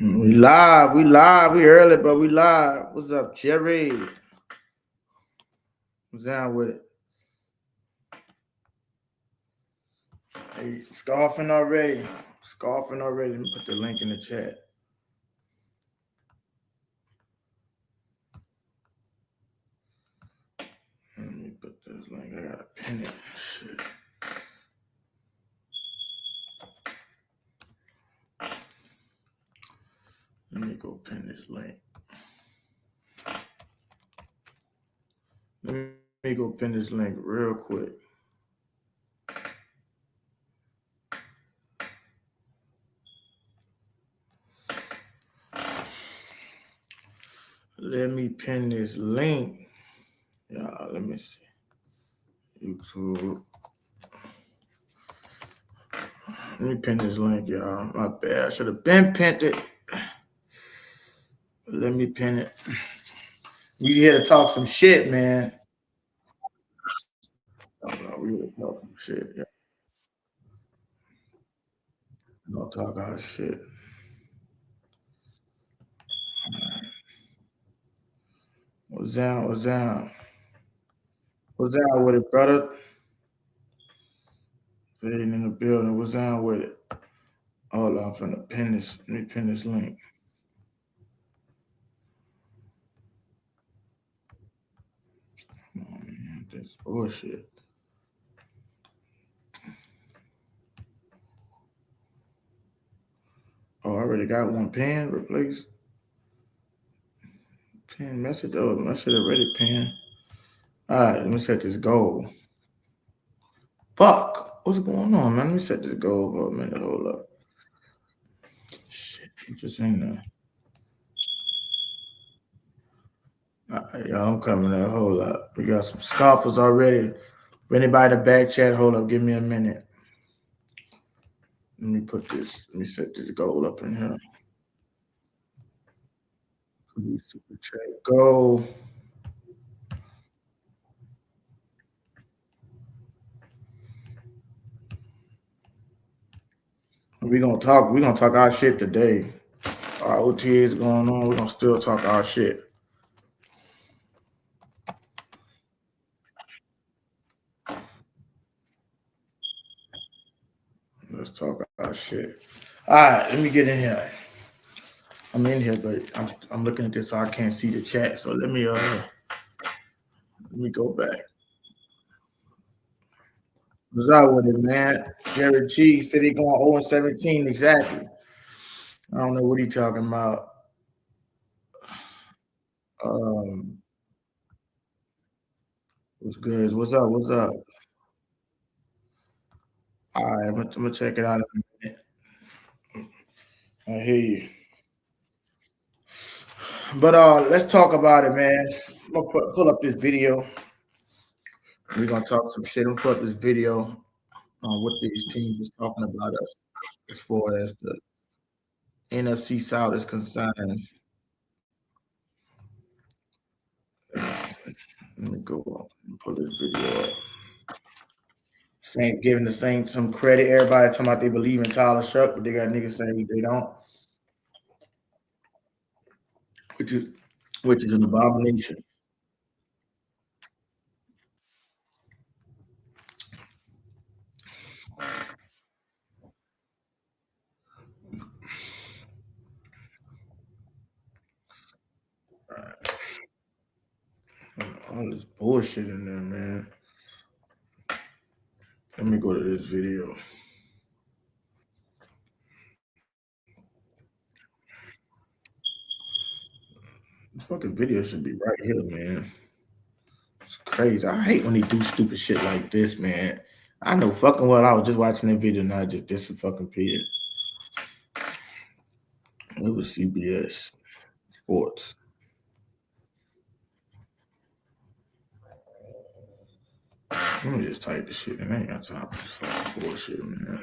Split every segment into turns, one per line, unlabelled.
We live, we early, but we live. What's up, Jerry? What's down with it? Hey, scarfing already. Scarfing already. Let me put the link in the chat. Let me put this link. I gotta pin it. Shit. Let me go pin this link. Let me go pin this link real quick. Let me pin this link. Yeah, let me see. YouTube. Let me pin this link, y'all. My bad. I should have been pinned it. Let me pin it. We here to talk some shit, man. We here to talk some shit. Yeah. Don't talk our shit. What's down? What's down? What's down with it, brother? Fading in the building. What's down with it? Hold on, I'm finna pin this. Let me pin this link. Come on, man. This bullshit. Oh, I already got one pin replaced. Pin message. Oh, my shit already pinned. All right, let me set this goal. Fuck. What's going on, man? Let me set this goal for a minute. Hold up. Shit, you just in there. All right, y'all, I'm coming there. Hold up. We got some scoffers already. If anybody in the back chat, hold up. Give me a minute. Let me put this. Let me set this goal up in here. Super chat goal. We're gonna talk. We're gonna talk our shit today. Our OTA is going on. We're gonna still talk our shit. Let's talk our shit. All right, let me get in here. I'm in here, but I'm looking at this so I can't see the chat. So let me go back. What's up with it, man? Jerry G said he going 0-17 exactly. I don't know what he talking about. Um, what's good? What's up? What's up? All right, I'm gonna check it out in a minute. I hear you. But let's talk about it, man. I'm gonna pull up this video. We're gonna talk some shit. I'm gonna pull up this video on what these teams is talking about us as far as the NFC South is concerned. Let me go up and pull this video up. Giving the Saints some credit. Everybody talking about they believe in Tyler Shuck, but they got niggas saying they don't, which is an abomination. All this bullshit in there, man. Let me go to this video. This fucking video should be right here, man. It's crazy. I hate when they do stupid shit like this, man. I know fucking well I was just watching that video and I just disappeared. It was CBS Sports. Let me just type this shit in. I ain't got time for this fucking bullshit, man.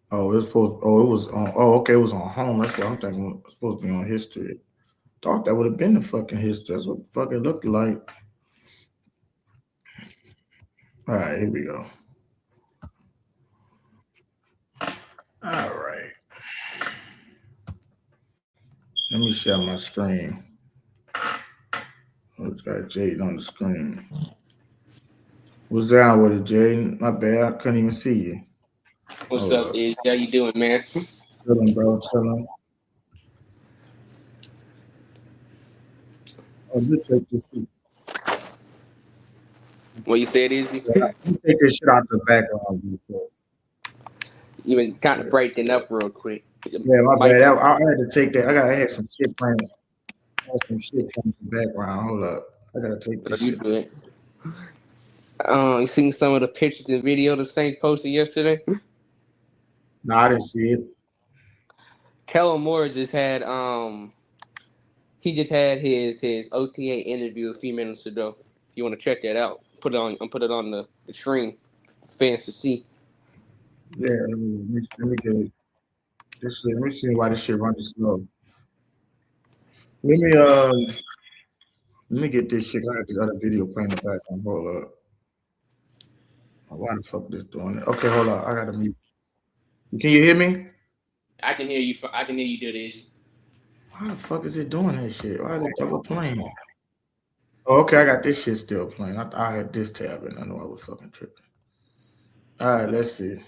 Oh, it was on. Oh, okay, it was on home. That's what I'm thinking. It was supposed to be on history. Thought that would have been the fucking history. That's what the fuck it looked like. All right, here we go. All right. Let me share my screen. Oh, it's got Jaden on the screen. What's down with it, Jaden? My bad. I couldn't even see you.
What's up, Iz? How you doing, man?
Chilling, bro. Chilling. Oh, you take this shit.
What you said, Izzy?
You take this shit out the background. Real quick.
You been kind of breaking up real quick.
Yeah, my
Mic.
bad. I had to take that. I had some shit playing. I had some shit playing in the background. Hold up. I gotta take this
You
shit.
good? You seen some of the pictures and video the Saints posted yesterday?
No, I didn't see it.
Kellen Moore just had he just had his OTA interview a few minutes ago. If you want to check that out, put it on the screen, for fans to see.
Yeah, let me get it. This shit, let me see why this shit running slow. Let me let me get this shit. I got this other video playing in the background. Hold up. Why the fuck this doing it? Okay, hold up. I gotta mute. Can you hear me?
I can hear you. I can hear you do this.
Why the fuck is it doing that shit? Why is it double playing? Oh, okay, I got this shit still playing. I had this tab and I know I was fucking tripping. All right, let's see.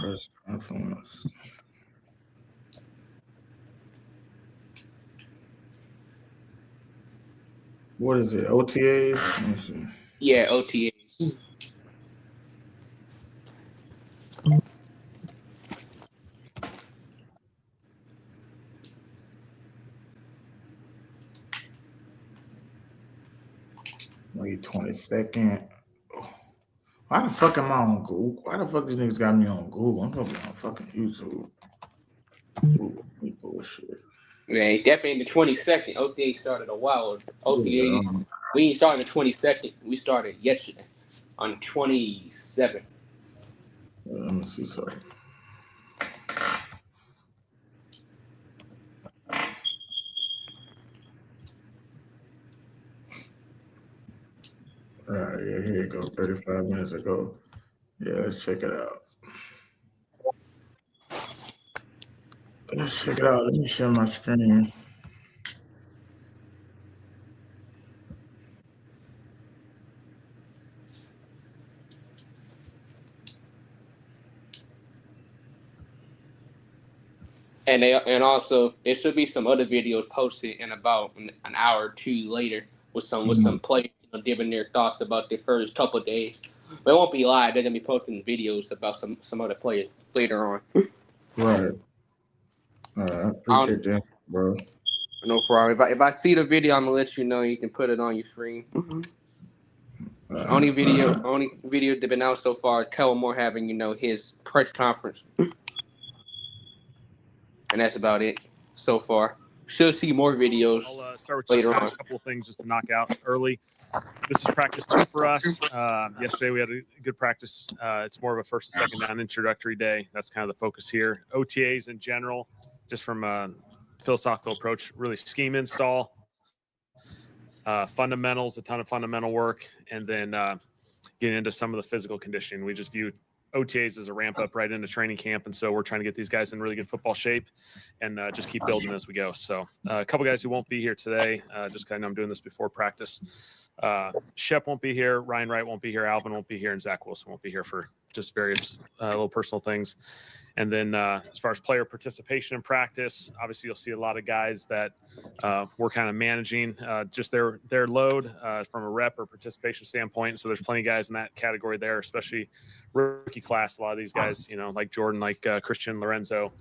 Press influence. What is it? OTAs? Let me see.
Yeah, OTA.
Wait 20-second. Why the fuck am I on Google? Why the fuck these niggas got me on Google? I'm probably on fucking YouTube. Google, bullshit.
Yeah, definitely in the 22nd. OTA started a while.
Yeah,
OTA, we ain't started the 22nd. We started yesterday on 27th.
let me see something. All right, yeah, here you go. 35 minutes ago. Yeah, let's check it out. Let's check it out. Let me share my screen.
And also there should be some other videos posted in about an hour or two later with some players giving their thoughts about their first couple of days. But it won't be live. They're gonna be posting videos about some other players later on.
Right. All right. I appreciate that, bro.
No problem. If I see the video, I'm gonna let you know. You can put it on your screen. Only video that's been out so far. Kellen Moore having his press conference, and that's about it so far. Should see more videos
I'll start with
later on.
A couple of things just to knock out early. This is practice 2 for us. Yesterday we had a good practice. It's more of a first and second down introductory day. That's kind of the focus here. OTAs in general, just from a philosophical approach, really scheme install, fundamentals, a ton of fundamental work, and then getting into some of the physical conditioning. We just viewed OTAs as a ramp up right into training camp. And so we're trying to get these guys in really good football shape and just keep building as we go. So a couple guys who won't be here today, just kind of I'm doing this before practice. Shep won't be here. Ryan Wright won't be here. Alvin won't be here. And Zach Wilson won't be here for just various little personal things. And then as far as player participation in practice, obviously you'll see a lot of guys that we're kind of managing just their load from a rep or participation standpoint. So there's plenty of guys in that category there, especially rookie class. A lot of these guys, like Jordan, like Christian, Lorenzo,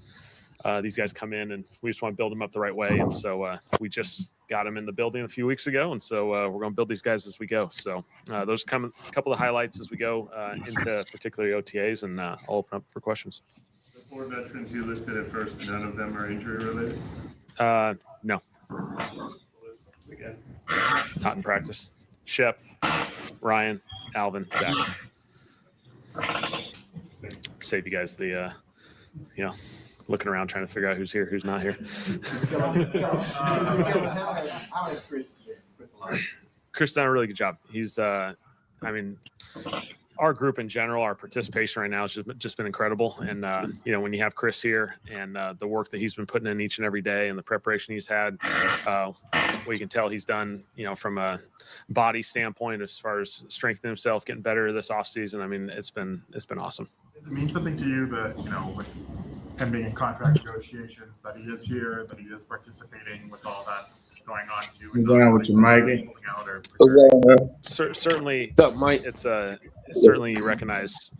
these guys come in and we just want to build them up the right way. And so we just got them in the building a few weeks ago. And so we're going to build these guys as we go. So those come a couple of highlights as we go into particularly OTAs, and I'll open up for questions.
The 4 veterans you listed at first, none of them are injury related?
No.
Again.
Not in practice. Shep, Ryan, Alvin, Zach. Save you guys the, looking around trying to figure out who's here, who's not here. Chris done a really good job. He's, I mean, our group in general, our participation right now has just been incredible. And, you know, when you have Chris here and the work that he's been putting in each and every day and the preparation he's had, we can tell he's done, you know, from a body standpoint, as far as strengthening himself, getting better this offseason. I mean, it's been awesome.
Does it mean something to you that, you know, with him being in contract negotiations, that he is here, that he is participating with all that going on?
I'm going with your mic.
Certainly,
What's up, Mike?
it's certainly you recognize,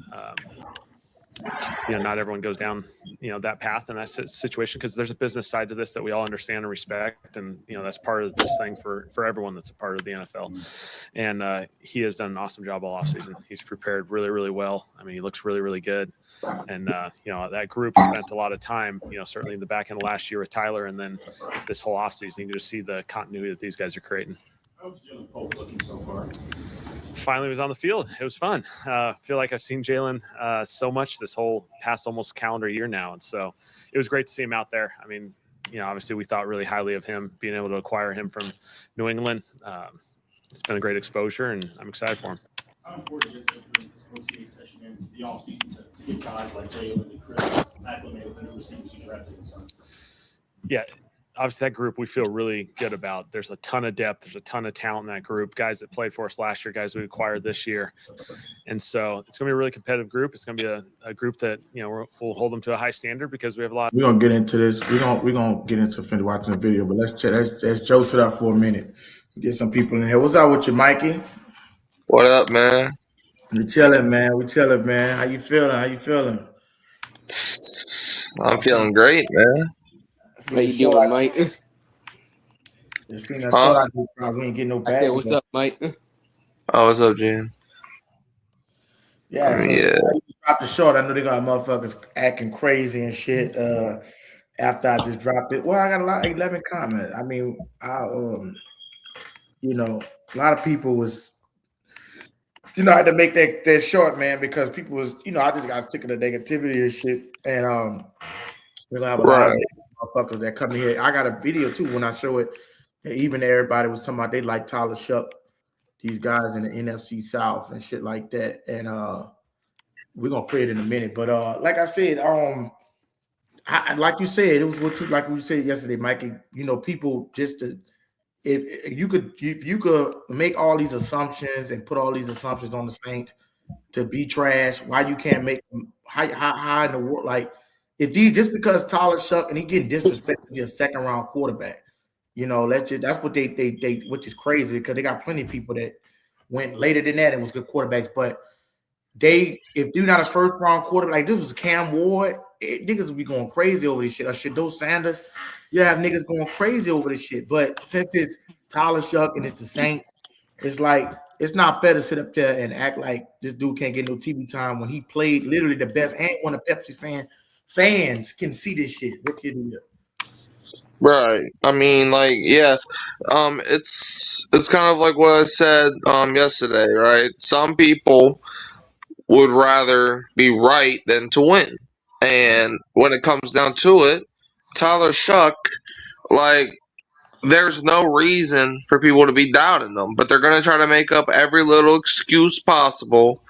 you know, not everyone goes down, you know, that path in that situation, because there's a business side to this that we all understand and respect, and you know that's part of this thing for everyone that's a part of the NFL. And he has done an awesome job all offseason. He's prepared really, really well. I mean, he looks really, really good. And you know, that group spent a lot of time, you know, certainly in the back end of last year with Tyler, and then this whole offseason, you can just see the continuity that these guys are creating.
How's Jalen Pope looking so far?
Finally was on the field. It was fun. Feel like I've seen Jalen so much this whole past almost calendar year now. And so it was great to see him out there. I mean, you know, obviously we thought really highly of him, being able to acquire him from New England. It's been a great exposure, and I'm excited for him.
How important is it during this OTA session and the offseason to get guys like Jalen and Chris acclimated with the new receivers you drafted and stuff?
Yeah. Obviously, that group we feel really good about. There's a ton of depth. There's a ton of talent in that group. Guys that played for us last year, guys we acquired this year. And so it's going to be a really competitive group. It's going to be a group that, you know, we'll hold them to a high standard, because we have a lot.
We're going to get into this. We're gonna get into watching the video, but let's Joe it up for a minute. Get some people in here. What's up with you, Mikey?
What up, man?
We chilling, man. How you feeling?
I'm feeling great, man.
How you doing, Mike?
We ain't getting no
I
back.
said, what's up, Mike?
Oh, what's up, Jen?
Yeah, so
Yeah.
I just dropped the short. I know they got motherfuckers acting crazy and shit. After I just dropped it, well, I got a lot, 11 comments. I mean, you know, a lot of people was, you know, I had to make that short, man, because people was, you know, I just got sick of the negativity and shit, and we're gonna have a lot of motherfuckers that come here. I got a video too when I show it. Even everybody was talking about they like Tyler Shuck, these guys in the NFC South and shit like that. And we're gonna play it in a minute. But like I said, I like you said, it was like we said yesterday, Mikey. You know, people just to if you could make all these assumptions and put all these assumptions on the Saints to be trash, why you can't make them high in the world? Like, if these, just because Tyler Shuck and he getting disrespected, he's a second round quarterback. You know, that's what they which is crazy, because they got plenty of people that went later than that and was good quarterbacks. But if you're not a first round quarterback, like this was Cam Ward, niggas would be going crazy over this shit. Or Shadow Sanders, you have niggas going crazy over this shit. But since it's Tyler Shuck and it's the Saints, it's like it's not fair to sit up there and act like this dude can't get no TV time when he played literally the best. And one of Pepsi's fans can see this shit. What can you do?
Right. I mean, like, yeah. It's kind of like what I said yesterday, right? Some people would rather be right than to win. And when it comes down to it, Tyler Shuck, like, there's no reason for people to be doubting them, but they're going to try to make up every little excuse possible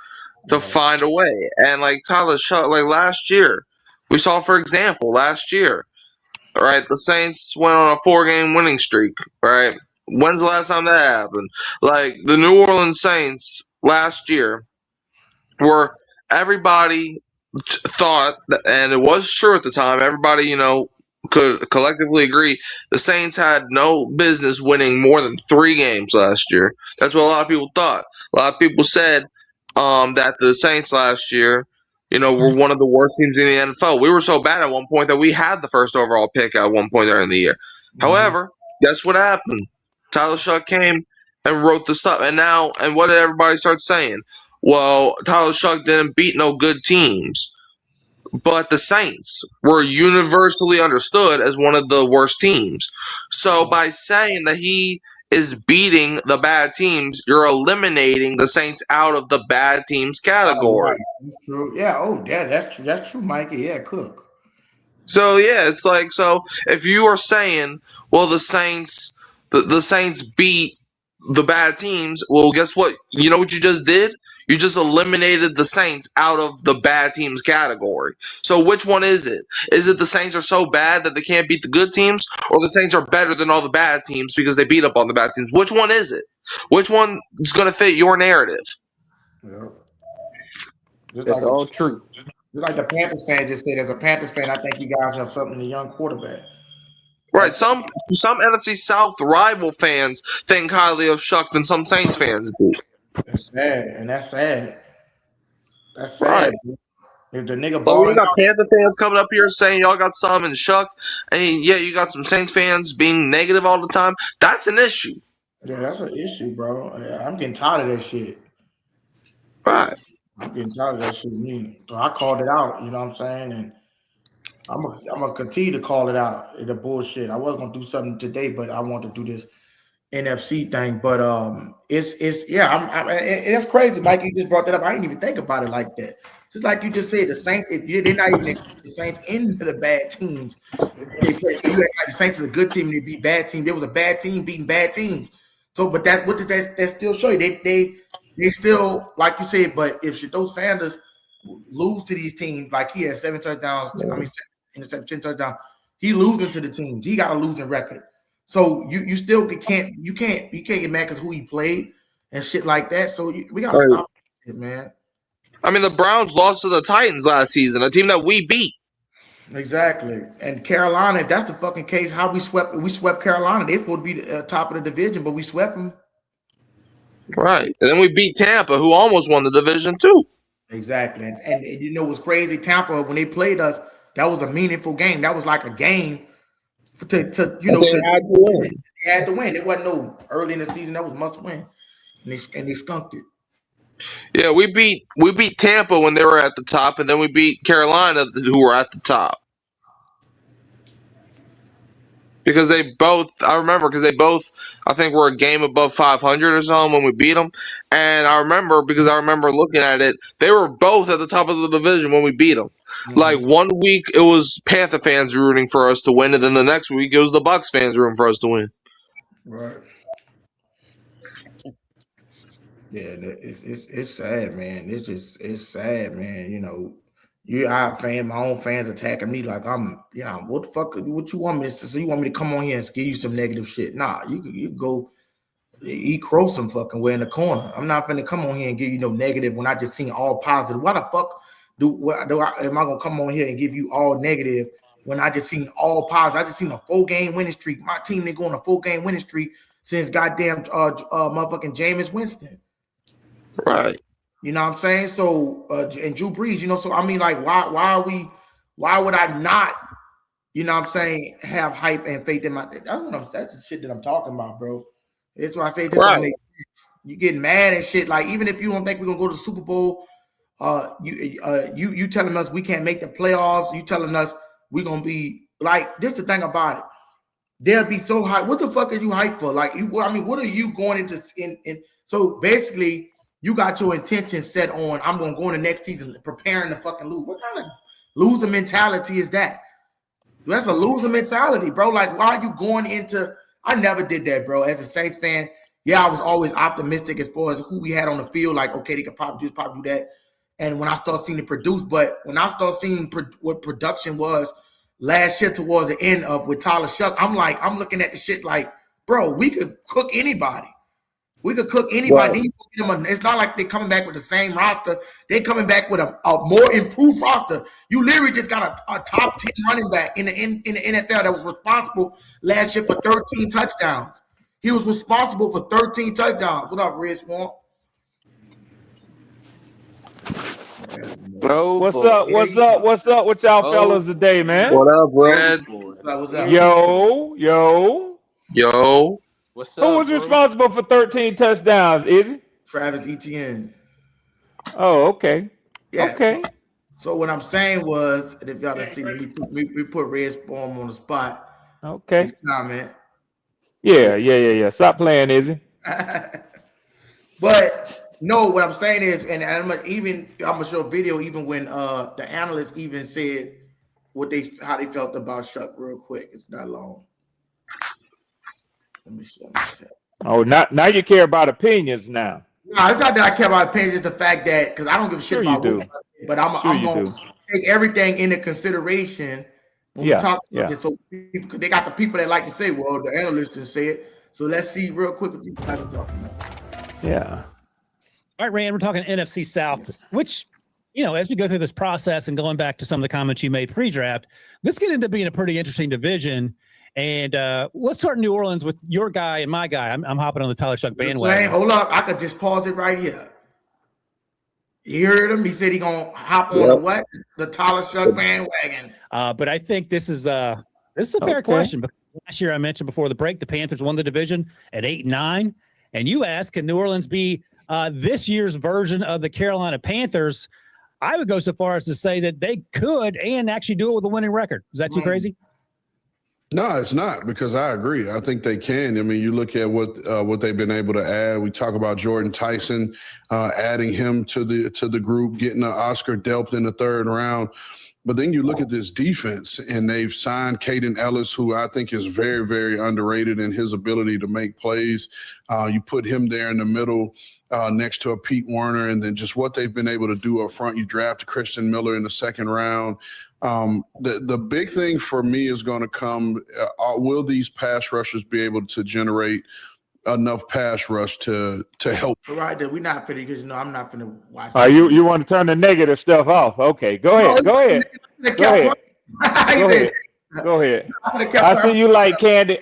to find a way. And like Tyler Shuck, like last year, we saw, for example, last year, right, the Saints went on a 4-game winning streak, right? When's the last time that happened? Like the New Orleans Saints last year, where everybody thought, and it was true at the time, everybody, you know, could collectively agree the Saints had no business winning more than 3 games last year. That's what a lot of people thought. A lot of people said that the Saints last year, you know, were one of the worst teams in the NFL. We were so bad at one point that we had the first overall pick at one point during the year. However, guess what happened? Tyler Shuck came and wrote the stuff. And what did everybody start saying? Well, Tyler Shuck didn't beat no good teams. But the Saints were universally understood as one of the worst teams. So by saying that he is beating the bad teams, you're eliminating the Saints out of the bad teams category.
That's true. Yeah. Oh, yeah. That's true, Mikey. Yeah, Cook.
So yeah, it's like, so if you are saying, well, the Saints beat the bad teams. Well, guess what? You know what you just did? You just eliminated the Saints out of the bad teams category. So which one is it? Is it the Saints are so bad that they can't beat the good teams, or the Saints are better than all the bad teams because they beat up on the bad teams? Which one is it? Which one is going to fit your narrative?
Yeah. Just
That's
like,
all true.
just like the Panthers fan just said, as a Panthers fan, I think you guys have something in a young quarterback.
Right. Some NFC South rival fans think highly of Shuck than some Saints fans do.
That's sad, and that's sad. That's sad.
Right.
Dude. If the nigga
But we
balling
got
out,
Panther fans coming up here saying y'all got some and Shuck, and yeah, you got some Saints fans being negative all the time. That's an issue.
yeah, that's an issue, bro. Yeah, I'm getting tired of that shit.
Right.
I'm getting tired of that shit. So I called it out. You know what I'm saying? And I'm gonna continue to call it out. The bullshit. I was gonna do something today, but I want to do this NFC thing. But it's yeah. It's crazy, Mike. You just brought that up. I didn't even think about it like that. Just like you just said, the Saints. They're not even the Saints into the bad teams. They play. You act like the Saints is a good team. And they beat bad teams. There was a bad team beating bad teams. So, but what did that still show you? They still, like you said. But if Shadow Sanders lose to these teams, like he had 7 touchdowns. I mean, 10 touchdowns. He losing to the teams. He got a losing record. So you still can't get mad because who he played and shit like that. So we gotta stop it, man.
I mean, the Browns lost to the Titans last season, a team that we beat.
Exactly. And Carolina, if that's the fucking case, how we swept Carolina. They're supposed to be the top of the division, but we swept them.
Right. And then we beat Tampa, who almost won the division too.
Exactly. And you know what's crazy? Tampa, when they played us, that was a meaningful game. That was like a game to had to win. They had to win. It wasn't no early in the season. That was must win. And they skunked it.
Yeah, we beat Tampa when they were at the top, and then we beat Carolina, who were at the top. Because they both, I think, were a game above 500 or something when we beat them. And I remember looking at it, they were both at the top of the division when we beat them. Mm-hmm. Like 1 week, it was Panther fans rooting for us to win, and then the next week, it was the Bucs fans rooting for us to win.
Right. Yeah, it's sad, man. It's sad, man. You know, my own fans attacking me like I'm, what the fuck? What you want me to? So you want me to come on here and give you some negative shit? Nah, you go eat crow some fucking way in the corner. I'm not finna come on here and give you no negative when I just seen all positive. Why the fuck am I gonna come on here and give you all negative when I just seen all positive? I just seen a 4-game winning streak. My team they go on a 4-game winning streak since goddamn motherfucking Jameis Winston.
Right.
You know what I'm saying? So and Drew Brees, so I mean, like, why would I not, what I'm saying, have hype and faith in my that's the shit that I'm talking about, bro. That's why I say it just don't make sense. You get mad and shit. Like, even if you don't think we're gonna go to the Super Bowl, you telling us we can't make the playoffs, you telling us we're gonna be like, this the thing about it. They'll be so hyped. What the fuck are you hyped for? Like, what are you going into in so basically you got your intention set on, I'm going to go in the next season preparing to fucking lose. What kind of loser mentality is that? That's a loser mentality, bro. Like, why are you going into – I never did that, bro. As a Saints fan, yeah, I was always optimistic as far as who we had on the field. Like, okay, they could probably do that. And when I start seeing it produce, but when I start seeing what production was last year towards the end of with Tyler Shuck, I'm looking at the shit like, bro, we could cook anybody. We could cook anybody. Right. It's not like they're coming back with the same roster. They're coming back with a more improved roster. You literally just got a top 10 running back in the NFL that was responsible last year for 13 touchdowns. He was responsible for 13 touchdowns. What up, Red Swamp?
Bro,
What's up with y'all fellas today, man?
What up, bro?
What's up?
Yo.
What's up,
Who was responsible for 13 touchdowns, Izzy?
Travis Etienne.
Oh, okay.
Yeah.
Okay.
So what I'm saying was, and if y'all don't see, we put Red Storm on the spot.
Okay.
His comment.
Yeah. Stop playing, Izzy.
But no, what I'm saying is, and I'm gonna show a video even when the analysts even said how they felt about Shuck real quick. It's not long. Let me show my chat.
Oh, now you care about opinions now.
No, it's not that I care about opinions. It's the fact that because I don't give a shit
Sure you
about
do.
what but I'm
Sure you
going
do.
to take everything into consideration when we
Yeah,
talk about
yeah.
this. So because they got the people that like to say, well, the analysts didn't say it. So let's see real quick what you guys are talking about.
Yeah.
All right, Rand, we're talking NFC South, which, as we go through this process and going back to some of the comments you made pre-draft, this get into being a pretty interesting division. And let's start in New Orleans with your guy and my guy. I'm hopping on the Tyler Shuck bandwagon.
Hold up. I could just pause it right here. You heard him? He said he going to hop on the what? The Tyler Shuck bandwagon.
But I think this is a fair question. Because last year I mentioned before the break, the Panthers won the division at 8-9. And you asked, can New Orleans be this year's version of the Carolina Panthers? I would go so far as to say that they could and actually do it with a winning record. Is that too crazy?
No, it's not, because I agree. I think they can. I mean, you look at what they've been able to add. We talk about Jordan Tyson, adding him to the group, getting an Oscar Delp in the third round. But then you look at this defense, and they've signed Caden Ellis, who I think is very, very underrated in his ability to make plays. You put him there in the middle next to a Pete Werner, and then just what they've been able to do up front. You draft Christian Miller in the second round. The big thing for me is going to come, will these pass rushers be able to generate enough pass rush to help?
Right there, we're not finna, because I'm not finna watch.
You want to turn the negative stuff off? Okay, go ahead. Go ahead. I see you like candy.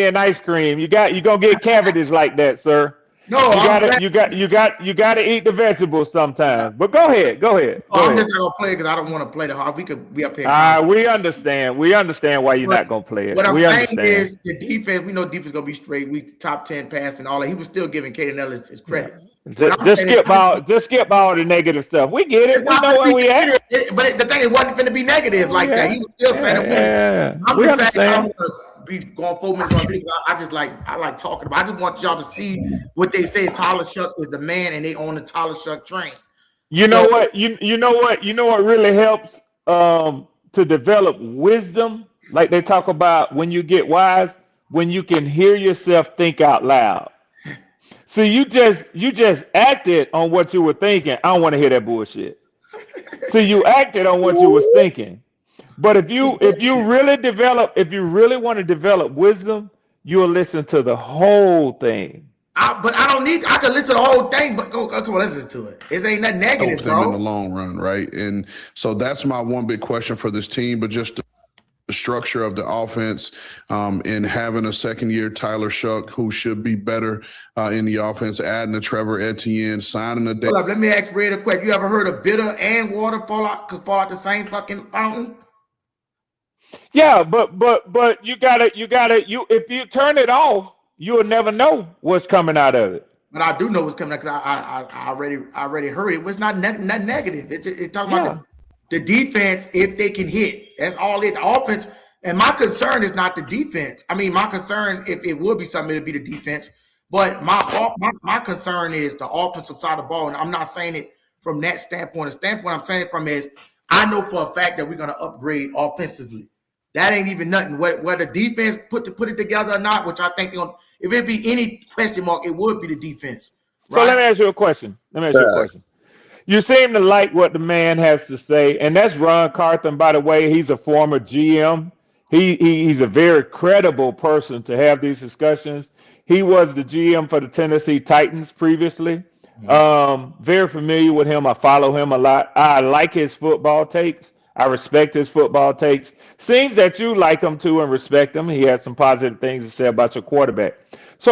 And ice cream. You're gonna get cavities like that, sir.
No,
you got to eat the vegetables sometimes. But go ahead.
I'm just not gonna play because I don't want to play the hard. We could be up here.
We understand. We understand why you're not gonna play it.
What I'm saying is the defense. We know defense gonna be straight. We top 10 pass and all that. He was still giving Caden Ellis his credit.
Just skip all the negative stuff. We get it. We know where we at.
But the thing, it wasn't going to be negative like that. He was still saying it. I'm just saying, I don't want to be going 4 minutes on this. I like talking about. I just want y'all to see what they say. Tyler Shuck is the man, and they own the Tyler Shuck train.
You know what really helps to develop wisdom, like they talk about when you get wise, when you can hear yourself think out loud. So you just acted on what you were thinking. I don't want to hear that bullshit. So you acted on what you was thinking. But if you really want to develop wisdom, you'll listen to the whole thing.
But I don't need. I can listen to the whole thing. But come on, listen to it. It ain't nothing negative, bro.
In the long run, right? And so that's my one big question for this team. But just the structure of the offense, and having a second-year Tyler Shuck, who should be better in the offense, adding a Trevor Etienne, signing a.
Hold up, let me ask Red a question. You ever heard of bitter and water fall out the same fucking fountain?
Yeah, but you gotta if you turn it off, you'll never know what's coming out of it.
But I do know what's coming out because I already heard it. It was not negative. It's talking about the defense, if they can hit. That's all it. The offense, and my concern is not the defense. I mean, my concern, if it would be something, it'd be the defense. But my concern is the offensive side of the ball. And I'm not saying it from that standpoint. The standpoint I'm saying it from is I know for a fact that we're going to upgrade offensively. That ain't even nothing. Whether defense put it together or not, which I think if it be any question mark, it would be the defense. Right?
So let me ask you a question. You seem to like what the man has to say, and that's Ron Carthon. By the way, he's a former GM. He's a very credible person to have these discussions. He was the GM for the Tennessee Titans previously. Very familiar with him. I follow him a lot. I like his football takes. I respect his football takes. Seems that you like him too and respect him. He has some positive things to say about your quarterback. So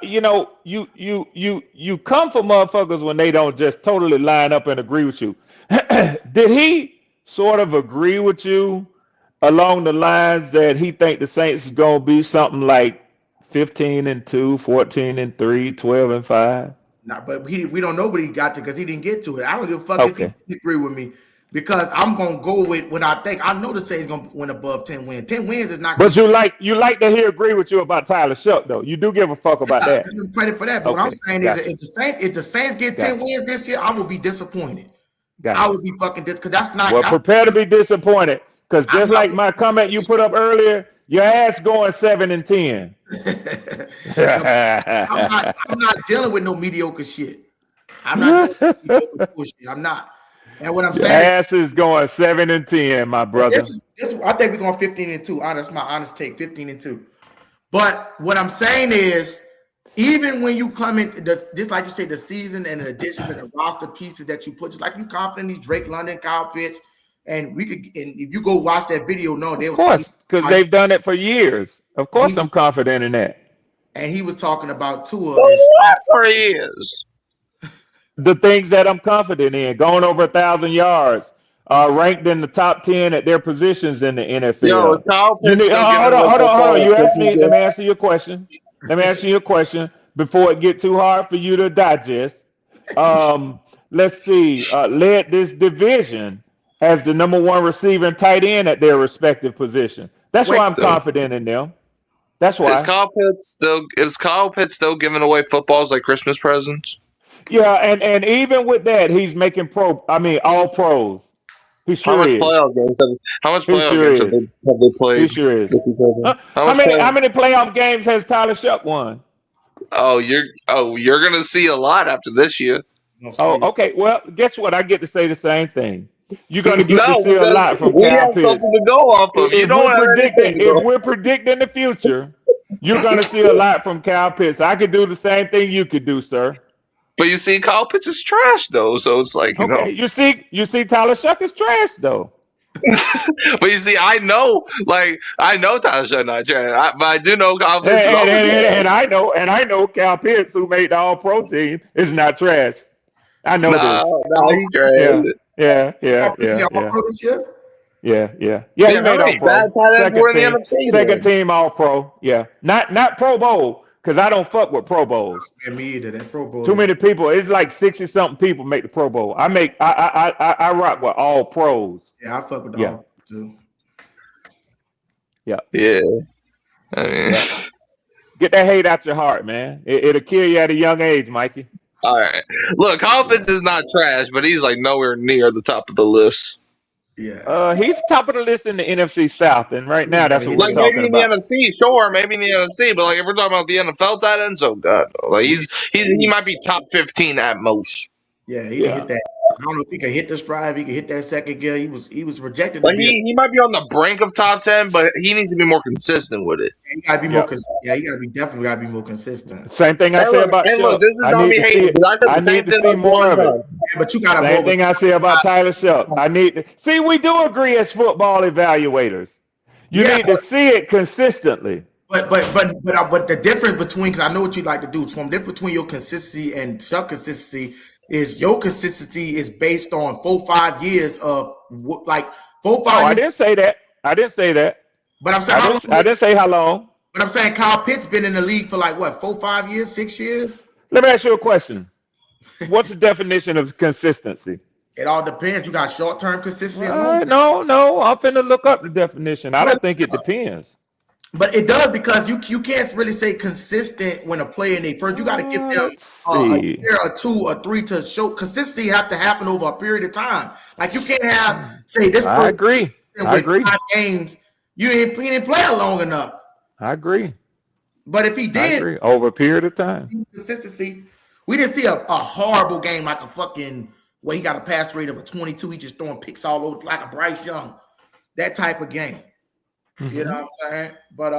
you come for motherfuckers when they don't just totally line up and agree with you. Did he sort of agree with you along the lines that he think the Saints is gonna be something like 15-2, 14-3, 12-5?
Nah, but we don't know what he got to because he didn't get to it. I don't give a fuck if he agree with me. Because I'm gonna go with what I think. I know the Saints gonna win above 10 wins. 10 wins is not.
But you like that he agree with you about Tyler Shuck though. You do give a fuck about that.
I give credit for that. But what I'm saying is, if the Saints get 10 wins this year, I will be disappointed. I would be fucking because that's not.
Well, prepare to be disappointed because just like my comment you put up earlier, Your ass going 7-10.
I'm not dealing with no mediocre shit. I'm not dealing with mediocre bullshit. I'm not. And what I'm
Your
saying
ass is going 7-10, my brother.
I think we're going 15-2. That's my honest take, 15-2. But what I'm saying is, even when you come in, just like you say, the season and the additions and the roster pieces that you put, just like you confident in these Drake London, Kyle Pitts, and if you go watch that video,
Of course, because they've done it for years. Of course, I'm confident in that.
And he was talking about Tua.
For years.
The things that I'm confident in, going over 1,000 yards, ranked in the top 10 at their positions in the NFL.
Yo, is Kyle Pitts
hold on. You asked me. Let me answer your question. Before it get too hard for you to digest. Let's see. Led this division as the number 1 receiving tight end at their respective position. That's why I'm confident in them. That's why.
Is Kyle Pitts still giving away footballs like Christmas presents?
Yeah, and even with that, he's making all pros. He sure
How much
is.
playoff games have they played?
He sure is. How many playoff games has Tyler Shuck won?
Oh, you're gonna see a lot after this year.
Oh, okay. Well, guess what? I get to say the same thing. You're gonna get to see a lot from Kyle Pitts.
Something to go off of.
If we're predicting the future, you're gonna see a lot from Kyle Pitts. I could do the same thing you could do, sir.
But you see, Kyle Pitts is trash though, so it's like
you see, Tyler Shuck is trash though.
But you see, I know Tyler Shuck not trash, but I do know Kyle Pitts is
and I know Kyle Pitts, who made the All-Pro team, is not trash. I know this.
No, he's trash.
Yeah. He made All-Pro. Second team All-Pro. Yeah, not Pro Bowl, because I don't fuck with Pro Bowls.
Yeah, me either. That Pro Bowl.
Too many people. It's like 60-something people make the Pro Bowl. I rock with all pros.
Yeah, I fuck with all too.
Yeah.
I mean,
get that hate out your heart, man. It'll kill you at a young age, Mikey.
All right. Look, Kyle Pitts is not trash, but he's like nowhere near the top of the list.
Yeah.
He's top of the list in the NFC South, and right now that's what we're talking
maybe in
about.
the NFC, sure, maybe in the NFC, but like if we're talking about the NFL tight ends, oh god, like he might be top 15 at most.
Yeah, he hit that. I don't know if he can hit the stride. He can hit that second gear. He was rejected.
Like he might be on the brink of top 10, but he needs to be more consistent with it.
He gotta be more consistent. Yeah, he definitely gotta be more consistent.
Same thing I say about Shuck.
This is not me hating. I said the same thing
more of it.
Yeah, but you gotta.
Same thing I say about Tyler Shuck. We do agree as football evaluators. You need to see it consistently.
But the difference between, because I know what you like to do, so the difference between your consistency and Shuck consistency is your consistency is based on 4-5 years of like 4-5 years.
I didn't say that.
But I'm saying
I didn't say how long.
But I'm saying Kyle Pitts been in the league for like what, 4-5 years, 6 years?
Let me ask you a question. What's the definition of consistency?
It all depends. You got short-term consistency.
No. I'm finna look up the definition. I don't think it depends.
But it does, because you can't really say consistent when a player in their first. You got to give them a year or 2 or 3 to show consistency. Have to happen over a period of time. Like you can't have this.
I agree.
5 games. He didn't play it long enough.
I agree.
But if he did
over a period of time,
consistency. We didn't see a horrible game like a fucking where he got a pass rate of a 22. He just throwing picks all over like a Bryce Young. That type of game. You know what I'm saying? But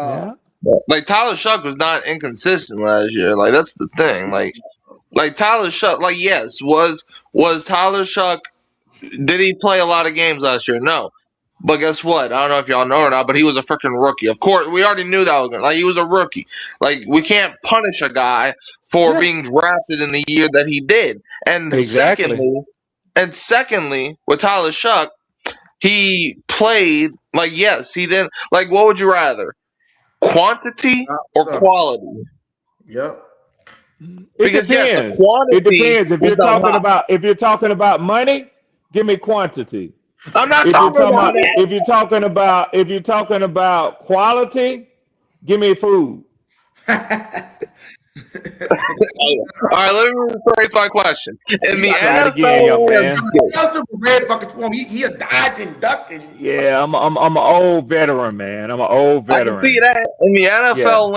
like Tyler Shuck was not inconsistent last year. Like that's the thing. Like Tyler Shuck. Like yes, was Tyler Shuck? Did he play a lot of games last year? No. But guess what? I don't know if y'all know or not, but he was a freaking rookie. Of course, we already knew that was going to, like, he was a rookie. Like, we can't punish a guy for being drafted in the year that he did. And secondly, with Tyler Shuck, he played, like, yes, he didn't, like, what would you rather? Quantity or quality?
Yep.
Because yes, the quantity. It depends. If you're talking about money, give me quantity.
I'm not talking about that.
If you're talking about quality, give me food.
All right, let me rephrase my question. In the
Try it again, young
NFL
man.
landscape,
red bucket form. He a dodging, ducking.
Yeah, I'm an old veteran, man. I'm an old
I can
veteran.
see that. In the NFL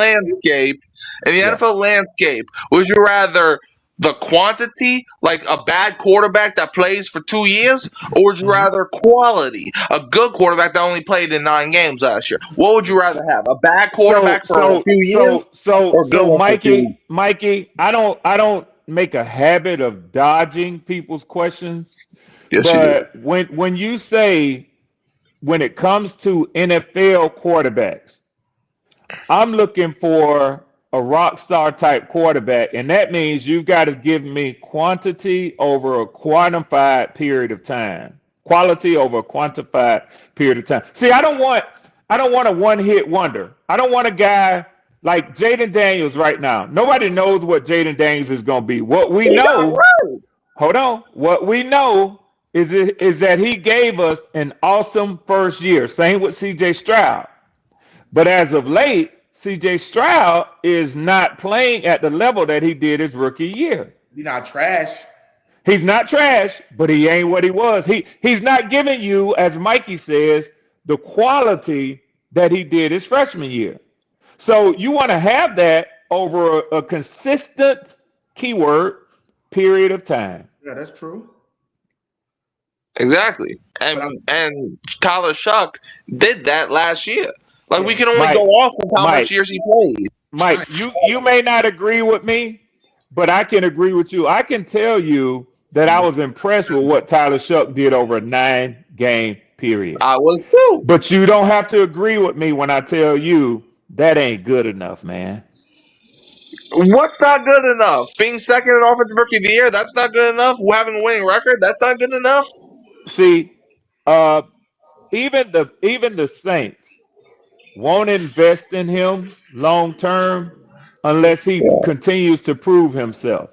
landscape, would you rather the quantity, like a bad quarterback that plays for 2 years, or would you rather quality, a good quarterback that only played in 9 games last year? What would you rather have, a bad quarterback for a few years, or a good one for a few?
Mikey, I don't make a habit of dodging people's questions,
Yes, you do.
but when you say when it comes to NFL quarterbacks, I'm looking for a rock star type quarterback, and that means you've got to give me quantity over a quantified period of time. Quality over a quantified period of time. See, I don't want a one-hit wonder. I don't want a guy like Jaden Daniels right now. Nobody knows what Jaden Daniels is going to be. What we know, hold on. What we know is that he gave us an awesome first year. Same with CJ Stroud. But as of late, CJ Stroud is not playing at the level that he did his rookie year.
He's not trash.
He's not trash, but he ain't what he was. He's not giving you, as Mikey says, the quality that he did his freshman year. So you want to have that over a consistent keyword period of time.
Yeah, that's true.
Exactly. And Tyler Shuck did that last year. Like, we can only
Mike,
go off of how much years he played.
Mike, you may not agree with me, but I can agree with you. I can tell you that I was impressed with what Tyler Shuck did over a 9-game period.
I was too.
But you don't have to agree with me when I tell you that ain't good enough, man.
What's not good enough? Being second in offensive rookie of the year, that's not good enough. Having a winning record, that's not good enough.
See, even the Saints won't invest in him long term unless he continues to prove himself.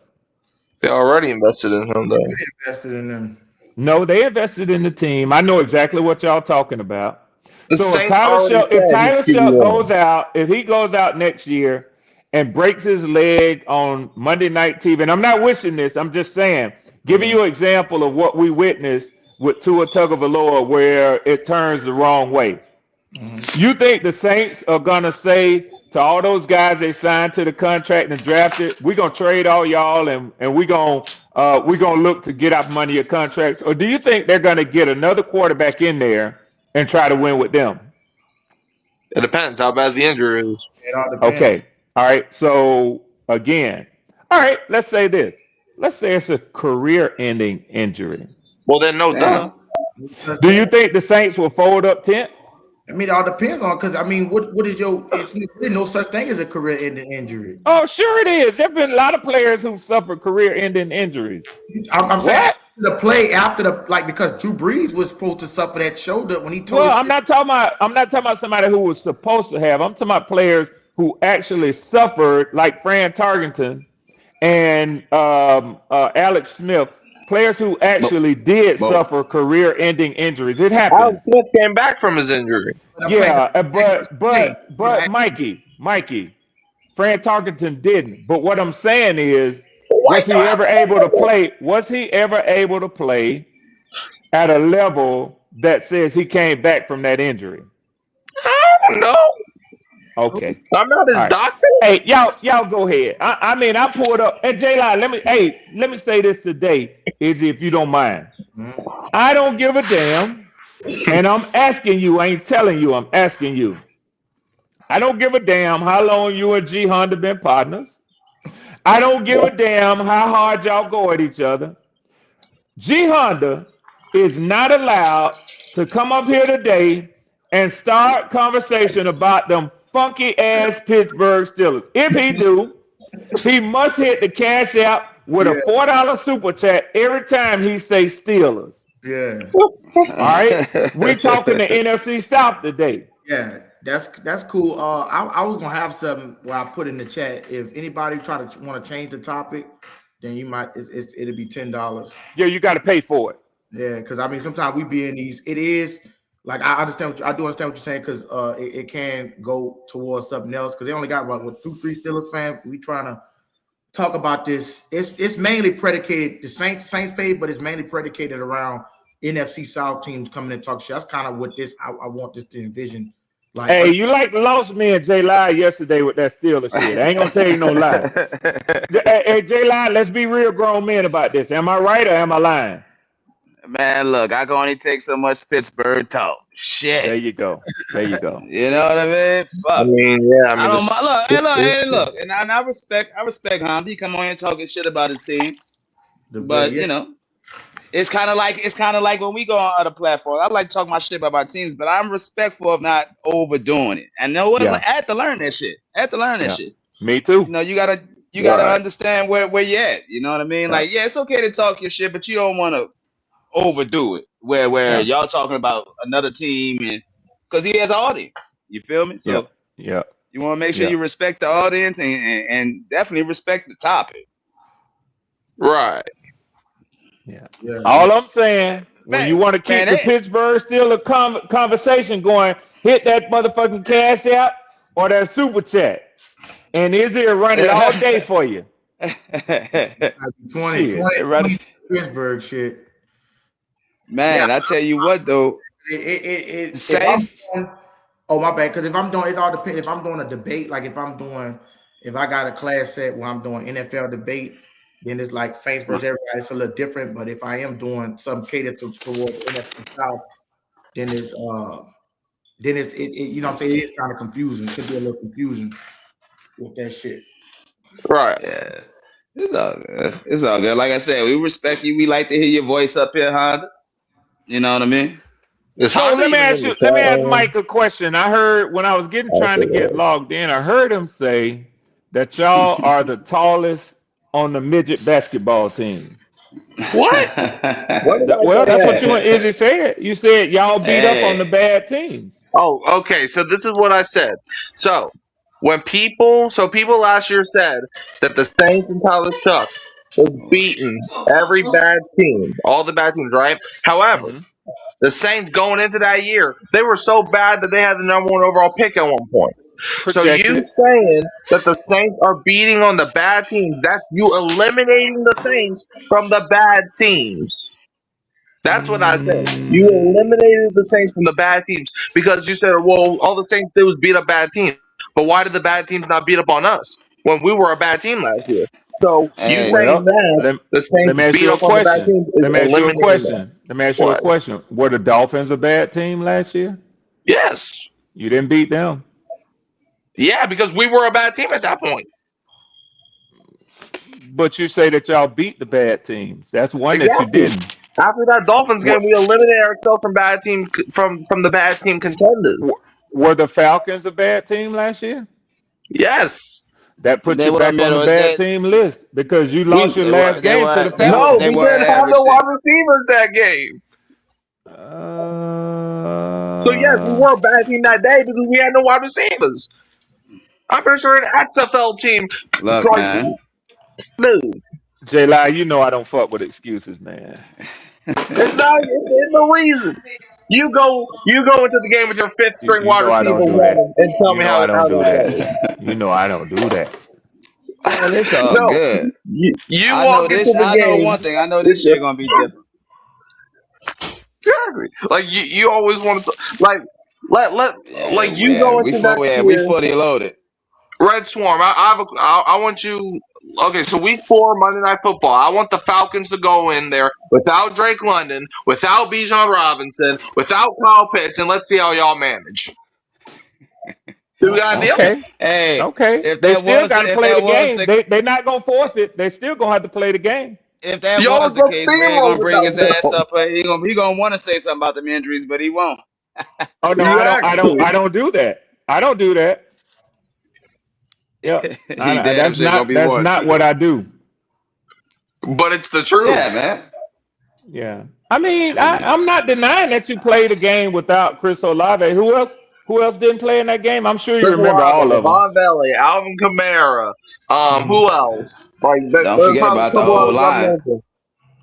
They already invested in him, though.
They invested in him.
No, they invested in the team. I know exactly what y'all talking about.
The
So
Saints already said
if Tyler
he's
Shuck
QB1.
goes out, if he goes out next year and breaks his leg on Monday Night TV, and I'm not wishing this, I'm just saying, giving you an example of what we witnessed with Tua Tagovailoa, where it turns the wrong way. You think the Saints are gonna say to all those guys they signed to the contract and drafted, we're gonna trade all y'all and we're gonna look to get out from under your contracts? Or do you think they're gonna get another quarterback in there and try to win with them?
It depends how bad the injury is.
It all depends.
Okay. All right. So again, all right, let's say this. Let's say it's a career-ending injury.
Well, then no duh.
Do you think the Saints will fold up tent?
I mean, it all depends on, because I mean, what is your? It's no such thing as a career-ending injury.
Oh, sure it is. There've been a lot of players who suffered career-ending injuries.
I'm saying the play after the, like, because Drew Brees was supposed to suffer that shoulder when he told.
Well, I'm not talking about somebody who was supposed to have. I'm talking about players who actually suffered, like Fran Tarkenton and Alex Smith. Players who actually did suffer career-ending injuries. It happened.
Alex Smith came back from his injury.
Yeah, but Mikey, Fran Tarkenton didn't. But what I'm saying is, was he ever able to play? Was he ever able to play at a level that says he came back from that injury?
I don't know.
Okay.
I'm not his doctor.
Hey, y'all go ahead. I mean, I pulled up. And J-Line, let me say this today, Izzy, if you don't mind. I don't give a damn. And I'm asking you, I ain't telling you, I'm asking you. I don't give a damn how long you and G Honda been partners. I don't give a damn how hard y'all go at each other. G Honda is not allowed to come up here today and start conversation about them funky ass Pittsburgh Steelers. If he do, he must hit the cash out with a $4 super chat every time he say Steelers.
Yeah.
All right. We talking the NFC South today.
Yeah, that's cool. I was gonna have something where I put in the chat. If anybody want to change the topic, then you might. It'll be $10.
Yeah, you got to pay for it.
Yeah, because I mean, sometimes we be in these. It is. Like, I understand. I do understand what you're saying, because it can go towards something else. Because they only got what 2-3 Steelers fans. We trying to talk about this. It's mainly predicated the Saints fade, but it's mainly predicated around NFC South teams coming and talk shit. That's kind of what this I want this to envision. Like,
Hey, you like lost me and J Live yesterday with that Steelers shit. I ain't gonna tell you no lie. Hey, J Live, let's be real grown men about this. Am I right or am I lying?
Man, look, I can only take so much Pittsburgh talk. Shit.
There you go. There you go.
You know what I mean?
I
Fuck.
mean, yeah. I
I
mean,
don't look, and I respect Hamdi. He come on here talking shit about his team, but you know, it's kind of like when we go on other platforms. I like to talk my shit about my teams, but I'm respectful of not overdoing it. And know what?
Yeah.
I had to learn that shit. Shit.
Me too.
You know, you gotta understand where you're at. You know what I mean? Like, yeah, it's okay to talk your shit, but you don't want to overdo it. Where y'all talking about another team, and because he has an audience. You feel me? So
yeah.
You want to make sure you respect the audience and definitely respect the topic.
Right.
Yeah. All I'm saying, when you want to keep the Pittsburgh Steelers conversation going, hit that motherfucking Cash App or that Super Chat. And Izzy will run it all day for you.
20 Pittsburgh shit.
Man, I tell you what though.
Oh, my bad. Because if I'm doing, it all depends. If I'm doing a debate, like if I got a class set where I'm doing NFL debate, then it's like Saints versus everybody. It's a little different. But if I am doing something catered towards NFC South, then it's you know what I'm saying? It is kind of confusing. It could be a little confusion with that shit.
Right.
Yeah. It's all good. It's all good. Like I said, we respect you. We like to hear your voice up here, Honda. You know what I mean?
So let me ask Mike a question. I heard when I was trying to get logged in, I heard him say that y'all are the tallest on the midget basketball team.
What?
Well, that's what you and Izzy said. You said y'all beat up on the bad teams.
Oh, okay. So this is what I said. So people last year said that the Saints and Tyler Chuck was beating every bad team, all the bad teams, right? However, the Saints going into that year, they were so bad that they had the number 1 overall pick at one point. So you saying that the Saints are beating on the bad teams, that's you eliminating the Saints from the bad teams. That's what I said. You eliminated the Saints from the bad teams because you said, well, all the Saints did was beat up bad teams. But why did the bad teams not beat up on us when we were a bad team last year? So you saying that the Saints beat up on the bad teams is eliminating them.
Let me ask you a question. Were the Dolphins a bad team last year?
Yes.
You didn't beat them?
Yeah, because we were a bad team at that point.
But you say that y'all beat the bad teams. That's one that you didn't.
After that Dolphins game, we eliminated ourselves from the bad team contenders.
Were the Falcons a bad team last year?
Yes.
That put you back on the bad team list because you lost your last game to the Falcons.
No, we didn't have no wide receivers that game. So yes, we were a bad team that day because we had no wide receivers. I'm pretty sure an XFL team.
Look, man.
Dude.
J-Lie, you know I don't fuck with excuses, man.
It's the reason. You go into the game with your 5th string wide receiver and tell me how
I don't do that. You know I don't do that.
Man, it's all good.
You walk into the game.
I know one thing. I know this shit gonna be different.
Exactly. Like you always want to you go into that year.
We fully loaded.
Red Swarm. I want you. Okay, so week 4 Monday Night Football. I want the Falcons to go in there without Drake London, without Bijan Robinson, without Kyle Pitts, and let's see how y'all manage. Do we got a deal?
Okay.
Hey,
okay.
If
they
that
still
was,
got to
if
play
that
the
was
game. They're not gonna force it. They still gonna have to play the game.
If that was the case, man gonna bring his ass up. He gonna want to say something about them injuries, but he won't.
Oh no, I don't do that. I don't do that. Yeah, that's not what I do.
But it's the truth.
Yeah, man.
Yeah, I mean, I'm not denying that you played a game without Chris Olave. Who else didn't play in that game? I'm sure you remember all of them.
Von Valley, Alvin Kamara. Who else? Like,
don't forget about the whole line.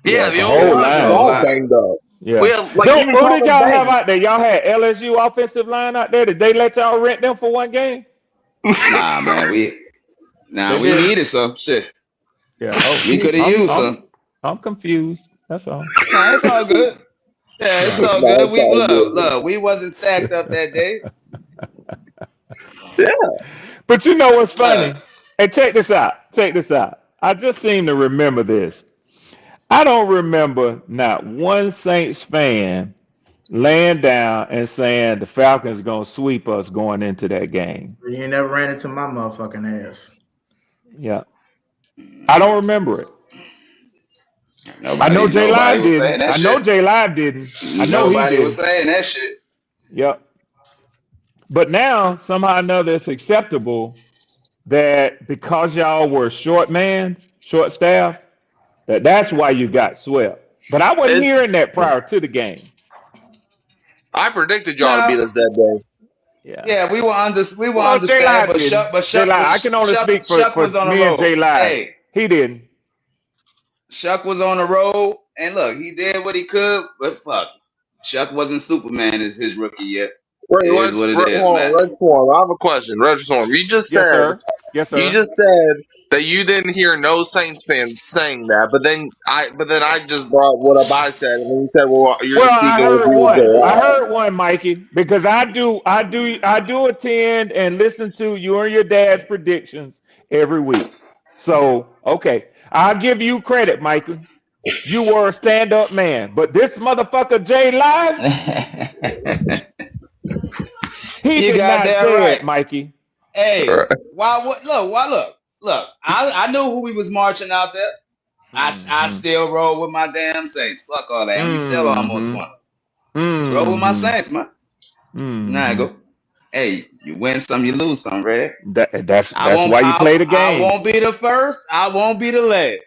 Yeah, the whole line was all banged up.
Yeah. Who did y'all have out there? Y'all had LSU offensive line out there. Did they let y'all rent them for one game?
Nah, man. We needed some shit.
Yeah.
We could have used
I'm,
some.
I'm confused. That's all.
Nah, it's all good. Yeah, it's
Yeah.
all
No,
good.
it's all good.
We wasn't stacked up that day.
Yeah.
But you know what's
Look,
funny? And check this out. Check this out. I just seem to remember this. I don't remember not one Saints fan laying down and saying the Falcons gonna sweep us going into that game.
You ain't never ran into my motherfucking ass.
Yeah. I don't remember it. I know
nobody,
J
nobody
Live
was saying
didn't.
that
I know
shit.
J Live didn't. I know he
Nobody was
didn't.
saying that shit.
Yep. But now somehow or another it's acceptable that because y'all were short staff, that's why you got swept. But I wasn't
It,
hearing that prior to the game.
I predicted y'all to
No,
beat us that day.
Yeah.
yeah, we were
Well, J
understand,
Live didn't.
but
J Live, I can only speak
Shuck
for
was on the
me and
road.
J Live.
Hey,
He didn't.
Shuck was on the road, and look, he did what he could, but fuck, Shuck wasn't Superman as his rookie yet.
Wait,
It is what it is,
hold on,
man.
Red Swarm. I have a question. Red Swarm,
Yes, sir. Yes,
you
sir.
just said that you didn't hear no Saints fan saying that, but then I just brought what up I said, and then you said, well, you're
Well,
just
I
speaking with
heard
you and
one. I
J.
heard one, Mikey, because I do attend and listen to you and your dad's predictions every week. So, okay, I'll give you credit, Mikey. You were a stand-up man, but this motherfucker Jay Live, he
You
did
got
not
that
say
right.
it, Mikey.
Hey, look. I knew who we was marching out there. I
Mm-hmm.
still roll with my damn Saints. Fuck all that. And we still almost
Mm-hmm.
won. Roll with my
Mm-hmm.
Saints, man. Nah,
Mm-hmm.
go. Hey, you win some, you lose some, Red.
That's why you play the
I
game.
won't be the first. I won't be the last.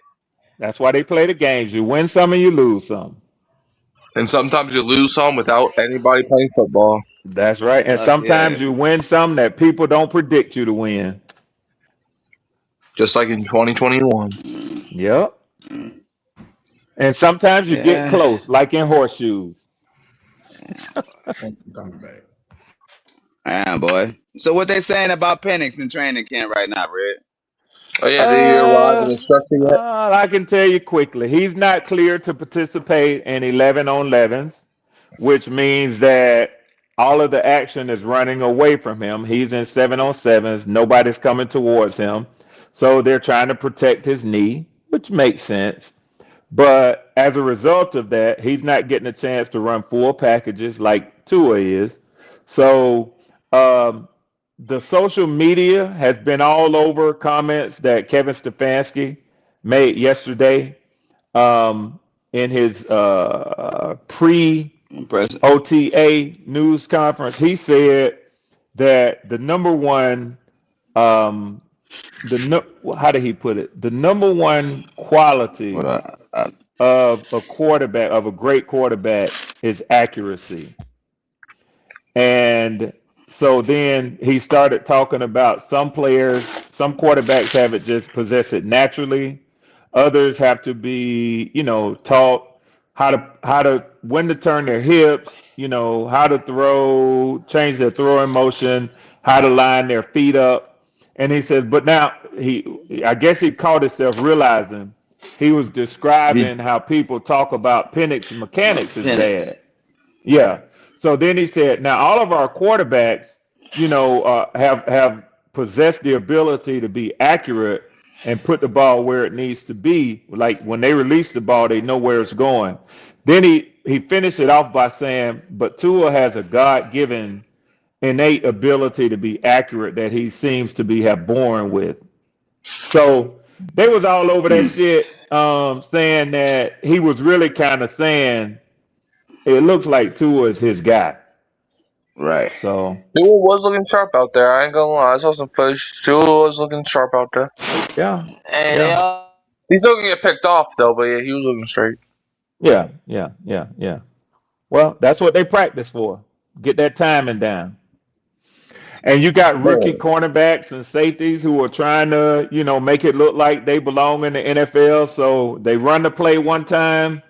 That's why they play the games. You win some and you lose some.
And sometimes you lose some without anybody playing football.
That's right. And
Fuck
sometimes
yeah.
you win some that people don't predict you to win.
Just like in 2021.
Yep. And sometimes you get
Yeah.
close, like in horseshoes.
I'm coming back.
Ah, boy. So what they saying about Penix in training camp right now, Red?
Oh yeah, did you arrive in the structure yet?
I can tell you quickly. He's not cleared to participate in 11 on 11s, which means that all of the action is running away from him. He's in 7 on 7s. Nobody's coming towards him. So they're trying to protect his knee, which makes sense. But as a result of that, he's not getting a chance to run full packages like Tua is. So the social media has been all over comments that Kevin Stefanski made yesterday in his pre
Impressive.
OTA news conference. He said that the number one how did he put it? The number one quality of a quarterback, of a great quarterback, is accuracy. And so then he started talking about some players, some quarterbacks have it just possess it naturally. Others have to be, taught how to when to turn their hips, how to throw, change their throwing motion, how to line their feet up. And he says, but now I guess he caught himself realizing he was describing how people talk about Penix's mechanics is bad. Yeah. So then he said, now all of our quarterbacks, have possessed the ability to be accurate and put the ball where it needs to be. Like when they release the ball, they know where it's going. Then he finished it off by saying, but Tua has a God-given innate ability to be accurate that he seems to have born with. So they was all over that shit, saying that he was really kind of saying it looks like Tua is his guy.
Right.
So
Tua was looking sharp out there. I ain't gonna lie. I saw some footage. Tua was looking sharp out there.
yeah.
And he's still gonna get picked off though, but yeah, he was looking straight.
Yeah. Well, that's what they practice for. Get that timing down. And you got rookie cornerbacks and safeties who are trying to, make it look like they belong in the NFL. So they run the play one time.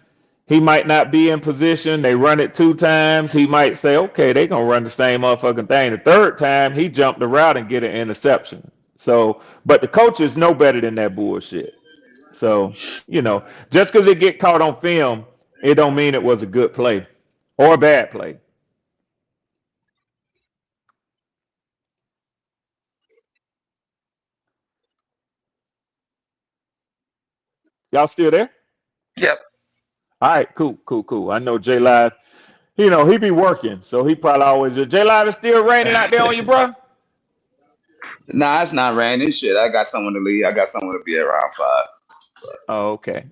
He might not be in position. They run it 2 times. He might say, okay, they're going to run the same motherfucking thing. The 3rd time, he jumped the route and get an interception. So, but the coaches know better than that bullshit. So, just because it get caught on film, it don't mean it was a good play or a bad play. Y'all still there?
Yep.
All right, cool. I know J Live, he be working, so he probably always J Live is still raining out there on you, bro?
Nah, it's not raining. Shit, I got someone to leave. I got someone to be around 5.
Oh, okay.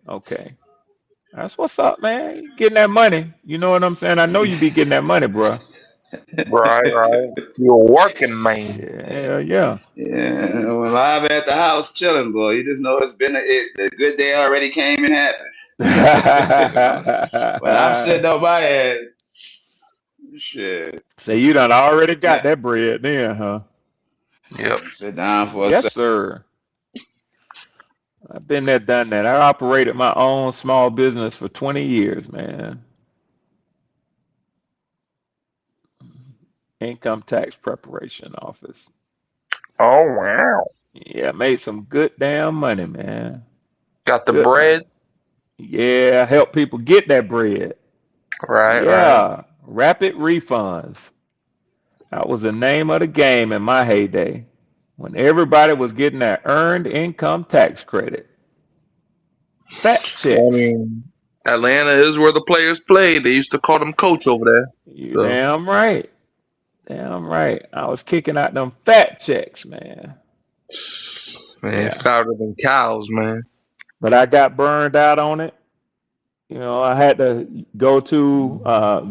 That's what's up, man. You getting that money. You know what I'm saying? I know you be getting that money, bro.
Right. You're a working man.
Yeah.
Yeah, well, Live at the house chilling, boy. You just know it's been the good day already came and happened. When I'm sitting on my head, shit.
So you done already got that bread then, huh?
Yep.
Sit down for a
Yes,
second.
sir. I've been there, done that. I operated my own small business for 20 years, man. Income tax preparation office.
Oh wow.
Yeah, made some good damn money, man.
Got the
Good
bread.
money. Yeah, help people get that bread.
Right.
Yeah, rapid refunds. That was the name of the game in my heyday, when everybody was getting that earned income tax credit. Fat
I
checks.
mean, Atlanta is where the players play. They used to call them coach over there.
You
So.
damn right. Damn right. I was kicking out them fat checks, man.
Man, fatter than cows, man.
But I got burned out on it. I had to go to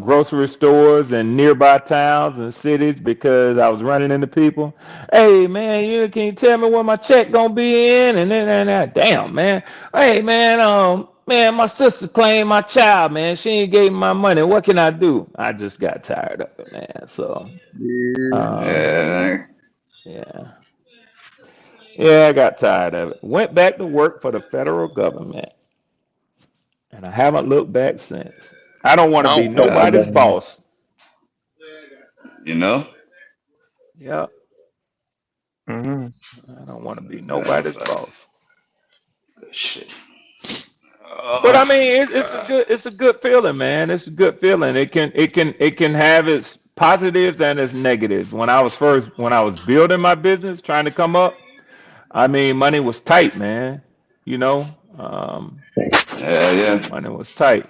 grocery stores in nearby towns and cities because I was running into people. Hey, man, can you tell me where my check gonna be in? And then, damn, man. Hey, man, my sister claimed my child, man. She ain't gave me my money. What can I do? I just got tired of it, man. So, yeah, I got tired of it. Went back to work for the federal government. And I haven't looked back since. I don't want to be nobody's boss.
You know?
Yeah.
Mm-hmm.
I don't want to be nobody's boss.
Shit.
But I mean, it's a good feeling, man. It's a good feeling. It can have its positives and its negatives. When I was building my business, trying to come up, I mean, money was tight, man. Money was tight.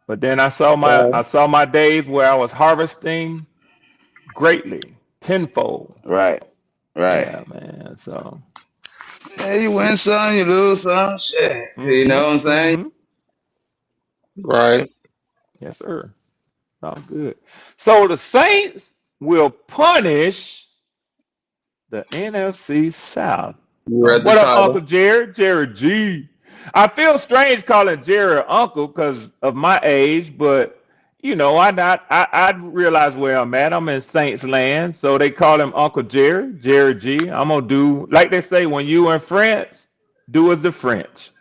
But then I saw my days where I was harvesting greatly, tenfold.
Right.
Yeah, man. So.
Yeah, you win some, you lose some. Shit. You know what I'm saying?
Right.
Yes, sir. Sounds good. So the Saints will punish the NFC South. What up, Uncle Jared? Jared G. I feel strange calling Jared Uncle because of my age, but I realize where I'm at. I'm in Saints land, so they call him Uncle Jared, Jared G. I'm gonna do like they say when you in France, do as the French.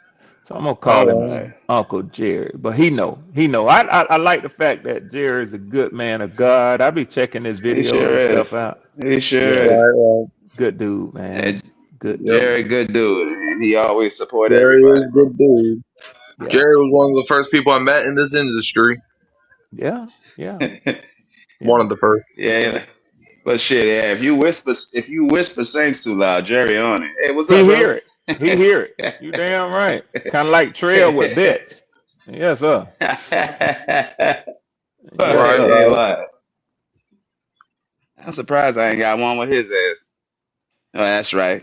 So I'm gonna call him Uncle Jared. But he know. I like the fact that Jared is a good man of God. I be checking his videos and stuff out.
He sure is.
Good dude, man. Good.
Jerry, good dude, and he always support
Jerry
everybody.
is good dude. Yeah. Jerry was one of the first people I met in this industry.
Yeah.
One of the first.
Yeah. But shit, yeah. If you whisper Saints too loud, Jerry on it. Hey, what's up, bro?
He hear it. You damn right. Kind of like Trail with bets. Yes, sir.
Right. I'm surprised I ain't got one with his ass. Oh, that's right.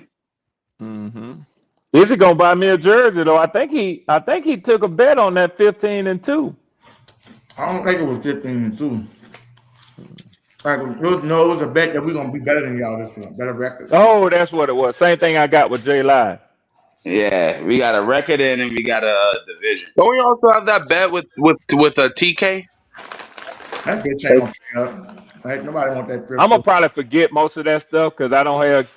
Is he gonna buy me a jersey though? I think he took a bet on that 15-2.
I don't think it was 15-2. It was a bet that we're gonna be better than y'all this year, better record.
Oh, that's what it was. Same thing I got with J Live.
Yeah, we got a record and then we got a division.
Don't we also have that bet with a TK?
That bitch ain't gonna pay up. Right? Nobody want that.
I'm gonna probably forget most of that stuff because I don't have.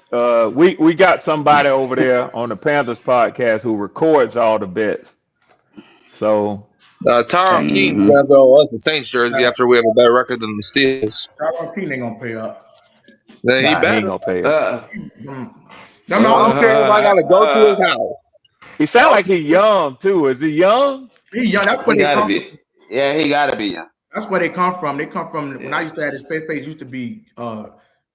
We got somebody over there on the Panthers podcast who records all the bets. So
Tyron Keaton's gonna throw us a Saints jersey after we have a better record than the Steelers.
Tyron Keaton ain't gonna pay up.
Then he better.
He ain't gonna pay up.
I don't care if I gotta go to his house.
He sound like he's young too. Is he young?
He young. That's
He
where they
gotta
come.
be. Yeah, he gotta be young.
That's where they come from. They come from when I used to have this page used to be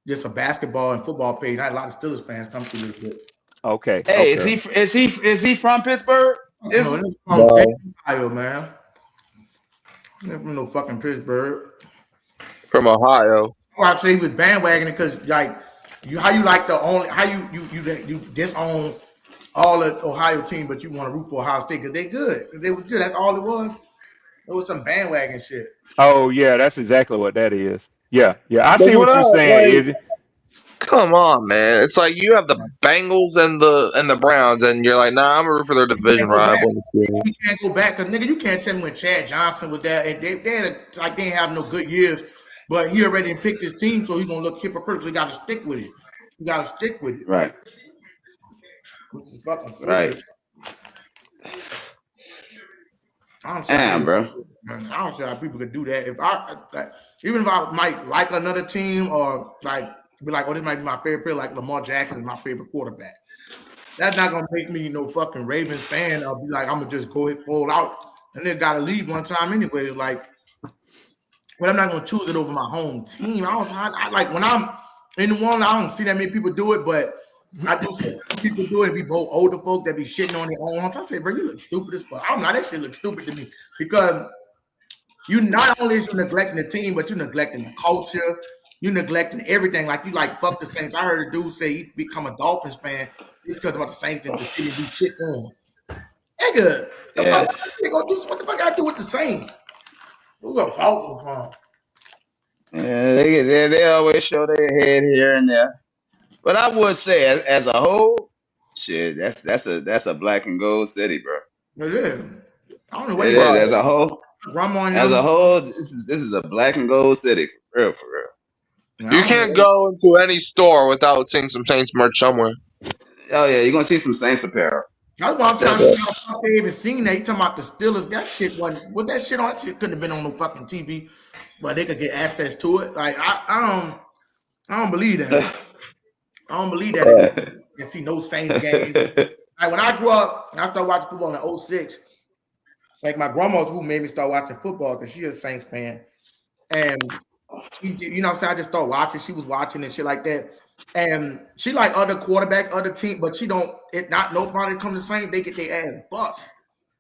just a basketball and football page. I had a lot of Steelers fans come through this bit.
Okay.
Hey,
okay.
is he from Pittsburgh? Is
No,
he?
from Ohio, man. Not from no fucking Pittsburgh.
From Ohio.
I say he was bandwagoning because like how you like the only how you disown all the Ohio team, but you want to root for Ohio State because they good. Because they was good. That's all it was. It was some bandwagon shit.
Oh yeah, that's exactly what that is. Yeah. I
But
see what you're saying, Izzy.
Come on, man. It's like you have the Bengals and the Browns, and you're like, nah, I'm gonna root for their division rival.
You can't go back because nigga, you can't tell me when Chad Johnson was there and they didn't have no good years, but he already picked his team, so he's gonna look hypocritical. He got to stick with it. You got to stick with it.
Right. Right. Damn, bro.
Man, I don't see how people could do that. If even if I might like another team or like be like, oh, this might be my favorite player, like Lamar Jackson is my favorite quarterback. That's not gonna make me no fucking Ravens fan. I'll be like, I'm gonna just go ahead, fall out, and then gotta leave one time anyway. Like, but I'm not gonna choose it over my home team. I like when I'm in the one. I don't see that many people do it, but I do see people do it. Be both older folk that be shitting on their own homes. I say, bro, you look stupid as fuck. I'm not. That shit looks stupid to me because you not only is you neglecting the team, but you neglecting the culture. You neglecting everything. Like you like fuck the Saints. I heard a dude say he become a Dolphins fan just because about the Saints and the city do shit on. Nigga,
Yeah.
what the fuck I do with the Saints? Who a Falcons fan?
Yeah, they always show their head here and there. But I would say as a whole, shit, that's a black and gold city, bro.
It is. I don't know what
It
you
is as a whole.
Grandma and
As
them.
a whole, this is a black and gold city for real, for real.
You can't go into any store without seeing some Saints merch somewhere.
Oh yeah, you're gonna see some Saints apparel.
That's why I'm trying to figure out if they even seen that. You talking about the Steelers? That shit wasn't. What that shit on? That shit couldn't have been on no fucking TV, but they could get access to it. Like I don't believe that. I don't believe that. You can see no Saints game. Like when I grew up and I started watching football in 06, like my grandma's who made me start watching football because she's a Saints fan, and you know what I'm saying, I just started watching. She was watching and shit like that. And she like other quarterbacks, other teams, but she don't. It not nobody come to Saints, they get their ass bust.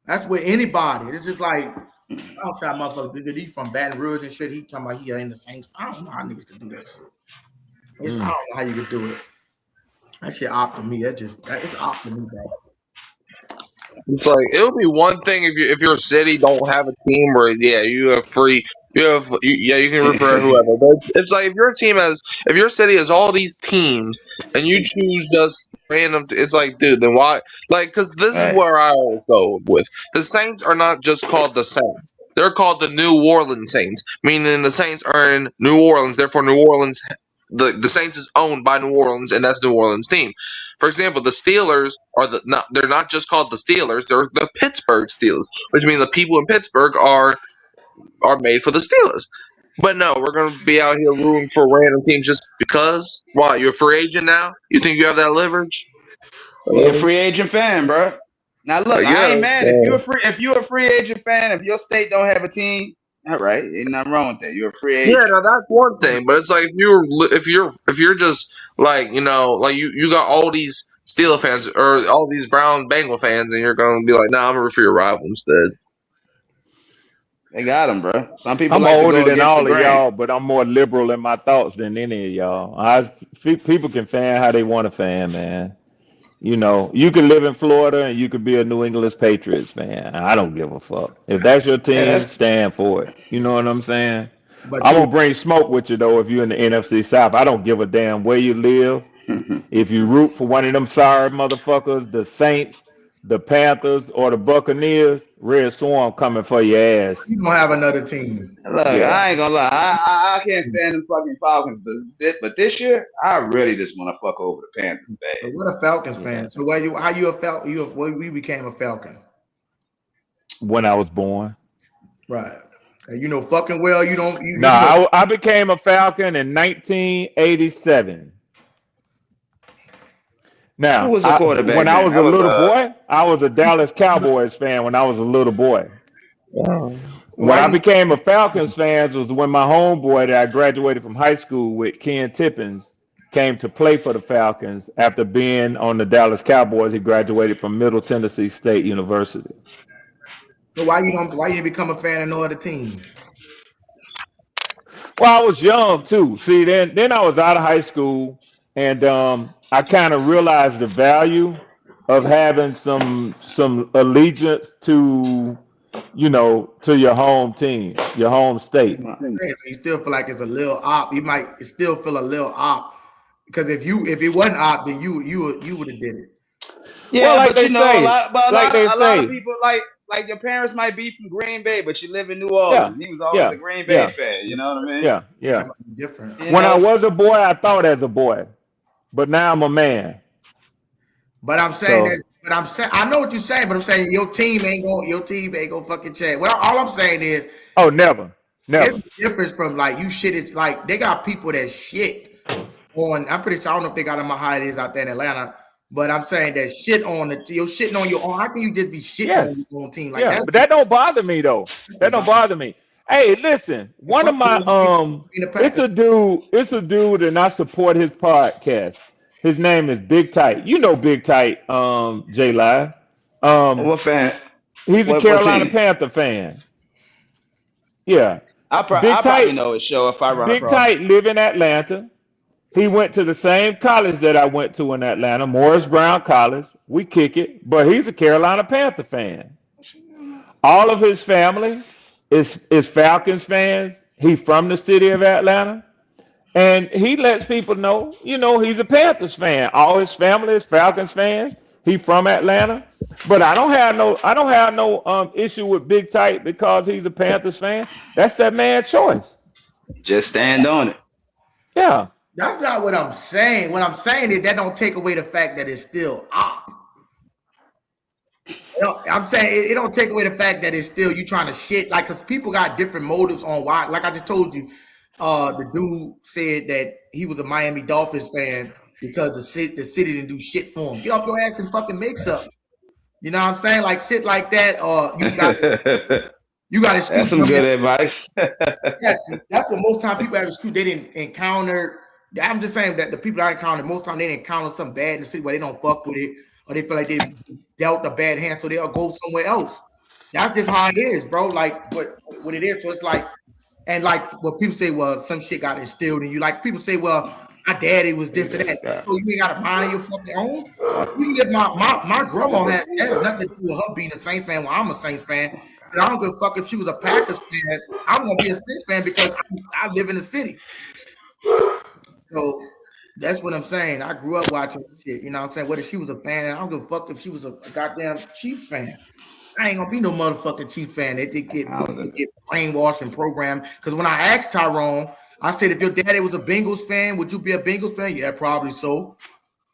That's with anybody. It's just like I don't say motherfucker. He from Baton Rouge and shit. He talking about he in the Saints. I don't know how niggas can do that shit. I don't know how you could do it. That shit opt to me. It's opt to me, bro.
It's like it would be one thing if your city don't have a team where you have free. You can refer whoever. But it's like if your city has all these teams and you choose just random, it's like, dude, then why? Like, because this is where I always go with the Saints are not just called the Saints; they're called the New Orleans Saints, meaning the Saints are in New Orleans. Therefore, New Orleans, the Saints is owned by New Orleans, and that's New Orleans team. For example, the Steelers they're not just called the Steelers; they're the Pittsburgh Steelers, which means the people in Pittsburgh are made for the Steelers. But no, we're going to be out here rooting for random teams just because. Why? You're a free agent now? You think you have that leverage?
You're a free agent fan, bro. Now look, I ain't mad if you're a free agent fan. If your state don't have a team, all right, ain't nothing wrong with that. You're a free agent.
Yeah, now that's one thing. But it's like if you're just like like you got all these Steelers fans or all these Brown Bengal fans, and you're going to be like, nah, I'm going to root for your rival instead.
They got them, bro. Some people
I'm
like
older
to go
than
against
all
the
of
grain.
y'all, but I'm more liberal in my thoughts than any of y'all. People can fan how they want to fan, man. You know, you can live in Florida and you can be a New England Patriots fan. I don't give a fuck. If that's your team, stand for it. You know what I'm saying?
But
I'm gonna bring smoke with you though if you're in the NFC South. I don't give a damn where you live. If you root for one of them sorry motherfuckers, the Saints, the Panthers, or the Buccaneers, Red Swarm coming for your ass.
You gonna have another team.
Look, I ain't gonna lie. I can't stand them fucking Falcons, but this year I really just want to fuck over the Panthers.
So what a Falcons fan. So we became a Falcon?
When I was born.
Right. And you know fucking well you don't.
I became a Falcon in 1987. Now,
who was the quarterback?
When I was a little boy, I was a Dallas Cowboys fan when I was a little boy.
Wow.
When I became a Falcons fan was when my homeboy that I graduated from high school with, Ken Tippins, came to play for the Falcons after being on the Dallas Cowboys. He graduated from Middle Tennessee State University.
So why you didn't become a fan of no other team?
Well, I was young too. See, then I was out of high school, and I kind of realized the value of having some allegiance to, to your home team, your home state.
So you still feel like it's a little op. You might still feel a little op because if it wasn't op, then you would have did it.
Yeah,
Well, like
but you
they
know,
say,
a lot of people like your parents might be from Green Bay, but you live in New Orleans. He was always a Green Bay fan. You know what I mean?
Yeah.
That might be different.
When I was a boy, I thought as a boy, but now I'm a man.
But I'm saying I know what you're saying, but I'm saying your team ain't gonna fucking change. Well, all I'm saying is,
oh, never.
It's different from like you shit. It's like they got people that shit on. I'm pretty sure I don't know if they got them how it is out there in Atlanta. But I'm saying that shit on you're shitting on your own. How can you just be shitting on your own team like that?
But that don't bother me though. That don't bother me. Hey, listen, one of my it's a dude, and I support his podcast. His name is Big Tight. You know Big Tight, J Live.
What fan?
He's a Carolina Panther fan. Yeah.
I probably know his show if I run
Big
across.
Tight live in Atlanta. He went to the same college that I went to in Atlanta, Morris Brown College. We kick it, but he's a Carolina Panther fan. All of his family is Falcons fans. He's from the city of Atlanta, and he lets people know, he's a Panthers fan. All his family is Falcons fans. He's from Atlanta, but I don't have no issue with Big Tight because he's a Panthers fan. That's that man's choice.
Just stand on it.
Yeah.
That's not what I'm saying. What I'm saying is that don't take away the fact that it's still op. I'm saying it don't take away the fact that it's still you trying to shit, like, because people got different motives on why. Like I just told you, the dude said that he was a Miami Dolphins fan because the city didn't do shit for him. Get off your ass and fucking make something. You know what I'm saying? Like shit like that. You got to.
That's some good advice.
That's what most time people have excuse. They didn't encounter. I'm just saying that the people I encountered most time they didn't encounter something bad in the city where they don't fuck with it or they feel like they dealt a bad hand, so they'll go somewhere else. That's just how it is, bro. Like, but what it is, so it's like, and like what people say, well, some shit got instilled in you. Like people say, well, my daddy was this and that. So you ain't got to mind your fucking own. You can get my grandma that has nothing to do with her being a Saints fan. Well, I'm a Saints fan. But I don't give a fuck if she was a Packers fan. I'm gonna be a Saints fan because I live in the city. So that's what I'm saying. I grew up watching shit. You know what I'm saying? Whether she was a fan, I don't give a fuck if she was a goddamn Chiefs fan. I ain't gonna be no motherfucking Chiefs fan. They get brainwashed and programmed. Because when I asked Tyrone, I said, if your daddy was a Bengals fan, would you be a Bengals fan? Yeah, probably so.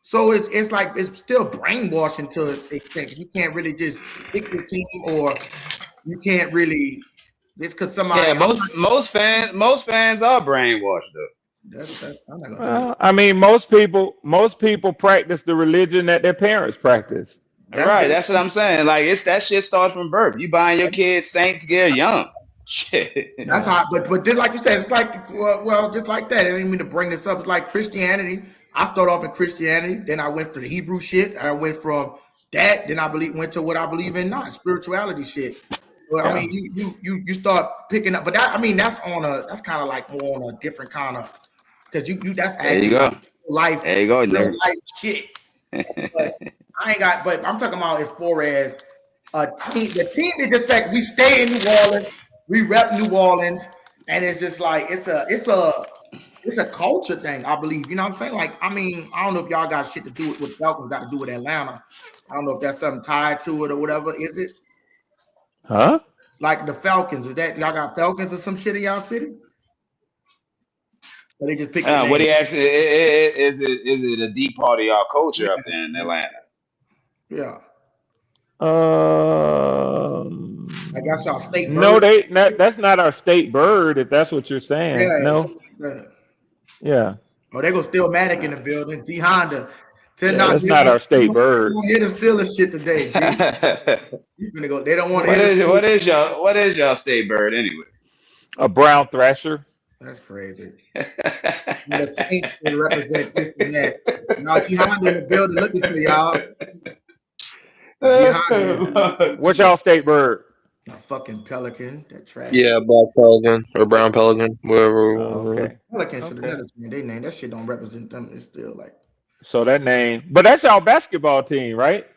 So it's like it's still brainwashing to an extent. You can't really just pick your team, or you can't really. It's because somebody.
Yeah, most fans are brainwashed though.
I mean, most people practice the religion that their parents practice.
Right, that's what I'm saying. Like that shit starts from birth. You buying your kids Saints gear young. Shit.
That's hot, but just like you said, it's like just like that. I didn't mean to bring this up. It's like Christianity. I started off in Christianity, then I went to the Hebrew shit. I went from that, then went to what I believe in now, spirituality shit. Well, I mean, you start picking up, but that's kind of like more on a different kind of. Because that's
there you go.
Life.
There you go.
Life shit. But I ain't got. But I'm talking about as far as a team. The team is just like we stay in New Orleans, we rep New Orleans, and it's just like it's a culture thing. I believe. You know what I'm saying? Like, I mean, I don't know if y'all got shit to do with what Falcons got to do with Atlanta. I don't know if that's something tied to it or whatever. Is it?
Huh?
Like the Falcons? Is that y'all got Falcons or some shit in y'all city? They just pick.
What he asked is it a deep part of y'all culture up there in Atlanta?
Yeah.
I
guess our state bird.
No, that's not our state bird. If that's what you're saying,
yeah,
no.
Like
yeah.
Oh, they go Stillmatic in the building. T Honda
That's not our state bird.
Hit the Steelers shit today, G. You gonna go? They don't want to.
What is y'all state bird anyway?
A brown thrasher.
That's crazy. The Saints can represent this and that. Now, G-Honda in the building looking for y'all.
What's y'all state bird?
A fucking pelican. That trash.
Yeah, black pelican or brown pelican, whatever.
Okay.
Pelicans should have they name. That shit don't represent them. It's still like.
So that name, but that's y'all basketball team, right?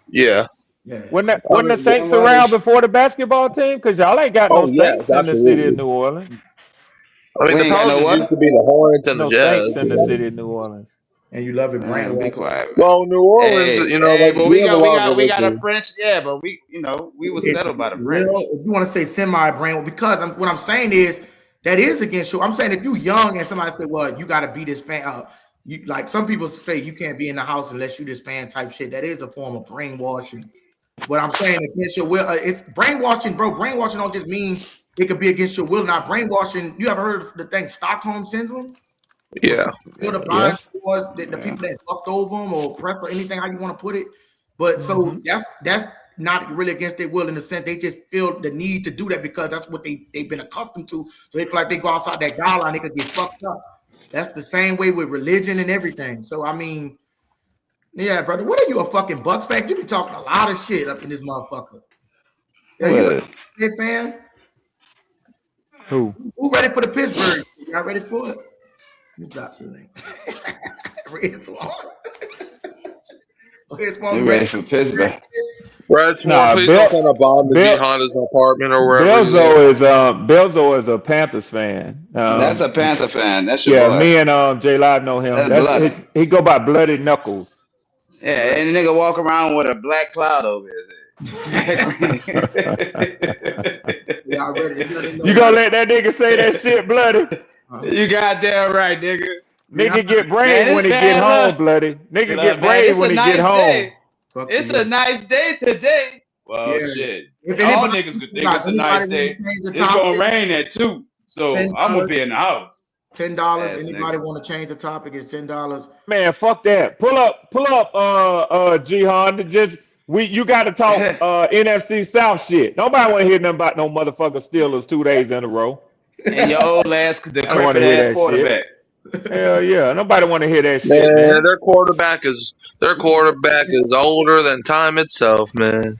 Yeah.
Yeah.
Wasn't the Saints around before the basketball team? Because y'all ain't got no Saints in the city of New Orleans.
I mean, the Pelicans used to be the Hornets and the Jazz.
Saints in the city of New Orleans.
And you love it, Brand.
Be quiet.
Well, New Orleans, you know, like
but we got a French, but we were settled by the French.
If you want to say semi-brand, because what I'm saying is that is against you. I'm saying if you young and somebody say, well, you got to be this fan. You like some people say you can't be in the house unless you this fan type shit. That is a form of brainwashing. But I'm saying against your will, it's brainwashing, bro. Brainwashing don't just mean it could be against your will. Not brainwashing. You ever heard of the thing Stockholm syndrome?
Yeah.
You know, the people that fucked over them or press or anything, how you want to put it. But so that's not really against their will in the sense they just feel the need to do that because that's what they've been accustomed to. So they feel like they go outside that guideline, they could get fucked up. That's the same way with religion and everything. So I mean, yeah, brother, what are you, a fucking Bucks fan? You be talking a lot of shit up in this motherfucker. Are you a fan?
Who
ready for the Pittsburgh? Y'all ready for it? You got the name. Red Swan.
You ready for Pittsburgh?
Red Swan, please don't come to bomb the G-Honda's apartment or wherever.
Belzo is a Panthers fan.
That's a Panther fan. That's your boy.
Me and J Live know him. He go by Bloody Knuckles.
Yeah, and the nigga walk around with a black cloud over his
You gonna let that nigga say that shit, Bloody?
You goddamn right, nigga.
Nigga get brave when he get home, Bloody. Nigga get brave when he get home.
It's a nice day today. Well, shit. All niggas could think it's a nice day. It's gonna rain at 2, so I'm gonna be in the house.
$10. Anybody want to change the topic? It's $10.
Man, fuck that. Pull up, G Honda. You got to talk NFC South shit. Nobody want to hear nothing about no motherfucker Steelers 2 days in a row.
And your old ass, decrepit ass quarterback.
Hell yeah, nobody want to hear that shit.
Man, their quarterback is older than time itself, man.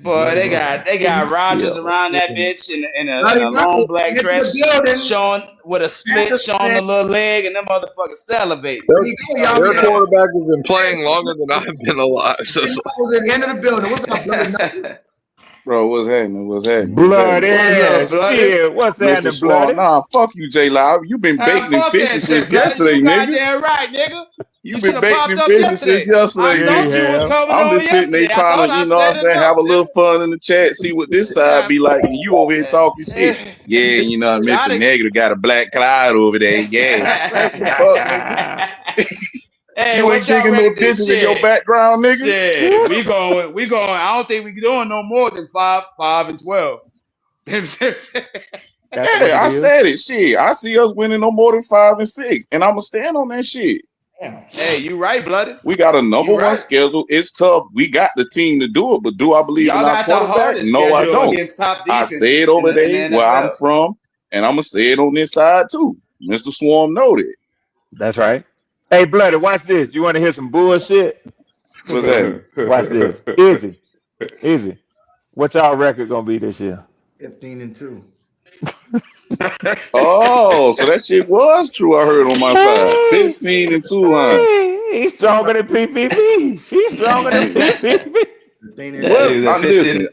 Boy, they got Rodgers around that bitch in a long black dress, showing with a split, showing a little leg, and them motherfuckers salivating.
Their quarterback has been playing longer than I've been alive. So
at the end of the building. What's up, brother?
Bro, what's happening?
Bloody ass. Yeah, what's happening, Bloody?
Nah, fuck you, J Live. You been baiting and fishing since yesterday, nigga.
Goddamn right, nigga.
You been baiting and fishing since yesterday, nigga. I'm just sitting there trying to, you know what I'm saying, have a little fun in the chat, see what this side be like, and you over here talking shit. Yeah, you know what I mean? The negative got a black cloud over there. Yeah. Fuck, nigga.
Hey,
you ain't digging no ditches in your background, nigga.
Yeah, we going. I don't think we doing no more than 5 and 12.
Yeah, I said it. Shit, I see us winning no more than 5 and 6, and I'ma stand on that shit.
Hey, you right, Bloody.
We got a number one schedule. It's tough. We got the team to do it, but do I believe in our quarterback? No, I don't. I say it over there where I'm from, and I'm gonna say it on this side too. Mr. Swarm noted.
That's right. Hey, Bloody, watch this. You want to hear some bullshit?
What's that?
Watch this. Easy. What's our record gonna be this year?
15-2.
Oh, so that shit was true. I heard on my side. 15-2, huh?
He's stronger than PPP. He's stronger than PPP.
Well, listen,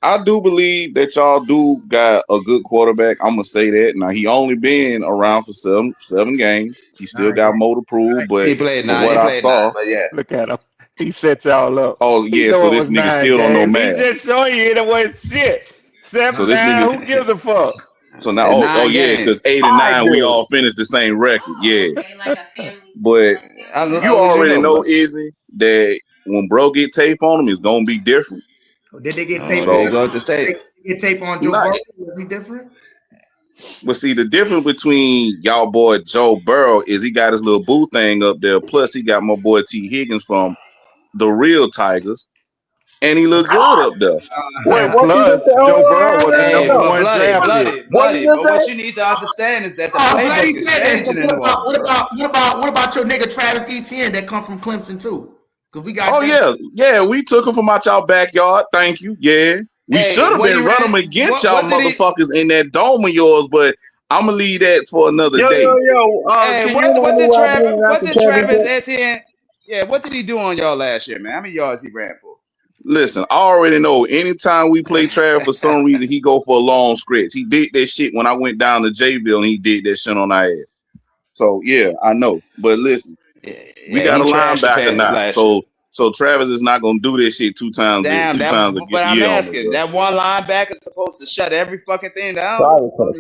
I do believe that y'all do got a good quarterback. I'm gonna say that. Now he only been around for seven games. He still got more to prove, but
he played
from what I saw,
but yeah.
Look at him. He set y'all up.
Oh yeah, so this nigga still don't know math.
He just showing you it was shit. 7-9. So who gives a fuck?
So now, oh yeah, because 8 and 9, we all finished the same record. Yeah, but you already know, Izzy, that when bro get tape on him, it's gonna be different.
Did they get tape?
So go to state.
Get tape on Joe Burrow? Was he different?
But see, the difference between y'all boy Joe Burrow is he got his little boo thing up there. Plus, he got my boy T. Higgins from the real Tigers, and he look good up there.
Wait,
And
what you
plus,
just say?
Joe Burrow was the
Hey,
number
but
one draft pick.
bloody.
What
But
you
what
just
you
say?
need to understand is that the
Oh, glad
playbook
he
is
said that. So
changing in the world.
what about your nigga Travis Etienne that come from Clemson too? Because we got.
Oh yeah, we took him from out y'all backyard. Thank you. Yeah, we
Hey,
should have
what
been
he
running
ran-
against
what-
y'all
what did he-
motherfuckers in that dome of yours, but I'm gonna leave that for another day.
Hey,
Can you
what
name
did
who I
Travis?
named
What
after
did Travis
championship?
Etienne? Yeah, what did he do on y'all last year, man? How many yards he ran for?
Listen, I already know anytime we play Travis, for some reason, he go for a long stretch. He did that shit when I went down to Jayville, and he did that shit on our ass. So, yeah, I know. But listen, we got a
he trashed the
linebacker
Panthers
now.
last year.
So Travis is not going to do this shit two times a
But I'm
year on
asking,
us.
that one linebacker is supposed to shut every fucking thing down.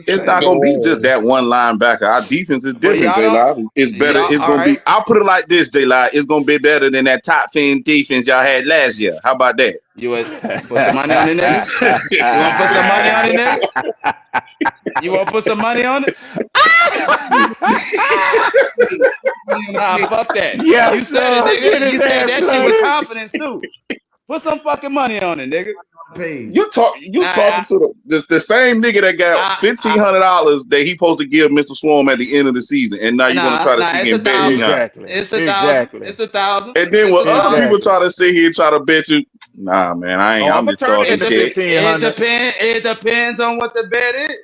It's not going to be just that one linebacker. Our defense is different, J-Live. It's better.
y'all-
It's going to be, I'll put it like this, J-Live. It's going to be better than that top 10 defense y'all had last year. How about that?
You would put some money on it, nigga? You want to put some money on it, nigga? You want to put some money on it? Nah, fuck that.
Yeah,
You said it, nigga. You said that shit with confidence too. Put some fucking money on it, nigga.
You talking to the same nigga that got $1,500 that he supposed to give Mr. Swarm at the end of the season, and now you want to try to see him bet me now.
It's $1,000. It's $1,000.
And then when other people try to sit here and try to bet you, nah, man, I ain't. I'm just talking shit.
It depends on what the bet is.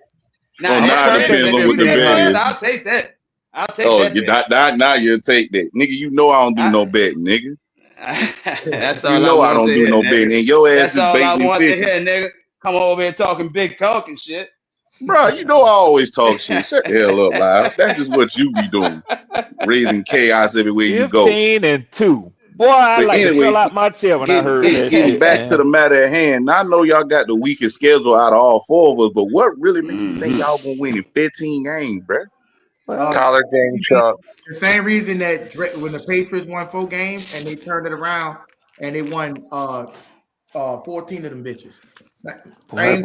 Now it depends on what the bet is.
I'll take that. I'll take that.
Now you'll take that, nigga. You know I don't do no betting, nigga.
That's all
you know I don't do no
nigga.
betting, and your ass
That's
is
all I
baiting
want
and
to
fishing.
hear, nigga. Come over here talking big talk and shit.
Bro, you know I always talk shit. Shut the hell up, Live. That's just what you be doing. Raising chaos everywhere you go.
15-2. Boy, I like to fill out my chair when I heard that
Getting
shit,
back
man.
to the matter at hand, I know y'all got the weakest schedule out of all four of us, but what really makes you think y'all gonna win in 15 games, bro?
College game, Chuck.
The same reason that when the Patriots won 4 games and they turned it around and they won 14 of them bitches.
Boy.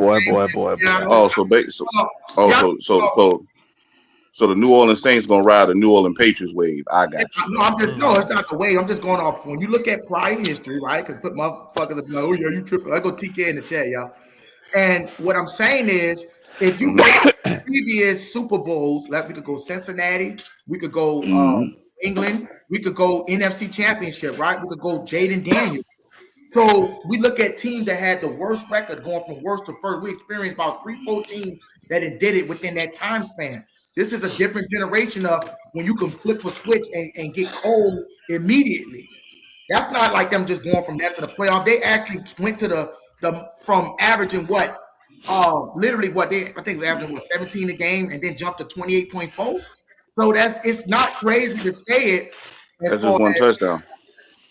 So the New Orleans Saints gonna ride the New Orleans Patriots wave. I got you.
No, it's not the wave. I'm just going off when you look at prior history, right? Because put motherfuckers up, oh yeah, you tripping. I go TK in the chat, y'all. And what I'm saying is, if you go to previous Super Bowls, like we could go Cincinnati, we could go England, we could go NFC Championship, right? We could go Jaden Daniels. So we look at teams that had the worst record going from worst to first. We experienced about 3-4 teams that did it within that time span. This is a different generation of when you can flip a switch and get cold immediately. That's not like them just going from that to the playoff. They actually went to the from averaging what literally what I think it was averaging 17 a game and then jumped to 28.4. So it's not crazy to say it.
That's just one touchdown.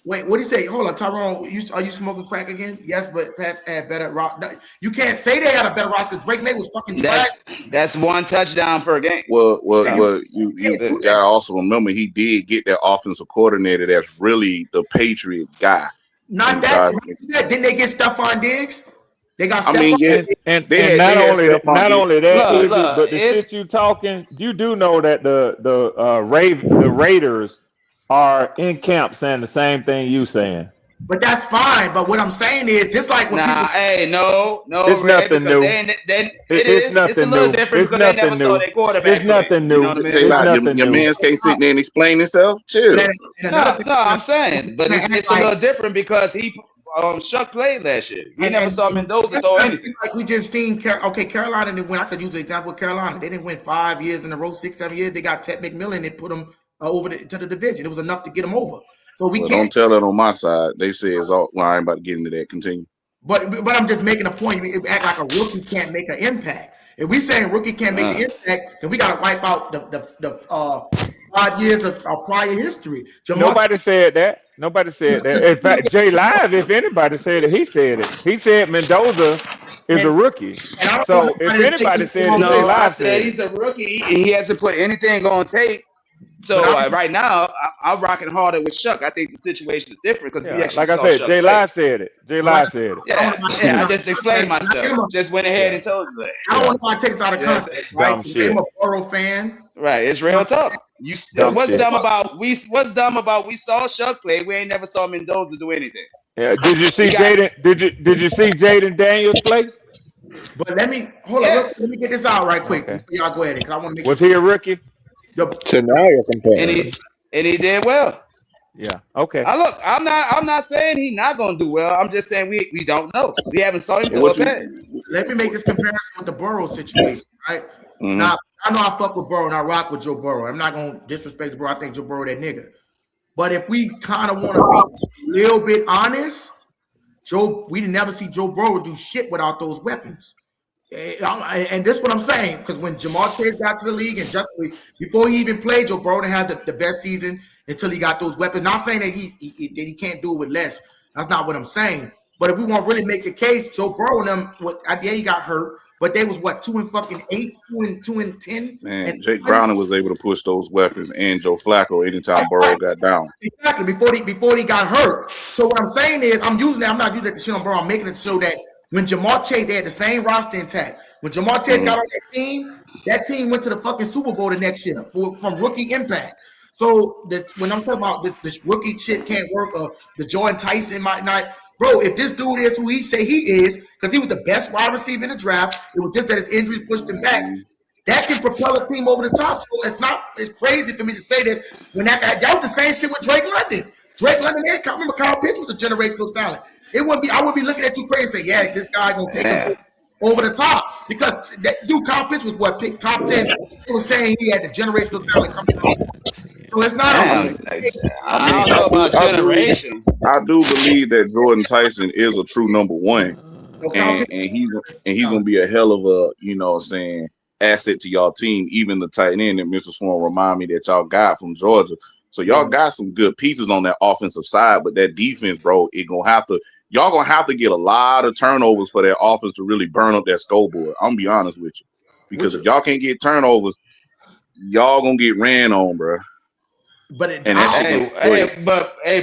Wait, what do you say? Hold on, Tyrone. Are you smoking crack again? Yes, but Pats had better rock. No, you can't say they had a better roster because Drake May was fucking trash.
That's one touchdown per game.
Well, you gotta also remember he did get that offensive coordinator that's really the Patriot guy.
Not that. Didn't they get Stephon Diggs? They got.
And not only that, but the shit you talking, you do know that the Raiders are in camp saying the same thing you saying.
But that's fine. But what I'm saying is, just like when
no,
it's nothing new.
It's a little different because they never saw their quarterback.
It's nothing new.
Your man can't sit there and explain himself. Chill.
No, I'm saying, but it's a little different because Shuck played last year. We never saw Mendoza throw anything.
Like we just seen. Carolina didn't win. I could use the example of Carolina. They didn't win 5 years in a row, 6-7 years. They got Ted McMillan. They put them over to the division. It was enough to get them over. So we can't.
Don't tell that on my side. They say it's all. Well, I ain't about to get into that. Continue.
But I'm just making a point. We act like a rookie can't make an impact. If we saying rookie can't make an impact, then we got to wipe out the 5 years of prior history.
Nobody said that. Nobody said that. In fact, Jay Live, if anybody said it, he said it. He said Mendoza is a rookie. So if anybody said it, Jay Live
said he's a rookie. He hasn't put anything on tape So right now, I'm rocking harder with Shuck. I think the situation is different because we actually
like I
saw
said,
Shuck
Jay
play.
Lai said it. Jay Lai said it.
Yeah, I just explained myself. Just went ahead and told you that.
I don't want to take this out of context, right?
Dumb shit.
I'm a Burrow fan.
Right, it's real tough. What's dumb about we saw Shuck play. We ain't never saw Mendoza do anything.
Yeah. Did you see Jaden? Did you see Jaden Daniels play?
But let me let me get this out right quick before y'all go ahead. Because I want to make
Was he a rookie?
So now you're comparing.
And he did well.
Yeah. Okay.
I'm not saying he's not gonna do well. I'm just saying we don't know. We haven't saw him throw a pass.
Let me make this comparison with the Burrow situation, right? Now I know I fuck with Burrow and I rock with Joe Burrow. I'm not gonna disrespect Burrow. I think Joe Burrow that nigga. But if we kind of want to be a little bit honest, we didn't never see Joe Burrow do shit without those weapons. And this is what I'm saying, because when Jamar Chase got to the league and before he even played, Joe Burrow had the best season until he got those weapons. Not saying that he can't do it with less. That's not what I'm saying. But if we want to really make a case, Joe Burrow and them, he got hurt, but they was 2-8, 2-10.
Man,
and
Jake Browning was able to push those weapons and Joe Flacco anytime Burrow got down.
Exactly, before he got hurt. So what I'm saying is, I'm not using that to shit on Burrow. I'm making it so that when Jamar Chase, they had the same roster intact. When Jamar Chase got on that team went to the fucking Super Bowl the next year from rookie impact. So when I'm talking about this rookie shit can't work, or the Jordan Tyson might not, bro. If this dude is who he say he is, because he was the best wide receiver in the draft, it was just that his injuries pushed him back. That can propel a team over the top. So it's crazy for me to say this. When that was the same shit with Drake London. Drake London, I remember Kyle Pitts was a generational talent. I wouldn't be looking at you crazy and say, yeah, this guy gonna take him over the top, because that dude Kyle Pitts was picked top 10. He was saying he had the generational talent coming through. So it's not.
I don't know about generation.
I do believe that Jordan Tyson is a true number one, and he's gonna be a hell of a asset to y'all team. Even the tight end that Mr. Swan remind me that y'all got from Georgia. So y'all got some good pieces on that offensive side, but that defense, bro, y'all gonna have to get a lot of turnovers for that offense to really burn up that scoreboard. I'm gonna be honest with you, because if y'all can't get turnovers, y'all gonna get ran on, bro.
But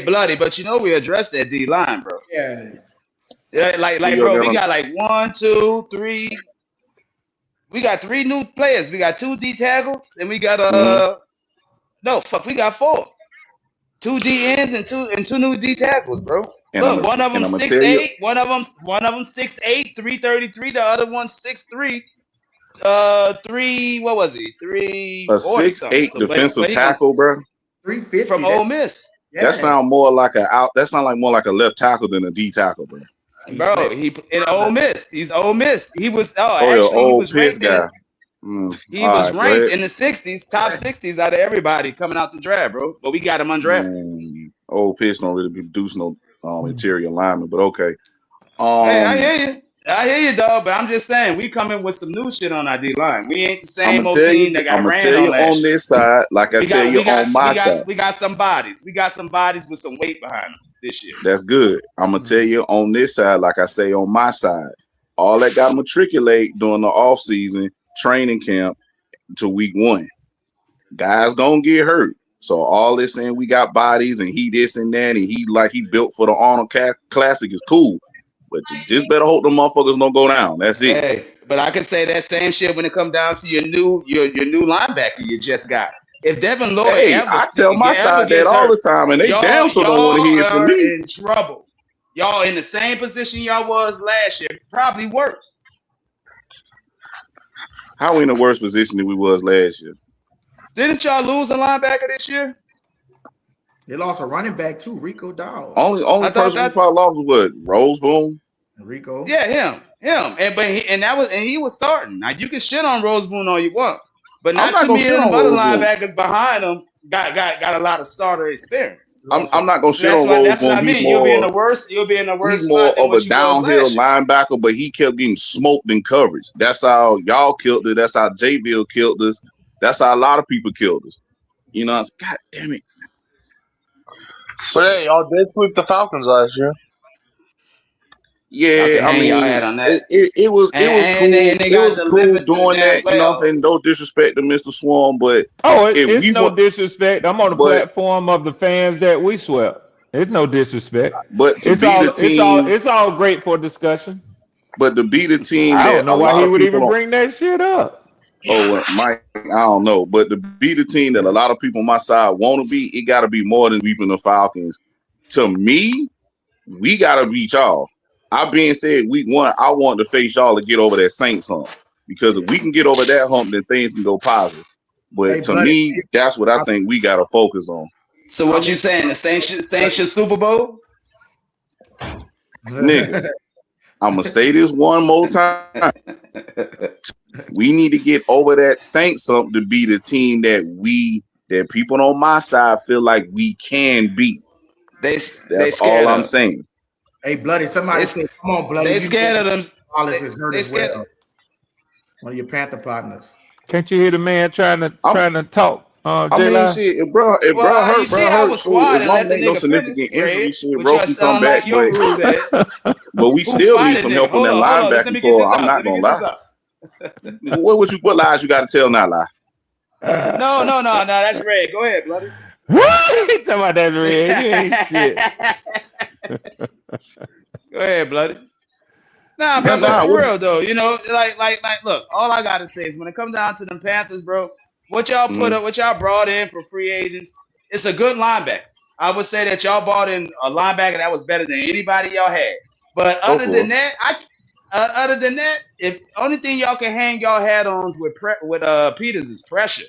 Bloody, but we addressed that D line, bro.
Yeah,
bro, we got 1, 2, 3. We got 3 new players. We got 2 D tackles, and we got we got 4. 2 D ends and two new D tackles, bro. Look, one of them 6'8", one of them 6'8", 333. The other one 6'3". 3. What was he? 3.
A 6'8" defensive tackle, bro.
350
from Ole Miss.
Yeah.
That sound more like more like a left tackle than a D tackle, bro.
Bro, he in Ole Miss. He's Ole Miss. He was
he was ranked guy.
He was ranked in the 60s, top 60s out of everybody coming out the draft, bro. But we got him undrafted.
Old Piss don't really produce no interior lineman, but okay.
Hey, I hear you, dog. But I'm just saying, we coming with some new shit on our D line. We ain't the same old team that got ran on last
on this side, like I tell you on my side.
We got some bodies. We got some bodies with some weight behind them this year.
That's good. I'm gonna tell you on this side, like I say on my side, all that got matriculate during the off season, training camp to week 1. Guys gonna get hurt. So all this saying we got bodies and he this and that and he built for the Arnold Classic is cool. But you just better hope the motherfuckers don't go down. That's it.
Hey, but I can say that same shit when it comes down to your new linebacker you just got. If Devin Lloyd,
I tell my side that all the time, and they damn sure don't want to hear it from me.
In trouble. Y'all in the same position y'all was last year, probably worse.
How we in the worst position than we was last year?
Didn't y'all lose a linebacker this year?
They lost a running back too, Rico Dowd.
Only person we probably lost was what? Roseboom?
Rico.
Yeah, him. And he was starting. Now you can shit on Roseboom all you want, but not too many of them other linebackers behind him got a lot of starter experience.
I'm not gonna shit on Roseboom.
That's what I mean. You'll be in the worst.
He's more of a downhill linebacker, but he kept getting smoked in coverage. That's how y'all killed it. That's how J-Bill killed us. That's how a lot of people killed us. God damn it.
But hey, y'all did sweep the Falcons last year.
Yeah, I mean,
on that.
it was cool.
It
was cool doing that. You know what I'm saying? No disrespect to Mr. Swarm, but
it's no disrespect. I'm on the platform of the fans that we swept. It's no disrespect.
But to be the team,
it's all great for discussion.
But to be the team,
I don't know why he would even bring that shit up.
Oh, well, Mike, I don't know. But to be the team that a lot of people on my side want to be, it got to be more than sweeping the Falcons. To me, we got to beat y'all. I've been said week 1, I want to face y'all to get over that Saints hump. Because if we can get over that hump, then things can go positive. But to me, that's what I think we got to focus on.
So what you saying? The Saints should Super Bowl?
Nigga, I'm going to say this one more time. We need to get over that Saints hump to be the team that people on my side feel like we can beat. That's all I'm saying.
Hey, Bloody, somebody said, come on, Bloody.
They scared of them.
Wallace is hurt as well. One of your Panther partners.
Can't you hear the man trying to talk?
I mean, shit, if bro hurt, so it won't make no significant injury. Shit, bro can come back, but we still need some help on that linebacker core. I'm not gonna lie. What lies you got to tell now, lie?
No, that's Red. Go ahead, Bloody.
What? Talking about that's Red. You ain't shit.
Go ahead, Bloody. Nah, bro, but for real though, you know, like, look, all I gotta say is when it comes down to them Panthers, bro, what y'all put up, what y'all brought in for free agents, it's a good linebacker. I would say that y'all brought in a linebacker that was better than anybody y'all had. But other than that, if only thing y'all can hang y'all hat on with Peters is pressure.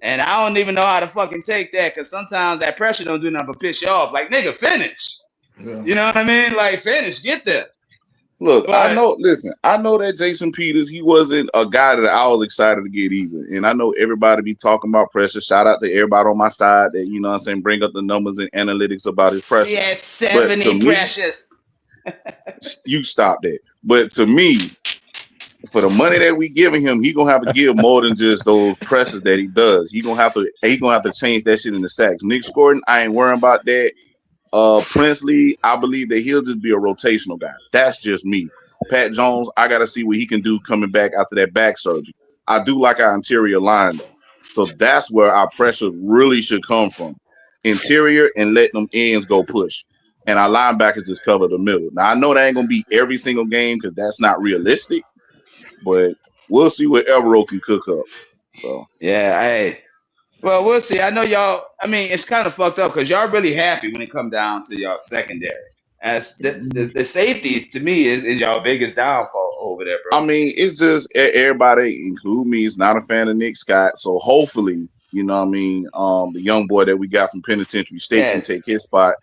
And I don't even know how to fucking take that because sometimes that pressure don't do nothing but piss you off. Like, nigga, finish. Yeah. You know what I mean? Like, finish. Get there.
Look, I know that Jason Peters, he wasn't a guy that I was excited to get either. And I know everybody be talking about pressure. Shout out to everybody on my side that, you know what I'm saying, bring up the numbers and analytics about his pressure.
Yes, 70 precious.
You stop that. But to me, for the money that we giving him, he gonna have to give more than just those pressures that he does. He gonna have to change that shit in the sacks. Nick Scourton, I ain't worrying about that. Princely, I believe that he'll just be a rotational guy. That's just me. Pat Jones, I gotta see what he can do coming back after that back surgery. I do like our interior line though. So that's where our pressure really should come from. Interior and let them ends go push. And our linebackers just cover the middle. Now I know that ain't gonna be every single game because that's not realistic. But we'll see what Evero can cook up. So
yeah, well, we'll see. I know y'all. I mean, it's kind of fucked up because y'all really happy when it comes down to y'all secondary. As the safeties to me is y'all biggest downfall over there, bro.
I mean, it's just everybody, including me, is not a fan of Nick Scott. So hopefully, you know what I mean, the young boy that we got from Penitentiary State can take his spot.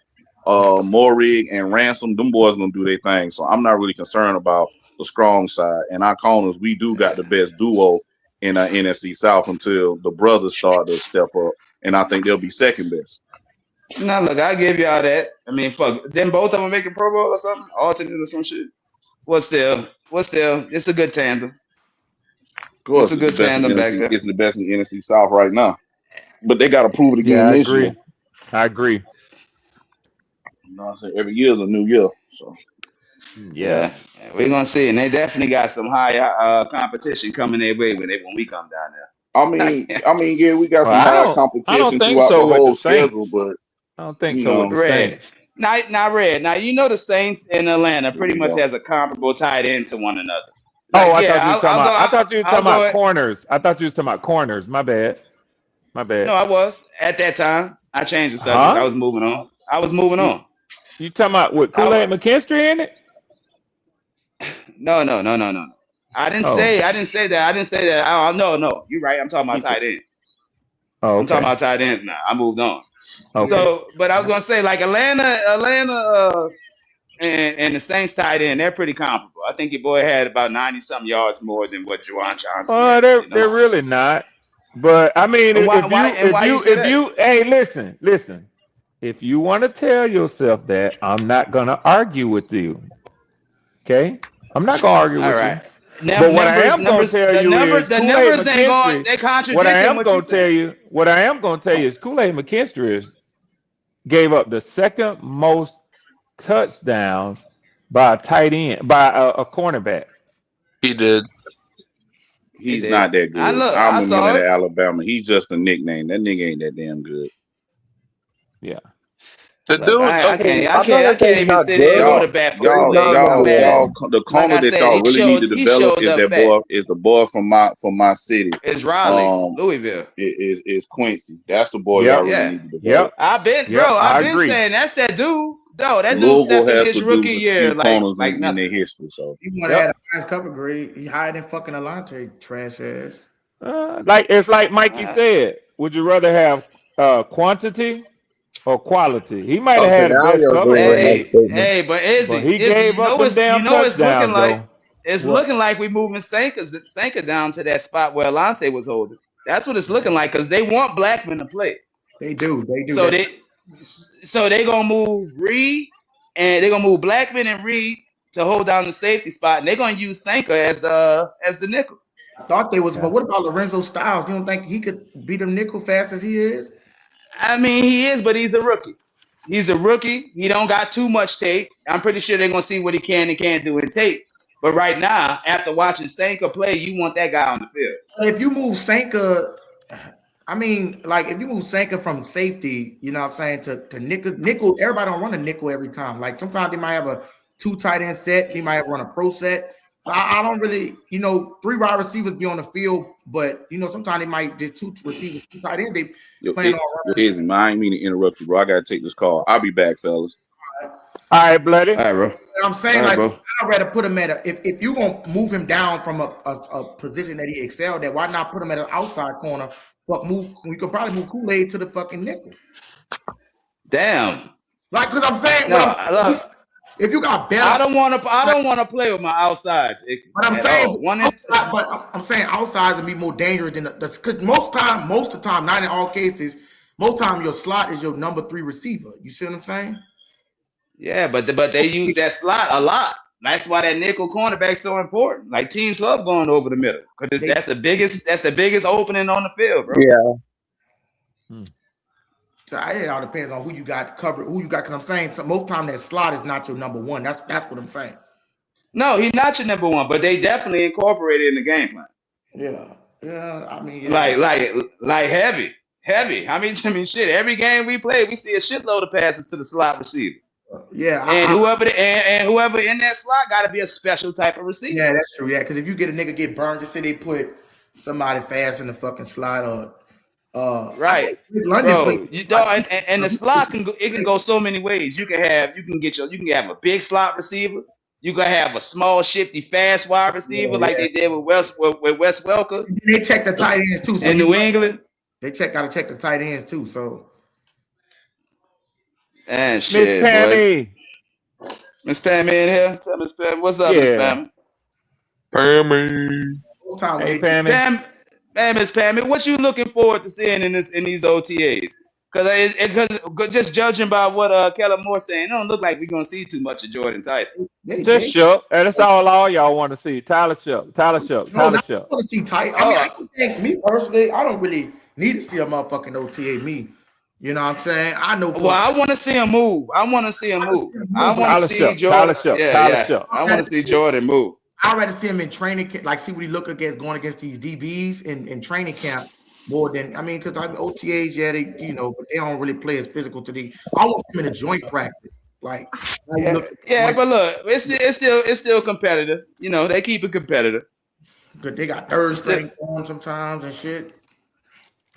Morig and Ransom, them boys gonna do their thing. So I'm not really concerned about the strong side. And our corners, we do got the best duo in our NFC South until the brothers start to step up. And I think they'll be second best.
Now, look, I'll give y'all that. I mean, fuck. Then both of them making Pro Bowl or something? Alternate or some shit? What's still? It's a good tandem.
Of course,
it's a good tandem back there.
It's the best in the NFC South right now. But they got to prove it again this year.
I agree.
You know what I'm saying? Every year is a new year. So.
Yeah, we're gonna see, and they definitely got some high competition coming their way when we come down there.
I mean, yeah, we got some high competition throughout the whole schedule, but
I don't think so. With the Saints.
Not Red. Now you know the Saints in Atlanta pretty much has a comparable tight end to one another.
I thought you were talking about corners. I thought you was talking about corners. My bad.
No, I was at that time. I changed the subject. I was moving on.
You talking about with Kool-Aid McKinstry in it?
No. I didn't say that. No. You're right. I'm talking about tight ends.
Oh, okay.
I'm talking about tight ends now. I moved on. Okay. So, but I was gonna say like Atlanta, and the Saints tight end, they're pretty comparable. I think your boy had about 90-something yards more than what Juwan Johnson.
Oh, they're really not. But I mean, if you hey, listen. If you want to tell yourself that, I'm not gonna argue with you. Okay, I'm not gonna argue with you.
Now,
but what I am going to tell you is
the numbers ain't going. They contradict
what I am going to tell you. What I am going to tell you is Kool-Aid McKinstry gave up the second most touchdowns by a tight end, by a cornerback.
He did.
He's not that good. I remember him at Alabama. He's just a nickname. That nigga ain't that damn good.
Yeah.
The dude,
I can't even sit there and go to bat for
y'all. The corner that y'all really need to develop is the boy from my city.
It's Riley, Louisville.
Is Quincy. That's the boy y'all really need to develop.
I've been saying that's that dude. No, that dude stepped in his rookie year like
in their history. So
he might have had a nice cover grade. He higher than fucking Alante, trash ass.
It's like Mikey said. Would you rather have quantity or quality? He might have had the best cover.
Hey, but
he gave up a damn touchdown.
It's looking like we're moving Sanka down to that spot where Alante was holding. That's what it's looking like because they want Blackman to play.
They do.
So they're gonna move Reed and they're gonna move Blackman and Reed to hold down the safety spot, and they're gonna use Sanka as the nickel.
I thought they was, but what about Lorenzo Styles? You don't think he could beat him nickel fast as he is?
I mean, he is, but he's a rookie. He's a rookie. He don't got too much tape. I'm pretty sure they're gonna see what he can and can't do in tape. But right now, after watching Sanka play, you want that guy on the field.
If you move Sanka, I mean, like if you move Sanka from safety, you know what I'm saying, to nickel, everybody don't run a nickel every time. Like sometimes they might have a 2 tight end set, they might run a pro set. So I don't really, 3 wide receivers be on the field, but sometimes they might just 2 receivers, 2 tight ends. They playing all
running. I ain't mean to interrupt you, bro. I gotta take this call. I'll be back, fellas.
All right, bloody.
All right, bro.
I'm saying, I'd rather put him at if you're gonna move him down from a position that he excelled at, why not put him at an outside corner? But we could probably move Kool-Aid to the fucking nickel.
Damn.
Like, because I'm saying,
look,
if you got better,
I don't want to play with my outsides.
But I'm saying outsides and be more dangerous than because most of the time, not in all cases, most time your slot is your number 3 receiver. You see what I'm saying?
Yeah, but they use that slot a lot. That's why that nickel cornerback is so important. Like teams love going over the middle because that's the biggest opening on the field, bro.
Yeah.
So it all depends on who you got covered, who you got. Because I'm saying most time that slot is not your number 1. That's what I'm saying.
No, he's not your number 1, but they definitely incorporate it in the game plan.
Yeah. I mean,
like heavy. I mean, shit. Every game we play, we see a shitload of passes to the slot receiver. And whoever in that slot got to be a special type of receiver.
Yeah, that's true. Yeah, because if you get a nigga get burned, just say they put somebody fast in the fucking slot or
right, bro. And the slot can go so many ways. You can have a big slot receiver. You can have a small, shifty, fast wide receiver like they did with Wes Welker.
They check the tight ends too. So
in New England,
they got to check the tight ends too. So.
And shit, Miss Pammy in here. Tell Miss Pammy, what's up, Miss Pammy?
Hey, Pammy.
Hey, Miss Pammy, what you looking forward to seeing in these OTAs? Because just judging by what Kellen Moore saying, it don't look like we're gonna see too much of Jordan Tyson.
Just Shook, and that's all y'all want to see. Tyler Shook.
I want to see Tyson. I think me personally, I don't really need to see a motherfucking OTA. You know what I'm saying? I know.
Well, I want to see him move. I want to see Jordan. I want to see Jordan move.
I'd rather see him in training camp, like see what he look against going against these DBs in training camp more than because OTAs, but they don't really play as physical to the. I want him in a joint practice, like.
But look, it's still competitive. They keep it competitive.
But they got third string on sometimes and shit.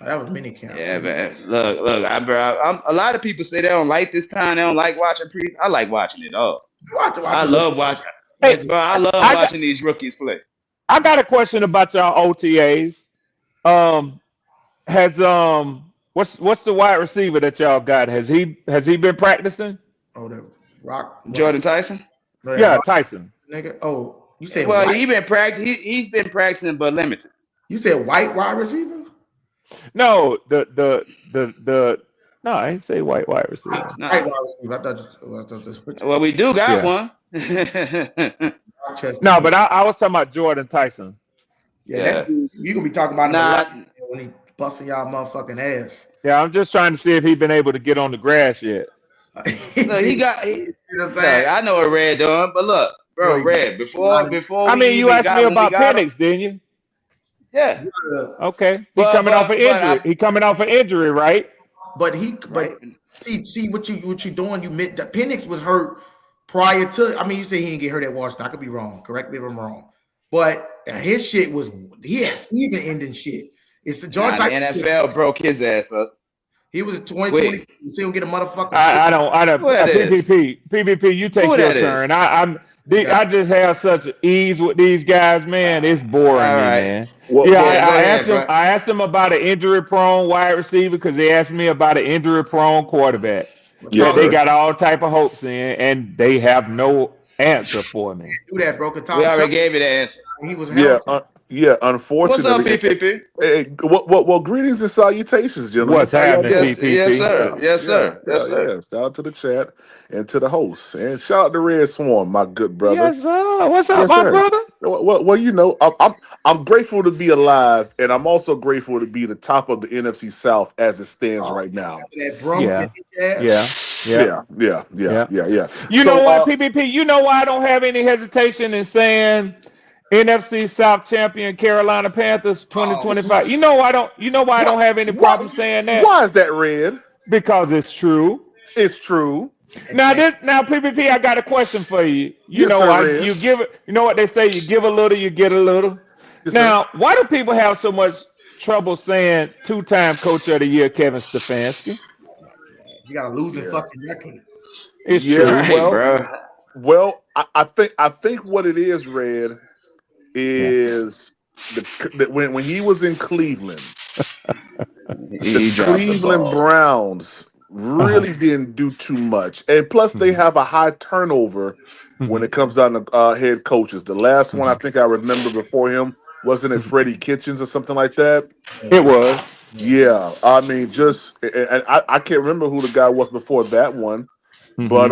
That was mini camp.
Yeah, man. Look. I'm a lot of people say they don't like this time. They don't like watching pre. I like watching it all. I love watching. Hey, bro, I love watching these rookies play.
I got a question about y'all OTAs. What's the wide receiver that y'all got? Has he been practicing?
Oh, the Rock
Jordan Tyson.
Yeah, Tyson.
Nigga. Oh, you said.
Well, he's been practicing, but limited.
You said white wide receiver.
No, no, I didn't say white wide receiver.
No.
White wide receiver. I thought this.
Well, we do got one.
No, but I was talking about Jordan Tyson.
Yeah. You gonna be talking about when he busting y'all motherfucking ass.
Yeah, I'm just trying to see if he's been able to get on the grass yet.
Look, he got.
You know what I'm
Look,
saying?
I know what Red doing, but look, bro, Red. Before
I
we
mean, you
even
asked me
got when we
about
got him,
Penix, didn't you?
yeah.
Okay. He
But
coming off an
but
injury. He coming off an injury, right?
But
right.
see what you doing. You meant that Penix was hurt prior to. I mean, you say he didn't get hurt at Washington. I could be wrong. Correct me if I'm wrong. But his shit was he had season ending shit. It's the John
Nah, the
Tyson.
NFL broke his ass up.
He was in 2020. You see him get a motherfucker.
I don't.
Who that is?
PvP. You take
Who
your
that is?
turn. I just have such ease with these guys, man. It's boring
All
me,
right.
man.
Well,
Yeah,
go
I
ahead,
asked him.
bro.
I asked him about an injury-prone wide receiver because they asked me about an injury-prone quarterback
yes,
that they
sir.
got all type of hopes in, and they have no answer for me.
Do that, bro.
We already gave you the answer.
He was
Yeah,
healthy.
What's up,
unfortunately.
PPP?
Well, greetings and salutations, gentlemen.
What's
How y'all
happening,
doing?
Yes, sir.
Yeah,
Yes, sir.
yeah,
Yes, sir.
yeah. Shout out to the chat and to the hosts, and shout out to Red Swarm, my good brother.
Yes, sir. What's up,
Yes,
my
sir.
brother?
Well, you know, I'm grateful to be alive, and I'm also grateful to be the top of the NFC South as it stands right now.
That bro.
Yeah.
Yeah.
You
So,
know what, PvP? You know why I don't have any hesitation in saying NFC South champion Carolina Panthers 2025. You know why I don't have any problem saying that?
Why is that, Red?
Because it's true.
It's true.
Now PvP, I got a question for you. You
Yes,
know
sir,
why
Red.
you give it, you know what they say, you give a little, you get a little.
Yes,
Now,
sir.
why do people have so much trouble saying two-time coach of the year Kevin Stefanski?
You got a losing fucking record.
It's
Yeah,
true.
Right, bro.
Well, I think what it is, Red, is when he was in Cleveland, the Cleveland Browns really didn't do too much, and plus they have a high turnover when it comes down to head coaches. The last one I think I remember before him wasn't it Freddie Kitchens or something like that.
It was.
Yeah, I mean, and I can't remember who the guy was before that one, but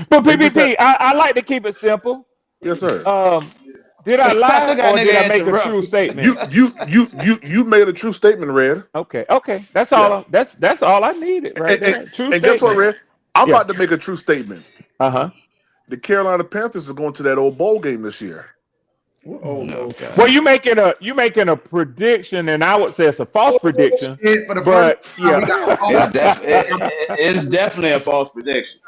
they just
PvP, I like to keep it simple.
yes, sir.
Did I lie
Look at
or did I
nigga
make a
interrupt.
true statement?
You made a true statement, Red.
Okay. That's all. That's all I needed right there. True
And guess what,
statement.
Red? I'm about to make a true statement.
Uh-huh.
The Carolina Panthers are going to that old bowl game this year.
Oh no, God.
Well, you making a prediction, and I would say it's a false prediction. But yeah,
It's definitely a false prediction.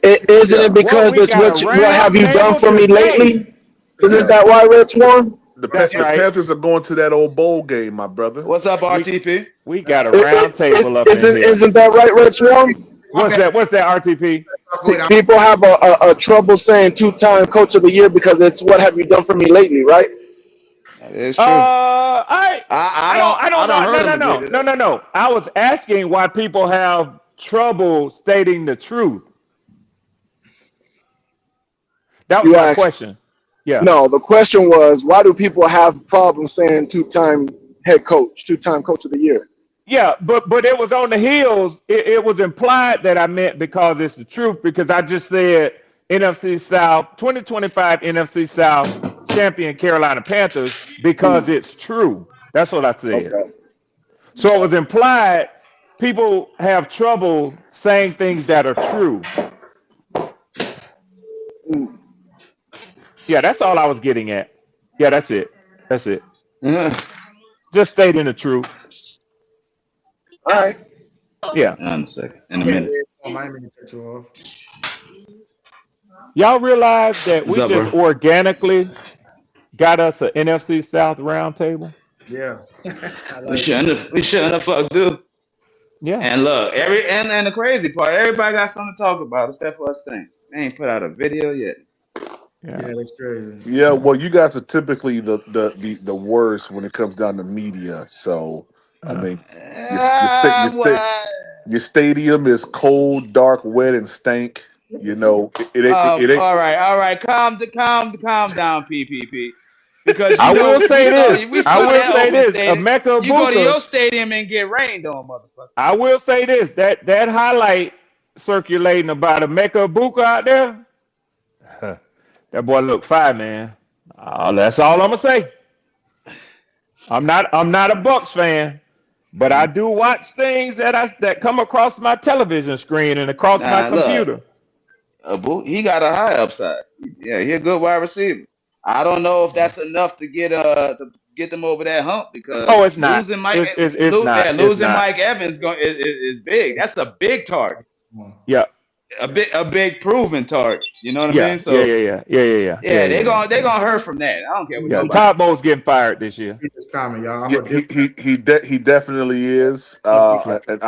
Isn't it because it's what have you done for me lately? Isn't that why, Red Swarm?
The Panthers are going to that old bowl game, my brother.
What's up, RTP?
We got a round table up in here.
Isn't that right, Red Swarm?
What's that? What's that, RTP?
People have a trouble saying two-time coach of the year because it's what have you done for me lately, right?
It's true.
I don't know. No. I was asking why people have trouble stating the truth. That was my question. Yeah.
No, the question was, why do people have problems saying two-time head coach, two-time coach of the year?
Yeah, but it was on the heels. It was implied that I meant because it's the truth, because I just said NFC South 2025 NFC South champion Carolina Panthers because it's true. That's what I said.
Okay.
So it was implied people have trouble saying things that are true. Yeah, that's all I was getting at. Yeah, that's it. Just stating the truth.
All right.
Yeah.
In a second. In a minute.
Y'all realize that we
What's up,
just
bro?
organically got us an NFC South roundtable?
Yeah.
We shouldn't have fuck do.
Yeah.
And look, and the crazy part, everybody got something to talk about except for us Saints. They ain't put out a video yet.
Yeah, that's crazy.
Yeah, well, you guys are typically the worst when it comes down to media. So, I mean, your stadium is cold, dark, wet, and stank. You know, it ain't.
All right. Calm down, PPP. Because
I will say this.
Stadium.
Emeka
You go to
Egbuka.
your stadium and get rained on, motherfucker.
I will say this. That highlight circulating about Emeka Egbuka out there. That boy look fine, man. That's all I'm gonna say. I'm not a Bucks fan, but I do watch things that come across my television screen and across my computer.
He got a high upside. Yeah, he a good wide receiver. I don't know if that's enough to get them over that hump because
it's not.
losing Mike Mike Evans is big. That's a big target.
Yeah.
A big proven target. You know what I mean? So
yeah.
They're gonna hurt from that. I don't care what nobody
Todd Bowles getting fired this year.
Y'all.
He definitely is. And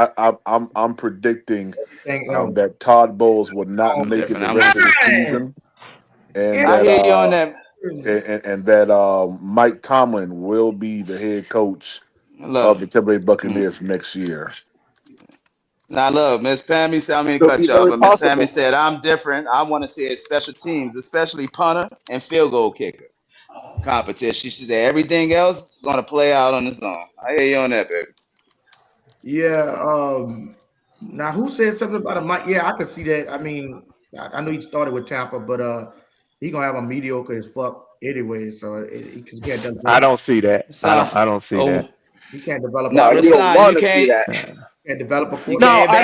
I'm predicting that Todd Bowles will not make it the rest of the season. And
I hear you on that.
And that Mike Tomlin will be the head coach of the Tampa Bay Buccaneers next year.
Now, look, Miss Pammy said, I'm going to cut you off, but Miss Pammy said, I'm different. I want to see a special teams, especially punter and field goal kicker competition. She said everything else is going to play out on its own. I hear you on that, baby.
Yeah. Now, who said something about a Mike? Yeah, I could see that. I mean, I know he started with Tampa, but he going to have a mediocre as fuck anyway, so he can't develop.
I don't see that. I don't see that.
He can't develop.
No, you
can't develop a quarterback.
No, I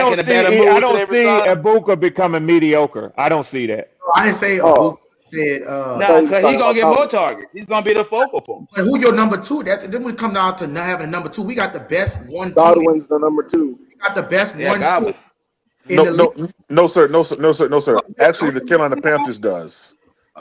don't see Ibuka becoming mediocre. I don't see that.
I didn't say Ibuka said.
Because he's gonna get more targets. He's gonna be the focal point.
But who your number two? Then we come down to not having a number two. We got the best 1-2.
Godwin's the number 2.
We got the best 1-2.
No, sir. Actually, the Carolina Panthers does.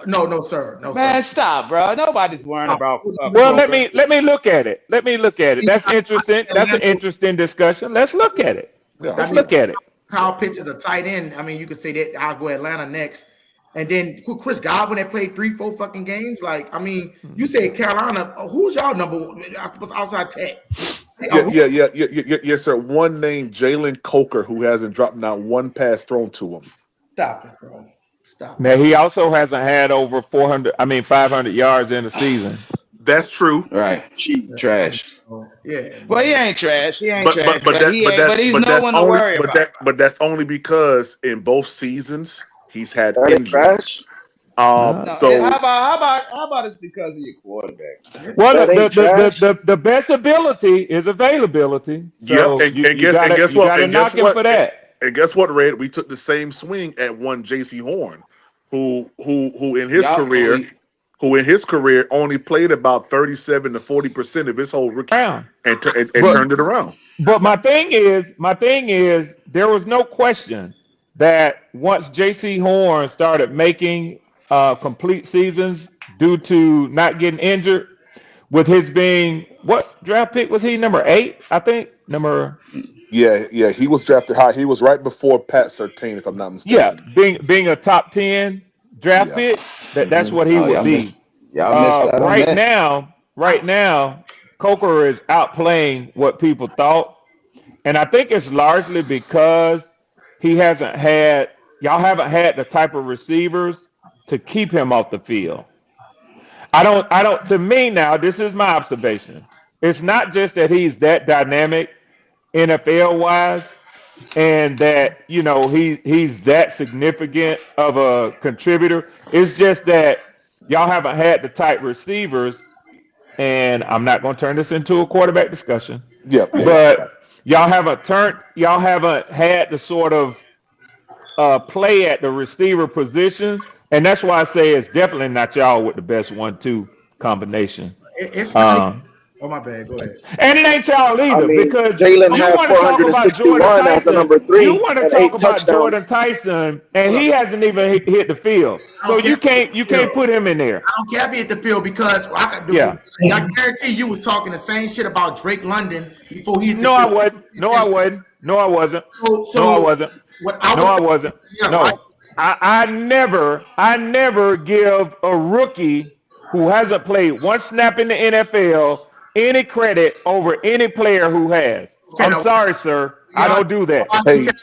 No, sir.
Man, stop, bro. Nobody's worrying about.
Well, let me look at it. That's interesting. That's an interesting discussion. Let's look at it. Let's look at it.
Kyle Pitts is a tight end. I mean, you could say that I'll go Atlanta next, and then Chris Godwin that played 3-4 fucking games. Like, I mean, you say Carolina. Who's y'all number one outside Tech?
Yes, sir. One named Jalen Coker, who hasn't dropped not one pass thrown to him.
Stop it, bro.
Now he also hasn't had over 500 yards in a season.
That's true.
Right. Trash.
Yeah.
Well, he ain't trash. He ain't trash.
But
he's no one to worry about.
But that's only because in both seasons he's had injuries.
Trash.
So how about it's because of your quarterback?
Well, the best ability is availability. So
and guess what?
And guess what? For that.
And guess what, Red? We took the same swing at one J.C. Horn, who in his career only played about 37 to 40% of his whole rookie and turned it around.
But my thing is, there was no question that once J.C. Horn started making complete seasons due to not getting injured, with his being what draft pick was he? Number 8, I think.
Yeah, he was drafted high. He was right before Pat Surtain, if I'm not mistaken.
Yeah, being a top 10 draft pick, that's what he would be. Right now, Coker is outplaying what people thought, and I think it's largely because y'all haven't had the type of receivers to keep him off the field. To me now, this is my observation. It's not just that he's that dynamic NFL wise, and that he's that significant of a contributor. It's just that y'all haven't had the type receivers, and I'm not going to turn this into a quarterback discussion.
Yeah,
but y'all haven't had the sort of play at the receiver position, and that's why I say it's definitely not y'all with the best 1-2 combination.
It's not. Oh, my bad. Go ahead.
And it ain't y'all either, because
Jalen had 461 as the number 3.
You want to talk about Jordan Tyson, and he hasn't even hit the field. So you can't put him in there.
I don't care if he hit the field because I guarantee you was talking the same shit about Drake London before he hit the field.
No, I wasn't. I wasn't. I never give a rookie who hasn't played one snap in the NFL any credit over any player who has. I'm sorry, sir. I don't do that.
Now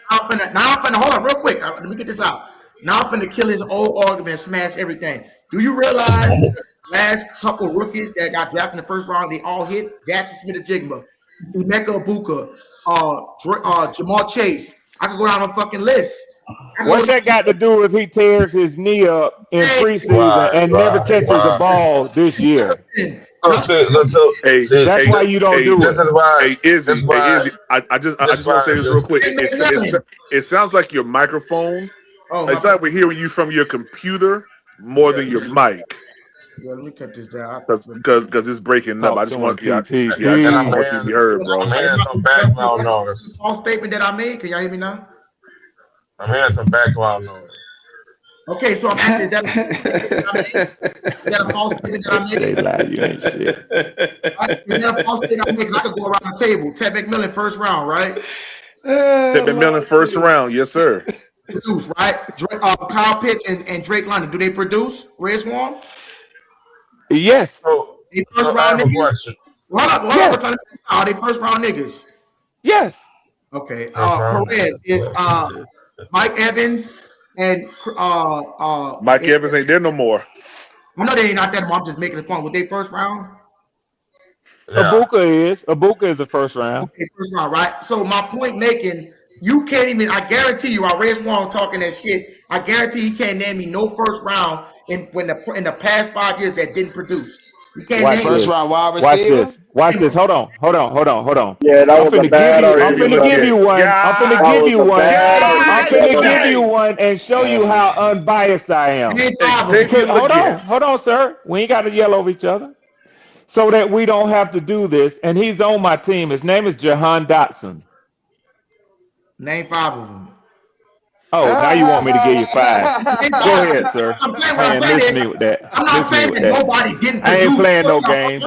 I'm finna hold on real quick. Let me get this out. Now I'm finna kill his old argument and smash everything. Do you realize the last couple rookies that got drafted in the first round, they all hit? Jackson Smith-Jigma, Emeka Ibuka, Jamal Chase. I could go down a fucking list.
What's that got to do if he tears his knee up in preseason and never catches a ball this year? That's why you don't do it.
Hey, Izzy, I just want to say this real quick. It sounds like your microphone. It's like we're hearing you from your computer more than your mic.
Yeah, let me cut this down.
Because it's breaking up. I just want you to be heard, bro.
I'm hearing some background noise.
False statement that I made. Can y'all hear me now?
I'm hearing some background noise.
Okay, so I'm asking, is that a false statement that I made?
They lie, you ain't shit.
Is that a false statement I made? 'Cause I could go around the table. Ted McMillan, first round, right?
Ted McMillan, first round. Yes, sir.
Produce, right? Kyle Pitts and Drake London, do they produce? Red Swan?
Yes.
They first round niggas? Are they first round niggas?
Yes.
Okay. Perez is Mike Evans and
Mike Evans ain't there no more.
I know they ain't not that more. I'm just making it fun. Were they first round?
Abuka is the first round.
Okay, first round, right? So my point making, you can't even. I guarantee you, I read Swan talking that shit. I guarantee he can't name me no first round in the past 5 years that didn't produce. You can't name
first round wide receiver.
Watch this. Hold on.
Yeah, that was a bad
I'm finna give you one. I'm finna give you one and show you how unbiased I am. Hold on, sir. We ain't got to yell over each other. So that we don't have to do this. And he's on my team. His name is Jahan Dotson.
Name 5 of them.
Oh, now you want me to give you 5? Go ahead, sir.
Man,
listen to me with that.
I'm not saying that nobody didn't produce.
I ain't playing no games.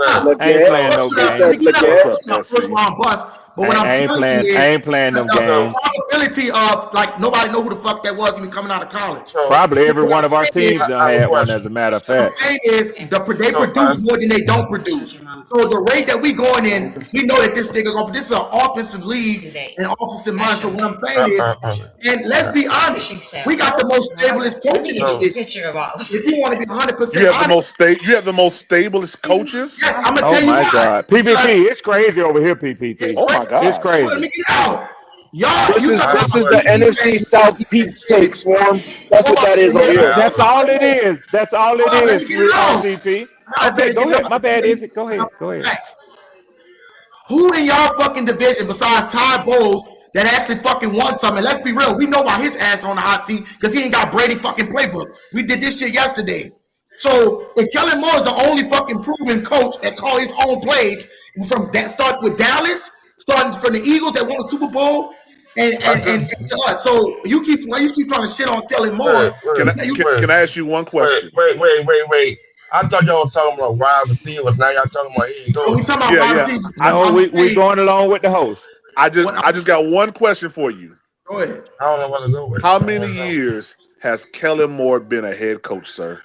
First round bust. But what
I ain't playing no games.
The probability of like nobody know who the fuck that was even coming out of college.
Probably every one of our teams done had one, as a matter of fact.
What I'm saying is they produce more than they don't produce. So the rate that we going in, we know that this nigga going. This is an offensive league and offensive mind. So what I'm saying is, and let's be honest, we got the most stablest coaching in this. If you want to be 100%,
you have the most stablest coaches.
Yes, I'm gonna tell you
my God, PPT, it's crazy over here. PPT,
oh my God,
it's crazy.
Let me get out.
This is the NFC South Peak State Swarm. That's what that is over here.
That's all it is. That's all it is. RCP. Okay, go ahead. My bad. Is it? Go ahead.
Who in y'all fucking division besides Ty Bowles that actually fucking won something? Let's be real. We know why his ass on the hot seat because he ain't got Brady fucking playbook. We did this shit yesterday. So if Kellen Moore is the only fucking proven coach that call his own plays from that start with Dallas, starting from the Eagles that won the Super Bowl, and to us. So you keep trying to shit on Kellen Moore.
Can I ask you one question?
Wait. I thought y'all were talking about wide receivers. Now y'all talking about head coach.
We talking about wide receivers.
No, we going along with the host.
I just got one question for you.
Go ahead.
I don't know what to go with.
How many years has Kellen Moore been a head coach, sir?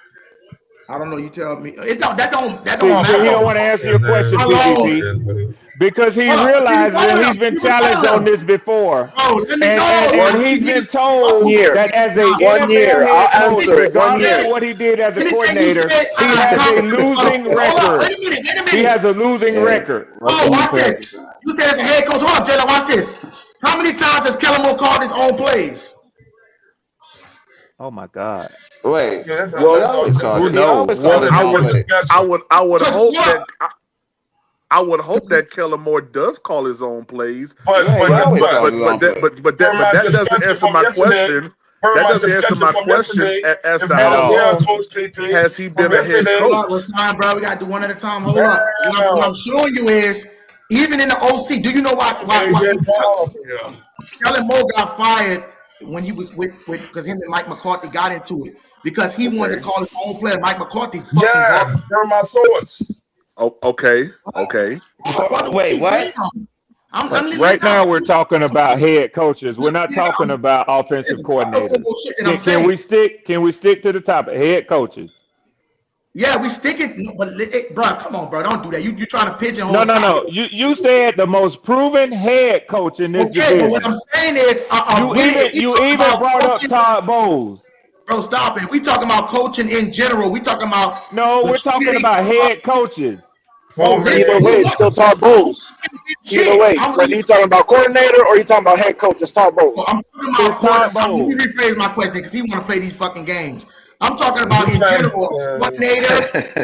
I don't know. You tell me. That don't matter.
He don't want to answer your question, PPP, because he realizes he's been challenged on this before, and he's been told that as a
1 year, I'll answer it. 1
regardless
year.
of what he did as a coordinator, he has a losing record.
Wait a minute.
He has a losing record.
Oh, watch this. You said as a head coach. Hold on, Taylor. Watch this. How many times has Kellen Moore called his own plays?
Oh my God.
Wait.
Who knows?
I would hope that Kellen Moore does call his own plays, but that doesn't answer my question. That doesn't answer my question as to how has he been a head coach.
Bro, we gotta do one at a time. Hold up. What I'm showing you is even in the OC. Do you know why Kellen Moore got fired when he was with because him and Mike McCarthy got into it? Because he wanted to call his own player. Mike McCarthy.
Yeah, they're my thoughts.
Oh, okay.
Wait, what?
Right now, we're talking about head coaches. We're not talking about offensive coordinators. Can we stick to the topic? Head coaches.
Yeah, we stick it. But bro, come on, bro. Don't do that. You trying to pigeonhole.
No. You said the most proven head coach in this division.
But what I'm saying is,
you even brought up Todd Bowles.
Bro, stop it. We talking about coaching in general. We talking about
we're talking about head coaches.
Either way, it's still Todd Bowles. Either way, whether you talking about coordinator or you talking about head coach, it's Todd Bowles.
I'm talking about Todd Bowles. Let me rephrase my question because he want to play these fucking games. I'm talking about in general, coordinator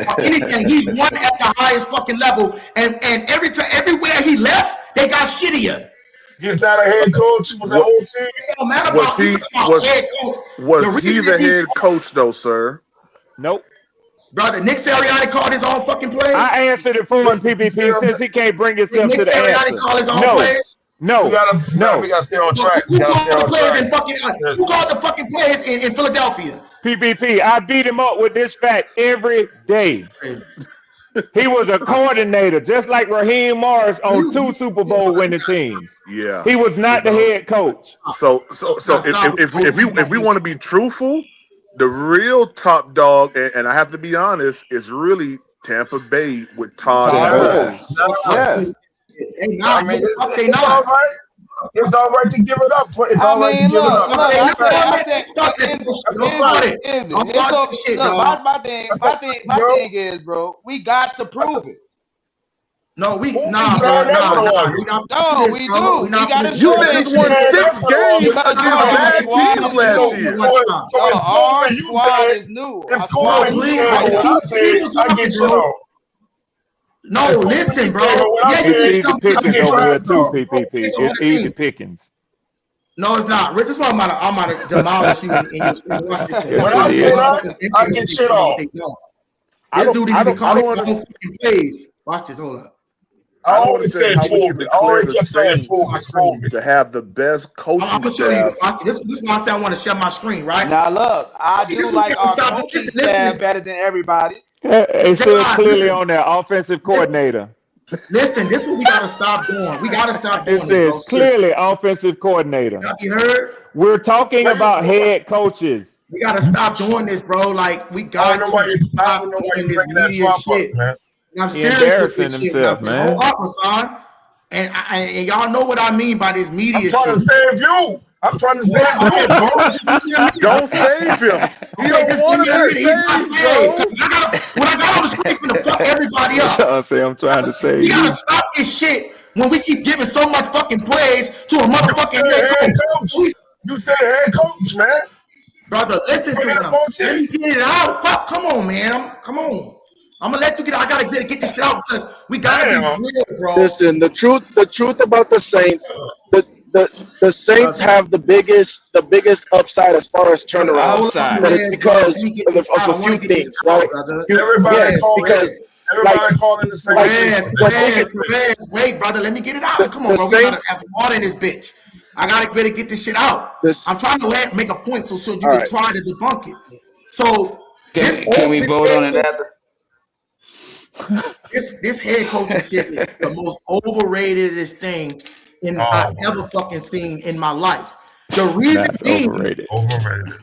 or anything. He's won at the highest fucking level, and everywhere he left, they got shittier.
He's not a head coach. He was an OC.
It don't matter about head coach.
Was he the head coach though, sir?
Nope.
Brother, Nick Sirianni called his own fucking plays.
I answered it for him, PPP, since he can't bring himself to the answer.
Nick Sirianni called his own plays.
No.
We gotta stay on track.
Who called the fucking plays in Philadelphia?
PPP, I beat him up with this fact every day. He was a coordinator, just like Raheem Morris on 2 Super Bowl winning teams.
Yeah.
He was not the head coach.
So if we want to be truthful, the real top dog, and I have to be honest, is really Tampa Bay with Todd Bowles.
Yes. It's all right. It's all right to give it up. It's all right to give it up.
My thing is, bro, we got to prove it.
No, we do.
We got to show
it. You won 6 games against bad teams last year.
Our squad is new.
I get you on.
No, listen, bro.
It's easy pickings over here too, PPP. It's easy pickings.
No, it's not. Rich, this is why I'm about to demolish you.
I get shit off.
This dude even called his own plays. Watch this. Hold up.
I always say
to have the best coaching staff.
This is why I say I want to share my screen, right?
Now look, I do like our coaching staff better than everybody's.
It says clearly on there, offensive coordinator.
Listen, this is what we gotta stop doing. We gotta stop doing
it. Says clearly offensive coordinator.
You heard?
We're talking about head coaches.
We gotta stop doing this, bro. Like we got to stop doing this media shit. I'm serious with this shit, man. Hold up, Hassan. And y'all know what I mean by this media shit.
I'm trying to save you. I'm trying to save you.
Don't save him. He don't want to save you,
When I got on the screen, I'm gonna fuck everybody up.
I'm trying to save you.
We gotta stop this shit when we keep giving so much fucking praise to a motherfucking head coach.
You said head coach, man.
Brother, listen to him. Let me get it out. Fuck, come on, man. Come on. I'm gonna let you get out. I gotta get this shit out because we gotta be real, bro.
Listen, the truth about the Saints, the Saints have the biggest upside as far as turnaround. But it's because of a few things, right?
Everybody calling the Saints.
Wait, brother, let me get it out. Come on, bro. We gotta have water in this bitch. I gotta better get this shit out. I'm trying to make a point so you can try to debunk it. So
can we vote on it after?
This head coaching shit is the most overratedest thing I've ever fucking seen in my life. The reason being
overrated.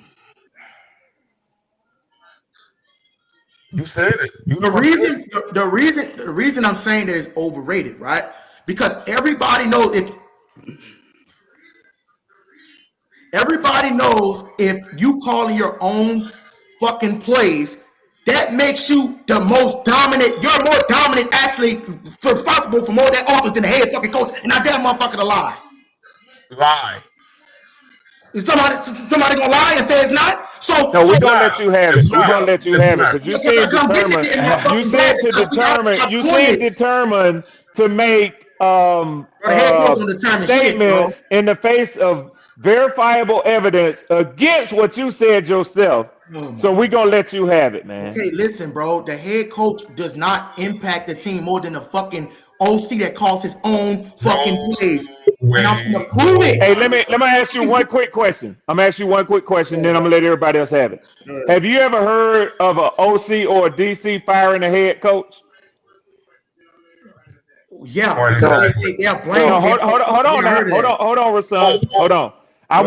You said it.
The reason I'm saying that it's overrated, right? Because everybody knows if you calling your own fucking plays, that makes you the most dominant. You're more dominant, actually, responsible for more of that offense than the head fucking coach. And I damn motherfucker to lie.
Lie.
Is somebody gonna lie and say it's not? So
no, we're gonna let you have it. We're gonna let you have it because you seem determined to make statements in the face of verifiable evidence against what you said yourself. So we're gonna let you have it, man.
Okay, listen, bro. The head coach does not impact the team more than the fucking OC that calls his own fucking plays. And I'm gonna prove it.
Hey, let me ask you one quick question. I'm gonna ask you one quick question, then I'm gonna let everybody else have it. Have you ever heard of an OC or a DC firing a head coach?
Yeah, because they're blaming.
Hold on, Rasan. Hold on. I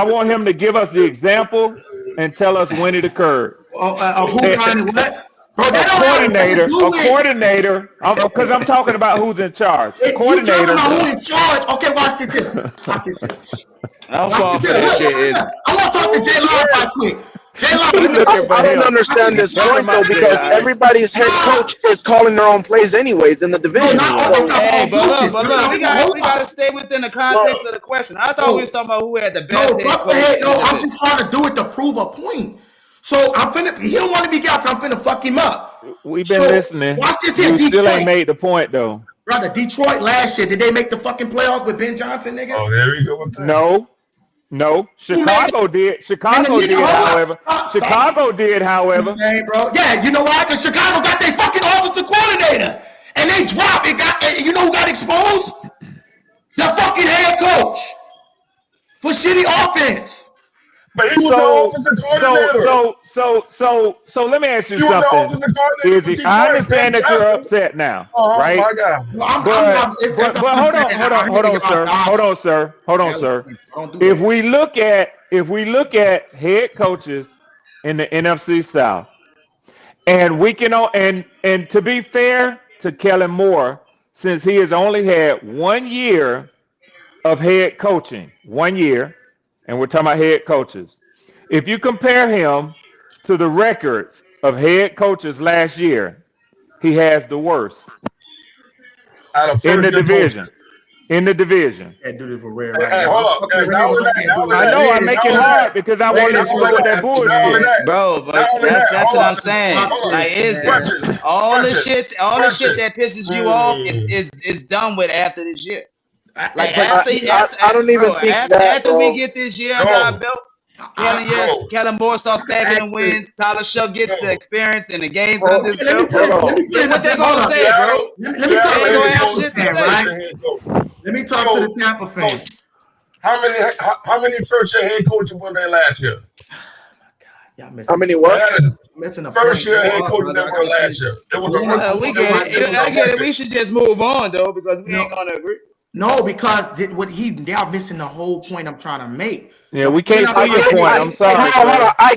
want him to give us the example and tell us when it occurred.
Who kind of what? Bro,
a coordinator, because I'm talking about who's in charge. A coordinator.
You talking about who's in charge? Okay, watch this here. Watch this here.
I'm falling for that shit.
I want to talk to J Law right quick.
I don't understand this point though, because everybody's head coach is calling their own plays anyways in the division.
Hey, but look, we gotta stay within the context of the question. I thought we were talking about who had the best head coach.
No, I'm just trying to do it to prove a point. So he don't want to be guilty. I'm finna fuck him up.
We've been listening.
Watch this here,
you
Detroit.
Still ain't made the point though.
Brother, Detroit last year, did they make the fucking playoffs with Ben Johnson, nigga?
Oh, there we go.
No. Chicago did. Chicago did, however. Chicago did, however.
Bro. Yeah, you know why? Because Chicago got their fucking offensive coordinator. And they dropped it. You know who got exposed? The fucking head coach. For shitty offense.
But he was the offensive coordinator.
So let me ask you something. I understand that you're upset now, right?
My God.
But hold on, sir. If we look at head coaches in the NFC South, and we can and to be fair to Kellen Moore, since he has only had 1 year of head coaching, 1 year. And we're talking about head coaches. If you compare him to the records of head coaches last year, he has the worst in the division. In the division.
Can't do this for rare.
Hey, hold up.
I know I make it hard because I want to see what that bullshit.
Bro, but that's what I'm saying. Like, all the shit that pisses you off is done with after this year. Like
I don't even think
after we get this year under our belt, Kellen Moore starts stacking the wins. Tyler Shough gets the experience in the games under his belt. What they gonna say, bro?
Let me talk to the Tampa fans.
How many first year head coaches were there last year?
How many what?
First year head coaches that were last year.
We get it. I get it. We should just move on though because we ain't gonna agree.
No, because they're missing the whole point I'm trying to make.
Yeah, we can't see your point. I'm sorry.
Hold on. I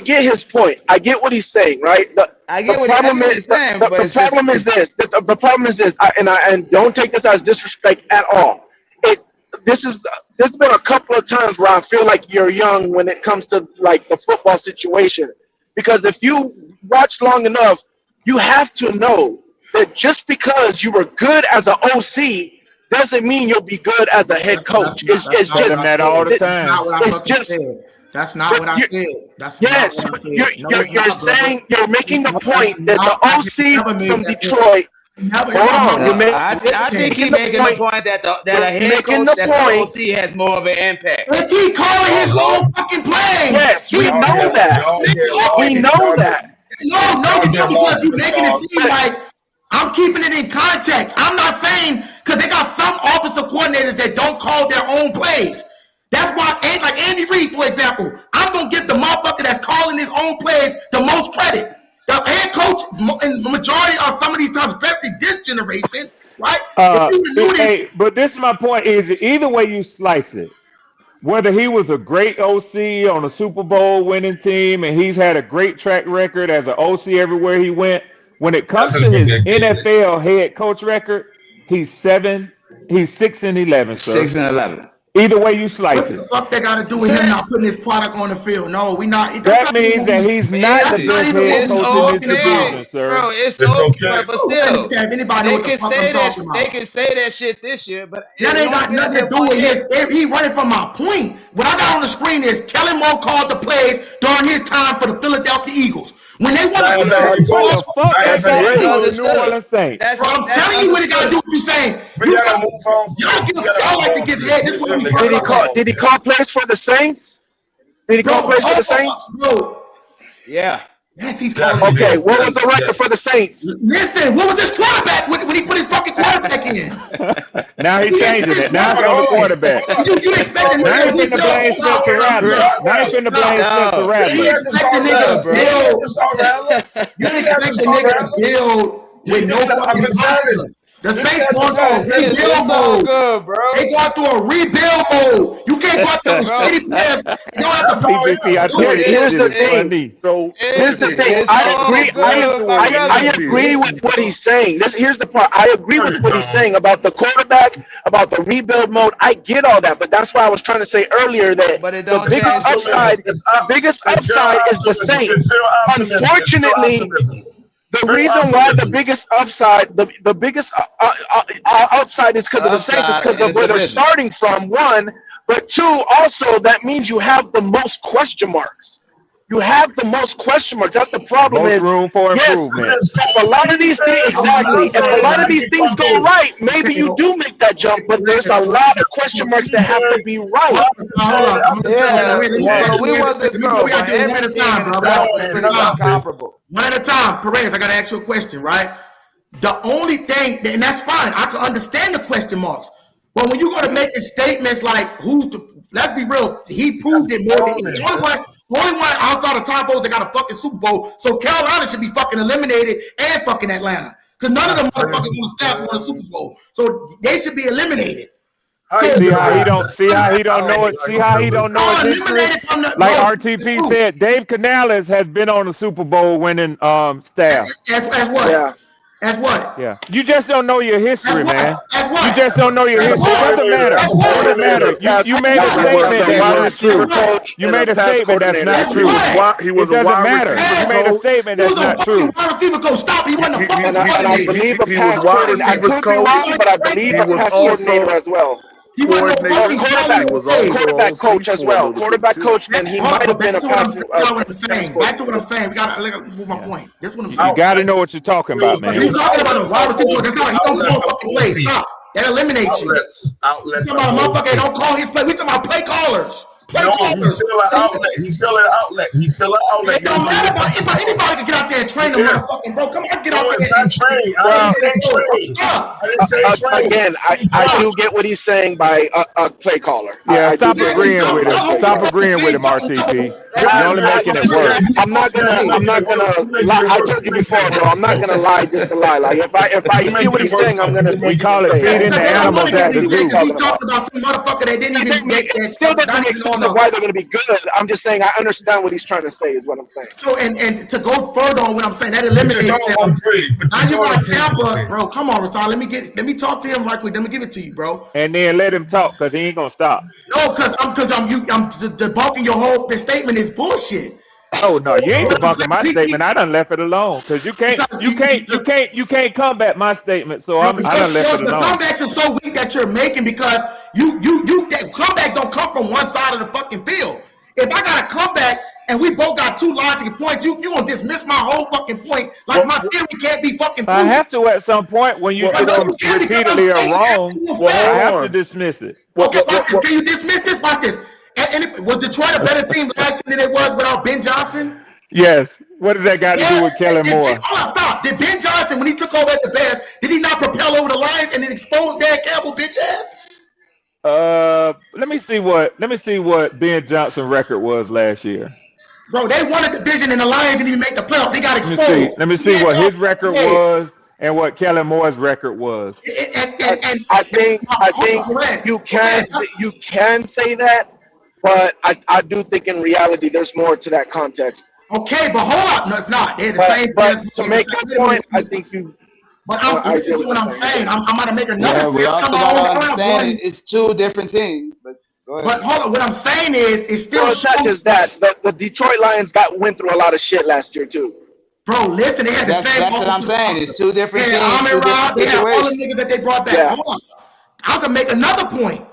get his point. I get what he's saying, right? The problem is this, and don't take this as disrespect at all. There's been a couple of times where I feel like you're young when it comes to like the football situation, because if you watch long enough, you have to know that just because you were good as an OC doesn't mean you'll be good as a head coach. It's just
that all the time.
That's not what I said.
Yes, you're saying you're making the point that the OC from Detroit.
I think he's making the point that a head coach that's an OC has more of an impact.
But he calling his own fucking play.
Yes, we know that. We know that.
No, because you're making it seem like I'm keeping it in context. I'm not saying because they got some offensive coordinators that don't call their own plays. That's why, like Andy Reid, for example, I'm going to give the motherfucker that's calling his own plays the most credit. The head coach, in the majority of some of these times, especially this generation, right?
But this is my point, is either way you slice it, whether he was a great OC on a Super Bowl winning team and he's had a great track record as an OC everywhere he went, when it comes to his NFL head coach record, he's 6-11, sir.
6-11.
Either way you slice it.
What the fuck they got to do with him not putting his product on the field? No, we not.
That means that he's not the best head coach in his division, sir.
Bro, it's okay. But still, they can say that shit this year, but
that ain't got nothing to do with his. He running from my point. What I got on the screen is Kellen Moore called the plays during his time for the Philadelphia Eagles. When they want to
I'm
telling you what he got to do what you're saying. Y'all like to get head. This is what we
Did he call plays for the Saints? Did he call plays for the Saints?
Yeah.
Yes, he's calling.
Okay, what was the record for the Saints?
Listen, what was his quarterback when he put his fucking quarterback in?
Now he's changing it. Now he's on the quarterback.
You expect him
to blame Smith to Rattler. Now he's finna blame Smith to Rattler.
You expect the nigga to build. You expect the nigga to build with no fucking roster. The Saints going through a rebuild mode. They going through a rebuild mode. You can't go through shitty players. You don't have to
Here's the thing. I agree with what he's saying. Here's the part. I agree with what he's saying about the quarterback, about the rebuild mode. I get all that, but that's why I was trying to say earlier that the biggest upside is the Saints. Unfortunately, the reason why the biggest upside, the biggest upside is because of the Saints, is because of where they're starting from, one, but two, also that means you have the most question marks. You have the most question marks. That's the problem.
Most
Is
room for
yes,
improvement.
if a lot of these things exactly. If a lot of these things go right, maybe you do make that jump. But there's a lot of question marks that have to be right.
Hold on.
We wasn't, bro. But every team in the South was pretty much comparable.
One at a time. Perez, I got to ask you a question, right? The only thing, and that's fine, I can understand the question marks. But when you're going to make statements like, let's be real, he proved it more than the only one outside of top that got a fucking Super Bowl. So Carolina should be fucking eliminated and fucking Atlanta. Because none of them motherfuckers on the staff won a Super Bowl. So they should be eliminated.
See how he don't know it. See how he don't know his history. Like RTP said, Dave Canales has been on the Super Bowl winning staff.
As what?
Yeah.
As what?
Yeah. You just don't know your history, man.
As what?
You just don't know your history. It doesn't matter. It doesn't matter. You made a statement that's not true. You made a statement that's not true.
He was
it
a
doesn't
wide
matter.
receiver
You made a statement that's not true.
And I believe a pass coordinator. I could be wrong, but I believe a pass coordinator as well.
He was
quarterback coach as well. Quarterback coach, and he might have been a pass.
Back to what I'm saying. We gotta move my point. That's what I'm saying.
You got to know what you're talking about, man.
You're talking about a wide receiver. That's not. He don't call fucking plays. Stop. That eliminates you.
Outlets.
Talking about a motherfucker. Don't call his play. We talking about play callers.
He's still an outlet. He's still an outlet.
It don't matter about anybody can get out there and train them, motherfucking bro. Come on, get out there and
train.
Again, I do get what he's saying by a play caller.
Yeah, stop agreeing with him. Stop agreeing with him, RTP. You're only making it worse.
I'm not gonna lie. I told you before, bro. I'm not gonna lie just to lie. Like if I see what he's saying, I'm gonna.
We call it feeding the animals at the zoo.
He talked about some motherfucker that didn't even make that.
Still doesn't make sense of why they're gonna be good. I'm just saying I understand what he's trying to say. Is what I'm saying.
So and to go further on what I'm saying, that eliminates them. Now you got Tampa, bro. Come on, Rashawn. Let me talk to him right quick. Let me give it to you, bro.
And then let him talk, cause he ain't gonna stop.
No, cause I'm debunking your whole statement is bullshit.
Oh no, you ain't debunking my statement. I done left it alone because you can't combat my statement. So I done left it alone.
The comebacks are so weak that you're making because you that comeback don't come from one side of the fucking field. If I got a comeback and we both got two logical points, you gonna dismiss my whole fucking point like my theory can't be fucking proven.
I have to at some point when you get them repeatedly wrong. I have to dismiss it.
Can you dismiss this? Watch this. And was Detroit a better team last year than it was without Ben Johnson?
Yes. What does that got to do with Kellen Moore?
Stop. Did Ben Johnson, when he took over at the Bears, did he not propel over the Lions and then expose Dan Campbell, bitch ass?
Let me see what Ben Johnson record was last year.
Bro, they won a division and the Lions didn't even make the playoffs. They got exposed.
Let me see what his record was and what Kellen Moore's record was.
And I think you can say that. But I do think in reality there's more to that context.
Okay, but hold up. No, it's not. They're the same.
But to make your point, I think you.
But I'm listening to what I'm saying. I'm going to make another.
Yeah, we also got to understand it's two different teams. But
hold on. What I'm saying is it's still.
It's not just that. The Detroit Lions went through a lot of shit last year too.
Bro, listen, they had the same.
That's what I'm saying. It's two different teams.
They had all the niggas that they brought back. Yeah. Hold on. I can make another point.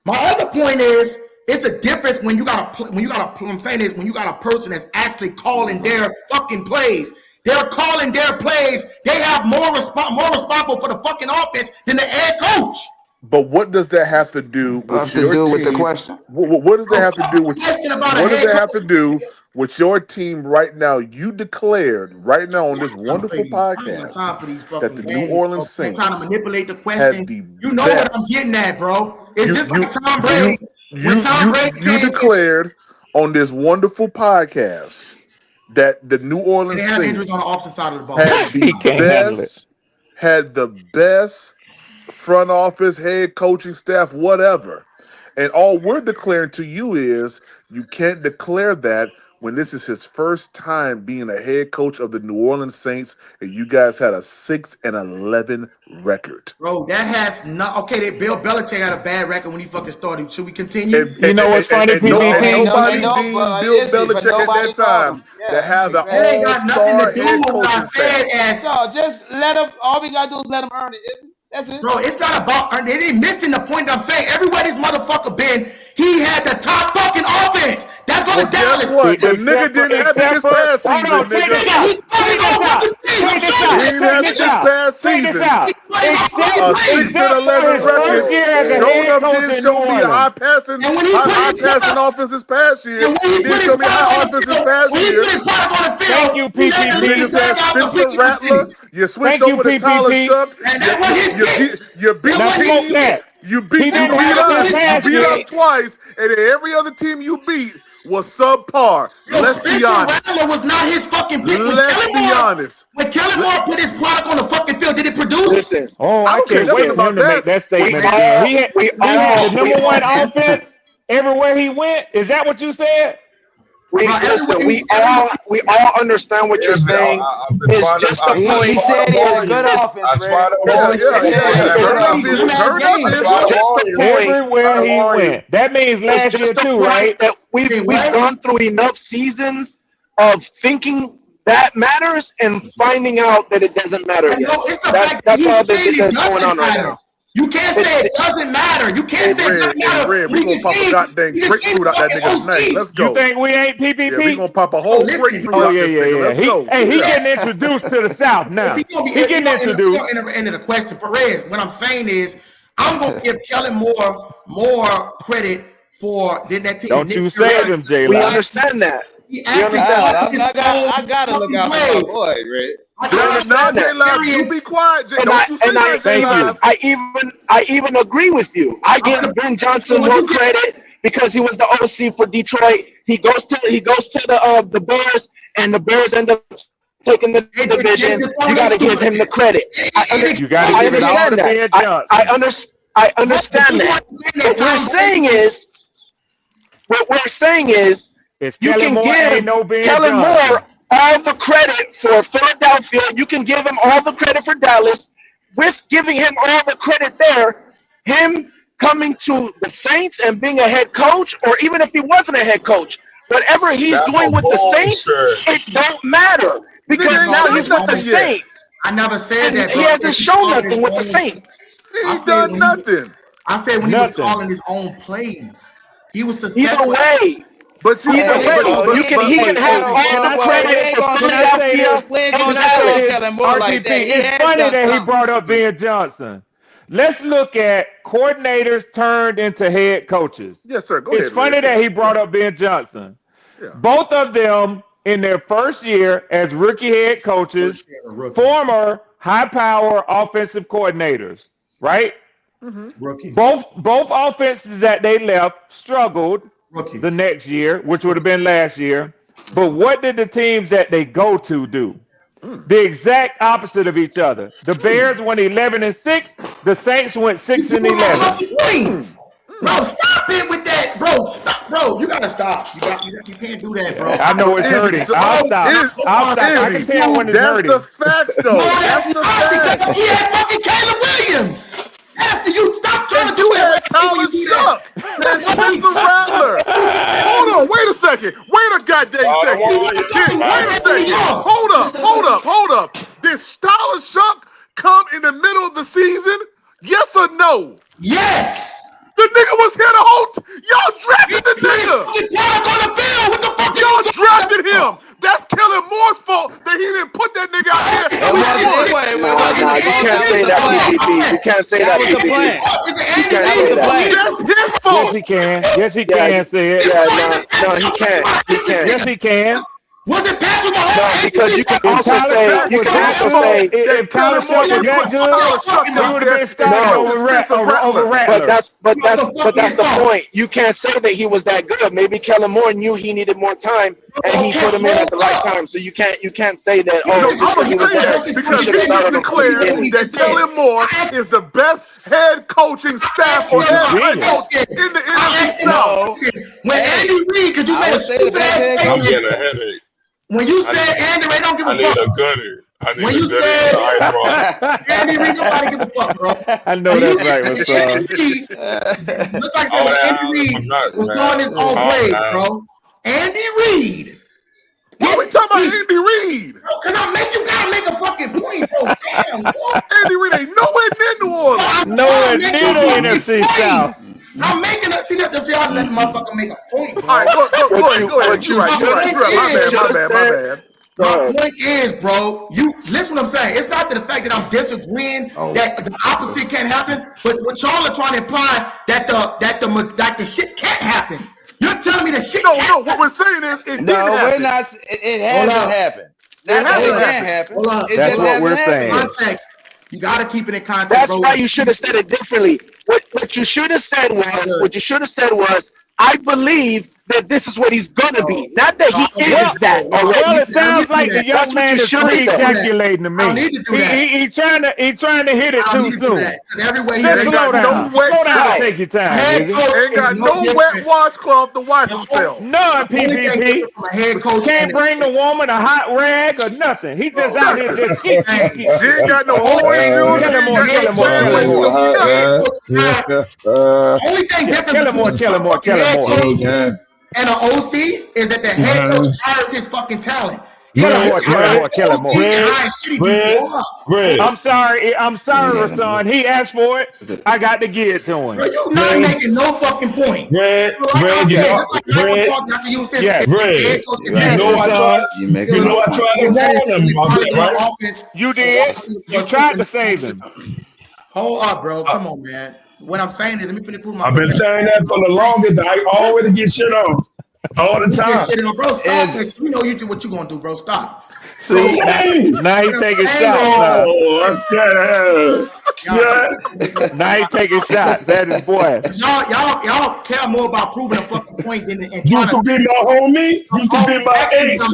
My other point is. It's a difference when you got what I'm saying is when you got a person that's actually calling their fucking plays. They're calling their plays. They have more responsible for the fucking offense than the head coach.
But what does that have to do with your team?
With the question?
What does that have to do with? What does that have to do with your team right now? You declared right now on this wonderful podcast that the New Orleans Saints
trying to manipulate the question. You know what I'm getting at, bro? It's just like Tom Brady.
You declared on this wonderful podcast that the New Orleans Saints had the best front office, head coaching staff, whatever. And all we're declaring to you is you can't declare that when this is his first time being a head coach of the New Orleans Saints, and you guys had a 6-11 record.
Bro, that has not okay. Bill Belichick had a bad record when he fucking started. Should we continue?
You know what's funny, PBP?
Nobody deemed Bill Belichick at that time to have the all-star head coaching staff.
So just let him. All we gotta do is let him earn it. That's it.
Bro, it's not about earning. They ain't missing the point I'm saying. Everywhere this motherfucker been, He had the top fucking offense. That's going to Dallas.
Guess what? The nigga didn't have it this past season, nigga.
Check this out.
He didn't have it this past season. A 6-11 record. Showed up, didn't show me a high passing offense this past year. Didn't show me a high offense this past year.
Thank you, PPP.
Niggas had Spencer Rattler. You switched over to Tyler Shuck. You beat the team. You beat us twice, and every other team you beat was subpar. Let's be honest.
Rattler was not his fucking pick.
Let's be honest.
When Kellen Moore put his product on the fucking field, did it produce?
Listen.
I can't wait for him to make that statement again. He had the number one offense everywhere he went. Is that what you said?
We all understand what you're saying. It's just the point.
He said he has good offense.
Everywhere he went. That means last year too, right?
That we've gone through enough seasons of thinking that matters and finding out that it doesn't matter yet. That's all that's going on right now.
You can't say it doesn't matter. You can't say it doesn't matter.
We're going to pop a goddamn grapefruit out that nigga's name. Let's go.
You think we ain't PPP?
Yeah, we're going to pop a whole grapefruit out this nigga. Let's go.
Hey, he getting introduced to the South now. He getting introduced.
Into the question, Perez, what I'm saying is, I'm going to give Kellen Moore more credit for that team.
Don't you save him, Jay.
We understand that.
I got to look out for my boy, Ray.
You be quiet, Jay. Don't you say that, Jay.
I even agree with you. I give Ben Johnson more credit because he was the OC for Detroit. He goes to the Bears, and the Bears end up taking the division. You got to give him the credit. I understand that. I understand that. What we're saying is, you can give Kellen Moore all the credit for Philadelphia. You can give him all the credit for Dallas. With giving him all the credit there, him coming to the Saints and being a head coach, or even if he wasn't a head coach, whatever he's doing with the Saints, it don't matter because now he's with the Saints.
I never said that.
He hasn't shown nothing with the Saints.
He's done nothing.
I said when he was calling his own plays, he was successful.
Either way.
But
he can have all the credit for Philadelphia.
It's funny that he brought up Ben Johnson. Let's look at coordinators turned into head coaches.
Yes, sir. Go ahead.
It's funny that he brought up Ben Johnson.
Yeah.
Both of them in their first year as rookie head coaches, former high-power offensive coordinators, right?
Mm-hmm. Rookie.
Both offenses that they left struggled.
Rookie.
The next year, which would have been last year. But what did the teams that they go to do? The exact opposite of each other. The Bears went 11-6. The Saints went 6-11.
Bro, stop it with that, bro. Stop, bro. You gotta stop. You can't do that, bro.
I know it's hurting. I'll stop. I can tell when it's hurting.
That's the facts, though. That's the facts.
He had fucking Caleb Williams. After you stop trying to do it,
Tyler Shuck and Spencer Rattler. Hold on, wait a second. Wait a goddamn second. Wait a second. Hold up. Did Tyler Shuck come in the middle of the season? Yes or no?
Yes.
The nigga was here the whole y'all drafted the nigga.
What the fuck?
Y'all drafted him. That's Kellen Moore's fault that he didn't put that nigga out there.
You can't say that, PPP. You can't say that, PPP. You can't say that.
That's his fault.
Yes, he can. Yes, he can say it.
Yeah, no, he can't. He can't.
Yes, he can.
Was it Patrick Mahomes?
No, because you can also say
if Tyler Shuck was that good, he would have been starting over Rattler.
But that's the point. You can't say that he was that good. Maybe Kellen Moore knew he needed more time, and he put him in at the right time. So you can't say that.
He because he just declared that Kellen Moore is the best head coaching staff or head coach in the NFC South.
When Andy Reid, because you made a stupid ass statement.
I'm getting a headache.
When you said Andy Reid don't give a fuck.
I need a gooder.
When you said Andy Reid, nobody give a fuck, bro.
I know that's right.
Look like Andy Reid was throwing his own plays, bro. Andy Reid.
Why are we talking about Andy Reid?
Because you gotta make a fucking point, bro. Damn, bro.
Andy Reid ain't nowhere near New Orleans.
Nowhere near the NFC South.
I'm making a see that y'all let the motherfucker make a point. Bro.
All right, go ahead. You're right. My bad.
My point is, bro, you listen what I'm saying. It's not the fact that I'm disagreeing that the opposite can't happen, but what y'all are trying to imply that the shit can't happen. You're telling me the shit can't happen.
What we're saying is it didn't
No,
happen.
we're not. It hasn't happened. Not that it can't happen.
That's what we're saying.
Context. You got to keep it in context.
That's
bro.
why you should have said it differently. What you should have said was, I believe that this is what he's gonna be. Not that he is that already.
Well, it sounds like the young man is pre-ejaculating to me. He's trying to hit it too soon. Slow down. Take your time.
Ain't got no wet washcloth to wipe himself.
None, PPP. Can't bring the woman a hot rag or nothing. He just out here just
She ain't got no orange juice.
Only thing different
kill him more.
And an OC is that the head coach hires his fucking talent.
Kill him more. I'm sorry, Rasan. He asked for it. I got to give it to him.
Bro, you're not making no fucking point.
Red,
You
know I tried to warn him about that, right?
You did. You tried to save him.
Hold up, bro. Come on, man. What I'm saying is, let me finish prove my
I've been saying that for the longest. I always get shit on all the time.
Bro, stop. We know you do what you gonna do, bro. Stop.
See, now he taking shots. Now he taking shots. That is boy.
Y'all care more about proving a fucking point than
you can be my homie. You can be my ex.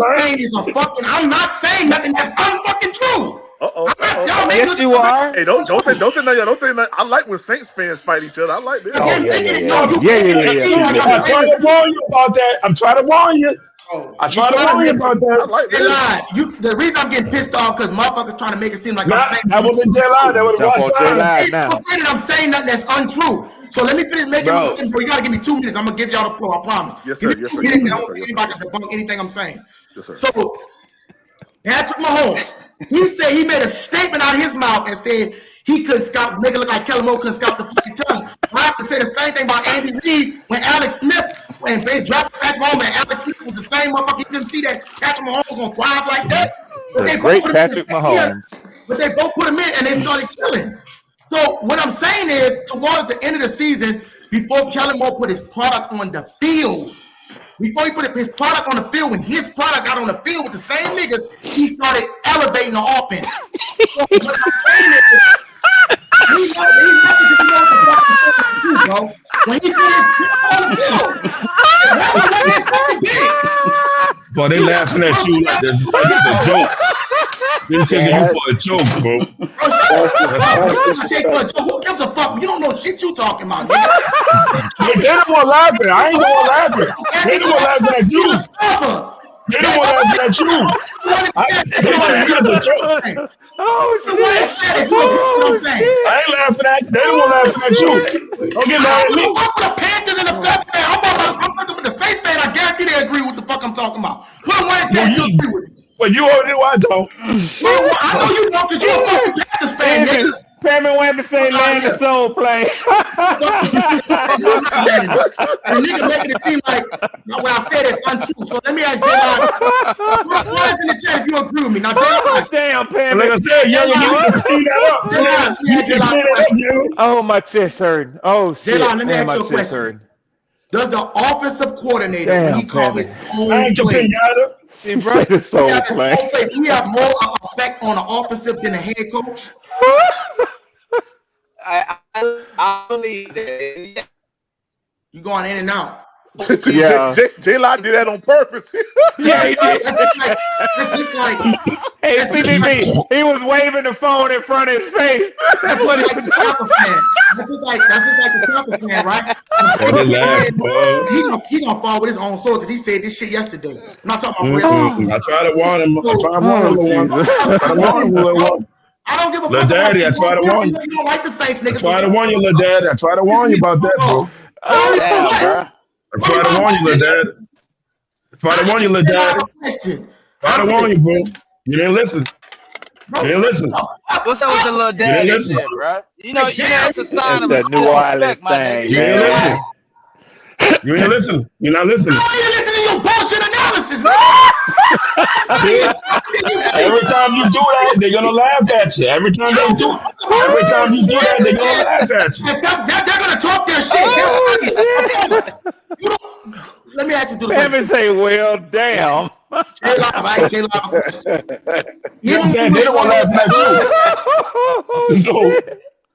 I'm not saying nothing that's unfucking true.
Yes, you are.
Hey, don't say nothing. Don't say nothing. I like when Saints fans fight each other. I like this.
Yeah. I'm trying to warn you about that. I'm trying to warn you. I try to warn you about that.
I like this.
The reason I'm getting pissed off because motherfuckers trying to make it seem like
I'm saying that wasn't J-Line. That was
J-Line. I'm saying nothing that's untrue. So let me finish making it sense, bro. You gotta give me 2 minutes. I'm gonna give y'all the floor. I promise.
Yes, sir. Yes, sir.
I don't see anybody can debunk anything I'm saying.
Yes, sir.
So Patrick Mahomes. He said he made a statement out of his mouth and said he couldn't scout, make it look like Kellen Moore couldn't scout the fucking talent. I have to say the same thing about Andy Reid when Alex Smith, when they dropped Patrick Mahomes and Alex Smith was the same motherfucker. He couldn't see that Patrick Mahomes was gonna thrive like that. But they
great Patrick Mahomes.
But they both put him in and they started killing. So what I'm saying is, towards the end of the season, before Kellen Moore put his product on the field. Before he put his product on the field, when his product got on the field with the same niggas, he started elevating the offense. So what I'm saying is, he's not the bro. When he put his product on the field, that's his fucking big.
Boy, they laughing at you like it's a joke. They're taking you for a joke, bro.
Who gives a fuck? You don't know shit you talking about, nigga.
They don't want laughing. I ain't the one laughing. They don't want laughing at you. They don't want laughing at you. I ain't laughing at you. They don't want laughing at you. Don't get mad at me.
I'm the Panthers and the Falcons. I'm talking with the Saints fan. I guarantee they agree with the fuck I'm talking about. Put them one and you agree with me.
But you already know I don't.
I know you don't because you're a fucking Panthers fan, nigga.
Pammy wanted to say land the soul play.
The nigga making it seem like what I said is untrue. So let me ask J-Line. Put in the chat if you agree with me. Now, J-Line.
Damn, Pammy.
Like I said, you can clean that up.
Oh, my chest hurt. Oh, shit.
J-Line, let me ask you a question. Does the offensive coordinator, when he calls his own play, do he have more effect on the offensive than the head coach?
I believe that.
You going in and out.
Yeah.
J-Lock did that on purpose.
Yeah, he did.
It's just like
hey, CBB, he was waving the phone in front of his face.
That's what he was That's just like the Tampa fan, right? He gonna fall with his own sword because he said this shit yesterday. I'm not talking about
I try to warn him.
I don't give a
fuck. Daddy, I try to warn you.
You don't like the Saints, nigga.
I try to warn you, little daddy. I try to warn you about that, bro. I try to warn you, little daddy. I try to warn you, little daddy. I try to warn you, bro. You didn't listen. Listen.
What's up with the little daddy shit, bro? You know, it's a sign of
New Orleans
respect, my
thing,
nigga.
man.
You ain't listening. You're not listening.
Why are you listening to your bullshit analysis, man?
Every time you do that, they're gonna laugh at you. Every time you do that, they're gonna laugh at you.
They're gonna talk their shit. Let me ask you.
Let me say, well, damn.
They don't
want to laugh at you. So,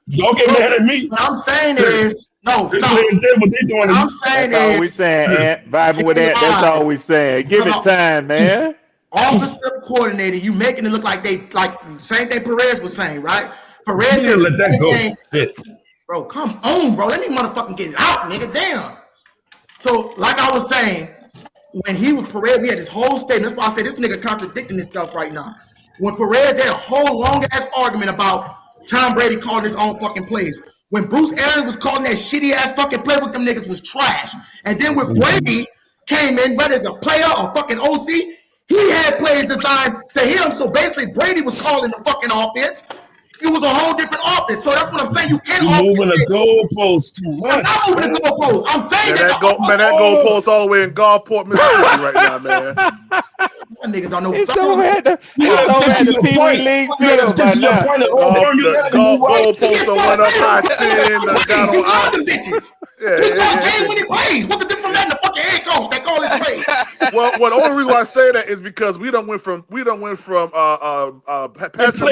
don't get mad at me.
What I'm saying is,
what they doing.
What I'm saying
that's
is,
all we saying, Ant. Vibing with that. That's all we saying. Give it time, man.
Offensive coordinator, you making it look like same thing Perez was saying, right? Perez
said, let that go.
Bro, come on, bro. Let me motherfucking get it out, nigga. Damn. So, like I was saying, when he was Perez, we had this whole statement. That's why I said this nigga contradicting himself right now. When Perez had a whole long ass argument about Tom Brady calling his own fucking plays. When Bruce Arians was calling that shitty ass fucking play with them niggas was trash. And then when Brady came in, whether it's a player or fucking OC, he had plays designed to him. So basically, Brady was calling the fucking offense. It was a whole different offense. So that's what I'm saying. You can't
moving the goalpost too much.
I'm not moving the goalpost. I'm saying
that goalpost all the way in Gulfport, Mississippi right now, man.
That nigga don't know
what's over at the Pee-wee League field by now.
Goalpost went up high 10. Got on out.
When he plays. What's the difference from that and the fucking head coach that call his plays?
Well, the only reason why I say that is because we don't went from Patrick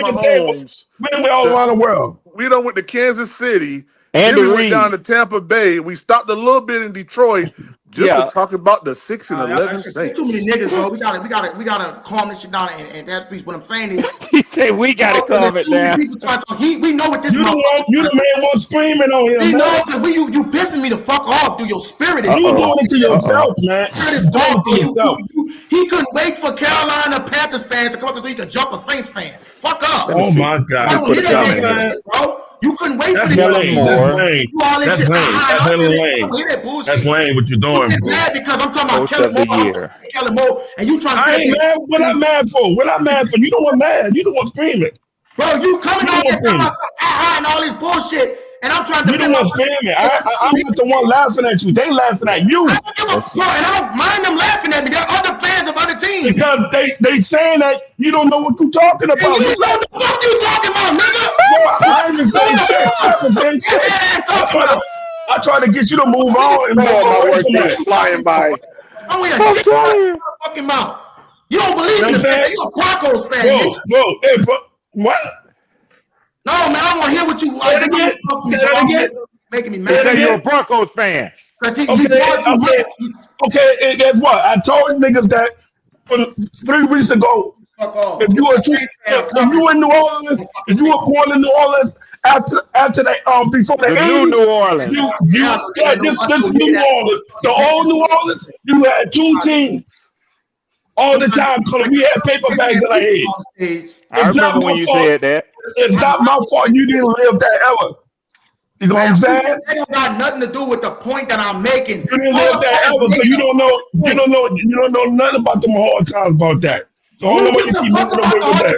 Mahomes.
We went all around the world.
We done went to Kansas City.
And
then we went down to Tampa Bay. We stopped a little bit in Detroit just to talk about the 6 and 11 Saints.
Too many niggas, bro. We gotta calm this shit down and that's what I'm saying is.
He said we gotta calm it down.
We know what this.
You the man was screaming on him.
We know because you pissing me the fuck off through your spirit.
You doing it to yourself, man.
He couldn't wait for Carolina Panthers fans to come up so he could jump a Saints fan. Fuck up.
Oh my God.
Bro. You couldn't wait for
this. That's lame. That's lame what you're doing, bro.
Mad because I'm talking about Kellen Moore, and you trying to say
mad. What I'm mad for? What I'm mad for? You don't want mad. You don't want screaming.
Bro, you coming out here talking about some and all this bullshit, and I'm trying to.
You don't want screaming. I'm not the one laughing at you. They laughing at you.
Bro, and I don't mind them laughing at me. There are other fans of other teams.
Because they saying that you don't know what you're talking about.
And you know the fuck you talking about, nigga.
I ain't saying shit. I try to get you to move on and move on.
Flying by.
I'm fucking mouth. You don't believe me? You're a Broncos fan.
Bro, what?
No, man, I don't want to hear what you.
Say it again.
Making me mad.
You're a Broncos fan.
Okay, and guess what? I told niggas that 3 weeks ago. If you were in New Orleans, if you were born in New Orleans after they before the
New Orleans,
this New Orleans, the old New Orleans, you had 2 teams all the time because we had paper bags in our head.
I remember when you said that.
It's not my fault you didn't live that ever. You know what I'm saying?
That don't got nothing to do with the point that I'm making.
You didn't live that ever, so you don't know nothing about them hard times about that. So
you don't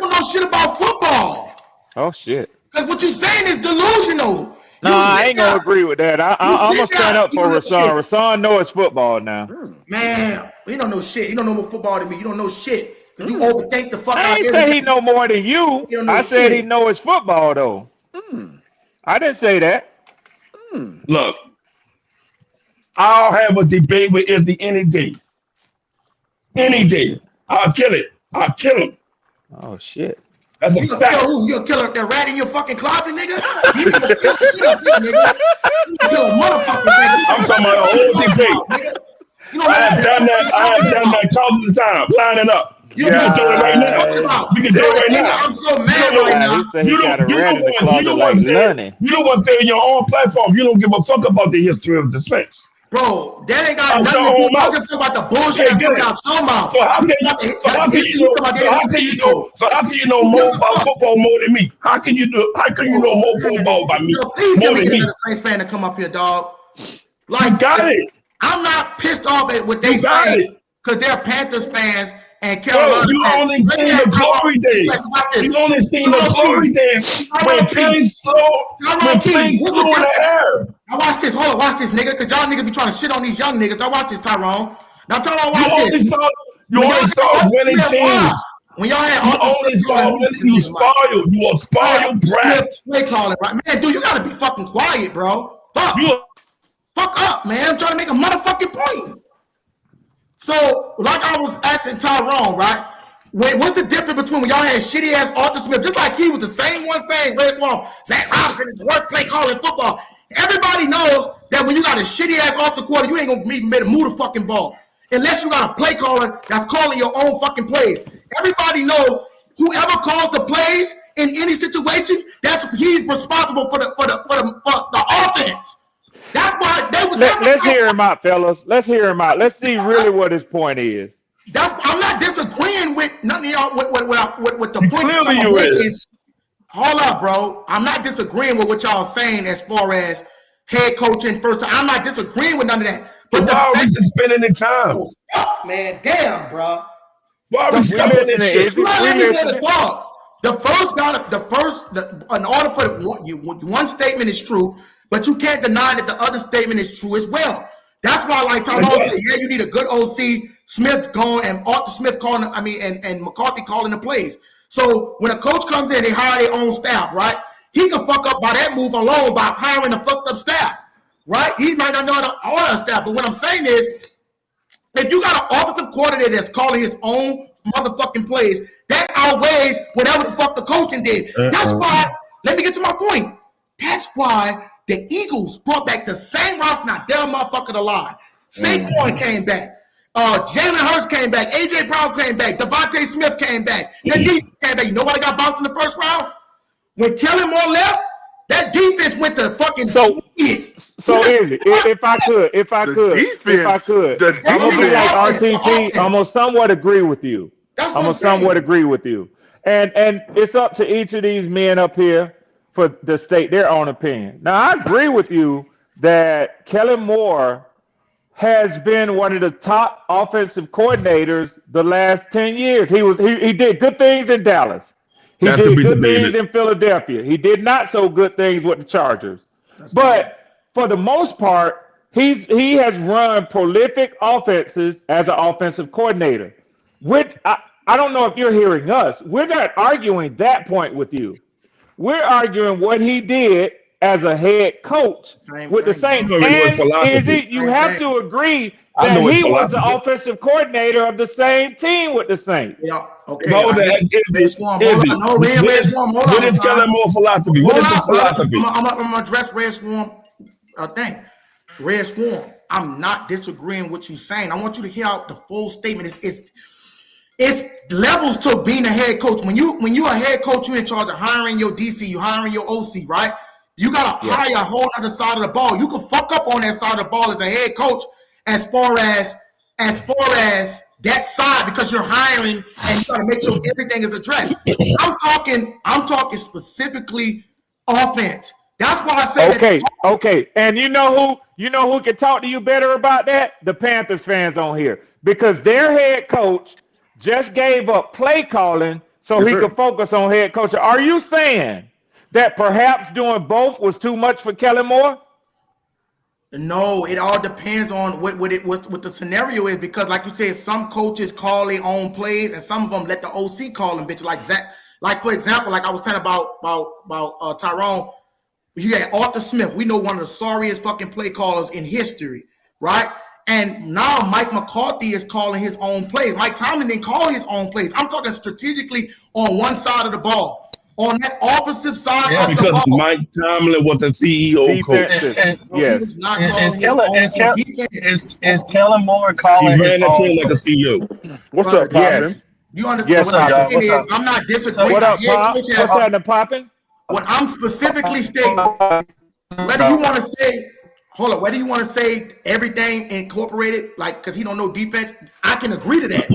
know shit about football.
Oh shit.
Because what you're saying is delusional.
No, I ain't gonna agree with that. I'm gonna stand up for Rasan. Rasan knows football now.
Man, you don't know shit. You don't know more football than me. You don't know shit. You overthink the fuck out of
I ain't say he know more than you. I said he know his football though. I didn't say that.
Look, I'll have a debate with Izzy any day. Any day. I'll kill it. I'll kill him.
Oh shit.
That's a fact.
You'll kill that rat in your fucking closet, nigga? You gonna kill shit up here, nigga. You kill a motherfucker, nigga.
I'm talking about a whole debate. I have done that countless of times, lining up. You can do it right now. You can do it right now.
I'm so mad right now.
You don't want to say in your own platform, you don't give a fuck about the history of the Saints.
Bro, that ain't got nothing to do. I'm just talking about the bullshit that's coming out your mouth.
So how can you know more about football more than me? How can you know more football about me?
Please give me another Saints fan to come up here, dog.
Like, got it.
I'm not pissed off at what they say because they're Panthers fans and Carolina.
You only seen the glory days. You only seen the glory days when things slow in the air.
Now watch this. Hold on, watch this, nigga, because y'all niggas be trying to shit on these young niggas. Now watch this, Tyrone. Now Tyrone, watch this.
You only saw winning teams.
When y'all had
you spoiled. You a spoiled brat.
Play calling, right? Man, dude, you gotta be fucking quiet, bro. Fuck up, man. I'm trying to make a motherfucking point. So, like I was asking Tyrone, right? What's the difference between when y'all had shitty ass Arthur Smith, just like he was the same one saying, Zach Robinson is the worst play calling in football. Everybody knows that when you got a shitty ass offensive quarter, you ain't gonna be made to move the fucking ball. Unless you got a play caller that's calling your own fucking plays. Everybody knows whoever calls the plays in any situation, he's responsible for the offense. That's why they would.
Let's hear him out, fellas. Let's hear him out. Let's see really what his point is.
I'm not disagreeing with none of y'all with the point.
Clearly you is.
Hold up, bro. I'm not disagreeing with what y'all saying as far as head coaching first time. I'm not disagreeing with none of that. But
why are we spending the time?
Oh, fuck, man. Damn, bro.
Why are we spending this shit?
The first, in order for one statement is true, but you can't deny that the other statement is true as well. That's why, like Tyrone said, yeah, you need a good OC, Smith going and Arthur Smith calling. And McCarthy calling the plays. So when a coach comes in, they hire their own staff, right? He can fuck up by that move alone by hiring a fucked up staff, right? He might not know all our staff, but what I'm saying is, if you got an offensive coordinator that's calling his own motherfucking plays, that outweighs whatever the fuck the coaching did. That's why, let me get to my point. That's why the Eagles brought back the same roster, not damn motherfucker alive. Saquon came back. Jalen Hurts came back. A.J. Brown came back. Devontae Smith came back. That defense came back. You know why they got bounced in the first round? When Kellen Moore left, that defense went to fucking
So is it? If I could, I'm gonna be like RTT. I'm gonna somewhat agree with you. And it's up to each of these men up here for to state their own opinion. Now I agree with you that Kellen Moore has been one of the top offensive coordinators the last 10 years. He did good things in Dallas. He did good things in Philadelphia. He did not so good things with the Chargers. But for the most part, he has run prolific offenses as an offensive coordinator. I don't know if you're hearing us. We're not arguing that point with you. We're arguing what he did as a head coach with the Saints. And Izzy, you have to agree that he was the offensive coordinator of the same team with the Saints.
Yeah, okay.
What is Kellen Moore philosophy? What is his philosophy?
I'm going to address Red Swarm thing. Red Swarm, I'm not disagreeing with what you're saying. I want you to hear out the full statement. It's levels to being a head coach. When you're a head coach, you're in charge of hiring your DC, you hiring your OC, right? You got to hire a whole other side of the ball. You can fuck up on that side of the ball as a head coach as far as that side because you're hiring and you got to make sure everything is addressed. I'm talking specifically offense. That's why I say
okay. And you know who can talk to you better about that? The Panthers fans on here. Because their head coach just gave up play calling so he could focus on head coaching. Are you saying that perhaps doing both was too much for Kellen Moore?
No, it all depends on what the scenario is because, like you said, some coaches call their own plays and some of them let the OC call them, bitch. Like Zach, like for example, like I was telling about Tyrone. You had Arthur Smith. We know one of the sorriest fucking play callers in history, right? And now Mike McCarthy is calling his own plays. Mike Tomlin didn't call his own plays. I'm talking strategically on one side of the ball. On that offensive side of the ball.
Because Mike Tomlin was the CEO coach.
Is Kellen Moore calling
he ran the team like a CEO.
What's up, Poppin'?
You understand what I'm saying is I'm not disagreeing.
What up, Pop? What's happening, Poppin'?
What I'm specifically stating, whether you want to say everything incorporated, like because he don't know defense, I can agree to that.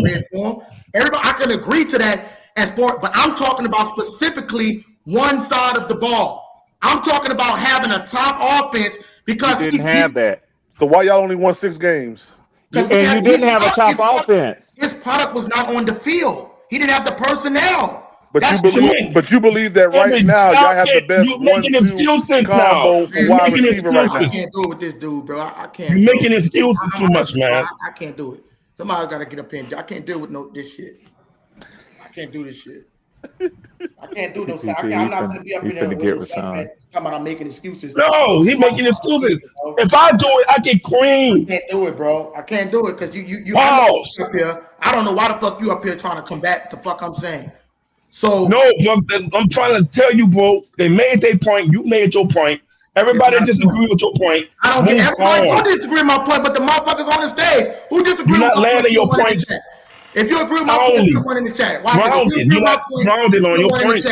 Everybody, I can agree to that but I'm talking about specifically one side of the ball. I'm talking about having a top offense because
he didn't have that.
So why y'all only won 6 games?
And you didn't have a top offense.
His product was not on the field. He didn't have the personnel.
But you believe that right now y'all have the best 1-2 combo for wide receiver right now.
I can't do it with this dude, bro. I can't.
You're making excuses too much, man.
I can't do it. Somebody got to get up here. I can't deal with this shit. I can't do this shit. I can't do no. I'm not going to be up in there talking about I'm making excuses.
No, he's making excuses. If I do it, I get cream.
I can't do it, bro. I can't do it because you up here. I don't know why the fuck you up here trying to combat the fuck I'm saying. So
no, I'm trying to tell you, bro. They made their point. You made your point. Everybody disagree with your point.
I don't get everybody disagree with my point, but the motherfuckers on the stage who disagree
with
my point.
You're not landing your points.
If you agree with my point, put one in the chat.
You're not grounded on your point.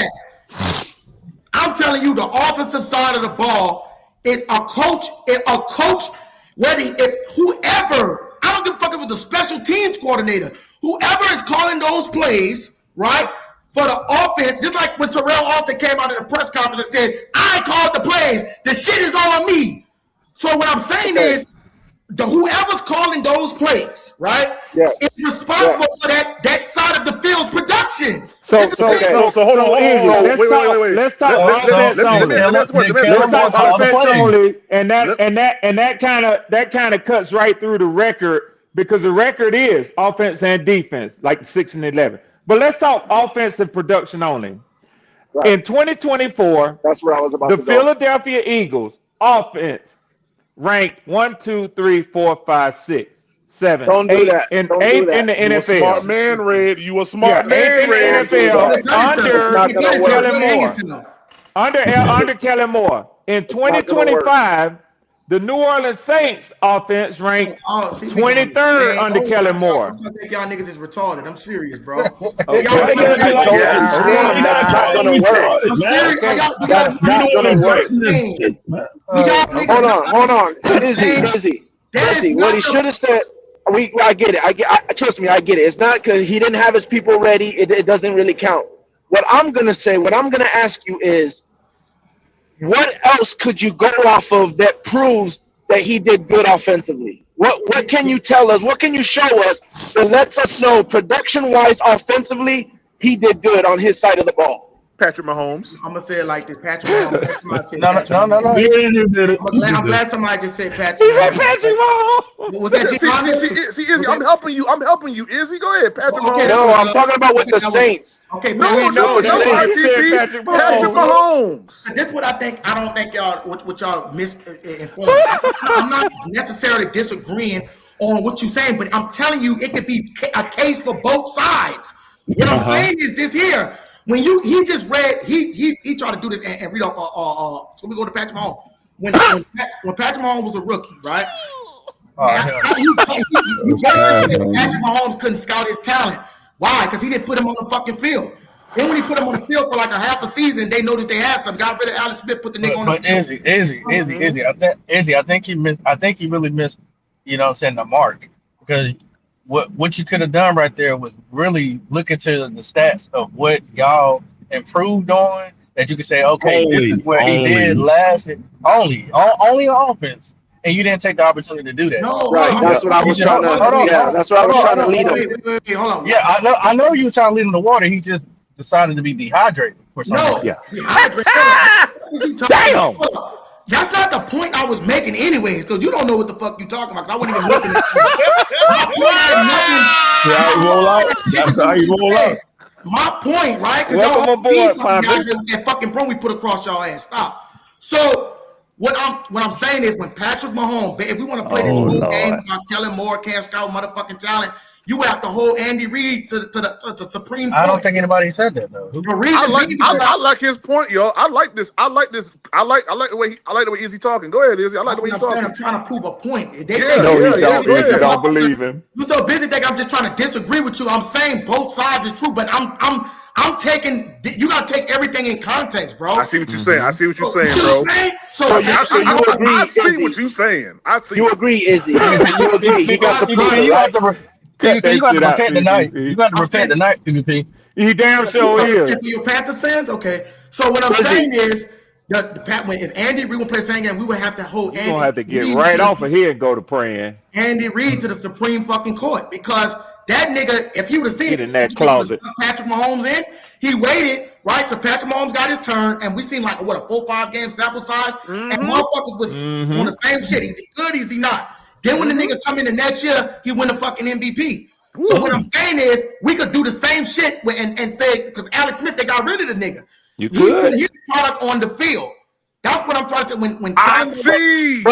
I'm telling you, the offensive side of the ball is a coach. Whoever, I don't give a fuck if it's the special teams coordinator, whoever is calling those plays, right, for the offense, just like when Terrell Austin came out in the press conference and said, I called the plays, the shit is on me. So what I'm saying is, whoever's calling those plays, right, is responsible for that side of the field's production.
So hold on. Wait.
Let's talk offense only, and that kind of cuts right through the record because the record is offense and defense, like 6 and 11. But let's talk offensive production only. Right. In 2024,
that's where I was about
to go. The Philadelphia Eagles offense ranked 1, 2, 3, 4, 5, 6, 7,
Don't
8,
do that.
and
Don't
8
do that.
in the NFL.
You a smart man, Red. You a smart man, Red.
Under Kellen Moore. In 2025, the New Orleans Saints offense ranked 23rd under Kellen Moore.
I think y'all niggas is retarded. I'm serious, bro.
That's not gonna work. That's not gonna work. Hold on. Izzy. What he should have said. I get it. Trust me, I get it. It's not because he didn't have his people ready. It doesn't really count. What I'm gonna ask you is, what else could you go off of that proves that he did good offensively? What can you tell us? What can you show us that lets us know production-wise, offensively, he did good on his side of the ball?
Patrick Mahomes.
I'm gonna say it like this. Patrick Mahomes.
No.
I'm glad somebody just said Patrick.
He said Patrick
Mahomes. See, Izzy, I'm helping you, Izzy. Go ahead, Patrick Mahomes.
No, I'm talking about with the Saints.
Okay,
no, Patrick Mahomes.
That's what I think. I don't think y'all what y'all misinformed. I'm not necessarily disagreeing on what you're saying, but I'm telling you, it could be a case for both sides. What I'm saying is this here. When he just read, he tried to do this and read off. So we go to Patrick Mahomes. When Patrick Mahomes was a rookie, right? Patrick Mahomes couldn't scout his talent. Why? Because he didn't put him on the fucking field. Then when he put him on the field for like a half a season, they noticed they had some. Got rid of Alex Smith, put the nigga on the field.
Izzy, I think he missed. I think he really missed. You know what I'm saying, the mark, because what you could have done right there was really look into the stats of what y'all improved on, that you could say, okay, this is where he did last. Only on offense, and you didn't take the opportunity to do that.
No,
right. That's what I was trying to. That's what I was trying to lead him.
Wait, hold on.
Yeah, I know you were trying to lead him to water. He just decided to be dehydrated for some reason.
Damn.
That's not the point I was making anyways, because you don't know what the fuck you talking about, because I wasn't even looking at
That's how you roll out.
My point, right?
Welcome aboard,
that fucking bro we put across y'all ass. Stop. So what I'm saying is when Patrick Mahomes, if we want to play this whole game about Kellen Moore can't scout motherfucking talent, you have to hold Andy Reid to the Supreme Court.
I don't think anybody said that though.
I like his point, yo. I like this. I like the way Izzy talking. Go ahead, Izzy. I like the way he's talking.
I'm trying to prove a point.
You don't believe him.
You're so busy thinking I'm just trying to disagree with you. I'm saying both sides are true, but I'm taking. You gotta take everything in context, bro.
I see what you're saying. I see what you're saying, bro.
So you agree?
I see what you're saying.
You agree, Izzy? You agree? He got the proof.
You got to repent tonight. You got to repent tonight, PvP.
He damn sure is.
For your Panther sins? Okay. So what I'm saying is if Andy Reid would play the same game, we would have to hold
You're
Andy
gonna have to get
Reid
right off of here and go to praying.
Andy Reid to the Supreme fucking court, because that nigga, if he would have seen
Get in that closet.
Patrick Mahomes in, he waited right till Patrick Mahomes got his turn, and we seen like a 4-5 game sample size, and motherfuckers was on the same shit. Is he good? Is he not? Then when the nigga come in the next year, he win the fucking MVP. So what I'm saying is, we could do the same shit and say, because Alex Smith, they got rid of the nigga.
You could.
His product on the field. That's what I'm trying to. When
I see.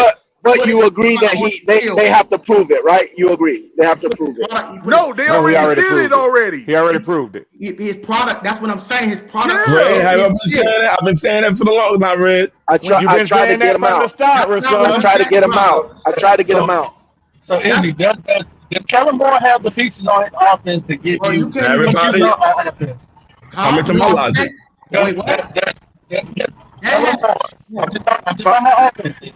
But you agree that they have to prove it, right? You agree they have to prove it.
No, they already did it already.
He already proved it.
His product. That's what I'm saying. His product.
I've been saying that for the long time, Red.
I tried to get him out. I tried to get him out.
So, Izzy, does Kellen Moore have the pieces on his offense to get you
everybody?
Offense?
Come into my logic.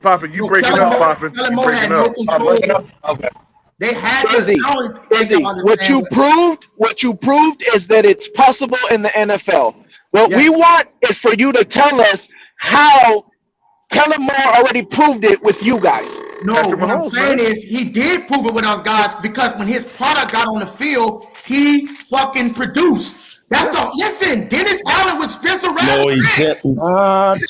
Poppin', you breaking up, Poppin'. You breaking up.
Okay.
They had
Izzy, what you proved is that it's possible in the NFL. What we want is for you to tell us how Kellen Moore already proved it with you guys.
No, what I'm saying is he did prove it with us guys, because when his product got on the field, he fucking produced. Listen, Dennis Allen with Spencer Rattler.
No, he can't.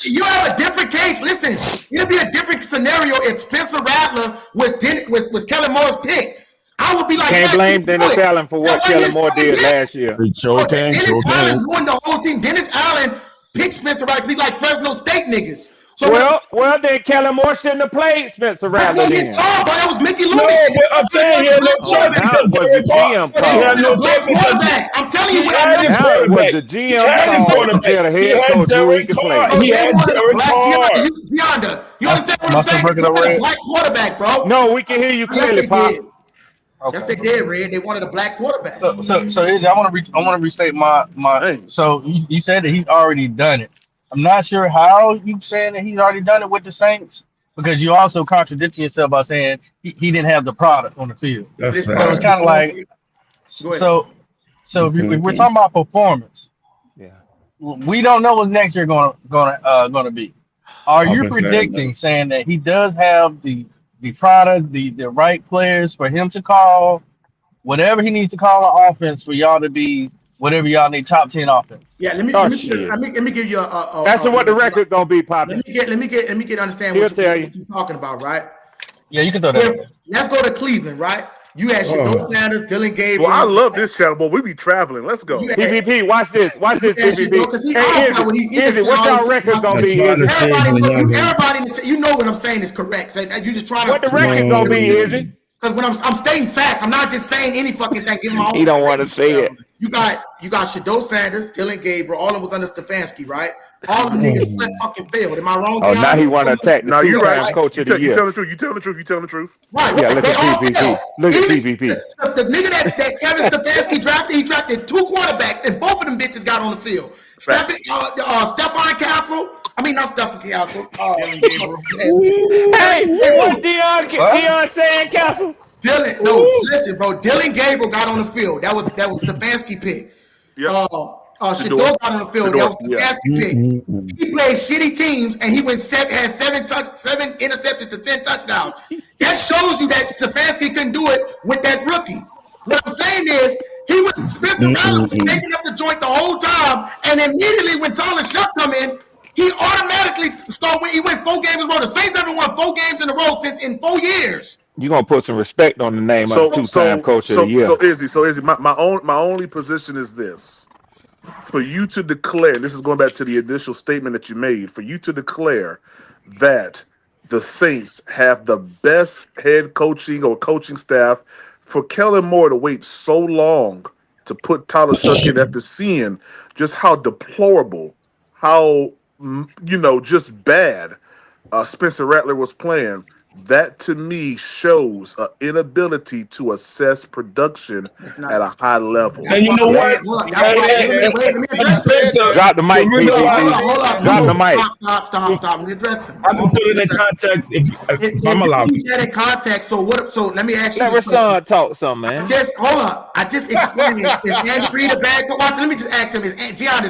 You have a different case. Listen, it'll be a different scenario if Spencer Rattler was Kellen Moore's pick. I would be like,
can't blame Dennis Allen for what Kellen Moore did last year.
Dennis Allen ruined the whole team. Dennis Allen picked Spencer Rattler because he like Fresno State niggas. So
well, then Kellen Moore shouldn't have played Spencer Rattler then.
Oh, but that was Mickey Lewis.
No, but I'm saying he had no choice because Derek Carr. He had no choice because
I'm telling you,
it was the GM call to tell the head coach who he could play.
He had Derek Carr.
Yonder, you understand what I'm saying? Black quarterback, bro.
No, we can hear you clearly, Pop.
Yes, they did, Red. They wanted a black quarterback.
So Izzy, I want to restate my. So you said that he's already done it. I'm not sure how you saying that he's already done it with the Saints, because you also contradicted yourself by saying he didn't have the product on the field. So it's kind of like, so if we're talking about performance, we don't know what next year gonna be. Are you predicting saying that he does have the product, the right players for him to call whatever he needs to call an offense for y'all to be whatever y'all need, top 10 offense?
Yeah, let me give you a
that's what the record gonna be, Poppy.
Let me get understand what you're talking about, right?
Yeah, you can throw that.
Let's go to Cleveland, right? You had Shador Sanders, Dylan Gabriel.
Well, I love this channel, boy. We be traveling. Let's go.
PvP, watch this. Watch this, PvP. Hey, Izzy, what y'all record gonna be?
Everybody, you know what I'm saying is correct. So you just trying to.
What the record gonna be, Izzy?
Because when I'm stating facts, I'm not just saying any fucking thing. Give my own.
He don't want to say it.
You got Shador Sanders, Dylan Gabriel, all of them was under Stefanski, right? All of them niggas fucking failed. Am I wrong?
Oh, now he want to attack the two-time coach of the year.
You telling the truth. You telling the truth.
Right.
Yeah, look at PvP. Look at PvP.
The nigga that Kevin Stefanski drafted, he drafted 2 quarterbacks, and both of them bitches got on the field. Stephon Castle. I mean, not Stephon Castle.
Hey, what Deion saying, Castle?
Listen, bro. Dylan Gabriel got on the field. That was Stefanski pick.
Yeah.
Shador got on the field. That was Stefanski pick. He played shitty teams, and he had 7 interceptions to 10 touchdowns. That shows you that Stefanski couldn't do it with that rookie. What I'm saying is, he was Spencer Rattler was taking up the joint the whole time, and immediately when Tyler Shuck come in, he automatically he went 4 games in a row. The Saints haven't won 4 games in a row in 4 years.
You're gonna put some respect on the name of the 2-time coach of the year.
So Izzy, my only position is this. For you to declare, this is going back to the initial statement that you made, for you to declare that the Saints have the best head coaching or coaching staff, for Kellen Moore to wait so long to put Tyler Shuck in after seeing just how deplorable, how just bad Spencer Rattler was playing, that to me shows an inability to assess production at a high level.
And you know what?
Drop the mic, PvP. Drop the mic.
Stop. Let me address him.
I can put it in context if I'm allowed.
You said in context. So let me ask you.
Let Rashawn talk some, man.
Hold up. I just explained it. Is Andy Reid a bad coach? Let me just ask him. Is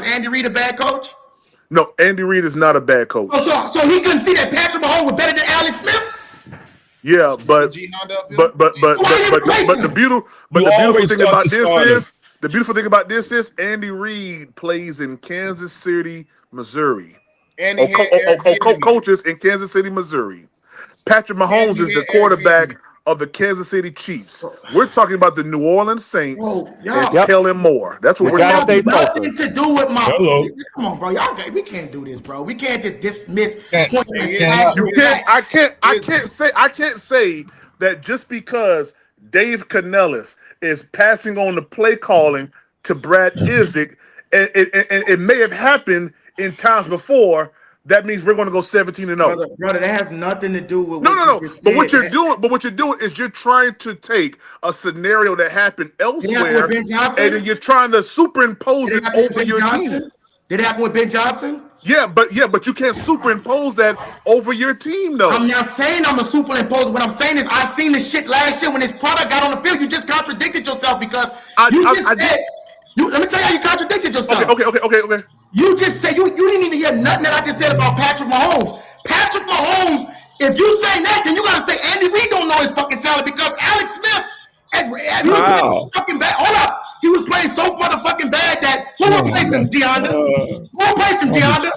Andy Reid a bad coach?
No, Andy Reid is not a bad coach.
So he couldn't see that Patrick Mahomes was better than Alex Smith?
Yeah, but the beautiful thing about this is Andy Reid plays in Kansas City, Missouri.
And
coaches in Kansas City, Missouri. Patrick Mahomes is the quarterback of the Kansas City Chiefs. We're talking about the New Orleans Saints and Kellen Moore. That's what we're talking about.
Nothing to do with my. Come on, bro. We can't do this, bro. We can't just dismiss points.
I can't say that just because Dave Canellis is passing on the play calling to Brad Isaac, and it may have happened in times before. That means we're going to go 17-0.
Brother, that has nothing to do with
no. But what you're doing is you're trying to take a scenario that happened elsewhere, and then you're trying to superimpose it over your team.
Did it happen with Ben Johnson?
Yeah, but you can't superimpose that over your team, though.
I'm not saying I'm a superimpose. What I'm saying is I seen this shit last year when his product got on the field. You just contradicted yourself because let me tell you how you contradicted yourself.
Okay.
You just said you didn't even hear nothing that I just said about Patrick Mahomes. Patrick Mahomes, if you say that, then you gotta say Andy Reid don't know his fucking talent because Alex Smith, he was playing so fucking bad. Hold up, he was playing so motherfucking bad that who replaced him, DeAndre? Who replaced him, DeAndre?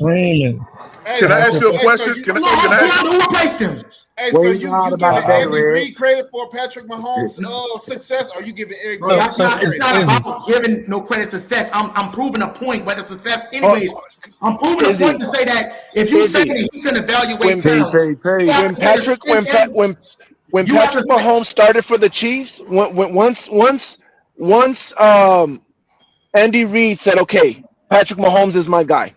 Can I ask you a question?
Who replaced him?
Hey, so you giving Andy Reid credit for Patrick Mahomes' success, or you giving Eric?
It's not about giving no credit success. I'm proving a point, whether success anyways. I'm proving a point to say that if you say that he can evaluate talent.
When Patrick Mahomes started for the Chiefs, once Andy Reid said, "Okay, Patrick Mahomes is my guy."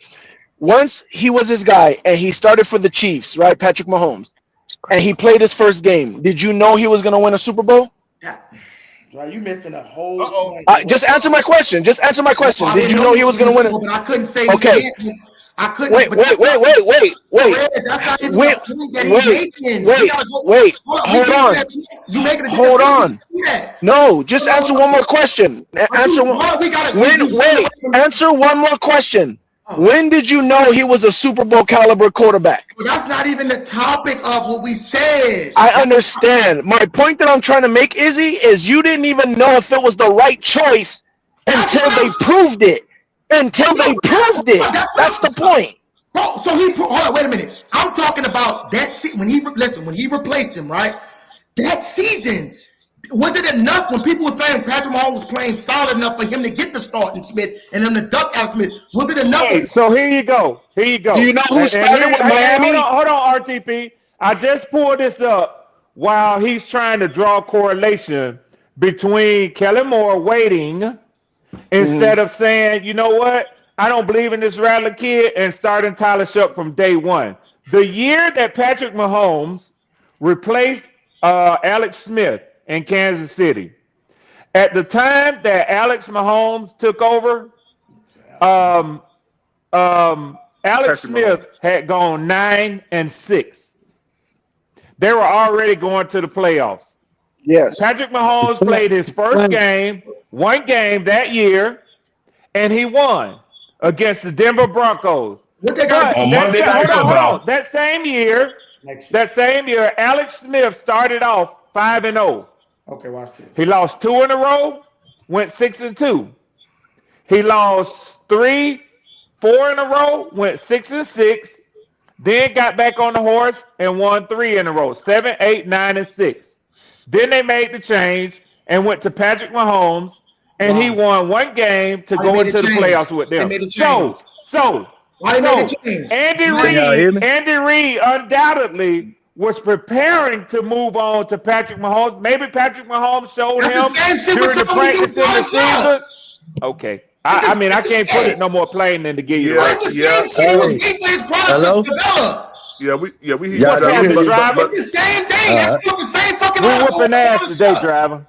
Once he was his guy and he started for the Chiefs, right? Patrick Mahomes. And he played his first game. Did you know he was going to win a Super Bowl?
Bro, you missing a whole.
Just answer my question. Did you know he was going to win it?
But I couldn't say.
Okay.
I couldn't.
Wait. Hold on. No, just answer one more question. Answer one more question. When did you know he was a Super Bowl caliber quarterback?
Well, that's not even the topic of what we said.
I understand. My point that I'm trying to make, Izzy, is you didn't even know if it was the right choice until they proved it. That's the point.
Bro, so hold on, wait a minute. I'm talking about that when he replaced him, right? That season. Was it enough when people were saying Patrick Mahomes was playing solid enough for him to get the start in Smith and then the duck out Smith? Was it enough?
Hey, so here you go.
Do you know who started with Miami?
Hold on, RTP. I just pulled this up while he's trying to draw a correlation between Kellen Moore waiting instead of saying, you know what, I don't believe in this Rattler kid and starting Tyler Shough from day one. The year that Patrick Mahomes replaced Alex Smith in Kansas City. At the time that Alex Mahomes took over, Alex Smith had gone 9-6. They were already going to the playoffs.
Yes.
Patrick Mahomes played his first game, one game that year, and he won against the Denver Broncos. That same year, Alex Smith started off 5-0.
Okay, watch this.
He lost 2 in a row, went 6-2. He lost 3, 4 in a row, went 6-6. Then got back on the horse and won 3 in a row, 7, 8, 9, and 6. Then they made the change and went to Patrick Mahomes, and he won one game to go into the playoffs with them. So Andy Reid undoubtedly was preparing to move on to Patrick Mahomes. Maybe Patrick Mahomes showed him during the practice in the season. Okay. I mean, I can't put it no more plain than to give you
Hello?
We
What's happening, driver?
It's the same thing. That's the same fucking.
We're whooping ass today, driver.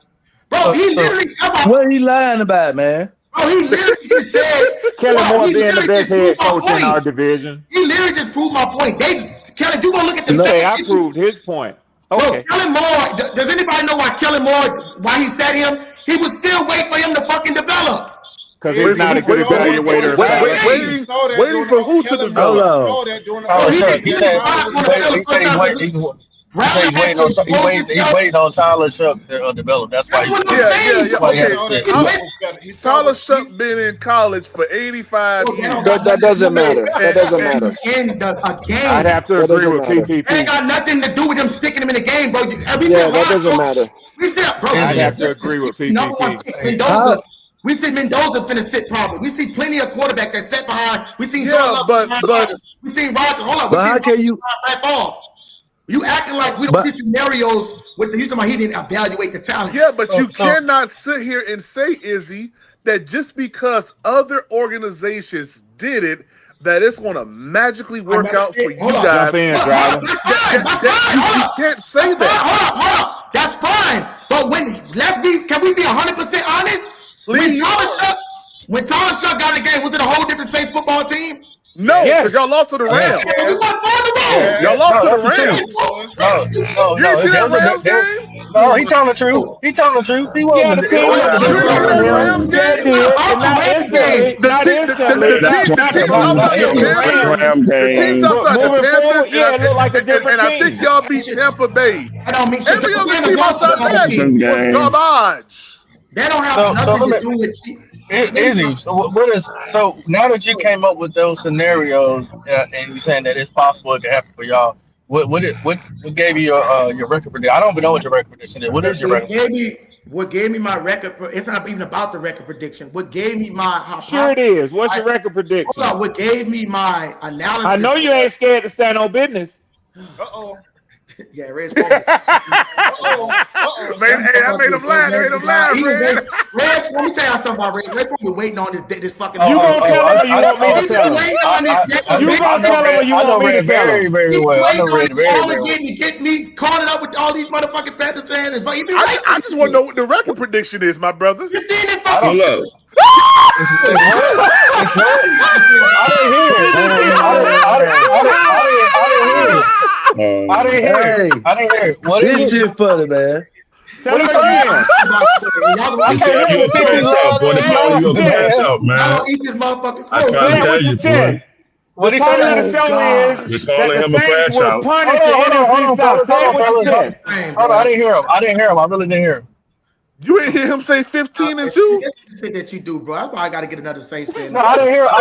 Bro, he literally.
What are you lying about, man?
Bro, he literally just said
Kelly Moore being the best head coach in our division.
He literally just proved my point. Kelly, you gonna look at the
I proved his point. Okay.
Bro, Kellen Moore, does anybody know why Kellen Moore, why he said him? He was still waiting for him to fucking develop.
Because it's not a good evaluator.
Waiting for who to develop?
He's waiting on Tyler Shuck to develop. That's why
Okay. Tyler Shuck been in college for 85 years.
That doesn't matter. That doesn't matter.
I'd have to agree with PPP.
It ain't got nothing to do with them sticking him in the game, bro.
Yeah, that doesn't matter.
We said, bro.
I'd have to agree with
PPP. We see Mendoza finna sit probably. We see plenty of quarterbacks that sat behind. We seen we seen Roger. Hold on.
But how can you?
You acting like we don't see scenarios with the Houston. He didn't evaluate the talent.
Yeah, but you cannot sit here and say, Izzy, that just because other organizations did it, that it's going to magically work out for you guys. You can't say that.
Hold up. That's fine. But can we be 100% honest? When Tyler Shuck got in the game, was it a whole different Saints football team?
No, because y'all lost to the Rams. Y'all lost to the Rams.
No,
you didn't see that Rams game?
No, he telling the truth. He telling the truth. He wasn't.
The team outside the Panthers, and I think y'all beat Tampa Bay. Every other team outside that was garbage.
They don't have nothing to do with
Izzy, so now that you came up with those scenarios and you're saying that it's possible it could happen for y'all, what gave you your record prediction? I don't even know what your record prediction is. What is your record?
What gave me my record? It's not even about the record prediction. What gave me my
sure it is. What's your record prediction?
Hold on, what gave me my analysis?
I know you ain't scared to stand on business.
Yeah, Red's I
made him laugh.
Reds, let me tell y'all something about Reds. Reds will be waiting on this fucking.
You gonna tell him or you want me to tell him? You gonna tell him or you want me to tell him?
Very well. I know Red very
well. Get me calling up with all these motherfucking Panthers fans.
I just want to know what the record prediction is, my brother.
I don't know.
I didn't hear it. What
this shit funny, man.
What is that?
Eat this motherfucking.
I try to tell you, boy.
What he said?
We're calling him a crash out.
Hold on, I didn't hear him. I really didn't hear him.
You ain't hear him say 15-2?
That's the shit that you do, bro. That's why I got to get another Saints fan.
No, I didn't hear him.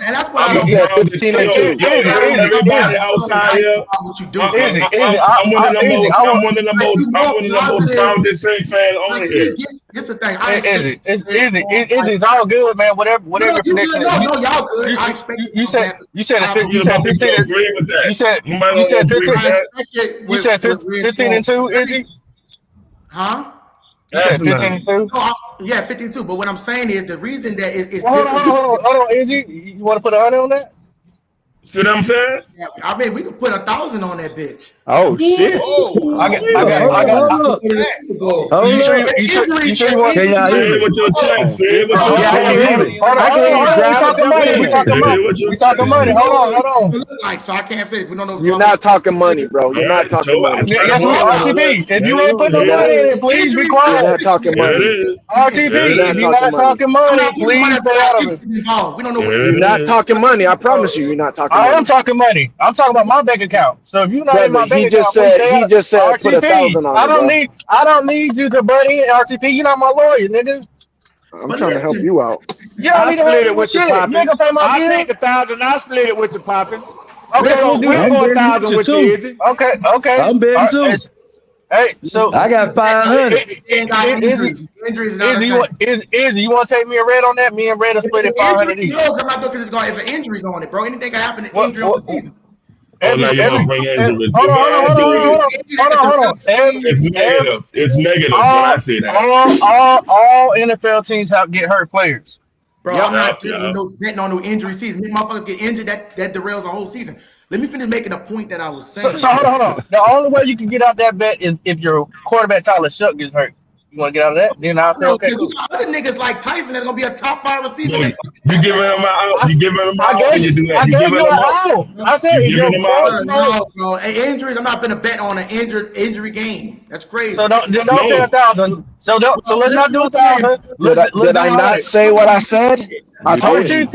And that's why
I said 15-2.
Everybody outside here.
What you do?
I'm one of the most grounded Saints fans on here.
It's the thing.
It's all good, man. Whatever prediction.
No, y'all good. I expect
you said 15. You said 15-2, Izzy?
Huh?
You said 15-2?
Yeah, 15-2. But what I'm saying is the reason that is
hold on, Izzy. You want to put 100 on that?
See what I'm saying?
Yeah, I mean, we could put 1,000 on that bitch.
Oh shit!
I got.
You sure you want?
Can y'all hear me with your chest?
We talking money. Hold on.
Like, so I can't say we don't know.
You're not talking money, bro. You're not talking money.
Yes, RTP. If you ain't putting no money in it, please be quiet.
You're not talking money.
RTP. If you're not talking money, please stay out of it.
We don't know.
You're not talking money. I promise you, you're not talking money.
I am talking money. I'm talking about my bank account. So if you're not in my bank account,
he just said put 1,000 on it.
I don't need you to buddy RTP. You're not my lawyer, nigga.
I'm trying to help you out.
Yeah, I split it with you, Poppin'. You ain't gonna pay my bill.
I take 1,000. I split it with you, Poppin'.
Okay, we'll do
that.
4,000 with you, Izzy.
Okay.
I'm betting too.
Hey, so
I got 500.
Injuries.
Izzy, you want to take me and Red on that? Me and Red will split it 500 each.
No, I'm not because it's going. If an injury's on it, bro, anything can happen. Injury on the season.
Oh, now you're gonna bring injuries.
Hold on.
It's negative. It's negative when I say that.
All NFL teams get hurt players.
Bro, I'm not betting on no injury season. If motherfuckers get injured, that derails the whole season. Let me finish making a point that I was saying.
So hold on. The only way you can get out that bet is if your quarterback Tyler Shuck gets hurt. You want to get out of that? Then I'll say, okay, cool.
You got other niggas like Tyson that's gonna be a top 5 receiver.
You giving him out. You giving him out.
I gave you an out. I said,
you giving him out.
No, bro. Injuries. I'm not gonna bet on an injury game. That's crazy.
So don't say 1,000. So let's not do 1,000.
Did I not say what I said? I told you.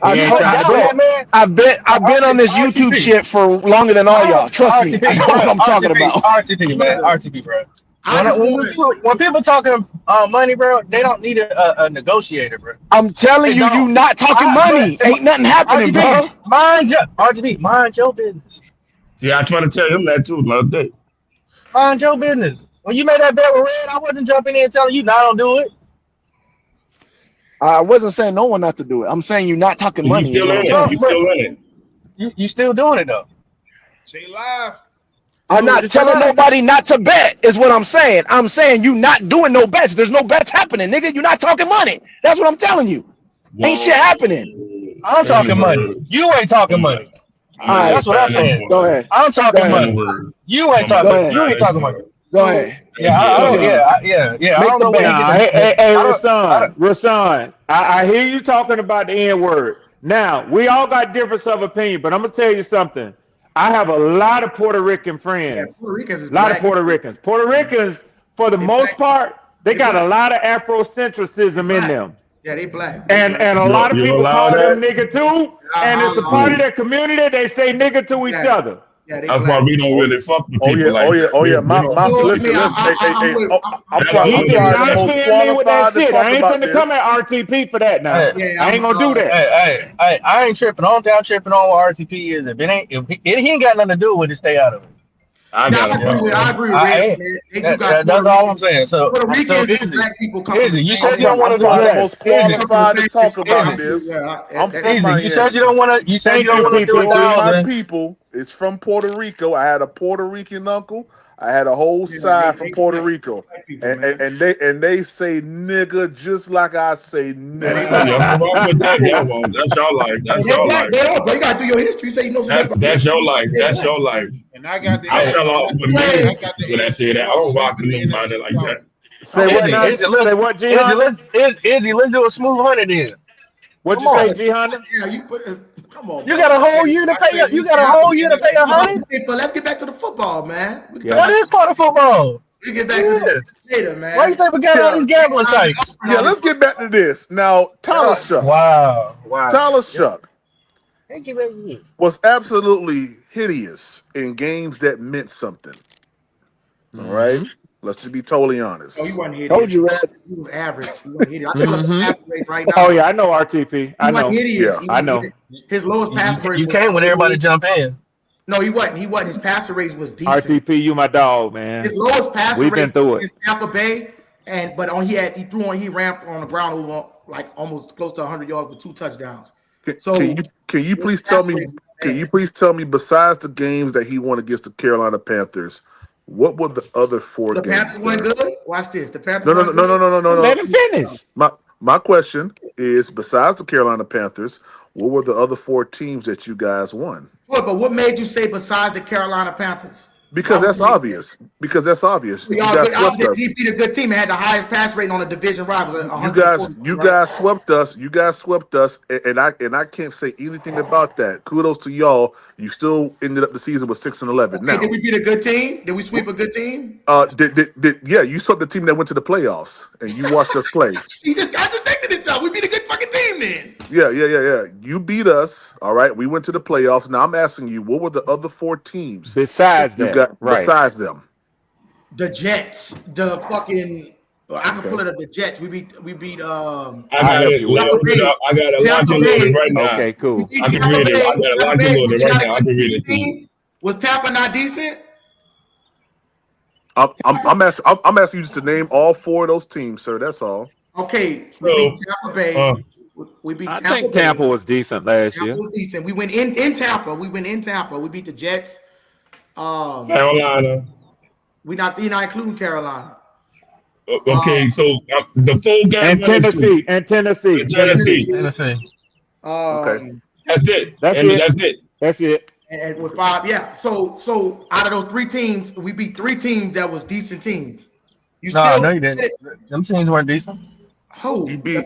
I've been on this YouTube shit for longer than all y'all. Trust me. I know what I'm talking about.
RTP, man. RTP, bro. When people talking money, bro, they don't need a negotiator, bro.
I'm telling you, you not talking money. Ain't nothing happening, bro.
Mind your business.
Yeah, I try to tell him that too, love that.
Mind your business. When you made that bet with Red, I wasn't jumping in and telling you not to do it.
I wasn't saying no one not to do it. I'm saying you're not talking money.
You still in it. You still in it.
You still doing it though.
Say live.
I'm not telling nobody not to bet, is what I'm saying. I'm saying you not doing no bets. There's no bets happening, nigga. You're not talking money. That's what I'm telling you. Ain't shit happening.
I'm talking money. You ain't talking money.
Right,
that's what I'm saying.
Go ahead.
I'm talking money. You ain't talking money. You ain't talking money.
Go ahead.
Yeah. I don't know what
Hey, Rasan, I hear you talking about the N-word. Now, we all got difference of opinion, but I'm going to tell you something. I have a lot of Puerto Rican friends. A lot of Puerto Ricans. Puerto Ricans, for the most part, they got a lot of Afrocentrism in them.
Yeah, they black.
And a lot of people call them nigga too. And it's a part of their community. They say nigga to each other.
Yeah, that's why we don't really fuck with people.
Listen. I'm probably the most qualified to talk
I ain't
about
gonna come at RTP for that now. I ain't gonna do that.
Hey, I ain't tripping. Only thing I'm tripping on what RTP is if he ain't got nothing to do with it, stay out of it.
I agree with Red.
That's all I'm saying. So,
Puerto Ricans, black people come from
you said you don't want to do
I'm
that.
the most qualified to talk about this. I'm from Miami.
You said you don't want to. You said you don't want to do it.
My people is from Puerto Rico. I had a Puerto Rican uncle. I had a whole side from Puerto Rico, and they say nigga just like I say nigga.
That's your life. That's your life.
But you gotta do your history. So you know
that's your life. That's your life.
And I got the.
I fell off with me when I said that. I don't rock with nobody like that.
Say what, G Honda?
Izzy, let's do a smooth 100 then.
What'd you say, G Honda?
Yeah, you put. Come on.
You got a whole year to pay. You got a whole year to pay 100.
Let's get back to the football, man.
That is part of football.
We get back to this later, man.
Why you think we got all these gambling sites?
Yeah, let's get back to this now. Tyler Shuck.
Wow.
Tyler Shuck
Thank you very much.
was absolutely hideous in games that meant something. All right. Let's just be totally honest.
Oh, he wasn't hideous.
Told you, Red.
He was average. He wasn't hideous. I look at the pass rate right now.
Oh yeah, I know RTP. I know.
Hideous.
Yeah, I know.
His lowest pass rate.
You came when everybody jump in.
No, he wasn't. He wasn't. His passer rate was decent.
RTP, you my dog, man.
His lowest passer
We've
rate
been through it.
is Tampa Bay, he ramped on the ground over like almost close to 100 yards with 2 touchdowns. So
can you please tell me? Can you please tell me? Besides the games that he won against the Carolina Panthers, what were the other 4 games?
The Panthers went good. Watch this. The Panthers.
No.
Let him finish.
My question is: besides the Carolina Panthers, what were the other 4 teams that you guys won?
But what made you say besides the Carolina Panthers?
Because that's obvious. You guys swept us.
He beat a good team and had the highest pass rate on a division rival.
You guys swept us. You guys swept us, and I can't say anything about that. Kudos to y'all. You still ended up the season with 6-11. Now,
did we beat a good team? Did we sweep a good team?
Yeah, you swept the team that went to the playoffs, and you watched us play.
He just contradicted himself. We beat a good fucking team then.
Yeah. You beat us. All right. We went to the playoffs. Now I'm asking you, what were the other 4 teams
besides that?
Besides them?
The Jets. The fucking. I can pull it up. The Jets. We beat.
I got it. Launch loaded right now.
Okay, cool.
I can read it. I got it launch loaded right now. I can read it to you.
Was Tampa not decent?
I'm asking you just to name all 4 of those teams, sir. That's all.
Okay. We beat Tampa Bay. We beat Tampa.
I think Tampa was decent last year.
Was decent. We went in Tampa. We beat the Jets.
Carolina.
You're not including Carolina.
Okay, so the full game.
And Tennessee.
Okay.
That's it.
And with 5, yeah. So out of those 3 teams, we beat 3 teams that was decent teams. You
No,
still
no, you didn't. Them teams weren't decent.
Who?
You beat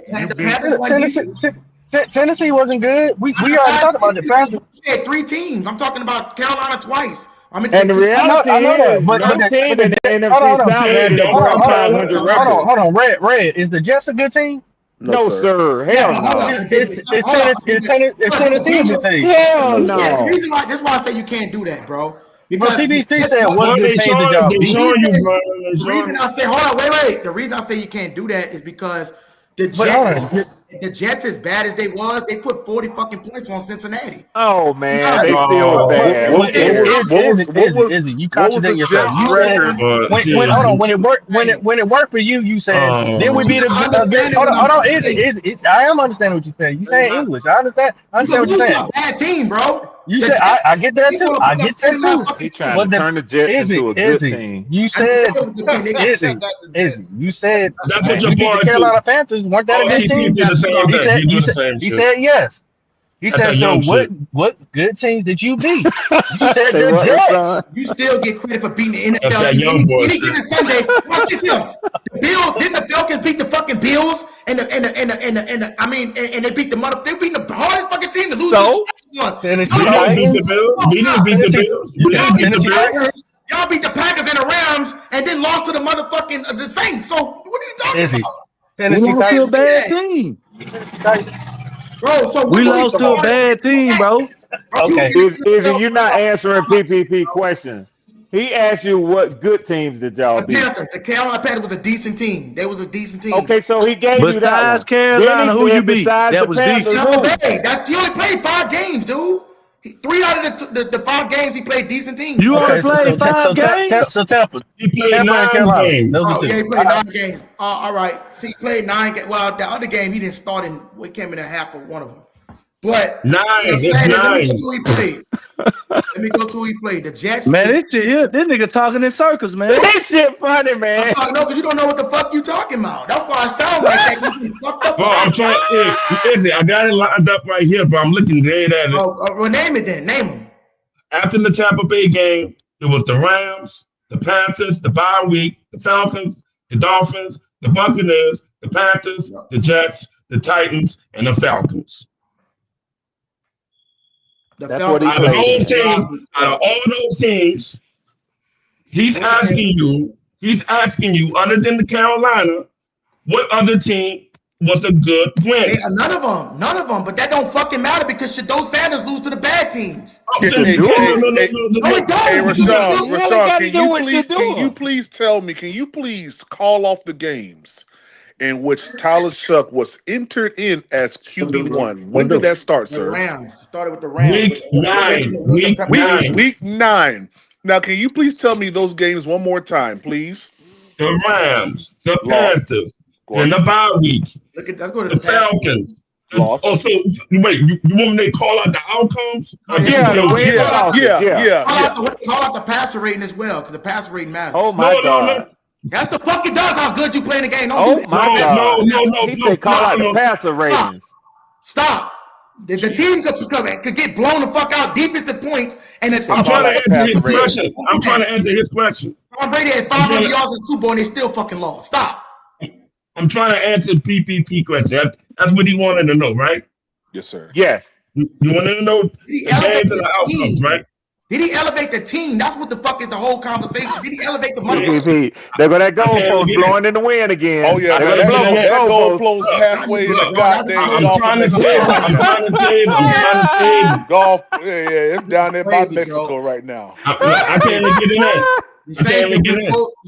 Tennessee wasn't good. We already talked about the Panthers.
You said 3 teams. I'm talking about Carolina twice.
And the reality is, no team in the NFC South had a above 500 record.
Hold on. Red. Is the Jets a good team?
No, sir. Hell no.
It's Tennessee a good team.
Hell no.
That's why I say you can't do that, bro.
Because CB3 said what good teams did y'all beat?
The reason I say, hold on, wait. The reason I say you can't do that is because the Jets, as bad as they was, they put 40 fucking points on Cincinnati.
Oh man, they still bad.
You contradict yourself. You said when it worked for you, you said then we beat a good. Hold on, Izzy. I am understanding what you said. You saying English. I understand what you're saying.
Bad team, bro.
You said I get that too.
He trying to turn the Jets into a good team.
You said Izzy. You said
that's what you're
the Carolina Panthers weren't that a good team? He said yes. He said, so what good teams did you beat? You said the Jets.
You still get credit for beating the NFL team. Any given Sunday, watch this here. The Bills, didn't the Falcons beat the fucking Bills? And they beat the they beat the hardest fucking team to lose.
So?
We didn't beat the Bills. We didn't beat the Bills. We didn't beat the Bills.
Y'all beat the Packers and the Rams and then lost to the motherfucking the Saints. So what are you talking about?
We lost to a bad team.
Bro, so
we lost to a bad team, bro.
Okay.
Izzy, you're not answering PPP questions. He asked you what good teams did y'all beat.
The Carolina Panthers was a decent team. They was a decent team.
Okay, so he gave you that one.
Besides Carolina, who you beat? That was decent.
He only played 5 games, dude. 3 out of the 5 games he played decent teams.
You only played 5 games?
So Tampa.
He played 9 games.
He played 9 games. All right. See, he played 9 games. Well, the other game he didn't start in. We came in a half of one of them. But
9. It's 9.
Let me go to who he played. The Jets.
Man, this nigga talking in circles, man.
This shit funny, man.
No, because you don't know what the fuck you talking about. That's why I sound like that. You fucked up.
Well, I'm trying. I got it lined up right here, but I'm looking dead at it.
Well, name it then. Name them.
After the Tampa Bay game, it was the Rams, the Panthers, the bye week, the Falcons, the Dolphins, the Buccaneers, the Panthers, the Jets, the Titans, and the Falcons.
That's what he
out of all those teams, he's asking you, other than the Carolina, what other team was a good win?
None of them. But that don't fucking matter because those Sanders lose to the bad teams.
Hey, Rashawn, can you please tell me? Can you please call off the games in which Tyler Shuck was entered in as QB1? When did that start, sir?
The Rams. It started with the Rams.
Week 9.
Now, can you please tell me those games one more time, please?
The Rams, the Panthers, and the bye week.
Let's go to
the Falcons.
Lost.
Oh, so wait, you want me to call out the outcomes?
Yeah. Call out the passer rating as well, because the passer rating matters.
Oh my God.
That's the fuck it does how good you play in the game.
No. He said call out the passer ratings.
Stop. The team could get blown the fuck out, defensive points, and
I'm trying to answer his question.
Tom Brady had 500 yards in the Super Bowl and they still fucking lost. Stop.
I'm trying to answer the PPP question. That's what he wanted to know, right?
Yes, sir.
Yes.
You wanted to know the games and the outcomes, right?
Did he elevate the team? That's what the fuck is the whole conversation. Did he elevate the motherfucker?
They're going to go folks blowing in the wind again.
Oh, yeah. That goalpost halfway in the goddamn
I'm trying to save
golf. Yeah, it's down there by Mexico right now.
I can't even get in there.
The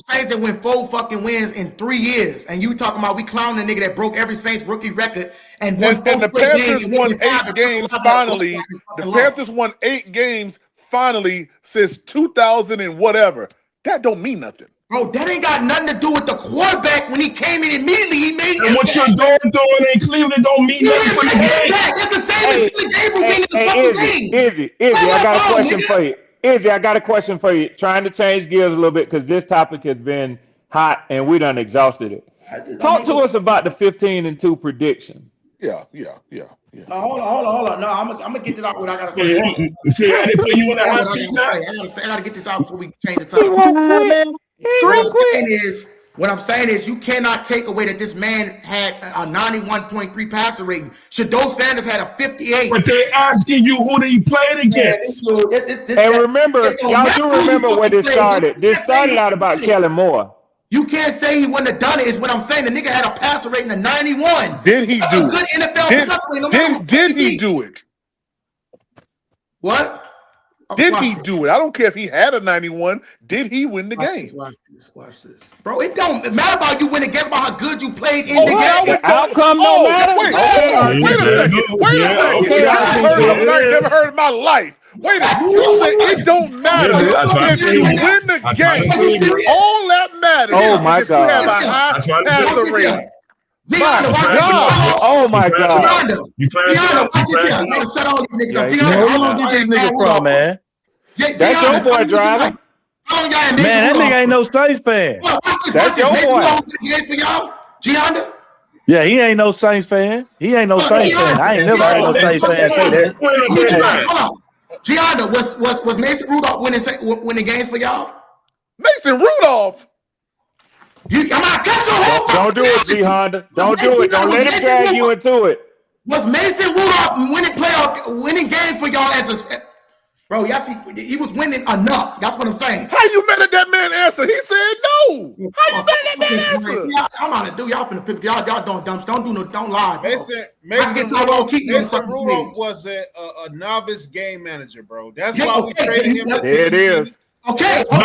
Saints that win 4 fucking wins in 3 years, and you talking about we clowning the nigga that broke every Saints rookie record and won
the Panthers won 8 games finally. The Panthers won 8 games finally since 2000 and whatever. That don't mean nothing.
Bro, that ain't got nothing to do with the quarterback. When he came in immediately, he made
and what you're doing in Cleveland don't mean nothing for the game.
Izzy, I got a question for you. Izzy, I got a question for you. Trying to change gears a little bit because this topic has been hot and we done exhausted it. Talk to us about the 15-2 prediction.
Yeah.
Hold on. No, I'm gonna get this out. What I gotta say.
See, I didn't put you in that hot seat.
I gotta get this out before we change the topic. What I'm saying is What I'm saying is you cannot take away that this man had a 91.3 passer rating. Shador Sanders had a 58.
But they're asking you who he played against.
And remember, y'all do remember where this started. This started out about Kellen Moore.
You can't say he wouldn't have done it. Is what I'm saying. The nigga had a passer rating of 91.
Did he do
good
it?
NFL
Did he do it?
What?
Did he do it? I don't care if he had a 91. Did he win the game?
Watch this. Bro, it don't matter about you winning the game, about how good you played in the game.
The outcome don't matter.
Wait a second. I ain't never heard in my life. Wait a minute. You say it don't matter if you win the game. All that matters is if you have a high passer rating.
Oh my God!
Where you get this nigga from, man?
That's your boy, driver.
Man, that nigga ain't no Saints fan.
That's your boy.
Yeah, he ain't no Saints fan. He ain't no Saints fan. I ain't never heard no Saints fan say that.
Gianna, was Mason Rudolph winning games for y'all?
Mason Rudolph.
Don't do it, G Honda. Don't do it. Don't let him drag you into it.
Was Mason Rudolph winning games for y'all as a bro? Y'all see, he was winning enough. That's what I'm saying.
How you mad at that man answer? He said no. How you mad at that man answer?
I'm out to do y'all finna pick y'all don't dumps. Don't lie. Bro.
Mason Rudolph was a novice game manager, bro. That's why we traded him.
There it is.
Okay.
You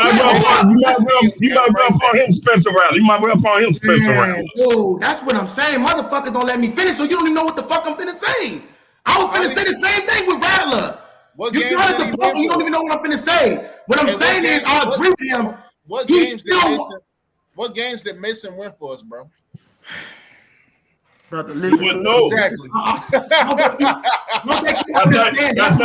might run for him, Spencer Rattler. You might run for him, Spencer Rattler.
Dude, that's what I'm saying. Motherfuckers don't let me finish, so you don't even know what the fuck I'm finna say. I was finna say the same thing with Rattler. You trying to fuck, you don't even know what I'm finna say. What I'm saying is, I agree with him.
What games did Mason win for us, bro?
Brother, listen.
Exactly.
That's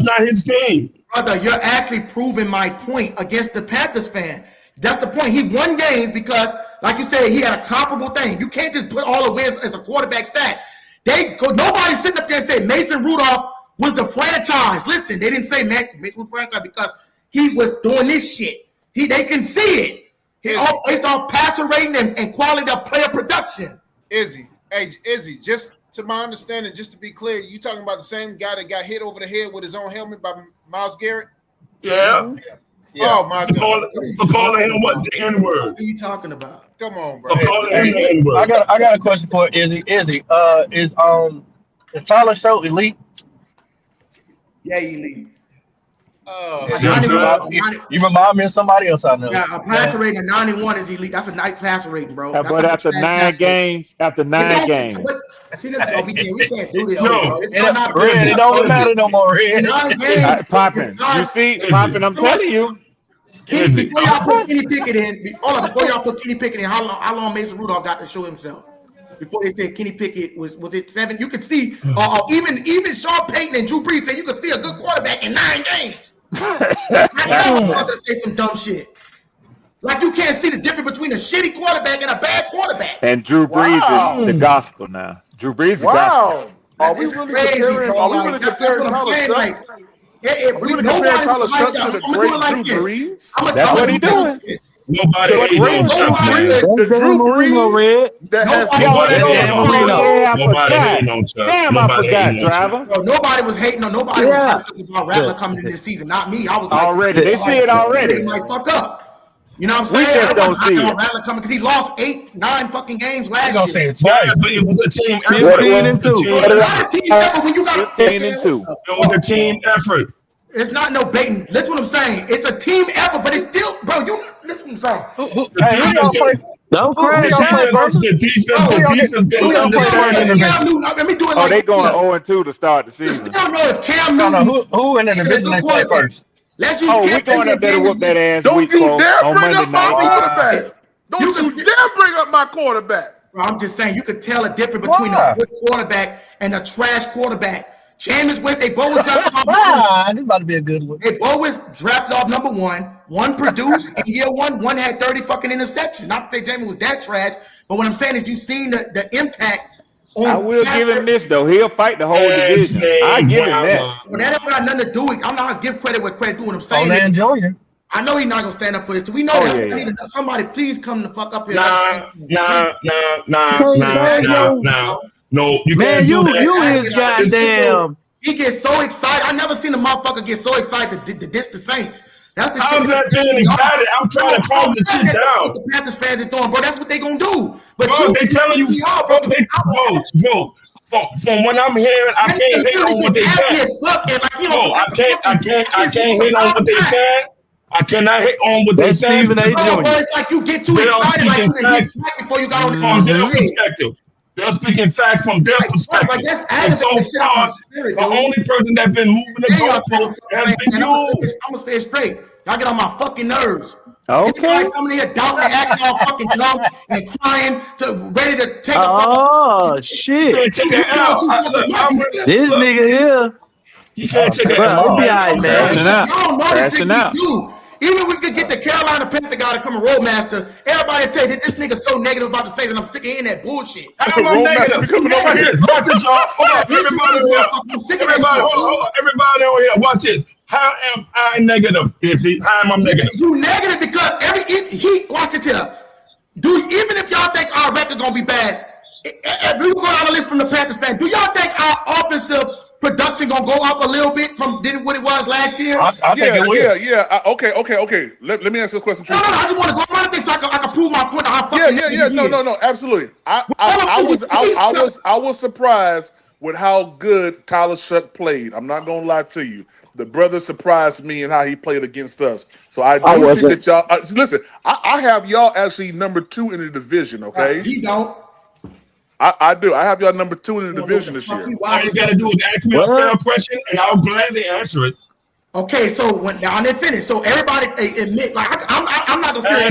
not his game.
Brother, you're actually proving my point against the Panthers fan. That's the point. He won games because, like you said, he had a comparable thing. You can't just put all the wins as a quarterback stat. Nobody's sitting up there and saying Mason Rudolph was the franchise. Listen, they didn't say Mason was franchise because he was doing this shit. They can see it. He all based off passer rating and quality of player production.
Izzy, just to my understanding, just to be clear, you talking about the same guy that got hit over the head with his own helmet by Myles Garrett?
Yeah.
Oh my God!
For calling him what the N-word?
What are you talking about?
Come on, bro.
I got a question for Izzy. Is the Tyler Show elite?
Yeah, elite.
You remind me of somebody else I know.
Yeah, a passer rating of 91 is elite. That's a nice passer rating, bro.
But after 9 games,
See, we can't do this.
It don't matter no more.
Poppin'. You see, Poppin', I'm telling you.
Before y'all put Kenny Pickett in, how long Mason Rudolph got to show himself? Before they said Kenny Pickett was it 7? You could see even Sean Payton and Drew Brees said you could see a good quarterback in 9 games. I'm going to say some dumb shit. Like you can't see the difference between a shitty quarterback and a bad quarterback.
And Drew Brees is the gospel now. Drew Brees is the gospel.
Are we really comparing Tyler Sutton? Are we really comparing Tyler Sutton to the great Drew Brees?
That's what he's doing.
Nobody ain't on Chuck.
The Drew Brees that has
nobody ain't on Chuck.
Damn, I forgot, driver.
Nobody was hating on nobody. Was about Rattler coming into this season, not me. I was
already. They see it already.
They might fuck up. You know what I'm saying?
We just don't see it.
Rattler coming because he lost 8-9 fucking games last year.
Say it twice. But it was a team effort.
15-2.
It was a team effort.
It's not no baiting. Listen what I'm saying. It's a team effort, but it's still, bro. You listen what I'm saying.
Don't cry.
The defense.
Let me do it.
Oh, they going 0-2 to start the season.
I don't know if Cam Newton.
Who in the division they play first?
Let's use
we going up there to whoop that ass.
Don't you dare bring up my quarterback. Don't you dare bring up my quarterback.
Bro, I'm just saying you could tell a difference between a good quarterback and a trash quarterback. Jameis Winston, they both drafted off.
This about to be a good one.
They always drafted off number 1. One produced in year 1. One had 30 fucking interceptions. Not to say Jameis was that trash, but what I'm saying is you've seen the impact.
I will give him this though. He'll fight the whole division. I give him that.
Well, that ain't got nothing to do with. I'm not gonna give credit where credit due. What I'm saying.
Jr.
I know he's not gonna stand up for this. We know that. Somebody, please come the fuck up here.
Nah. No, you can't do that.
You his goddamn.
He gets so excited. I never seen a motherfucker get so excited to diss the Saints. That's the
shit. I'm not being excited. I'm trying to calm the shit down.
The Panthers fans are doing, bro. That's what they gonna do. But
they telling you, bro. From what I'm hearing, I can't hate on what they saying. Bro, I can't hate on what they saying. I cannot hit on what they say.
It's like you get too excited like you hit before you got on
from their perspective. They're speaking facts from their perspective. And so far, the only person that's been moving the goalpost has been you.
I'm gonna say it straight. Y'all get on my fucking nerves.
Okay.
Coming here doubting and acting all fucking dumb and crying ready to take
a shit. This nigga here.
You can't take
it. Bro, be all right, man.
Crashing out.
Even if we could get the Carolina Panther guy to come a roadmaster, everybody tell you this nigga's so negative about the Saints, and I'm sick of hearing that bullshit.
I'm negative. Over here. Watch it, y'all. Everybody over here. Watch it. How am I negative? How am I negative?
You negative because watch it here. Even if y'all think our record gonna be bad, if we go down the list from the Panthers fan, do y'all think our offensive production gonna go up a little bit from what it was last year?
I think it will. Yeah. Okay. Let me ask you a question.
No, I just want to go around things so I can prove my point.
No, absolutely. I was surprised with how good Tyler Shuck played. I'm not gonna lie to you. The brother surprised me in how he played against us. So I do think that y'all listen. I have y'all actually number 2 in the division. Okay,
you don't.
I do. I have y'all number 2 in the division this year.
All you gotta do is ask me a fair question, and I'll gladly answer it.
Okay, so when now they finish, so everybody admit, like I'm not gonna say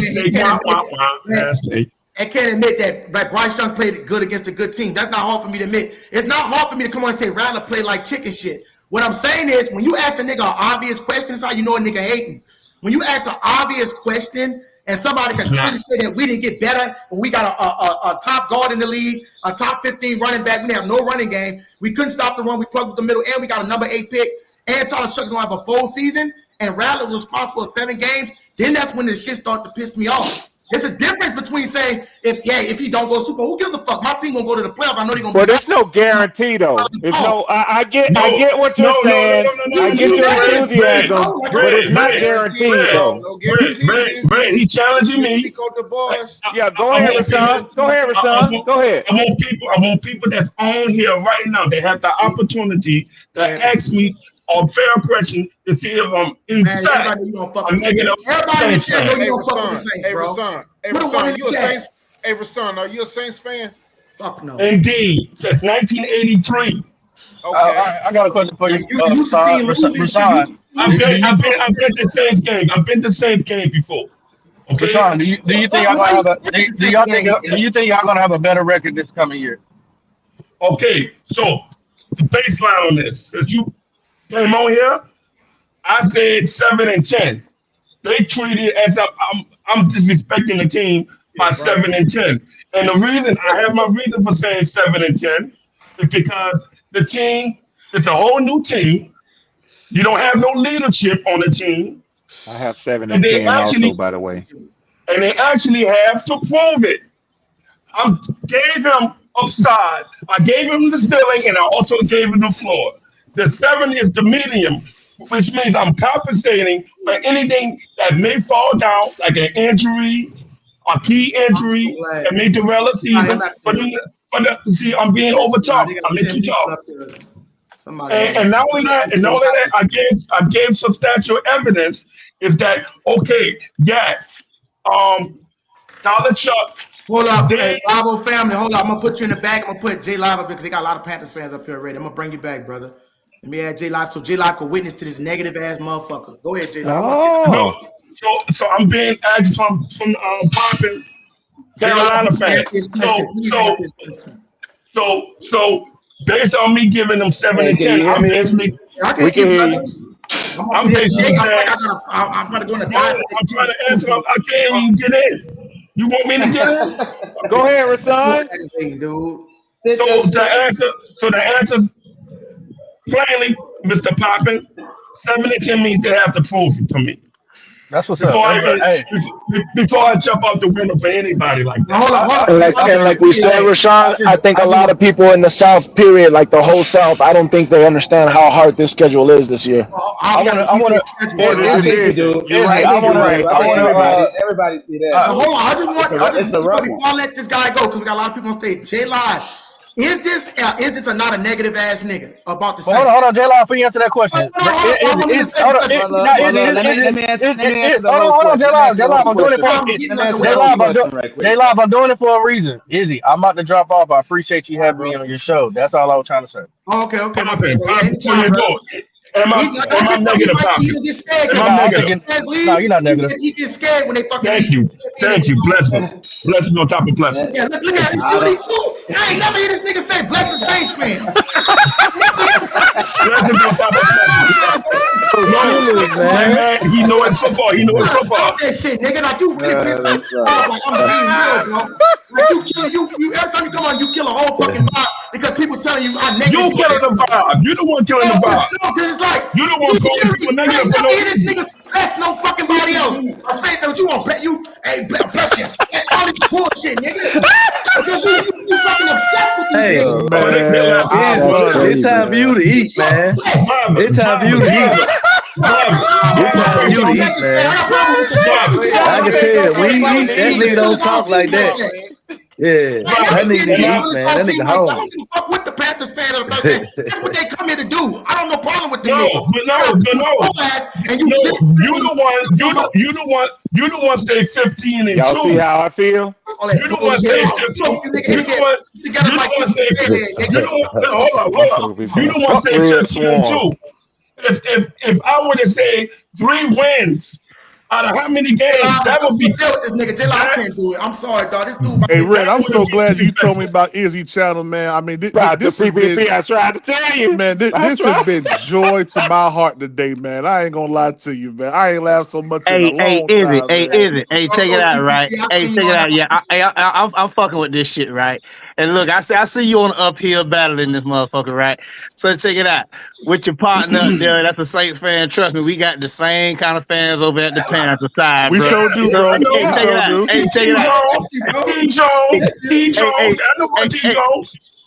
I can't admit that Bryce Young played good against a good team. That's not hard for me to admit. It's not hard for me to come on and say Rattler played like chicken shit. What I'm saying is, when you ask a nigga an obvious question, it's how you know a nigga hating. When you ask an obvious question and somebody can clearly say that we didn't get better when we got a top guard in the league, a top 15 running back, we didn't have no running game, we couldn't stop the run, we plugged with the middle, and we got a number 8 pick, and Tyler Shuck's gonna have a full season, and Rattler was responsible for 7 games, then that's when the shit started to piss me off. There's a difference between saying if he don't go Super Bowl, who gives a fuck? My team gonna go to the playoffs. I know they're gonna.
Well, there's no guarantee though. There's I get what you're saying. I get your enthusiasm, but it's not guaranteed though.
No guarantees. He challenging me.
Yeah, go ahead, Rashawn. Go ahead.
I want people that's on here right now. They have the opportunity to ask me a fair question to see if I'm in fact a negative.
Everybody Hey, Rashawn, you a Saints? Hey, Rashawn, are you a Saints fan?
Fuck no.
Indeed, since 1983.
Okay, I got a question for you. Rashawn,
I've been to Saints game. I've been to Saints game before. Okay.
Rashawn, do you think y'all gonna have do you think y'all gonna have a better record this coming year?
Okay, so the baseline on this, since you came on here, I said 7-10. They treated as I'm disrespecting the team by 7-10. And the reason I have my reason for saying 7-10 is because the team is a whole new team. You don't have no leadership on the team.
I have 7-10 also, by the way.
And they actually have to prove it. I gave him upside. I gave him the ceiling, and I also gave him the floor. The 7 is the medium, which means I'm compensating for anything that may fall down, like an injury, a key injury that may derail a season. See, I'm being over-talked. I let you talk. And not only that, I gave substantial evidence is that, okay, Tyler Shuck.
Hold up, Lavo family. Hold up. I'm going to put you in the bag. I'm going to put Jay Live up because they got a lot of Panthers fans up here already. I'm going to bring you back, brother. Let me add Jay Live so Jay Live can witness to this negative ass motherfucker. Go ahead, Jay Live.
No. So I'm being asked from popping Carolina fans. So based on me giving them 7-10, I'm basically I'm basically saying I'm trying to answer them. I can't even get in. You want me to get in?
Go ahead, Rashawn.
So the answer plainly, Mr. Poppin, 7-10 means they have to prove it to me.
That's what's
Before
up.
before I jump out the window for anybody like that.
Hold on.
And like we said, Rashawn, I think a lot of people in the South, period, like the whole South, I don't think they understand how hard this schedule is this year.
I want to. Everybody see that.
Hold on, I just
a rough
before I let this guy go, because we got a lot of people on stage. J Live, is this not a negative ass nigga about the same?
Hold on, J Live, before you answer that question.
Let me answer the
Hold on, J Live, I'm doing it for a reason. Izzy, I'm about to drop off. I appreciate you having me on your show. That's all I was trying to say.
Okay.
So you go. Am I negative, Poppy? Am I negative?
No, you're not negative.
He gets scared when they fucking.
Thank you. Blessing on top of blessing.
Yeah, look at him. See what he do? I ain't never hear this nigga say bless the Saints fan.
Blessing on top of blessing. Man, he know it's football.
Stop that shit, nigga. Like you really pissed me off. Like I'm being real, bro. Like you every time you come on, you kill a whole fucking vibe because people telling you I'm negative.
You killing the vibe. You the one killing the vibe.
No, because it's like
you the one calling people negative for no
reason. This nigga bless no fucking body else. I say that you want bet you. Hey, bless you. All this bullshit, nigga. Because you fucking obsessed with these
things. It's time for you to eat, man. It's time for you to eat. It's time for you to eat, man. I can tell when he eat, that nigga don't talk like that. Yeah, that nigga need to eat, man. That nigga home.
I don't give a fuck what the Panthers fan or the person. That's what they come here to do. I don't have no problem with them.
You the one say 15 and 2.
Y'all see how I feel?
You the one say 15. You the one say 15 and 2. If I were to say 3 wins out of how many games, that would be
deal with this nigga. J Live can't do it. I'm sorry, dog. This dude.
Hey, Red, I'm so glad you told me about Izzy Channel, man. I mean, this has been,
I tried to tell you,
man. This has been joy to my heart today, man. I ain't gonna lie to you, man. I ain't laughed so much in a long time.
Izzy, check it out, right? Hey, check it out. Yeah, I'm fucking with this shit, right? And look, I see you on the uphill battling this motherfucker, right? So check it out. With your partner up there, that's a Saints fan. Trust me, we got the same kind of fans over at the Panthers side,
we
bro.
sure do, bro.
Hey, check it out.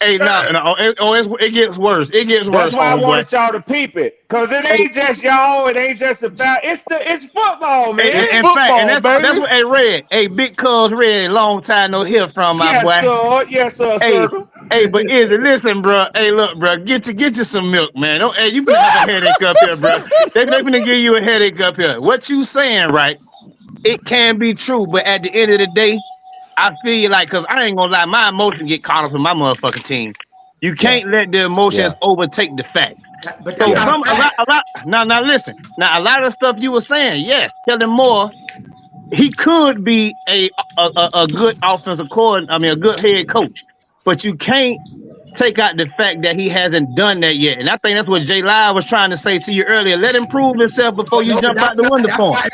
Hey, no, it gets worse. It gets worse.
That's why I wanted y'all to peep it, cause it ain't just y'all. It ain't just about. It's football, man.
In fact, and that's what. Hey, Red. Hey, Big Cuz Red. Long time no hear from my boy.
Yes, sir.
Hey, but Izzy, listen, bro. Hey, look, bro. Get you some milk, man. Hey, you finna have a headache up here, bro. They finna give you a headache up here. What you saying, right? It can be true, but at the end of the day, I feel like, because I ain't gonna lie, my emotions get caught up in my motherfucking team. You can't let the emotions overtake the fact. So now listen. Now a lot of the stuff you were saying, yes, Kellen Moore, he could be a good offensive coordinator. I mean, a good head coach, but you can't take out the fact that he hasn't done that yet. And I think that's what J Live was trying to say to you earlier. Let him prove himself before you jump out the window for him.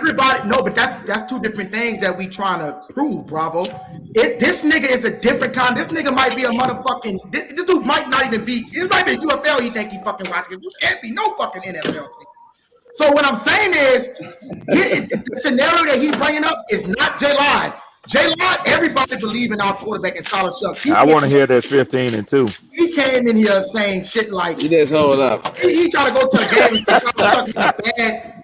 But that's two different things that we trying to prove, Bravo. This nigga is a different kind. This nigga might be a motherfucking. This dude might not even be. It might be UFL. He think he fucking watching. You can't be no fucking NFL team. So what I'm saying is, the scenario that he's bringing up is not J Live. J Live, everybody believe in our quarterback and Tyler Suggs.
I want to hear that 15 and 2.
He came in here saying shit like
he just hold up.
He tried to go to a game and say Tyler Suggs a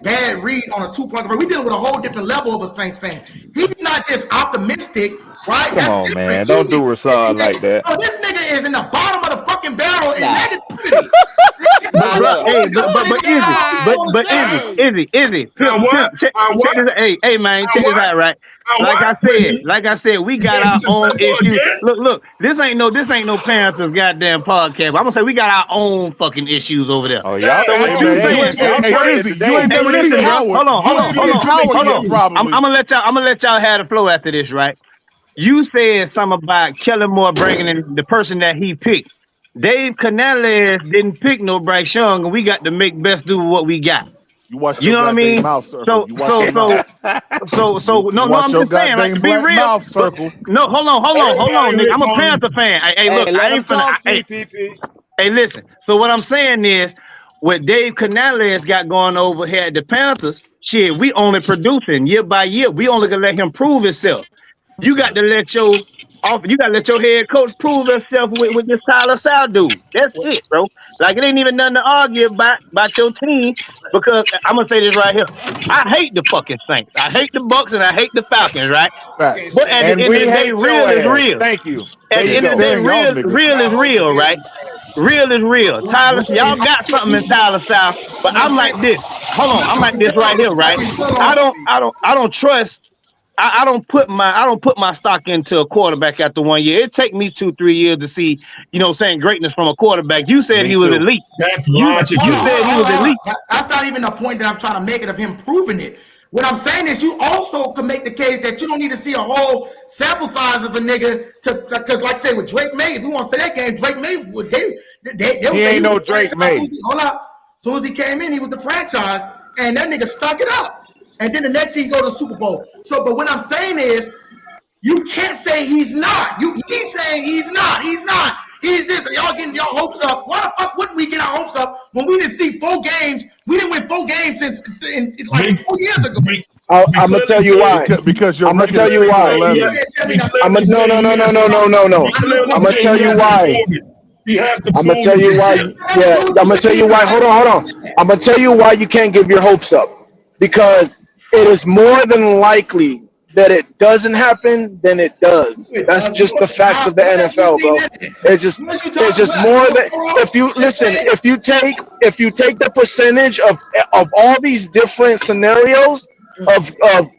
bad read on a 2-point conversion. We dealing with a whole different level of a Saints fan. He's not just optimistic, right?
Come on, man. Don't do Rashawn like that.
Oh, this nigga is in the bottom of the fucking barrel in negativity.
Izzy. Hey, man, check this out, right? Like I said, we got our own issues. Look, this ain't no Panthers goddamn podcast. I'm gonna say we got our own fucking issues over there.
Oh, y'all.
Hold on. I'm gonna let y'all have the flow after this, right? You said something about Kellen Moore bringing in the person that he picked. Dave Canales didn't pick no Bryce Young, and we got to make best do what we got.
You know what I mean? I'm just saying,
like, be real. No, hold on, nigga. I'm a Panther fan. Hey, look, I ain't finna. Hey, listen. So what I'm saying is, what Dave Canales got going over here at the Panthers shit, we only producing year by year. We only gonna let him prove himself. You got to let your head coach prove himself with this Tyler Sal dude. That's it, bro. Like it ain't even nothing to argue about your team, because I'm gonna say this right here. I hate the fucking Saints. I hate the Bucks and I hate the Falcons, right?
Right.
But at the end of the day, real is real.
Thank you.
At the end of the day, real is real, right? Real is real. Tyler, y'all got something in Tyler South, but I'm like this. Hold on, I'm like this right here, right? I don't trust. I don't put my stock into a quarterback after 1 year. It take me 2-3 years to see, greatness from a quarterback. You said he was elite.
That's
logical. You said he was elite.
That's not even the point that I'm trying to make it of him proving it. What I'm saying is, you also can make the case that you don't need to see a whole sample size of a nigga because, like I say, with Drake May, if you want to say that game, Drake May,
he ain't no Drake May.
Hold up. As soon as he came in, he was the franchise, and that nigga stuck it up. And then the next year, he go to the Super Bowl. So, but what I'm saying is, you can't say he's not. He's saying he's not. He's not. He's this. Y'all getting your hopes up. Why the fuck wouldn't we get our hopes up when we didn't see 4 games? We didn't win 4 games since like 4 years ago.
I'm gonna tell you why.
Because
I'm gonna tell you why. I'm gonna no. I'm gonna tell you why. I'm gonna tell you why. Yeah, I'm gonna tell you why. Hold on. I'm gonna tell you why you can't give your hopes up, because it is more than likely that it doesn't happen than it does. That's just the facts of the NFL, bro. It's just more than if you take the percentage of all these different scenarios of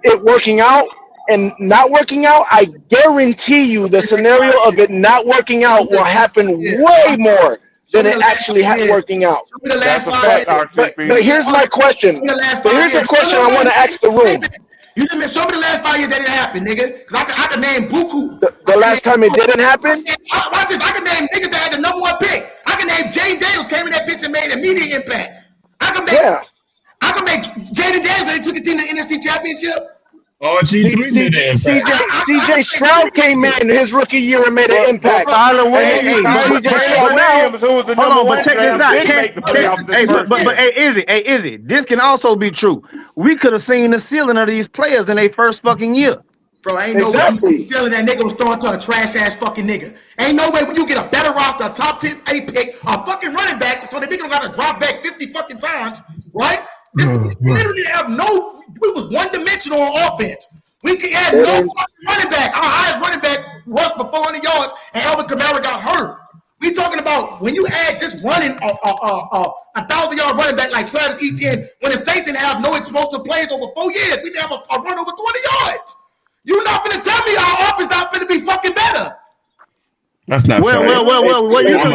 it working out and not working out, I guarantee you the scenario of it not working out will happen way more than it actually working out.
That's a fact,
but here's my question. Here's the question I want to ask the room.
You didn't show me the last 5 years that didn't happen, nigga. Because I can name buku.
The last time it didn't happen?
I can name niggas that had the number 1 pick. I can name Jaden Daniels came in that bitch and made an immediate impact. I can make Jaden Daniels that took his team to the NFC Championship.
CJ Stroud came in his rookie year and made an impact.
Tyler Williams, who was the number 1 draft,
but Izzy, this can also be true. We could have seen the ceiling of these players in their first fucking year.
Bro, ain't no way ceiling that nigga was throwing to a trash ass fucking nigga. Ain't no way when you get a better roster, a top 10 A pick, a fucking running back, so the nigga got to drop back 50 fucking times, right? We literally have we was one-dimensional on offense. We had no running back. Our highest running back was for 400 yards, and Alvin Kamara got hurt. We talking about when you add just running a 1,000-yard running back like Travis Etienne, when the Saints didn't have no explosive plays over 4 years, we didn't have a run over 20 yards. You're not gonna tell me our offense not gonna be fucking better.
That's not fair.
Well, listen.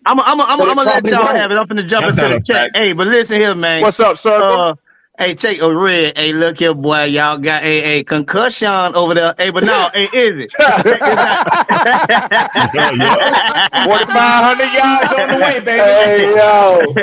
I'm gonna let y'all have it. I'm finna jump into the chat. Hey, but listen here, man.
What's up, sir?
Hey, take a red. Hey, look here, boy. Y'all got a concussion over there. Hey, but no, hey, is it?
4,500 yards on the way, baby.
Hey, yo.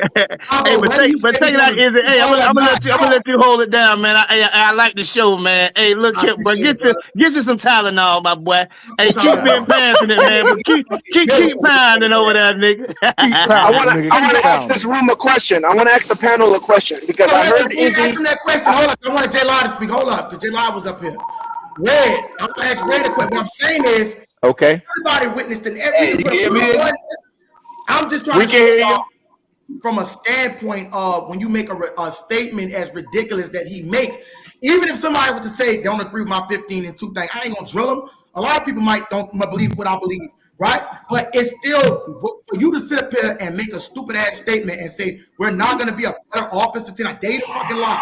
Hey, but take it out, is it? Hey, I'm gonna let you hold it down, man. I like the show, man. Hey, look here, but get you some Tylenol, my boy. Hey, keep being passionate, man. But keep pounding over there, nigga.
I want to ask this room a question. I want to ask the panel a question because I heard Izzy.
That question. Hold up. I want J Law to speak. Hold up, because J Law was up here. Red. I'm gonna ask Red a question. What I'm saying is,
okay.
Everybody witnessed in every. I'm just trying to
hear you
from a standpoint of when you make a statement as ridiculous that he makes. Even if somebody was to say don't agree with my 15 and 2 thing, I ain't gonna drill him. A lot of people might don't believe what I believe. Right? But it's still for you to sit up here and make a stupid ass statement and say we're not going to be a better offensive team. I dare you to fucking lie.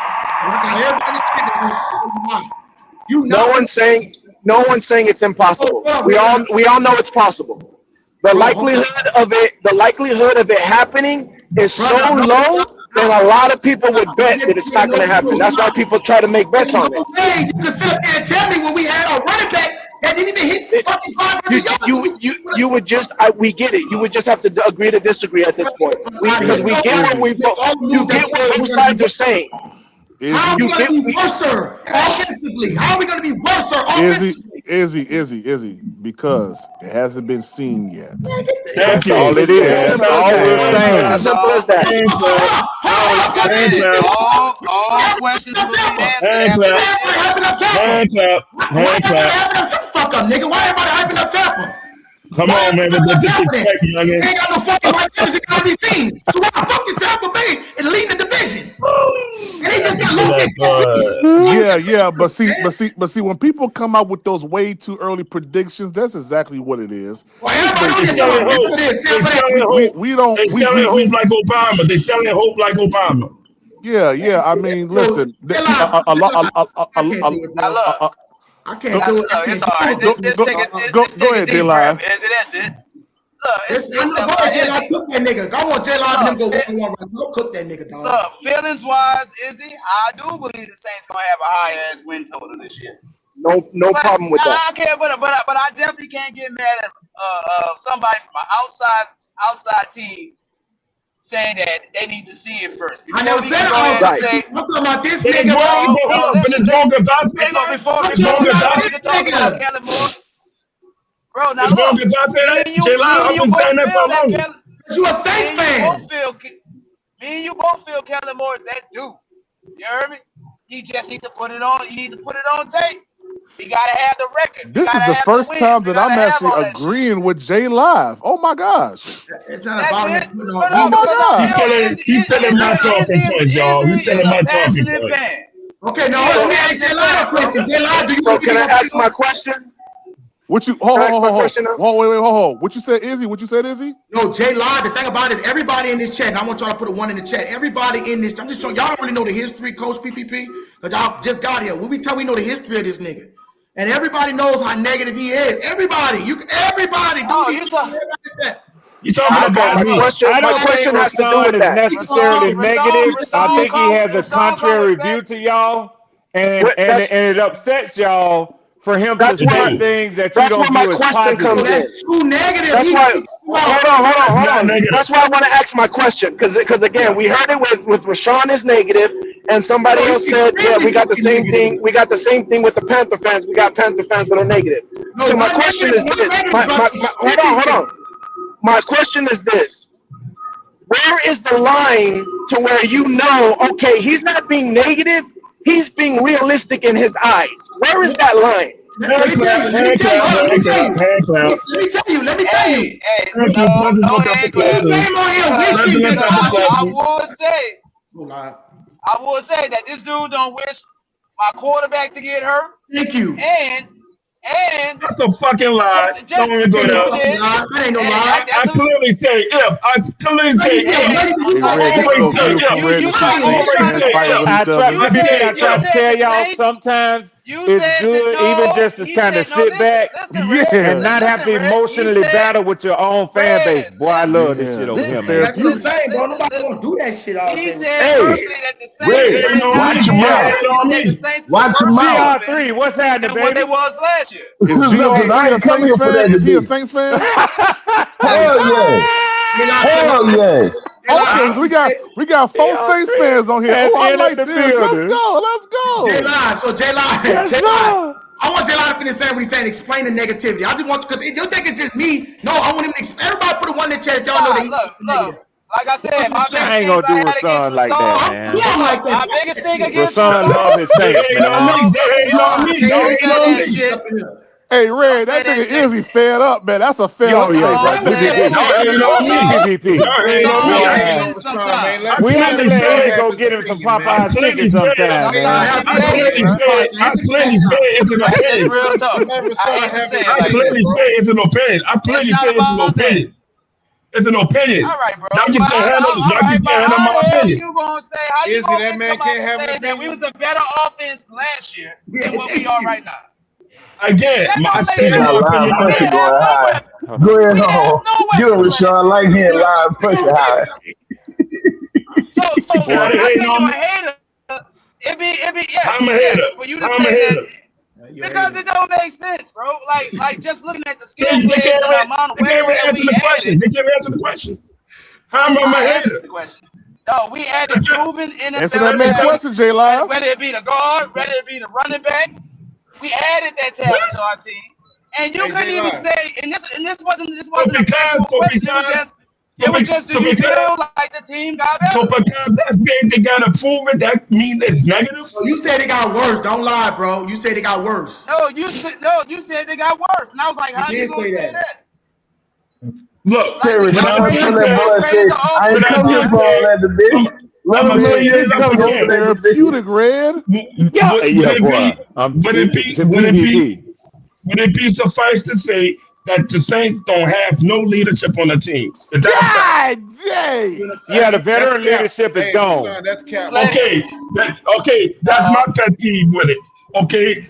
No one's saying it's impossible. We all know it's possible. The likelihood of it happening is so low that a lot of people would bet that it's not going to happen. That's why people try to make bets on it.
You can sit up there and tell me when we had a running back that didn't even hit fucking 500 yards.
You would just we get it. You would just have to agree to disagree at this point because we get you get what both sides are saying.
How are we going to be worse offensively? How are we going to be worse offensively?
Izzy, because it hasn't been seen yet.
That's all it is. That's all we're saying.
As simple as that.
All questions will be answered.
Hand clap.
Fuck up, nigga. Why everybody hyping up Tampa?
Come on, man. With the check, youngin.
They ain't got no fucking right numbers. It gotta be seen. So why the fuck is Tampa Bay and leading the division? And they just got
Yeah, but see, when people come out with those way too early predictions, that's exactly what it is.
They selling hope.
We don't.
They selling hope like Obama. They selling hope like Obama.
Yeah. I mean, listen.
I can't do it.
It's all right.
Go ahead, J-Live.
That's it. Look, it's
I cook that nigga. I want J-Live and them go 1-1. Go cook that nigga, dog.
Look, feelings wise, Izzy, I do believe the Saints gonna have a high ass win total this year.
No problem with that.
I can't, but I definitely can't get mad at somebody from an outside team saying that they need to see it first.
I never said I'm talking about this nigga.
Bro, now look, you
a Saints fan.
Me and you both feel Kellen Moore is that dude. You heard me? He just need to put it on. You need to put it on tape. You gotta have the record.
This is the first time that I'm actually agreeing with J Live. Oh my gosh.
It's not about it.
Oh my gosh.
He's selling my talking points, y'all. He's selling my talking points.
Okay, now let me ask J Live a question. J Live, do you
So can I ask my question?
What you hold? Wait. What you said, Izzy?
No, J Live. The thing about it is everybody in this chat, and I want y'all to put a 1 in the chat. Everybody in this, I'm just showing y'all don't really know the history, Coach PPP, because y'all just got here. When we tell we know the history of this nigga. And everybody knows how negative he is. Everybody.
You talking about
me? My question has to do with that. Necessarily negative. I think he has a contrary view to y'all, and it upsets y'all for him to say things that you don't do as positive.
That's too negative.
That's why. Hold on. That's why I want to ask my question, because again, we heard it with Rashawn is negative, and somebody else said, yeah, we got the same thing. We got the same thing with the Panther fans. We got Panther fans that are negative. So my question is this. Hold on. My question is this. Where is the line to where you know, okay, he's not being negative, he's being realistic in his eyes? Where is that line?
Let me tell you.
I will say that this dude don't wish my quarterback to get hurt.
Thank you.
And
that's a fucking lie. Don't even go there.
That ain't no lie.
I clearly say if.
I try to tell y'all sometimes it's good even just to kind of sit back and not have to emotionally battle with your own fan base. Boy, I love this shit over here, man.
That's what I'm saying, bro. Nobody gonna do that shit all day.
He said personally that the Saints
watch your mouth.
CR3, what's happening,
what it was last year.
Is GR3 a Saints fan? Is he a Saints fan?
Hell yeah.
Okay, we got 4 Saints fans on here. Oh, I like this. Let's go.
J-Live. I want J-Live to finish saying what he's saying. Explain the negativity. I just want, because if you think it's just me, no, I want him to everybody put a 1 in the chat if y'all know that.
Look. Like I said, my
I ain't gonna do Rashawn like that, man.
My biggest thing against
Rashawn love his Saints, man.
Hey, Red, that nigga Izzy fed up, man. That's a fed up.
We have to say to go get him some Popeye's chicken sometime, man.
I clearly say it's an opinion. It's an opinion.
All right, bro.
Y'all get your hand up my opinion.
You gonna say how you gonna get somebody to say that we was a better offense last year than what we are right now?
Again, I said
Go ahead home. You and Rashawn like him live pushing high.
So I'm a hater. It be
I'm a hater.
For you to say that. Because it don't make sense, bro. Like just looking at the skill players and the amount of
weapons that we added. They can't answer the question. How am I a hater?
No, we added proven NFL.
Answer that main question, J Live.
Whether it be the guard, whether it be the running back, we added that talent to our team. And you couldn't even say, and this wasn't a question. It was just It was just do you feel like the team got better?
So because that's big, they gotta prove it. That means it's negative.
So you said it got worse. Don't lie, bro. You said it got worse.
No, you said they got worse, and I was like, how you gonna say that?
Look,
Terry,
when
I ain't come here for all that debate. Let him know you ain't come here for that debate.
Therapeutic, Red.
Would it be suffice to say that the Saints don't have no leadership on the team?
God dang!
Yeah, the veteran leadership is gone.
Son, that's cap.
Okay, that's my pet peeve with it. Okay,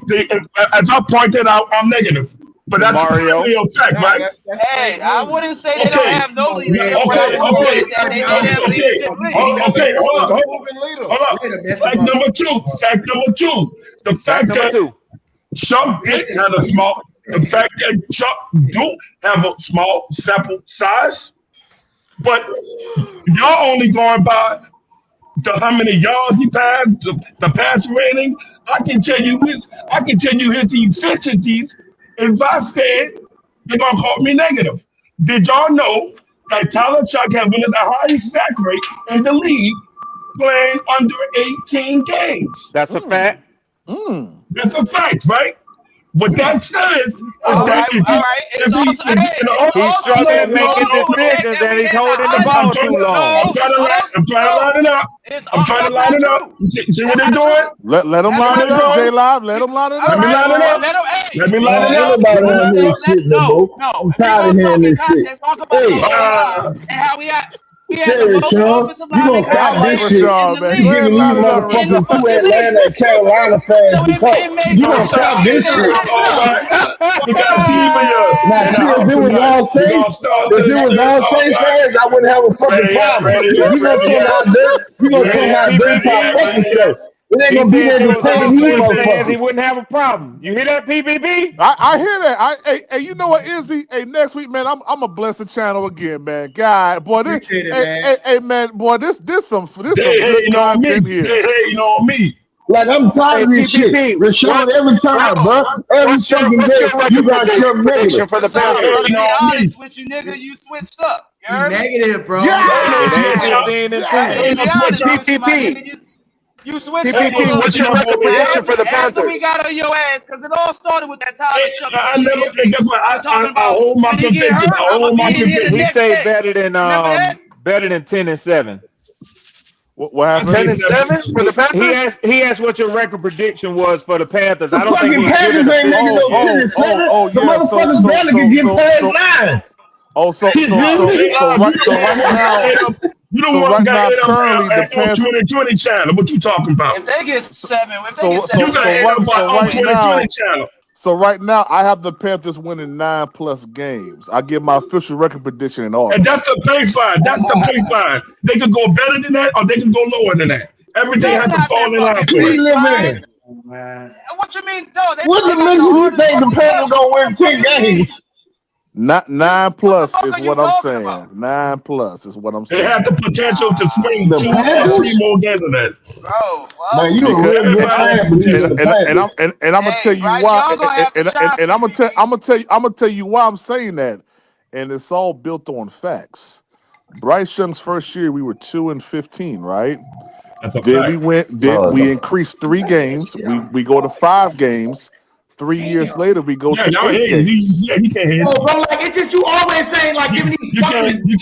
as I pointed out, I'm negative. But that's clearly a fact, right?
Hey, I wouldn't say they don't have no leadership. What I would say is that they don't have leadership.
Okay, hold on. Fact number two. The fact that Chuck did have a small. The fact that Chuck do have a small sample size, but y'all only going by how many yards he passed, the pass rating. I can tell you his efficiencies. If I said they're gonna call me negative, did y'all know that Tyler Chuck has one of the highest sack rate in the league, playing under 18 games?
That's a fact.
That's a fact, right? What that says is that
he's struggling making decisions and he's holding the ball too long.
I'm trying to line it up. See what they're doing?
Let them line it up, J Live. Let them line it up.
Let me line it up. Let me line it up.
I'm tired of hearing this shit.
Hey, and how we had the most offensive
you gonna stop this shit. You giving these motherfuckers two Atlanta and Carolina fans because you gonna stop this shit. Now, if it was all safe fans, I wouldn't have a fucking problem. You gonna come out there and talk fucking shit. It ain't gonna be there to tell you motherfuckers.
He wouldn't have a problem. You hear that, PPP?
I hear that. Hey, you know what, Izzy? Hey, next week, man, I'm gonna bless the channel again, man. God, boy, this, man, boy, this some good content here.
They hating on me.
Like, I'm tired of this shit. Rashawn, every time, bro. Every fucking day, you got your negative.
For the Panthers. To be honest with you, nigga, you switched up. You
negative, bro.
PPP. You switched
PPP, what's your record prediction for the Panthers?
We got on your ass because it all started with that Tyler Chuck.
I hold my conviction.
He stayed better than 10-7.
What happened?
10-7 for the Panthers?
He asked what your record prediction was for the Panthers. I don't
think
he
Panthers ain't making no 10-7. The motherfuckers barely can get past 9.
So right now.
You don't want to get it on 2020 channel. What you talking about?
If they get 7,
So right now, I have the Panthers winning 9+ games. I give my official record prediction in August.
And that's the baseline. They can go better than that, or they can go lower than that. Everything has to fall in line.
What you mean, though?
What the makes you think the Panthers gonna win 10 games?
Not 9+ is what I'm saying. 9+ is what I'm saying.
They have the potential to swing 2 or 3 more games than that.
Bro,
man, you really
and I'm gonna tell you why. And I'm gonna tell you why I'm saying that. And it's all built on facts. Bryce Young's first year, we were 2-15, right? Then we increased 3 games. We go to 5 games. 3 years later, we go to 8 games.
You can't hear.
Oh, bro, like it's just you always saying like giving these.
You can't hear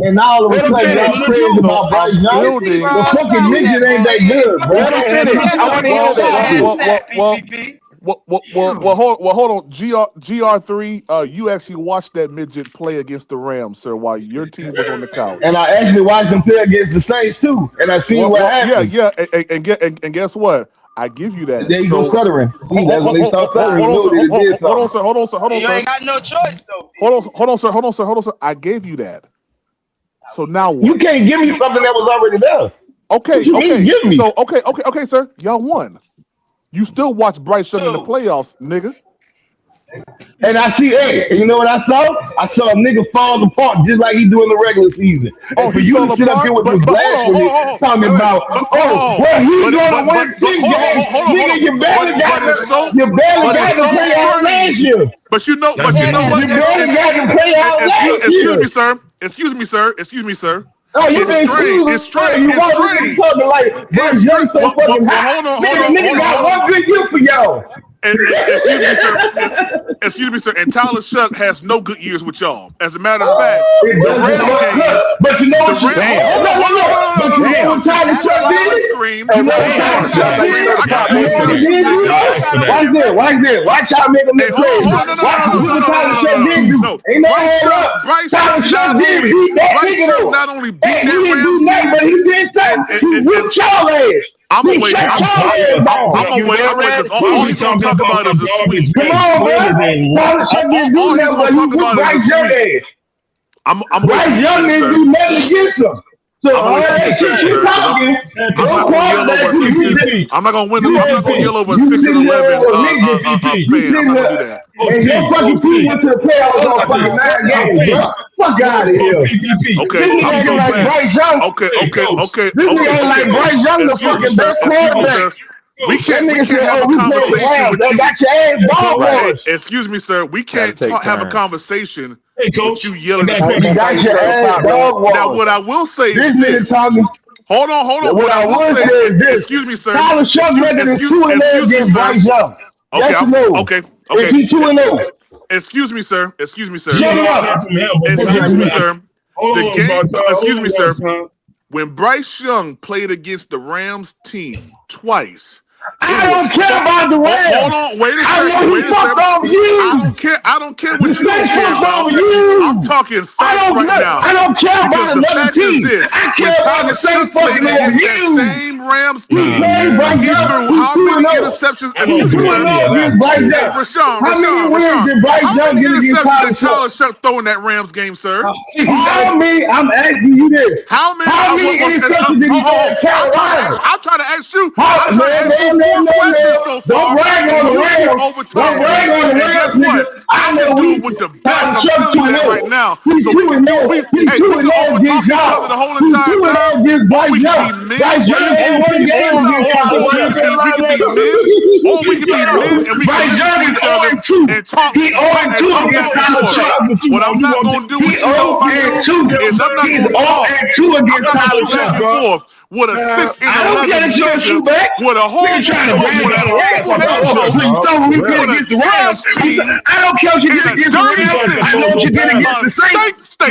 and all of a sudden y'all crazy about Bryce Young. The fucking midget ain't that good, bro.
Well, hold on. GR3, you actually watched that midget play against the Rams, sir, while your team was on the couch.
And I actually watched him play against the Saints too, and I seen what happened.
Yeah, and guess what? I give you that.
There you go stuttering. Hold
on, sir.
You ain't got no choice though.
Hold on, sir. I gave you that. So now what?
You can't give me something that was already there.
Okay. So okay, sir. Y'all won. You still watch Bryce Young in the playoffs, nigga.
And I see, hey, you know what I saw? I saw a nigga fall apart just like he do in the regular season. And for you to sit up here with this blasphemy talking about, well, he's gonna win 6 games, nigga, you barely got to play out last year.
But you know what?
You barely got to play out last year.
Excuse me, sir.
Oh, you been
It's strange.
You want to be talking like Bryce Young so fucking hot. Nigga got one good year for y'all.
Excuse me, sir. And Tyler Shuck has no good years with y'all. As a matter of fact, the Rams game.
But you know what? But you know what Tyler Shuck did? Watch y'all make him look crazy. Watch what Tyler Shuck did. Ain't no hold up. Tyler Shuck did beat that nigga though.
Not only beat that
Rams team, but he did something. He whipped y'all ass.
I'm gonna wait. All he's gonna talk about is a sweep.
Come on, man. Tyler Shuck didn't do nothing, but he whipped Bryce Young ass. Bryce Young didn't do nothing against him. So all that shit you talking,
I'm not gonna win. I'm not gonna yell over 6-11 fan. I'm not gonna do that.
And your fucking team went to the playoffs on fucking 9 games, bro. Fuck out of here.
Okay, I'm so glad. Okay.
This nigga ain't like Bryce Young, the fucking best quarterback.
We can't have a conversation with you.
Got your ass ball.
Excuse me, sir. We can't have a conversation with you yelling at
me.
Now, what I will say is this. Hold on.
What I will say is this.
Excuse me, sir.
Tyler Shuck record is 2-0 against Bryce Young.
Okay.
Is he 2-0?
Excuse me, sir.
Shut up.
Excuse me, sir. The game. Excuse me, sir. When Bryce Young played against the Rams team twice.
I don't care about the Rams.
Hold on, wait a second. I don't care what you don't care about. I'm talking facts right now.
I don't care about another team. I care about the same fucking you.
That same Rams team. He threw how many interceptions?
How many wins did Bryce Young get against Tyler Shuck?
Tyler Shuck throwing that Rams game, sir?
How many? I'm asking you this.
How many
interceptions did he throw at Carolina?
I'm trying to ask you.
Don't brag on the Rams. Don't brag on the Rams, nigga. I know
dude with the best. I'm telling you that right now. So we can overtalk each other the whole entire time. We can be mid. Or we can be mid and we can listen to each other and talk back and forth. What I'm not going to do with you is I'm not going to talk. I'm not going to shoot back and forth. With a 6-11 season, with a whole
trying to brag on the Rams. I don't care what you did against the Rams. I know what you did against the Saints. I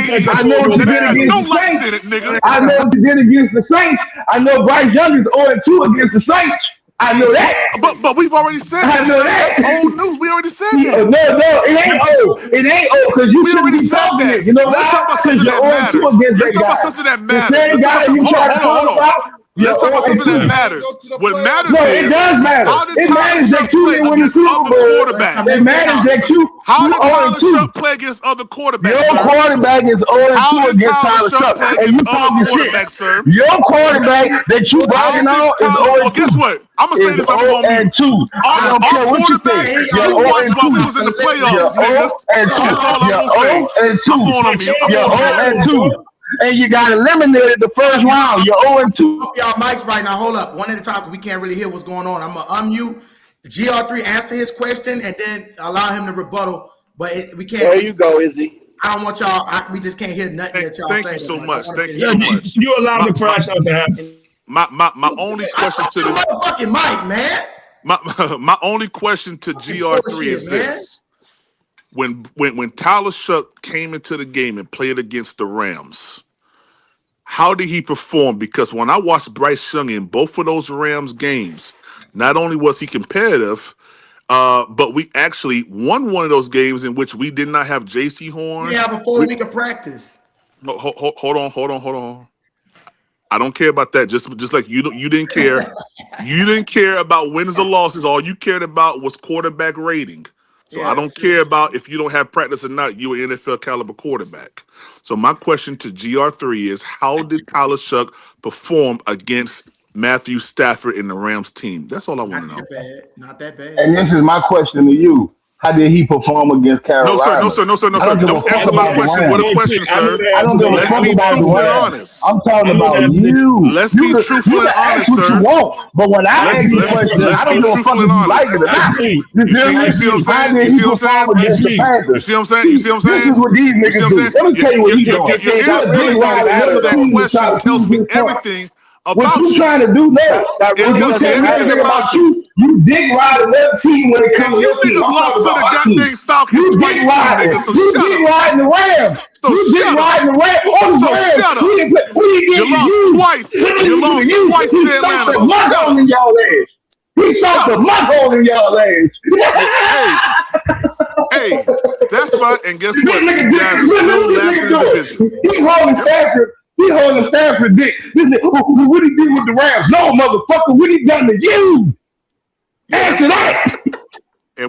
know what you did against the Saints. I know what you did against the Saints. I know Bryce Young is 0-2 against the Saints. I know that.
But we've already said that.
I know that.
That's old news. We already said that.
No, it ain't old. It ain't old because you shouldn't be talking it. You know why?
Let's talk about something that matters. Let's talk about something that matters. Hold on. Let's talk about something that matters. What matters is,
it does matter. It matters that you didn't win the Super Bowl. It matters that you.
How did Tyler Shuck play against other quarterbacks?
Your quarterback is 0-2 against Tyler Shuck, and you talking shit.
Sir.
Your quarterback that you bragging on is 0-2.
Well, guess what? I'm gonna say this. I'm going to
I don't care what you say.
You're 0-2 while we was in the playoffs, nigga. That's all I'm gonna say. I'm going on mute.
You're 0-2. And you got eliminated the first round. You're 0-2.
Y'all mics right now. Hold up. One at a time because we can't really hear what's going on. I'm going to unmute GR3, answer his question, and then allow him to rebuttal. But we can't.
There you go, Izzy.
I don't want y'all. We just can't hear nothing that y'all
say.
Thank
you so much. Thank you so much.
You allowed the crash out to happen.
My only question to this
motherfucking mic, man.
My only question to GR3 is this. When Tyler Shuck came into the game and played against the Rams, how did he perform? Because when I watched Bryce Young in both of those Rams games, not only was he competitive, but we actually won one of those games in which we did not have J.C. Horn.
We have a full week of practice.
Hold on. I don't care about that. Just like you didn't care. You didn't care about wins or losses. All you cared about was quarterback rating. So I don't care about if you don't have practice or not. You're an NFL caliber quarterback. So my question to GR3 is, how did Tyler Shuck perform against Matthew Stafford in the Rams team? That's all I want to know.
Not that bad.
And this is my question to you. How did he perform against Carolina?
No, sir.
I don't give a
Don't
fuck
answer my
about the
question
Rams.
with a question, sir.
I don't give a fuck about the Rams. I'm talking about you.
Let's be truthful and honest,
what you
sir.
want, but when I ask you questions, I don't give a fuck if you like it or not.
You see what I'm saying?
How did he perform against the Panthers?
You see what I'm saying?
This is what these niggas do. Let me tell you what he's doing.
Your inability to answer that question tells me everything
What
about
you trying to do now?
It tells me everything about you.
You dick ride another team when it comes to
You
your team.
niggas
I'm
lost
talking
to the
about my
goddamn
team.
Falcons
You
twice,
dick riding.
niggas, so
You
shut
dick
up.
riding the Rams.
So
You dick
shut up.
riding the Rams. On the
So
Rams.
shut up.
We didn't get
You lost
you.
twice.
What did
You
he do
lost
to you?
twice
He
to Atlanta,
stomped the
so
muck
shut
on
up.
y'all ass. He stomped the muck on y'all ass.
Hey, that's fine. And guess what?
Look
You
at
guys are
this.
still
Look at
last
this
in the
nigga
division.
doing. He holding Stafford. He holding Stafford dick. This nigga, what he did with the Rams? No, motherfucker, what he done to you? Answer that.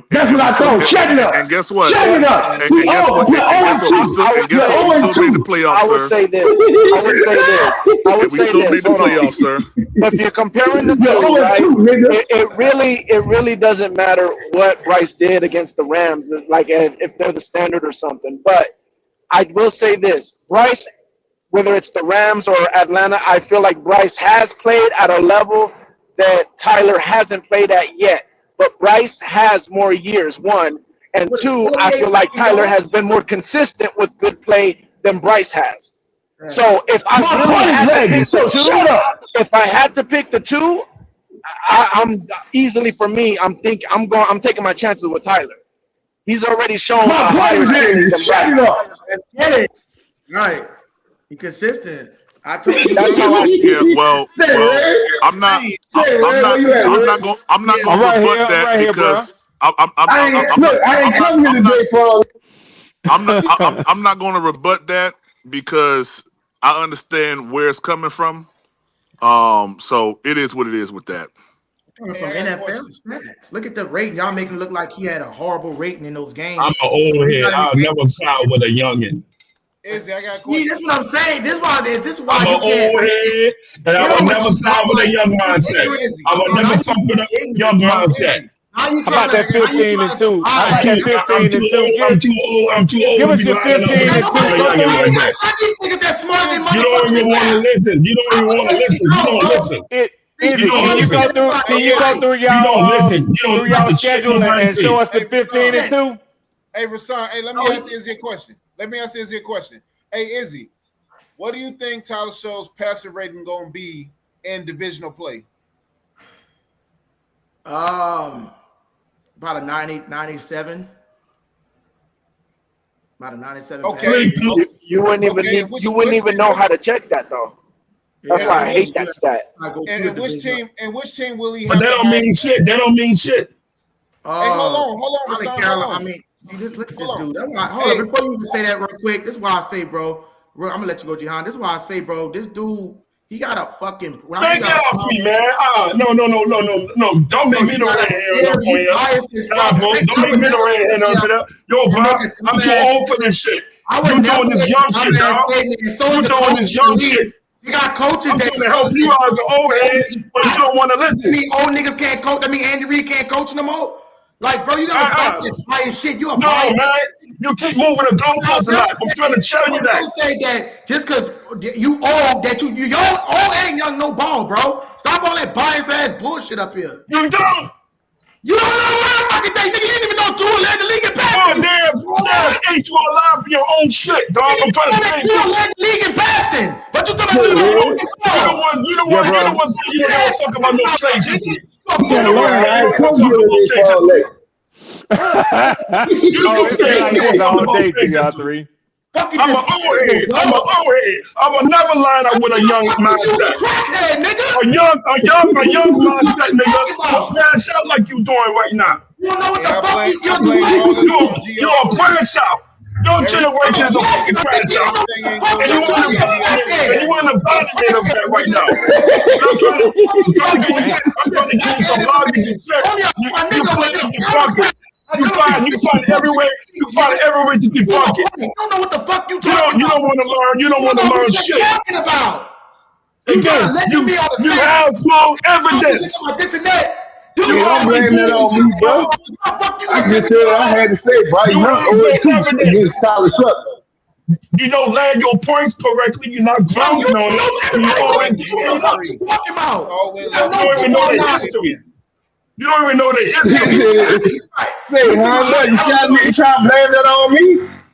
That's what I told. Shut it up.
And guess what?
Shut it up.
And guess what? And guess what? We still made the playoffs,
I would
sir.
say this. I would say this. I would
We
say
still
this.
made the
Hold on.
playoffs, sir.
If you're comparing the two, right? It really doesn't matter what Bryce did against the Rams, like if they're the standard or something. But I will say this: Bryce, whether it's the Rams or Atlanta, I feel like Bryce has played at a level that Tyler hasn't played at yet. But Bryce has more years, one. And two, I feel like Tyler has been more consistent with good play than Bryce has. So if I really had to pick the two, if I had to pick the two, I'm easily, for me, I'm taking my chances with Tyler. He's already shown a higher ceiling than Bryce.
Let's get it. Right. He consistent. I told you.
That's how I see it.
Yeah, well, I'm not gonna rebut that because I'm not going to rebut that because I understand where it's coming from. So it is what it is with that.
From NFL stats. Look at the rating. Y'all making it look like he had a horrible rating in those games.
I'm an old head. I'll never side with a youngin.
Izzy, I got a
See,
question.
this is what I'm saying. This is why
I'm an old head, and I will never side with a young mindset. I will never fuck with a young mindset.
How you
about that 15-2? How about that 15-2?
I'm too old.
Give us your 15-2.
You don't even want to listen. You don't listen.
Can you go through y'all schedule and show us the 15-2?
Hey, Rasan, hey, let me ask Izzy a question. Hey, Izzy, what do you think Tyler Show's passer rating going to be in divisional play?
About a 97. About a 97.
Okay. You wouldn't even know how to check that though. That's why I hate that stat.
And which team will he have?
But that don't mean shit. That don't mean shit.
Hey, hold on, Rasan, hold on.
I mean, you just look at this dude. That's why, hold on, before you even say that real quick, this is why I say, bro, I'm gonna let you go, Jihan. This is why I say, bro, this dude, he got a fucking.
Man, get off me, man. No. Don't make me the red hair up on you. Nah, bro. Don't make me the red hair up there. Yo, bro, I'm too old for this shit. You doing this young shit, dog. You doing this young shit.
You got coaches that
can help you out as an old head, but you don't want to listen.
I mean, old niggas can't coach. I mean, Andy Reid can't coach no more. Like, bro, you gotta stop this bias shit. You a bias.
No, man. You keep moving the goalposts a lot. I'm trying to tell you that.
Don't say that just because you old, that you old ain't young no ball, bro. Stop all that bias ass bullshit up here.
You don't.
You don't know what fucking thing, nigga. You didn't even know Tua led the league in passing.
Oh, damn, ain't you alive for your own shit, dog? I'm trying to say
Tua led the league in passing. But you talking about
you the one saying you don't talk about no trade history. I'm an old head. I will never line up with a young mindset. A young mindset, nigga. Pass out like you doing right now.
You don't know what the fuck you're doing.
You're a crash out. Your generation is a fucking crash out. And you want to validate of that right now. I'm trying to give you some logic and shit. You play up your pocket. You find every way to debunk it.
You don't know what the fuck you talking about.
You don't want to learn. You don't want to learn shit.
Talking about.
Again, you have small evidence.
This and that.
Don't blame that on me, bro. I just said what I had to say, bro. You know, against Tyler Sutton.
You don't land your points correctly. You're not grounding on it. You always get it up. You don't even know the history. You don't even know the history.
Say, you trying to blame that on me?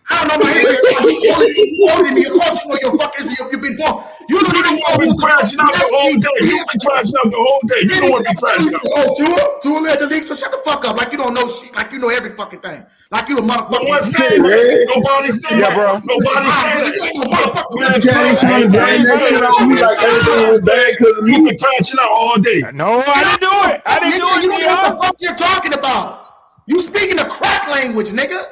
I don't know my history. You older than me. Of course you know your fucking history. You've been born. You don't even know
been crashing out the whole day. You've been crashing out the whole day. You don't want to be crashing out.
Oh, Tua led the league, so shut the fuck up. Like you don't know shit. Like you know every fucking thing. Like you the motherfucker.
Nobody's saying that. Yeah, bro. Nobody's saying that. You've been crashing out all day.
No, I didn't do it. I didn't do it.
You don't know what the fuck you're talking about. You speaking the crack language, nigga.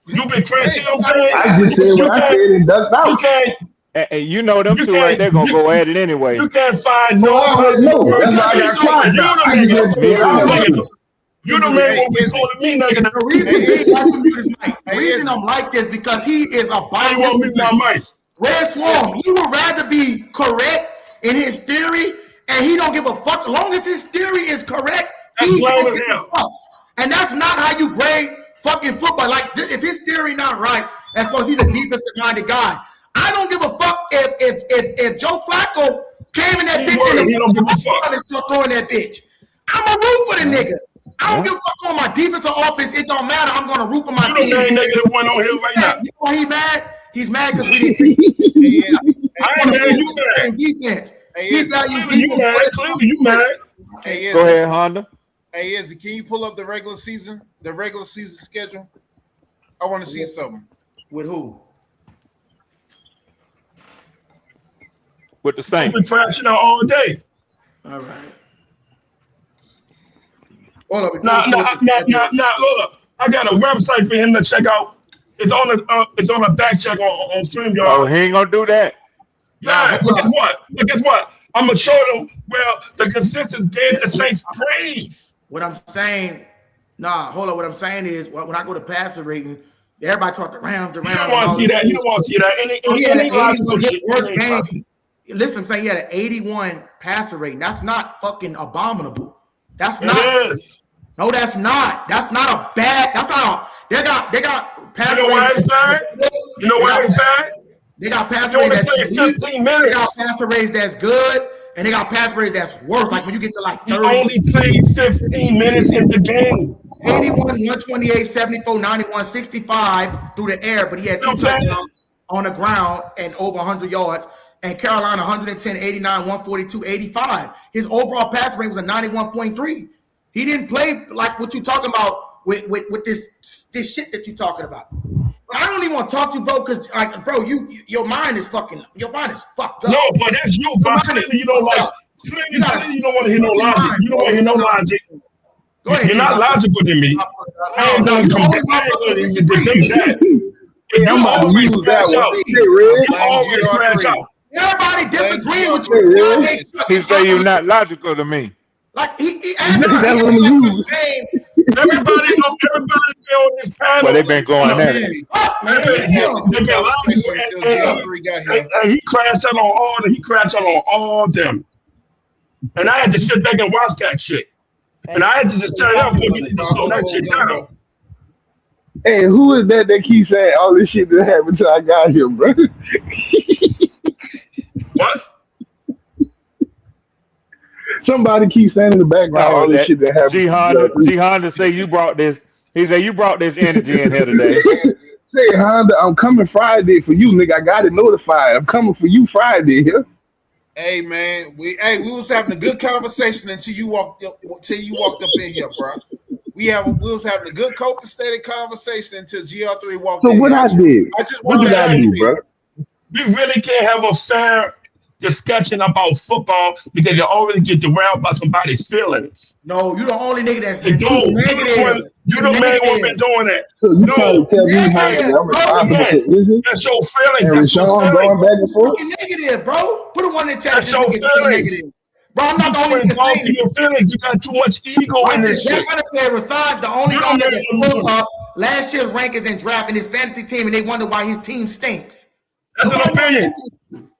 You've been crashing out.
I just said what I said and ducked out.
You can't.
And you know them two right there gonna go at it anyway.
You can't find
no. That's why I got quiet.
You the man won't be calling me negative.
The reason I'm like this because he is a biased. Red Swarm, he would rather be correct in his theory, and he don't give a fuck. As long as his theory is correct, he don't give a fuck. And that's not how you grade fucking football. Like if his theory not right, as far as he's a defensive-minded guy. I don't give a fuck if Joe Flacco came in that bitch and he don't give a fuck and still throwing that bitch. I'm a root for the nigga. I don't give a fuck on my defense or offense. It don't matter. I'm gonna root for my team.
You know negative one on here right now.
You know why he mad? He's mad because we didn't.
I ain't mad. You mad?
Defense.
You mad? Clearly you mad.
Go ahead, Honda.
Hey, Izzy, can you pull up the regular season schedule? I want to see something.
With who?
With the Saints.
We've been crashing out all day.
All right.
Now, look. I got a website for him to check out. It's on a back check on StreamYard.
Oh, he ain't gonna do that.
Yeah, but guess what? I'm gonna show them where the consensus gave the Saints praise.
What I'm saying, hold on. What I'm saying is when I go to passer rating, everybody talk the Rams.
You don't want to see that. You don't want to see that.
Listen, I'm saying he had an 81 passer rating. That's not fucking abominable. That's not.
It is.
No, that's not. That's not a bad. That's not. They got passer.
You know why it's bad? You know why it's bad?
They got passer rating that's
15 minutes.
They got passer rating that's good, and they got passer rating that's worse. Like when you get to like 30.
He only played 15 minutes in the game.
81, 128, 74, 91, 65 through the air, but he had 2 touchdowns on the ground and over 100 yards. And Carolina 110, 89, 142, 85. His overall pass rate was a 91.3. He didn't play like what you talking about with this shit that you talking about. But I don't even want to talk to you, bro, because bro, your mind is fucked up.
No, but that's you, bro. You don't like. You don't want to hear no logic. You don't want to hear no logic.
Go ahead,
you're not logical than me. I ain't gonna come back to debate that. You always crash out. You always crash out.
Everybody disagreeing with you.
He say you're not logical to me.
Like he
everybody on this panel.
Well, they've been going at it.
And he crashed out on all of them. And I had to sit back and watch that shit. And I had to just tell him, you need to slow that shit down.
Hey, who is that keeps saying all this shit that happened until I got here, bro?
What?
Somebody keeps saying in the background all this shit that happened.
G Honda say you brought this. He said you brought this energy in here today.
Say, Honda, I'm coming Friday for you, nigga. I got it notified. I'm coming for you Friday here.
Hey man, we was having a good conversation until you walked up in here, bro. We was having a good copacetic conversation until GR3 walked in.
So what I did?
What
did I do, bro?
We really can't have a fair discussion about football because you always get derailed by somebody's feelings.
No, you the only nigga that's
been negative. You the man who been doing that.
So you no, tell me how
that's your feelings.
And Sean going back and forth.
Negative, bro. Put a one in the chat.
That's your feelings.
Bro, I'm not the only
one. Your feelings. You got too much ego in this shit.
I said Rasad, the only guy that pulled up last year's rankings and draft in his fantasy team, and they wonder why his team stinks.
That's an opinion.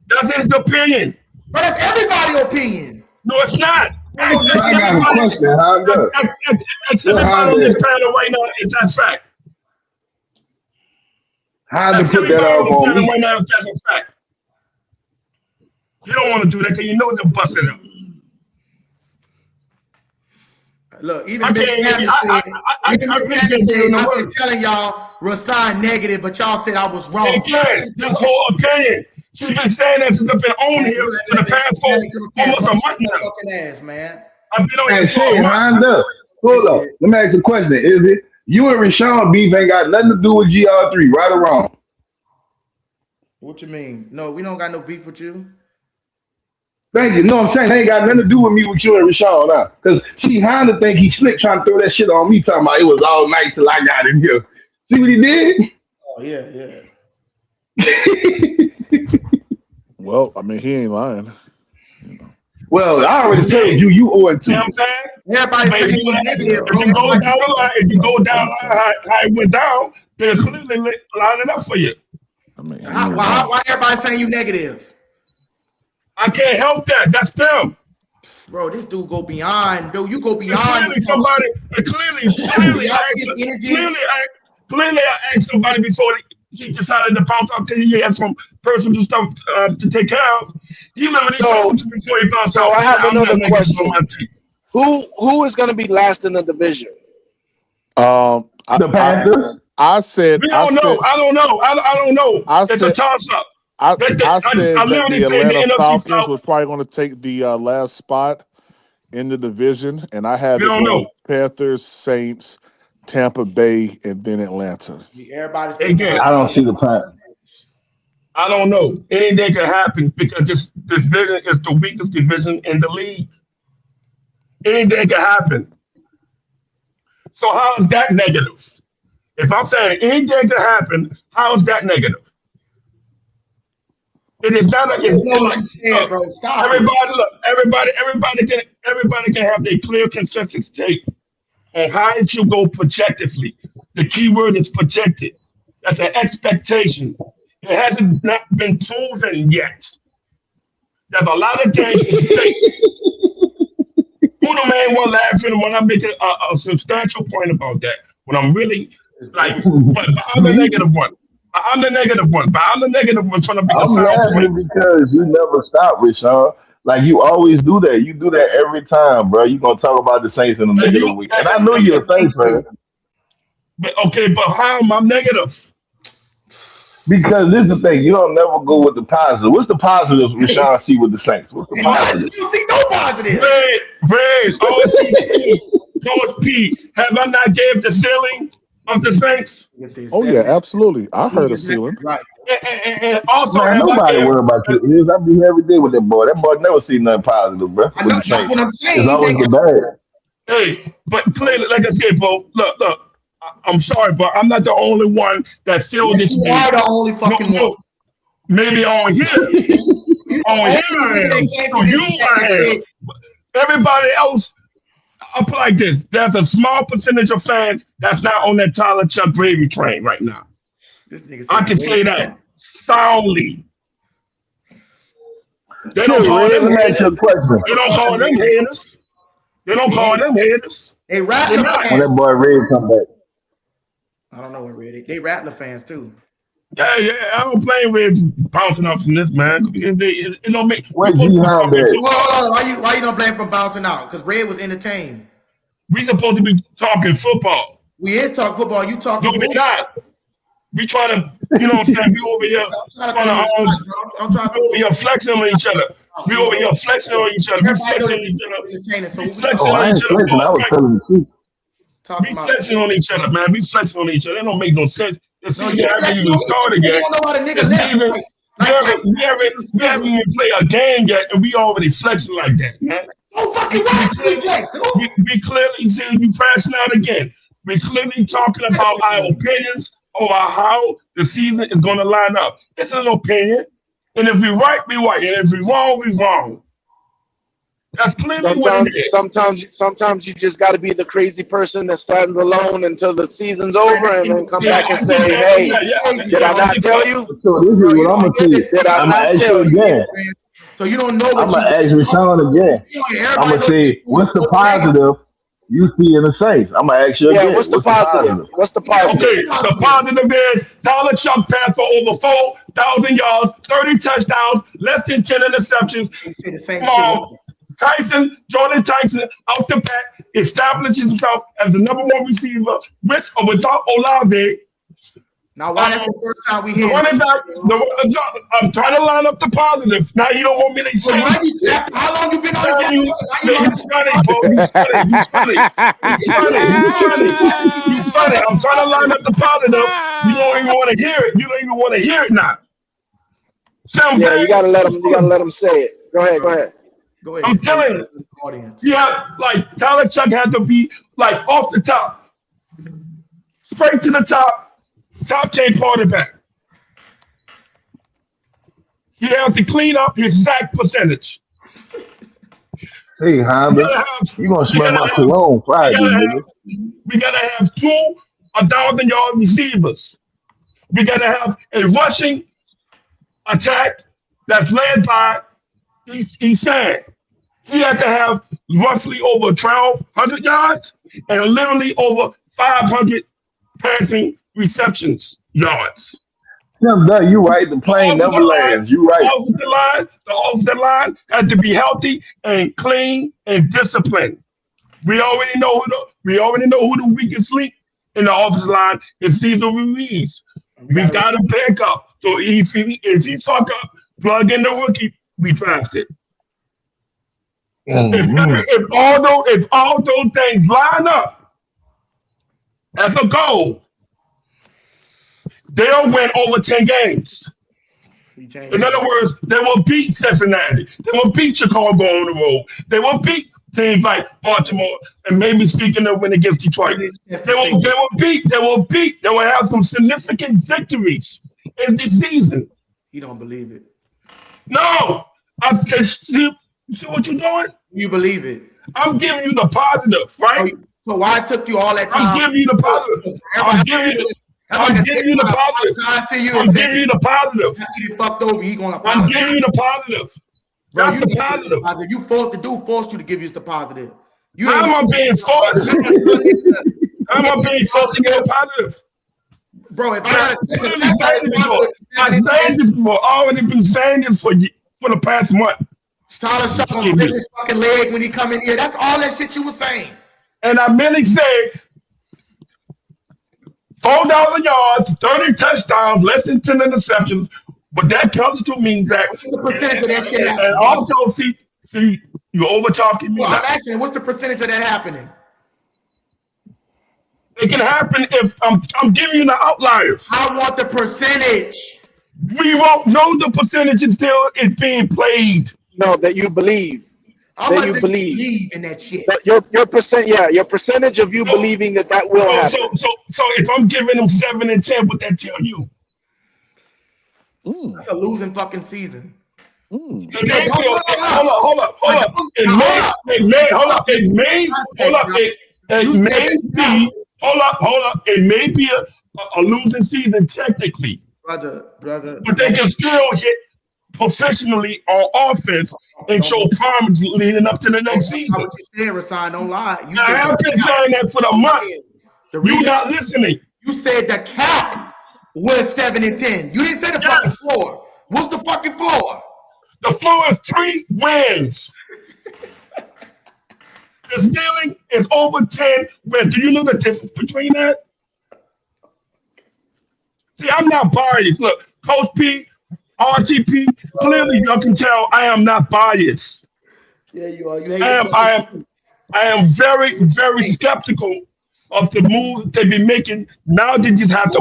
That's his opinion.
But that's everybody's opinion.
No, it's not.
I got a question, Honda.
Everybody on this panel right now is that fact.
Honda put that up on me.
Right now is that a fact. You don't want to do that because you know they'll bust it up.
Look, even Mr. I've been telling y'all resign negative, but y'all said I was wrong.
That's whole opinion. She's been saying that since I've been on here for the past almost a month now.
Fucking ass, man.
I've been on here
Hey,
for a
shit,
month.
Honda. Hold up. Let me ask you a question. Is it you and Rashawn beef ain't got nothing to do with GR3, right or wrong?
What you mean? No, we don't got no beef with you.
Thank you. No, I'm saying they ain't got nothing to do with me with you and Rashawn now. Because see, Honda think he slick trying to throw that shit on me, talking about it was all night till I got in here. See what he did?
Oh yeah.
Well, I mean, he ain't lying.
Well, I already told you 0-2.
You know what I'm saying?
Everybody
If you go down the line, how it went down, they'll clearly line it up for you.
I mean,
why everybody saying you negative?
I can't help that. That's them.
Bro, this dude go beyond. Dude, you go beyond.
Clearly, I asked somebody before he decided to bounce out because he had some personal stuff to take care of. You remember they told you before he bounced out.
So I have another question. Who is going to be last in the division?
The Panthers.
I said.
We don't know. I don't know. It's a toss up.
I said that the Atlanta Falcons
South
was probably going to take the last spot in the division, and I had
the
Panthers, Saints, Tampa Bay, and then Atlanta.
I don't see the Panthers.
I don't know. Anything can happen because this division is the weakest division in the league. Anything can happen. So how is that negative? If I'm saying anything can happen, how is that negative? It is not everybody can have their clear consensus take on how it should go projectively. The key word is projected. That's an expectation. It hasn't not been proven yet. There's a lot of things at stake. Who the main one laughing when I make a substantial point about that? When I'm really like, but I'm the negative one. I'm the negative one trying to make a sound point.
Because you never stop, Rashawn. Like you always do that. You do that every time, bro. You gonna talk about the Saints in the negative week. And I know you're a Saints fan.
But how am I negative?
Because this is the thing, you don't never go with the positive. What's the positive Rashawn see with the Saints? What's the positive?
You see no positive.
Red, Coach P, have I not gave the ceiling of the Saints?
Oh yeah, absolutely. I heard a ceiling.
Right.
And also,
man, nobody worry about you. I be here every day with that boy. That boy never see nothing positive, bro.
I know, that's what I'm saying.
It's always the bad.
Hey, but clearly, like I said, bro, look. I'm sorry, but I'm not the only one that feels this way.
You are the only fucking one.
Maybe on here. On here I am. So you I am. Everybody else, I'll put like this. There's a small percentage of fans that's not on that Tyler Chuck gravy train right now. I can say that soundly. They don't call them haters. They don't call them haters. They don't call them haters.
They Rattler fans.
When that boy Red come back.
I don't know what Red. They Rattler fans too.
Yeah. I don't blame Red bouncing off from this, man. It don't make.
Why you
don't blame from bouncing out? Because Red was entertained.
We supposed to be talking football.
We is talking football. You talking?
No, we're not. We trying to, you know what I'm saying? We over here flexing on each other. We over here flexing on each other. We flexing on each other. We flexing on each other. We flexing on each other, man. We flexing on each other. It don't make no sense. It's not even started yet. We haven't even played a game yet, and we already flexing like that, man. We clearly see you crashing out again. We're clearly talking about our opinions over how the season is going to line up. It's an opinion. And if we're right, we're right. And if we're wrong, we're wrong. That's clearly what it is.
Sometimes you just got to be the crazy person that stands alone until the season's over and then come back and say, hey, did I not tell you?
So this is what I'm going to tell you.
Did I not tell you?
So you don't know
I'm
what
gonna ask Rashawn again. I'm gonna say, what's the positive you see in the Saints? I'm gonna ask you again.
What's the positive? What's the positive?
Okay, the positive is Tyler Chuck passed for over 4,000 yards, 30 touchdowns, less than 10 interceptions. Jordan Tyson out the back establishes himself as the number one receiver with or without Olave.
Now, why that's the first time we hear
running back? I'm trying to line up the positives. Now you don't want me to say.
How long you been on
you funny, bro. You funny. I'm trying to line up the positive. You don't even want to hear it. You don't even want to hear it now.
You gotta let them. You gotta let them say it. Go ahead.
I'm telling you. Yeah, like Tyler Chuck had to be like off the top, straight to the top. Top 10 quarterback. He has to clean up his sack percentage.
Hey, Honda, you gonna smell my cologne Friday, nigga.
We gotta have 2 1,000-yard receivers. We gotta have a rushing attack that's led by Esan. He had to have roughly over 1,200 yards and literally over 500 passing receptions yards.
You right. The plane never lands. You right.
The offensive line has to be healthy and clean and disciplined. We already know who the weakest link in the offensive line is. Cesar Ruiz. We got to back up. So if he fuck up, plug in the rookie we drafted. If all those things line up as a goal, they'll win over 10 games. In other words, they will beat Cincinnati. They will beat Chicago on the road. They will beat teams like Baltimore and maybe speaking of win against Detroit. They will have some significant victories in this season.
You don't believe it.
No. See what you're doing?
You believe it.
I'm giving you the positive, right?
So why it took you all that time?
I'm giving you the positive. I'm giving you the positive. I'm giving you the positive.
You fucked over. He gonna.
I'm giving you the positive. That's the positive.
You forced you to give you the positive.
How am I being forced? How am I being forced to get positive?
Bro, if
I said this before. Already been saying this for the past month.
Tyler Shuck gonna break his fucking leg when he come in here. That's all that shit you were saying.
And I merely said 4,000 yards, 30 touchdowns, less than 10 interceptions. But that constitutes means that.
What's the percentage of that shit happening?
And also, see, you're over talking me.
Well, I'm asking, what's the percentage of that happening?
It can happen if I'm giving you the outliers.
I want the percentage.
We won't know the percentage until it's being played.
No, that you believe. That you believe
in that shit.
Your percentage of you believing that will happen.
So if I'm giving them 7 and 10, what that tell you?
That's a losing fucking season.
Hold up. It may be a losing season technically.
Brother.
But they can still hit professionally on offense and show promise leading up to the next season.
What you said, Rasan, don't lie.
I have been saying that for the month. You're not listening.
You said the cap was 7 and 10. You didn't say the fucking floor. What's the fucking floor?
The floor is 3 wins. The ceiling is over 10 wins. Do you know the difference between that? See, I'm not biased. Look, Coach P, RTP, clearly you can tell I am not biased.
Yeah, you are.
I am very, very skeptical of the moves they've been making. Now they just have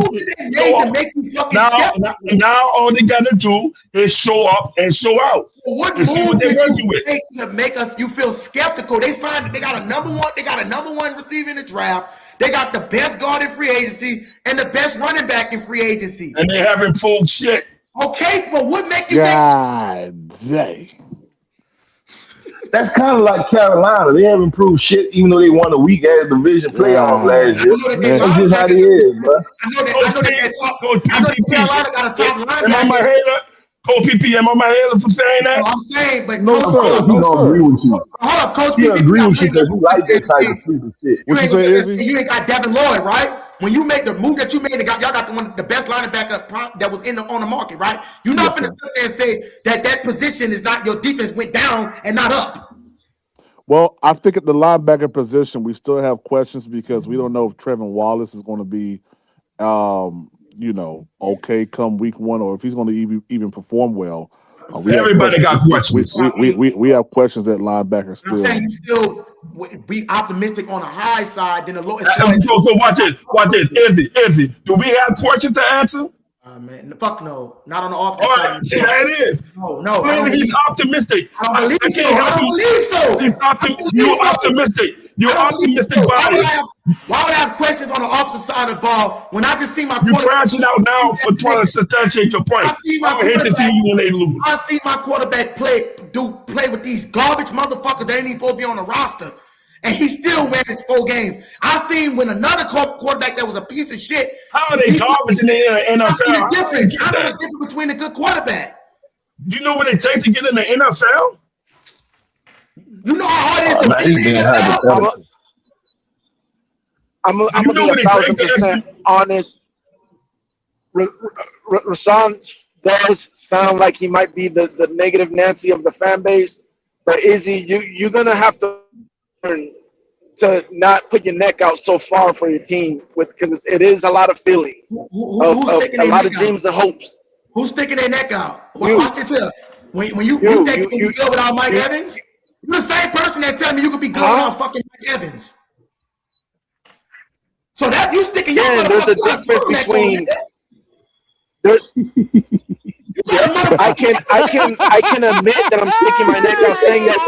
now all they gotta do is show up and show out.
What move did you make to make you feel skeptical? They got a number one receiver in the draft. They got the best guard in free agency and the best running back in free agency.
And they haven't pulled shit.
Okay, but what make you
God dang.
That's kind of like Carolina. They haven't proved shit, even though they won a weak ass division playoff last year. That's just how they is, bro.
I know that Carolina got a top line.
Am I a hater? Coach PP, am I my head for saying that?
So I'm saying, but
No, sir. He don't agree with you.
hold up, Coach
He
PPP.
agree with you because he like that type of stupid shit.
You ain't got Devin Lloyd, right? When you make the move that you made, y'all got the best linebacker that was on the market, right? You're not going to sit there and say that position is not your defense went down and not up.
Well, I think at the linebacker position, we still have questions because we don't know if Trevin Wallace is going to be, okay come week 1 or if he's going to even perform well.
Everybody got questions.
We have questions at linebacker still.
I'm saying you still be optimistic on the high side than the low.
So watch this. Izzy, do we have questions to answer?
Man, fuck no, not on the offense side.
See, that it is.
No,
he's optimistic.
I don't believe so.
You're optimistic. You're optimistic about it.
Why would I have questions on the offensive side of the ball when I just see my
you crashing out now for trying to substantiate your point. I hate to see you when they lose.
I see my quarterback play with these garbage motherfuckers that ain't even supposed to be on the roster. And he still wins his 4 games. I seen when another quarterback that was a piece of shit.
How are they garbage in the NFL?
I know the difference between a good quarterback.
Do you know what it takes to get in the NFL?
You know how hard it is to
I'm going to be 1,000% honest. Rashawn does sound like he might be the negative Nancy of the fan base. But Izzy, you're going to have to learn to not put your neck out so far for your team because it is a lot of feelings, a lot of dreams and hopes.
Who's sticking their neck out? Watch this here. When you think you can be good without Mike Evans, you're the same person that tell me you could be good without fucking Mike Evans. So that you sticking your
there's a difference between. I can admit that I'm sticking my neck out saying that.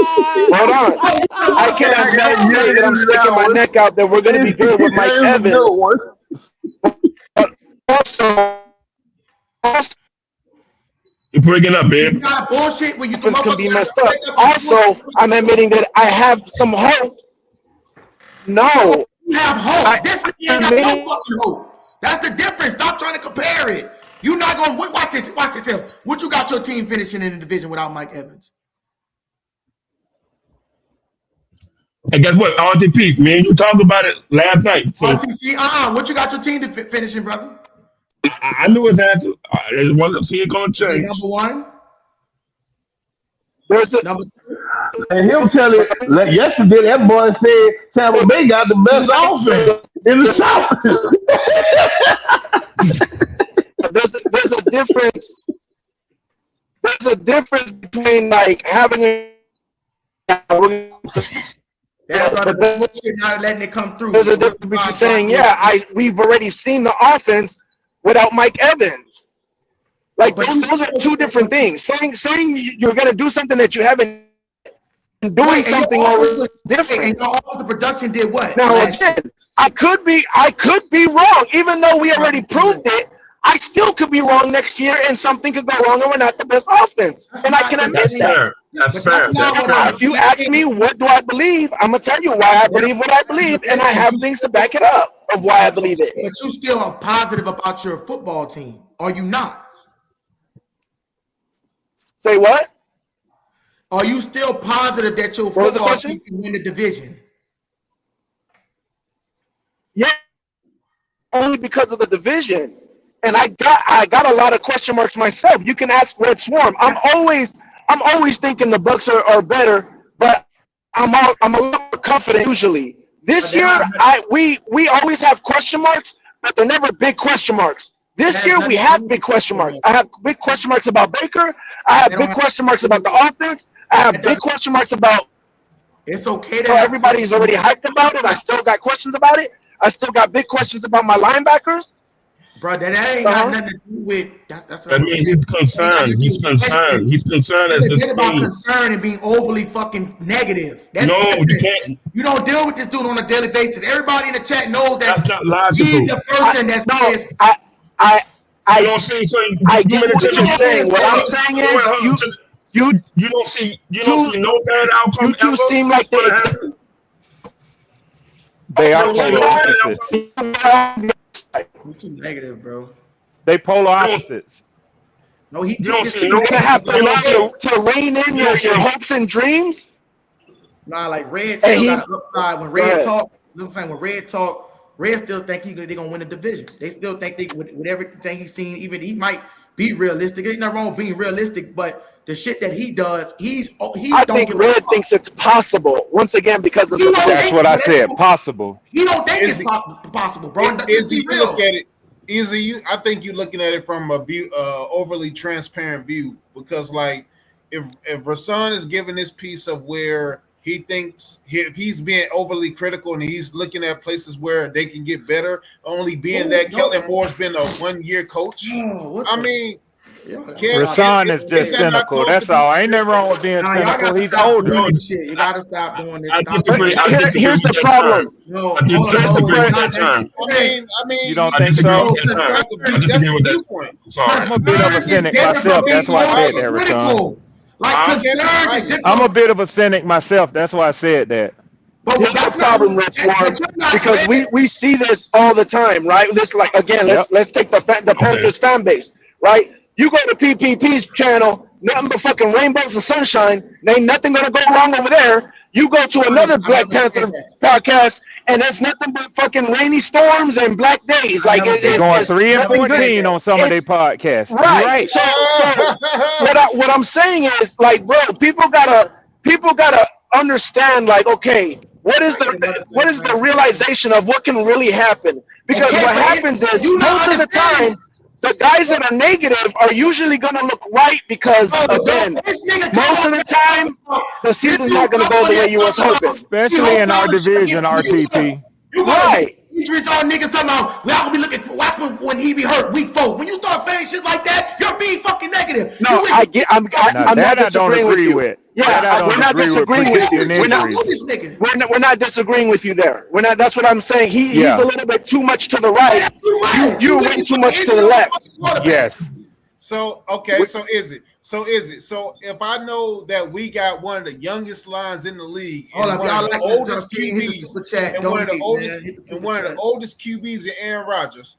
Hold on. I can admit saying that I'm sticking my neck out that we're going to be good with Mike Evans. But also
you're breaking up, babe.
It's not bullshit when you
can be messed up. Also, I'm admitting that I have some hope. No.
You have hope. This nigga ain't got no fucking hope. That's the difference. Stop trying to compare it. You're not going to watch this here. What you got your team finishing in the division without Mike Evans?
And guess what? RTP, man, you talked about it last night. So
RTC, what you got your team finishing, brother?
I knew his answer. I just wanted to see it going to change.
Number 1.
There's
number 2.
And he'll tell it. Like yesterday, that boy said Tampa Bay got the best offense in the South.
There's a difference. There's a difference between like having
not letting it come through.
There's a difference between saying, we've already seen the offense without Mike Evans. Like those are 2 different things. Saying you're going to do something that you haven't doing something already different.
And all the production did what?
Now again, I could be wrong, even though we already proved it. I still could be wrong next year, and something could go wrong, and we're not the best offense. And I can admit that.
That's fair.
If you ask me what do I believe, I'm gonna tell you why I believe what I believe, and I have things to back it up of why I believe it.
But you still are positive about your football team, are you not?
Say what?
Are you still positive that your football team can win the division?
Yeah, only because of the division. And I got a lot of question marks myself. You can ask Red Swarm. I'm always thinking the Bucks are better, but I'm a little more confident usually. This year, we always have question marks, but they're never big question marks. This year we have big question marks. I have big question marks about Baker. I have big question marks about the offense. I have big question marks about.
It's okay
that everybody's already hyped about it. I still got questions about it. I still got big questions about my linebackers.
Bro, that ain't got nothing to do with. That's
I mean, he's concerned. He's concerned. He's concerned as this
about
team.
concern and being overly fucking negative.
You can't.
You don't deal with this dude on a daily basis. Everybody in the chat knows that
that's not logical.
He's the person that's
I
don't see. So
I get what you're saying. What I'm saying is
you don't see no bad outcome.
You two seem like
they are opposites.
You're too negative, bro.
They polar opposites.
No, he
You don't
took
see
his
no.
team.
You're gonna have to learn to rein in your hopes and dreams.
Nah, like Red
And
still
he-
got an upside. When
Go
Red
ahead.
talk, you know what I'm saying? When Red talk, Red still think they're gonna win the division. They still think they with everything he's seen, even he might be realistic. There's nothing wrong with being realistic, but the shit that he does, he
I
don't
think
give a
Red
fuck.
thinks it's possible once again because of
You
the
don't
That's
think
what I
that-
said. Possible.
He don't think
Is
it's possible, bro.
Is
Be
you
real.
look at it? I think you're looking at it from a view, overly transparent view, because like if Rasan is giving this piece of where he thinks if he's being overly critical and he's looking at places where they can get better, only being that Kellen Moore's been a 1-year coach. I mean,
Rasan is just cynical. That's all. Ain't nothing wrong with being cynical. He's older.
Shit. You gotta stop doing this.
I
Stop
disagree. I
doing this.
disagree
Here's
with
the
that
problem.
term.
No,
I disagree with that term.
I mean,
You don't
I
think
disagree
so?
with that term. I disagree with that. Sorry.
I'm a bit of a cynic myself. That's why I said that, Rasan.
Like concern is different.
I'm a bit of a cynic myself. That's why I said that.
Here's the problem, Rich Warren, because we see this all the time, right? This like again, let's take the Panthers fan base, right? You go to PPP's channel, nothing but fucking rainbows and sunshine. Ain't nothing gonna go wrong over there. You go to another Black Panther podcast, and it's nothing but fucking rainy storms and black days. Like
They're going 3-14 on some of their podcasts. You're
Right.
right.
So what I'm saying is, like, bro, people gotta understand, like, okay, what is the realization of what can really happen? Because what happens is most of the time, the guys that are negative are usually gonna look right because again, most of the time, the season's not gonna go the way you was hoping.
Especially in our division, RTP.
Right.
Injuries, all niggas talking about we all gonna be looking. Watch when he be hurt week 4. When you start saying shit like that, you're being fucking negative.
No, I get. I'm not disagreeing with you.
With.
Yeah, we're not disagreeing with you. We're not disagreeing with you there. We're not. That's what I'm saying. He's a little bit too much to the right. You went too much to the left.
Yes.
So okay, so is it? So if I know that we got one of the youngest lines in the league, and one of the oldest QBs, and one of the oldest QBs in Aaron Rodgers,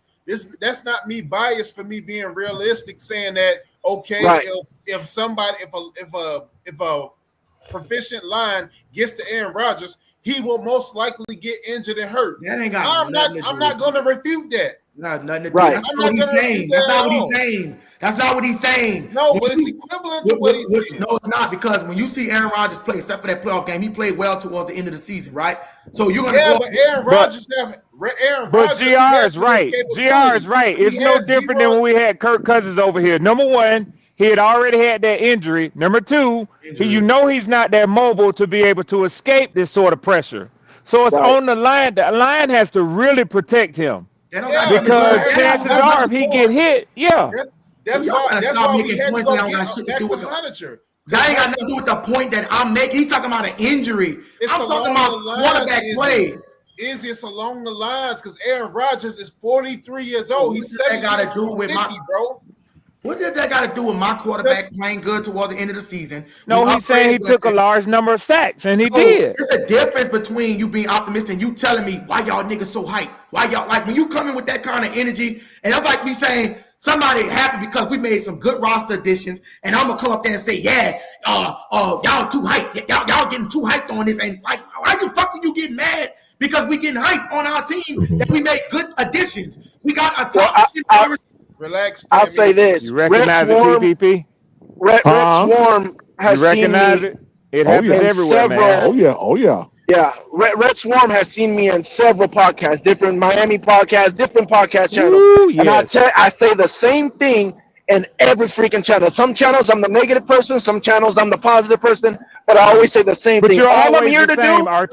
that's not me biased for me being realistic, saying that okay, if a proficient line gets to Aaron Rodgers, he will most likely get injured and hurt.
That ain't got
I'm not going to refute that.
Nothing to do.
Right.
That's not what he's saying. That's not what he's saying. That's not what he's saying.
No, but it's equivalent to what he's saying.
No, it's not, because when you see Aaron Rodgers play, except for that playoff game, he played well towards the end of the season, right? So you're gonna
but Aaron Rodgers
But GR is right. GR is right. It's no different than when we had Kirk Cousins over here. Number one, he had already had that injury. Number two, you know he's not that mobile to be able to escape this sort of pressure. So it's on the line. The line has to really protect him. Because chances are, if he get hit,
that's why we had to go get Jackson Hunter.
That ain't got nothing to do with the point that I'm making. He's talking about an injury. I'm talking about quarterback play.
It's along the lines because Aaron Rodgers is 43 years old. He's 70
got to do with
50, bro.
What did that got to do with my quarterback playing good toward the end of the season?
No, he's saying he took a large number of sacks, and he did.
There's a difference between you being optimistic and you telling me why y'all niggas so hyped. Why y'all, like, when you come in with that kind of energy, and that's like me saying somebody happy because we made some good roster additions, and I'm gonna come up there and say, y'all too hyped. Y'all getting too hyped on this, and like, why the fuck are you getting mad? Because we getting hyped on our team that we made good additions. We got a top.
Relax.
I'll say this.
You recognize it, PPP?
Rex Swarm has
you recognize
seen me.
It happens everywhere, man.
Oh yeah.
Yeah, Red Swarm has seen me in several podcasts, different Miami podcasts, different podcast channels. And I say the same thing in every freaking channel. Some channels I'm the negative person, some channels I'm the positive person, but I always say the same thing. All I'm here to do, all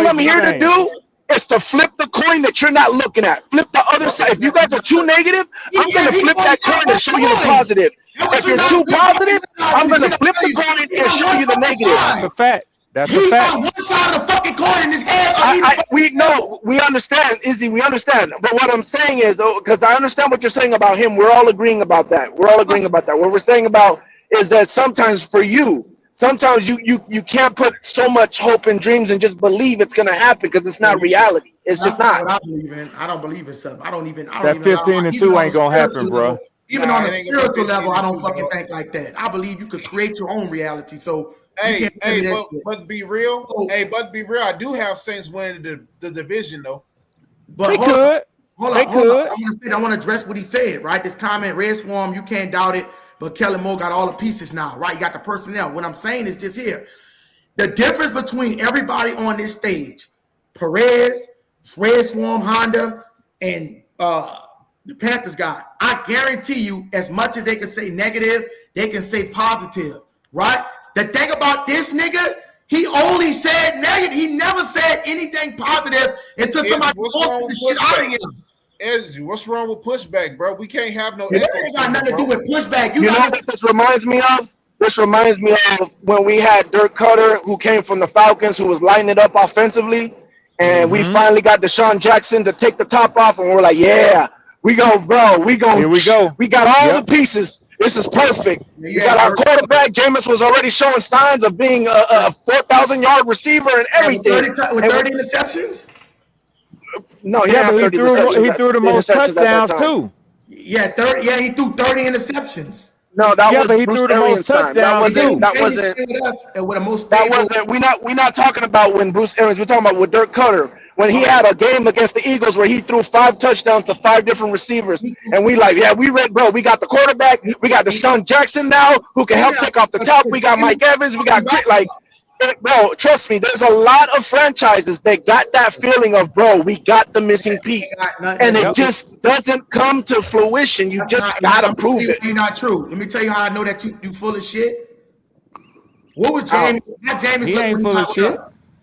I'm here to do is to flip the coin that you're not looking at. Flip the other side. If you guys are too negative, I'm going to flip that coin and show you the positive. If you're too positive, I'm going to flip the coin and show you the negative.
That's a fact. That's a fact.
One side of the fucking coin in his head.
We understand, Izzy. We understand. But what I'm saying is, because I understand what you're saying about him, we're all agreeing about that. What we're saying about is that sometimes for you, sometimes you can't put so much hope and dreams and just believe it's gonna happen because it's not reality. It's just not.
I don't believe in something. I don't even.
That 15-2 ain't gonna happen, bro.
Even on a spiritual level, I don't fucking think like that. I believe you could create your own reality. So
but be real. But be real. I do have Saints winning the division though.
But
they could.
Hold on. I want to address what he said. Right, this comment, Red Swarm, you can't doubt it. But Kellen Moore got all the pieces now. Right, you got the personnel. What I'm saying is this here: the difference between everybody on this stage, Perez, Red Swarm, Honda, and the Panthers guy. I guarantee you, as much as they can say negative, they can say positive. Right. The thing about this nigga, he only said negative. He never said anything positive until somebody forced the shit out of him.
Ezzy, what's wrong with pushback, bro? We can't have no.
It ain't got nothing to do with pushback.
You know what this reminds me of? This reminds me of when we had Dirk Cutter, who came from the Falcons, who was lighting it up offensively, and we finally got Deshaun Jackson to take the top off, and we're like, yeah, we go, bro. We go. Here we go. We got all the pieces. This is perfect. We got our quarterback. Jameis was already showing signs of being a 4,000-yard receiver and everything.
With 30 interceptions?
No, he threw the most touchdowns too.
Yeah, 30. Yeah, he threw 30 interceptions.
No, that was he threw the most touchdowns. That wasn't. We're not talking about when Bruce Arians. We're talking about with Dirk Cutter. When he had a game against the Eagles where he threw 5 touchdowns to 5 different receivers. And we like, yeah, we got the quarterback. We got Deshaun Jackson now who can help take off the top. We got Mike Evans. We got bro, trust me, there's a lot of franchises that got that feeling of, bro, we got the missing piece. And it just doesn't come to fruition. You just got to prove it.
You're not true. Let me tell you how I know that you full of shit. What was James? How James
he ain't full of shit.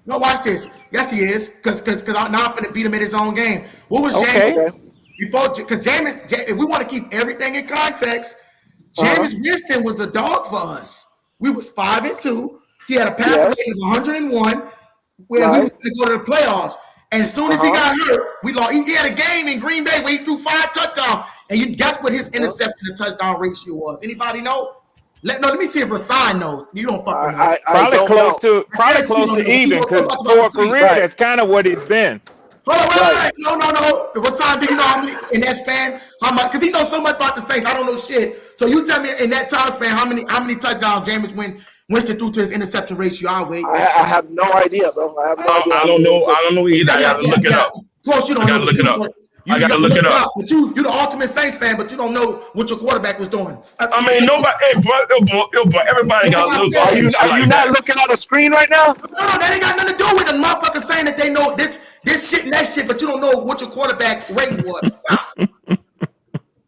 No, watch this. Yes, he is. Because now I'm going to beat him at his own game. What was James? Because James, if we want to keep everything in context, James Winston was a dog for us. We was 5-2. He had a passer rating of 101 when we was going to go to the playoffs. And as soon as he got hurt, we lost. He had a game in Green Bay where he threw 5 touchdowns. And guess what his interception to touchdown ratio was? Anybody know? Let me see if Rasan knows. You don't fucking know.
Probably close to even, because for a career, that's kind of what it's been.
Hold on, wait. No. Rasan, do you know how many in that span? How much? Because he knows so much about the Saints. I don't know shit. So you tell me in that time span how many touchdowns James Winston threw to his interception ratio. I'll wait.
I have no idea, bro. I have no idea.
I don't know either. I gotta look it up.
Of course you don't know. I gotta look it up. But you're the ultimate Saints fan, but you don't know what your quarterback was doing.
I mean, nobody. Hey, everybody got to look.
Are you not looking at the screen right now?
No, that ain't got nothing to do with the motherfuckers saying that they know this shit and that shit, but you don't know what your quarterback's rating was.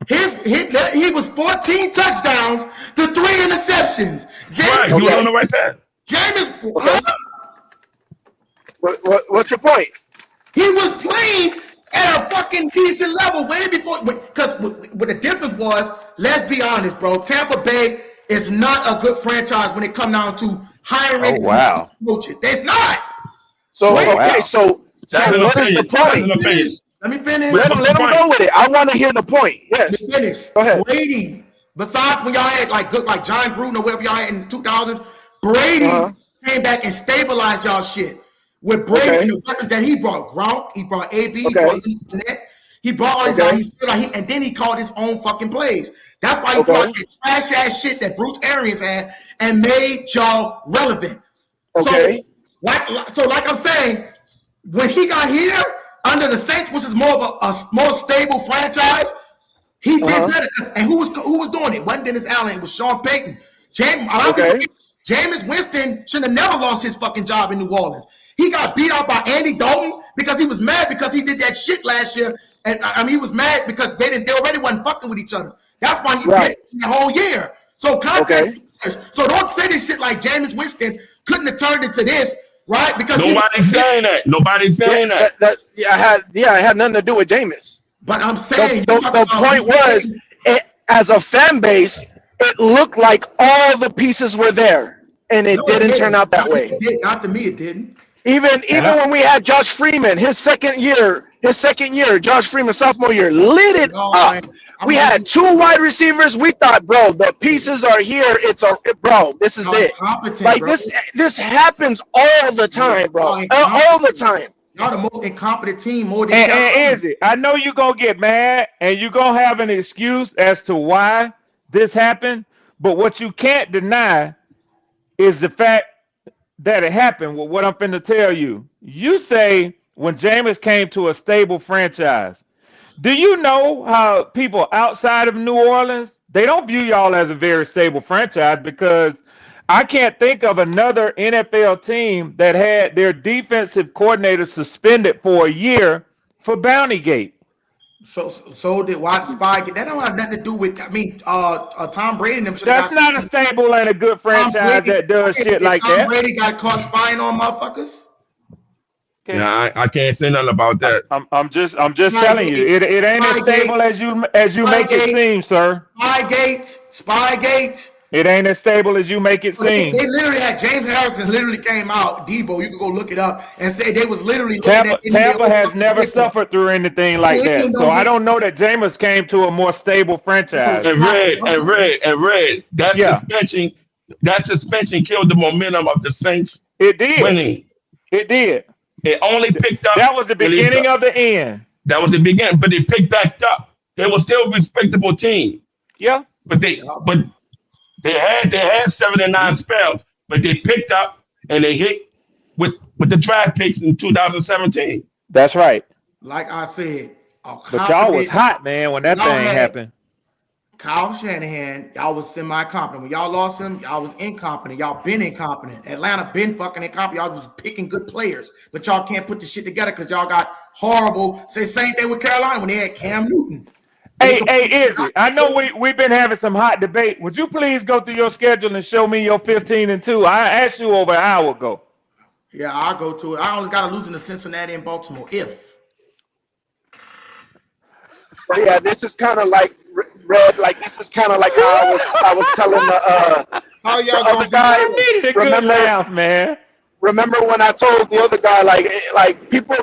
He was 14 touchdowns to 3 interceptions.
Right, you on the right path.
What's your point?
He was playing at a fucking decent level way before. Because what the difference was, let's be honest, bro. Tampa Bay is not a good franchise when it comes down to hiring coaches. It's not.
So what is the point?
Let me finish.
Let him go with it. I want to hear the point. Yes.
Finish.
Go ahead.
Brady, besides when y'all had like John Gruden or whatever y'all had in the 2000s, Brady came back and stabilized y'all shit. With Brady and the weapons that he brought, Gronk, he brought AB, he brought Net, he brought all these guys, and then he called his own fucking plays. That's why he brought that trash ass shit that Bruce Arians had and made y'all relevant.
Okay.
So like I'm saying, when he got here under the Saints, which is more of a more stable franchise, he did better. And who was doing it? It wasn't Dennis Allen, it was Sean Payton. Jameis Winston should have never lost his fucking job in New Orleans. He got beat out by Andy Dalton because he was mad because he did that shit last year. And I mean, he was mad because they already wasn't fucking with each other. That's why he pitched the whole year. So context. So don't say this shit like Jameis Winston couldn't have turned into this, right? Because
nobody's saying that. Nobody's saying that.
It had nothing to do with Jameis.
But I'm saying
the point was, as a fan base, it looked like all the pieces were there, and it didn't turn out that way.
Not to me, it didn't.
Even when we had Josh Freeman, his second year, Josh Freeman sophomore year, lit it up. We had 2 wide receivers. We thought, bro, the pieces are here. This is it. Like this happens all the time, bro. All the time.
Y'all the most incompetent team more than
and Izzy, I know you're gonna get mad and you're gonna have an excuse as to why this happened, but what you can't deny is the fact that it happened. Well, what I'm finna tell you. You say when Jameis came to a stable franchise. Do you know how people outside of New Orleans, they don't view y'all as a very stable franchise, because I can't think of another NFL team that had their defensive coordinator suspended for a year for Bountygate.
So did why Spygate? That don't have nothing to do with. I mean, Tom Brady and them.
That's not a stable and a good franchise that does shit like that.
Tom Brady got caught spying on motherfuckers.
Yeah, I can't say nothing about that.
I'm just telling you, it ain't as stable as you make it seem, sir.
Spygate.
It ain't as stable as you make it seem.
They literally had James Harrison literally came out, Debo, you can go look it up, and say they was literally
Tampa has never suffered through anything like that. So I don't know that Jameis came to a more stable franchise.
And Red, that suspension killed the momentum of the Saints.
It did.
Winning.
It did.
It only picked up.
That was the beginning of the end.
That was the beginning, but it picked back up. They were still a respectable team.
Yeah.
But they had 79 spells, but they picked up and they hit with the draft picks in 2017.
That's right.
Like I said,
but y'all was hot, man, when that thing happened.
Kyle Shanahan, y'all was semi-competent. When y'all lost him, y'all was incompetent. Y'all been incompetent. Atlanta been fucking incompetent. Y'all was picking good players, but y'all can't put the shit together because y'all got horrible. Say same thing with Carolina when they had Cam Newton.
Hey, Izzy, I know we've been having some hot debate. Would you please go through your schedule and show me your 15-2? I asked you over an hour ago.
Yeah, I'll go to it. I only got to lose to Cincinnati and Baltimore if.
But yeah, this is kind of like Red. Like this is kind of like how I was telling the other guy.
Laugh, man.
Remember when I told the other guy like people,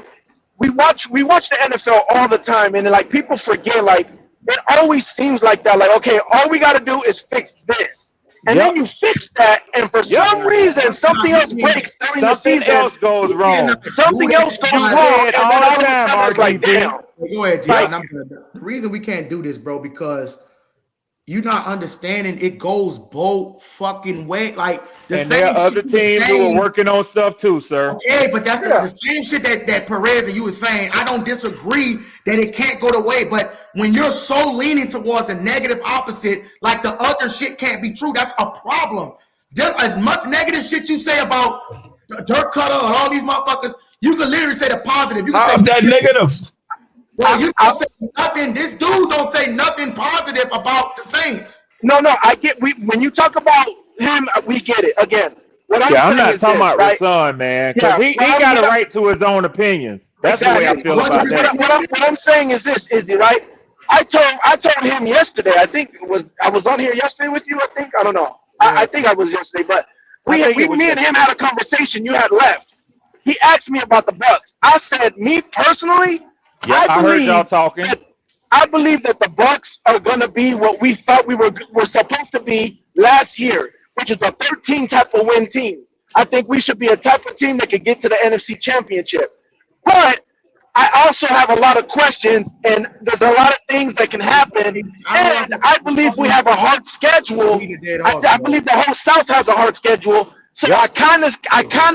we watch the NFL all the time, and like people forget like. It always seems like that. Like, okay, all we got to do is fix this. And then you fix that, and for some reason, something else breaks during the season.
Something else goes wrong.
Something else goes wrong. And then all of a sudden, it's like, damn.
Go ahead, John. The reason we can't do this, bro, because you're not understanding it goes both fucking way. Like,
and there are other teams who are working on stuff too, sir.
Okay, but that's the same shit that Perez and you were saying. I don't disagree that it can't go the way, but when you're so leaning towards the negative opposite, like the other shit can't be true, that's a problem. Just as much negative shit you say about Dirk Cutter and all these motherfuckers, you can literally say the positive. You can
How's that negative?
Bro, you don't say nothing. This dude don't say nothing positive about the Saints.
No, I get. When you talk about him, we get it. Again, what I'm saying
I'm not
is
talking
this,
about
right?
Rashawn, man, because he got a right to his own opinions. That's the way I feel about that.
What I'm saying is this, Izzy, right? I told him yesterday. I think I was on here yesterday with you. I don't know. I think I was yesterday, but me and him had a conversation. You had left. He asked me about the Bucs. I said, me personally,
I heard y'all talking.
I believe that the Bucs are going to be what we thought we were supposed to be last year, which is a 13 type of win team. I think we should be a type of team that could get to the NFC Championship. But I also have a lot of questions, and there's a lot of things that can happen. And I believe we have a hard schedule. I believe the whole South has a hard schedule. So I kind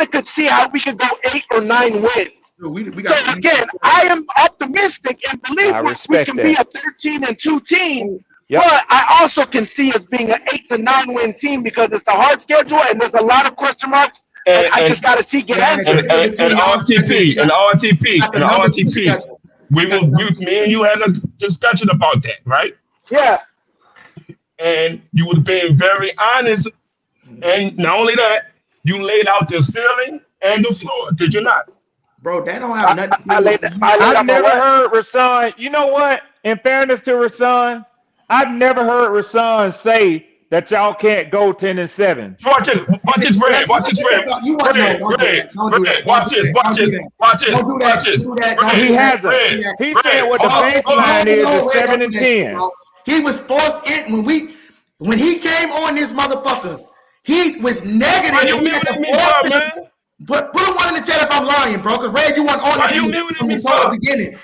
of could see how we could go 8 or 9 wins. So again, I am optimistic and believe we can be a 13-2 team. Yep. But I also can see us being an 8 to 9 win team because it's a hard schedule and there's a lot of question marks. And I just got to see get answered.
And RTP. Me and you had a discussion about that, right?
Yeah.
And you would have been very honest. And not only that, you laid out the ceiling and the floor. Did you not?
Bro, that don't have nothing to do with
I've never heard Rashawn. You know what? In fairness to Rashawn, I've never heard Rashawn say that y'all can't go 10-7.
Watch it, Fred. Watch it.
He hasn't. He's saying what the baseline is 7-10.
He was forced in when he came on this motherfucker. He was negative.
You muted me, man.
Put a 1 in the chat if I'm lying, bro. Because Red, you weren't on from the beginning.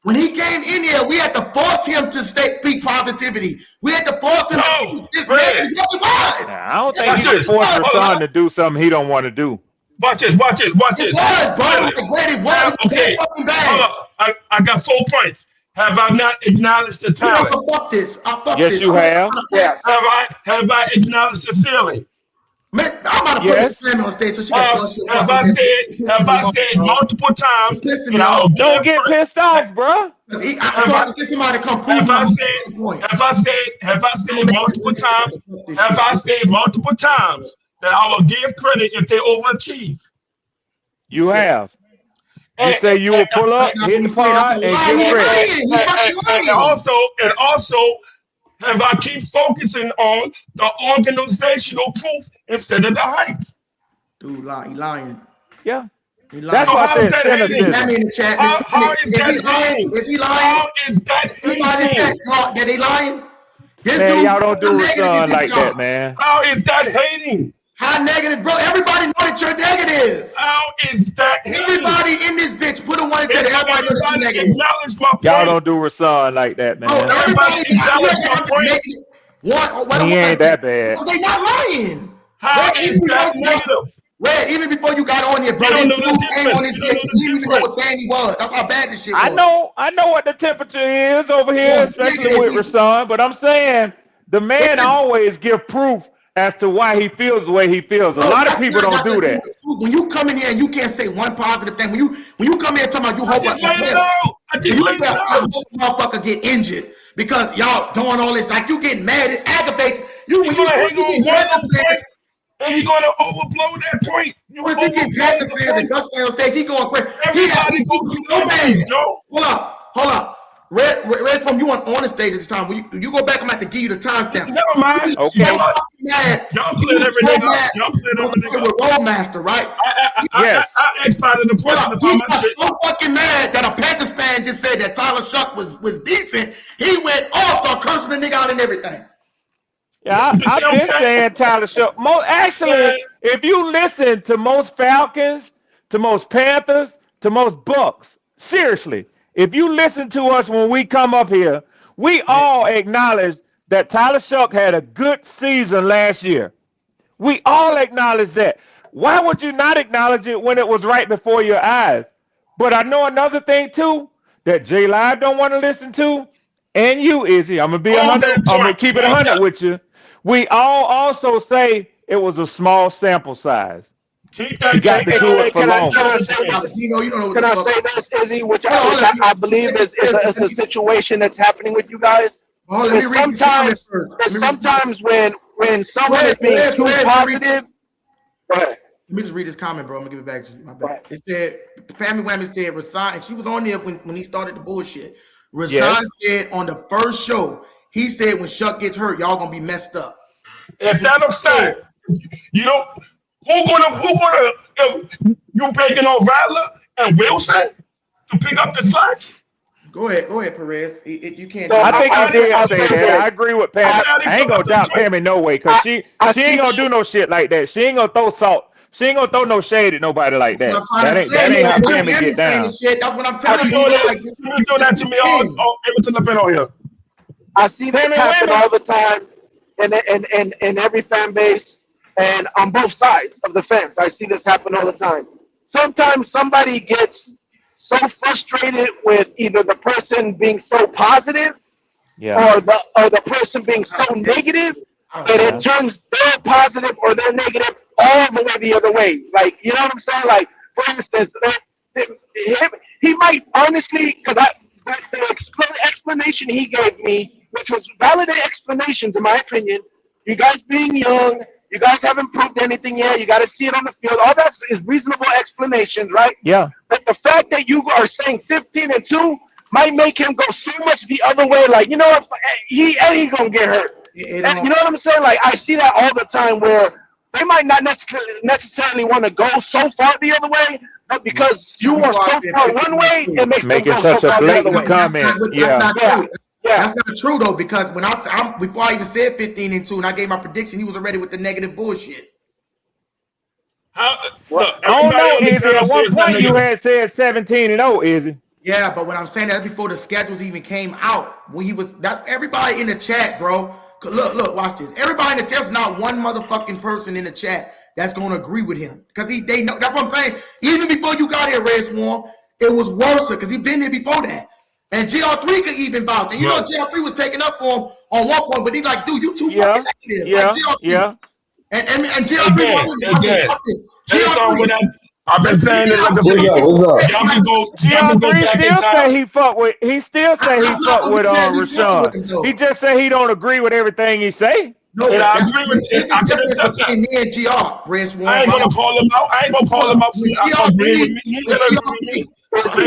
When he came in here, we had to force him to speak positivity. We had to force him to speak this negative. Yes, it was.
I don't think he can force Rashawn to do something he don't want to do.
Watch this.
It was, bro. It was.
Okay.
Fucking bad.
I got 4 points. Have I not acknowledged the talent?
Fuck this.
Yes, you have.
Yes.
Have I acknowledged the feeling?
Man, I'm about to put this family on stage so she can bust shit.
Have I said multiple times?
Don't get pissed off, bro.
Have I said multiple times? Have I said multiple times that I will give credit if they overachieve?
You have. You say you will pull up, hit the pod, and give credit.
And also, have I keep focusing on the organizational proof instead of the hype?
Dude, he lying.
Yeah.
That's why I said cynicism.
How is that
hating?
Is he lying?
How is that hating?
That he lying?
Man, y'all don't do Rashawn like that, man.
How is that hating?
How negative, bro? Everybody know that you're negative.
How is that hating?
Everybody in this bitch put a 1 in the chat. Everybody know that you're negative.
Y'all don't do Rashawn like that, man.
Everybody acknowledge my point.
He ain't that bad.
They not lying.
How is that negative?
Red, even before you got on here, bro, this dude came on this bitch. He didn't even know what time he was. That's how bad this shit was.
I know what the temperature is over here, especially with Rashawn, but I'm saying the man always give proof as to why he feels the way he feels. A lot of people don't do that.
When you come in here and you can't say one positive thing, when you come here and talk about you hope motherfucker get injured because y'all doing all this, like you getting mad, it aggravates you. When you get
and he's going to overblow that point.
Once he get Panthers fans and Ducks fans on stage, he going crazy. Everybody goes so mad. Hold up. Red from you on the stage at this time. When you go back, I'm going to have to give you the time stamp.
Never mind.
Okay.
Y'all cleared everything up. Y'all cleared everything up.
With Rollmaster, right?
I expired the question about my shit.
So fucking mad that a Panthers fan just said that Tyler Shuck was decent. He went off, started cursing the nigga out and everything.
Yeah, I've been saying Tyler Shuck. Actually, if you listen to most Falcons, to most Panthers, to most Bucks, seriously, if you listen to us when we come up here, we all acknowledge that Tyler Shuck had a good season last year. We all acknowledge that. Why would you not acknowledge it when it was right before your eyes? But I know another thing too that J Live don't want to listen to, and you, Izzy. I'm gonna keep it 100 with you. We all also say it was a small sample size.
Can I say this, Izzy, which I believe is a situation that's happening with you guys? Sometimes when someone is being too positive. Go ahead.
Let me just read this comment, bro. I'm gonna give it back to you. My bad. It said, Family Whammy said, Rasan, and she was on there when he started the bullshit. Rasan said on the first show, he said when Shuck gets hurt, y'all gonna be messed up.
If that's a fact, you know, who gonna if you breaking on Rattler and Wilson to pick up the slack?
Go ahead, Perez. You can't.
I think he did say that. I agree with Pam. I ain't gonna doubt Pam in no way, cause she ain't gonna do no shit like that. She ain't gonna throw salt. She ain't gonna throw no shade at nobody like that. That ain't how Pam get down.
That's what I'm telling you.
You do that to me all everything up in on here.
I see this happen all the time in every fan base and on both sides of the fence. I see this happen all the time. Sometimes somebody gets so frustrated with either the person being so positive or the person being so negative that it turns their positive or their negative all the way the other way. Like, you know what I'm saying? Like, for instance, he might honestly, because the explanation he gave me, which was valid explanations in my opinion, you guys being young, you guys haven't proved anything yet, you got to see it on the field, all that is reasonable explanations, right?
Yeah. But
the fact that you are saying 15-2 might make him go so much the other way, like, you know what, he's gonna get hurt. You know what I'm saying? Like, I see that all the time where they might not necessarily want to go so far the other way, but because you are so far one way, it makes them go so far the other way.
That's not true though, because when before I even said 15-2 and I gave my prediction, he was already with the negative bullshit.
Look,
I don't know, Izzy. At one point you
had
said 17-0, Izzy.
Yeah, but what I'm saying that's before the schedules even came out. When he was that everybody in the chat, bro. Look, watch this. Everybody in the chat's not one motherfucking person in the chat that's gonna agree with him. Because they know that's what I'm saying. Even before you got here, Red Swarm, it was worse because he's been there before that. And GR3 could even vouch. And you know GR3 was taking up for him on one point, but he's like, dude, you too fucking negative.
Yeah,
like, And GR3
I've been saying it like a
He still say he fuck with Rashawn. He just say he don't agree with everything he say.
No, and I agree with it. I can accept that.
Me and GR,
I ain't gonna call him out. I ain't gonna call him out for agreeing with me. He gonna agree with me.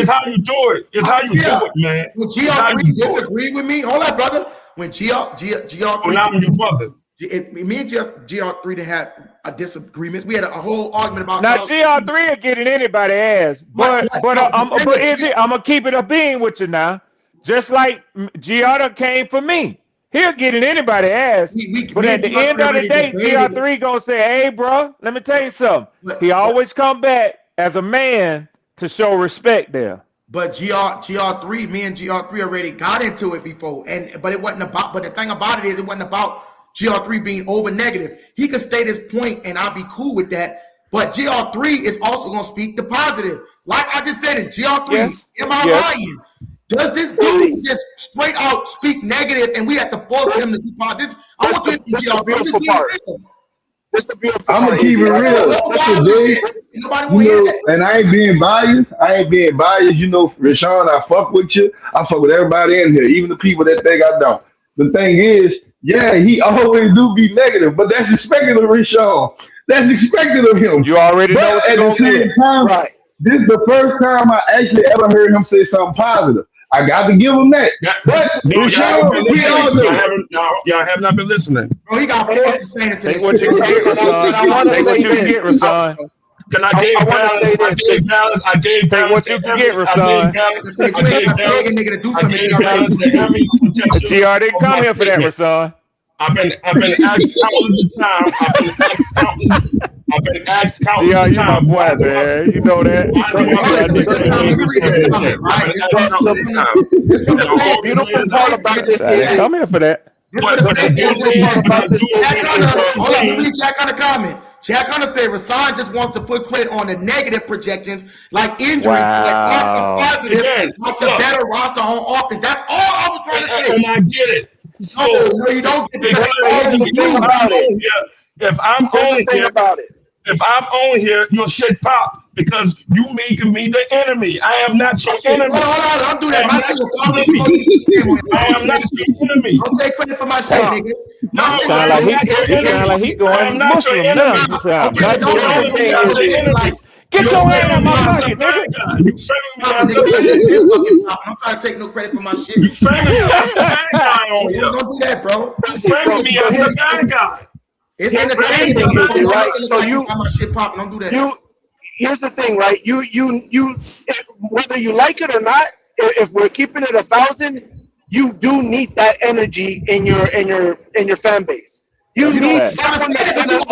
It's how you do it. It's how you do it, man.
When GR3 disagree with me, hold on, brother. When GR3,
when I'm your brother.
Me and GR3 had a disagreement. We had a whole argument about.
Now GR3 will get in anybody's ass, but I'm gonna keep it a being with you now. Just like GR came for me, he'll get in anybody's ass. But at the end of the day, GR3 gonna say, "Hey, bro, let me tell you something." He always come back as a man to show respect there.
But GR3, me and GR3 already got into it before, but it wasn't about. But the thing about it is, it wasn't about GR3 being over negative. He could state his point and I'll be cool with that. But GR3 is also going to speak the positive. Like I just said, GR3, am I lying? Does this dude just straight out speak negative and we have to force him to be positive? I want you to be GR3.
I'm gonna keep it real. And I ain't being biased. You know, Rashawn, I fuck with you. I fuck with everybody in here, even the people that think I don't. The thing is, yeah, he always do be negative, but that's expected of Rashawn. That's expected of him.
You already know what
at the same time, right. This is the first time I actually ever heard him say something positive. I got to give him that. But
y'all have not been listening.
Bro, he got to say it to
Take what you can get, Rashawn.
Can I gave balance? I gave balance.
What you can get, Rashawn. GR didn't come here for that, Rashawn.
I've been asked countless times. I've been asked countless times.
You my boy, man. You know that.
The beautiful part about this is
come here for that.
Hold on, let me check on the comment. Jack Hunter said Rashawn just wants to put credit on the negative projections, like injury, like positive, like the better roster on offense. That's all I was trying to say.
And I get it.
No, you don't get it.
If I'm on here, your shit pop because you making me the enemy. I am not your enemy.
Hold on, don't do that.
I am not your enemy.
Don't take credit for my shit, nigga.
Sound like he going Muslim now. Get your hand out my pocket, nigga.
You framing me as the
I'm trying to take no credit for my shit.
You framing me as the bad guy on here.
Don't do that, bro.
You framing me as the bad guy.
It's entertaining, right? So my shit popping. Don't do that.
Here's the thing, right? You whether you like it or not, if we're keeping it 1,000, you do need that energy in your fan base. You need someone that's gonna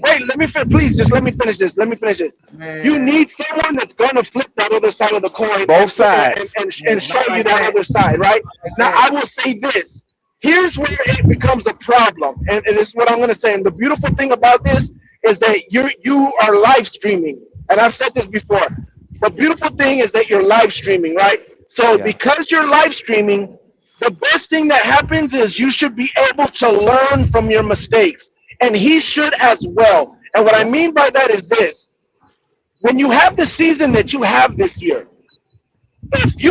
wait. Let me please just let me finish this. Man. You need someone that's gonna flip that other side of the coin,
both sides,
and show you that other side, right? Now I will say this. Here's where it becomes a problem, and this is what I'm gonna say. And the beautiful thing about this is that you are live streaming, and I've said this before. The beautiful thing is that you're live streaming, right? So because you're live streaming, the best thing that happens is you should be able to learn from your mistakes, and he should as well. And what I mean by that is this: when you have the season that you have this year, if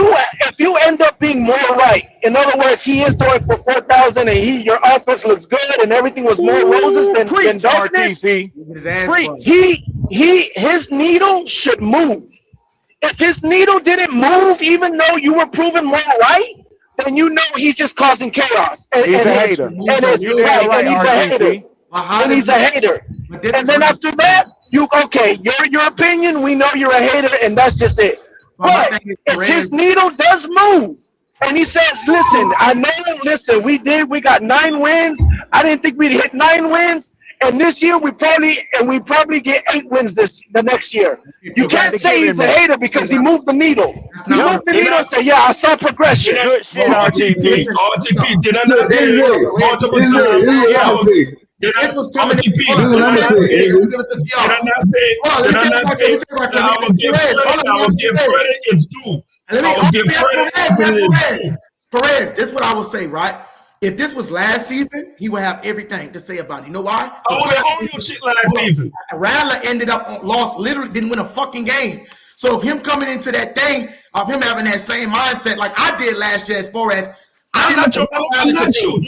you end up being more right, in other words, he is throwing for 4,000 and your offense looks good and everything was more roses than darkness, his needle should move. If his needle didn't move, even though you were proven more right, then you know he's just causing chaos. And he's a hater. And he's a hater. And then after that, your opinion, we know you're a hater, and that's just it. But if his needle does move, and he says, we got 9 wins. I didn't think we'd hit 9 wins. And this year we probably get 8 wins the next year. You can't say he's a hater because he moved the needle. He moved the needle and said, yeah, I saw progression.
Good shit, RTP.
RTP, did I not say multiple times? Did I not say I will give credit is due?
Perez, this is what I will say, right? If this was last season, he would have everything to say about it. You know why?
I would have owned your shit last season.
Rattler ended up lost, literally didn't win a fucking game. So if him coming into that thing, of him having that same mindset like I did last year, as far as
I'm not you. You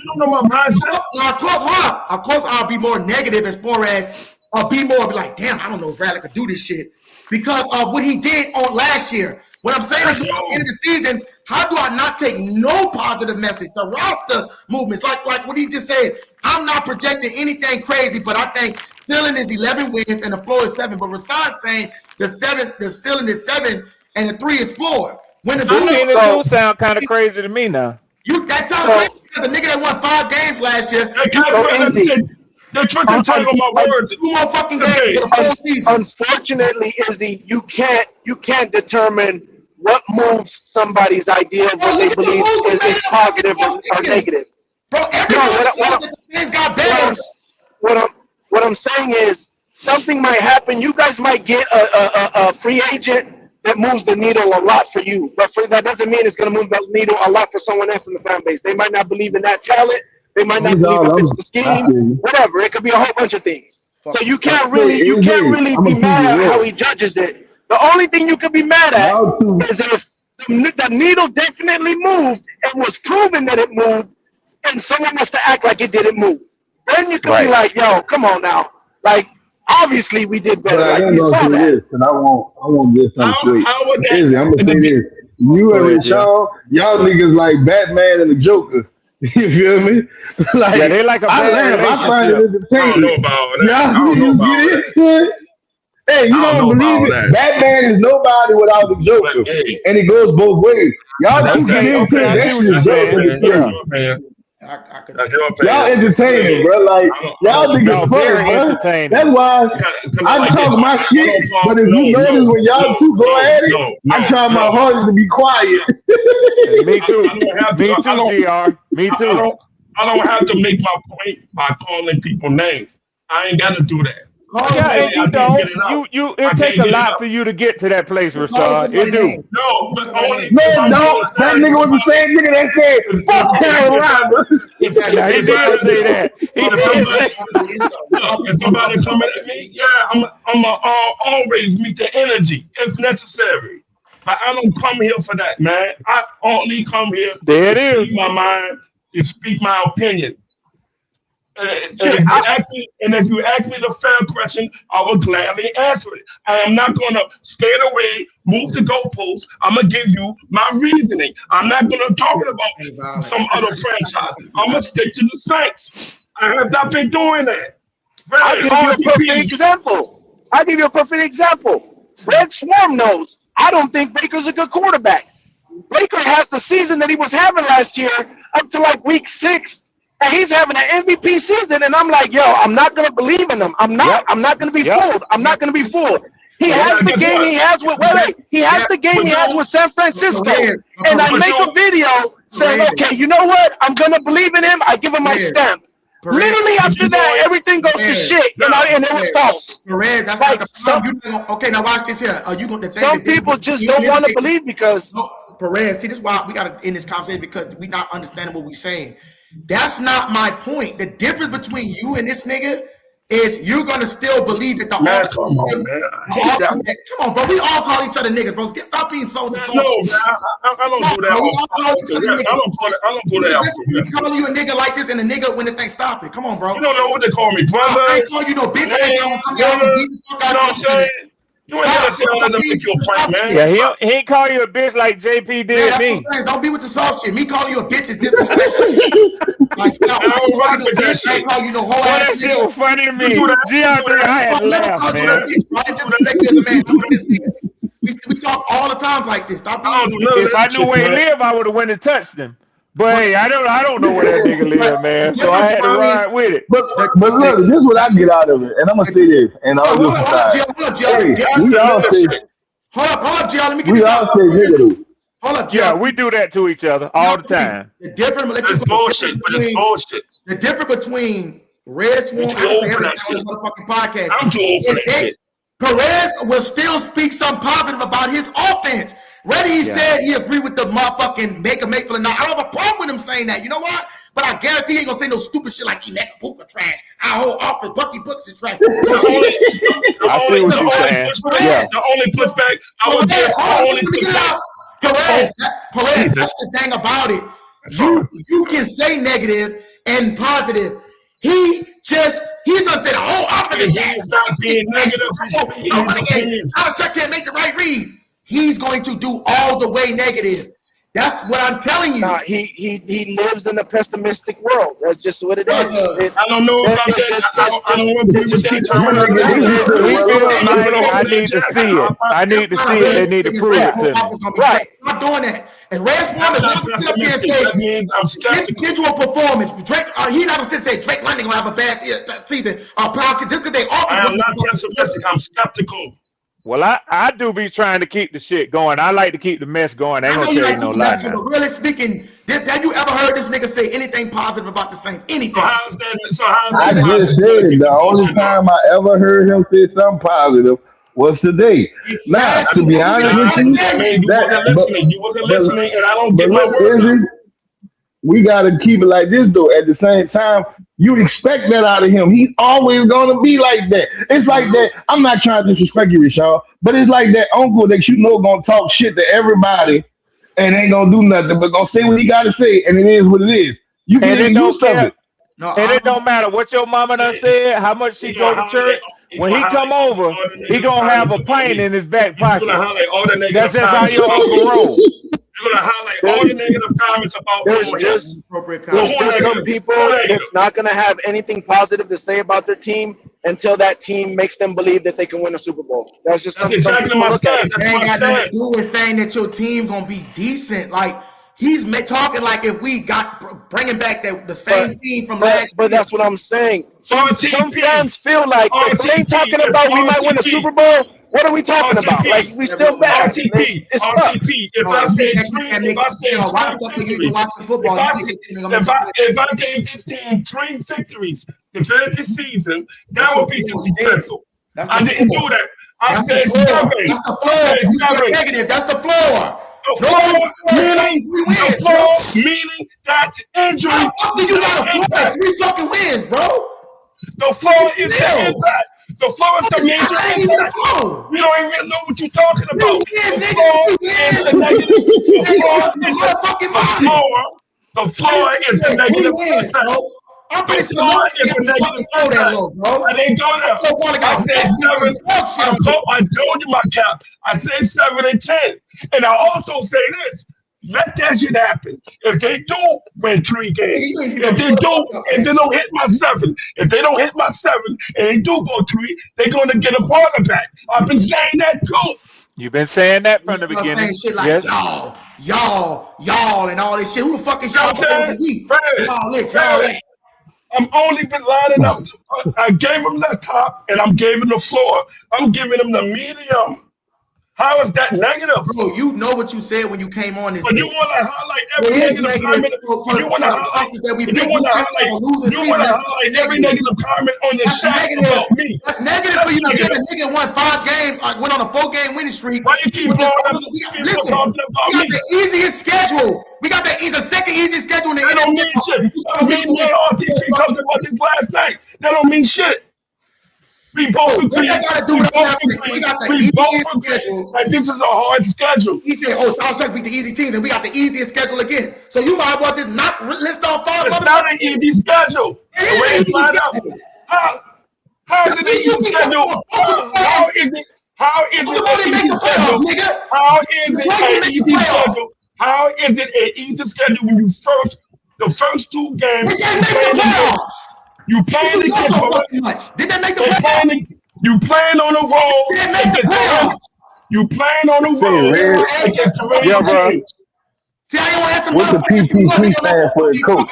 don't know my mindset.
Of course, I'll be more negative as far as I'll be like, damn, I don't know if Rattler could do this shit because of what he did on last year. What I'm saying is, at the end of the season, how do I not take no positive message? The roster movements, like what he just said, I'm not projecting anything crazy, but I think ceiling is 11 wins and the floor is 7. But Rasad's saying the ceiling is 7 and the 3 is floor. When the
do sound kind of crazy to me now.
That sounds crazy because a nigga that won 5 games last year.
They're trying to take on my word.
2 more fucking games for the whole season.
Unfortunately, Izzy, you can't determine what moves somebody's idea of what they believe is positive or negative.
Bro,
what I'm saying is something might happen. You guys might get a free agent that moves the needle a lot for you, but that doesn't mean it's going to move the needle a lot for someone else in the fan base. They might not believe in that talent. They might not believe if it's the scheme, whatever. It could be a whole bunch of things. So you can't really be mad at how he judges it. The only thing you could be mad at is if the needle definitely moved and was proven that it moved, and someone wants to act like it didn't move. Then you could be like, yo, come on now. Like, obviously we did better.
But
Like, we saw that.
this, and I won't get something straight. I'm gonna say this. You and Rashawn, y'all niggas like Batman and the Joker. You feel me? Like,
yeah, they like a bad
I find it entertaining.
I don't know about that.
Hey, you don't believe it? Batman is nobody without the Joker, and it goes both ways. Y'all keep getting into that. Y'all entertaining, bro. Like y'all niggas funny, bro. That's why I talk my shit. But if you notice when y'all two go at it, I try my hardest to be quiet.
Me too. Me too, GR. Me too.
I don't have to make my point by calling people names. I ain't got to do that.
Yeah, and you don't. It takes a lot for you to get to that place, Rasad. It do.
No, but only.
No, that nigga was the same nigga that said, "Fuck Carolina."
He did say that.
If somebody coming at me, yeah, I'm always meet the energy if necessary. But I don't come here for that, man. I only come here to speak my mind, to speak my opinion. And if you ask me the fair question, I will gladly answer it. I am not going to skate away, move the goalposts. I'm going to give you my reasoning. I'm not going to talk about some other franchise. I'm going to stick to the Saints. I have not been doing that.
I'll give you a perfect example. Red Swarm knows I don't think Baker's a good quarterback. Baker has the season that he was having last year up to like week 6. And he's having an MVP season, and I'm like, yo, I'm not gonna believe in him. I'm not gonna be fooled. I'm not gonna be fooled. He has the game he has with He has the game he has with San Francisco. And I make a video saying, okay, you know what? I'm gonna believe in him. I give him my stamp. Literally after that, everything goes to shit, and it was false.
That's like okay. Now watch this here. Are you going to?
Some people just don't want to believe because
Perez. See, this is why we got to end this conversation because we not understanding what we're saying. That's not my point. The difference between you and this nigga is you're gonna still believe that the
come on, man.
Come on, bro. We all call each other niggas, bro. Stop being so.
No, man. I don't do that. I don't do that.
We call you a nigga like this, and a nigga when the thing stop it. Come on, bro.
You don't know what they call me, brother.
I ain't call you no bitch.
You know what I'm saying? You ain't never said that to make you a prank, man.
Yeah, he ain't call you a bitch like JP did me.
Don't be with the soft shit. Me calling you a bitch is disrespectful. Like, stop.
I don't rock with that shit.
I call you no whole
ass. That shit was funny to me. I had to laugh, man.
We talk all the time like this. Stop being.
If I knew where he lived, I would have went and touched him. But hey, I don't know where that nigga live, man. So I had to ride with it.
But look, this is what I get out of it, and I'm gonna say this, and all this aside. Hey, we all say,
hold up, Jill. Let me get
we
this
all
out.
say nigga.
Hold up, Jill.
Yeah, we do that to each other all the time.
It's bullshit, but it's bullshit.
The difference between Red Swan and motherfucking podcast.
I'm too old for that shit.
Perez will still speak something positive about his offense. Reddy said he agreed with the motherfucking make for the night. I don't have a problem with him saying that. You know what? But I guarantee he ain't gonna say no stupid shit like he make a Booker trash. Our whole offense, Bucky Books is trash.
I see what you're saying. Yeah.
The only pushback I would give.
Perez, that's the thing about it. You can say negative and positive. He's gonna say the whole offense.
He's not being negative.
I can't make the right read. He's going to do all the way negative. That's what I'm telling you.
Nah, he lives in a pessimistic world. That's just what it is.
I don't know about that. I don't agree with that terminology.
I need to see it. I need to see it. They need to prove it to me.
Right. I'm not doing that. And Red Swan is not going to sit up here and say, get you a performance. Drake, he's not going to say Drake London going to have a bad season. Just because they offer.
I am not pessimistic. I'm skeptical.
Well, I do be trying to keep the shit going. I like to keep the mess going. I ain't gonna tell you no lie now.
But really speaking, have you ever heard this nigga say anything positive about the Saints? Anything?
I just said it. The only time I ever heard him say something positive was today. Now, to be honest with you,
you wasn't listening, and I don't get my word.
We gotta keep it like this though. At the same time, you expect that out of him. He's always gonna be like that. It's like that. I'm not trying to disrespect you, Rashawn, but it's like that uncle that you know gonna talk shit to everybody and ain't gonna do nothing, but gonna say what he gotta say, and it is what it is. You can get used to it.
And it don't matter what your mama done said, how much she go to church. When he come over, he gonna have a pint in his back pocket. That's just how your uncle rolls.
You're gonna highlight all the negative comments about
there's just some people that's not gonna have anything positive to say about their team until that team makes them believe that they can win a Super Bowl. That's just something
exactly my stand.
That ain't got nothing to do with saying that your team gonna be decent. Like he's talking like if we got bringing back the same team from last.
But that's what I'm saying. Some fans feel like if they ain't talking about we might win a Super Bowl. What are we talking about? Like we still bad.
RTP. If I gave this team 3 victories to finish this season, that would be disrespectful. I didn't do that. I said 7.
That's the floor. Negative. That's the floor.
The floor meaning that injury.
How do you got a floor? 3 fucking wins, bro.
The floor is the impact. The floor is the major impact. We don't even know what you're talking about. The floor is the negative. The floor is the negative impact. The floor is the negative impact. I didn't go there. I told you my cap. I said 7 and 10. And I also say this. Let that shit happen. If they do win 3 games, if they don't hit my 7, if they don't hit my 7 and they do go 3, they're gonna get a quarterback. I've been saying that too.
You've been saying that from the beginning.
Shit like y'all, and all this shit. Who the fuck is y'all?
I'm only been lining up. I gave him the top and I'm giving the floor. I'm giving him the medium. How is that negative?
Bro, you know what you said when you came on this.
But you want to highlight every negative comment. You want to highlight every negative comment on your shot about me.
That's negative for you. The nigga won 5 games, went on a 4-game winning streak.
Why you keep blowing up?
Listen, we got the easiest schedule. We got the second easiest schedule in the
NFL. That don't mean shit. I mean, me and RTP talked about this last night. That don't mean shit. We both agree. We got the easiest schedule. Like this is a hard schedule.
He said, "Oh, Charles Chuck beat the easy teams, and we got the easiest schedule again." So you might want to not list off 5.
It's not an easy schedule.
It is an easy schedule.
How is it an easy schedule? How is it? How is it an easy schedule? How is it an easy schedule? How is it an easy schedule when the first 2 games? You playing against
Did that make the playoffs?
You playing on the road. You playing on the road against the radio teams.
See, I don't answer
What's the PPP stand for, Coach?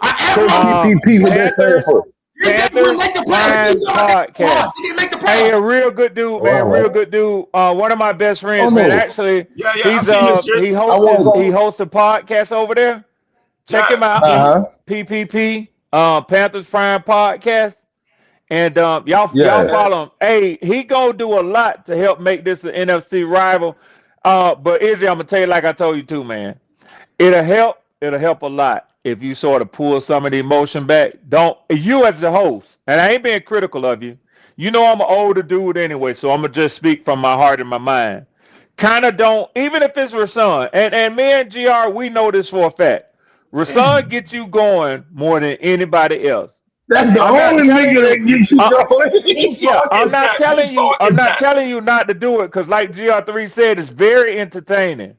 PPP, what that stand for?
Panthers Prime Podcast. Hey, a real good dude, man. Real good dude. One of my best friends, man. Actually, he hosts a podcast over there. Check him out. PPP, Panthers Prime Podcast. And y'all follow him. Hey, he gonna do a lot to help make this an NFC rival. But Izzy, I'm gonna tell you like I told you too, man. It'll help a lot if you sort of pull some of the emotion back. You as the host, and I ain't being critical of you. You know I'm an older dude anyway, so I'm gonna just speak from my heart and my mind. Kind of don't, even if it's Rasan, and me and GR, we know this for a fact. Rasan gets you going more than anybody else.
That's the only nigga that gets you going.
I'm not telling you not to do it, because like GR3 said, it's very entertaining.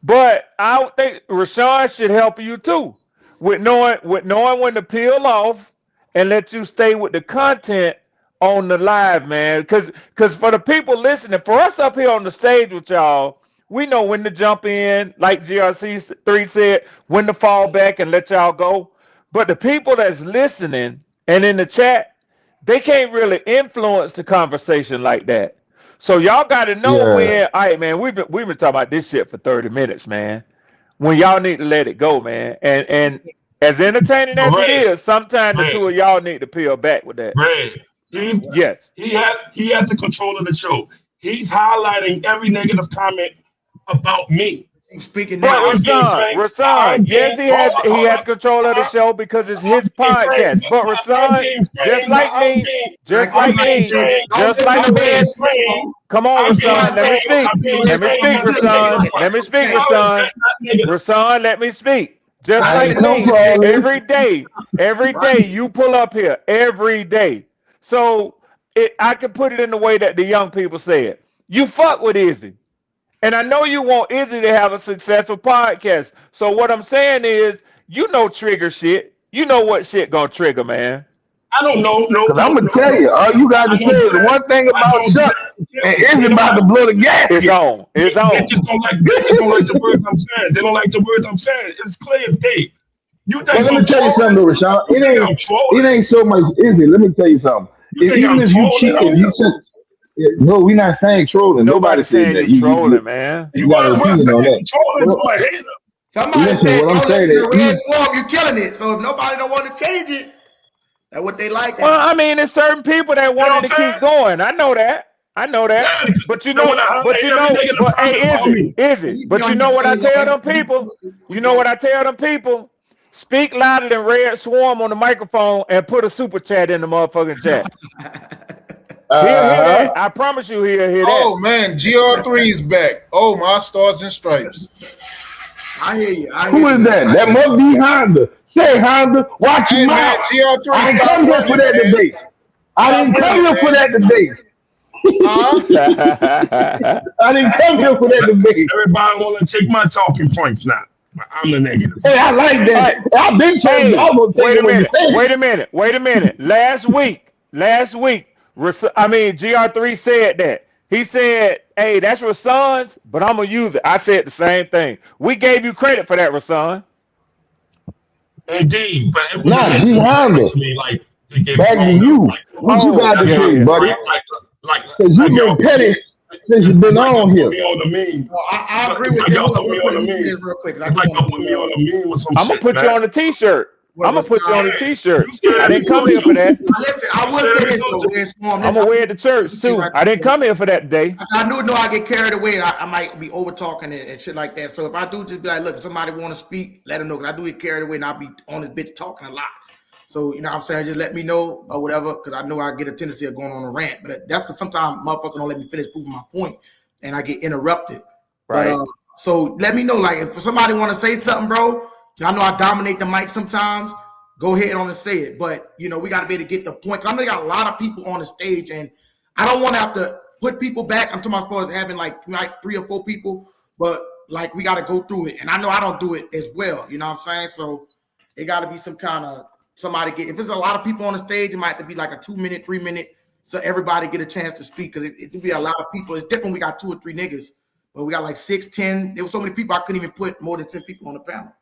But I think Rashawn should help you too, with knowing when to peel off and let you stay with the content on the live, man. Because for the people listening, for us up here on the stage with y'all, we know when to jump in, like GRC3 said, when to fall back and let y'all go. But the people that's listening and in the chat, they can't really influence the conversation like that. So y'all got to know when, all right, man, we've been talking about this shit for 30 minutes, man. When y'all need to let it go, man. And as entertaining as it is, sometimes the two of y'all need to peel back with that. Yes.
He has the control of the show. He's highlighting every negative comment about me.
Speaking
now, Rasan, yes, he has control of the show because it's his podcast. But Rasan, just like me, come on, Rasan, let me speak, Rasan. Rasan, let me speak. Just like me, every day you pull up here, every day. So I can put it in the way that the young people say it. You fuck with Izzy. And I know you want Izzy to have a successful podcast. So what I'm saying is, you know trigger shit. You know what shit gonna trigger, man.
I don't know.
Because I'm going to tell you, all you got to say is one thing about Chuck, and Izzy about to blow the gas.
It's on.
They just don't like the words I'm saying. They don't like the words I'm saying. It's clear as day.
Let me tell you something, though, Rashawn. It ain't so much Izzy. Let me tell you something. Even if you cheat, no, we're not saying trolling. Nobody
saying
that.
You trolling, man.
You got to opinion on that.
Somebody said, don't listen to Red Swarm, you killing it. So if nobody don't want to change it, that's what they like.
Well, I mean, there's certain people that want to keep going. I know that. But you know, hey, Izzy. But you know what I tell them people? You know what I tell them people? Speak louder than Red Swarm on the microphone and put a super chat in the motherfucking chat. He'll hear that. I promise you he'll hear that.
Oh, man, GR3's back. Oh, my stars and stripes.
I hear you.
Who is that? That must be Honda. Say, Honda, watch your mouth. I didn't come here for that debate. I didn't come here for that debate.
Everybody want to take my talking points now. I'm the negative.
Hey, I like that. I've been saying
wait a minute. Last week, GR3 said that. He said, hey, that's Rasan's, but I'm going to use it. I said the same thing. We gave you credit for that, Rasan.
Indeed. But it
was to
me like
back to you. What you got to say, buddy? Because you've been petty since you've been on here.
I agree with you. Real quick. I'm
going to put you on a t-shirt. I'm going to put you on a t-shirt. I didn't come here for that.
Listen, I was
I'm going to wear it to church, too. I didn't come here for that today.
I knew I get carried away. I might be over-talking and shit like that. So if I do just be like, look, if somebody want to speak, let them know. Because I do get carried away and I'll be on this bitch talking a lot. So, you know what I'm saying? Just let me know or whatever, because I know I get a tendency of going on a rant. But that's because sometimes motherfuckers don't let me finish proving my point and I get interrupted. Right. But so let me know, like, if somebody want to say something, bro, I know I dominate the mic sometimes. Go ahead on and say it. But, you know, we got to be able to get the point. Because I know they got a lot of people on the stage, and I don't want to have to put people back. I'm talking about as far as having, like 3 or 4 people. But, like, we got to go through it. And I know I don't do it as well. You know what I'm saying? So it got to be some kind of somebody get. If there's a lot of people on the stage, it might have to be like a 2-minute, 3-minute, so everybody get a chance to speak. Because it would be a lot of people. It's different. We got 2 or 3 niggas. Well, we got like 6, 10. There were so many people I couldn't even put more than 10 people on the panel.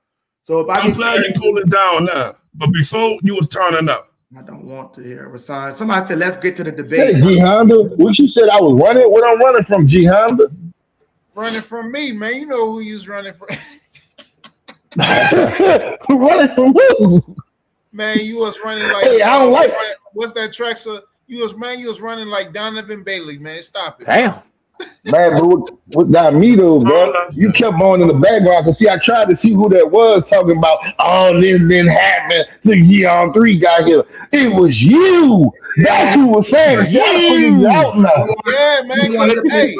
So if
I'm glad you're cooling down now. But before you was turning up.
I don't want to hear a sign. Somebody said, let's get to the
Hey,
debate.
G Honda, what you said I was running? What I'm running from, G Honda?
Running from me, man. You know who you was running from.
Running from who?
Man, you was running like.
Hey, I don't like.
What's that track? So you was running like Donovan Bailey, man. Stop it.
Damn. Man, but what got me though, bro? You kept on in the background. Cause see, I tried to see who that was talking about. Oh, this didn't happen till G3 got here. It was you. That's who was saying. Y'all figured out now.
Yeah, man. Hey,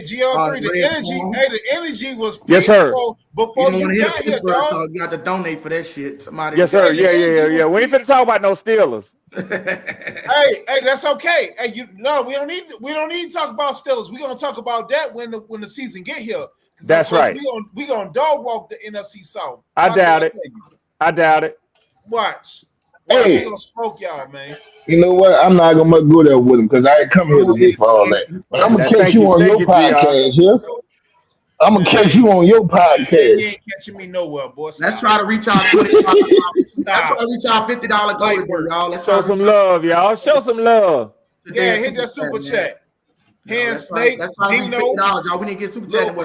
GR3, the energy was peaceful.
Yes, sir.
Before you got here, dog.
You got to donate for that shit. Somebody.
Yes, sir. Yeah. We ain't finna talk about no Steelers.
hey, that's okay. Hey, we don't need to talk about Steelers. We're gonna talk about that when the season get here.
That's right.
We gonna dog walk the NFC South.
I doubt it.
Watch.
Hey,
we gonna smoke y'all, man.
You know what? I'm not gonna go there with him because I ain't come here today for all that. But I'm gonna catch you on your podcast here. I'm gonna catch you on your podcast.
You ain't catching me nowhere, boy.
Let's try to reach out $20. Let's try to reach out $50 goal, y'all. Let's
show some love, y'all. Show some love.
Yeah, hit that super chat. Hand Snake, Dino,
y'all. We need to get super chat.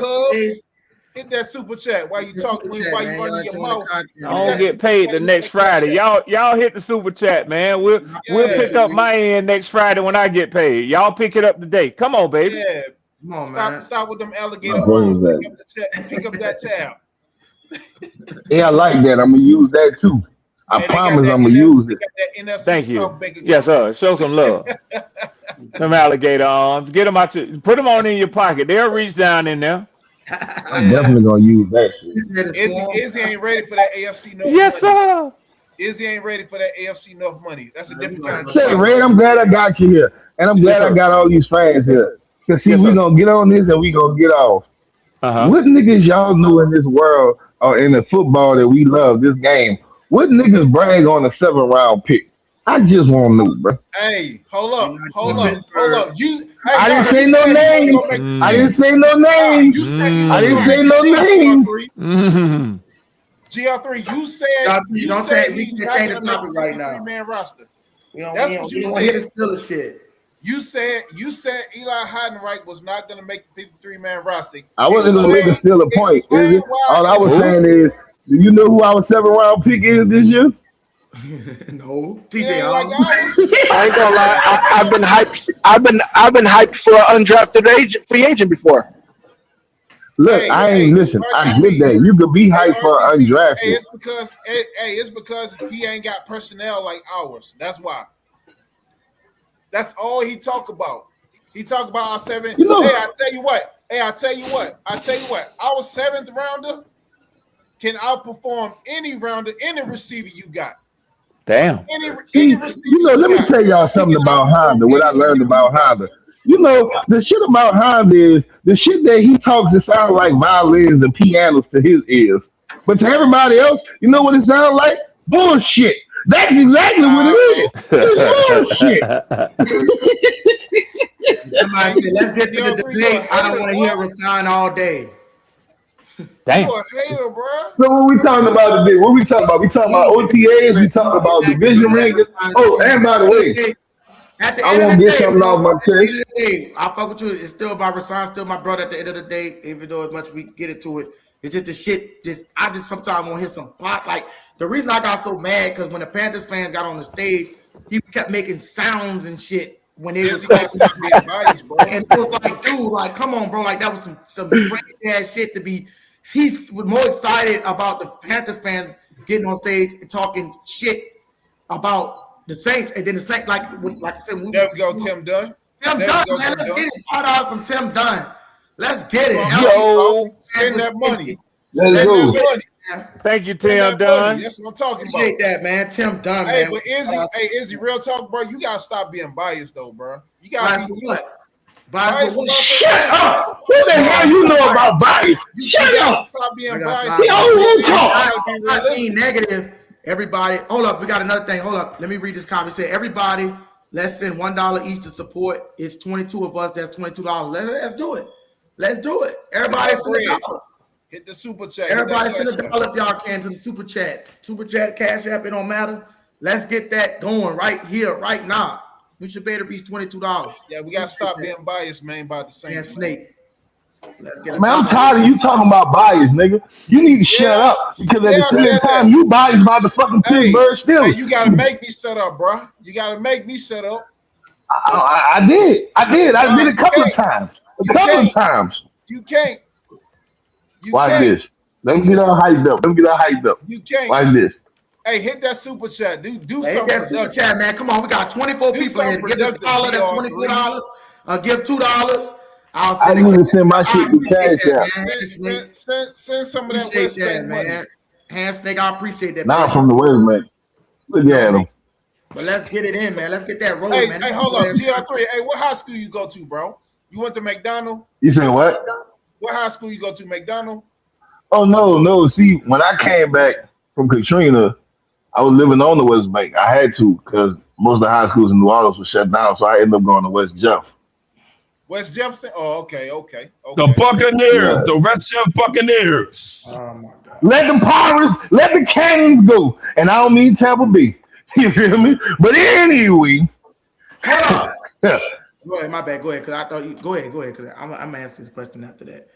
Hit that super chat while you talking, while you running your mouth.
I don't get paid the next Friday. Y'all hit the super chat, man. We'll pick up my end next Friday when I get paid. Y'all pick it up today. Come on, baby.
Yeah.
Come on, man.
Stop with them alligator arms. Pick up that tab.
Yeah, I like that. I'm gonna use that too. I promise I'm gonna use it.
Thank you. Yes, sir. Show some love. Them alligator arms. Get them out. Put them on in your pocket. They'll reach down in there.
I'm definitely gonna use that shit.
Izzy ain't ready for that AFC North.
Yes,
money. Sir. Izzy ain't ready for that AFC North money. That's a different kind of.
Say, Red, I'm glad I got you here, and I'm glad I got all these fans here. Cause see, we gonna get on this and we gonna get off. What niggas y'all know in this world or in the football that we love, this game? What niggas brag on a 7th round pick? I just want to know, bro.
Hey, hold up.
I didn't say no name. I didn't say no name. I didn't say no name.
GR3, you said
you don't say we can change the topic right now.
Man roster.
We don't want to hear the Steelers shit.
You said Eli Heidenreich was not going to make the 53-man roster.
I wasn't going to make a still a point. Is it? All I was saying is, do you know who our 7th round pick is this year?
No, TJ.
I ain't gonna lie. I've been hyped. I've been hyped for an undrafted free agent before.
Look, I ain't listen. I get that. You could be hyped for undrafted.
It's because he ain't got personnel like ours. That's why. That's all he talk about. He talk about our 7th. I tell you what. Our 7th rounder can outperform any rounder, any receiver you got.
Damn.
Let me tell y'all something about Honda. What I learned about Honda. The shit about Honda is the shit that he talks. It sounds like violins and pianos to his ears, but to everybody else, you know what it sounds like? Bullshit. That's exactly what it is. It's bullshit.
Somebody said, let's get to the debate. I don't want to hear Rasan all day.
Damn.
You a hater, bro.
So what we talking about today? What we talking about? We talking about OTAs. We talking about division rankings. Oh, and by the way, I want to get something off my chest.
I fuck with you. It's still about Rasan, still my brother at the end of the day, even though as much we get into it. It's just the shit. I just sometimes want to hear some pot. Like, the reason I got so mad, because when the Panthers fans got on the stage, he kept making sounds and shit when they was biased, bro. And it was like, dude, like, come on, bro. Like, that was some crazy ass shit to be. He's more excited about the Panthers fans getting on stage and talking shit about the Saints, and then the Saints, like I said,
there we go, Tim Dunn.
Tim Dunn, man, let's get it. Part out from Tim Dunn. Let's get it.
Spend that money.
Let's go.
Thank you, Tim Dunn.
That's what I'm talking about.
Appreciate that, man. Tim Dunn,
hey,
man.
But Izzy, real talk, bro. You gotta stop being biased, though, bro. You gotta be
what?
Biased.
Shut up! What the hell you know about bias? Shut up!
Stop being biased.
He always talk.
Not being negative. Everybody, hold up. We got another thing. Hold up. Let me read this comment. Say, everybody, let's send $1 each to support. It's 22 of us. That's $22. Let's do it. Let's do it. Everybody send a dollar.
Hit the super chat.
Everybody send a dollar if y'all can to the super chat. Super chat, Cash App, it don't matter. Let's get that going right here, right now. We should be able to reach $22.
Yeah, we gotta stop being biased, man, about the same
Snake.
Man, I'm tired of you talking about bias, nigga. You need to shut up because at the same time, you biased about the fucking Pittsburgh Steelers.
Hey, you gotta make me shut up, bro. You gotta make me shut up.
I did a couple of times.
You can't.
Watch this. Let me get all hyped up.
You can't.
Watch this.
Hey, hit that super chat. Do
Hit
something.
that super chat, man. Come on, we got 24 people in. Give us $1. That's $24. Give $2.
I need to send my shit to Cash App.
Send some of that
Appreciate
West
that,
Bank money.
man. Hand Snake, I appreciate that.
Not from the West Bank. Look at him.
But let's get it in, man. Let's get that rolling, man.
Hey, hold up. GR3. Hey, what high school you go to, bro? You went to McDonald?
You say what?
What high school you go to, McDonald?
Oh, no. See, when I came back from Katrina, I was living on the West Bank. I had to because most of the high schools in New Orleans were shut down, so I ended up going to West Jeff.
West Jefferson? Oh, okay.
The Buccaneers, the West Jeff Buccaneers.
Oh, my God.
Let them Pirates, let the Cannons go. And I don't mean Tampa Bay. You feel me? But anyway.
Hold on. Go ahead, my bad. Go ahead, because I thought you. Go ahead, because I'm gonna answer this question after that.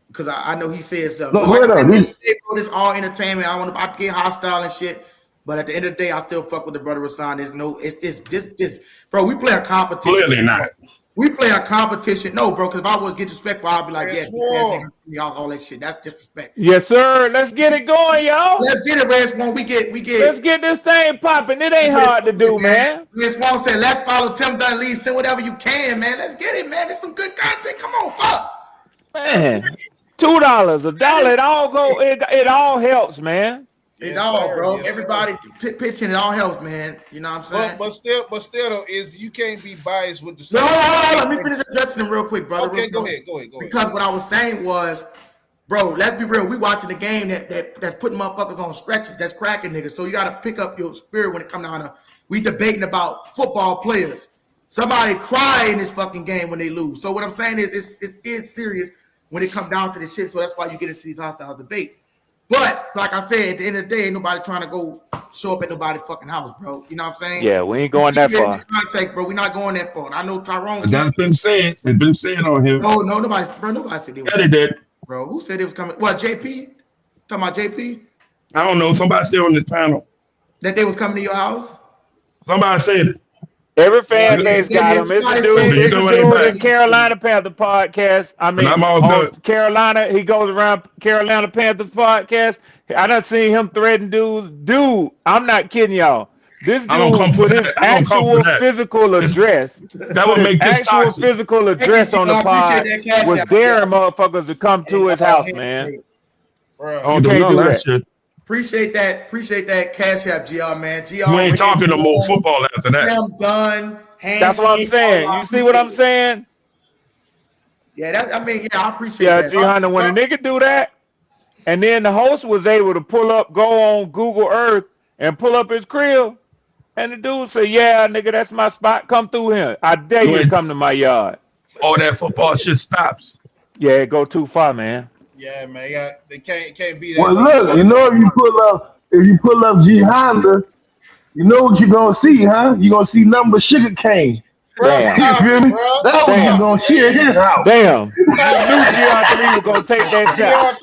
Because I know he said something. This all entertainment. I want to get hostile and shit. But at the end of the day, I still fuck with the brother Rasan. There's no, it's this, bro. We play a competition.
Clearly not.
We play a competition. No, bro, because if I was get disrespectful, I'd be like, y'all all that shit. That's disrespect.
Yes, sir. Let's get it going, y'all.
Let's get it, Red Swan. We get.
Let's get this thing popping. It ain't hard to do, man.
Red Swan said, let's follow Tim Dunley. Send whatever you can, man. Let's get it, man. There's some good content. Come on, fuck.
Man, $2, $1. It all helps, man.
It all, bro. Everybody pitching, it all helps, man. You know what I'm saying?
But still, though, is you can't be biased with the.
No, let me finish addressing them real quick, brother.
Okay, go ahead.
Because what I was saying was, bro, let's be real. We watching the game that's putting motherfuckers on stretches. That's cracking niggas. So you got to pick up your spirit when it comes down to we debating about football players. Somebody cry in this fucking game when they lose. So what I'm saying is it's serious when it comes down to this shit. So that's why you get into these hostile debates. But like I said, at the end of the day, ain't nobody trying to go show up at nobody's fucking house, bro. You know what I'm saying?
Yeah, we ain't going that far.
Context, bro. We're not going that far. I know Tyrone.
That's been said. It's been said on here.
No, nobody said they was.
Yeah, they did.
Bro, who said it was coming? What, JP? Talking about JP?
I don't know. Somebody said on this panel
that they was coming to your house.
Somebody said it.
Every fan base got him. It's a dude in Carolina Panther podcast. I mean, on Carolina, he goes around Carolina Panthers podcast. I done seen him threaten dude. I'm not kidding y'all. This dude put his actual physical address.
That would make this
actual physical address on the pod was daring motherfuckers to come to his house, man. You can't do that shit.
Appreciate that Cash App, GR, man. GR,
we ain't talking no more football after that.
I'm done.
That's what I'm saying. You see what I'm saying?
Yeah, I appreciate that.
Yeah, G Hunter, when a nigga do that, and then the host was able to go on Google Earth and pull up his crib, and the dude said, "Yeah, nigga, that's my spot. Come through here. I dare you to come to my yard."
All that football shit stops.
Yeah, it go too far, man.
Yeah, man. They can't be that.
Well, look, you know, if you pull up G Honda, you know what you're gonna see, huh? You're gonna see nothing but sugar cane.
Damn.
You feel me? That's what you're gonna see at his house.
Damn. You knew GR3 was gonna take that shot.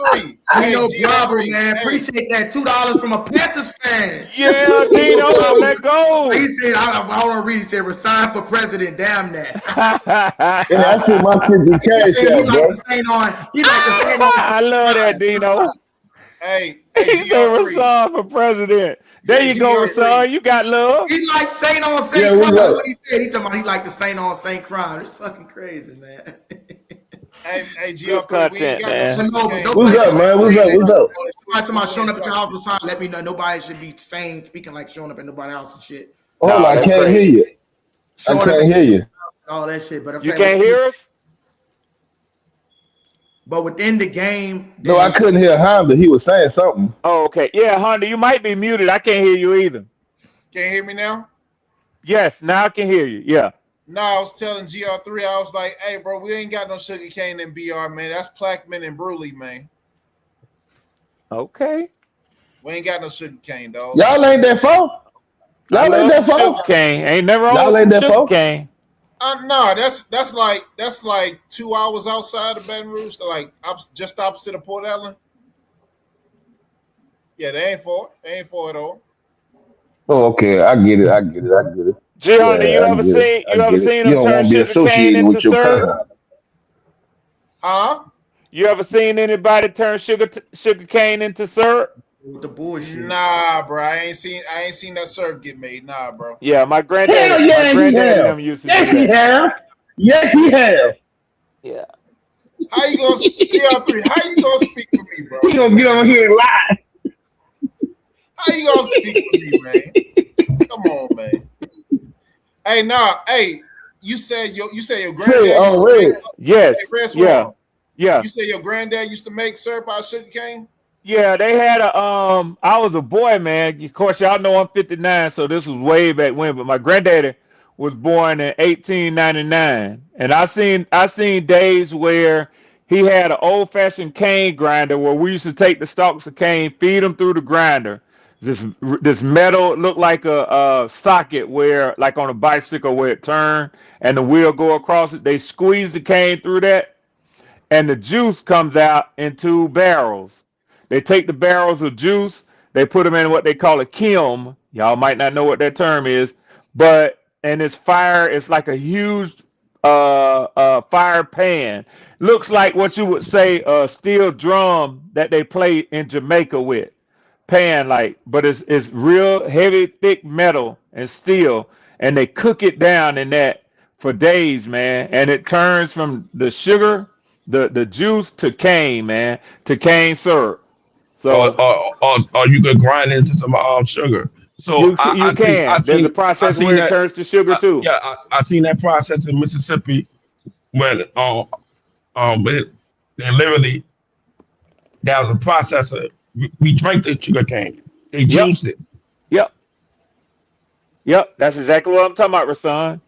Dino Barber, man. Appreciate that. $2 from a Panthers fan.
Yeah, Dino, let go.
He said, I want to read. He said, resign for president. Damn that.
Yeah, I see my kids in cash out, bro.
I love that, Dino.
Hey,
he said resign for president. There you go, son. You got love.
He like Saint on Saint Crime. That's what he said. He talking about he like the Saint on Saint Crime. It's fucking crazy, man.
Hey,
Good content, man.
What's up, man? What's up?
Somebody talking about showing up at your house for sign. Let me know. Nobody should be speaking like showing up at nobody's house and shit.
Oh, I can't hear you. I can't hear you.
All that shit. But
you can't hear us?
But within the game,
no, I couldn't hear Honda. He was saying something.
Oh, okay. Yeah, Honda, you might be muted. I can't hear you either.
Can't hear me now?
Yes, now I can hear you. Yeah.
No, I was telling GR3, I was like, hey, bro, we ain't got no sugar cane in BR, man. That's Plaquemine and Bruley, man.
Okay.
We ain't got no sugar cane, dog.
Y'all ain't that far. Y'all ain't that far.
Sugar cane. Ain't never
Y'all ain't
on
that
sugar
far.
cane.
No, that's like 2 hours outside of Baton Rouge, just opposite of Port Allen. Yeah, they ain't far. They ain't far at all.
Oh, okay. I get it.
Gianna,
Yeah,
you
I
ever
get it.
seen
You
them
don't
turn
want to be
sugar cane
associated
into
with your
syrup?
kind.
Huh?
You ever seen anybody turn sugar cane into syrup?
With the bullshit.
Nah, bro. I ain't seen that syrup get made. Nah, bro.
Yeah, my
Hell
granddaddy
yeah, he have.
them used to
Yes,
do
he
that.
have. Yes, he have.
Yeah.
How you gonna GR3? How you gonna speak for me, bro?
He gonna get on here and lie.
How you gonna speak for me, man? Come on, man. Hey, nah. Hey, you said your granddad used to make
Yes.
Hey, Red
Yeah.
Swan.
Yeah.
You said your granddad used to make syrup out of sugar cane?
Yeah, they had a I was a boy, man. Of course, y'all know I'm 59, so this was way back when, but my granddaddy was born in 1899. And I seen days where he had an old-fashioned cane grinder where we used to take the stalks of cane, feed them through the grinder. This metal looked like a socket where like on a bicycle where it turned and the wheel go across it. They squeeze the cane through that and the juice comes out in 2 barrels. They take the barrels of juice, they put them in what they call a kiln. Y'all might not know what that term is, but and it's fire. It's like a huge fire pan. Looks like what you would say a steel drum that they play in Jamaica with. Pan like, but it's real heavy, thick metal and steel, and they cook it down in that for days, man. And it turns from the sugar, the juice to cane, man, to cane syrup. So
Or you could grind it into some sugar. So
you
I
can. There's a process
seen
where it
that.
turns to sugar too.
Yeah, I seen that process in Mississippi when they literally there was a processor. We drank the sugar cane. They
Yep.
juiced it.
Yep. That's exactly what I'm talking about, Rasan.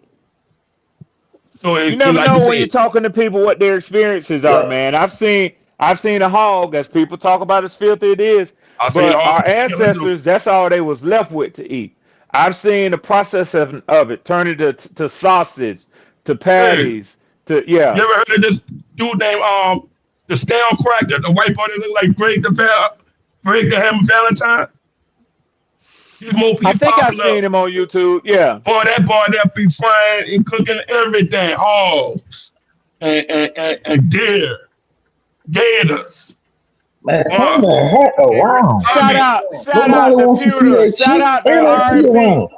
So
You never
like you
know when you're
said,
talking to people what their experiences are, man. I've seen a hog, as people talk about as filthy it is,
I seen
but
all
our
killing too.
ancestors, that's all they was left with to eat. I've seen the process of it, turn it to sausage, to
Hey,
patties, to
you ever heard of this dude named the stale cracker, the white boy that look like Greg the Hammer Valentine? He's
I think I've
popular.
seen him on YouTube. Yeah.
Boy, that boy that be frying and cooking everything, hogs and deer, gators.
Man, turn the heck around.
Shout out
Nobody
to
wants to see
Pewter.
that
Shout
shit.
out to
Turn that shit
RP.
around.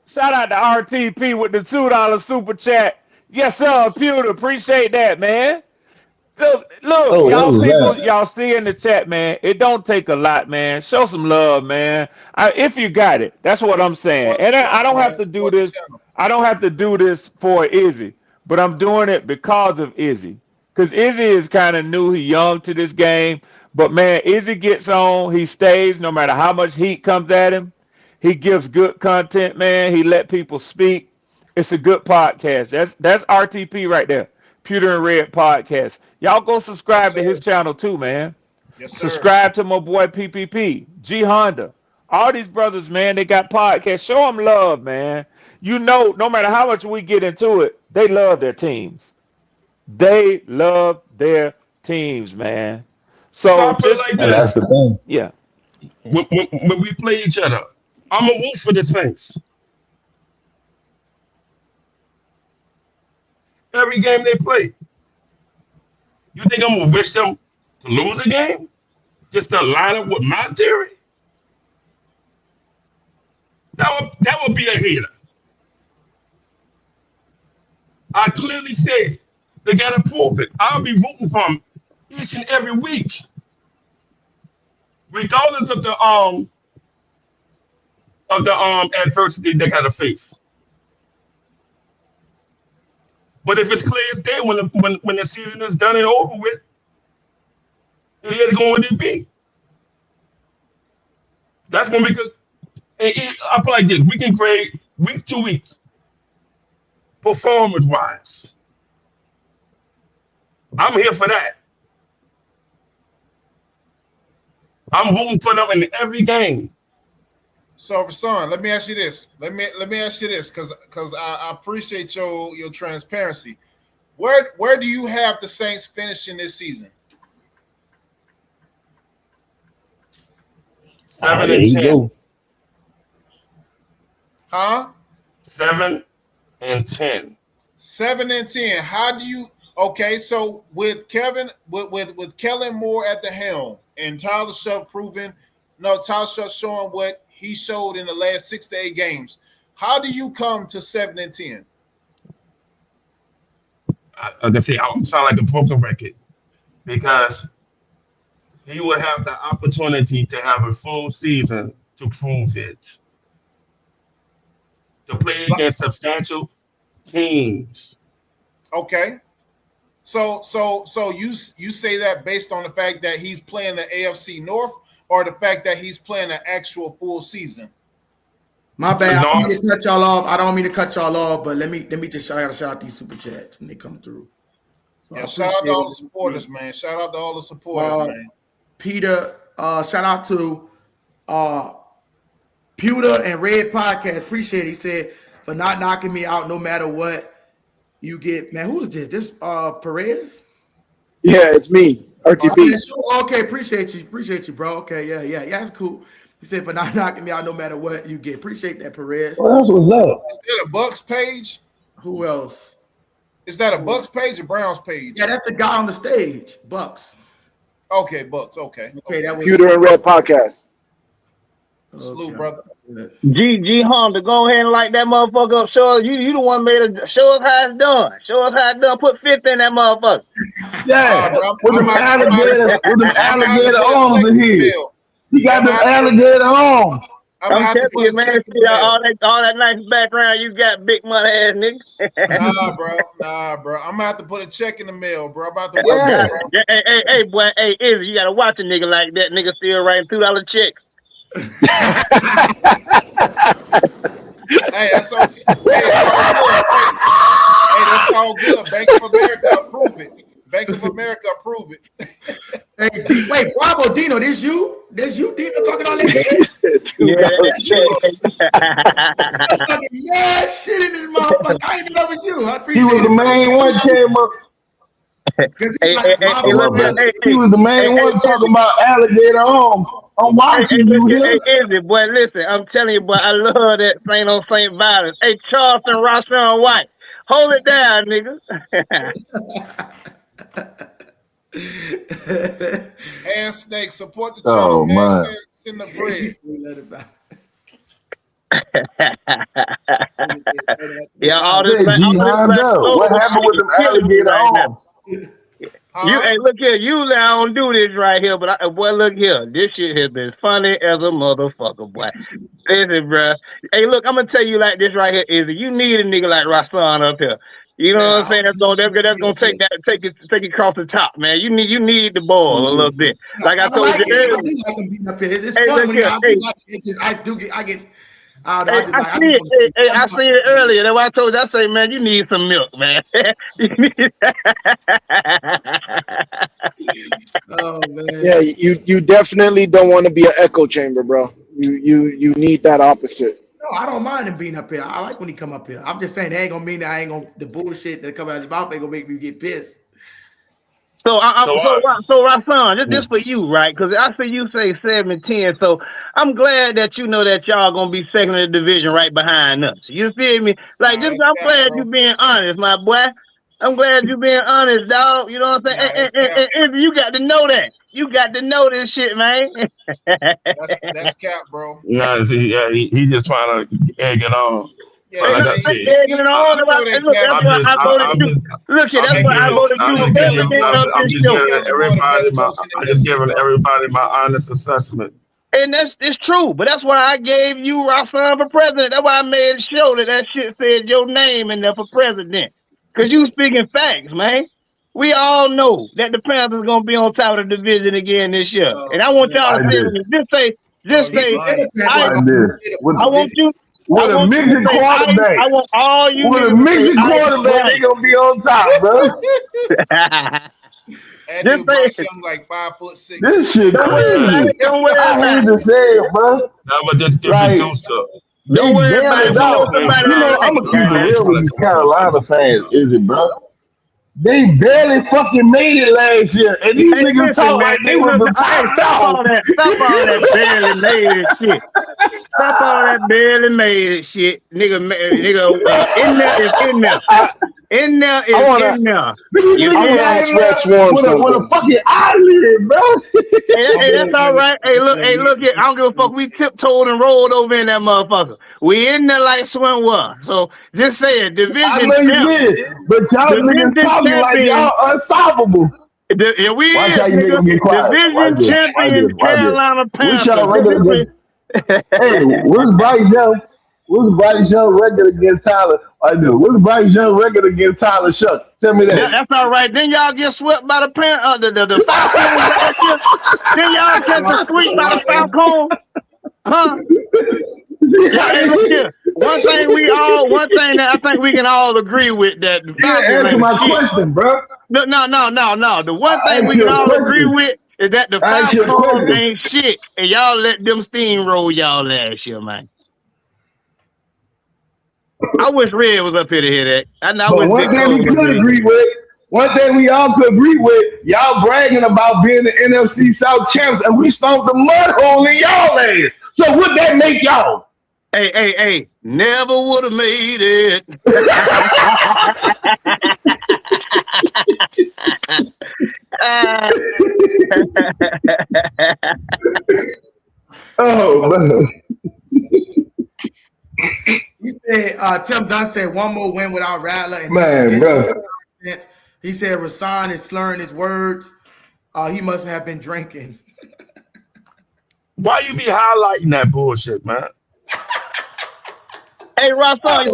Shout out to RTP with the $2 super chat. Yes, sir, Pewter. Appreciate that, man. Look,
Oh, what
y'all
was
people,
that?
y'all see in the chat, man. It don't take a lot, man. Show some love, man. If you got it, that's what I'm saying. And I don't have to do this. I don't have to do this for Izzy, but I'm doing it because of Izzy. Because Izzy is kind of new. He young to this game, but man, Izzy gets on. He stays no matter how much heat comes at him. He gives good content, man. He let people speak. It's a good podcast. That's RTP right there. Pewter and Red podcast. Y'all go subscribe to his channel too, man.
Yes, sir.
Subscribe to my boy PPP, G Honda. All these brothers, man, they got podcasts. Show them love, man. You know, no matter how much we get into it, they love their teams. They love their teams, man. So
I put it like
And
this:
that's the thing.
yeah.
when we play each other, I'm a root for the Saints. Every game they play, you think I'm gonna wish them to lose a game just to line up with my theory? That would be a hater. I clearly said they gotta prove it. I'll be rooting for them each and every week, regardless of the adversity they gotta face. But if it's clear as day when the season is done and over with, it is going to be. That's when we could. I feel like this: we can grade week to week, performance-wise. I'm here for that. I'm rooting for them in every game.
So, Rasan, let me ask you this. Let me ask you this, because I appreciate your transparency. Where do you have the Saints finishing this season?
7 and 10.
Huh?
7 and 10.
7 and 10. How do you? Okay, so with Kellen Moore at the helm and Tyler Shutt showing what he showed in the last 6 to 8 games. How do you come to 7 and 10?
Like I say, I sound like a broken record because he would have the opportunity to have a full season to prove it. To play against substantial teams.
Okay. So you say that based on the fact that he's playing the AFC North or the fact that he's playing an actual full season?
My bad. I don't mean to cut y'all off. But let me just shout out these super chats when they come through. So
yeah, shout out to all the supporters, man. Shout out to all the supporters, man.
Peter, shout out to Pewter and Red Podcast. Appreciate it. He said for not knocking me out no matter what you get. Man, who is this? This Perez?
Yeah, it's me. RTP.
Okay, appreciate you, bro. Okay, yeah, that's cool. He said for not knocking me out no matter what you get. Appreciate that, Perez.
Well, that's what's up.
Is that a Bucks page?
Who else?
Is that a Bucks page or Browns page?
Yeah, that's the guy on the stage. Bucks.
Okay, Bucks. Okay,
that was
Pewter and Red Podcast.
Salute, brother.
G Honda, go ahead and light that motherfucker up. Show us you the one made it. Show us how it's done. Show us how it's done. Put 50 in that motherfucker.
Yeah, with them alligator arms in here. He got them alligator arms.
I'm telling you, man, see all that nice background you got, big money ass nigga.
Nah, bro. I'm gonna have to put a check in the mail, bro. I'm about to
Hey, boy, Izzy, you gotta watch a nigga like that. Nigga still writing $2 checks.
Hey, that's all. Hey, that's all good. Bank of America approve it. Bank of America approve it.
Hey, wait, Bravo, Dino, this you? Dino, talking all that shit? Talking mad shit in this motherfucker. I ain't in love with you. I appreciate
it. He was the main one came up. He was the main one talking about alligator arms. I'm watching you.
Izzy, boy, listen, I'm telling you, boy, I love that Saint on Saint violence. Hey, Charleston, Rashawn White, hold it down, nigga.
And Snake, support the channel, man. Send the bread.
Yeah, all this.
What happened with them alligator arms?
Hey, look here. Usually I don't do this right here, but boy, look here. This shit has been funny as a motherfucker, boy. Listen, bro. Hey, look, I'm gonna tell you like this right here, Izzy. You need a nigga like Rashawn up here. You know what I'm saying? That's gonna take it across the top, man. You need the ball a little bit. Like I told you earlier. I see it earlier. That's why I told you. I say, man, you need some milk, man.
Oh man.
Yeah, you definitely don't want to be an echo chamber, bro. You need that opposite.
No, I don't mind him being up here. I like when he come up here. I'm just saying, it ain't gonna mean that I ain't gonna the bullshit that come out of his mouth ain't gonna make me get pissed.
So Rashawn, this for you, right? Because I see you say 7-10. So I'm glad that you know that y'all gonna be second in the division right behind us. You feel me? Like I'm glad you being honest, my boy. I'm glad you being honest, dog. You know what I'm saying? And you got to know that. You got to know this shit, man.
That's cap, bro.
Yeah, he just trying to egg it on.
Yeah, that's why I voted you. Look, that's why I voted you.
I'm just giving everybody my honest assessment.
And it's true, but that's why I gave you Rashawn for president. That's why I made sure that shit said your name in there for president. Because you speaking facts, man. We all know that the Panthers gonna be on top of the division again this year. And I want y'all to say, just say, I want you
With a midget quarterback.
I want all you
with a midget quarterback, they gonna be on top, bro.
And dude, Bryce Young like 5'6".
This shit crazy. I hate to say it, bro.
No, but just give
Like,
me two stuff.
Don't worry about it. You know, I'm gonna keep it real with these Carolina fans, is it, bro? They barely fucking made it last year, and these niggas talk like they was the top dog.
Stop all that barely made it shit. Stop all that barely made it shit, nigga. In there is in there. In there is in there.
I want to ask Red Swarm something. With a fucking eyelid, bro.
Hey, that's all right. Hey, look here. I don't give a fuck. We tiptoed and rolled over in that motherfucker. We in there like Swim was. So just say it. Division
I know you did, but y'all niggas talking like y'all unstoppable.
We
Watch how you niggas get quiet.
Division champion Carolina
Panthers. Hey, what's Bryce Young? What's Bryce Young record against Tyler? What's Bryce Young record against Tyler Shuck? Tell me that.
That's all right. Then y'all get swept by the Falcons. Then y'all catch a sweep by the Falcons. Huh? Hey, look here. One thing that I think we can all agree with that the Falcons
answer my question, bro.
No. The one thing we can all agree with is that the Falcons ain't shit, and y'all let them steamroll y'all last year, man. I wish Red was up here to hear that.
But one thing we could agree with, one thing we all could agree with, y'all bragging about being the NFC South champs, and we stomped the mud hole in y'all ass. So would that make y'all?
Hey, never would have made it.
Oh, man.
He said, Tim Dunn said one more win without Rattler. And
man, bro.
He said Rasan is slurring his words. He must have been drinking.
Why you be highlighting that bullshit, man?
Hey, Rasan,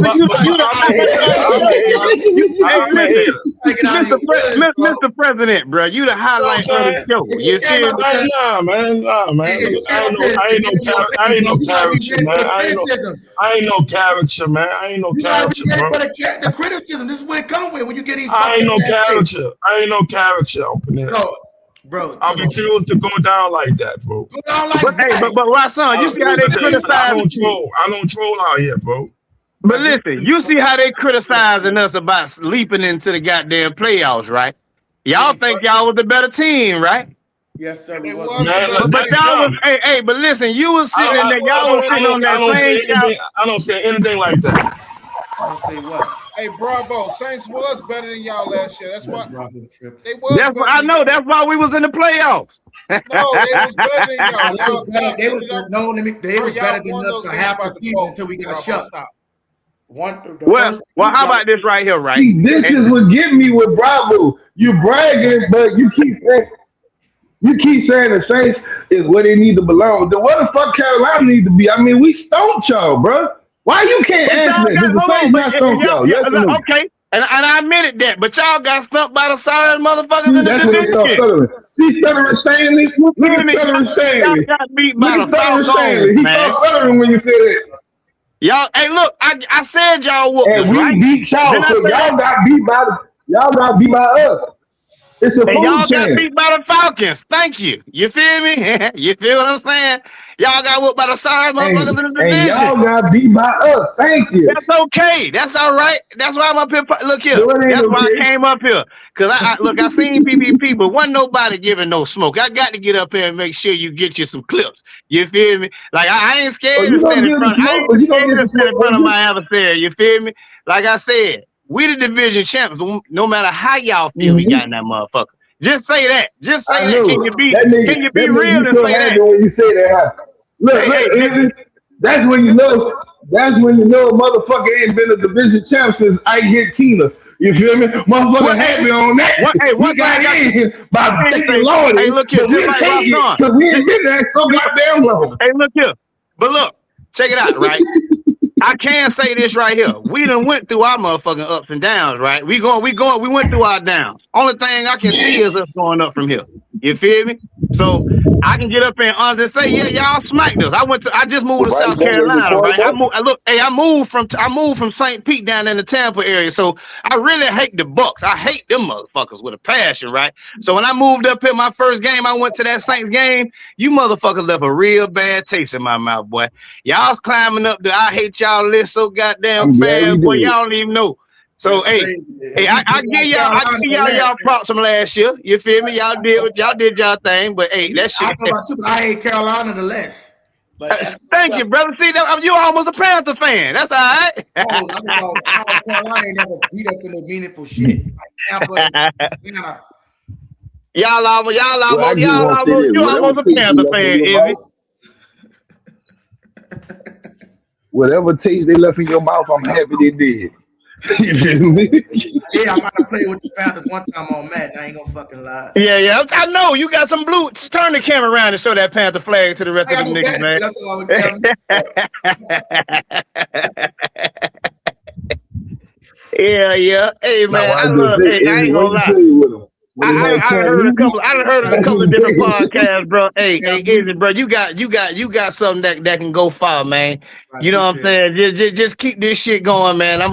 Mr. President, bro, you the highlight of the show. You see it?
Nah, man. I ain't no character, man. I ain't no character, man. I ain't no character, bro.
The criticism, this is what it come with when you get these.
I ain't no character. I ain't no character open there.
Bro,
I refuse to go down like that, bro.
Go down like that.
Hey, but Rasan, you see how they criticize.
I don't troll out here, bro.
But listen, you see how they criticizing us about leaping into the goddamn playoffs, right? Y'all think y'all was the better team, right?
Yes, sir. We
but y'all was, but listen, you was sitting there, y'all was sitting on that same.
I don't say anything like that.
I don't say what.
Hey, Bravo, Saints was better than y'all last year. That's why they was.
That's what I know. That's why we was in the playoffs.
No, they was better than y'all.
They was better than us for half the season until we got shut.
Well, how about this right here, right?
See, this is what get me with Bravo. You bragging, but you keep saying the Saints is where they need to belong. Then what the fuck Carolina need to be? I mean, we stomped y'all, bro. Why you can't answer that? Because the Saints not stomped y'all.
Okay, and I admitted that, but y'all got stumped by the sorry motherfuckers in the
division. He's stuttering Stanley. Look at stuttering Stanley. Look at stuttering Stanley. He started stuttering when you said it.
Y'all, hey, look, I said y'all whooped us, right?
And we beat y'all, so y'all got beat by us. It's a
y'all got beat by the Falcons. Thank you. You feel me? You feel what I'm saying? Y'all got whooped by the sorry motherfuckers in the division.
And y'all got beat by us. Thank you.
That's okay. That's all right. That's why I'm up here. Look here. That's why I came up here. Because I seen PPP, but wasn't nobody giving no smoke. I got to get up here and make sure you get you some clips. You feel me? Like, I ain't scared to stand in front of my adversary. You feel me? Like I said, we the division champions. No matter how y'all feel we got in that motherfucker. Just say that. Just say that. Can you be real and say that?
When you say that. Look, that's when you know a motherfucker ain't been a division champ since Argentina. You feel me? Motherfucker happy on that. We got in by taking Lord.
Hey, look here.
Because we ain't been there so goddamn long.
Hey, look here. But look, check it out, right? I can say this right here. We done went through our motherfucking ups and downs, right? We went through our downs. Only thing I can see is us going up from here. You feel me? So I can get up and just say, yeah, y'all smacked us. I just moved to South Carolina, right? I moved from St. Pete down in the Tampa area. So I really hate the Bucks. I hate them motherfuckers with a passion, right? So when I moved up here, my first game, I went to that Saints game. You motherfuckers left a real bad taste in my mouth, boy. Y'all's climbing up the I hate y'all list so goddamn fast, boy. Y'all don't even know. So hey, I give y'all props from last year. You feel me? Y'all did y'all thing, but hey, that shit.
I hate Carolina the less.
Thank you, brother. See, you almost a Panther fan. That's all right.
Carolina ain't never beat us in no meaningful shit.
Y'all almost a Panther fan, Izzy.
Whatever taste they left in your mouth, I'm happy they did.
Yeah, I might have played with the Panthers one time on Madden. I ain't gonna fucking lie.
Yeah, I know you got some blue. Turn the camera around and show that Panther flag to the rest of them niggas, man. Yeah. Hey, man, I ain't gonna lie. I heard a couple of different podcasts, bro. Hey, Izzy, bro, you got something that can go far, man. You know what I'm saying? Just keep this shit going, man. I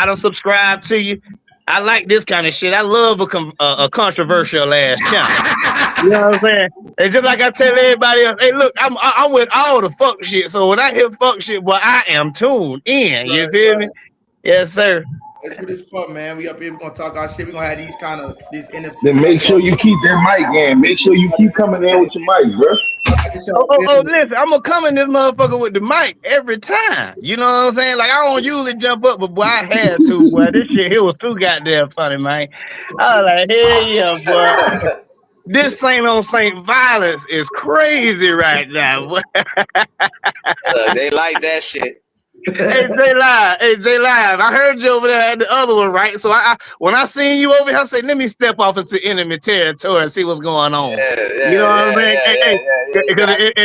don't subscribe to you. I like this kind of shit. I love a controversial ass channel. You know what I'm saying? And just like I tell everybody else, hey, look, I'm with all the fuck shit. So when I hear fuck shit, well, I am tuned in. You feel me? Yes, sir.
Let's do this fun, man. We up here, we're gonna talk our shit. We're gonna have these NFC.
Then make sure you keep that mic in. Make sure you keep coming in with your mic, bro.
Listen, I'm gonna come in this motherfucker with the mic every time. You know what I'm saying? Like, I don't usually jump up, but boy, I had to, boy. This shit here was too goddamn funny, man. I was like, hell yeah, boy. This Saint on Saint violence is crazy right now, boy.
Look, they like that shit.
Hey, J Live. I heard you over there at the other one, right? So when I seen you over here, I said, let me step off into enemy territory and see what's going on. You know what I'm saying?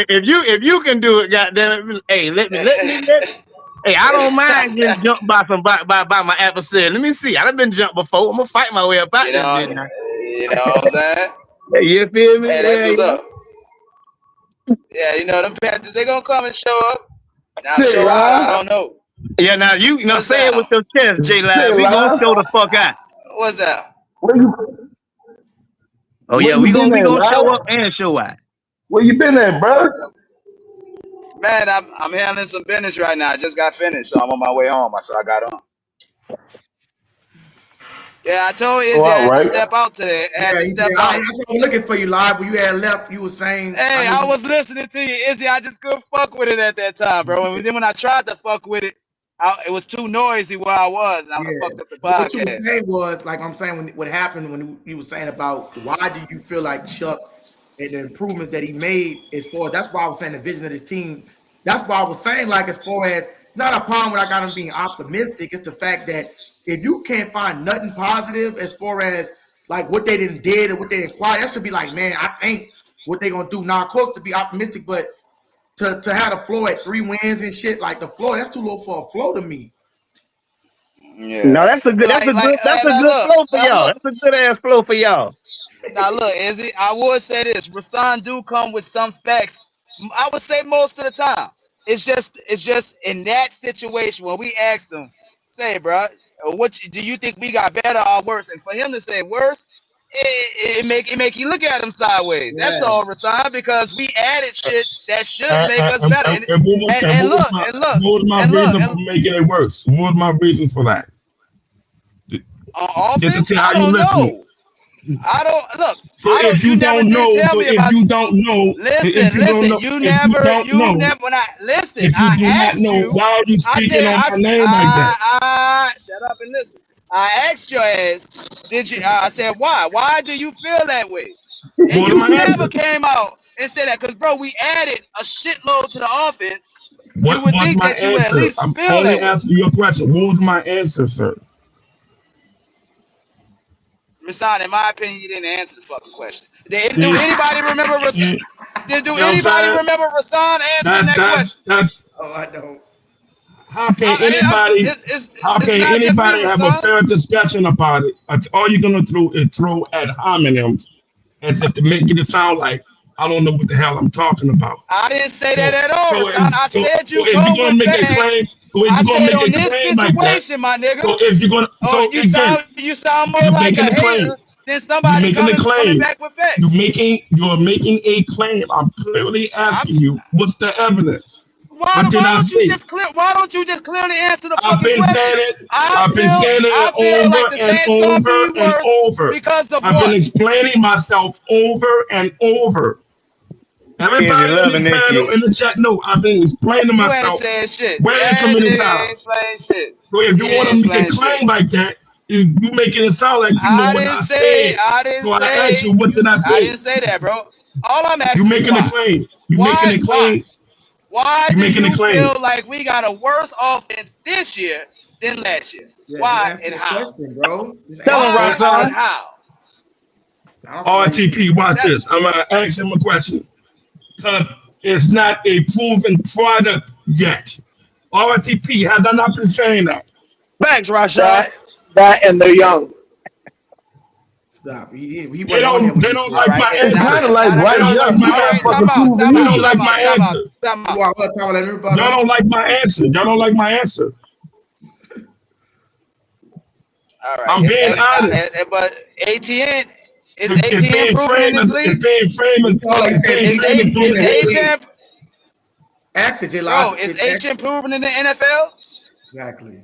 If you can do it, goddamn it, hey, let me. Hey, I don't mind getting jumped by my adversary. Let me see. I've been jumped before. I'm gonna fight my way up out this.
You know what I'm saying?
Hey, you feel me?
Hey, that's what's up. Yeah, you know them Panthers, they gonna come and show up. Now show out, I don't know.
Yeah, now you say it with your chest, J Live. We gonna show the fuck out.
What's that?
Oh yeah, we gonna show up and show out.
Where you been at, bro?
Man, I'm handling some business right now. I just got finished, so I'm on my way home. So I got on. Yeah, I told you I had to step out today.
I was looking for you live when you had left. You were saying,
"Hey, I was listening to you, Izzy. I just couldn't fuck with it at that time, bro. And then when I tried to fuck with it, it was too noisy where I was. And I fucked up the podcast."
What you were saying was, like I'm saying, what happened when you were saying about why do you feel like Chuck and the improvements that he made as far as, that's why I was saying the vision of this team. That's why I was saying, like, as far as not a problem with I got him being optimistic. It's the fact that if you can't find nothing positive as far as like what they did or what they acquired, that should be like, man, I think what they gonna do now. Of course, to be optimistic, but to have the floor at 3 wins and shit, like the floor, that's too low for a flow to me.
Yeah. No, that's a good flow for y'all. That's a good ass flow for y'all.
Now look, Izzy, I would say this: Rasan do come with some facts. I would say most of the time. It's just in that situation when we asked him, say, bro, what do you think we got better or worse? And for him to say worse, it make you look at him sideways. Yeah. That's all, Rasan, because we added shit that should make us better. And look,
what was my reason for making it worse? What was my reason for that?
Offense, I don't know. I don't look.
So if you don't know,
listen. You never. When I listen,
if you do not know, why are you speaking on my name like that?
Shut up and listen. I asked your ass. Did you? I said why? Why do you feel that way? And you never came out and said that because, bro, we added a shitload to the offense. You would think that you would at least feel that.
I'm only asking your question. What was my answer, sir?
Rasan, in my opinion, you didn't answer the fucking question. Do anybody remember Rasan? Anybody remember Rasan answering that question?
I don't.
How can anybody have a fair discussion about it? All you're gonna throw ad hominems as if to make it sound like I don't know what the hell I'm talking about.
I didn't say that at all, Rashawn. I said you
if
go
you're gonna
with
make
facts.
a claim, if
I
you're gonna
said
make
on
a
this
claim like that,
situation, my nigga.
so if you're gonna, so
you
again,
sound more
you're
like a
making a claim.
hater than
You're
somebody
making a
coming
claim.
back with facts.
You're making a claim. I'm clearly asking you, what's the evidence?
Why don't you just clearly answer the fucking question?
I've been saying it over and over and over.
Because the
I've been explaining myself over and over. Everybody in the panel in the chat, no, I've been explaining myself way too many times. So if you want to make a claim like that, you making it sound like you know what I said. So I asked you, what did I say?
I didn't say that, bro. All I'm asking
you making
is
a claim. You making a claim.
Why
you
do
making
you
a claim.
feel like we got a worse offense this year than last year? Why and how?
Question, bro.
Tell him, Roxanne. How?
RTP, watch this. I'm going to ask him a question. Because it's not a proven product yet. RTP, has I not been saying that?
Thanks, Rashad.
That and they're young.
Stop.
They don't like my answer.
Kind of like right young. You got fucking prove
They don't like my answer.
Y'all
Y'all don't like my answer. Y'all don't like my answer.
All right.
I'm being honest.
But ATN, is ATN proven in this league? Bro, is H improving in the NFL?
Exactly.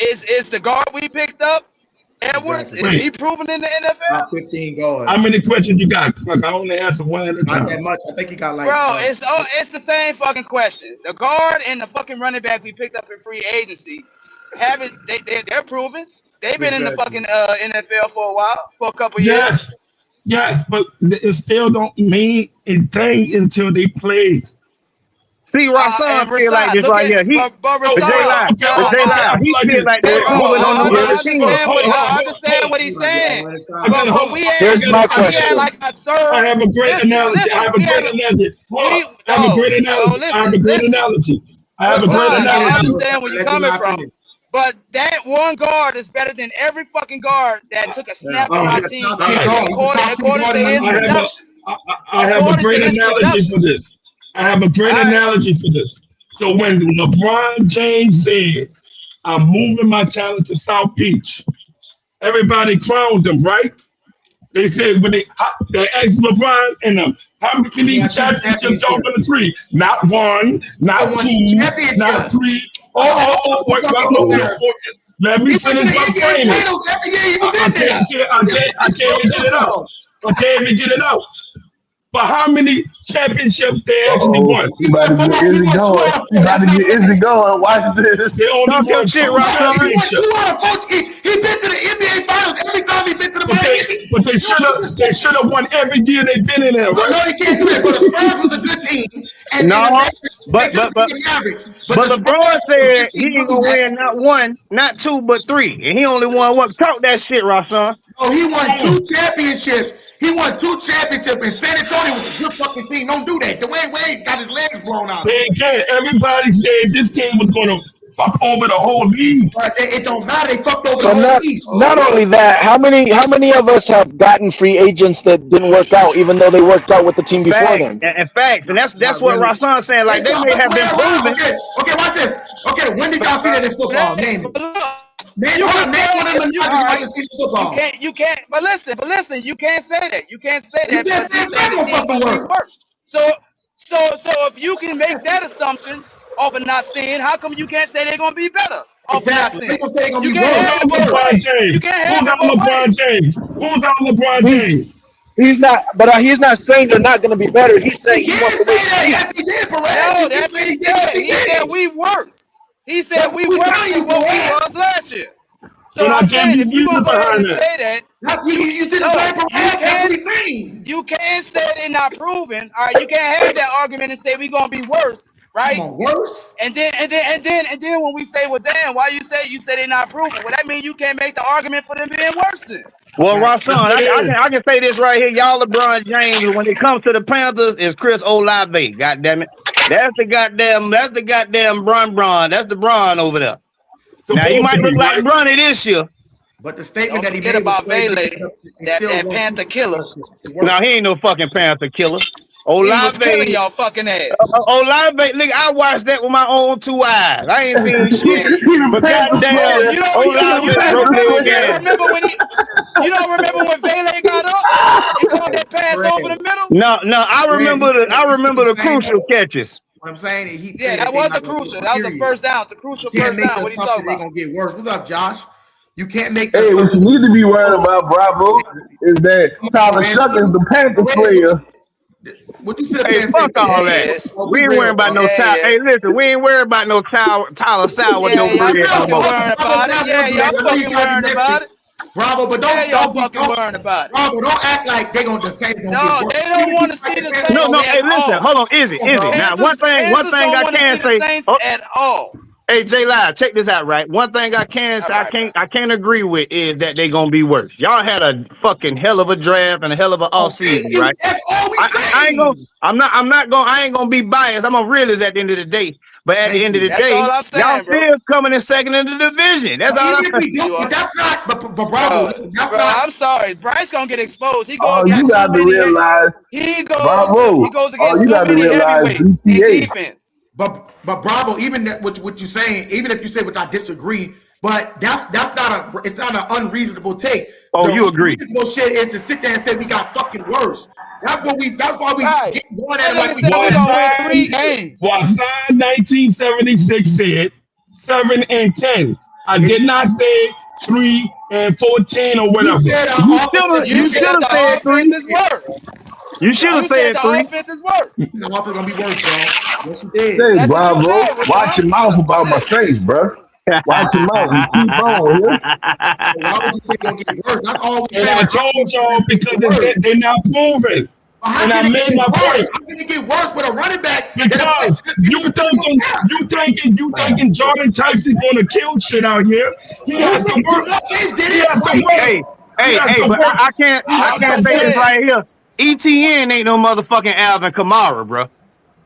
Is the guard we picked up, Edwards, is he proven in the NFL?
Top 15 guards.
How many questions you got? I only answer one at a time.
Not that much. I think he got like.
Bro, it's the same fucking question. The guard and the fucking running back we picked up in free agency they're proven. They've been in the fucking NFL for a while, for a couple years.
Yes, but it still don't mean a thing until they play.
See, Rashawn feel like this right here. He feel like they're proven on the other team.
I understand what he's saying.
Here's my question.
I have a great analogy. I have a great analogy. I
understand where you're coming from. But that one guard is better than every fucking guard that took a snap on our team. According to his production.
I have a great analogy for this. So when LeBron James said, I'm moving my talent to South Beach, everybody crowned him, right? They said when they asked LeBron and how many championships over the three? Not one, not two, not three. Let me finish my framing. I can't even get it out. I can't even get it out. But how many championships they actually won?
He about to get Izzy going. Watch this.
They only won 2 championships.
He been to the NBA Finals every time he been to the Miami.
But they should have won every year they've been in there, right?
No, they can't do that. But the Spurs was a good team.
But LeBron said he ain't gonna win not 1, not 2, but 3, and he only won 1. Talk that shit, Rashawn.
Oh, he won 2 championships. He won 2 championships, and San Antonio was a good fucking team. Don't do that. Dwayne Wade got his legs blown out.
They can't. Everybody said this team was going to fuck over the whole league.
But it don't matter. They fucked over the whole league.
Not only that, how many of us have gotten free agents that didn't work out, even though they worked out with the team before them?
In fact, and that's what Rashawn's saying. Like, they may have been proven.
Okay, watch this. Okay, when did y'all see that in football? Name it.
You can't. But listen. You can't say that. You can't say that because you said the team gonna be worse. So if you can make that assumption off of not seeing, how come you can't say they're gonna be better off of not seeing? You can't have LeBron James. You can't have
LeBron James. Who's on LeBron James?
He's not, but he's not saying they're not going to be better. He's saying he wants to wait.
Yes, he did, Perez.
No, that's what he said. He said we worse. He said we worse than what we was last year. So I'm saying if you gonna go ahead and say that, you can't say they're not proven. All right, you can't have that argument and say we're gonna be worse, right?
Worse.
And then when we say, well, damn, why you say they're not proven? Well, that means you can't make the argument for them being worse then.
Well, Rashawn, I can say this right here. Y'all LeBron James, when it comes to the Panthers, is Chris Olave. God damn it. That's the goddamn Bron. That's the Bron over there. Now, he might look like Bronny this year,
But the statement
Don't
that he
forget
made
about Vele, that Panther killer.
No, he ain't no fucking Panther killer.
He was killing y'all fucking ass.
Olave, nigga, I watched that with my own 2 eyes. I ain't seen shit. But goddamn,
You
Olave broke leg ass.
You don't remember when Vele got up? He caught that pass over the middle.
No, I remember the crucial catches.
What I'm saying,
that was a crucial. That was a first down. The crucial first down. What are you talking about?
They're gonna get worse. What's up, Josh? You can't make.
Hey, what you need to be worried about, Bravo, is that Tyler Shuck is the Panther player.
What you said?
Hey, fuck all that. We ain't worried about no Tyler. Hey, listen, we ain't worried about no Tyler Sal with no bread no more.
Y'all fucking worrying about it.
Bravo, but don't
fucking worrying about it.
Bravo, don't act like they gonna just say it's gonna get worse.
They don't want to see the Saints.
No, hey, listen, hold on, Izzy. Now, one thing I can say
at all.
Hey, J Live, check this out, right? One thing I can't agree with is that they gonna be worse. Y'all had a fucking hell of a draft and a hell of an off season, right? I ain't gonna be biased. I'm a realist at the end of the day. But at the end of the day, y'all still coming in second in the division. That's all I'm saying.
But that's not. But Bravo, that's not.
I'm sorry, Bryce gonna get exposed. He goes against
you got to realize.
He goes against too many heavyweights. Defense.
But Bravo, even that what you're saying, even if you say which I disagree, but that's not an unreasonable take.
Oh, you agree?
Bullshit is to sit there and say we got fucking worse. That's why we get going at it like we
gonna win 3 games.
Well, 1976 said 7-10. I did not say 3-14 or whatever.
You said the offense is worse.
You should have said 3.
The offense is worse.
The offense gonna be worse, bro. Yes, you did.
Hey, Bravo, watch your mouth about my Saints, bro. Watch your mouth. You keep on here.
Why would you say gonna get worse? That's all we
And I told y'all because they're not moving. And I made my point.
How can it get worse with a running back?
Because you thinking Jordan Tyson gonna kill shit out here. He has to work.
Hey, but I can't say this right here. ETN ain't no motherfucking Alvin Kamara, bro.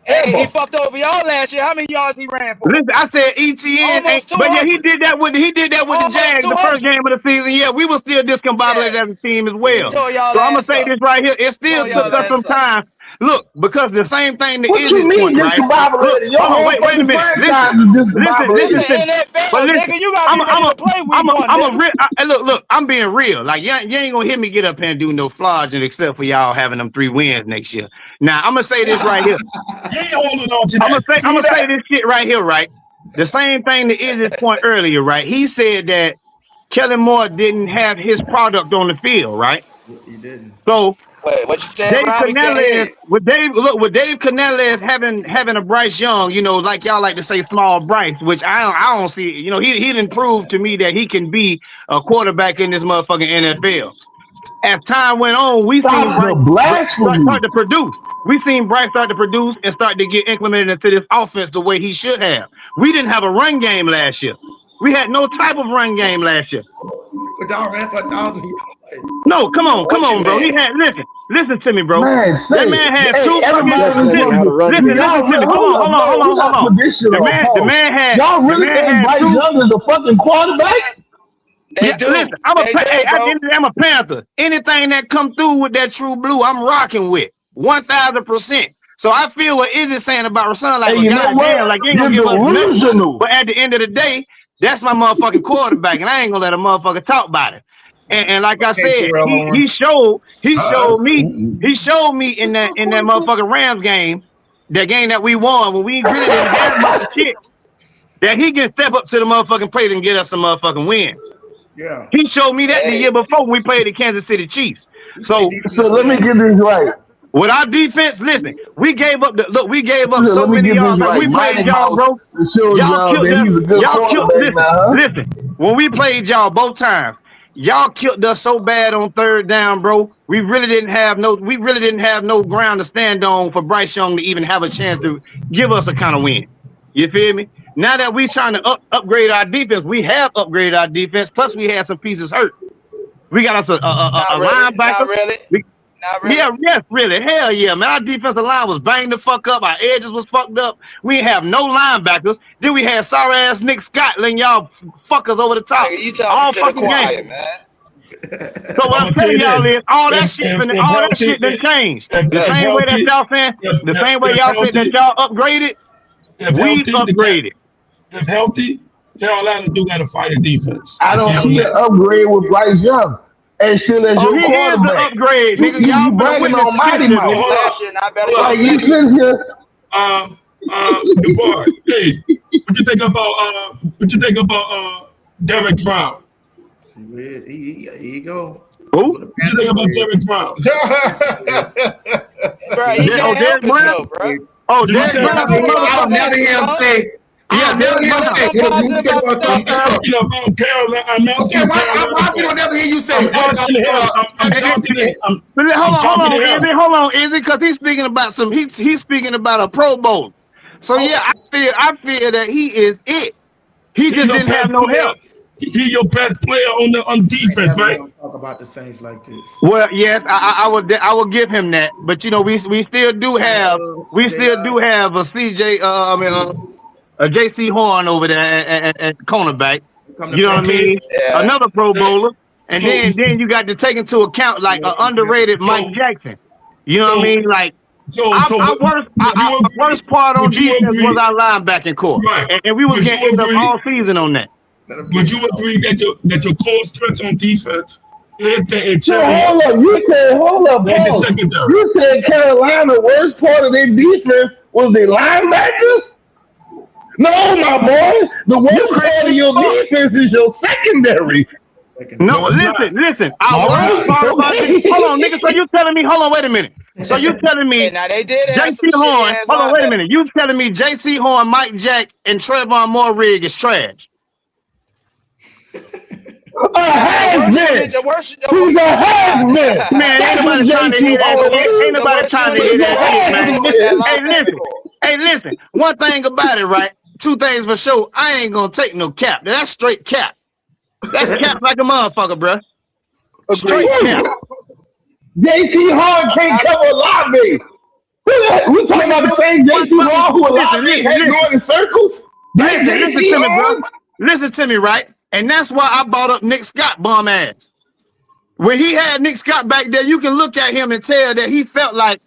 Hey, he fucked over y'all last year. How many yards he ran for?
Listen, I said ETN ain't, but yeah, he did that with the Jags the first game of the season. Yeah, we were still discombobulated as a team as well. So I'm gonna say this right here. It still took us some time. Look, because the same thing that is point, right? Look, wait a minute. Listen. But listen, look, I'm being real. Like, you ain't gonna hear me get up here and do no flogging except for y'all having them 3 wins next year. Now, I'm gonna say this right here. I'm gonna say this shit right here, right? The same thing that is his point earlier, right? He said that Kellen Moore didn't have his product on the field, right?
He didn't.
So
wait, what you said?
Dave Canales, with Dave Canales having a Bryce Young, you know, like y'all like to say small Bryce, which I don't see. You know, he didn't prove to me that he can be a quarterback in this motherfucking NFL. As time went on, we seen Bryce start to produce. We seen Bryce start to produce and start to get implemented into this offense the way he should have. We didn't have a run game last year. We had no type of run game last year.
Ran for 1,000 yards.
No, come on, bro. He had listen to me, bro. That man had 2 fucking. Listen to me. Hold on. The man had.
Y'all really think Bryce Young is a fucking quarterback?
Listen, I'm a Panther. Anything that come through with that true blue, I'm rocking with 1,000%. So I feel what Izzy's saying about Rasan, like, goddamn, like you ain't gonna give us nothing. But at the end of the day, that's my motherfucking quarterback, and I ain't gonna let a motherfucker talk about it. And like I said, he showed me in that motherfucking Rams game, that game that we won when we really didn't have much shit, that he can step up to the motherfucking plate and get us some motherfucking wins.
Yeah.
He showed me that the year before when we played the Kansas City Chiefs. So
let me get this right.
With our defense, listen, we gave up so many yards. Like we played y'all, bro. Y'all killed us. Listen, when we played y'all both times, y'all killed us so bad on 3rd down, bro. We really didn't have no ground to stand on for Bryce Young to even have a chance to give us a kind of win. You feel me? Now that we trying to upgrade our defense, we have upgraded our defense. Plus, we had some pieces hurt. We got us a linebacker.
Not really. Not really.
Yeah, yes, really. Hell yeah, man. Our defensive line was banged the fuck up. Our edges was fucked up. We didn't have no linebackers. Then we had sorry ass Nick Scott letting y'all fuckers over the top.
You talking
all
to the
fucking
choir,
game.
man.
So what I'm telling y'all is all that shit done changed. The same way that y'all saying, the same way y'all said that y'all upgraded, we upgraded.
If healthy, Carolina do got to fight a defense.
I don't see an upgrade with Bryce Young. And still as your
he is
quarterback.
the upgrade, nigga.
You
Y'all
bragging on Mighty Mouse.
Last year, not better.
Like you sitting here.
DeBoer, hey, what you think about Derek Brown?
Here you go.
Who?
What you think about Derek Brown?
Bro, he can't help himself, bro.
Oh, Derek Brown.
I'll never hear him say. Yeah, never hear him say.
I'm asking
Why we don't never hear you say?
Hold on, Izzy, because he's speaking about he's speaking about a Pro Bowl. So yeah, I feel that he is it. He just didn't have no help.
He's your best player on defense, right?
Talk about the Saints like this.
Well, yes, I would give him that, but you know we still do have a a JC Horn over there at cornerback. You know what I mean?
Yeah.
Another Pro Bowler, and then you got to take into account like an underrated Mike Jackson. You know what I mean? Like our worst part on defense was our linebacking core, and we was getting up all season on that.
Would you agree that your core strength on defense is the
interior? Hold up. You said Carolina, worst part of their defense was the linebackers? No, my boy. The worst part of your defense is your secondary.
No, listen. Hold on, nigga. So you telling me? Hold on, wait a minute. So you telling me?
Now they did have
JC Horn. Hold on, wait a minute. You telling me JC Horn, Mike Jack, and Trevon Moore-Rigg is trash?
A has-been. He's a has-been.
Man, ain't nobody trying to hear that. Ain't nobody trying to hear that shit, man. Hey, listen. One thing about it, right? Two things for sure. I ain't gonna take no cap. That's straight cap. That's cap like a motherfucker, bro. Straight cap.
JC Horn can't cover a lobby. We talking about the same JC Horn who a lobby had going in circles?
Listen to me, bro. Listen to me, right? And that's why I brought up Nick Scott bum ass. When he had Nick Scott back there, you can look at him and tell that he felt like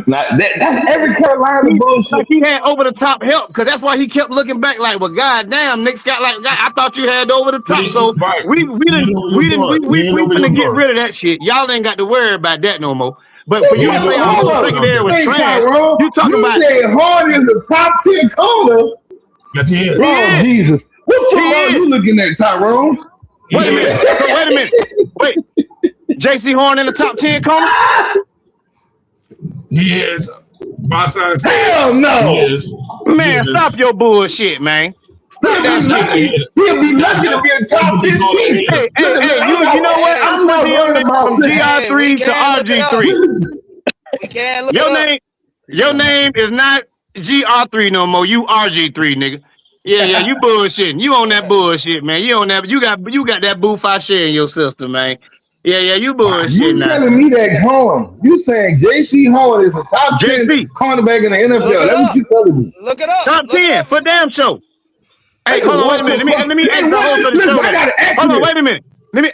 that's every Carolina bullshit.
Like he had over the top help, because that's why he kept looking back like, well, goddamn, Nick Scott, like, God, I thought you had over the top. So we finna get rid of that shit. Y'all ain't got to worry about that no more. But for you to say all secondary was trash, you talking about
Horn is the top 10 corner.
Yes, he is.
Oh, Jesus. What are you looking at, Tyrone?
Wait a minute. Wait. JC Horn in the top 10 corner?
He is.
Hell no.
Man, stop your bullshit, man. Stop that shit.
He'll be lucky to be in top 15.
Hey, you know what? I'm not worried about from GR3 to RG3.
We can't look
Your name is not GR3 no more. You RG3, nigga. Yeah, you bullshitting. You on that bullshit, man. You on that. You got that boof I share in your system, man. Yeah, you bullshitting.
You telling me that Horn? You saying JC Horn is a top 10 cornerback in the NFL? That's what you telling me.
Look it up.
Top 10 for damn show. Hey, hold on, wait a minute. Let me ask the whole of the show. Hold on, wait a minute.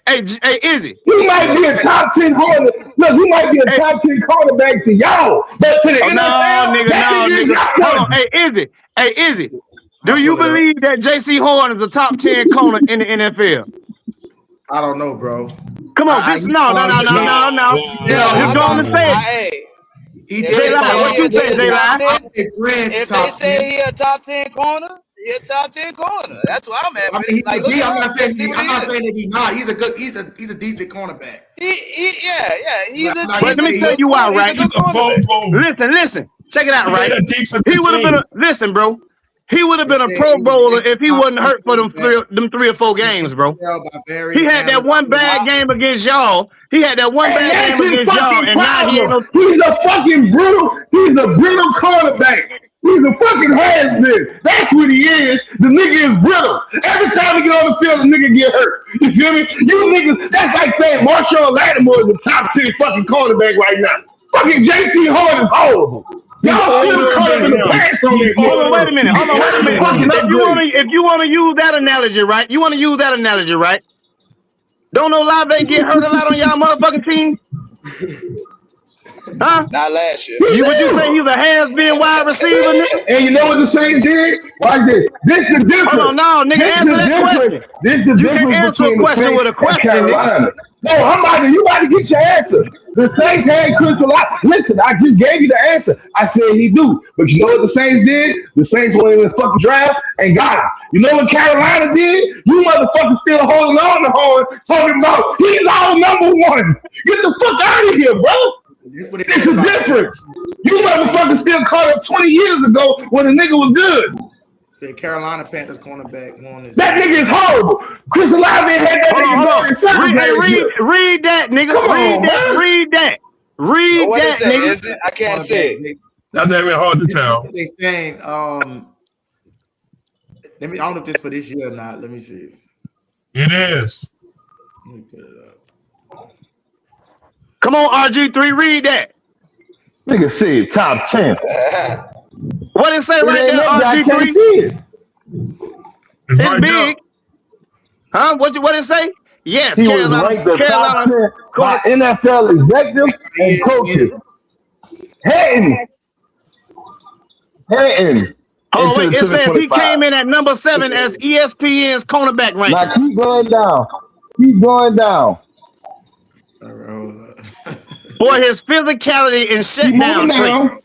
Hey, Izzy.
You might be a top 10 corner. Look, you might be a top 10 cornerback to y'all, but to the NFL,
no, nigga. Hold on, hey, Izzy. Do you believe that JC Horn is a top 10 corner in the NFL?
I don't know, bro.
Come on, just no. You're going to say it. What you say,
If they say he a top 10 corner, he a top 10 corner. That's what I'm at.
I'm not saying that he's not. He's a decent cornerback.
He's a.
Let me tell you why, right? Listen. Check it out, right? He would have been listen, bro. He would have been a Pro Bowler if he wasn't hurt for them 3 or 4 games, bro. He had that one bad game against y'all. And now
he's a fucking brittle. He's a brittle cornerback. He's a fucking has-been. That's what he is. The nigga is brittle. Every time he get on the field, the nigga get hurt. You feel me? You niggas, that's like saying Marshawn Lattimore is a top 10 fucking cornerback right now. Fucking JC Horn is horrible. Y'all still caught up in the past on this.
Hold on, wait a minute. If you want to use that analogy, right? Don't Olave get hurt a lot on y'all motherfucking team? Huh?
Not last year.
Would you say he's a has-been wide receiver, nigga?
And you know what the Saints did? Watch this. This is the difference.
Hold on, no, nigga, answer that question.
This is the difference between the Saints
with a question,
and Carolina. No, you about to get your answer. The Saints had Chris Olave. Listen, I just gave you the answer. I said he do. But you know what the Saints did? The Saints went in the fucking draft and got him. You know what Carolina did? You motherfuckers still holding on the horn, talking about he's our number one. Get the fuck out of here, bro. It's the difference. You motherfuckers still caught up 20 years ago when the nigga was good.
Say Carolina Panthers cornerback one is
that nigga is horrible. Chris Olave had that nigga going.
Read that, nigga. Read that, nigga.
I can't say it.
That's very hard to tell.
They saying, I don't know if this for this year or not. Let me see.
It is.
Let me put it up.
Come on, RG3, read that.
Nigga said top 10.
What it say right there, RG3? It's right big. Huh? What it say? Yes,
he was ranked the top 10 by NFL executives and coaches. Heading.
Oh, wait, it says he came in at number 7 as ESPN's cornerback ranking.
Now keep going down.
For his physicality and shutdown strength.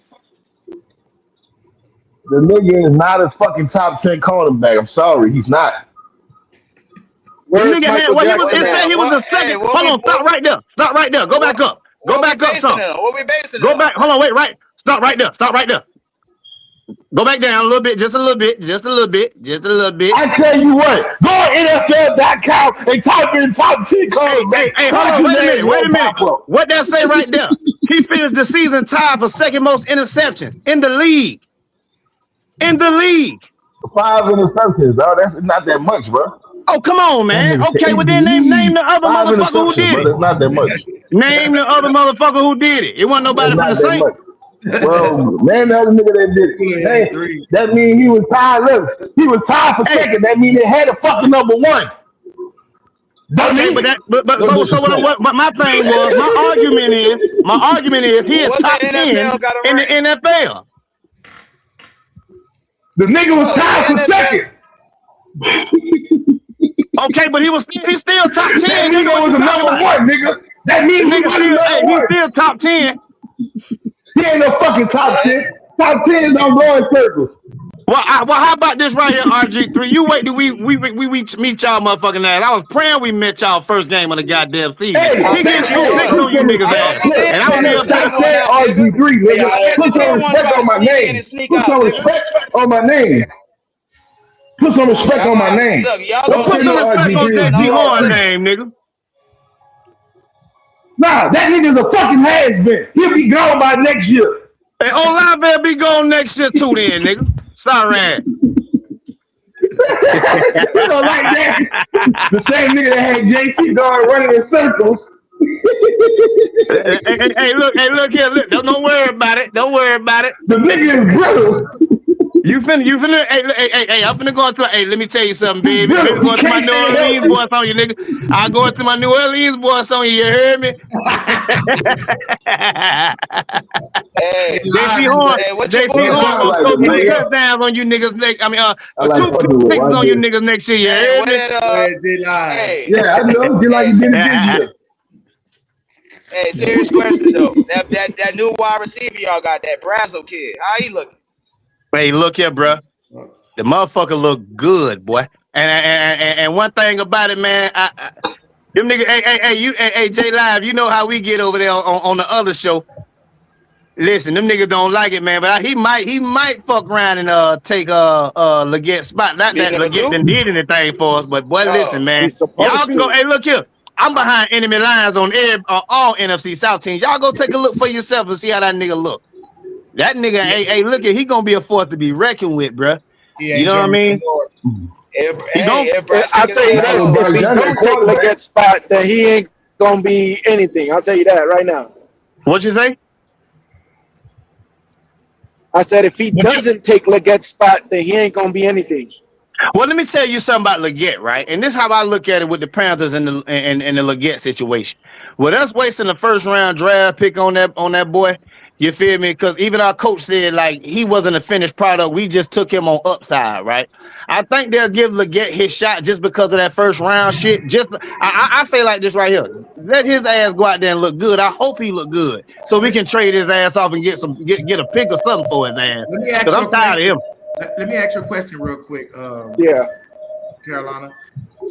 The nigga is not a fucking top 10 cornerback. I'm sorry, he's not.
The nigga he was the second. Hold on, stop right there. Go back up. Go back up some.
What we basing
Go back. Hold on, wait, right. Stop right there. Go back down a little bit, just a little bit.
I tell you what, go on NFL.com and type in top 10 cornerbacks.
Hey, hold on, wait a minute. What that say right there? He finished the season tied for second most interceptions in the league. 5
interceptions, bro. That's not that much, bro.
Oh, come on, man. Okay, well then name the other motherfucker who did it.
It's not that much.
Name the other motherfucker who did it. It wasn't nobody from the Saints.
Well, man, the other nigga that did it. That means he was tied. Look, he was tied for second. That means they had a fucking number 1.
Okay, but my thing was, my argument is he is top 10 in the NFL.
The nigga was tied for second.
Okay, but he's still top 10.
That nigga was the number 1, nigga. That means
he's still top 10.
He ain't no fucking top 10. Top 10 don't go in circles.
Well, how about this right here, RG3? You wait till we meet y'all motherfucking ass. I was praying we met y'all first game of the goddamn season.
Hey,
he gets so big on you niggas ass. And I was
RG3, nigga. Put some respect on my name. Put some respect on my name. Put some respect on my name.
Put some respect on that D-Horn name, nigga.
Nah, that nigga's a fucking has-been. He'll be gone by next year.
Hey, Olave will be gone next year too then, nigga. Sorry.
You know, like that. The same nigga that had JC going running in circles.
Hey, look here. Look. Don't worry about it.
The nigga is brittle.
You finna, hey, I'm finna go into, hey, let me tell you something, baby. I'm finna go into my New Orleans boys on you, nigga. I'll go into my New Orleans boys on you, you heard me? JC Horn gonna throw 2 touchdowns on you niggas next, 2 picks on you niggas next year, you heard me?
Yeah, I know, just like you did this year.
Hey, serious question, though. That new wide receiver y'all got, that Brazo kid, how he looking?
Hey, look here, bro. The motherfucker look good, boy. And one thing about it, man, them niggas, hey, J Live, you know how we get over there on the other show. Listen, them niggas don't like it, man. But he might fuck around and take Leggett's spot. Not that Leggett done did anything for us, but boy, listen, man. Y'all can go. Hey, look here. I'm behind enemy lines on all NFC South teams. Y'all go take a look for yourself and see how that nigga look. That nigga, hey, look at he gonna be a force to be reckoned with, bro. You know what I mean?
I'll tell you this: if he don't take Legette's spot, then he ain't gonna be anything. I'll tell you that right now.
What you say?
I said if he doesn't take Legette's spot, then he ain't gonna be anything.
Well, let me tell you something about Legette, right? And this is how I look at it with the Panthers and the Legette situation. With us wasting the first round draft pick on that boy, you feel me? Because even our coach said like he wasn't a finished product. We just took him on upside, right? I think they'll give Legette his shot just because of that first round shit. I say like this right here: let his ass go out there and look good. I hope he look good, so we can trade his ass off and get a pick or something for his ass. Because I'm tired of him.
Let me ask you a question real quick. Carolina.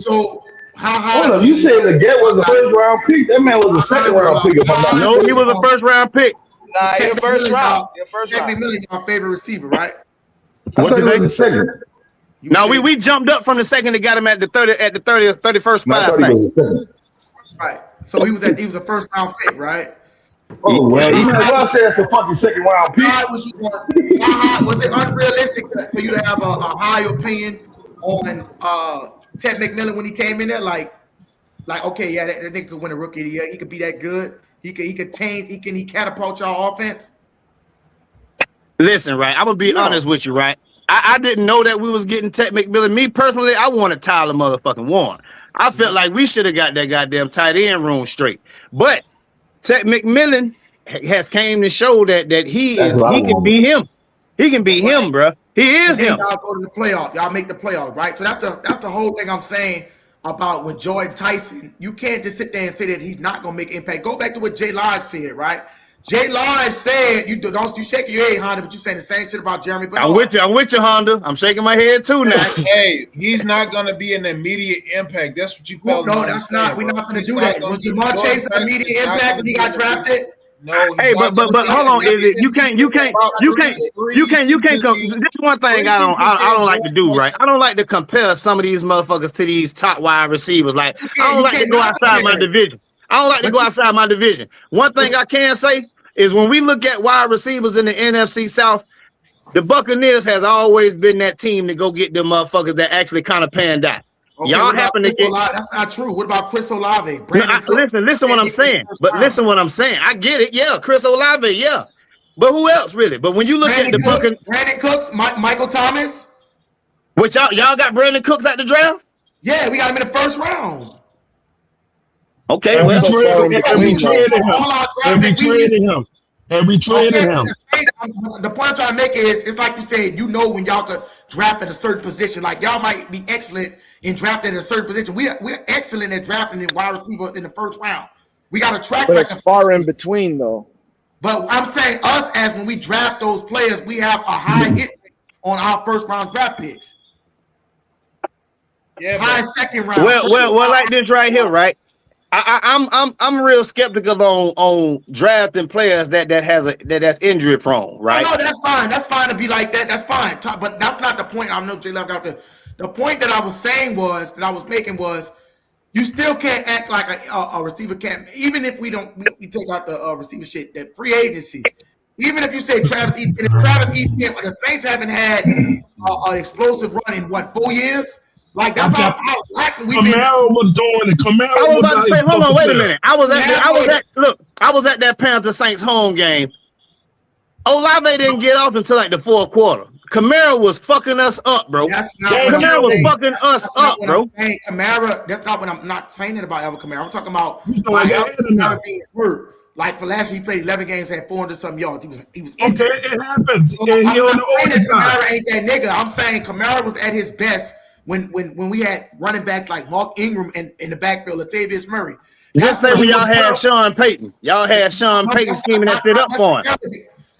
So
hold up, you said Legette was a first round pick. That man was a second round pick.
No, he was a first round pick.
Nah, your first round.
Technic Millie, our favorite receiver, right?
What
was the second?
No, we jumped up from the second and got him at the 30th, 31st spot.
Right. So he was a first round pick, right?
Oh well, you might as well say it's a fucking second round pick.
Was it unrealistic for you to have a high opinion on Ted McMillan when he came in there? Like okay, yeah, that nigga could win a rookie of the year. He could be that good. He catapult y'all offense.
Listen, right? I'm gonna be honest with you, right? I didn't know that we was getting Ted McMillan. Me personally, I wanted Tyler motherfucking Warren. I felt like we should have got that goddamn tight end room straight. But Ted McMillan has came to show that he can be him. He can be him, bro. He is him.
Y'all go to the playoff. Y'all make the playoff, right? So that's the whole thing I'm saying about with Jordan Tyson. You can't just sit there and say that he's not gonna make an impact. Go back to what Jay Live said, right? Jay Live said you shaking your head, Honda, but you saying the same shit about Jeremy. But
I'm with you, Honda. I'm shaking my head too now.
Hey, he's not gonna be an immediate impact. That's what you felt.
No, that's not. We're not gonna do that. Was Jamar Chase an immediate impact when he got drafted?
No.
Hey, but hold on, is it you can't come. This is one thing I don't like to do, right? I don't like to compare some of these motherfuckers to these top wide receivers. Like I don't like to go outside my division. One thing I can say is when we look at wide receivers in the NFC South, the Buccaneers has always been that team to go get them motherfuckers that actually kind of panned out.
Okay, y'all happen to get. That's not true. What about Chris Olave?
Listen what I'm saying. Listen what I'm saying. I get it. Yeah, Chris Olave. Yeah, but who else really? But when you look at the Buccaneers,
Brandon Cooks, Michael Thomas.
Which y'all got Brandon Cooks at the draft?
Yeah, we got him in the first round.
Okay,
and we traded him.
The point I'm trying to make is, it's like you said, when y'all could draft at a certain position. Like y'all might be excellent in drafting at a certain position. We're excellent at drafting in wide receiver in the first round. We got a track record.
It's far in between though.
But I'm saying us as when we draft those players, we have a high hit rate on our first round draft picks.
Yeah,
high second round.
Well, like this right here, right? I'm real skeptical on drafting players that's injury prone, right?
No, that's fine. That's fine to be like that. That's fine. But that's not the point. I know J Love got there. The point that I was making was you still can't act like a receiver can't. Even if we take out the receiver shit, that free agency. Even if you say Travis Etienne, the Saints haven't had an explosive run in 4 years. Like that's how likely we've been.
Camaro was doing it. Camaro
I was about to say, hold on, wait a minute. I was at that Panthers Saints home game. Olave didn't get off until like the fourth quarter. Camaro was fucking us up, bro. Camaro was fucking us up, bro.
Camaro, that's not what I'm not saying it about Alvin Kamara. I'm talking about Camaro being hurt. Like for last year, he played 11 games, had 400-something yards. He was injured.
Okay, it happens.
So I'm not saying that Camaro ain't that nigga. I'm saying Camaro was at his best when we had running backs like Mark Ingram and in the backfield, Latavius Murray.
Just say when y'all had Sean Payton. Y'all had Sean Payton scheming that shit up for him.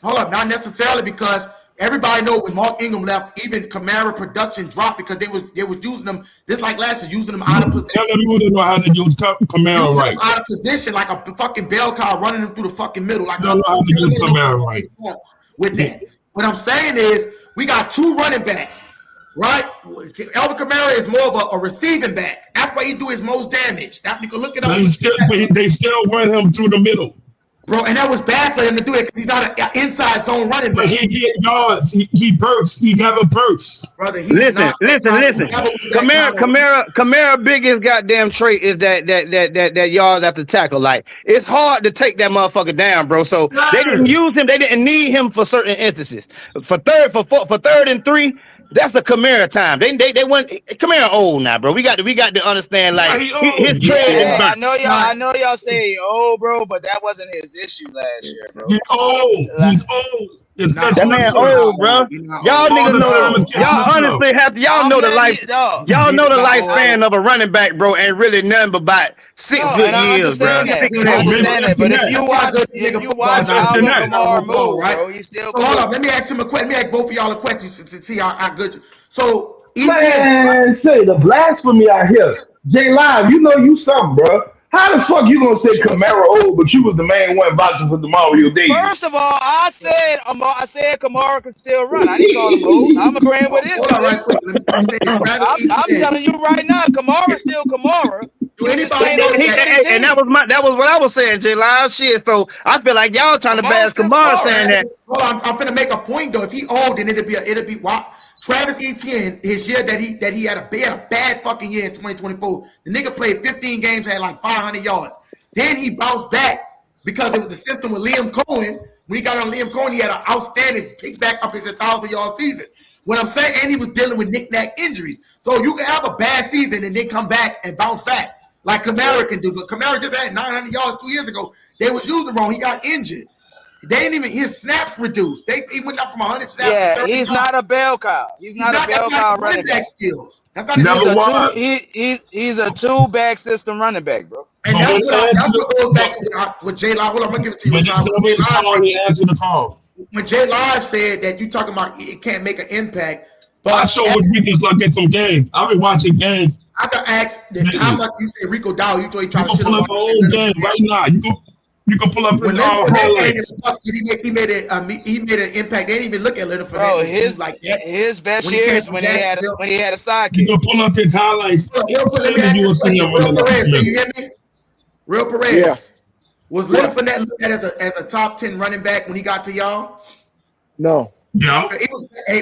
Hold up, not necessarily because everybody know when Mark Ingram left, even Camaro production dropped because they was using them just like last year, using them out of position.
You know how to use Camaro right.
Out of position, like a fucking bell cow running them through the fucking middle. Like
know how to use Camaro right.
With that, what I'm saying is we got two running backs, right? Alvin Kamara is more of a receiving back. That's why he do his most damage. That you can look it up.
They still run him through the middle.
Bro, and that was bad for him to do it because he's not an inside zone running back.
But he get yards. He bursts. He never bursts.
Brother,
listen. Kamara biggest goddamn trait is that yards after tackle. Like, it's hard to take that motherfucker down, bro. So they didn't use him. They didn't need him for certain instances. For third and 3. That's a Kamara time. They went Kamara old now, bro. We got to understand like his
trade. I know y'all say old, bro, but that wasn't his issue last year, bro.
He's old. He's old.
That man old, bro. Y'all niggas know. Y'all honestly have to. Y'all know the life. Y'all know the lifespan of a running back, bro, ain't really nothing but about 6 good years, bro.
I understand that, but if you watch Alvin Kamara move,
right?
Bro, he's still.
So hold on. Let me ask him a question. Let me ask both of y'all a question to see how good. So
man, say the blasphemy out here. J Live, you know you something, bro. How the fuck you gonna say Kamara old, but you was the main one vouching for the Mario Davis?
First of all, I said Kamara can still run. I didn't call him old. I'm agreeing with this. I'm telling you right now, Kamara's still Kamara.
And that was what I was saying, J Live. Shit. So I feel like y'all trying to bash Kamara saying that.
Hold on, I'm finna make a point though. If he old, then it'll be wow. Travis Etienne, his year that he had a bad fucking year in 2024. The nigga played 15 games, had like 500 yards. Then he bounced back because it was the system with Liam Cohen. When he got on Liam Cohen, he had an outstanding pick back up his 1,000-yard season. What I'm saying, and he was dealing with knick-knack injuries. So you can have a bad season and then come back and bounce back like Kamara can do. But Kamara just had 900 yards 2 years ago. They was using wrong. He got injured. They didn't even his snaps reduced. He went up from 100 snaps.
Yeah, he's not a bell cow. He's not a bell cow running back.
Skill. That's not
he's a two-back system running back, bro.
And that's what goes back to what J Live. Hold on, I'm gonna give it to you. When J Live said that you talking about it can't make an impact, but
I show what we can look at some games. I've been watching games.
I got asked how much you say Rico Dow. You told he trying to
pull up a whole game right now. You can pull up his highlights.
He made an impact. They didn't even look at Leonard Fournette.
Bro, his best years when he had a sidekick.
You can pull up his highlights.
You hear me? Real Perez. Yeah. Was Leonard Fournette looked at as a top 10 running back when he got to y'all?
No.
Yeah.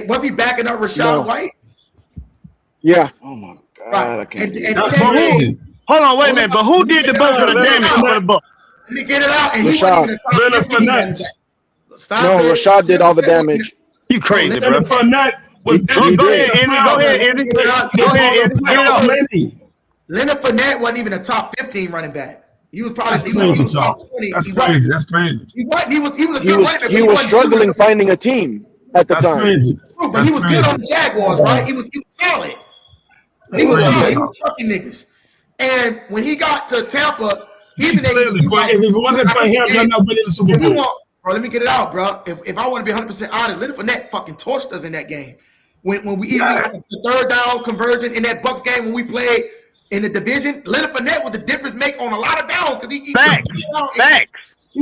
Was he backing up Rashad White?
Yeah.
Oh my God!
Hold on, wait a minute. But who did the bulk of the damage for the Bucs?
Let me get it out. And
Rashad.
No, Rashad did all the damage.
You crazy, bro.
Go ahead,
Andy. Go ahead.
Leonard Fournette wasn't even a top 15 running back. He was probably
top 20. That's crazy.
He was a good running back.
He was struggling finding a team at the time.
Crazy.
But he was good on the Jaguars, right? He was solid. He was solid. He was fucking niggas. And when he got to Tampa, even if
it wasn't for him, you're not winning the Super Bowl.
Bro, let me get it out, bro. If I want to be 100% honest, Leonard Fournette fucking torched us in that game. When we had the third down conversion in that Bucs game when we played in the division, Leonard Fournette was the difference maker on a lot of downs because he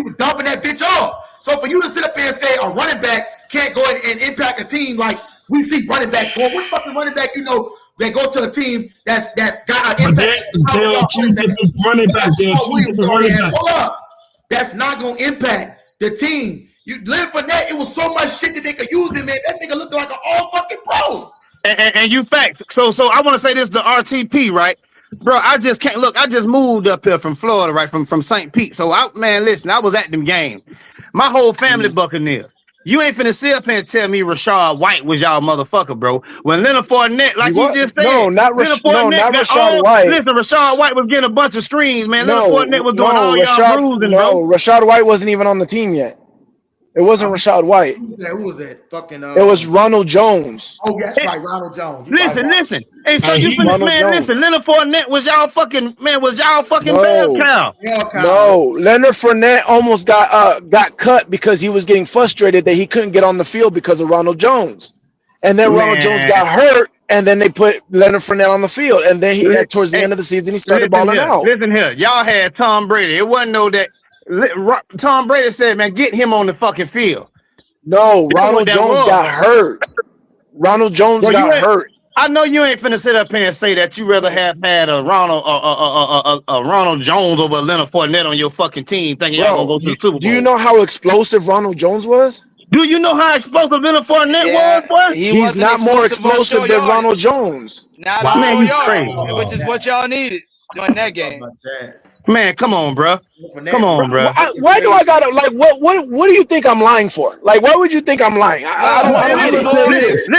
was dumping that bitch off. So for you to sit up here and say a running back can't go and impact a team like we see running back going, what fucking running back you know they go to a team that's got an impact?
There are two different running backs.
Hold up. That's not gonna impact the team. Leonard Fournette, it was so much shit that they could use him, man. That nigga looked like an all fucking pro.
And you fact. So I want to say this to RTP, right? Bro, I just can't look. I just moved up here from Florida, right? From St. Pete. So listen, I was at them game. My whole family Buccaneers. You ain't finna sit up here and tell me Rashad White was y'all motherfucker, bro. When Leonard Fournette, like you just said,
not Rashad White.
Listen, Rashad White was getting a bunch of screens, man. Leonard Fournette was doing all y'all bruising, bro.
Rashad White wasn't even on the team yet. It wasn't Rashad White.
Who was that? Fucking.
It was Ronald Jones.
Oh, that's right, Ronald Jones.
Listen. Hey, so you finna, man, listen. Leonard Fournette was y'all fucking bell cow.
No, Leonard Fournette almost got cut because he was getting frustrated that he couldn't get on the field because of Ronald Jones, and then Ronald Jones got hurt, and then they put Leonard Fournette on the field, and then towards the end of the season he started balling out.
Listen here, y'all had Tom Brady. It wasn't no that. Tom Brady said, man, get him on the fucking field.
No, Ronald Jones got hurt. Ronald Jones got hurt.
I know you ain't finna sit up here and say that you rather have had a Ronald Jones over Leonard Fournette on your fucking team, thinking y'all gonna go to the Super Bowl.
Do you know how explosive Ronald Jones was?
Do you know how explosive Leonard Fournette was, boy?
He's not more explosive than Ronald Jones.
Not on short yardage, which is what y'all needed during that game.
Man, come on, bro. Come on, bro.
Why do I gotta like? What do you think I'm lying for? Like, why would you think I'm lying? I don't
listen.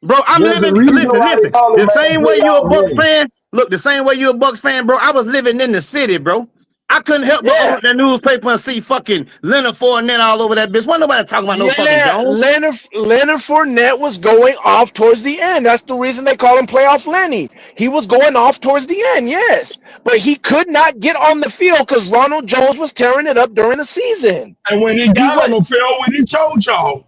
Bro, I'm living. Listen. The same way you a Bucs fan. Look, the same way you a Bucs fan, bro. I was living in the city, bro. I couldn't help but open the newspaper and see fucking Leonard Fournette all over that bitch. Why nobody talking about no fucking Jones?
Leonard Fournette was going off towards the end. That's the reason they call him Playoff Lenny. He was going off towards the end, yes. But he could not get on the field because Ronald Jones was tearing it up during the season.
And when he got on the field, when he told y'all.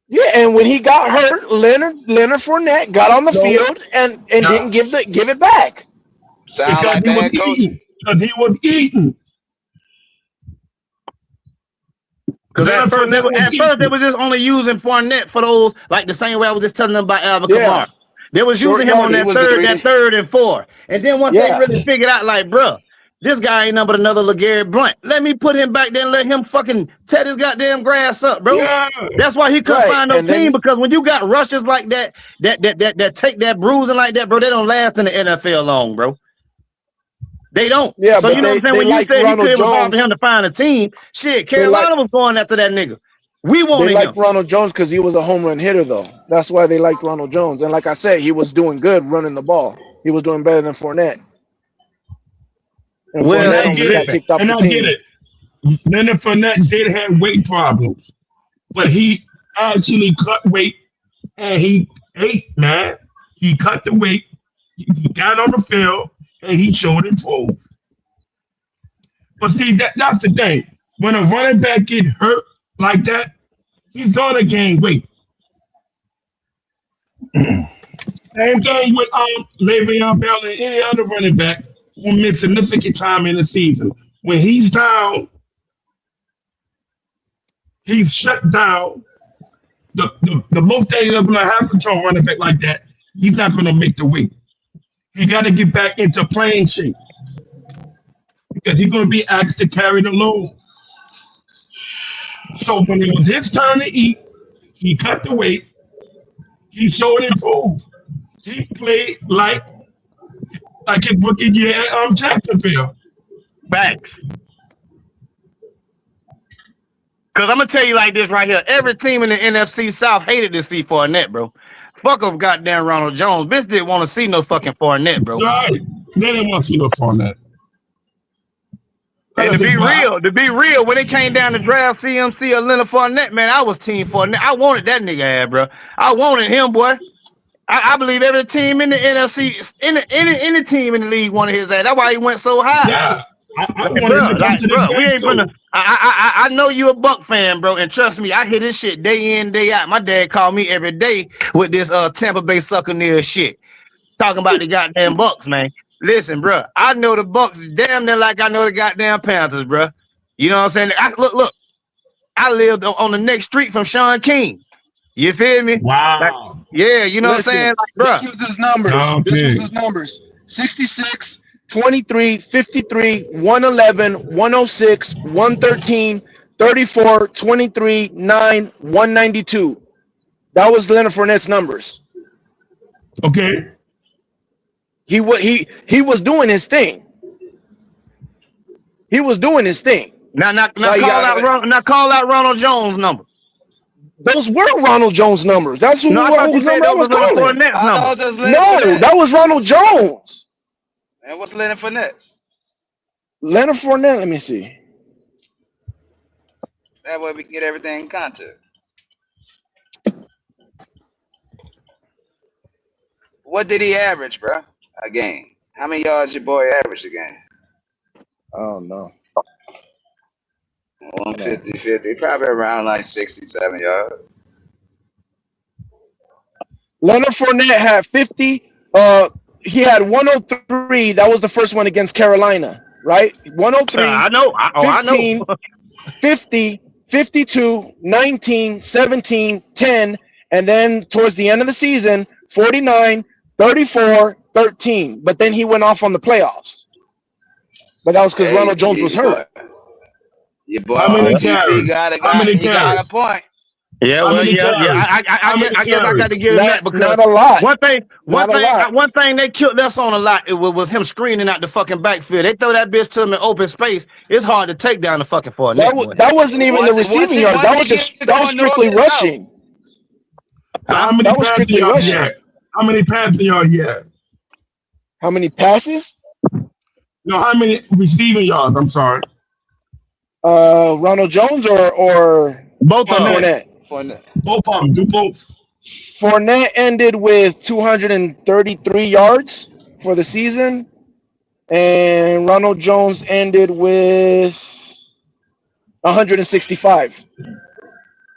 Yeah, and when he got hurt, Leonard Fournette got on the field and didn't give it back.
Sound like bad coaching.
Because he was eating.
Because at first they were just only using Fournette for those, like the same way I was just telling them about Alvin Kamara. They was using him on that third and four. And then once they really figured out, like, bro, this guy ain't nothing but another LeGarrette Blount. Let me put him back there and let him fucking tear his goddamn grass up, bro. Yeah. That's why he couldn't find no team, because when you got rushes like that take that bruising like that, bro, they don't last in the NFL long, bro. They don't. Yeah, so you know what I'm saying? When you said he couldn't bother him to find a team, shit, Carolina was going after that nigga. We wanted him.
They liked Ronald Jones because he was a home run hitter, though. That's why they liked Ronald Jones. And like I said, he was doing good running the ball. He was doing better than Fournette. And
I get it. Leonard Fournette did have weight problems, but he actually cut weight and he ate, man. He cut the weight. He got on the field. And he showed improved. But see, that's the thing. When a running back get hurt like that, he's gonna gain weight. Same thing with Le'Veon Bell and any other running back who missed significant time in the season. When he's down, he's shut down. The most things that's gonna happen to a running back like that, he's not gonna make the weight. He got to get back into playing shape because he's going to be asked to carry the load. So when it was his turn to eat, he cut the weight. He showed improved. He played like his rookie year at Jacksonville.
Facts. Because I'm going to tell you like this right here. Every team in the NFC South hated to see Fournette, bro. Fuck up goddamn Ronald Jones. Bitch didn't want to see no fucking Fournette, bro.
Right. They didn't want to see no Fournette.
And to be real, when it came down to draft CMC or Leonard Fournette, man, I was team Fournette. I wanted that nigga ass, bro. I wanted him, boy. I believe every team in the NFC, any team in the league wanted his ass. That's why he went so high.
Yeah.
I know you a Buck fan, bro, and trust me, I hear this shit day in, day out. My dad called me every day with this Tampa Bay sucker near shit, talking about the goddamn Bucks, man. Listen, bro, I know the Bucks damn near like I know the goddamn Panthers, bro. You know what I'm saying? Look, I lived on the next street from Sean King. You feel me?
Wow.
Like, yeah, you know what I'm saying, like, bro.
This was his numbers. This was his numbers. 66. 23, 53, 111, 106, 113, 34, 23, 9, 192. That was Leonard Fournette's numbers.
Okay.
He was doing his thing. He was doing his thing.
Now call out Ronald Jones' number.
Those were Ronald Jones' numbers. That's who number I was calling. No, that was Ronald Jones.
And what's Leonard Fournette?
Leonard Fournette, let me see.
That way we can get everything in context. What did he average, bro? A game? How many yards your boy averaged a game?
I don't know.
50, probably around like 67 yards.
Leonard Fournette had 50. He had 103. That was the first one against Carolina, right? 103.
I know.
15, 50, 52, 19, 17, 10, and then towards the end of the season, 49, 34, 13. But then he went off on the playoffs. But that was because Ronald Jones was hurt.
Your boy
How many
RTP
carries?
got
carries?
a point.
Yeah,
How
well,
many
yeah.
carries?
I guess I got to give him that because
Not a lot.
one thing they killed us on a lot was him screening out the fucking backfield. They throw that bitch to him in open space. It's hard to take down the fucking for a net.
That wasn't even the receiving yards. That was strictly rushing.
How many passing yards he had? How many passing yards he had?
How many passes?
No, how many receiving yards? I'm sorry.
Ronald Jones or
both of
them.
Fournette.
Both of them. Do both.
Fournette ended with 233 yards for the season, and Ronald Jones ended with 165.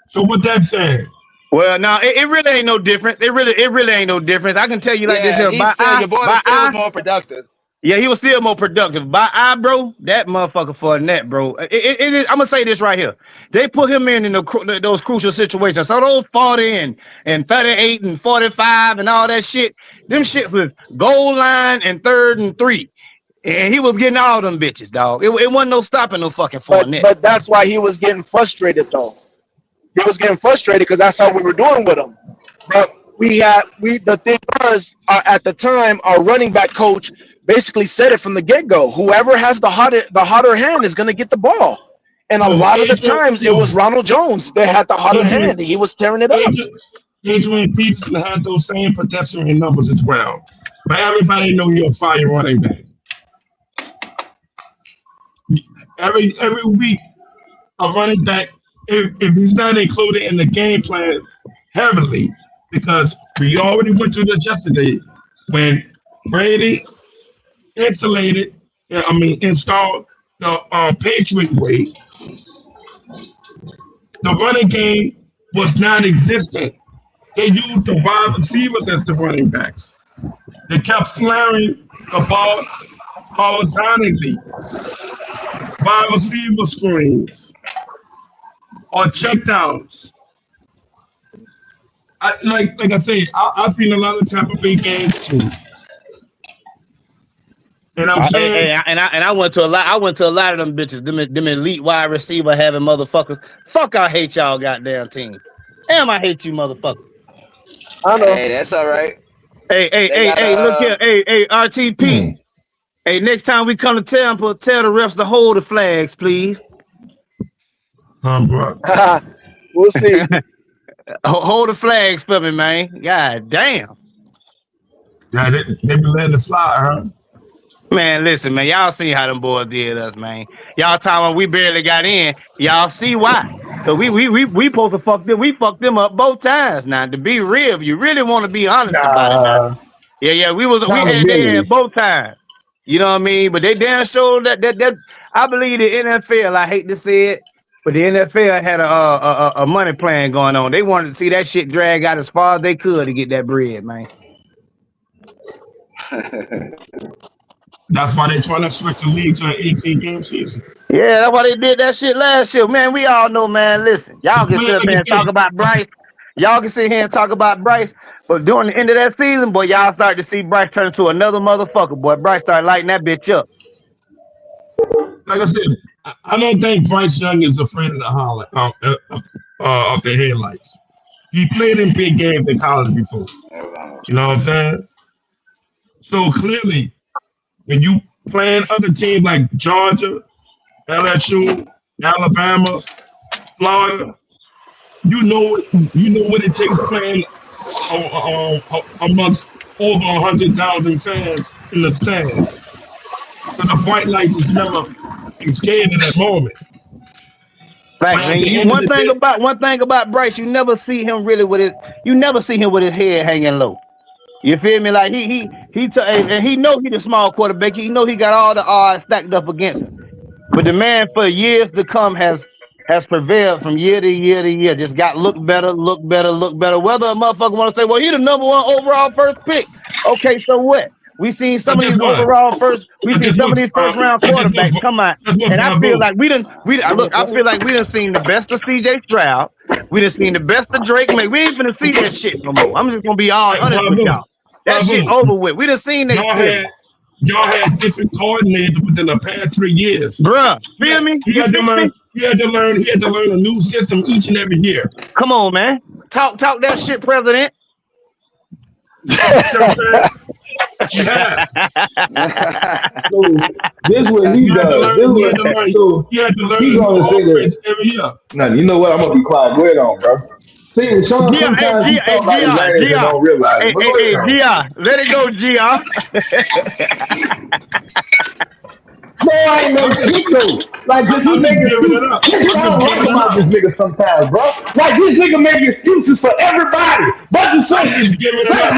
So what that saying?
Well, no, it really ain't no difference. It really ain't no difference. I can tell you like this here.
Your boy was still more productive.
Yeah, he was still more productive. By eye, bro, that motherfucker for a net, bro. I'm gonna say this right here. They put him in those crucial situations. So those 40 and 38 and 45 and all that shit, them shit was goal line and 3rd and 3. And he was getting all them bitches, dog. It wasn't no stopping no fucking Fournette.
But that's why he was getting frustrated, though. He was getting frustrated because that's how we were doing with him. But the thing was, at the time, our running back coach basically said it from the get-go. Whoever has the hotter hand is going to get the ball. And a lot of the times, it was Ronald Jones that had the hotter hand. He was tearing it up.
Adrian Peterson had those same protection numbers as well. But everybody know you're a fire running back. Every week, a running back, if he's not included in the game plan heavily, because we already went through this yesterday, when Brady installed the Patriot way, the running game was non-existent. They used the wide receivers as the running backs. They kept flaring the ball horizontally. Wide receiver screens or checkdowns. Like I say, I've seen a lot of Tampa Bay games too. And I'm saying,
I went to a lot. I went to a lot of them bitches. Them elite wide receiver having motherfuckers. Fuck, I hate y'all goddamn team. Damn, I hate you motherfuckers.
I know.
Hey, that's all right.
Hey, look here. Hey, RTP. Hey, next time we come to Tampa, tell the refs to hold the flags, please.
Bro.
We'll see.
Hold the flags for me, man. God damn.
Yeah, they be letting it fly, huh?
Man, listen, man. Y'all see how them boys did us, man. Y'all time when we barely got in, y'all see why. So we supposed to fuck them. We fucked them up both times. Now, to be real, if you really want to be honest about it, now. Yeah, we had both times. You know what I mean? But they damn sure that I believe the NFL. I hate to say it, but the NFL had a money plan going on. They wanted to see that shit drag out as far as they could to get that bread, man.
That's why they trying to switch the league to an 18-game season.
Yeah, that's why they did that shit last year. Man, we all know, man. Listen, y'all can sit up here and talk about Bryce. Y'all can sit here and talk about Bryce. But during the end of that season, boy, y'all start to see Bryce turn into another motherfucker, boy. Bryce started lighting that bitch up.
Like I said, I don't think Bryce Young is afraid of the of the headlights. He played in big games in college before. You know what I'm saying? So clearly, when you playing other teams like Georgia, LSU, Alabama, Florida, you know what it takes playing amongst over 100,000 fans in the stands. So the bright lights is never scared in that moment.
Right, man. One thing about Bryce, you never see him with his head hanging low. You feel me? Like and he know he's a small quarterback. He know he got all the odds stacked up against him. But the man for years to come has prevailed from year to year to year. Just got look better. Whether a motherfucker want to say, well, he the #1 overall first pick. Okay, so what? We seen some of these overall first. We seen some of these first round quarterbacks come out, and I feel like we done seen the best of C.J. Stroud. We done seen the best of Drake May. We ain't gonna see that shit no more. I'm just gonna be all honest with y'all. That shit over with. We done seen that.
Y'all had different coordinators within the past 3 years.
Bruh, feel me?
He had to learn a new system each and every year.
Come on, man. Talk that shit, President.
So, this is what he does.
He had to learn the offense every year.
Now, you know what? I'm gonna be quiet. Go ahead on, bro. See, when Sean sometimes he talk about his ass and don't realize it.
Hey, Gia, let it go, Gia.
No, I ain't no shit though. Like, just he make excuses. I don't like about this nigga sometimes, bro. Like, this nigga make excuses for everybody. But the same.
I'm giving it up,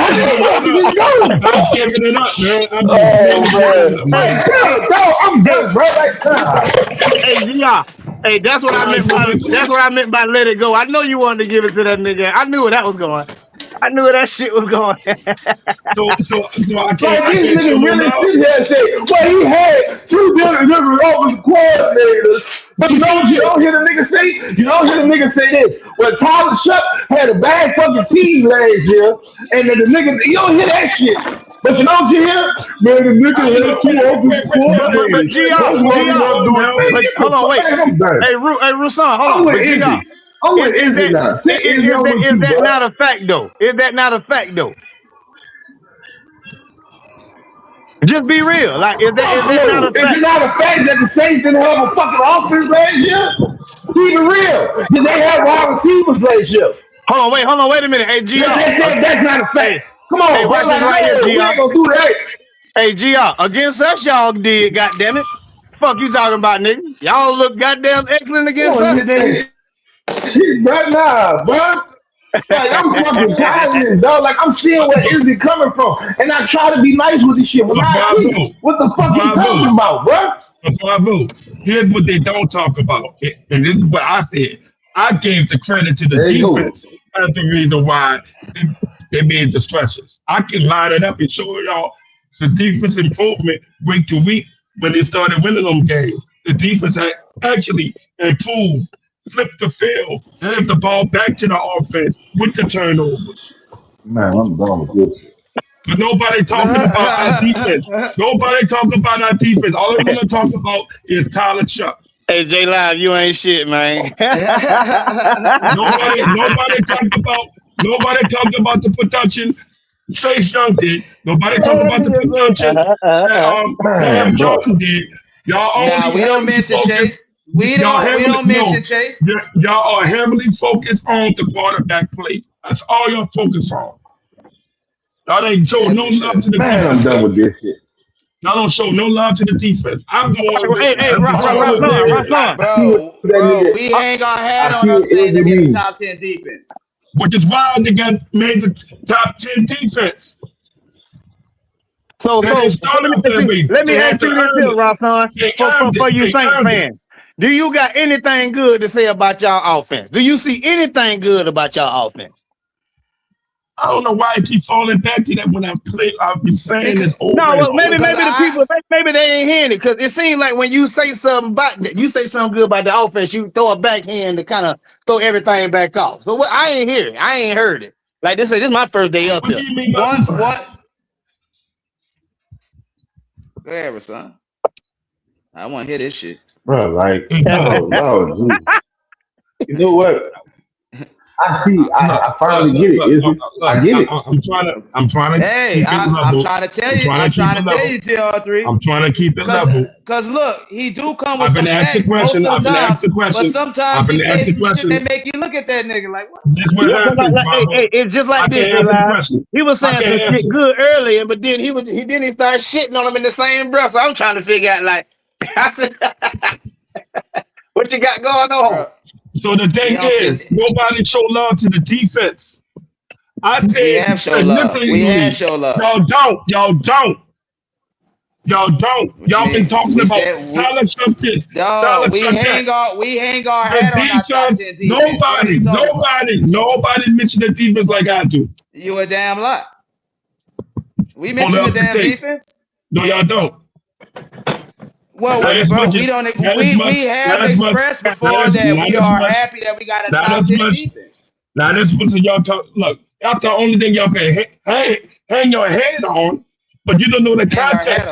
man.
I'm done, bro. Like,
hey, Gia. Hey, that's what I meant by let it go. I know you wanted to give it to that nigga. I knew where that was going. I knew where that shit was going.
so I can't.
Like, this nigga really sit here and say, well, he had 2 different offensive coordinators. But you know what you don't hear the nigga say? You don't hear the nigga say this. Well, Tyler Shuck had a bad fucking team last year, and then the nigga, you don't hear that shit. But you know what you hear? Man, the nigga had 2 offensive coordinators.
But hold on, wait. Hey, Ruslan, hold on. Is that not a fact though? Is that not a fact though? Just be real. Like, is that not a fact?
Is it not a fact that the Saints didn't have a fucking offense last year? Keep it real. Did they have wide receivers last year?
Hold on, wait a minute. Hey, G.
That's not a fact. Come on,
hey, watch it right here, G.
We ain't gonna do that.
Hey, G. Against us, y'all did. Goddamn it. Fuck you talking about, nigga? Y'all look goddamn excellent against us.
Shit, bro, nah, bro. Like, I'm fucking tired of this, dog. Like, I'm seeing where Izzy coming from, and I try to be nice with this shit. What the fuck you talking about, bro?
Bravo. Here's what they don't talk about, and this is what I said. I gave the credit to the defense as the reason why they made the stretches. I can line it up and show y'all the defense improvement week to week when they started winning them games. The defense had actually improved. Flip the field, give the ball back to the offense with the turnovers.
Man, I'm done with this.
But nobody talking about our defense. Nobody talking about our defense. All they want to talk about is Tyler Shuck.
Hey, J Live, you ain't shit, man.
nobody talked about the production Chase Young did. Nobody talked about the production Cam Johnson did.
We don't mention Chase. We don't mention Chase.
Y'all are heavily focused on the quarterback play. That's all y'all focus on. Y'all ain't show no love to the defense.
Man, I'm done with this shit.
Y'all don't show no love to the defense. I'm going.
Hey, bro, we hang our hat on us saying they're the top 10 defense.
Which is why they got made the top 10 defense.
So let me ask you this, Ruslan, for you Saints fans. Do you got anything good to say about y'all offense? Do you see anything good about y'all offense?
I don't know why I keep falling back to that when I play. I've been saying this over.
No, well, maybe the people, maybe they ain't hearing it because it seems like when you say something about that, you say something good about the offense, you throw a backhand to kind of throw everything back off. So what? I ain't hear it. I ain't heard it. Like this is my first day up there.
What? Go ahead, son. I want to hear this shit.
Bro, like, no. You know what? I finally get it. I get it.
I'm trying to.
Hey, I'm trying to tell you. I'm trying to tell you, TR3.
I'm trying to keep it level.
Cause look, he do come with some facts most of the time. But sometimes he says some shit that make you look at that nigga like, what?
It's just like this. He was saying some shit good earlier, but then he started shitting on him in the same breath. So I'm trying to figure out like, I said, what you got going on?
So the thing is, nobody show love to the defense. I think
we have show love.
Y'all don't. Y'all been talking about Tyler Shuck this.
We hang our hat on our top 10 defense.
Nobody mentioned the defense like I do.
You a damn lot. We mentioned the damn defense.
No, y'all don't.
Well, bro, we don't. We have expressed before that we are happy that we got a top 10 defense.
Now this was y'all talk. Look, that's the only thing y'all can hang your head on, but you don't know the context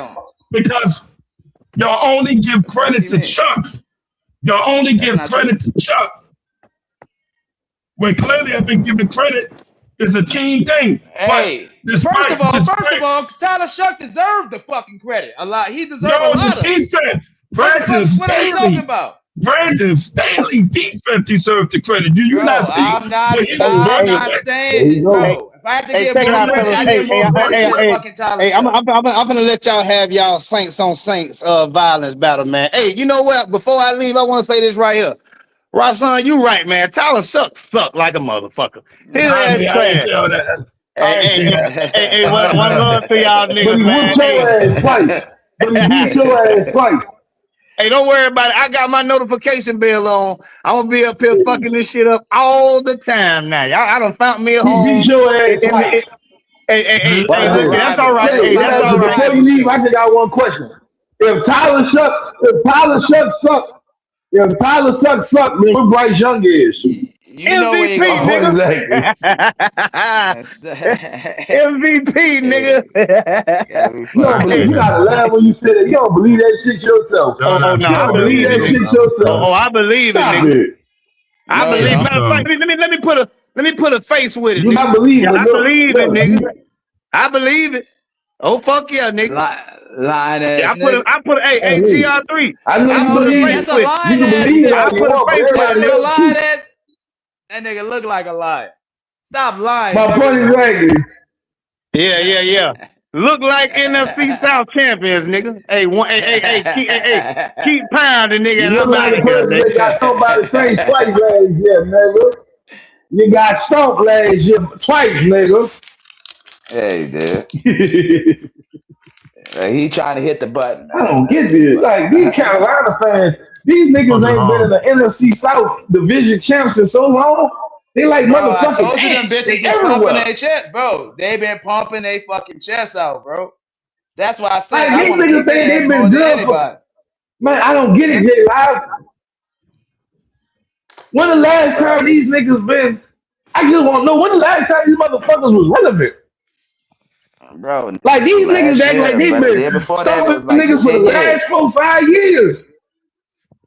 because y'all only give credit to Chuck. Y'all only give credit to Chuck when clearly I've been giving credit. It's a team thing.
Hey, first of all, Tyler Shuck deserved the fucking credit. A lot. He deserved a lot of
defense.
What are we talking about?
Brandon Staley defense deserved the credit. Do you not see?
I'm not saying, bro. If I have to give more credit, I give more credit to fucking Tyler Shuck.
I'm gonna let y'all have y'all Saints on Saints violence battle, man. Hey, you know what? Before I leave, I want to say this right here. Rosson, you right, man. Tyler Shuck sucked like a motherfucker. His ass trash. Hey, one love to y'all niggas, man. But he whooped your ass twice. Hey, don't worry about it. I got my notification bell on. I'm gonna be up here fucking this shit up all the time now. Y'all, I done found me a home. He beat your ass twice. Hey, that's all right. Hey, that's all right. Before you leave, I just got one question. If Tyler Shuck sucked, then what Bryce Young is?
MVP,
nigga. MVP, nigga.
You gotta laugh when you say that. You don't believe that shit yourself.
Oh, no, I believe that shit yourself. Oh, I believe it, nigga. I believe. Let me put a face with it. I believe it, nigga. I believe it. Oh, fuck yeah, nigga.
Lying ass.
I put hey, TR3.
I know you believe it.
That's a lying ass.
I put a face with it.
Lying ass. That nigga look like a liar. Stop lying.
My point is right.
Yeah. Look like NFC South champions, nigga. Hey, keep pounding, nigga.
You look like a person that got stomped by the Saints twice last year, nigga. You got stomped last year twice, nigga.
Hey, dude. He trying to hit the button.
I don't get this. Like, these Carolina fans, these niggas ain't been in the NFC South Division champs in so long. They like motherfucking.
I told you them bitches was pumping their chest, bro. They been pumping their fucking chests out, bro. That's why I said
I want to keep their ass more than anybody. Man, I don't get it, Jay. When the last time these niggas been? I just want to know when the last time these motherfuckers was relevant.
Bro,
like these niggas act like they been stomping niggas for the last 4-5 years.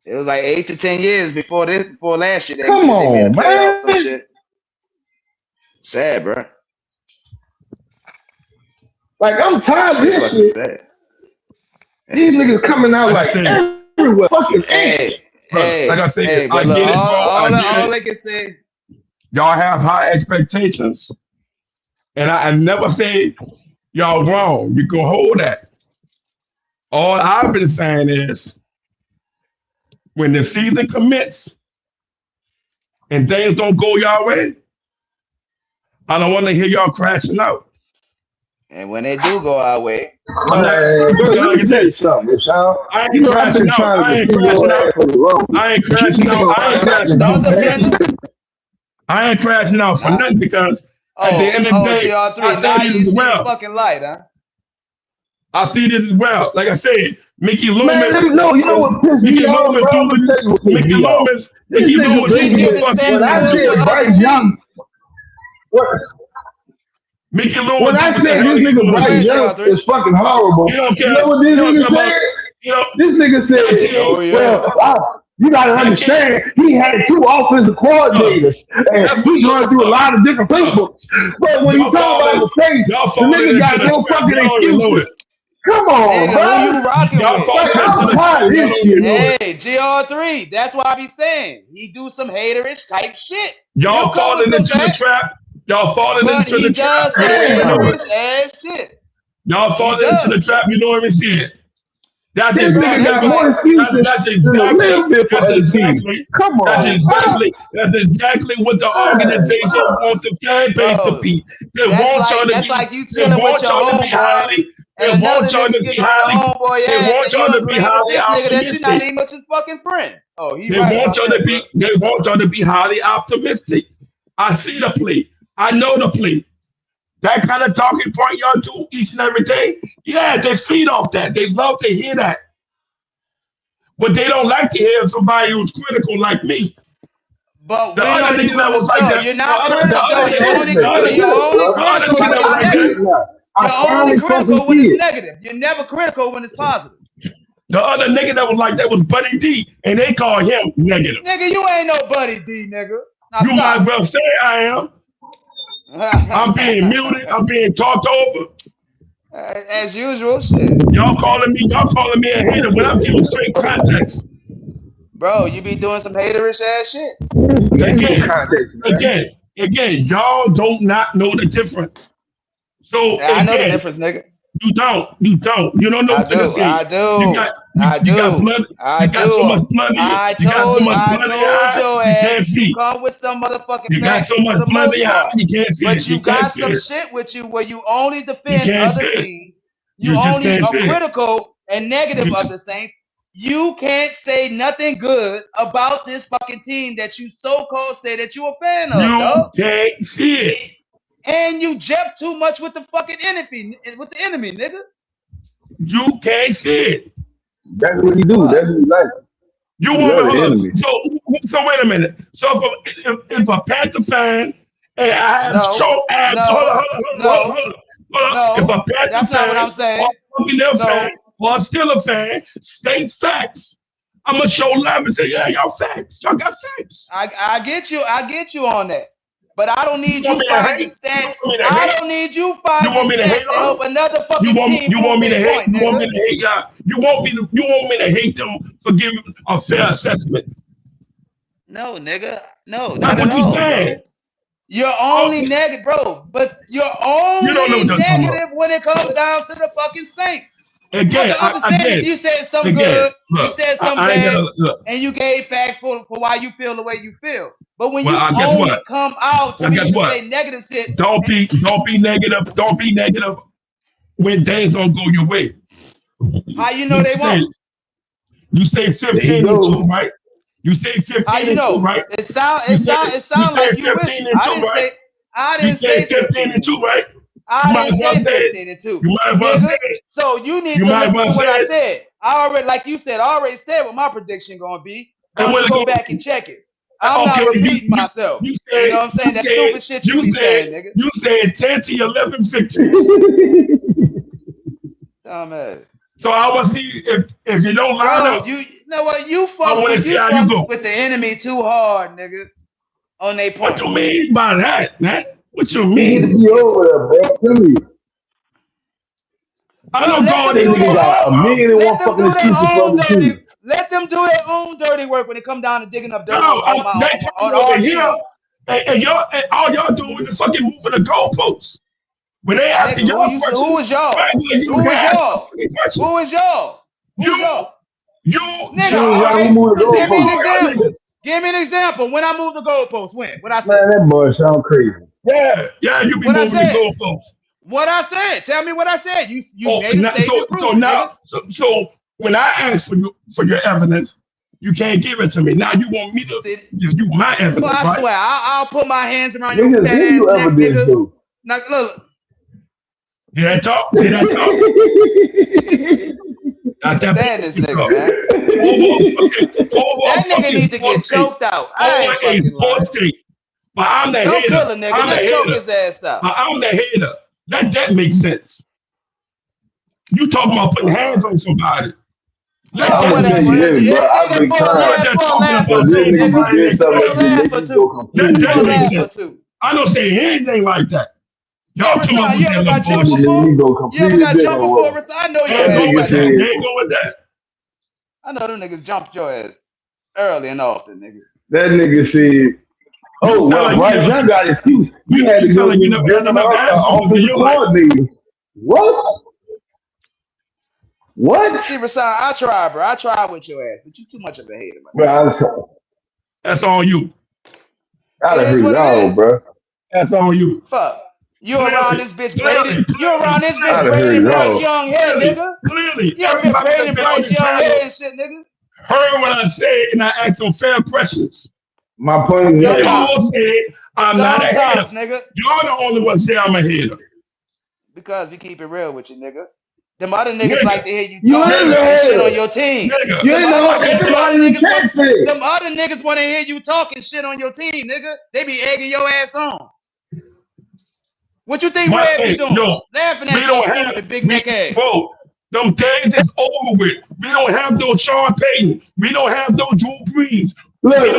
It was like 8 to 10 years before last year.
Come on, man.
Some shit. Sad, bro.
Like, I'm tired of this shit.
Sad.
These niggas coming out like everywhere. Fucking
hey,
like I said,
hey,
I get it, bro.
All they can say.
Y'all have high expectations. And I never say y'all wrong. You can hold that. All I've been saying is when the season commits and things don't go your way, I don't want to hear y'all crashing out.
And when they do go our way,
let me tell you something, Sean.
I ain't crashing out. I ain't crashing out for nothing because at the end of the day,
TR3, now you see the fucking light, huh?
I see this as well. Like I said, Mickey Loomis.
Man, no, you know what pissed me off, bro?
Mickey Loomis.
When I said Bryce Young,
Mickey Loomis.
When I said this nigga Bryce Young is fucking horrible, you know what this nigga said? This nigga said, well, you gotta understand, he had 2 offensive coordinators, and he's going through a lot of different playbooks. But when you talk about the Saints, the nigga got no fucking excuses. Come on, bro.
Who you rocking with? Hey, GR3. That's what I be saying. He do some haterish type shit.
Y'all falling into the trap. Y'all falling into the trap.
Haterish ass shit.
Y'all falling into the trap. You don't even see it. That's exactly what the organization wants the fan base to be. They want y'all to be highly. They want y'all to be highly. They want y'all to be highly optimistic.
That you're not even much his fucking friend. Oh,
they want y'all to be highly optimistic. I see the play. I know the play. That kind of talking point y'all do each and every day, yeah, they feed off that. They love to hear that. But they don't like to hear somebody who's critical like me.
But when are you going to sell? You're not critical. You're only critical when it's negative. You're never critical when it's positive.
The other nigga that was like that was Buddy D, and they call him negative.
Nigga, you ain't no Buddy D, nigga. Now
you might as well say I am. I'm being muted. I'm being talked over.
As usual, shit.
Y'all calling me a hater when I'm giving straight context.
Bro, you be doing some haterish ass shit.
Again, y'all don't not know the difference. So
I know the difference, nigga.
You don't. You don't know what to say.
I do.
You got so much blood.
I told your ass you come with some motherfucking
you got so much blood. You can't see
but
it.
you got some shit with you where you only defend other teams. You only are critical and negative of the Saints. You can't say nothing good about this fucking team that you so-called say that you a fan of.
You can't see it.
And you jump too much with the fucking enemy, nigga.
You can't see it.
That's what you do. That's what you like.
You want to so wait a minute. So if a Panther fan and I have hold on. If a Panther
that's
fan,
not what I'm saying.
Or a Buccaneer fan, or a Steeler fan, state facts. I'm gonna show love and say, yeah, y'all facts. Y'all got facts.
I get you on that. But I don't need you finding stats. I don't need you finding stats to help another fucking team.
You want me to hate? You want me to hate y'all? You want me to hate them for giving a fair assessment?
No, nigga. No,
that's what you saying.
You're only negative, bro. But you're only negative when it comes down to the fucking Saints.
Again,
you said something good. You said something bad, and you gave facts for why you feel the way you feel. But when you only come out to say negative shit,
don't be negative. Don't be negative when things don't go your way.
How you know they won't?
You say 15-2, right? You say 15-2, right?
It sound like you wish. I didn't say 15-2,
right?
I didn't say 15-2.
You might as well say it.
So you need to listen to what I said. I already said what my prediction gonna be. Why don't you go back and check it? I'm not repeating myself. You know what I'm saying? That stupid shit you be saying, nigga.
You said 10-11 victories.
Dumbass.
So I want to see if you don't line up.
You know what? You fuck with the enemy too hard, nigga. On they point.
What you mean by that, man? What you mean?
Be over there, bro. Tell me.
I don't go there.
Got 1,000,001 fucking excuses for the team.
Let them do their own dirty work when it come down to digging up dirt.
No, over here. And all y'all doing is fucking moving the goalposts. When they asking y'all questions,
who is y'all? Who is y'all? Who is y'all? You. Nigga, give me an example. When I moved the goalposts, when? What I said?
Man, that boy sound crazy.
Yeah, you be moving the goalposts.
What I said? Tell me what I said. You made a statement.
So when I ask for your evidence, you can't give it to me. Now you want me to give you my evidence.
Well, I swear, I'll put my hands around your fat ass neck, nigga. Now look.
See that talk?
Stand this nigga, man. That nigga needs to get choked out.
Sports tape. But I'm the hater.
Don't kill a nigga. Let's choke his ass out.
But I'm the hater. That makes sense. You talking about putting hands on somebody. I don't say anything like that. Y'all come up with that bullshit.
You ever got jumped before? I know you ain't
go with that.
I know them niggas jumped your ass early and often, nigga.
That nigga said, "Oh, well, right, John got excuse. You had to go to the What?
See, Rasan, I tried, bro. I tried with your ass, but you too much of a hater,
man. That's all you.
I agree with y'all, bro.
That's all you.
Fuck. You around this bitch braiding. You around this bitch braiding Bryce Young hair, nigga.
Clearly.
You been braiding Bryce Young hair and shit, nigga.
Heard what I said, and I asked some fair questions.
My point is
y'all said I'm not a hater.
Nigga.
Y'all the only one say I'm a hater.
Because we keep it real with you, nigga. Them other niggas like to hear you talk and shit on your team. Them other niggas want to hear you talking shit on your team, nigga. They be egging your ass on. What you think Red be doing? Laughing at your stupid big neck ass.
Bro, them days is over with. We don't have no Sean Payton. We don't have no Drew Brees.
Look, they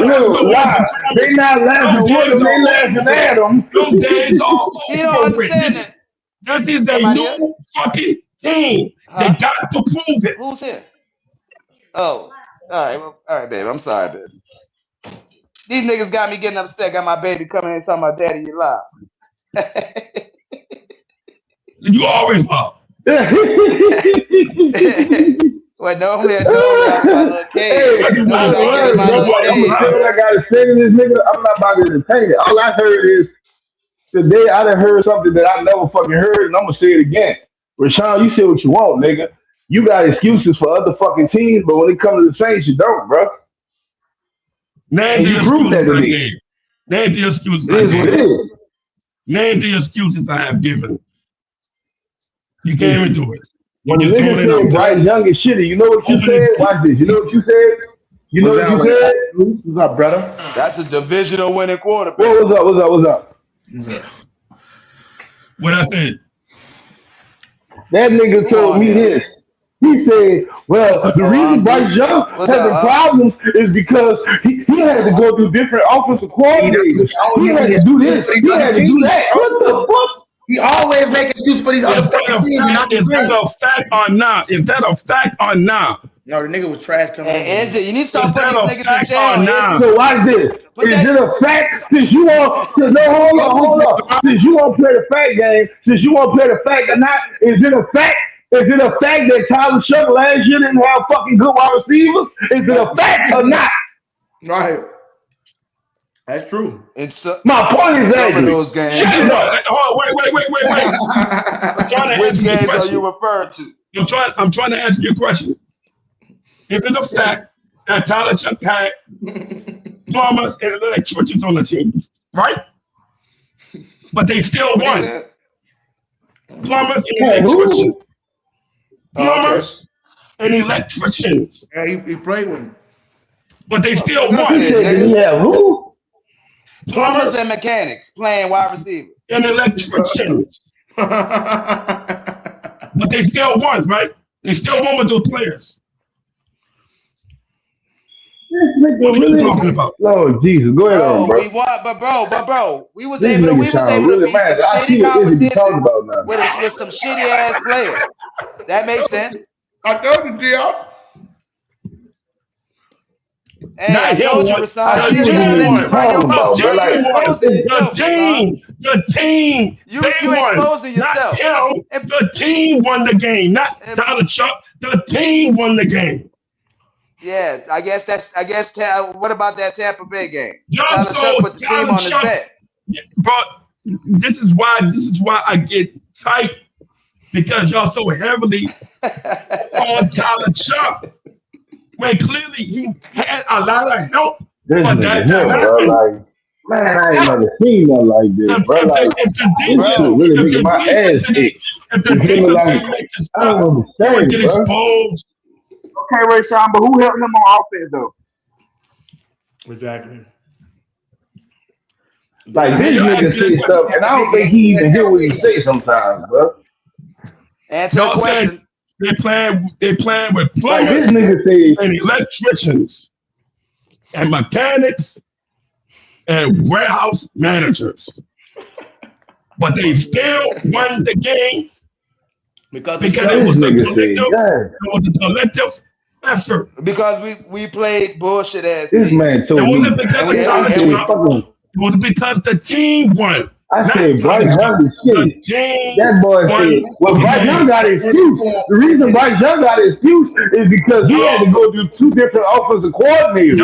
not laughing with them, they laughing at them.
Them days are over.
You don't understand that.
This is a new fucking team. They got to prove it.
Who's here? Oh, all right, babe. I'm sorry, babe. These niggas got me getting upset. Got my baby coming in and talking about daddy, you live.
You always up.
Well, normally I got my little cage.
I'm not about to entertain it. All I heard is today I done heard something that I never fucking heard, and I'm gonna say it again. Rashawn, you say what you want, nigga. You got excuses for other fucking teams, but when it comes to the Saints, you don't, bro.
Name the excuses I gave. Name the excuses I have given. You can't even do it.
When the nigga said Bryce Young is shitty, you know what you said? Watch this. You know what you said? You know what you said?
What's up, brother?
That's a divisional winning quarterback.
What's up?
What I said?
That nigga told me this. He said, well, the reason Bryce Young having problems is because he had to go through different offensive coordinators. He had to do this. He had to do that. What the fuck?
He always make excuses for these other teams.
Is that a fact or not? Is that a fact or not?
No, the nigga was trash coming.
Is it? You need to stop putting these niggas in jail.
So watch this. Is it a fact? Since you want, hold on. Since you want to play the fact game, since you want to play the fact or not, is it a fact? Is it a fact that Tyler Shuck last year didn't have fucking good wide receivers? Is it a fact or not?
Right. That's true.
My point is that
some of those games.
Wait.
Which games are you referring to?
I'm trying to answer your question. Is it a fact that Tyler Shuck had plumbers and electricians on the team, right? But they still won. Plumbers and electricians. Plumbers and electricians.
Yeah, he played with him.
But they still won.
Who?
Plumbers and mechanics playing wide receiver.
And electricians. But they still won, right? They still won with those players. What are you talking about?
Lord Jesus, go ahead, bro.
We won, but bro, we was able to beat some shitty competition with some shitty ass players. That makes sense.
I told you, Dio.
Hey, I told you, Rasad.
The team.
You exposing yourself.
Not him. The team won the game, not Tyler Shuck. The team won the game.
Yeah, I guess. What about that Tampa Bay game?
Tyler
Shuck put the team on his back.
But this is why I get tight, because y'all so heavily on Tyler Shuck. When clearly he had a lot of help for that to happen.
Man, I ain't never seen nothing like this, bro. Like, this shit really making my ass itch.
If the defense make the stop,
get
exposed.
Okay, Ray Sean, but who helped him on offense though?
Exactly.
Like this nigga say stuff, and I don't think he even hear what he say sometimes, bro.
Answer the question.
They playing with
Like
plumbers
this nigga say,
and electricians and mechanics and warehouse managers. But they still won the game because it was a collective effort.
Because we played bullshit ass
this
team.
man told me.
It was because the team won.
I said Bryce Young is shit. That boy said, well, Bryce Young got an excuse. The reason Bryce Young got an excuse is because he had to go through two different offensive coordinators.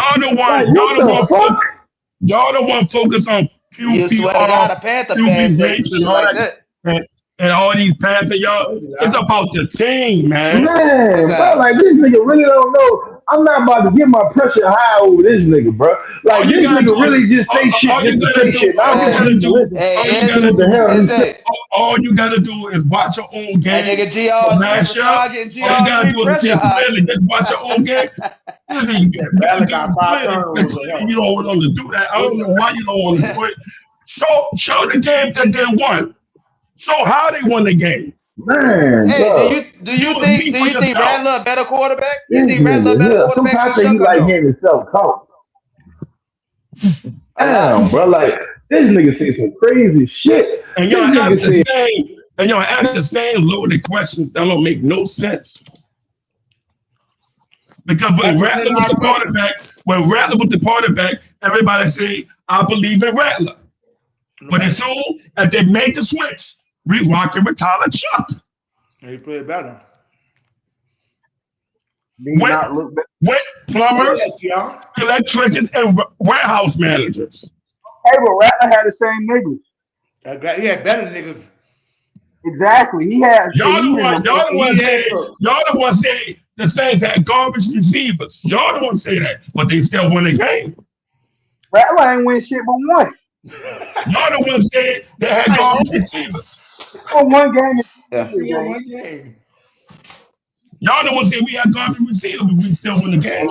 Y'all the one focus on
You swear to God, a Panther fan says shit like that.
And all these Panther, y'all, it's about the team, man.
Man, bro, like this nigga really don't know. I'm not about to get my pressure high over this nigga, bro. Like this nigga really just say shit just to say shit. I don't even listen.
All you gotta do is watch your own game.
That nigga GR,
all you gotta do is just watch your own game. You don't want to do that. I don't know why you don't want to do it. Show the game that they won. Show how they won the game.
Man,
hey, do you think Rattler a better quarterback? You think Rattler a better quarterback?
Sometimes he like getting himself caught. Damn, bro, like this nigga say some crazy shit.
And y'all ask the same loaded questions that don't make no sense. Because when Rattler was the quarterback, everybody say, I believe in Rattler. But as soon as they made the switch, we rocking with Tyler Chuck.
He played better.
With plumbers, electricians, and warehouse managers.
Hey, but Rattler had the same niggas.
He had better niggas.
Exactly. He had.
Y'all the one say the Saints had garbage receivers. Y'all the one say that, but they still won the game.
Rattler ain't win shit but one.
Y'all the one said they had garbage receivers.
On one game.
One game.
Y'all the one said we had garbage receivers, but we still win the game.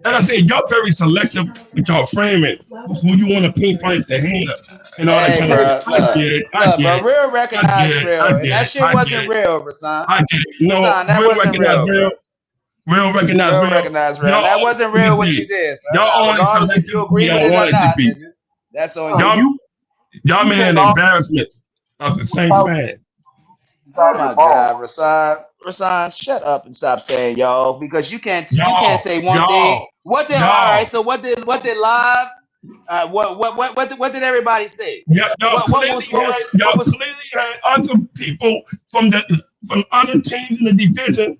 And I said, y'all very selective with y'all framing who you want to pinpoint the hater and all that kind of stuff. I get it.
But real recognize real. And that shit wasn't real, Rasan.
I get it. No,
that wasn't real.
Real recognize real.
That wasn't real what you did.
Y'all
regardless if you agree with it or not, that's on you.
Y'all made an embarrassment of the Saints fan.
Oh my God, Rasan, shut up and stop saying y'all, because you can't say one thing. All right, so what did live? What did everybody say?
Y'all clearly had other people from other teams in the division.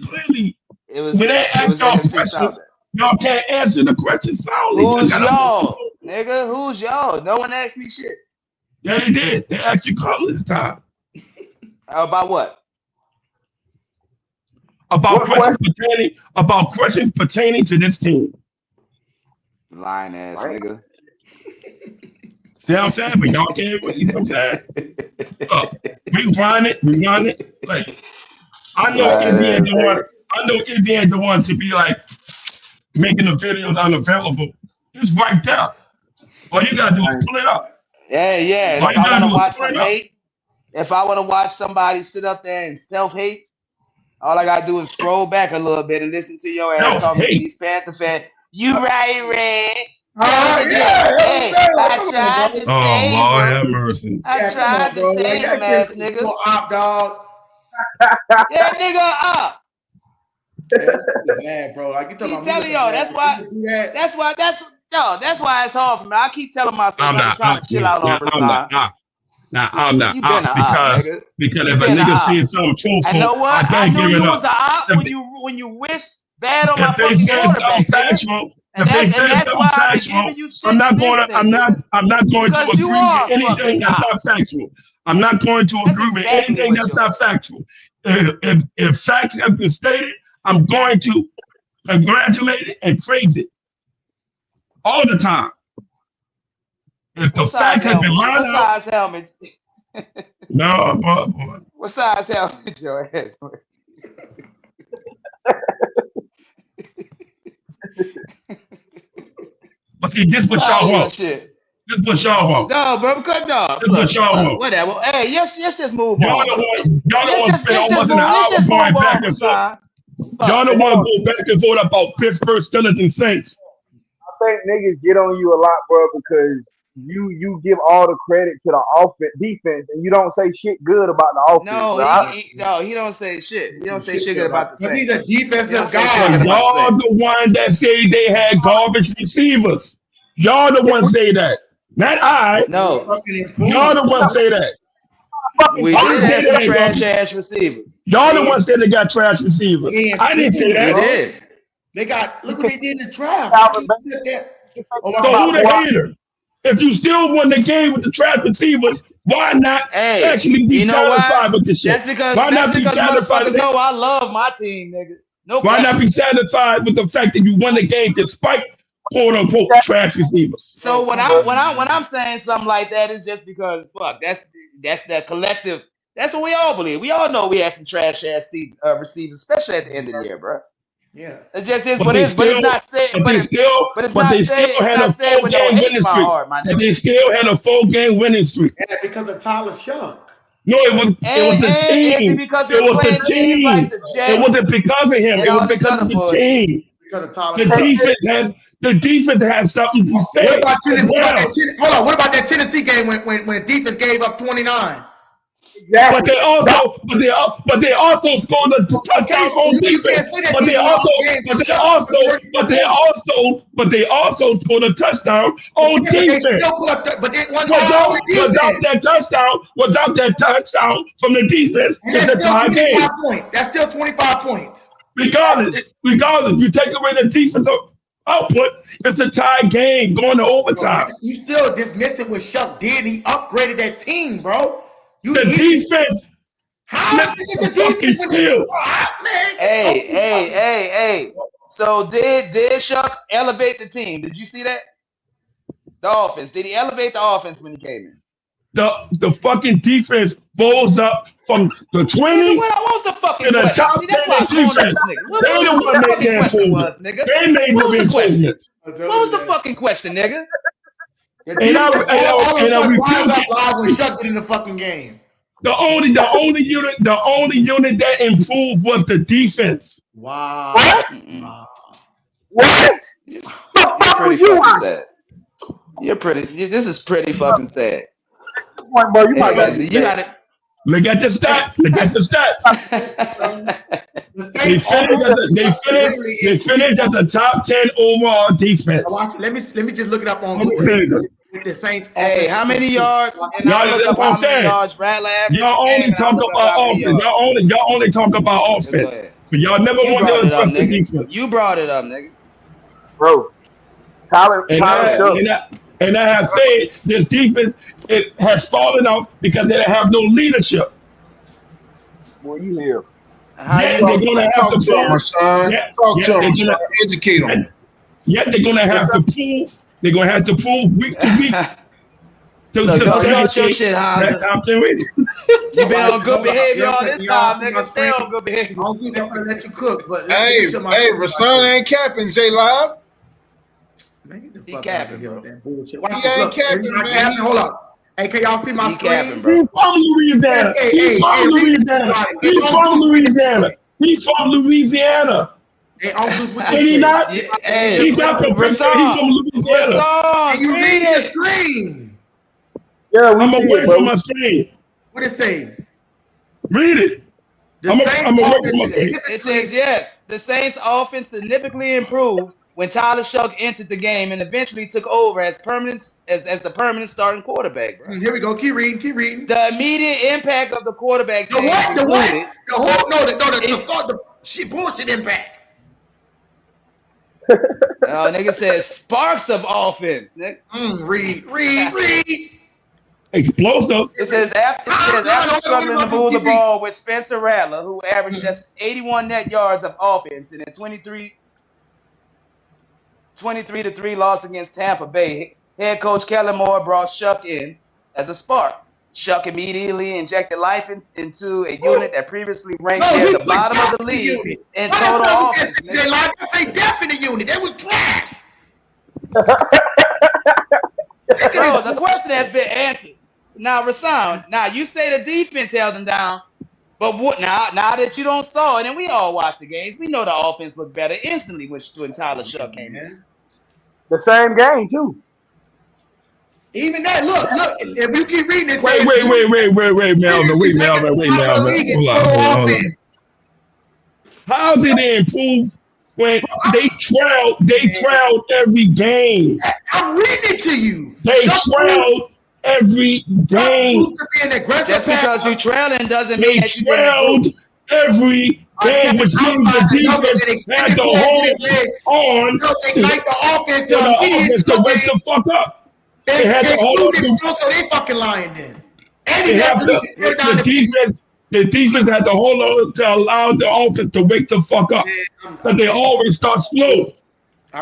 Clearly, when they ask y'all questions, y'all can't answer the question soundly.
Who's y'all, nigga? Who's y'all? No one asked me shit.
Yeah, they did. They asked you Colin this time.
About what?
About questions pertaining to this team.
Lying ass nigga.
See what I'm saying? But y'all can't really sometimes. We run it. Like I know Indiana the one to be like making the videos unavailable. It's right there. All you gotta do is pull it up.
Yeah. If I want to watch some hate, if I want to watch somebody sit up there and self-hate, all I gotta do is scroll back a little bit and listen to your ass talking to these Panther fans. You right, Red. I tried to save him.
Oh, Lord have mercy.
I tried to save him, ass nigga.
Op, dog.
That nigga up.
Man, bro. Like you
keep telling y'all, that's why it's hard for me. I keep telling myself I'm trying to chill out on Rasan.
I'm not because if a nigga sees something truthful,
I know what?
I can't give it up.
I knew you was an op when you wished bad on my fucking quarterback.
If they say something factual, I'm not going to agree with anything that's not factual. I'm not going to agree with anything that's not factual. If facts have been stated, I'm going to congratulate it and praise it all the time. If the facts have been lined up.
What size helmet?
No, boy.
What size helmet your ass?
But see, this what y'all want. This what y'all want.
No, bro, cut off.
This what y'all want.
Whatever. Hey, let's just move on.
Y'all don't want to spend almost an hour going back and forth. Y'all don't want to go back and forth about Pittsburgh Steelers and Saints.
I think niggas get on you a lot, bro, because you give all the credit to the defense, and you don't say shit good about the offense.
No, he don't say shit. He don't say shit good about the Saints.
He's a defensive guy.
Y'all the one that say they had garbage receivers. Y'all the one say that. Not I.
No.
Y'all the one say that.
We did have some trash ass receivers.
Y'all the ones that they got trash receivers. I didn't say that.
We did.
They got, look what they did in the draft.
So who the hater? If you still won the game with the trash receivers, Why not actually be satisfied with this shit?
That's because
Why not be satisfied?
motherfuckers know I love my team, nigga. No
Why
question.
not be satisfied with the fact that you won the game despite quote unquote trash receivers?
So when I'm saying something like that, it's just because that's that collective. That's what we all believe. We all know we had some trash ass receivers, especially at the end of the year, bro.
Yeah,
it just is what it is. But it's not saying. But it's not saying. It's not saying with no hate in my heart, my nigga.
They still had a 4-game winning streak.
Yeah, because of Tyler Shuck.
No, it was the team. It was the team. It wasn't because of him. It was because of the team.
Because of Tyler Shuck.
The defense has something to say.
What about that Tennessee game when the defense gave up 29?
But they also scored a touchdown on defense. But they also scored a touchdown on defense. Without that touchdown from the defense, it's a tie game.
That's still 25 points.
Regardless, you take away the defensive output, it's a tie game going to overtime.
You still dismissing what Shuck did. He upgraded that team, bro.
Defense.
How is the
fucking steal?
Hey. So did Shuck elevate the team? Did you see that? The offense. Did he elevate the offense when he came in?
The fucking defense falls up from the 20
what's the fucking
to the top 10 defense. They the one making that improvement. They made the improvements.
What was the fucking question, nigga?
And I repeat when Shuck get in the fucking game.
The only unit that improved was the defense.
Wow.
What? You're pretty fucking sad. This is pretty fucking sad.
Bro, you got
it.
Look at the stats. They finished at the top 10 overall defense.
Let me just look it up on Google. The Saints.
Hey, how many yards? And
y'all only talk about offense. Y'all only talk about offense. But y'all never want to trust the defense.
You brought it up, nigga.
Bro.
And I have said this defense has fallen off because they have no leadership.
Well, you hear.
They're going to have to prove.
Educate them.
Yet they're going to have to prove. They're going to have to prove week to week.
Don't start your shit, Hans. You've been on good behavior all this time, nigga. Stay on good behavior.
I don't think I'm going to let you cook. But
hey, Rasan ain't capping, J Live.
He capping, bro.
He ain't capping, man.
Hold up. Hey, can y'all see my
he
screen?
Capping, bro.
He's from Louisiana. He's from Louisiana.
Hey,
Ain't he not?
Hey,
he's not from Louisiana.
Rasan, you read the screen.
Yeah,
I'm away from my screen.
What it say?
Read it. I'm away from my screen.
It says, yes, the Saints' offense significantly improved when Tyler Shuck entered the game and eventually took over as the permanent starting quarterback. Bro.
Here we go. Keep reading.
The immediate impact of the quarterback change.
The shit bullshit impact.
Nigga says sparks of offense. Nigga.
Read.
Explosive.
It says after struggling to move the ball with Spencer Rattler, who averaged just 81 net yards of offense in a 23-3 loss against Tampa Bay, head coach Kellen Moore brought Shuck in as a spark. Shuck immediately injected life into a unit that previously ranked near the bottom of the league in total offense.
They like to say definite unit. They was trash.
Bro, the question has been answered. Now, Rasan, you say the defense held them down, but what now that you don't saw it, and we all watch the games, we know the offense looked better instantly when Tyler Shuck came in.
The same game, too.
Even that, look, if you keep reading this.
Wait, Melvin. Hold on. How did they improve when they trailed every game?
I'm reading it to you.
They trailed every game.
Just because you trailing doesn't mean that you
trailed every game, which means the defense had to hold on to the offense to wake the fuck up.
They had to hold on. So they fucking lying then.
They have the defense. The defense had to hold on to allow the offense to wake the fuck up. Because they always start slow.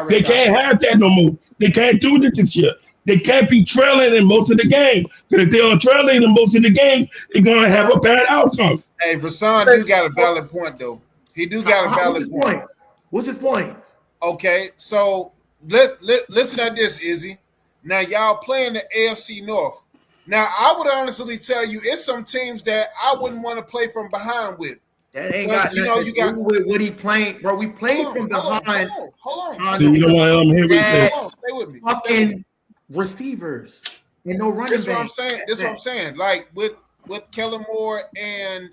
They can't have that no more. They can't do this year. They can't be trailing in most of the game. Because if they are trailing in most of the game, they're going to have a bad outcome.
Hey, Rasan do got a valid point, though. He do got a valid point.
What's his point?
Okay, so listen at this, Izzy. Now, y'all playing the AFC North. Now, I would honestly tell you, it's some teams that I wouldn't want to play from behind with.
That ain't got nothing to do with what he playing, bro. We playing from behind.
Hold on.
You know what I'm here with?
Stay with me.
Fucking receivers and no running
This
back.
what I'm saying. This what I'm saying. Like with Kellen Moore and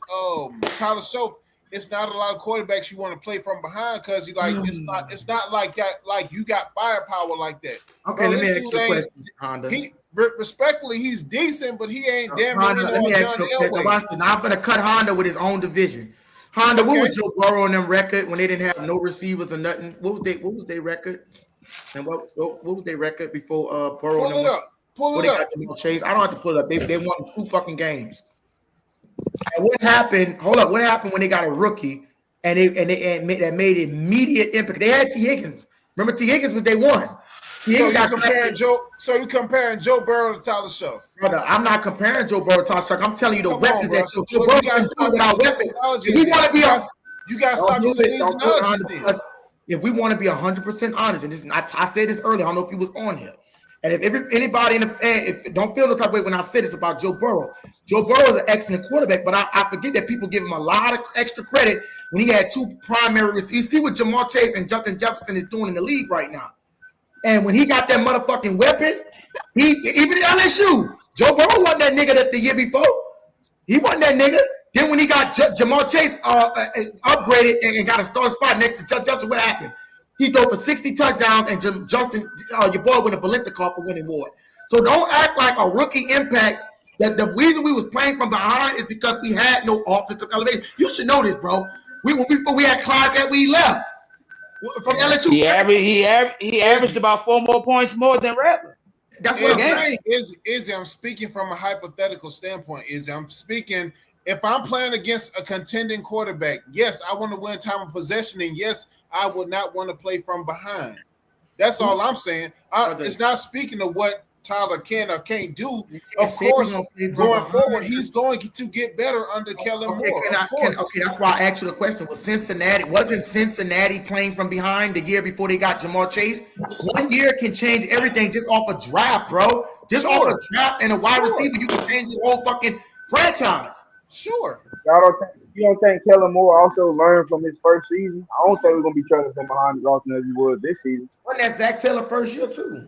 Tyler Shope, it's not a lot of quarterbacks you want to play from behind because it's not like that. Like you got firepower like that.
Okay, let me ask you a question, Honda.
Respectfully, he's decent, but he ain't damn
Honda, let me ask you a question. Now I'm gonna cut Honda with his own division. Honda, what was Joe Burrow on them record when they didn't have no receivers or nothing? What was their record? And what was their record before Burrow?
Pull it up. Pull it up.
Chase. I don't have to pull it up. They won 2 fucking games. And what happened? Hold up. What happened when they got a rookie and they made immediate impact? They had T. Higgins. Remember T. Higgins was day one.
So you comparing Joe Burrow to Tyler Shough?
Brother, I'm not comparing Joe Burrow to Tyler Shough. I'm telling you the weapons that Joe Burrow can do without weapons. If we want to be
you got to stop using these.
If we want to be 100% honest, and this, I said this earlier, I don't know if he was on here. And if anybody in the fan, don't feel no type of way when I say this about Joe Burrow. Joe Burrow is an excellent quarterback, but I forget that people give him a lot of extra credit when he had 2 primary receivers. You see what Jamar Chase and Justin Jefferson is doing in the league right now. And when he got that motherfucking weapon, even LSU, Joe Burrow wasn't that nigga that the year before. He wasn't that nigga. Then when he got Jamar Chase upgraded and got a star spot next to Justin, what happened? He threw for 60 touchdowns, and Justin, your boy, won a Balintikoff for winning award. So don't act like a rookie impact. That the reason we was playing from behind is because we had no offensive elevation. You should know this, bro. Before we had Clyde that we left from LSU.
He averaged about 4 more points more than Rattler.
That's what I'm saying. Izzy, I'm speaking from a hypothetical standpoint. Izzy, I'm speaking. If I'm playing against a contending quarterback, yes, I want to win time of possession, and yes, I would not want to play from behind. That's all I'm saying. It's not speaking of what Tyler can or can't do. Of course, going forward, he's going to get better under Kellen Moore.
Okay, that's why I asked you the question. Wasn't Cincinnati playing from behind the year before they got Jamar Chase? 1 year can change everything just off a draft, bro. Just off a draft and a wide receiver, you can change the whole fucking franchise.
Sure.
You don't think Kellen Moore also learned from his first season? I don't think we're gonna be trailing from behind as often as we would this season.
Wasn't that Zach Taylor first year too?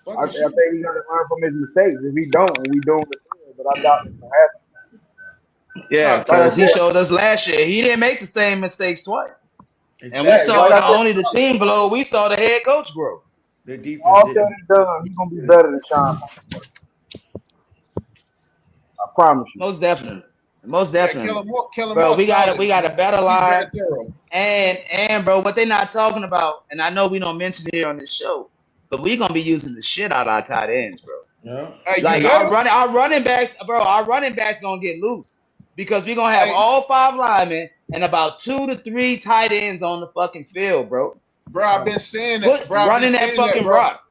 I think he's gonna learn from his mistakes. If he don't, we doing the thing, but I doubt it's gonna happen.
Yeah, because he showed us last year. He didn't make the same mistakes twice. And we saw not only the team blow, we saw the head coach grow.
The defense
all said and done, he's gonna be better than Sean. I promise you.
Most definitely.
Kellen
bro,
Moore
we got a better line. And bro, what they not talking about, and I know we don't mention it here on this show, but we gonna be using the shit out of our tight ends, bro.
Yeah.
Like our running backs gonna get loose because we're gonna have all 5 linemen and about 2 to 3 tight ends on the fucking field, bro.
Bro, I've been saying that.
Running that fucking rock.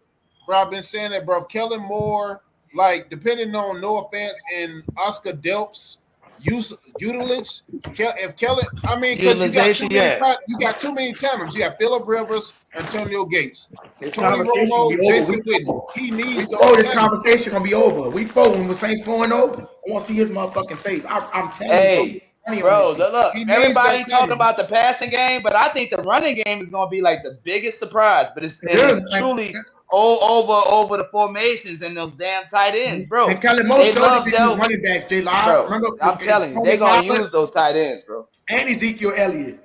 Bro, I've been saying that, bro. If Kellen Moore, like, depending on, no offense, and Oscar Delp's utilage, if Kellen, I mean, because you got too many tandems. You got Phillip Rivers, Antonio Gates, Tony Romo, Jason Witten. He needs
this conversation gonna be over. We when the Saints 4-0, I want to see his motherfucking face. I'm telling you.
Bro, look, everybody talking about the passing game, but I think the running game is gonna be like the biggest surprise. But it's truly over the formations and those damn tight ends, bro.
And Kellen Moore showed these running backs, J.
Bro, I'm telling you, they're gonna use those tight ends, bro.
And Ezekiel Elliott.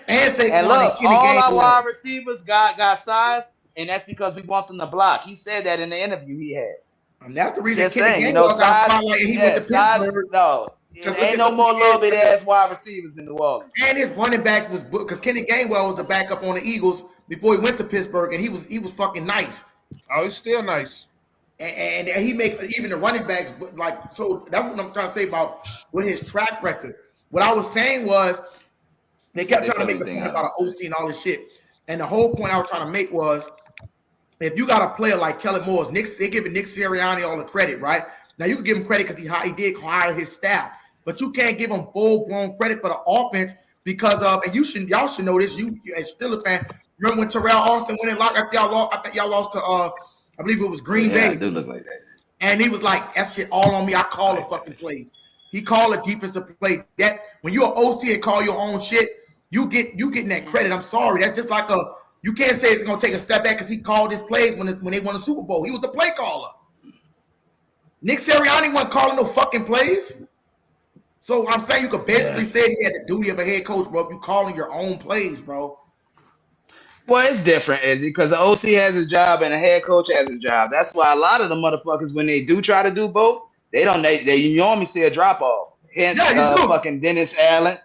and
look, all our wide receivers got size, and that's because we want them to block. He said that in the interview he had.
And that's the reason.
Just saying, size. No. Ain't no more little bit ass wide receivers in New Orleans.
And his running backs was because Kenny Gainwell was the backup on the Eagles before he went to Pittsburgh, and he was fucking nice.
Oh, he's still nice.
and he makes even the running backs like. So that's what I'm trying to say about with his track record. What I was saying was they kept trying to make the point about an OC and all this shit, and the whole point I was trying to make was if you got a player like Kellen Moore, they're giving Nick Sirianni all the credit, right? Now you can give him credit because he did hire his staff, but you can't give him full-blown credit for the offense because of, and y'all should know this. You as Steelers fan, remember when Terrell Austin went and locked up y'all lost? I think y'all lost to I believe it was Green Bay.
I do look like that.
And he was like, that shit all on me. I call the fucking plays. He called a defensive play. That when you're an OC and call your own shit, you getting that credit. I'm sorry. That's just like you can't say it's gonna take a step back because he called his plays when they won the Super Bowl. He was the play caller. Nick Sirianni wasn't calling no fucking plays. So I'm saying you could basically say he had the duty of a head coach, bro, if you calling your own plays, bro.
Well, it's different, Izzy, because the OC has his job and the head coach has his job. That's why a lot of the motherfuckers, when they do try to do both, you normally see a drop off. Hence, fucking Dennis Allen.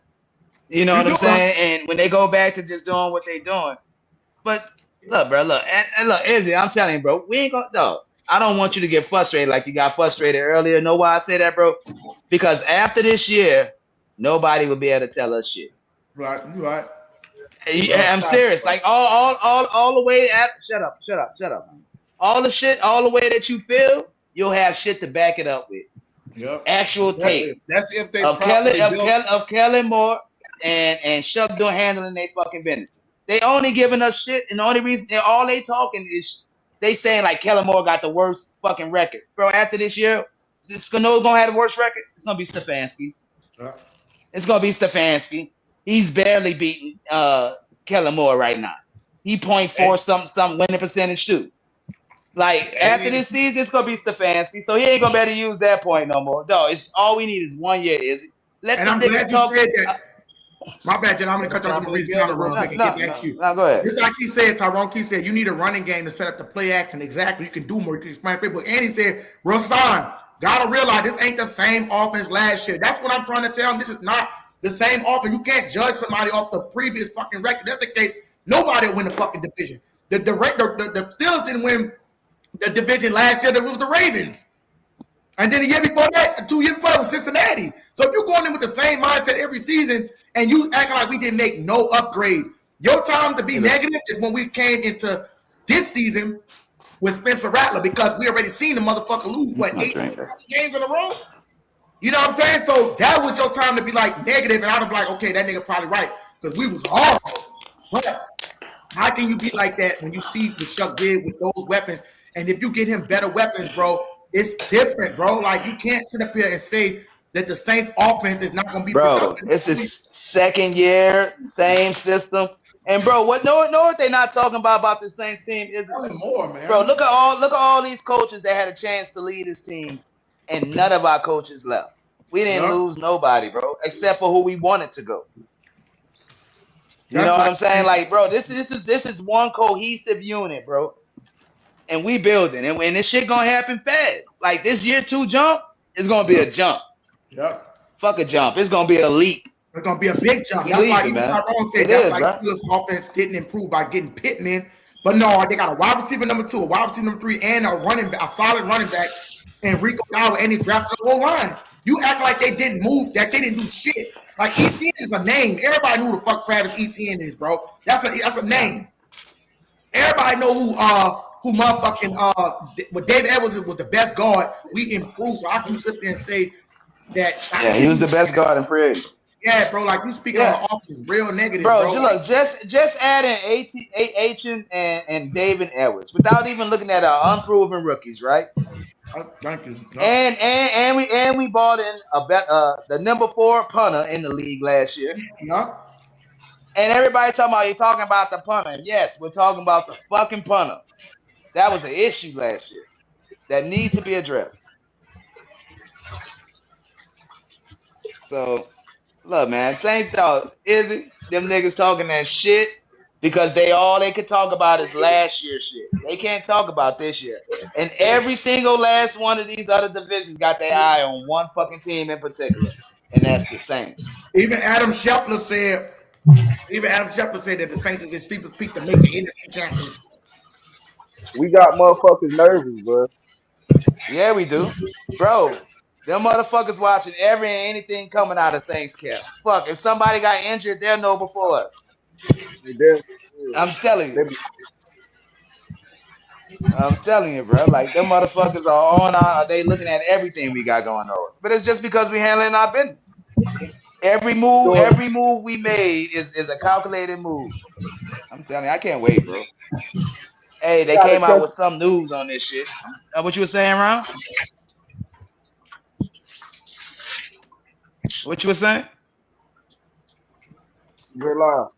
You know what I'm saying? And when they go back to just doing what they doing. But look, bro, and look, Izzy, I'm telling you, bro, we ain't gonna, no. I don't want you to get frustrated like you got frustrated earlier. Know why I say that, bro? Because after this year, nobody will be able to tell us shit.
Right, you right.
Yeah, I'm serious. Like all the way shut up. All the shit, all the way that you feel, you'll have shit to back it up with.
Yep.
Actual tape.
That's if they
of Kellen Moore and Shuck handling their fucking business. They only giving us shit, and the only reason all they talking is they saying like Kellen Moore got the worst fucking record. Bro, after this year, is Cano gonna have the worst record? It's gonna be Stefanski. It's gonna be Stefanski. He's barely beating Kellen Moore right now. He 0.4 something winning percentage too. Like after this season, it's gonna be Stefanski, so he ain't gonna be able to use that point no more. No, it's all we need is 1 year. Is it? Let the niggas talk.
My bad, Jen. I'm gonna cut you off.
No, go ahead.
Just like he said, Tyrone Keith said, you need a running game to set up the play action. Exactly, you can do more. You can expand people. And he said, Rashawn, gotta realize this ain't the same offense last year. That's what I'm trying to tell him. This is not the same offense. You can't judge somebody off the previous fucking record. That's the case. Nobody will win the fucking division. The Steelers didn't win the division last year. That was the Ravens. And then the year before that, 2 years before that was Cincinnati. So if you're going in with the same mindset every season and you acting like we didn't make no upgrade, your time to be negative is when we came into this season with Spencer Rattler because we already seen the motherfucker lose, 8 games in a row? You know what I'm saying? So that was your time to be like negative, and I'd be like, okay, that nigga probably right because we was horrible. But how can you be like that when you see what Chuck did with those weapons? And if you get him better weapons, bro, it's different, bro. Like you can't sit up here and say that the Saints offense is not gonna be productive.
It's his second year, same system. And bro, what they're not talking about the Saints team is
more, man.
Bro, look at all these coaches that had a chance to lead this team, and none of our coaches left. We didn't lose nobody, bro, except for who we wanted to go. You know what I'm saying? Like, bro, this is one cohesive unit, bro. And we building, and this shit gonna happen fast. Like this year 2 jump is gonna be a jump.
Yep.
Fuck a jump. It's gonna be a leap.
It's gonna be a big jump. That's why Tyrone said Steelers offense didn't improve by getting Pittman. But no, they got a wide receiver number 2, a wide receiver number 3, and a solid running back, and Rico Dowdle, and they drafted the whole line. You act like they didn't move, that they didn't do shit. Like Etienne is a name. Everybody knew who the fuck Travis Etienne is, bro. That's a name. Everybody know who motherfucking but David Edwards was the best guard. We improved, so I can sit there and say that.
Yeah, he was the best guard in free agency.
Yeah, bro. Like you speaking on the offense, real negative,
bro. Look, just adding Achen and David Edwards without even looking at our unproven rookies, right?
Thank you. No.
And we bought in the number 4 punter in the league last year.
Yeah.
And everybody you're talking about the punter. Yes, we're talking about the fucking punter. That was an issue last year that needs to be addressed. So, look, man, Saints dog, them niggas talking that shit because all they could talk about is last year's shit. They can't talk about this year. And every single last one of these other divisions got their eye on one fucking team in particular, and that's the Saints.
Even Adam Scheffler said that the Saints is the steepest peak to make the NFC championship.
We got motherfuckers nervous, bro.
Yeah, we do, bro. Them motherfuckers watching anything coming out of Saints camp. Fuck, if somebody got injured, they'll know before us. I'm telling you. I'm telling you, bro. Like them motherfuckers are on they looking at everything we got going on. But it's just because we handling our business. Every move we made is a calculated move. I'm telling you, I can't wait, bro. Hey, they came out with some news on this shit. What you were saying, Ron? What you were saying?
You're live.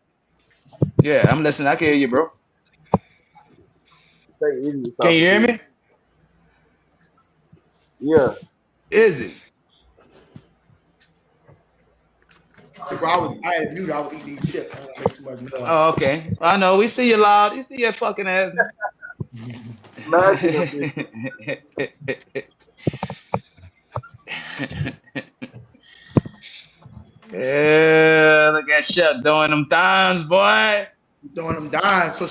Yeah, I'm listening. I can hear you, bro. Can you hear me?
Yeah.
Is it?
Bro, I had muted. I was eating these chips. I don't make too much noise.
Oh, okay. I know. We see you loud. You see your fucking ass. Yeah, look at Chuck doing them times, boy.
Doing them dimes. So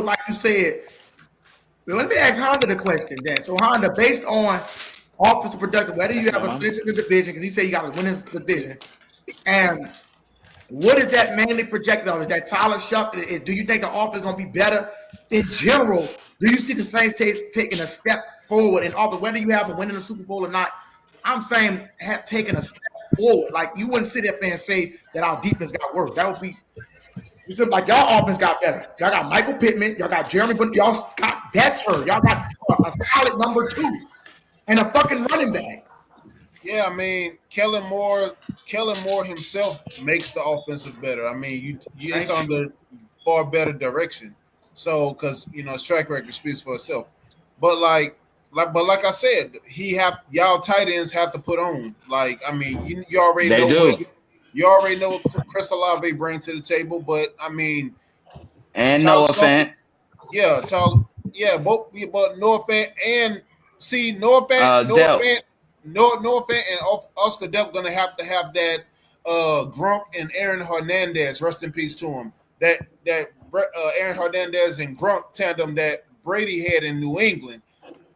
like you said, let me ask Honda the question then. So Honda, based on offensive production, whether you have a position in the division, because he said you got to win this division, and what is that mainly projected on? Is that Tyler Shuck? Do you think the offense is going to be better in general? Do you see the Saints taking a step forward in offense, whether you have a win in the Super Bowl or not? I'm saying have taken a step forward. Like you wouldn't sit up there and say that our defense got worse. That would be like y'all offense got better. Y'all got Michael Pittman. Y'all got Jeremy, but y'all got Betcher. Y'all got a solid number 2 and a fucking running back.
Yeah, I mean, Kellen Moore himself makes the offensive better. I mean, it's on the far better direction. So, because his track record speaks for itself. But like I said, y'all tight ends have to put on. Like, I mean, you already know. You already know what Chris Olave brings to the table, but I mean,
and Noah Fant.
Yeah, but Noah Fant and Noah Fant and Oscar Delp gonna have to have that Gronk and Aaron Hernandez, rest in peace to him. That Aaron Hernandez and Gronk tandem that Brady had in New England.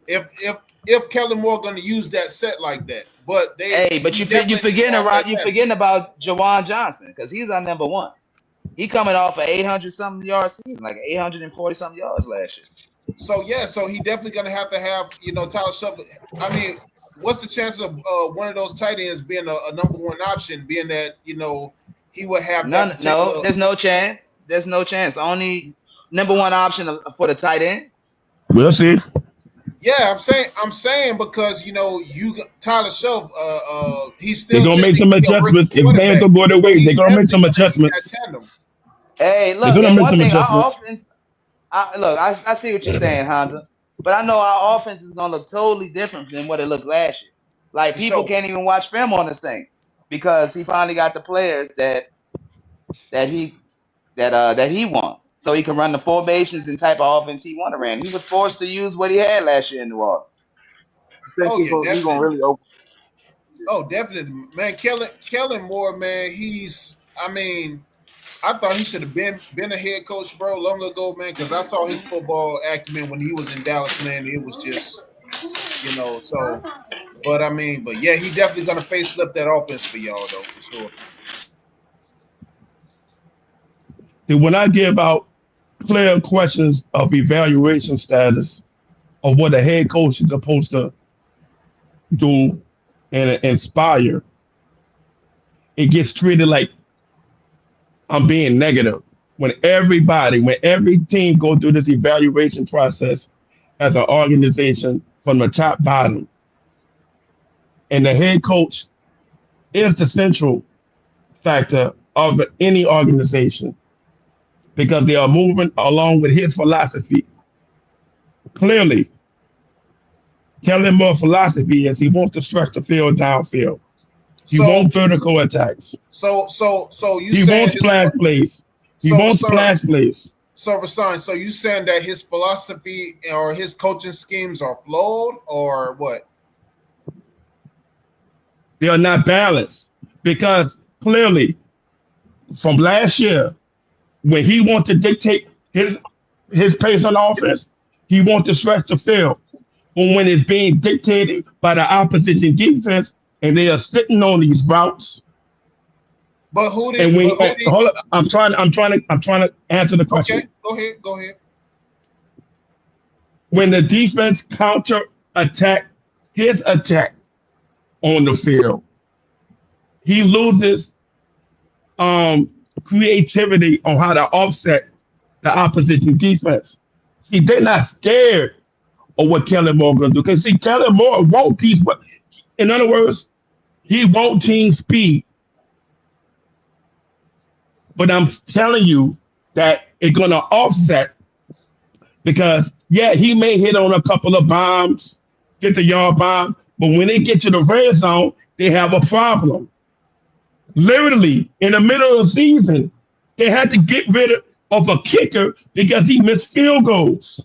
If Kellen Moore gonna use that set like that, but you
forgetting about Jawan Johnson because he's our number 1. He coming off an 800-something yard season, like 840-something yards last year.
So he definitely gonna have Tyler Shuffler. I mean, what's the chance of one of those tight ends being a number 1 option, being that he would have
none? No, there's no chance. There's no chance. Only number 1 option for the tight end.
We'll see.
Yeah, I'm saying because Tyler Shuff, he's still
gonna make some adjustments. If they have to go their way, they're gonna make some adjustments.
Hey, look, and one thing, our offense. I see what you're saying, Honda, but I know our offense is gonna look totally different than what it looked last year. Like people can't even watch film on the Saints because he finally got the players that he wants, so he can run the formations and type of offense he want to run. He was forced to use what he had last year in New Orleans.
He's gonna really open.
Oh, definitely, man. Kellen Moore, man. I thought he should have been a head coach, bro, long ago, man. Because I saw his football acumen when he was in Dallas, man. It was just, So, but yeah, he definitely gonna facelift that offense for y'all, though, for sure.
When I give out player questions of evaluation status of what a head coach is supposed to do and inspire, it gets treated like I'm being negative. When every team goes through this evaluation process as an organization from the top bottom, and the head coach is the central factor of any organization, because they are moving along with his philosophy. Clearly, Kellen Moore's philosophy is he wants to stretch the field downfield. He wants vertical attacks.
So
he wants splash plays. He wants splash plays.
So Rasan, so you saying that his philosophy or his coaching schemes are flawed or what?
They are not balanced because clearly, from last year, when he wants to dictate his pace on offense, he wants to stretch the field. But when it's being dictated by the opposition defense and they are sitting on these routes.
But who did?
And when,
but who did
hold up, I'm trying to answer the question.
Okay, go ahead.
When the defense counter attack his attack on the field, he loses creativity on how to offset the opposition defense. See, they're not scared of what Kellen Moore going to do. Because, see, Kellen Moore won't teach. In other words, he won't team speed. But I'm telling you that it's going to offset because, yeah, he may hit on a couple of bombs, 50-yard bomb, but when they get to the red zone, they have a problem. Literally, in the middle of the season, they had to get rid of a kicker because he missed field goals.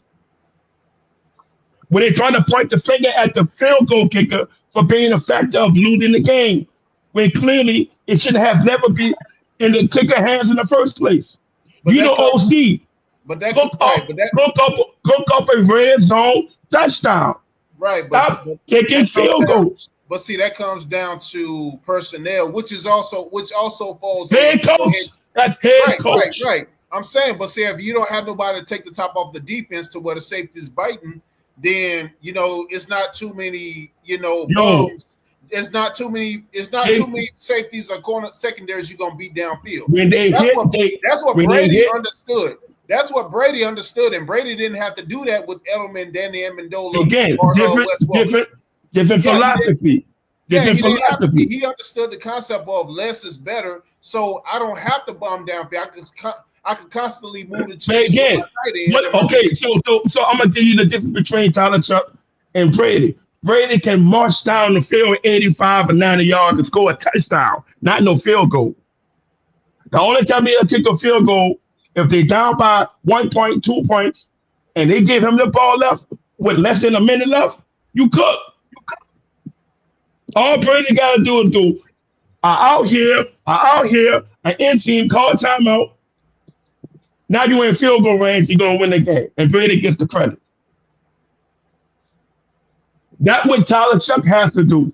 When they try to point the finger at the field goal kicker for being a factor of losing the game, when clearly it should have never been in the kicker hands in the first place. But you know, OC, cook up a red zone touchdown.
Right,
Stop kicking field goals.
But see, that comes down to personnel, which also falls
head coach. That's head coach.
Right. I'm saying, but see, if you don't have nobody to take the top off the defense to where the safety is biting, then it's not too many, bombs. It's not too many safeties or corner secondaries you're gonna beat downfield. That's what Brady understood. That's what Brady understood, and Brady didn't have to do that with Edelman, Danny Amendola.
Again, different philosophy.
He understood the concept of less is better, so I don't have to bomb downfield. I could constantly move the chains.
So I'm gonna tell you the difference between Tyler Chuck and Brady. Brady can march down the field 85 or 90 yards and score a touchdown, not no field goal. The only time he'll kick a field goal if they down by 1 point, 2 points, and they give him the ball left with less than a minute left, you cook. All Brady got to do is out here, an end team, call timeout. Now you're in field goal range, you're going to win the game. And Brady gets the credit. That's what Tyler Chuck has to do.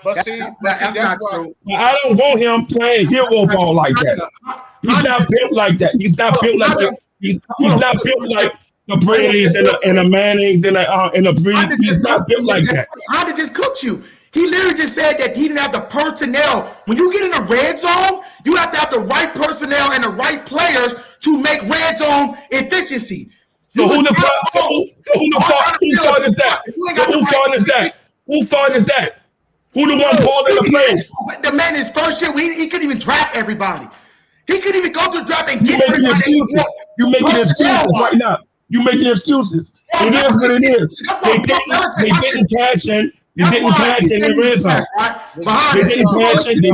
But see, that's why.
I don't want him playing hero ball like that. He's not built like that. He's not built like that. He's not built like the Brady's and the Mannings and the Breed. He's not built like that.
How did just cook you? He literally just said that he didn't have the personnel. When you get in the red zone, you have to have the right personnel and the right players to make red zone efficiency.
So who fault is that? Who the one calling the plays?
The man, his first year, he couldn't even draft everybody. He couldn't even go to the draft and get
everybody. You're making excuses right now. You're making excuses. It is what it is. They didn't cash in. They didn't cash in the red zone. They didn't cash in the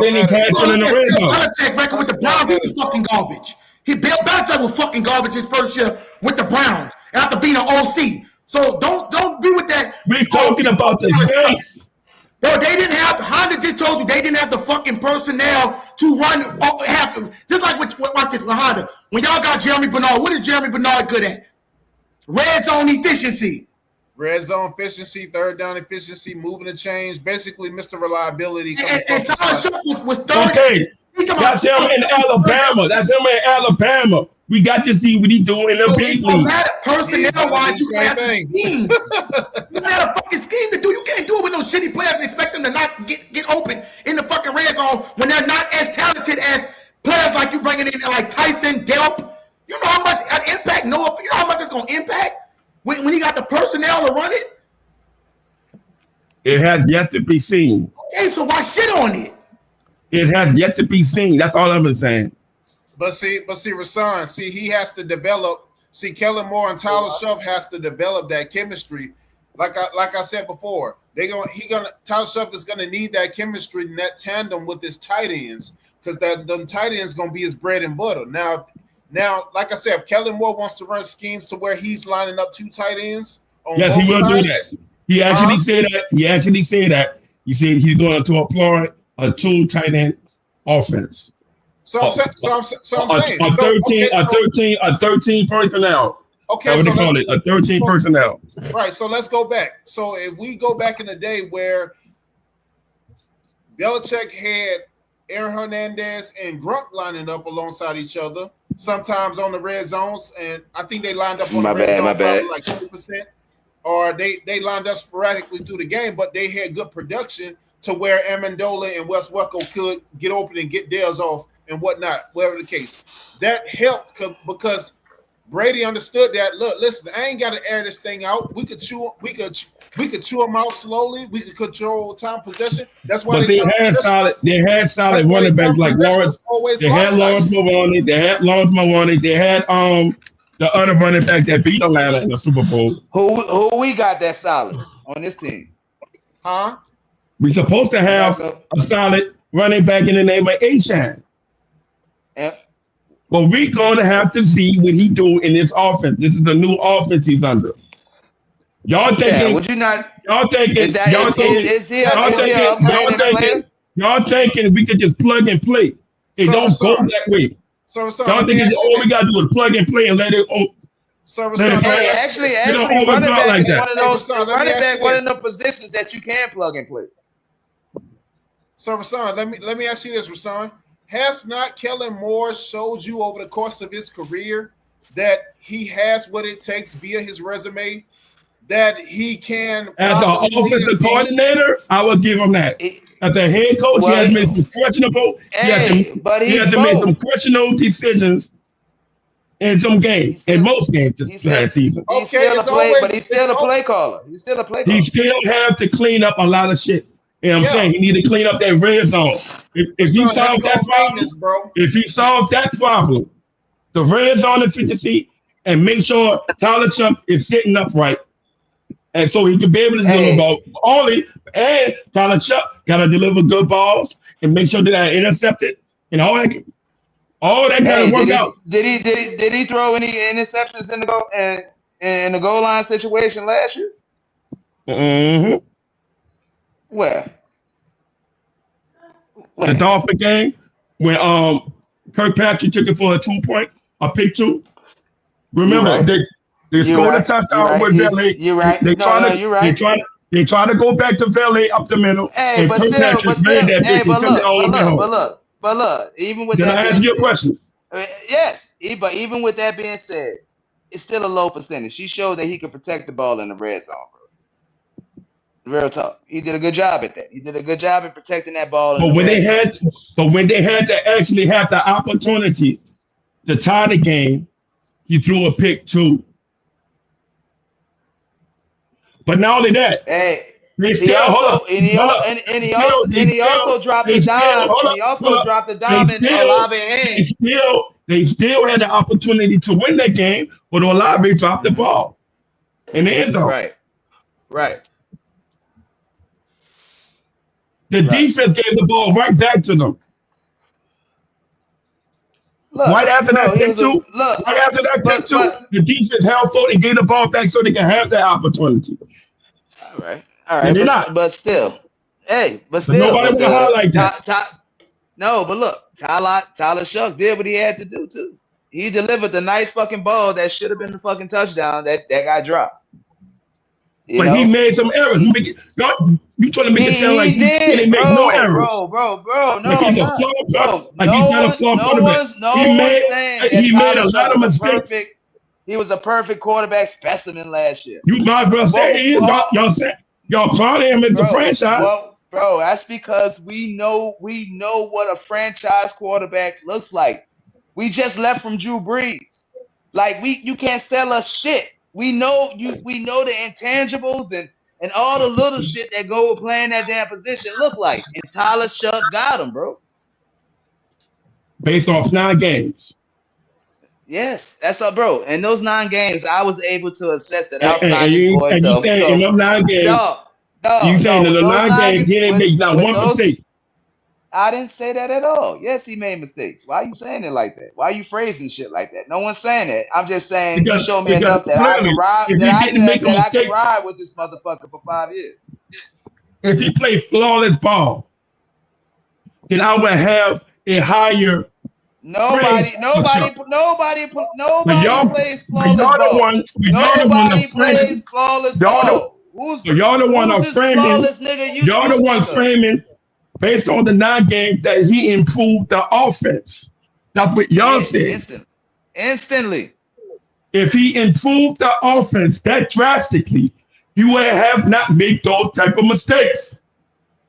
red zone.
Belichick record with the Browns, he was fucking garbage. Bill Belichick was fucking garbage his first year with the Browns after being an OC. So don't be with that.
We're talking about the Saints.
Bro, they didn't have. Honda just told you they didn't have the fucking personnel to run. Just like watch this with Honda. When y'all got Jeremy Bernard, what is Jeremy Bernard good at? Red zone efficiency.
Red zone efficiency, third down efficiency, moving the chains, basically Mr. Reliability.
And Tyler Shuck was third.
Okay, that's him in Alabama. We got to see what he doing in the big league.
Personnel-wise, you have a scheme. You got a fucking scheme to do. You can't do it with no shitty players and expect them to not get open in the fucking red zone when they're not as talented as players like you bringing in like Tyson, Delp. You know how much impact Noah. You know how much it's gonna impact when he got the personnel to run it.
It has yet to be seen.
Okay, so why shit on it?
It has yet to be seen. That's all I'm saying.
But see, Rasan, he has to develop. See, Kellen Moore and Tyler Shuff has to develop that chemistry. Like I said before, Tyler Shuff is gonna need that chemistry and that tandem with his tight ends because them tight ends gonna be his bread and butter. Now, like I said, if Kellen Moore wants to run schemes to where he's lining up two tight ends on
yes,
both
he will
sides,
do that. He actually said that. He said he's going to employ a two tight end offense.
So I'm saying
a 13 personnel.
Okay,
That's
so
what they call it, a 13 personnel.
Right. So let's go back. So if we go back in the day where Belichick had Aaron Hernandez and Grunt lining up alongside each other, sometimes on the red zones, and I think they lined up on the red zone probably like 20%, or they lined up sporadically through the game, but they had good production to where Amendola and Wes Welker could get open and get theirs off and whatnot, whatever the case. That helped because Brady understood that. Look, listen, I ain't got to air this thing out. We could chew them out slowly. We could control time possession. That's why
they had solid running backs like Lawrence. They had Lawrence Maloney. They had the other running back that beat Atlanta in the Super Bowl.
Who we got that solid on this team?
Huh?
We supposed to have a solid running back in the name of A-Shine. But we're going to have to see what he do in this offense. This is a new offense he's under. Y'all thinking?
Would you not?
Y'all thinking? Y'all thinking we could just plug and play? It don't go that way. Y'all thinking all we got to do is plug and play and let it.
Actually, running back like is one of those. Running back, one of the positions that you can plug and play.
So, Rasan, let me ask you this, Rasan. Has not Kellen Moore showed you over the course of his career that he has what it takes via his resume, that he can?
As an offensive coordinator, I would give him that. As a head coach, he has made some questionable. He has to make some questionable decisions in some games, in most games this last season.
He's still a play caller. He
still have to clean up a lot of shit. You know what I'm saying? He need to clean up that red zone. If you solve that problem, the red zone efficiency, and make sure Tyler Chump is sitting upright, and so he can be able to deliver only. And Tyler Chump got to deliver good balls and make sure that they're intercepted and all that. All that got to work out.
Did he throw any interceptions in the goal line situation last year?
Mm-hmm.
Where?
The Dolphin game when Kirkpatrick took it for a 2-point, a pick 2. Remember they scored a touchdown with Valet.
You're right.
They try to go back to Valet up the middle.
But look, even with
that,
I
ask you a question?
Yes, but even with that being said, it's still a low percentage. He showed that he could protect the ball in the red zone, bro. Real talk. He did a good job at that. He did a good job at protecting that ball.
But when they had to actually have the opportunity to tie the game, he threw a pick 2. But not only that,
he also dropped the dime. He also dropped the dime in Olave's hands.
They still had the opportunity to win that game, but Olave dropped the ball in the end zone.
Right.
The defense gave the ball right back to them. Right after that pick 2, the defense held forward and gave the ball back so they can have that opportunity.
All right. But still. Nobody
want to highlight that.
No, but look, Tyler Shuck did what he had to do too. He delivered the nice fucking ball that should have been the fucking touchdown that got dropped.
He made some errors. You trying to make it sound like he didn't make no errors.
Bro, no.
Like he's a flawed quarterback. He made a lot of mistakes.
He was a perfect quarterback specimen last year.
You might as well say y'all clowning him as the franchise.
Well, bro, that's because we know what a franchise quarterback looks like. We just left from Drew Brees. Like you can't sell us shit. We know the intangibles and all the little shit that go with playing that damn position look like. And Tyler Shuck got him, bro.
Based off 9 games.
Yes, that's up, bro. And those 9 games, I was able to assess that outside
in those 9 games, you saying in the 9 games he didn't make not one mistake.
I didn't say that at all. Yes, he made mistakes. Why are you saying it like that? Why are you phrasing shit like that? No one's saying that. I'm just saying you showed me enough that I can ride with this motherfucker for 5 years.
If he played flawless ball, then I would have a higher
Nobody plays flawless ball. Nobody plays flawless ball.
Y'all the one are
this
framing.
flawless nigga
Y'all the one framing based on the 9 games that he improved the offense. That's what y'all said.
Instantly.
If he improved the offense that drastically, you would have not made those type of mistakes.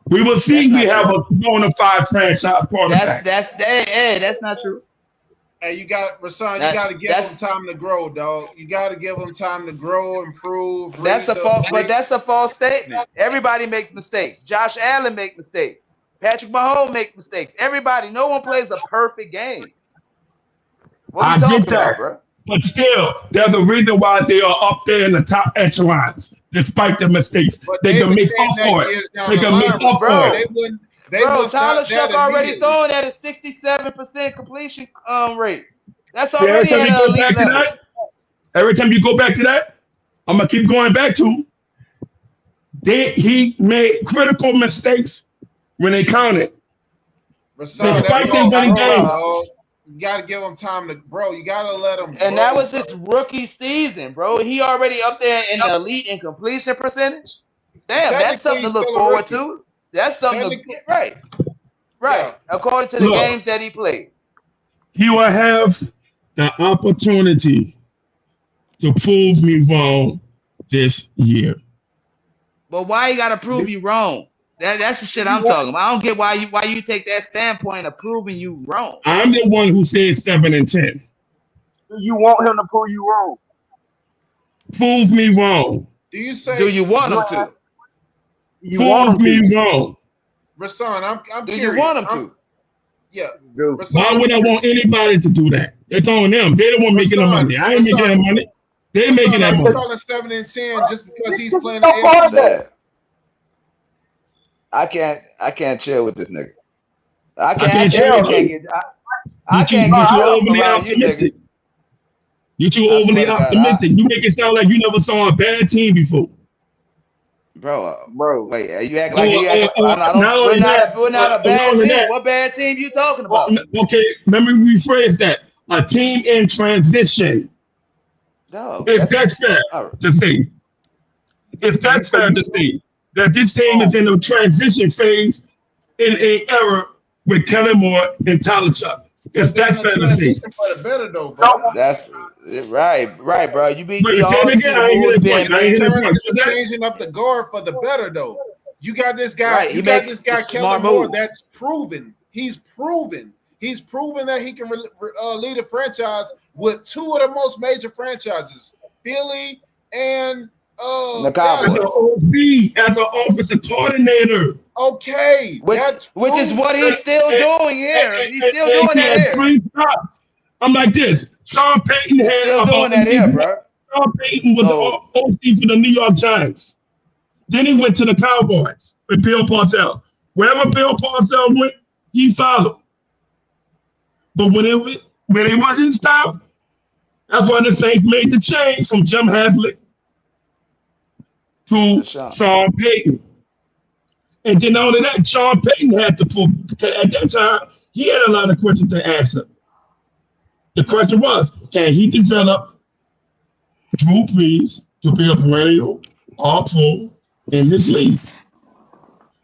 We will see we have a bona fide franchise quarterback.
That's not true.
Hey, you got Rasan. You got to give him time to grow, dog. You got to give him time to grow, improve.
That's a false statement. Everybody makes mistakes. Josh Allen makes mistakes. Patrick Mahomes makes mistakes. Everybody. No one plays a perfect game. What are you talking about, bro?
But still, there's a reason why they are up there in the top echelons, despite the mistakes. They can make up for it. They can make up for it.
Bro, Tyler Shuck already throwing at a 67% completion rate. That's already at an elite level.
Every time you go back to that, I'm gonna keep going back to. He made critical mistakes when they counted. Despite them winning games.
You gotta give him time to grow. You gotta let him.
And that was his rookie season, bro. He already up there in the elite in completion percentage. Damn, that's something to look forward to. That's something to get right. Yeah. According to the games that he played.
He will have the opportunity to prove me wrong this year.
But why you gotta prove you wrong? That's the shit I'm talking about. I don't get why you take that standpoint of proving you wrong.
I'm the one who said 7-10.
You want him to prove you wrong?
Prove me wrong.
Do you
want him to?
Prove me wrong.
Rasan, I'm
do
curious.
You want him to?
Yeah.
Why would I want anybody to do that? It's on them. They're the one making the money. I ain't making that money. They're making that money.
I'm calling 7-10 just because he's playing the AFC.
I can't chill with this nigga. I can't get
overly optimistic. You're too overly optimistic. You make it sound like you never saw a bad team before.
Bro, wait, you act like we're not a bad team. What bad team you talking about?
Okay, let me rephrase that. A team in transition.
No,
if that's fair to say. If that's fair to say. That this team is in a transition phase in an era with Kellen Moore and Tyler Chuck. If that's fair to say.
For the better though, bro.
That's right, bro. You be
changing up the guard for the better though. You got this guy. Right. You got this guy Kellen Moore that's proven. He's proven that he can lead a franchise with 2 of the most major franchises, Philly and
the Cowboys. As an offensive coordinator.
Okay.
Which is what he's still doing here. He's still doing that here.
3 stops. I'm like this. Sean Payton had
still doing that here, bro.
Sean Payton was the OC for the New York Giants. Then he went to the Cowboys with Bill Parcells. Wherever Bill Parcells went, he followed. But when it wasn't stopped, that's why the Saints made the change from Jim Haslett to Sean Payton. And then all of that, Sean Payton had to prove, at that time, he had a lot of questions to answer. The question was, can he develop Drew Brees to be a perennial all-pro in this league?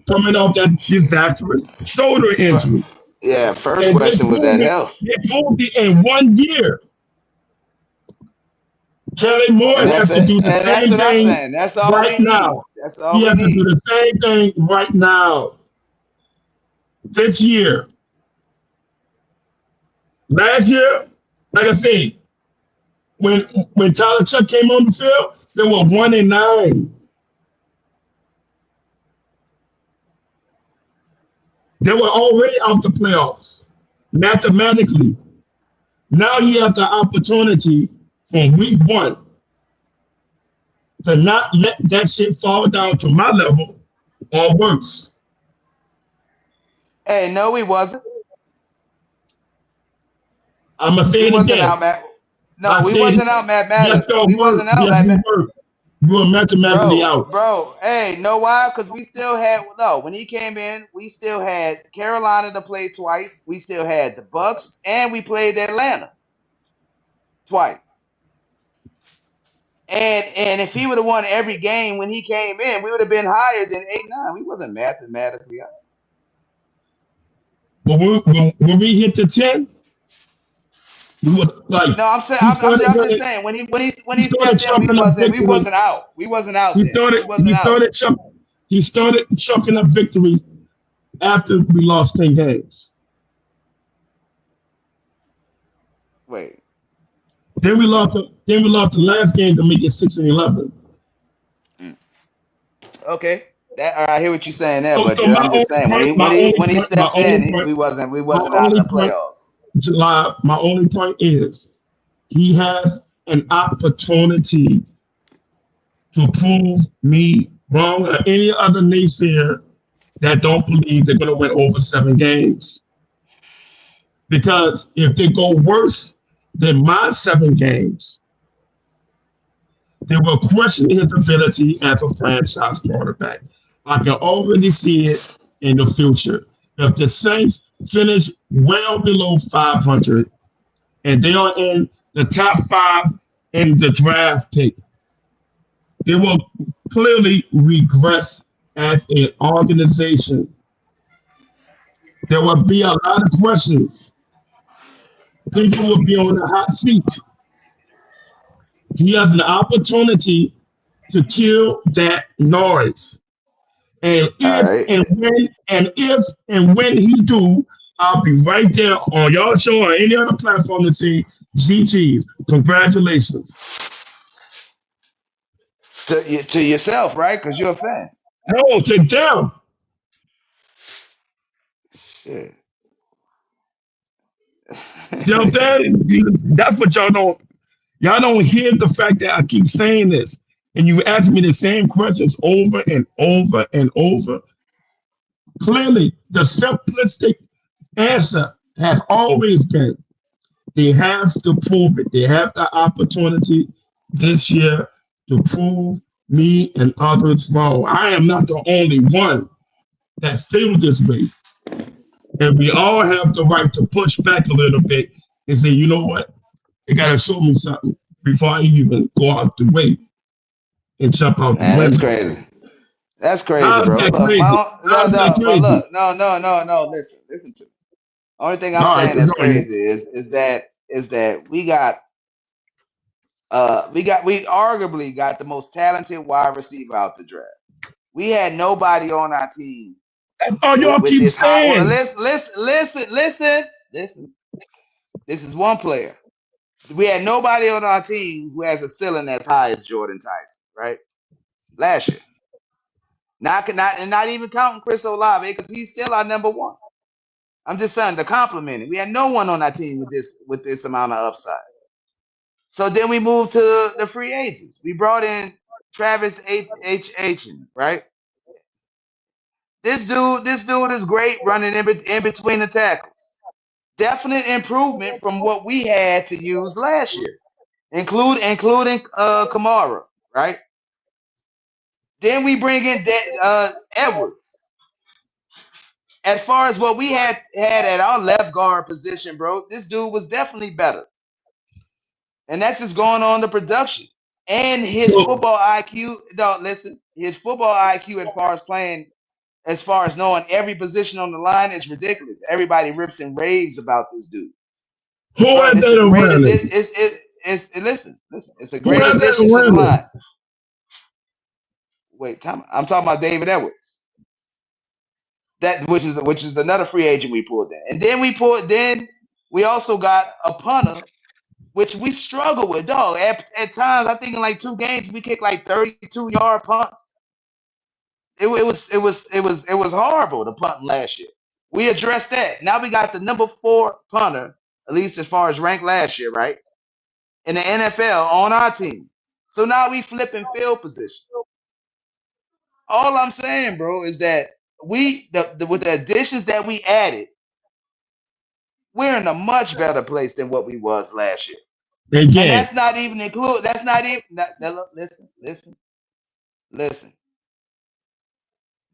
Coming off that disastrous shoulder injury.
Yeah, first question was that health.
They proved it in 1 year. Kelly Moore has to do the same thing right now. He has to do the same thing right now. This year. Last year, like I said, when Tyler Chuck came on the field, they were 1-9. They were already out the playoffs, mathematically. Now he has the opportunity from week 1 to not let that shit fall down to my level or worse.
Hey, no, he wasn't.
I'm going to say it again.
No, we wasn't out mathematically. We wasn't out mathematically.
You were mathematically out.
Bro, hey, know why? Because we still had when he came in, we still had Carolina to play twice. We still had the Bucks, and we played Atlanta twice. And if he would have won every game when he came in, we would have been higher than 8-9. We wasn't mathematically out.
But when we hit the 10, we were like.
No, I'm just saying when he stepped in, we wasn't out. We wasn't out.
He started chucking up victories after we lost 10 games.
Wait.
Then we lost the last game to make it 6-11.
Okay. I hear what you're saying there, but I'm just saying when he stepped in, we wasn't out in the playoffs.
July, my only point is he has an opportunity to prove me wrong or any other naysayer that don't believe they're going to win over 7 games. Because if they go worse than my 7 games, they will question his ability as a franchise quarterback. I can already see it in the future. If the Saints finish well below 500 and they are in the top 5 in the draft pick, they will clearly regress as an organization. There will be a lot of questions. People will be on the hot seat. He has an opportunity to kill that noise. And if and when he do, I'll be right there on y'all show or any other platform to say, GG, congratulations.
To yourself, right? Because you're a fan.
No, to them.
Shit.
You know what I'm saying? That's what y'all don't hear the fact that I keep saying this. And you ask me the same questions over and over and over. Clearly, the simplistic answer has always been they have to prove it. They have the opportunity this year to prove me and others wrong. I am not the only one that feels this way. And we all have the right to push back a little bit and say, you know what? They got to show me something before I even go out the way and jump out the window.
That's crazy. That's crazy, bro. Look, no. Listen to me. Only thing I'm saying that's crazy is that we arguably got the most talented wide receiver out the draft. We had nobody on our team.
That's all y'all keep saying.
Listen. This is one player. We had nobody on our team who has a ceiling as high as Jordan Tyson, right? Last year. Not even counting Chris Olave because he's still our number 1. I'm just saying to compliment it. We had no one on our team with this amount of upside. So then we moved to the free agents. We brought in Travis Etienne, right? This dude is great running in between the tackles. Definite improvement from what we had to use last year, including Kamara, right? Then we bring in Edwards. As far as what we had at our left guard position, bro, this dude was definitely better. And that's just going on the production. And his football IQ, his football IQ as far as knowing every position on the line is ridiculous. Everybody rips and raves about this dude. Listen, it's a great addition to the line. Wait, I'm talking about David Edwards. That which is another free agent we pulled in. And then we also got a punter, which we struggle with, dog. At times, I think in like 2 games, we kicked like 32-yard punts. It was horrible to punt last year. We addressed that. Now we got the number 4 punter, at least as far as ranked last year, right? In the NFL on our team. So now we flipping field position. All I'm saying, bro, is that with the additions that we added, we're in a much better place than what we was last year.
Again.
And that's not even include. Listen. Listen.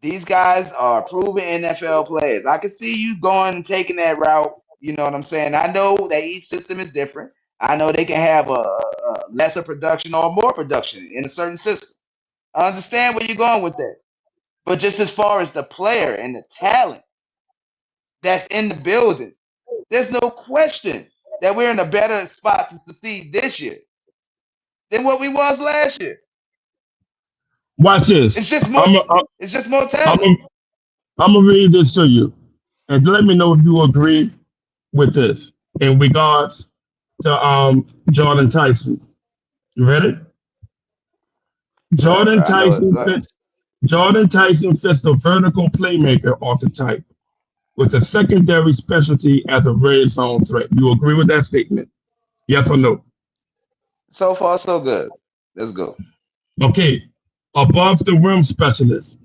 These guys are proven NFL players. I can see you going and taking that route. You know what I'm saying? I know that each system is different. I know they can have a lesser production or more production in a certain system. I understand where you're going with that. But just as far as the player and the talent that's in the building, there's no question that we're in a better spot to succeed this year than what we was last year.
Watch this.
It's just more. It's just more talent.
I'm gonna read this to you, and let me know if you agree with this in regards to Jordan Tyson. You ready? Jordan Tyson fits the vertical playmaker archetype with a secondary specialty as a red zone threat. You agree with that statement? Yes or no?
So far, so good. Let's go.
Okay. Above the rim specialist.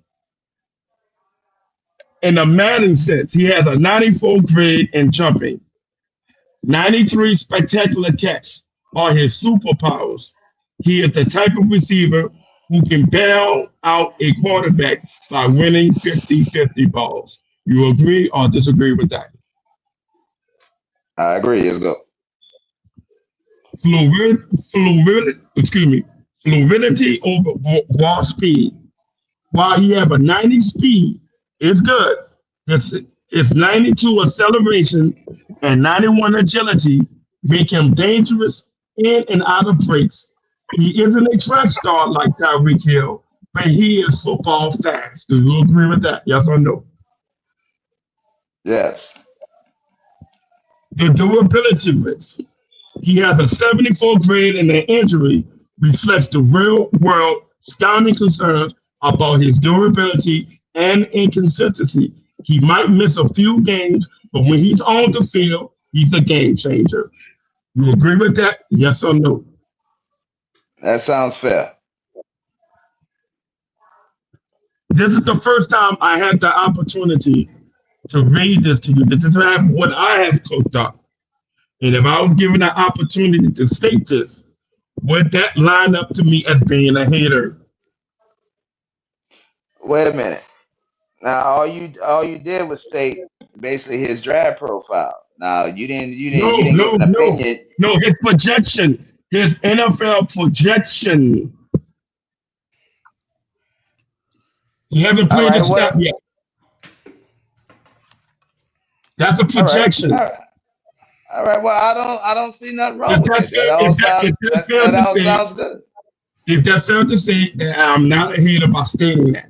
In a Madden sense, he has a 94 grade in jumping. 93 spectacular catch are his superpowers. He is the type of receiver who can bail out a quarterback by winning 50-50 balls. You agree or disagree with that?
I agree. Let's go.
Fluidity over raw speed. While he have a 90 speed, it's good. It's 92 acceleration and 91 agility make him dangerous in and out of breaks. He isn't a track star like Tyreek Hill, but he is football fast. Do you agree with that? Yes or no?
Yes.
The durability risk. He has a 74 grade and the injury reflects the real world scouting concerns about his durability and inconsistency. He might miss a few games, but when he's on the field, he's a game changer. You agree with that? Yes or no?
That sounds fair.
This is the first time I had the opportunity to read this to you. This is what I have cooked up. And if I was given the opportunity to state this, would that line up to me as being a hater?
Wait a minute. Now all you did was state basically his draft profile. Now you didn't give an opinion.
No, his projection, his NFL projection. He haven't played a snap yet. That's a projection.
All right. Well, I don't see nothing wrong with it. That all sounds good.
If that's fair to say, I'm not a hater by stating that.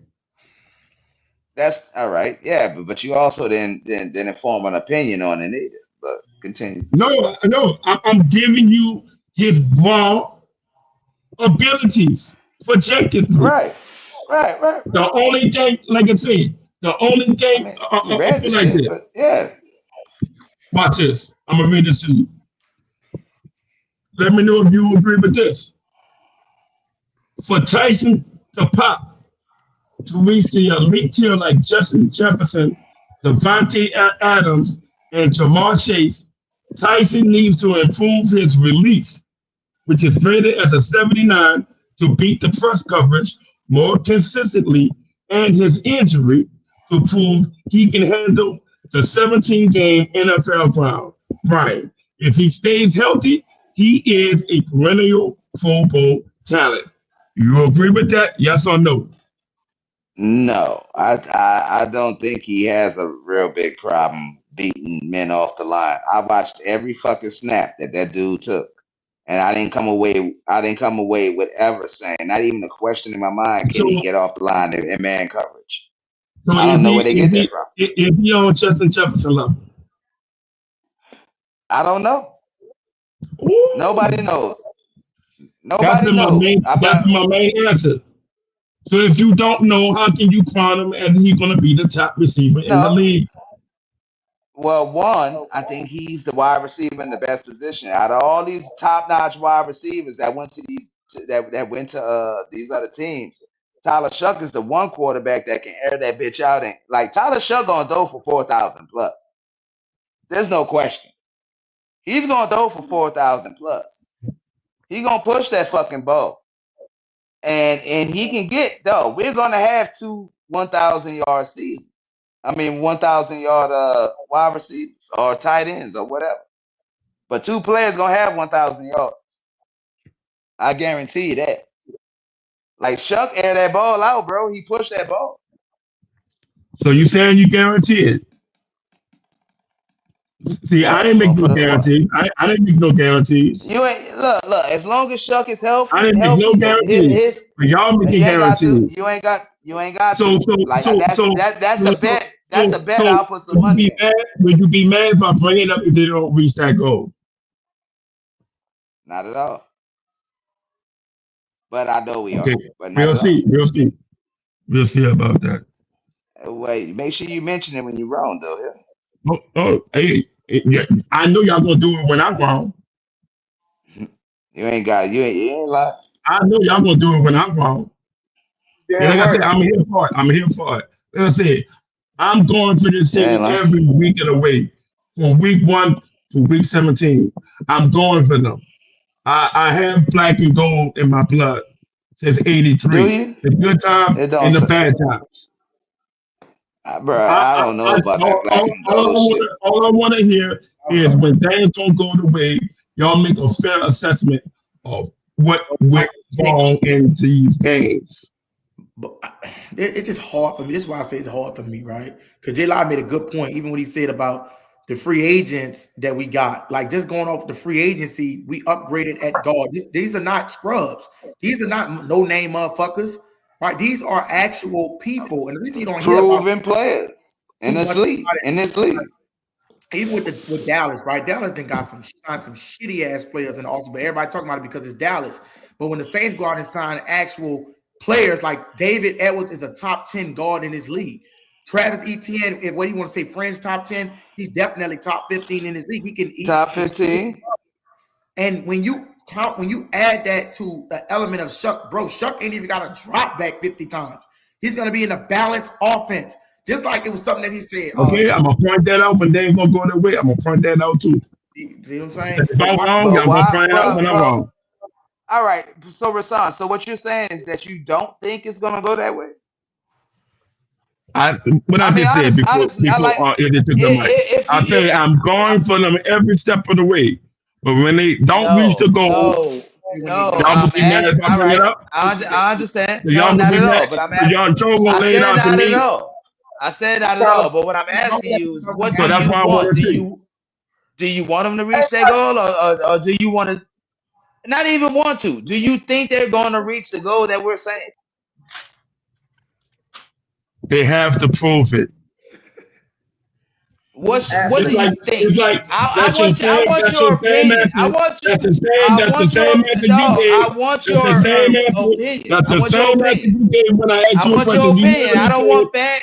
That's all right. Yeah, but you also didn't form an opinion on it either. But continue.
No. I'm giving you his raw abilities, projected.
Right.
The only thing, like I said, like this.
Yeah.
Watch this. I'm gonna read this to you. Let me know if you agree with this. For Tyson to pop to reach the elite tier like Justin Jefferson, Devontae Adams, and Jamar Chase, Tyson needs to improve his release, which is rated as a 79, to beat the press coverage more consistently, and his injury to prove he can handle the 17-game NFL ground. Brian, if he stays healthy, he is a perennial Pro Bowl talent. You agree with that? Yes or no?
No, I don't think he has a real big problem beating men off the line. I watched every fucking snap that dude took, and I didn't come away with ever saying, not even a question in my mind, can he get off the line in man coverage?
So
I don't know where they get that from.
Is he on Justin Jefferson level?
I don't know. Ooh. Nobody knows. Nobody knows.
That's my main answer. So if you don't know, how can you crown him as he's going to be the top receiver in the league?
Well, one, I think he's the wide receiver in the best position out of all these top-notch wide receivers that went to these other teams. Tyler Shuck is the one quarterback that can air that bitch out, and like Tyler Shuck gonna throw for 4,000 plus. There's no question. He's gonna throw for 4,000 plus. He gonna push that fucking ball. and he can get though. We're gonna have 2 1,000-yard seasons. 1,000-yard wide receivers or tight ends or whatever. But 2 players gonna have 1,000 yards. I guarantee you that. Like Shuck air that ball out, bro. He pushed that ball.
So you saying you guarantee it? See, I didn't make no guarantees. I didn't make no guarantees.
You ain't look. As long as Shuck is healthy,
I didn't make no guarantees. But y'all making guarantees.
You ain't got to. That's a bet. That's a bet. I'll put some money.
Would you be mad if I bring it up if they don't reach that goal?
Not at all. But I know we are. But
we'll see. We'll see about that.
Wait, make sure you mention it when you're wrong, though. Yeah.
Yeah. I know y'all gonna do it when I'm wrong.
You ain't lying.
I know y'all gonna do it when I'm wrong. Yeah, and like I said, I'm here for it. Like I said, I'm going for this thing every week of the way, from week 1 to week 17. I'm going for them. I have black and gold in my blood since '83. The good times and the bad times.
Bro, I don't know about that black and gold shit.
All I want to hear is when things don't go the way, y'all make a fair assessment of what went wrong in these games.
But it's just hard for me. This is why I say it's hard for me, right? Because J. Live made a good point, even when he said about the free agents that we got. Like, just going off the free agency, we upgraded at guard. These are not scrubs. These are not no-name motherfuckers, right? These are actual people. And the reason you don't hear about
proven players in this league.
Even with Dallas, right? Dallas then got some shitty-ass players in the offseason, but everybody talking about it because it's Dallas. But when the Saints go out and sign actual players, like David Edwards is a top 10 guard in this league. Travis Etienne, if what do you want to say, French top 10, he's definitely top 15 in his league. He can
top 15.
And when you add that to the element of Shuck, bro, Shuck ain't even got to drop back 50 times. He's going to be in a balanced offense, just like it was something that he said.
Okay, I'm gonna point that out when they ain't gonna go their way. I'm gonna point that out too.
See what I'm saying?
If I'm wrong, I'm gonna point it out when I'm wrong.
All right, so Rasan, so what you're saying is that you don't think it's gonna go that way?
I just said before it took the mic. I say I'm going for them every step of the way, but when they don't reach the goal,
y'all
will be mad if I bring it up.
I understand.
So y'all
not
will be
at all.
mad.
But I'm
I
said not at all. But what I'm asking you is, what do you want? Do you want them to reach that goal, or do you want to? Not even want to. Do you think they're going to reach the goal that we're saying?
They have to prove it.
What do you think?
It's like
I want your opinion.
That's the same answer you gave.
I want your opinion.
That's the same answer you gave when I asked you a question.
I want your opinion. I don't want back.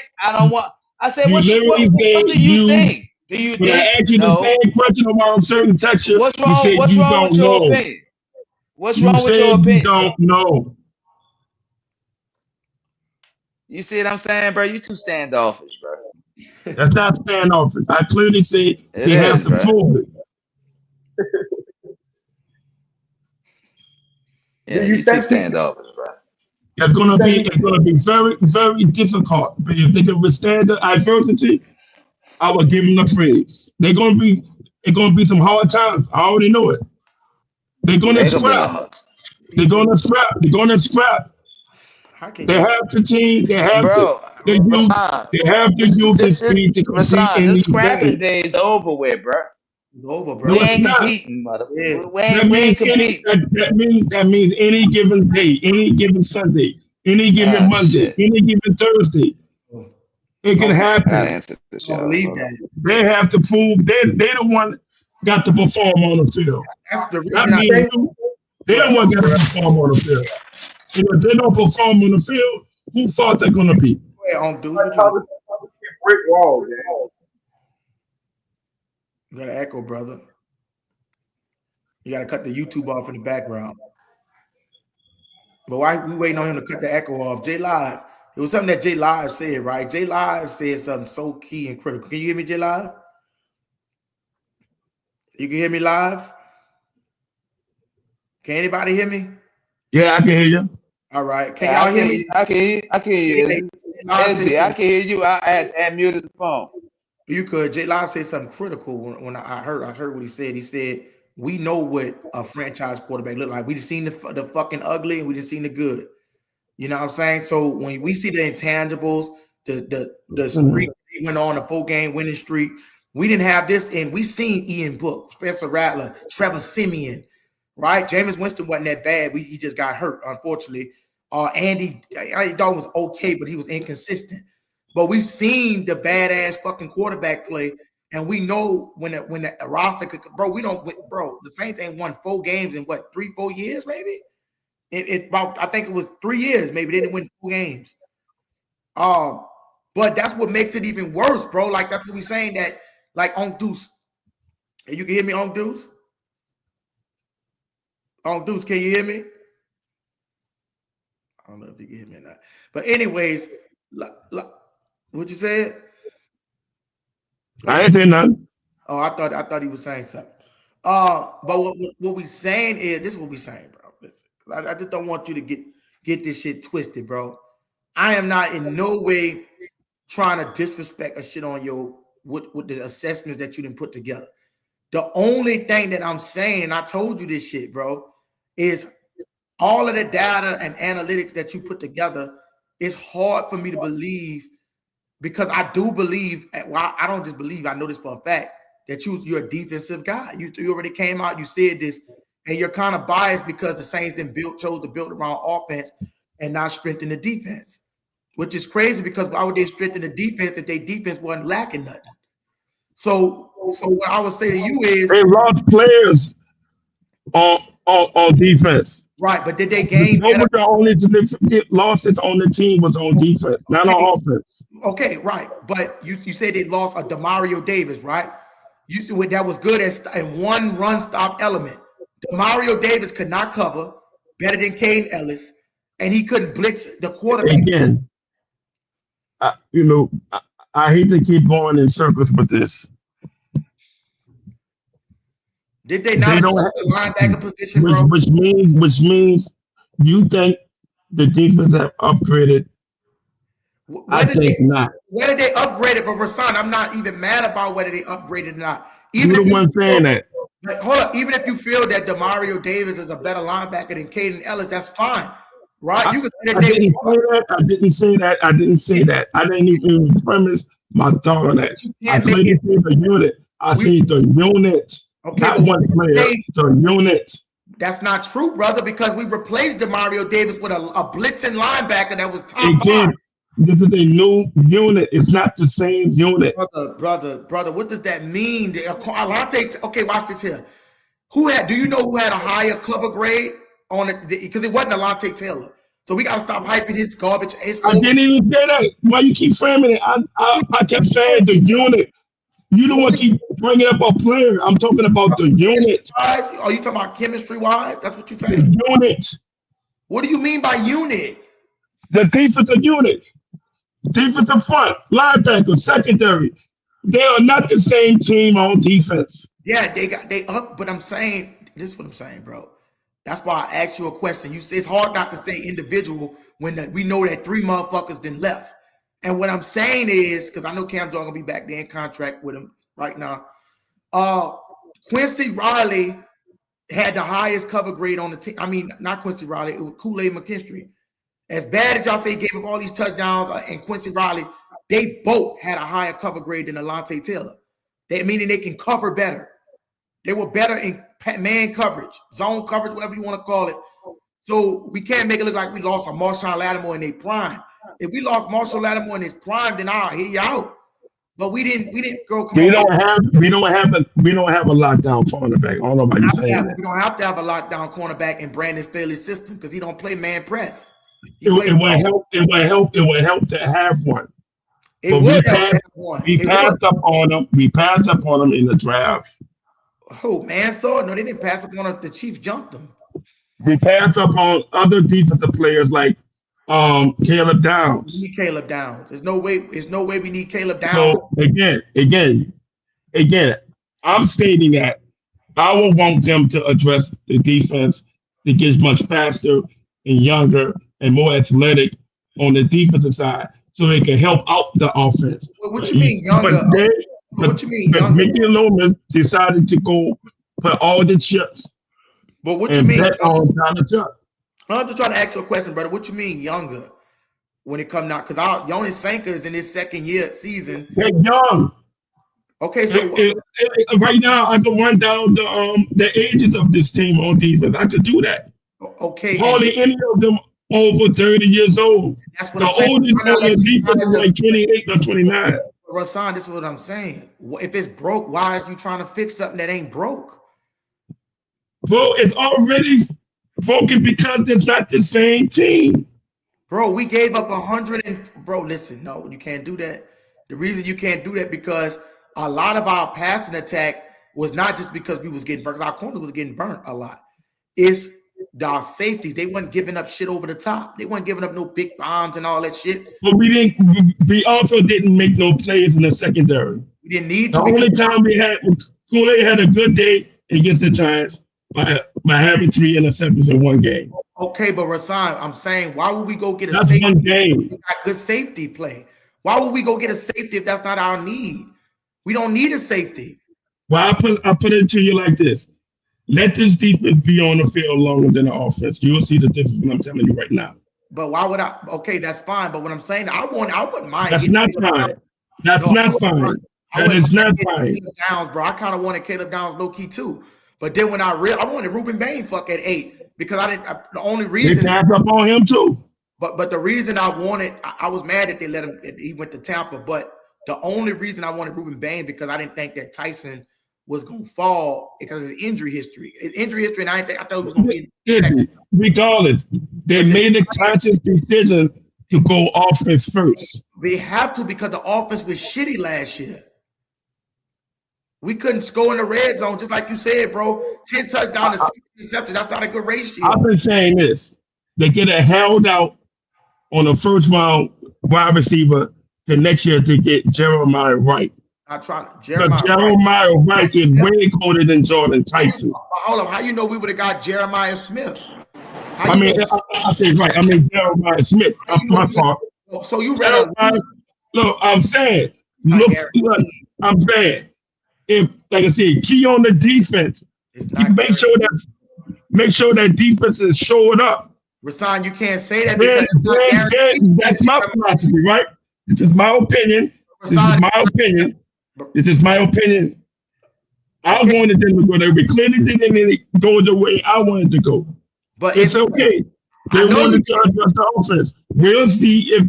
I said, what do you think? Do you
when
think?
I asked you the same question about a certain texture,
what's wrong with your opinion? What's wrong with your opinion?
You don't know.
You see what I'm saying, bro? You too standoffish, bro.
That's not standoffish. I clearly say they have to prove it.
Yeah, you too standoffish, bro.
It's gonna be very, very difficult. But if they can withstand the adversity, I will give them the praise. It's gonna be some hard times. I already know it. They're gonna scrap. They're gonna scrap. They have the team. They have the youth. They have the youth and speed to compete in these
scrapping day is over with, bro.
It's over, bro.
We ain't competing, mother. We ain't competing.
That means any given day, any given Sunday, any given Monday, any given Thursday. It can happen. They have to prove they're the one got to perform on the field.
That's the reason
they're the one got to perform on the field. And if they don't perform on the field, whose fault they're gonna be?
Brick wall, man.
You got to echo, brother. You got to cut the YouTube off in the background. But why we waiting on him to cut the echo off? J Live. It was something that J Live said, right? J Live said something so key and critical. Can you hear me, J Live? You can hear me live? Can anybody hear me?
Yeah, I can hear you.
All right. Can y'all hear me?
I can hear you. Izzy, I can hear you. I had muted the phone.
You could. J Live said something critical when I heard what he said. He said, we know what a franchise quarterback look like. We just seen the fucking ugly and we just seen the good. You know what I'm saying? So when we see the intangibles, the streak he went on, a 4-game winning streak, we didn't have this, and we seen Ian Book, Spencer Rattler, Trevor Siemian, right? Jameis Winston wasn't that bad. He just got hurt, unfortunately. Andy, I thought was okay, but he was inconsistent. But we've seen the badass fucking quarterback play, and we know when the roster could, the same thing won 4 games in what, 3-4 years, maybe? I think it was 3 years, maybe they didn't win 4 games. But that's what makes it even worse, bro. Like that's what we're saying that, like on Deuce. And you can hear me on Deuce? On Deuce, can you hear me? I don't know if you can hear me or not. But anyways, what you said?
I ain't saying nothing.
Oh, I thought he was saying something. But what we saying is, this is what we saying, bro. Listen, I just don't want you to get this shit twisted, bro. I am not in no way trying to disrespect or shit on your with the assessments that you didn't put together. The only thing that I'm saying, I told you this shit, bro, is all of the data and analytics that you put together. It's hard for me to believe, because I do believe, well, I don't just believe, I know this for a fact, that you're a defensive guy. You already came out, you said this, and you're kind of biased because the Saints chose to build around offense and not strengthen the defense, which is crazy, because why would they strengthen the defense if their defense wasn't lacking nothing? So what I would say to you is,
they lost players on defense.
Right, but did they gain?
The only losses on the team was on defense, not on offense.
Okay, right. But you said they lost a Demario Davis, right? You said that was good at one run stop element. Demario Davis could not cover better than Caden Ellis, and he couldn't blitz the quarterback.
Again, I hate to keep going in circles with this.
Did they not have the linebacker position, bro?
Which means you think the defense have upgraded? I think not.
Whether they upgraded, but Rasan, I'm not even mad about whether they upgraded or not.
You're the one saying that.
Hold up, even if you feel that Demario Davis is a better linebacker than Caden Ellis, that's fine, right? You can say that
I didn't say that. I didn't even premise my thought on that. I said the unit. I said the unit. Okay, not one player, the unit.
That's not true, brother, because we replaced Demario Davis with a blitzing linebacker that was top
five. This is a new unit. It's not the same unit.
Brother, what does that mean? Alante, okay, watch this here. Do you know who had a higher cover grade on it? Because it wasn't Alante Taylor. So we got to stop hyping this garbage.
I didn't even say that. Why you keep framing it? I kept saying the unit. You don't want to keep bringing up a player. I'm talking about the unit.
Are you talking about chemistry-wise? That's what you're saying?
The unit.
What do you mean by unit?
The defensive unit. Defensive front, linebacker, secondary. They are not the same team on defense.
Yeah, they up, but I'm saying, this is what I'm saying, bro. That's why I asked you a question. You say it's hard not to say individual when we know that 3 motherfuckers then left. And what I'm saying is, because I know Cam Jordan gonna be back there in contract with him right now. Quincy Riley had the highest cover grade on the team. I mean, not Quincy Riley, it was Kool-Aid McKinstry. As bad as y'all say he gave up all these touchdowns and Quincy Riley, they both had a higher cover grade than Alante Taylor. Meaning they can cover better. They were better in man coverage, zone coverage, whatever you want to call it. So we can't make it look like we lost a Marshawn Lattimore in their prime. If we lost Marshall Lattimore in his prime, then I'll hear you out. But we didn't go.
We don't have a lockdown cornerback. I don't know about you saying that.
We don't have to have a lockdown cornerback in Brandon Staley's system because he don't play man press.
It would help to have one. We passed up on them. We passed up on them in the draft.
Oh, Mansour? No, they didn't pass up on them. The Chiefs jumped them.
We passed up on other defensive players like Caleb Downs.
We need Caleb Downs. There's no way we need Caleb Downs.
So again, I'm stating that I would want them to address the defense that gets much faster and younger and more athletic on the defensive side, so they can help out the offense.
What you mean younger? What you mean younger?
Mickey Loman decided to go put all the chips.
But what you mean?
Bet on Tyler Chuck.
I'm just trying to ask you a question, brother. What you mean younger when it comes out? Because Jonas Sanka is in his second year season.
They're young.
Okay, so
right now I can run down the ages of this team on defense. I could do that.
Okay.
Hardly any of them over 30 years old.
That's what
the
I'm
oldest
saying.
on the defense is like 28 or 29.
Rasan, this is what I'm saying. If it's broke, why is you trying to fix something that ain't broke?
Bro, it's already broken because it's not the same team.
Bro, we gave up 100 and bro, listen, no, you can't do that. The reason you can't do that because a lot of our passing attack was not just because we was getting burnt, our corner was getting burnt a lot. It's our safeties. They wasn't giving up shit over the top. They weren't giving up no big bombs and all that shit.
But we also didn't make no plays in the secondary.
We didn't need to.
The only time we had Kool-Aid had a good day against the Giants by having 3 interceptions in one game.
Okay, but Rasan, I'm saying, why would we go get a
That's
safety?
one game.
We got good safety play. Why would we go get a safety if that's not our need? We don't need a safety.
Well, I put it to you like this. Let this defense be on the field longer than the offense. You'll see the difference when I'm telling you right now.
But why would I? Okay, that's fine. But what I'm saying, I wouldn't mind.
That's not fine. That's not fine. That is not fine.
Downs, bro. I kind of wanted Caleb Downs low key too. But then when I wanted Ruben Bain fuck at 8 because the only reason
they tapped up on him too.
But the reason I wanted, I was mad that they let him. He went to Tampa. But the only reason I wanted Ruben Bain because I didn't think that Tyson was going to fall because of his injury history. His injury history, and I thought it was going to be.
Regardless, they made a conscious decision to go offense first.
We have to because the offense was shitty last year. We couldn't score in the red zone, just like you said, bro. 10 touchdowns to 6 interceptions. That's not a good ratio.
I've been saying this. They get a held out on a first round wide receiver the next year to get Jeremiah Wright.
I'm trying to.
Jeremiah Wright is way colder than Jordan Tyson.
Hold on. How you know we would have got Jeremiah Smith?
I say right. I mean Jeremiah Smith. My fault.
So you read
look, I'm saying. Look, I'm saying. If, like I said, key on the defense. Make sure that defense is showing up.
Rasan, you can't say that because it's not guaranteed.
That's my philosophy, right? This is my opinion. This is my opinion. I wanted them to go there. We clearly didn't go the way I wanted to go. But it's okay. They wanted to adjust the offense. We'll see if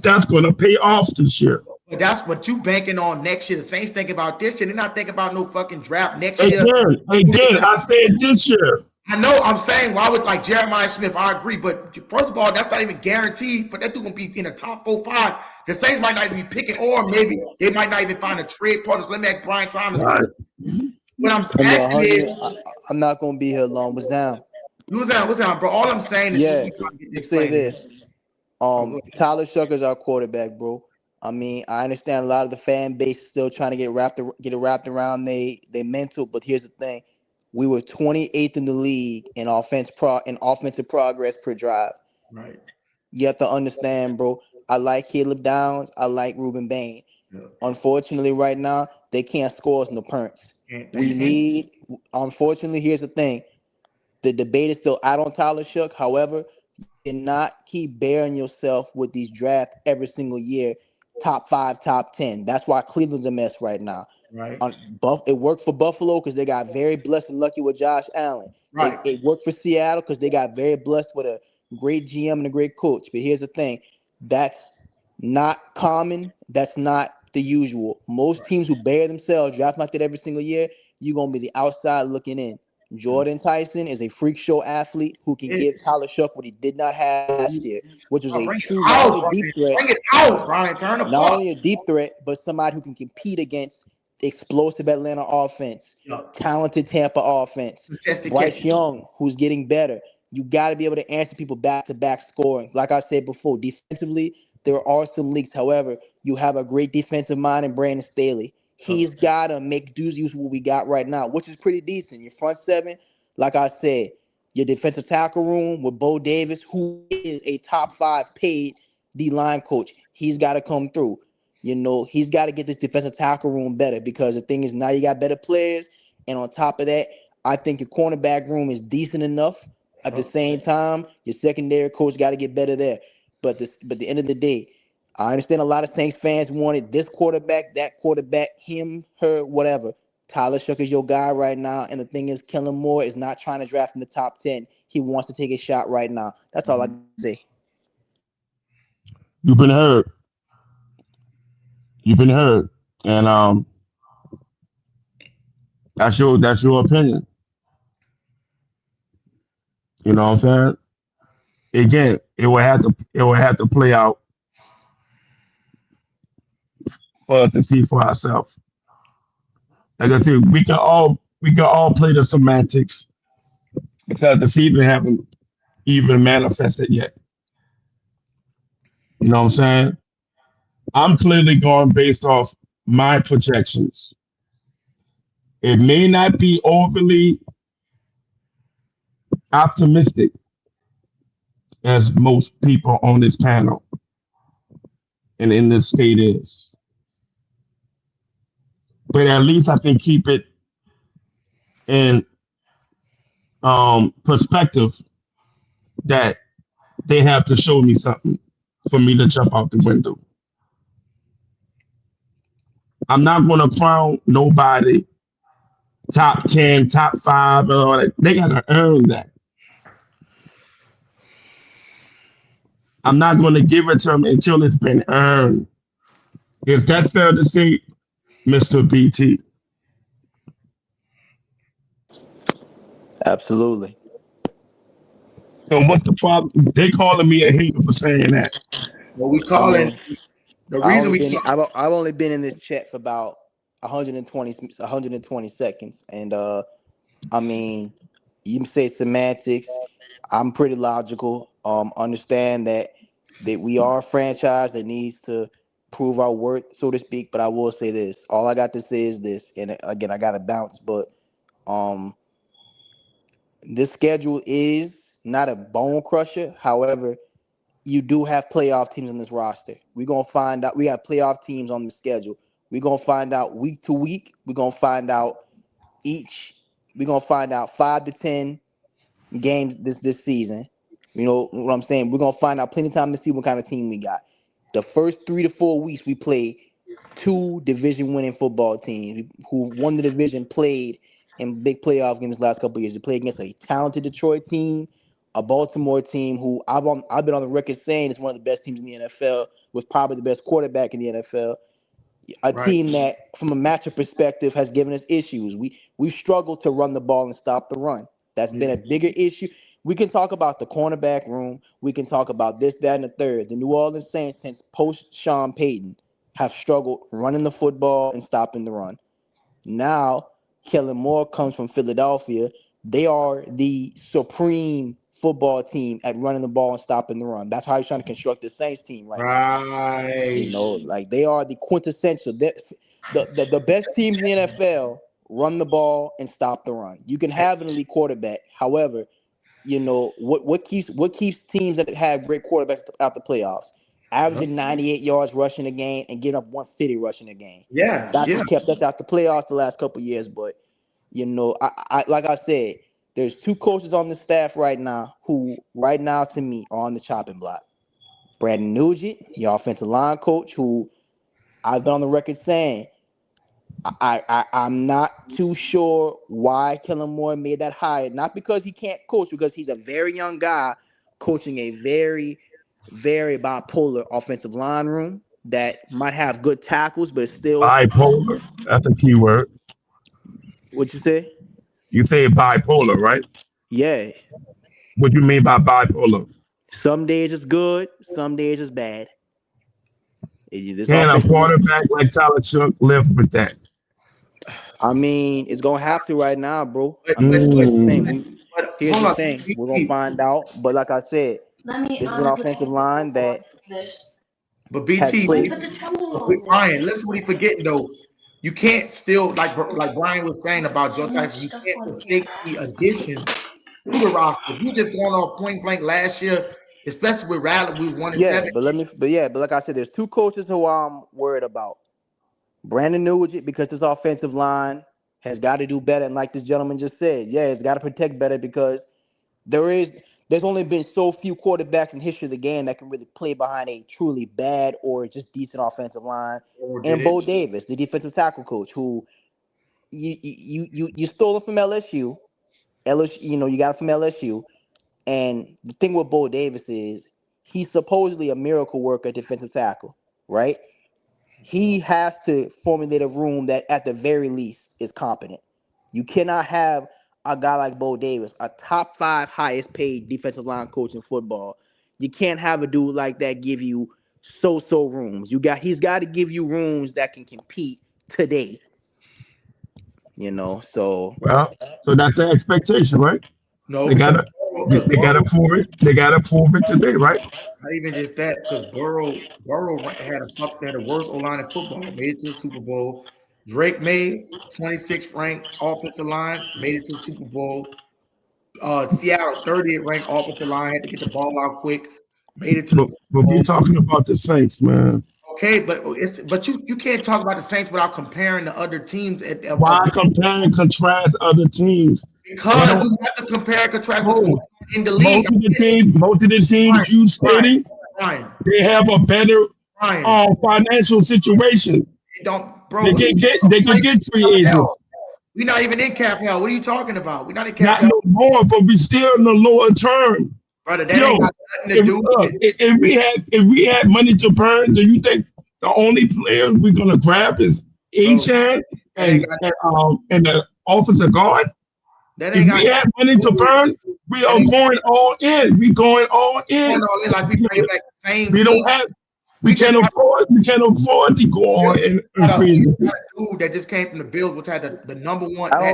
that's going to pay off this year.
But that's what you banking on next year. The Saints think about this year. They're not thinking about no fucking draft next year.
Again, I said this year.
I know. I'm saying why would like Jeremiah Smith? I agree, but first of all, that's not even guaranteed. But that dude gonna be in the top 4-5. The Saints might not even be picking, or maybe they might not even find a trade partner. Let me ask Brian Thomas. Right. What I'm asking is,
I'm not gonna be here long. What's down?
What's down, bro? All I'm saying is,
say this. Tyler Shucker's our quarterback, bro. I mean, I understand a lot of the fan base is still trying to get it wrapped around they mental, but here's the thing. We were 28th in the league in offensive progress per drive.
Right.
You have to understand, bro. I like Caleb Downs. I like Ruben Bain. Yeah. Unfortunately, right now, they can't score us no points. Unfortunately, here's the thing. The debate is still out on Tyler Shook. However, you cannot keep bearing yourself with these drafts every single year. Top 5, top 10. That's why Cleveland's a mess right now.
Right.
It worked for Buffalo because they got very blessed and lucky with Josh Allen.
Right.
It worked for Seattle because they got very blessed with a great GM and a great coach. But here's the thing. That's not common. That's not the usual. Most teams who bear themselves draft like that every single year, you're going to be the outside looking in. Jordan Tyson is a freak show athlete who can give Tyler Shuck what he did not have last year, which was a true deep threat.
Bring it out, Brian. Turn
not only a deep threat, but somebody who can compete against explosive Atlanta offense, talented Tampa offense, Bryce Young, who's getting better. You got to be able to answer people back-to-back scoring. Like I said before, defensively, there are some leaks. However, you have a great defensive mind in Brandon Staley. He's got to make dues use what we got right now, which is pretty decent. Your front seven, like I said, Your defensive tackle room with Bo Davis, who is a top 5 paid D-line coach. He's got to come through. He's got to get this defensive tackle room better, because the thing is, now you got better players. And on top of that, I think your cornerback room is decent enough. At the same time, your secondary coach got to get better there. But at the end of the day, I understand a lot of Saints fans wanted this quarterback, that quarterback, him, her, whatever. Tyler Shook is your guy right now. And the thing is, Kellen Moore is not trying to draft in the top 10. He wants to take a shot right now. That's all I can say.
You've been heard. And that's your opinion. You know what I'm saying? Again, it will have to play out for us to see for ourselves. Like I said, we can all play the semantics, because the season haven't even manifested yet. You know what I'm saying? I'm clearly going based off my projections. It may not be overly optimistic as most people on this panel and in this state is. But at least I can keep it in perspective that they have to show me something for me to jump out the window. I'm not going to crown nobody top 10, top 5, and all that. They got to earn that. I'm not going to give it to them until it's been earned. Is that fair to say, Mr. BT?
Absolutely.
So what's the problem? They calling me a hater for saying that.
Well, we calling the reason
I've only been in this chat for about 120 seconds, and I mean, you can say semantics. I'm pretty logical. Understand that we are a franchise that needs to prove our worth, so to speak. But I will say this: all I got to say is this, and again, I got to bounce. But this schedule is not a bone crusher. However, you do have playoff teams on this roster. We're gonna find out. We got playoff teams on the schedule. We're gonna find out week to week. We're gonna find out We're gonna find out 5 to 10 games this season. You know what I'm saying? We're gonna find out plenty of time to see what kind of team we got. The first 3 to 4 weeks, we play 2 division-winning football teams who won the division, played in big playoff games the last couple of years. They play against a talented Detroit team, a Baltimore team who I've been on the record saying is one of the best teams in the NFL, with probably the best quarterback in the NFL. A team that, from a matchup perspective, has given us issues. We've struggled to run the ball and stop the run. That's been a bigger issue. We can talk about the cornerback room. We can talk about this, that, and the third. The New Orleans Saints, since post Sean Payton, have struggled running the football and stopping the run. Now, Kellen Moore comes from Philadelphia. They are the supreme football team at running the ball and stopping the run. That's how he's trying to construct the Saints team now. You know, like they are the quintessential. The best teams in the NFL run the ball and stop the run. You can have an elite quarterback. However, you know what keeps teams that have great quarterbacks out the playoffs? Averaging 98 yards rushing a game and getting up 150 rushing a game. That's what kept us out the playoffs the last couple of years. But you know, I like I said, there's 2 coaches on the staff right now who, right now, to me, are on the chopping block. Brandon Nugent, your offensive line coach, who I've been on the record saying I'm not too sure why Kellen Moore made that hire. Not because he can't coach, because he's a very young guy coaching a very, very bipolar offensive line room that might have good tackles, but still
bipolar. That's a key word.
What'd you say?
You say bipolar, right?
Yeah.
What do you mean by bipolar?
Some days it's good, some days it's bad.
Can a quarterback like Tyler Shook live with that?
I mean, it's gonna have to right now, bro. I mean, here's the thing. We're gonna find out. But like I said, this is an offensive line that.
But BT, Brian, listen what he's forgetting though. You can't still like Brian was saying about Joe Tyson. You can't forsake the addition
through the roster. If you just going off point blank last year, especially with Rattler, we won in 7.
But like I said, there's two coaches who I'm worried about. Brandon Nugent, because this offensive line has got to do better, and like this gentleman just said, it's got to protect better because there's only been so few quarterbacks in the history of the game that can really play behind a truly bad or just decent offensive line. And Bo Davis, the defensive tackle coach, who you stole it from LSU. You got it from LSU. And the thing with Bo Davis is he's supposedly a miracle worker at defensive tackle, right? He has to formulate a room that at the very least is competent. You cannot have a guy like Bo Davis, a top 5 highest paid defensive line coach in football. You can't have a dude like that give you so rooms. He's got to give you rooms that can compete today. So
that's the expectation, right?
No,
they gotta prove it. They gotta prove it today, right?
Not even just that, because Burrow had the worst O-line in football, made it to the Super Bowl. Drake May, 26th ranked offensive line, made it to the Super Bowl. Seattle, 30th ranked offensive line, had to get the ball out quick, made it to the Super
Bowl. But we're talking about the Saints, man.
Okay, but you can't talk about the Saints without comparing the other teams.
Why compare and contrast other teams?
Because you have to compare and contrast what's going on in the league.
Most of the teams you stated, they have a better financial situation.
They don't, bro.
They can get free agents.
We're not even in cap hell. What are you talking about? We're not in cap hell.
Not no more, but we still in the lower term.
Brother, that ain't got nothing to do with it.
If we had money to burn, do you think the only players we're gonna grab is Achan and the offensive guard? If we have money to burn, we are going all in. We going all in.
Like we bring back the same.
We can't afford to go on in free agency.
Dude that just came from the Bills, which had the number one.
I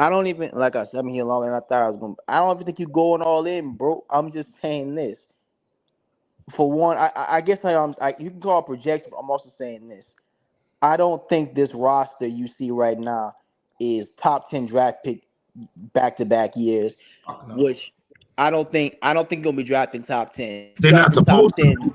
don't even like I said, I'm here longer than I thought I was going. I don't even think you're going all in, bro. I'm just saying this. For one, I guess you can call it projection, but I'm also saying this. I don't think this roster you see right now is top 10 draft pick back-to-back years, which I don't think gonna be drafting top 10.
They're not supposed to.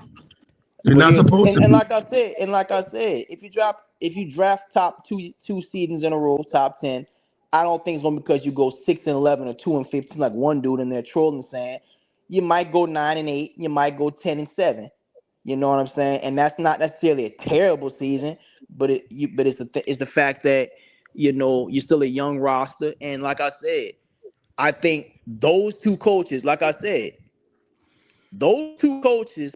They're not supposed to.
And like I said, if you draft top two seasons in a row, top 10, I don't think it's gonna be because you go 6-11 or 2-15 like one dude in there trolling saying. You might go 9-8, you might go 10-7. You know what I'm saying? And that's not necessarily a terrible season, but it's the fact that you're still a young roster. And like I said, I think those two coaches,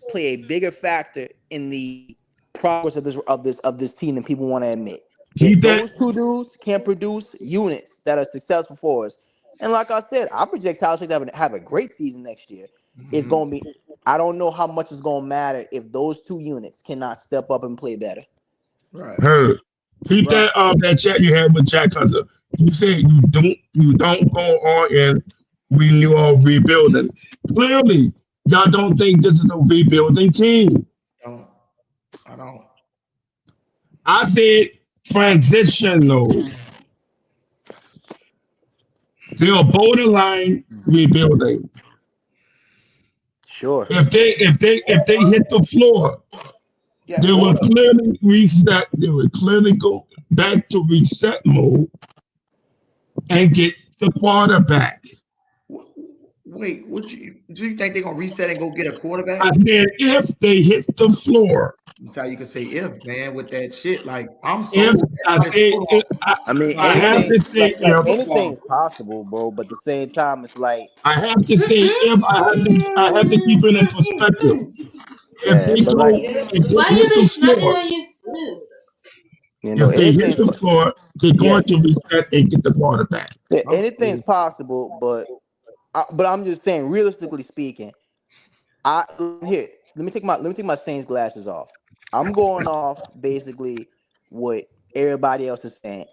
play a bigger factor in the progress of this team than people want to admit. If those two dudes can produce units that are successful for us, and like I said, I project Tyler Swift to have a great season next year. It's gonna be. I don't know how much it's gonna matter if those two units cannot step up and play better.
Right.
Heard. Keep that chat you had with Jack Hunter. You said you don't go all in. We knew all rebuilding. Clearly, y'all don't think this is a rebuilding team.
I don't.
I said transitional. They're borderline rebuilding.
Sure.
If they hit the floor, they will clearly reset. They will clearly go back to reset mode and get the quarterback.
Wait, do you think they're gonna reset and go get a quarterback?
I said if they hit the floor.
That's how you can say if, man, with that shit. Like I'm
so.
Anything's possible, bro. But at the same time, it's like
I have to say if I have to keep it in perspective. If they hit the floor, they're going to reset and get the quarterback.
Yeah, anything's possible, but I'm just saying, realistically speaking, let me take my Saints glasses off. I'm going off basically what everybody else is saying.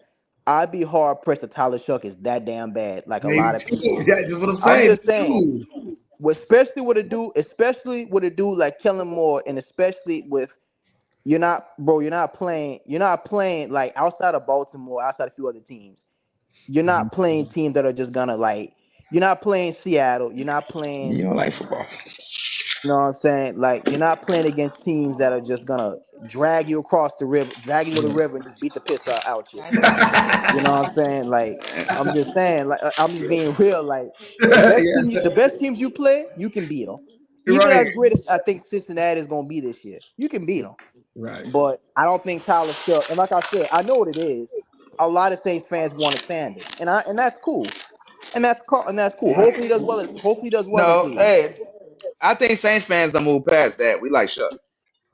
I'd be hard pressed if Tyler Shuck is that damn bad, like a lot of people.
That's what I'm saying.
I'm just saying, especially with a dude like Kellen Moore, and especially with you're not playing like outside of Baltimore, outside of a few other teams. You're not playing teams that are just gonna like You're not playing Seattle. You're not playing.
You don't like football.
You know what I'm saying? Like, you're not playing against teams that are just gonna drag you across the river, drag you to the river, and just beat the piss out you. You know what I'm saying? Like, I'm just saying, like, I'm just being real. Like, the best teams you play, you can beat them. Even as great as I think Cincinnati is gonna be this year, you can beat them.
Right.
But I don't think Tyler Shuck. And like I said, I know what it is. A lot of Saints fans wanted Sanders, and that's cool. And that's cool. Hopefully he does well.
No, hey, I think Saints fans don't move past that. We like Shuck.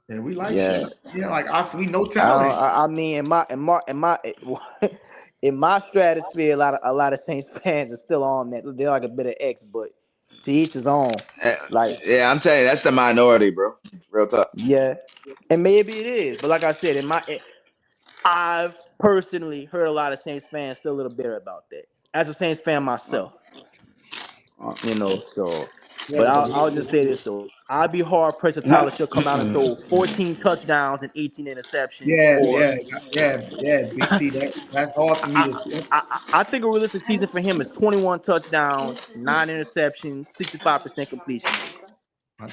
Yeah, we like Shuck. Yeah, like us, we know talent.
I mean, in my stratosphere, a lot of Saints fans are still on that. They're like a bit of X, but to each his own. Like,
yeah, I'm telling you, that's the minority, bro. Real talk.
Yeah, and maybe it is, but like I said, I've personally heard a lot of Saints fans still a little bitter about that. As a Saints fan myself, you know. So, but I'll just say this though: I'd be hard pressed if Tyler should come out and throw 14 touchdowns and 18 interceptions.
Yeah, Big T. That's hard for me to.
I think a realistic season for him is 21 touchdowns, 9 interceptions, 65% completion rate.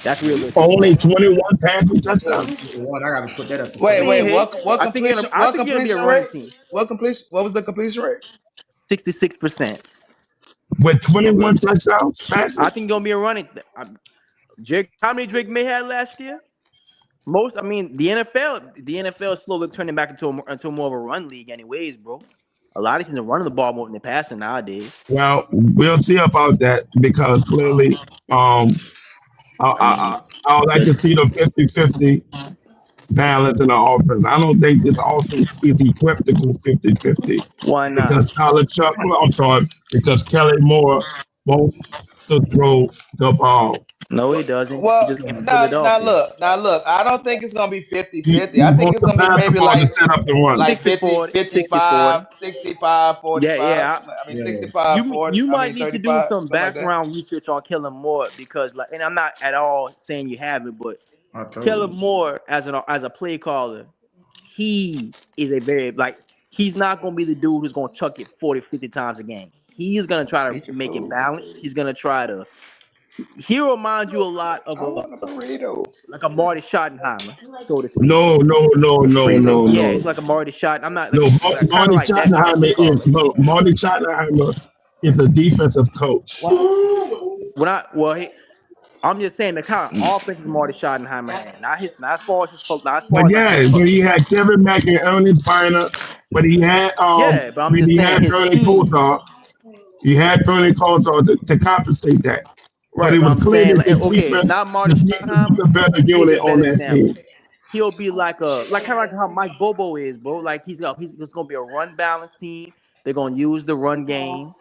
That's realistic.
Only 21 passing touchdowns.
I gotta put that up.
Wait, what completion? What completion rate? What was the completion rate?
66%.
With 21 touchdowns passing?
I think gonna be a running. How many Drake May had last year? Most. I mean, the NFL is slowly turning back into more of a run league, anyways, bro. A lot of teams are running the ball more than they're passing nowadays.
Well, we'll see about that because clearly, I would like to see the 50-50 balance in the offense. I don't think this offense is equipped to go 50-50.
Why not?
Because Kelly Moore won't throw the ball.
No, he doesn't.
Well, now look. I don't think it's gonna be 50-50. I think it's gonna be maybe like 50, 55, 65, 45.
Yeah.
I mean, 65, 40.
You might need to do some background research on Kellen Moore because, and I'm not at all saying you haven't, but Kellen Moore as a play caller, he is he's not gonna be the dude who's gonna chuck it 40, 50 times a game. He is gonna try to make it balanced. He's gonna try to. He reminds you a lot of like a Marty Schottenheimer, so to speak.
No.
Yeah, it's like a Marty Schottenheimer. I'm not.
Marty Schottenheimer is a defensive coach.
I'm just saying the kind of offense is Marty Schottenheimer had. Not as far as his folks.
But he had Kevin Mack and Ernie Biner, but he had
but I'm just saying
Bernie Kosar. He had Bernie Kosar to compensate that.
Right,
but it was clear
it's not Marty Schottenheimer.
The better unit on that team.
He'll be kind of like how Mike Bobo is, bro. Like he's gonna be a run balance team. They're gonna use the run game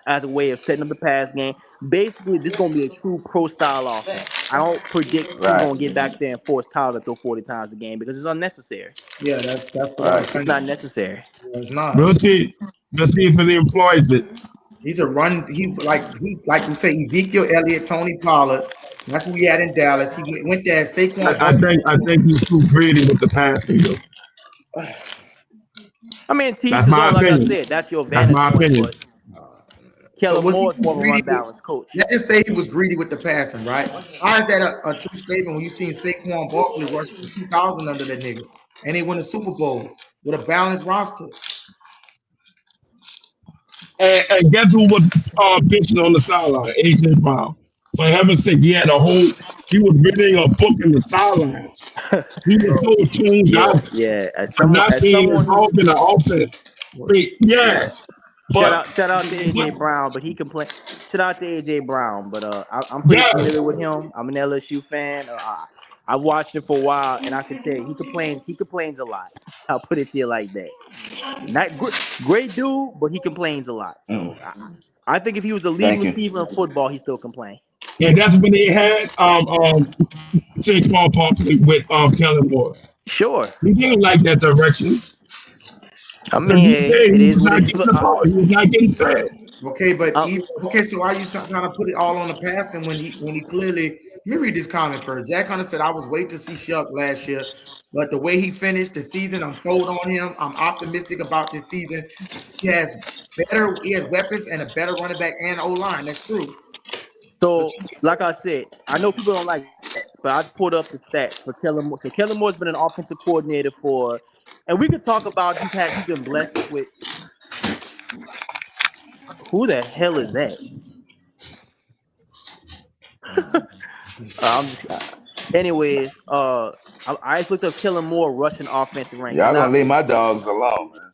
as a way of setting up the pass game. Basically, this is gonna be a true pro style offense. I don't predict he's gonna get back there and force Tyler to throw 40 times a game because it's unnecessary.
Yeah, that's
right. It's not necessary.
It's not.
We'll see if he employs it.
He's a run. He like we say Ezekiel Elliott, Tony Pollard. That's who he had in Dallas. He went there. Saquon.
I think he's too greedy with the passing.
I mean,
that's my opinion.
Like I said, that's your advantage.
That's my opinion.
Kellen Moore is more of a run balance coach.
Let's just say he was greedy with the passing, right? How is that a true statement when you seen Saquon Barkley rush for 2,000 under that nigga, and he won the Super Bowl with a balanced roster?
And guess who was bitching on the sideline? AJ Brown. For heaven's sake, he was reading a book in the sidelines. He was so tuned out.
Yeah,
not being involved in the offense.
Shout out to AJ Brown, but he complained. Shout out to AJ Brown, but I'm pretty familiar with him. I'm an LSU fan. I've watched him for a while, and I can tell you he complains. He complains a lot. I'll put it to you like that. Not great dude, but he complains a lot. So I think if he was the leading receiver in football, he still complain.
And that's when he had Saquon Barkley with Kellen Moore.
Sure,
he didn't like that direction.
I mean,
he was not getting fed.
Okay, but so why are you trying to put it all on the passing when he clearly? Let me read this comment first. Jack Hunter said, "I was waiting to see Shuck last year.
But the way he finished the season, I'm sold on him. I'm optimistic about this season. He has weapons and a better running back and O-line. That's true.
So, like I said, I know people don't like stats, but I pulled up the stats for Kellen Moore. So Kellen Moore's been an offensive coordinator and we could talk about he's been blessed with. Who the hell is that? Anyways, I just looked up Kellen Moore rushing offensive rank.
Y'all gonna leave my dogs alone, man.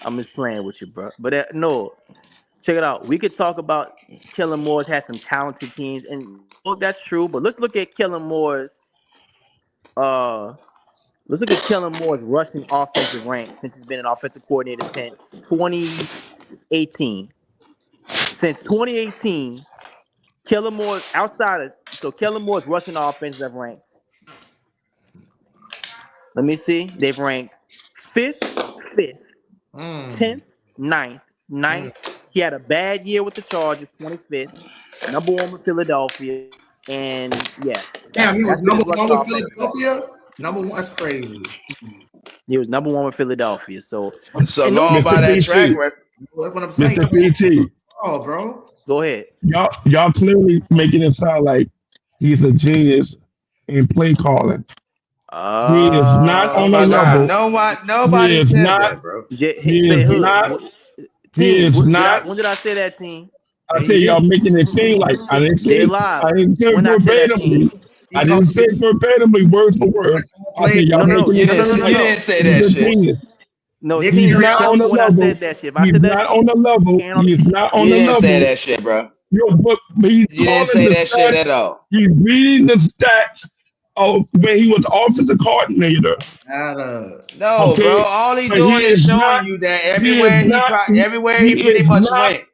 I'm just playing with you, bro. But no, check it out. We could talk about Kellen Moore's had some talented teams, and that's true. But let's look at Kellen Moore's rushing offensive rank since he's been an offensive coordinator since 2018. Since 2018, Kellen Moore's Kellen Moore's rushing offenses have ranked. Let me see. They've ranked 5th, 10th, 9th. He had a bad year with the Chargers, 25th. Number 1 with Philadelphia. And yeah.
Damn, he was number 1 with Philadelphia? Number 1, that's crazy.
He was number 1 with Philadelphia. So
going by that track record.
That's what I'm saying.
Mr. PT.
Oh, bro.
Go ahead.
Y'all clearly making it sound like he's a genius in play calling. He is not on the level.
Nobody said that, bro.
He is not.
When did I say that, team?
I said y'all making it seem like I didn't say verbatimly. I didn't say verbatimly, word for word. I said y'all making it sound like
you didn't say that shit.
No, he's not on the level. He's
not on the level. He's not on the level.
You didn't say that shit, bro.
You
didn't say that shit at all.
He's reading the stats of when he was offensive coordinator.
No, bro. All he's doing is showing you that everywhere he pretty much went.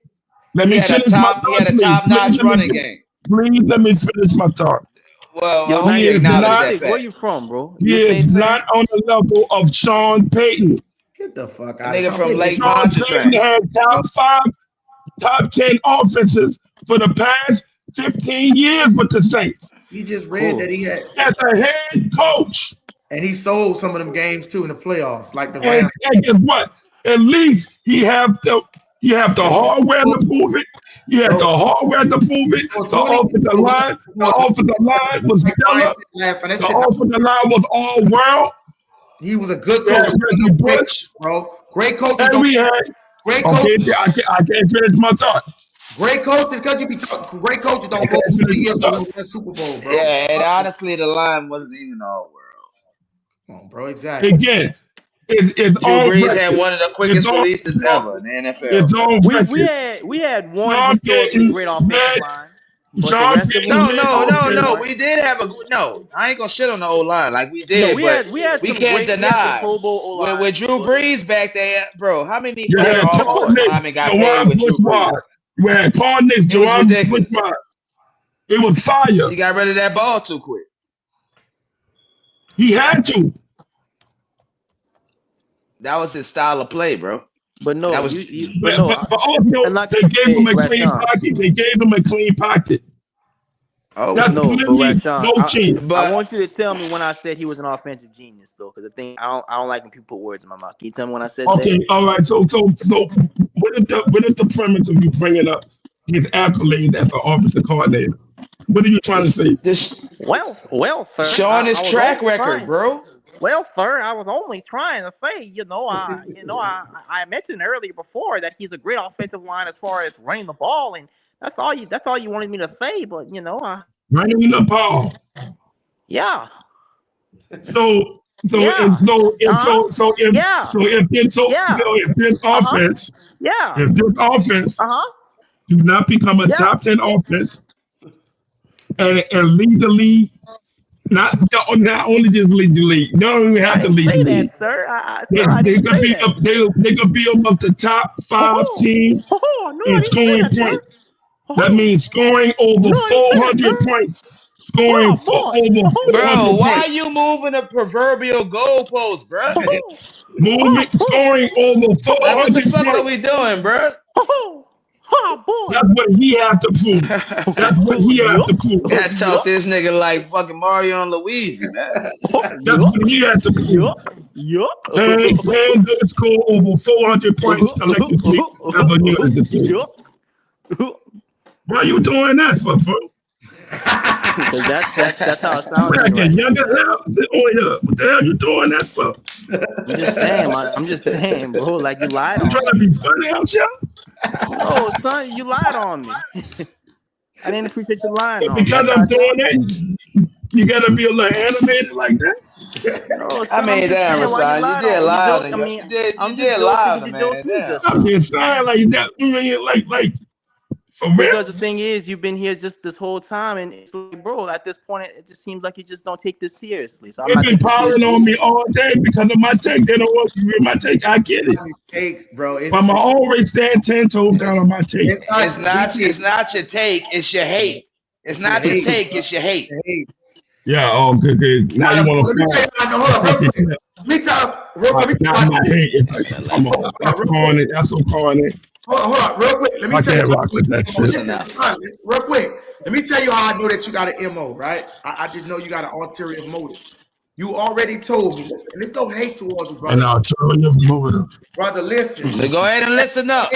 Let me finish my thought.
He had a top-notch running game.
Please let me finish my thought.
Well, I hope you acknowledge that fact.
Where you from, bro?
He is not on the level of Sean Payton.
Get the fuck out
of here. Nigga from Lake
Sean Payton had top 5, top 10 offenses for the past 15 years with the Saints.
He just read that he had
as a head coach.
And he sold some of them games too in the playoffs, like the
Rams. And guess what? At least he have the hardware to prove it. He had the hardware to prove it. The offensive line was stellar. The offensive line was all world.
He was a good coach, bro. Great coach.
Great coach. Okay, I can't finish my thought.
Great coaches, because you be talking. Great coaches don't go to the years to win Super Bowl, bro.
Yeah, and honestly, the line wasn't even all world.
Come on, bro. Exactly.
Again, it's
Drew Brees had one of the quickest releases ever in the NFL.
It's all
we had one great offensive line.
No. We did have a good. No, I ain't gonna shit on the O line like we did.
No, we
can't deny with Drew Brees back there, bro. How many linemen got paid with Drew Brees?
We had Carnage, it was fire.
He got rid of that ball too quick.
He had to.
That was his style of play, bro.
But no,
but also they gave him a clean pocket. They gave him a clean pocket.
Oh, that's Rashawn, I want you to tell me when I said he was an offensive genius, though, because the thing I don't like when people put words in my mouth. Can you tell me when I said that?
Okay, all right. So what is the premise of you bringing up his accolades as an offensive coordinator? What are you trying to say?
Well, sir.
Showing his track record, bro.
Well, sir, I was only trying to say, I mentioned earlier before that he's a great offensive line as far as running the ball, and that's all you wanted me to say. But
running the ball.
Yeah.
If this offense do not become a top 10 offense and lead the league. Not only just lead the league. You don't even have to lead the league.
That, sir.
They could be among the top 5 teams in scoring points. That means scoring over 400 points. Scoring for over 400 points.
Bro, why are you moving the proverbial goalpost, bro?
Scoring over 400 points.
What the fuck are we doing, bro?
Oh boy.
That's what he has to prove. That's what he has to prove.
I taught this nigga like fucking Mario and Luigi, man.
That's what he has to prove. And go to school over 400 points collectively as a unit this year. Why are you doing that for, bro?
Because that's how it sounds.
Like a younger hell. What the hell you doing that for?
I'm just saying, bro. Like you lied on me.
You trying to be funny out here?
No, son, you lied on me. I didn't appreciate you lying on me.
Because I'm doing that, you gotta be a little animated like that.
No, son,
I mean, damn, son, you did louder. You did louder, man.
I'm just saying like that. Like. For real?
Because the thing is, you've been here just this whole time, and it's like, bro, at this point, it just seems like you just don't take this seriously. So
they've been piling on me all day because of my take. They don't want to hear my take. I get it.
Takes, bro.
But I'm always stand 10 toes down on my take.
It's not your take. It's your hate. It's not your take. It's your hate.
Yeah. Oh, good. Now you want to?
Let me tell you.
Not my hate. Come on. That's corny. That's so corny.
Hold on, real quick. Let me tell you. Real quick. Let me tell you how I know that you got an MO, right? I just know you got an ulterior motive. You already told me. Listen, there's no hate towards you, brother.
An ulterior motive.
Brother, listen.
Go ahead and listen up.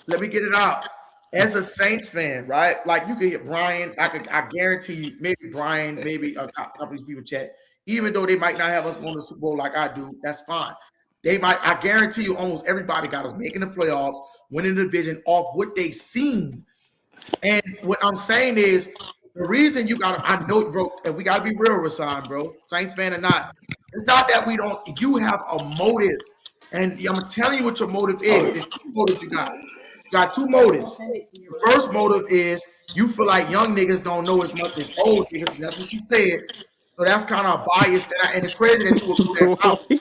Let me get it out. As a Saints fan, right? Like you can hit Brian. I guarantee you, maybe Brian, maybe a couple of people chat. Even though they might not have us going to the Super Bowl like I do, that's fine. They might. I guarantee you, almost everybody got us making the playoffs, winning the division off what they seen. And what I'm saying is, the reason you got. I know, bro, and we got to be real, Rasan, bro. Saints fan or not, it's not that we don't. You have a motive, and I'm telling you what your motive is. It's two motives you got. You got two motives. The first motive is you feel like young niggas don't know as much as old niggas. That's what you said. So that's kind of biased, and it's crazy that you will do that out. He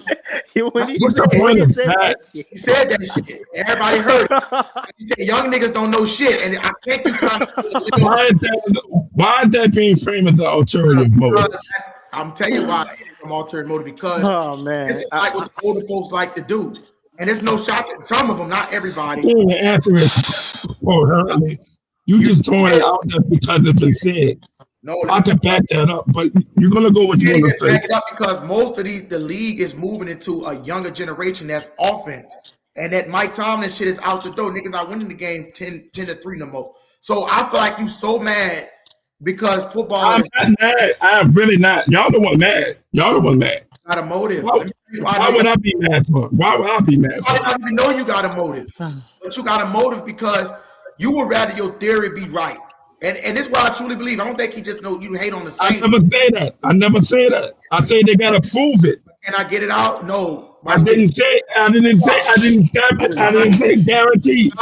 said that shit. Everybody heard it. He said young niggas don't know shit, and I think you kind of.
Why is that being framed as an alternative motive?
I'm telling you why it's an alternative motive because this is like what the older folks like to do, and there's no shock. Some of them, not everybody.
The answer is, you just throwing it out there because it's been said.
No,
I can back that up, but you're gonna go with you want to say.
Back it up because most of the league is moving into a younger generation that's offense, and that Mike Tomlin shit is out the door. Niggas not winning the game 10-3 no more. So I feel like you so mad because football.
I'm not mad. I'm really not. Y'all the one mad. Y'all the one mad.
Got a motive.
Why would I be mad for? Why would I be mad for?
I don't even know you got a motive, but you got a motive because you would rather your theory be right. And this is what I truly believe. I don't think he just know you hate on the Saints.
I never say that. I never say that. I say they gotta prove it.
Can I get it out? No.
I didn't say guarantee. I didn't say guarantee.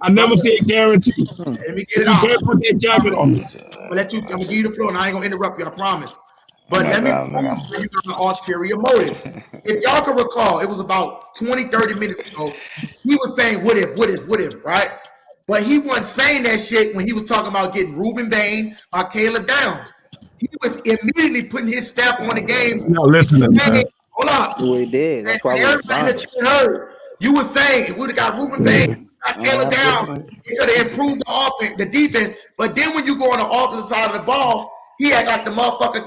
I never said guarantee.
Let me get it out.
You can't put that jacket on me.
I'm gonna give you the floor, and I ain't gonna interrupt you. I promise. But let me prove you got an ulterior motive. If y'all can recall, it was about 20-30 minutes ago. He was saying, what if, right? But he wasn't saying that shit when he was talking about getting Ruben Bain or Caleb Downs. He was immediately putting his stamp on the game.
No, listen to me.
Hold up. Well, he did. That's why
everybody that you heard, you were saying if we'd have got Ruben Bain, got Caleb Downs, he could have improved the offense, the defense. But then when you go on the offensive side of the ball, he had like the motherfucker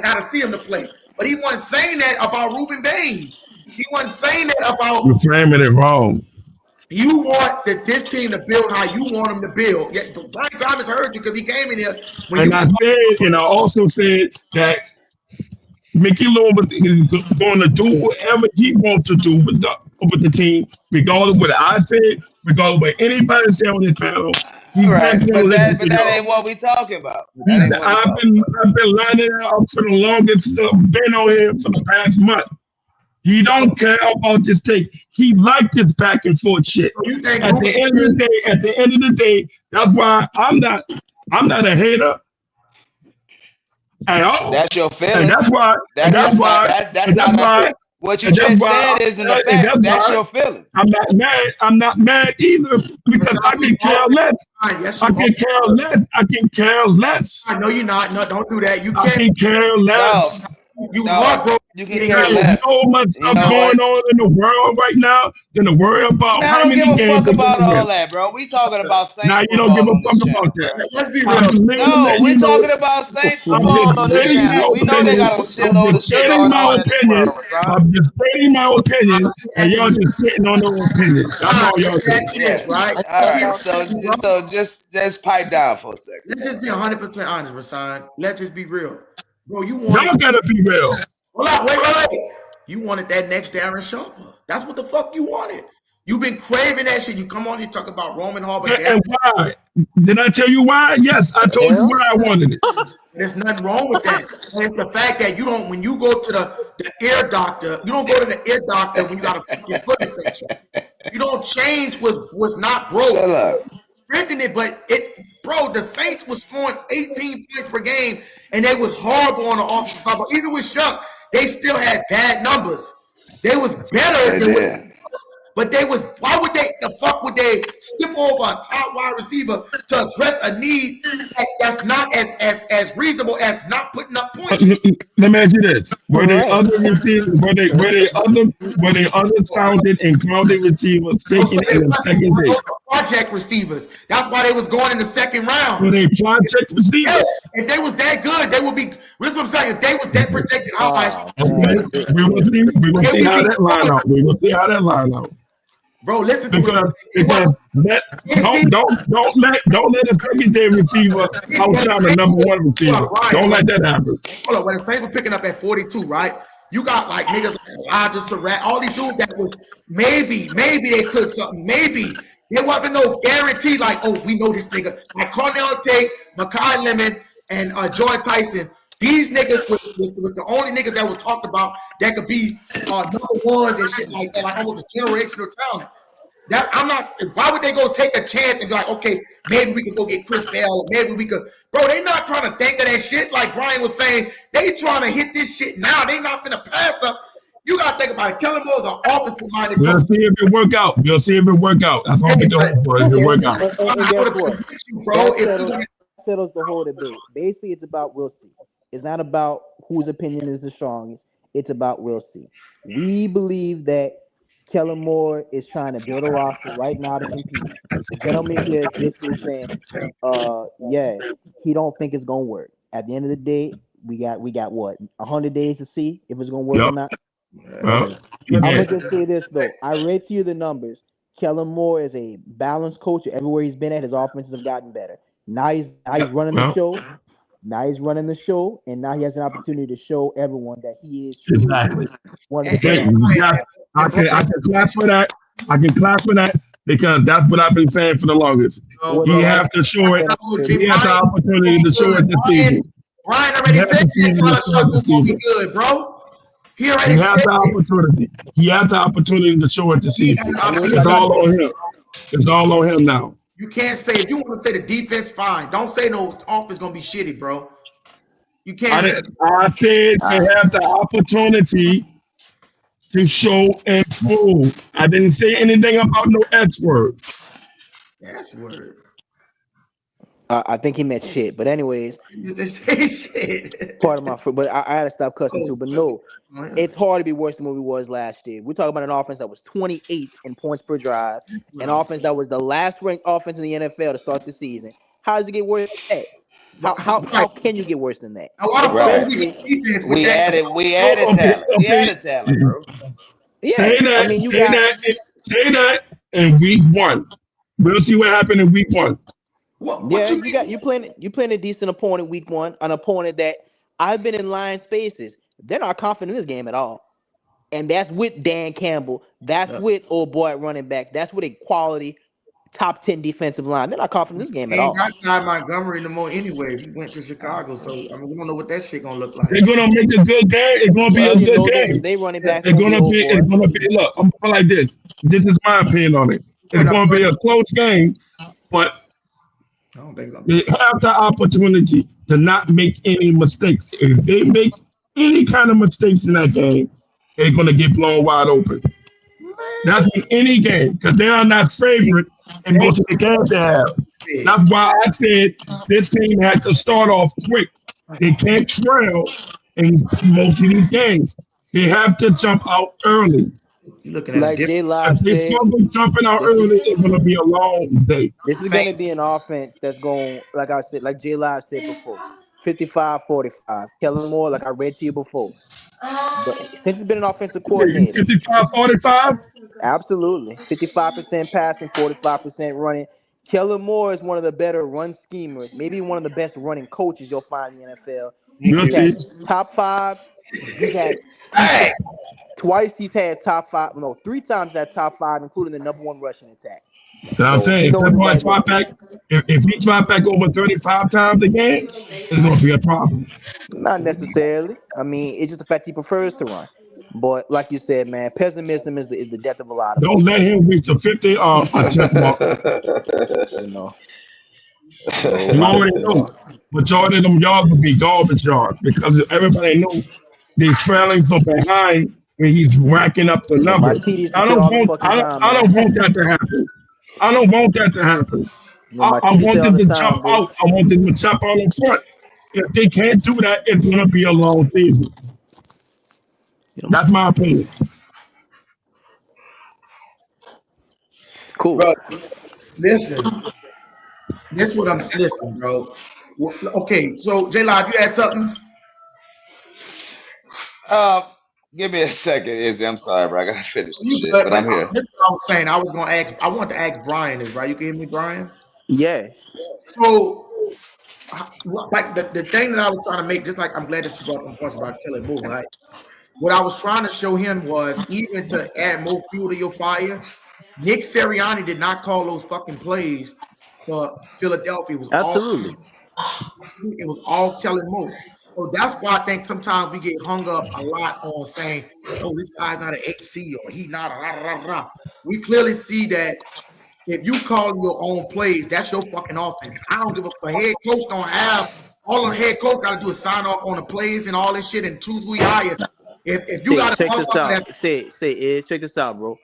gotta see him to play. But he wasn't saying that about Ruben Bain. He wasn't saying that about.
You're framing it wrong.
You want this team to build how you want them to build. Yeah, Brian Thomas heard you because he came in here.
And I also said that Mickey Loomis is going to do whatever he wants to do with the team, regardless of what I said, regardless of what anybody said on this panel.
Right, but that ain't what we talking about.
I've been lining up for the longest. Been on here for the past month. He don't care about this take. He liked this back and forth shit. At the end of the day, that's why I'm not a hater at all.
That's your feeling.
And that's why.
What you just said isn't a fact. That's your feeling.
I'm not mad. I'm not mad either because I can care less. I can care less.
I know you're not. No, don't do that. You
can't. I can care less.
You can care less.
So much stuff going on in the world right now. Gonna worry about
Man,
how
I don't
many
give a
games
fuck
they're
about
gonna
all
win.
that, bro. We talking about Saints
Now you
football
don't give a
on
fuck
this
about
channel,
that.
bro.
Let's be
I'm just
No, we
letting you know.
talking about Saints
I'm
football
just
on this
stating
channel.
my
We know they
opinion.
got a
I'm
shitload of
just
shit
stating
going
my
on in this
opinion.
world, son.
I'm just stating my opinion, and y'all just sitting on their opinion. That's all y'all doing.
Yes.
right?
All right. So just pipe down for a second.
Let's just be 100% honest, Rasan. Let's just be real, bro. You wanted.
Y'all gotta be real.
Hold on, wait. You wanted that next Darren Sharper. That's what the fuck you wanted. You've been craving that shit. You come on, you talk about Roman Harper.
And why? Did I tell you why? Yes, I told you why I wanted it.
There's nothing wrong with that. And it's the fact that you don't, when you go to the ear doctor, you don't go to the ear doctor when you got a fucking foot infection. You don't change what's not broke.
Shut up.
Strengthen it, but bro, the Saints was scoring 18 points per game, and they was horrible on the offensive side. But even with Shuck, they still had bad numbers. They was better than but they was, why would the fuck would they skip over a top wide receiver to address a need that's not as reasonable as not putting up points?
Let me ask you this: were they other receivers? Were they other sounded and grounded receivers taken in the second day?
Project receivers. That's why they was going in the second round.
Were they project receivers?
Yes. If they was that good, they would be. This is what I'm saying. If they was that protected,
Okay. We will see how that line out. We will see how that line out.
Bro, listen to
because don't let a secondary receiver outshine the number one receiver. Don't let that happen.
Hold on, when the Saints were picking up at 42, right? You got like niggas like Elijah Surratt, all these dudes that was maybe they could something. Maybe there wasn't no guarantee like, oh, we know this nigga. Like Cornell Tate, Mekhi Lemon, and Jordan Tyson. These niggas was the only niggas that was talked about that could be number ones and shit like that, like almost a generational talent. That I'm not. Why would they go take a chance and be like, okay, maybe we could go get Chris Bell, maybe we could, bro? They not trying to think of that shit. Like Brian was saying, they trying to hit this shit now. They not gonna pass up. You gotta think about it. Kellen Moore's an offensive minded.
We'll see if it work out. We'll see if it work out. That's all we doing for it. If it work out.
That settles the whole debate. Basically, it's about we'll see. It's not about whose opinion is the strongest. It's about we'll see. We believe that Kellen Moore is trying to build a roster right now to compete. The gentleman here is basically saying, he don't think it's gonna work. At the end of the day, we got what 100 days to see if it's gonna work or not. I'm gonna just say this though. I read to you the numbers. Kellen Moore is a balanced coach. Everywhere he's been at, his offenses have gotten better. Now he's running the show. Now he's running the show, and now he has an opportunity to show everyone that he is truly one of the
I can clap for that. I can clap for that because that's what I've been saying for the longest. He has to show it. He has the opportunity to show it this season.
Brian already said it's gonna be good, bro. He already
has the opportunity. He has the opportunity to show it this season. It's all on him. It's all on him now.
You can't say, if you want to say the defense, fine. Don't say no offense gonna be shitty, bro. You can't.
I said they have the opportunity to show and prove. I didn't say anything about no X word.
X word.
I think he meant shit, but anyways,
you just say shit.
Part of my foot, but I had to stop cussing too. But no, it's hard to be worse than what we was last year. We're talking about an offense that was 28th in points per drive, an offense that was the last ranked offense in the NFL to start the season. How does it get worse than that? How can you get worse than that?
We added talent. We added talent, bro.
Yeah,
say that. Say that in week 1. We'll see what happened in week 1.
You playing a decent opponent week 1, an opponent that I've been in line spaces. They're not confident in this game at all. And that's with Dan Campbell. That's with old boy at running back. That's with a quality top 10 defensive line. They're not confident in this game at all.
Got Ty Montgomery no more anyways. He went to Chicago. So I mean we don't know what that shit gonna look like.
They're gonna make a good game. It's gonna be a good game.
They running back.
It's gonna be look, I'm going like this. This is my opinion on it. It's gonna be a close game, but they have the opportunity to not make any mistakes. If they make any kind of mistakes in that game, they're going to get blown wide open. That's in any game because they are not favorite in most of the games they have. That's why I said this team had to start off quick. They can't trail in most of these games. They have to jump out early.
You're looking at
Like J Live
If they
said,
struggle jumping out early, it's going to be a long day.
this is going to be an offense that's going, like I said, like J Live said before, 55-45. Kellen Moore, like I read to you before. But since he's been an offensive coordinator,
55-45?
Absolutely. 55% passing, 45% running. Kellen Moore is one of the better run schemers, maybe one of the best running coaches you'll find in the NFL. He's had top 5. He's had twice. He's had top 5. No, 3 times that top 5, including the number 1 rushing attack.
So I'm saying, if he drop back over 35 times a game, it's going to be a problem.
Not necessarily. I mean, it's just the fact he prefers to run. But like you said, man, pessimism is the death of a lot of
Don't let him reach the 50 attempt mark. You already know. Majority of them yards will be garbage yards because everybody knows they're trailing from behind when he's racking up the numbers. I don't want that to happen. I don't want that to happen. I want them to jump out. I want them to jump on the front. If they can't do that, it's going to be a long season. That's my opinion.
Cool.
Bro, listen. That's what I'm listening, bro. Okay, so J-Live, you had something?
Give me a second, Izzy. I'm sorry, bro. I gotta finish this shit, but I'm here.
This is what I was saying. I want to ask Brian this, right? You can hear me, Brian?
Yeah.
So, like the thing that I was trying to make, just like I'm glad that you brought some points about Kellen Moore, right? What I was trying to show him was even to add more fuel to your fire, Nick Sirianni did not call those fucking plays for Philadelphia. It was all Kellen Moore. So that's why I think sometimes we get hung up a lot on saying, "Oh, this guy's not an HC or he's not a rah, rah, rah." We clearly see that if you call your own plays, that's your fucking offense. I don't give a fuck. Head coach don't have all the head coach got to do is sign off on the plays and all this shit and choose who he hires. If you got to
check this out, check this out, bro.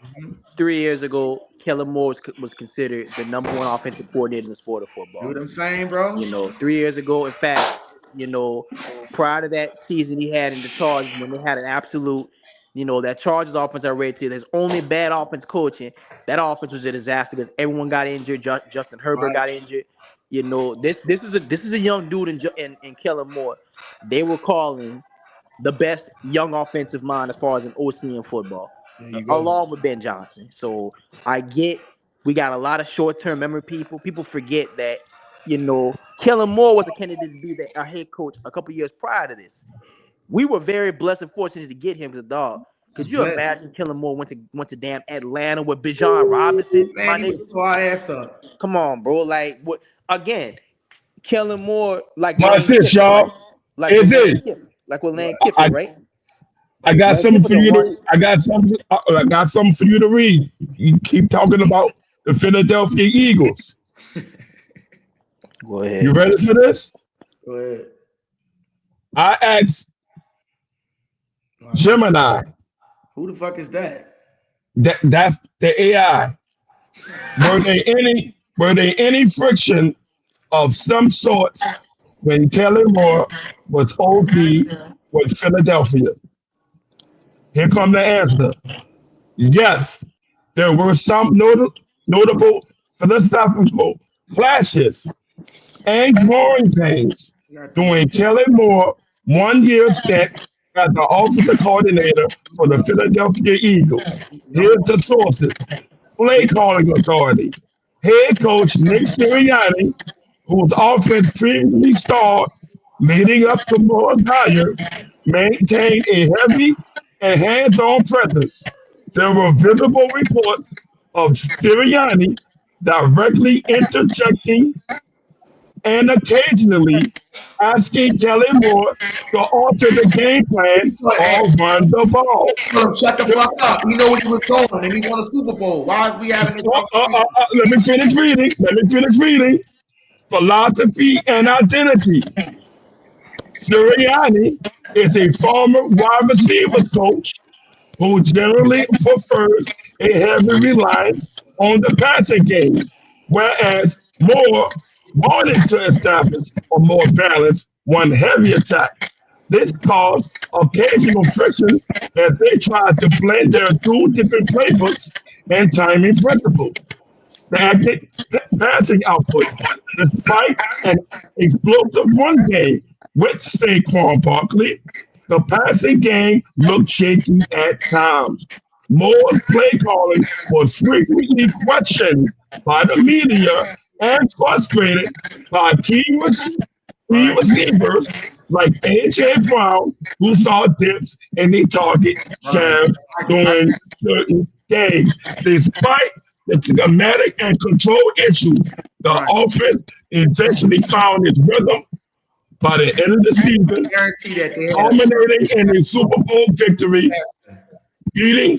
3 years ago, Kellen Moore was considered the number 1 offensive coordinator in the sport of football.
You know what I'm saying, bro?
3 years ago, in fact, prior to that season he had in the Chargers when they had an absolute, that Chargers offense I read to you, there's only bad offense coaching. That offense was a disaster because everyone got injured. Justin Herbert got injured. This is a young dude in Kellen Moore. They were calling the best young offensive mind as far as an OC in football, along with Ben Johnson. So I get we got a lot of short-term memory people. People forget that, Kellen Moore was a candidate to be our head coach a couple years prior to this. We were very blessed and fortunate to get him to the dog. Could you imagine Kellen Moore went to damn Atlanta with Bijan Robinson?
Man, he would tore our ass up.
Come on, bro. Like what? Again, Kellen Moore, like
watch this, y'all.
Like with Lane Kiffin, right?
I got something for you to. I got something for you to read. You keep talking about the Philadelphia Eagles.
Go ahead.
You ready for this?
Go ahead.
I asked Gemini.
Who the fuck is that?
That's the AI. Were there any friction of some sort when Kellen Moore was OD with Philadelphia? Here come the answer. Yes, there were some notable philosophical clashes and growing pains during Kellen Moore's 1 year stint as the offensive coordinator for the Philadelphia Eagles. Here's the sources. Play calling authority. Head coach Nick Sirianni, whose offense previously starred leading up to Moore's hire, maintained a heavy and hands-on presence. There were visible reports of Sirianni directly interjecting and occasionally asking Kellen Moore to alter the game plan or run the ball.
Shut the fuck up. You know where he was going, and he won a Super Bowl. Why is we having this?
Let me finish reading. Philosophy and identity. Sirianni is a former wide receivers coach who generally prefers a heavy reliance on the passing game, whereas Moore wanted to establish a more balanced, one heavy attack. This caused occasional friction as they tried to blend their two different playbooks and timing principles. Stagnant passing output, despite an explosive run game with Saquon Barkley, the passing game looked shaky at times. Moore's play calling was frequently questioned by the media and frustrated by key receivers like A.J. Brown, who saw dips in the target shares during certain games. Despite the schematic and control issues, the offense eventually found its rhythm by the end of the season, culminating in a Super Bowl victory, beating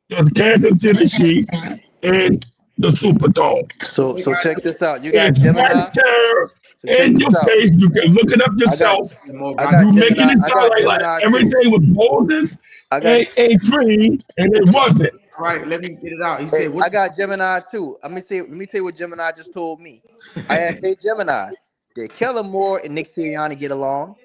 the Kansas City Chiefs in the Superdome.
So check this out. You got Gemini.
In your face, you can look it up yourself. You making it sound like everything was Moses and dream, and it wasn't.
All right, let me get it out. He
Hey,
said,
I got Gemini too. Let me tell you what Gemini just told me. I asked, hey Gemini, did Kellen Moore and Nick Sirianni get along?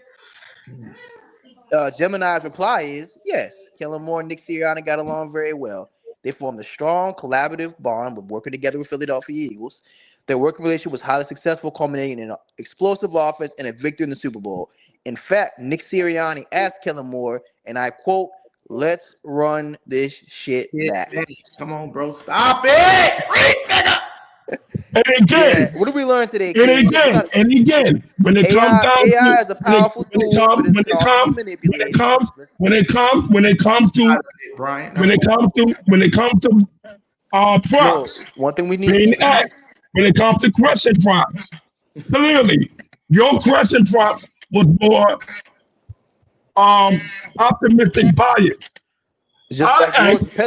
Gemini's reply is yes. Kellen Moore and Nick Sirianni got along very well. They formed a strong collaborative bond with working together with Philadelphia Eagles. Their working relationship was highly successful, culminating in an explosive offense and a victory in the Super Bowl. In fact, Nick Sirianni asked Kellen Moore, and I quote, "Let's run this shit back."
Come on, bro. Stop it. Preach, nigga.
And again,
what did we learn today?
And again, when it comes down to
AI is a powerful tool,
when it comes to props,
one thing we need
when it comes to question props, clearly your question props was more optimistic bias. I asked,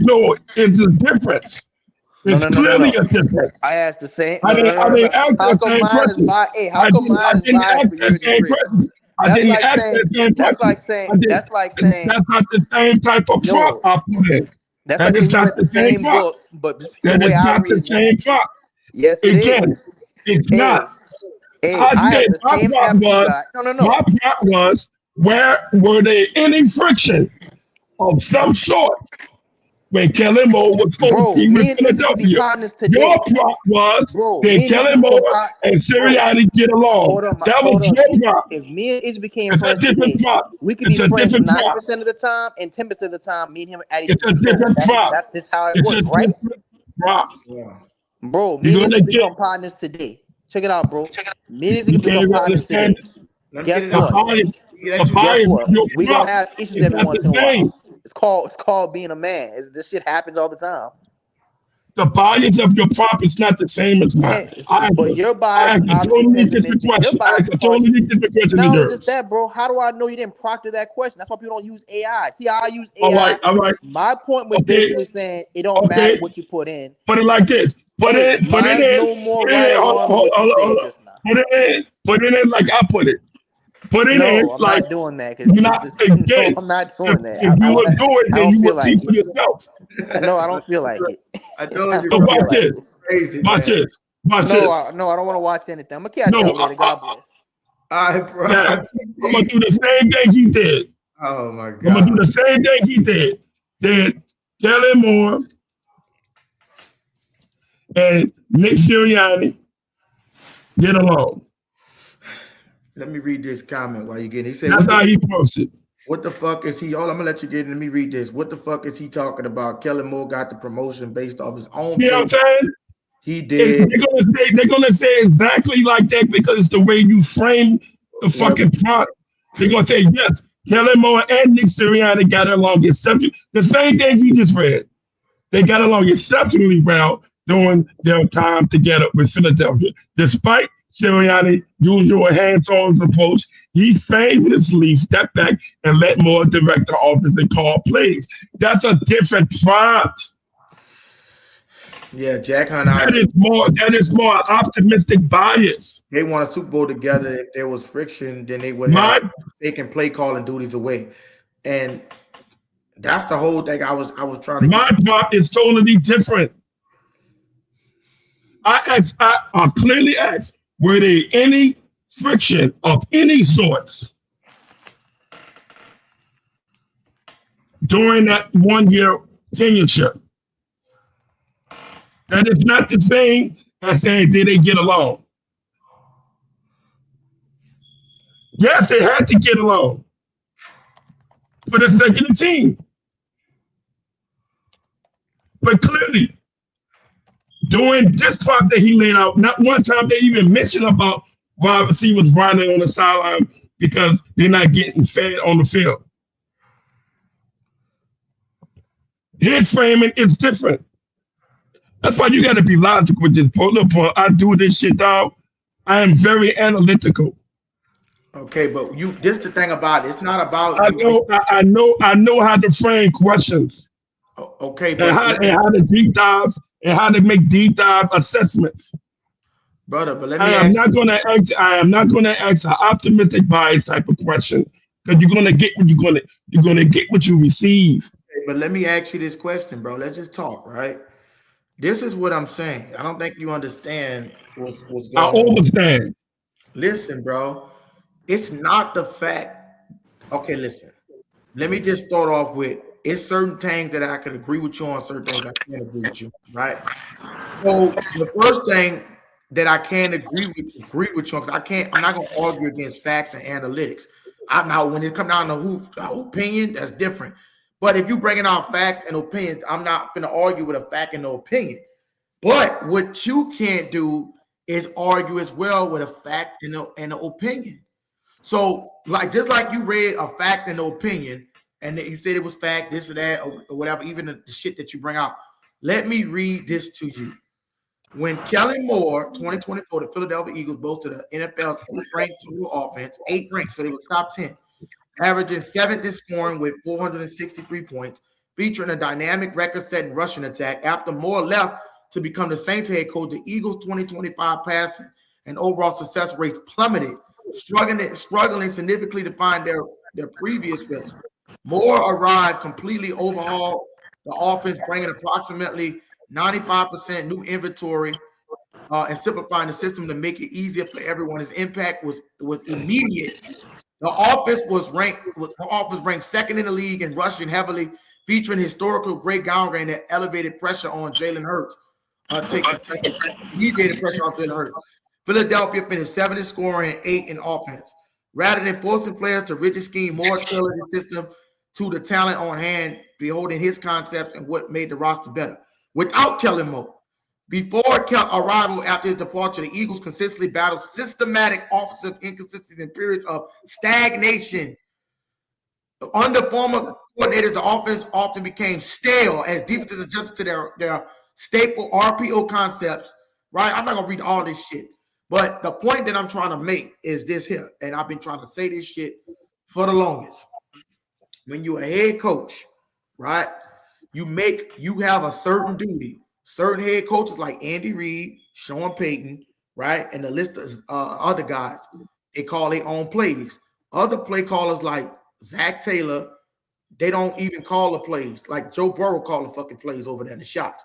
no, it's a difference. It's clearly a difference.
I asked the same.
I didn't ask the same question.
How come mine is biased for yours is real? That's like saying
that's not the same type of prop I put in.
That's like you read the same book, but the way I read
the same prop.
Yes, it is.
It's not. My prop was, were there any friction of some sort when Kellen Moore was coaching with Philadelphia? Your prop was, did Kellen Moore and Sirianni get along? That was your prop.
If me and Izzy became friends today, we could be friends 90% of the time, and 10% of the time, me and him at each other.
It's a different prop.
That's just how it works, right?
Prop.
Bro, me and Izzy become partners today. Check it out, bro. Me and Izzy become partners today. Guess what? We gonna have issues every once in a while. It's called being a man. This shit happens all the time.
The bias of your prop is not the same as mine.
But your bias is
totally different question.
Not just that, bro. How do I know you didn't proctor that question? That's why people don't use AI. See how I use AI?
All right.
My point was basically saying it don't matter what you put in.
Put it like this. Put it in. Put it in like I put it. Put it in
I'm
like
not doing that.
You're not engaged.
I'm not doing that.
If you would do it, then you would see for yourself.
No, I don't feel like it.
I told you.
Watch this. Watch this. Watch this.
No, I don't want to watch anything. I'm gonna catch you later. God bless.
All right, bro.
Yeah, I'm gonna do the same thing he did.
Oh my God.
I'm gonna do the same thing he did. Did Kellen Moore and Nick Sirianni get along?
Let me read this comment while you get it. He said,
that's how he posted.
What the fuck is he? Oh, I'm gonna let you get it. Let me read this. What the fuck is he talking about? Kellen Moore got the promotion based off his own.
You know what I'm saying?
He did.
They're gonna say exactly like that because it's the way you frame the fucking product. They're gonna say yes, Kellen Moore and Nick Sirianni got along exceptionally. The same thing he just read. They got along exceptionally well during their time together with Philadelphia, despite Sirianni's usual hands-on approach. He famously stepped back and let Moore direct the offense and call plays. That's a different prompt.
Yeah, Jack Hunt.
That is more optimistic bias.
They won a Super Bowl together. If there was friction, then they would have taken play calling duties away. And that's the whole thing I was trying to
My prop is totally different. I clearly asked, were there any friction of any sorts during that 1 year tenureship. That is not the same as saying, did they get along? Yes, they had to get along for the executive team. But clearly, during this part that he laid out, not one time they even mentioned about wide receivers running on the sideline because they're not getting fed on the field. His framing is different. That's why you got to be logical with this. Look, I do this shit, dog. I am very analytical.
Okay, but this the thing about it. It's not about.
I know how to frame questions.
Okay,
but and how to deep dive and how to make deep dive assessments.
Brother, but let me.
I am not going to ask an optimistic bias type of question because you're going to get what you're going to get what you receive.
Okay, but let me ask you this question, bro. Let's just talk, right? This is what I'm saying. I don't think you understand what's going on.
I understand.
Listen, bro. It's not the fact. Okay, listen. Let me just start off with it's certain things that I can agree with you on, certain things I can't agree with you, right? So the first thing that I can't agree with you on, because I'm not gonna argue against facts and analytics. Now when it comes down to opinion, that's different. But if you bringing out facts and opinions, I'm not gonna argue with a fact and no opinion. But what you can't do is argue as well with a fact and an opinion. So, just like you read a fact and an opinion, and that you said it was fact, this or that, or whatever, even the shit that you bring out. Let me read this to you. When Kellen Moore, 2024, the Philadelphia Eagles boasted the NFL's 8th-ranked total offense, 8th ranked, so they were top 10, averaging 7th in scoring with 463 points, featuring a dynamic record-setting rushing attack. After Moore left to become the Saints head coach, the Eagles' 2025 passing and overall success rates plummeted, struggling significantly to find their previous record. Moore arrived, completely overhauled the offense, bringing approximately 95% new inventory and simplifying the system to make it easier for everyone. His impact was immediate. The offense was ranked second in the league in rushing heavily, featuring historical great ground game that elevated pressure on Jalen Hurts. Alleviated pressure on Jalen Hurts. Philadelphia finished 7th in scoring and 8th in offense. Rather than forcing players to rigid scheme, Moore tailored the system to the talent on hand, beholding his concepts and what made the roster better. Without Kellen Moore, before arrival after his departure, the Eagles consistently battled systematic offensive inconsistencies and periods of stagnation. Under former coordinators, the offense often became stale as defenses adjusted to their staple RPO concepts. Right? I'm not gonna read all this shit. But the point that I'm trying to make is this here, and I've been trying to say this shit for the longest. When you're a head coach, right, you have a certain duty. Certain head coaches like Andy Reid, Sean Payton, right, and the list of other guys, they call their own plays. Other play callers like Zach Taylor, they don't even call the plays. Like Joe Burrow call the fucking plays over there in the shots.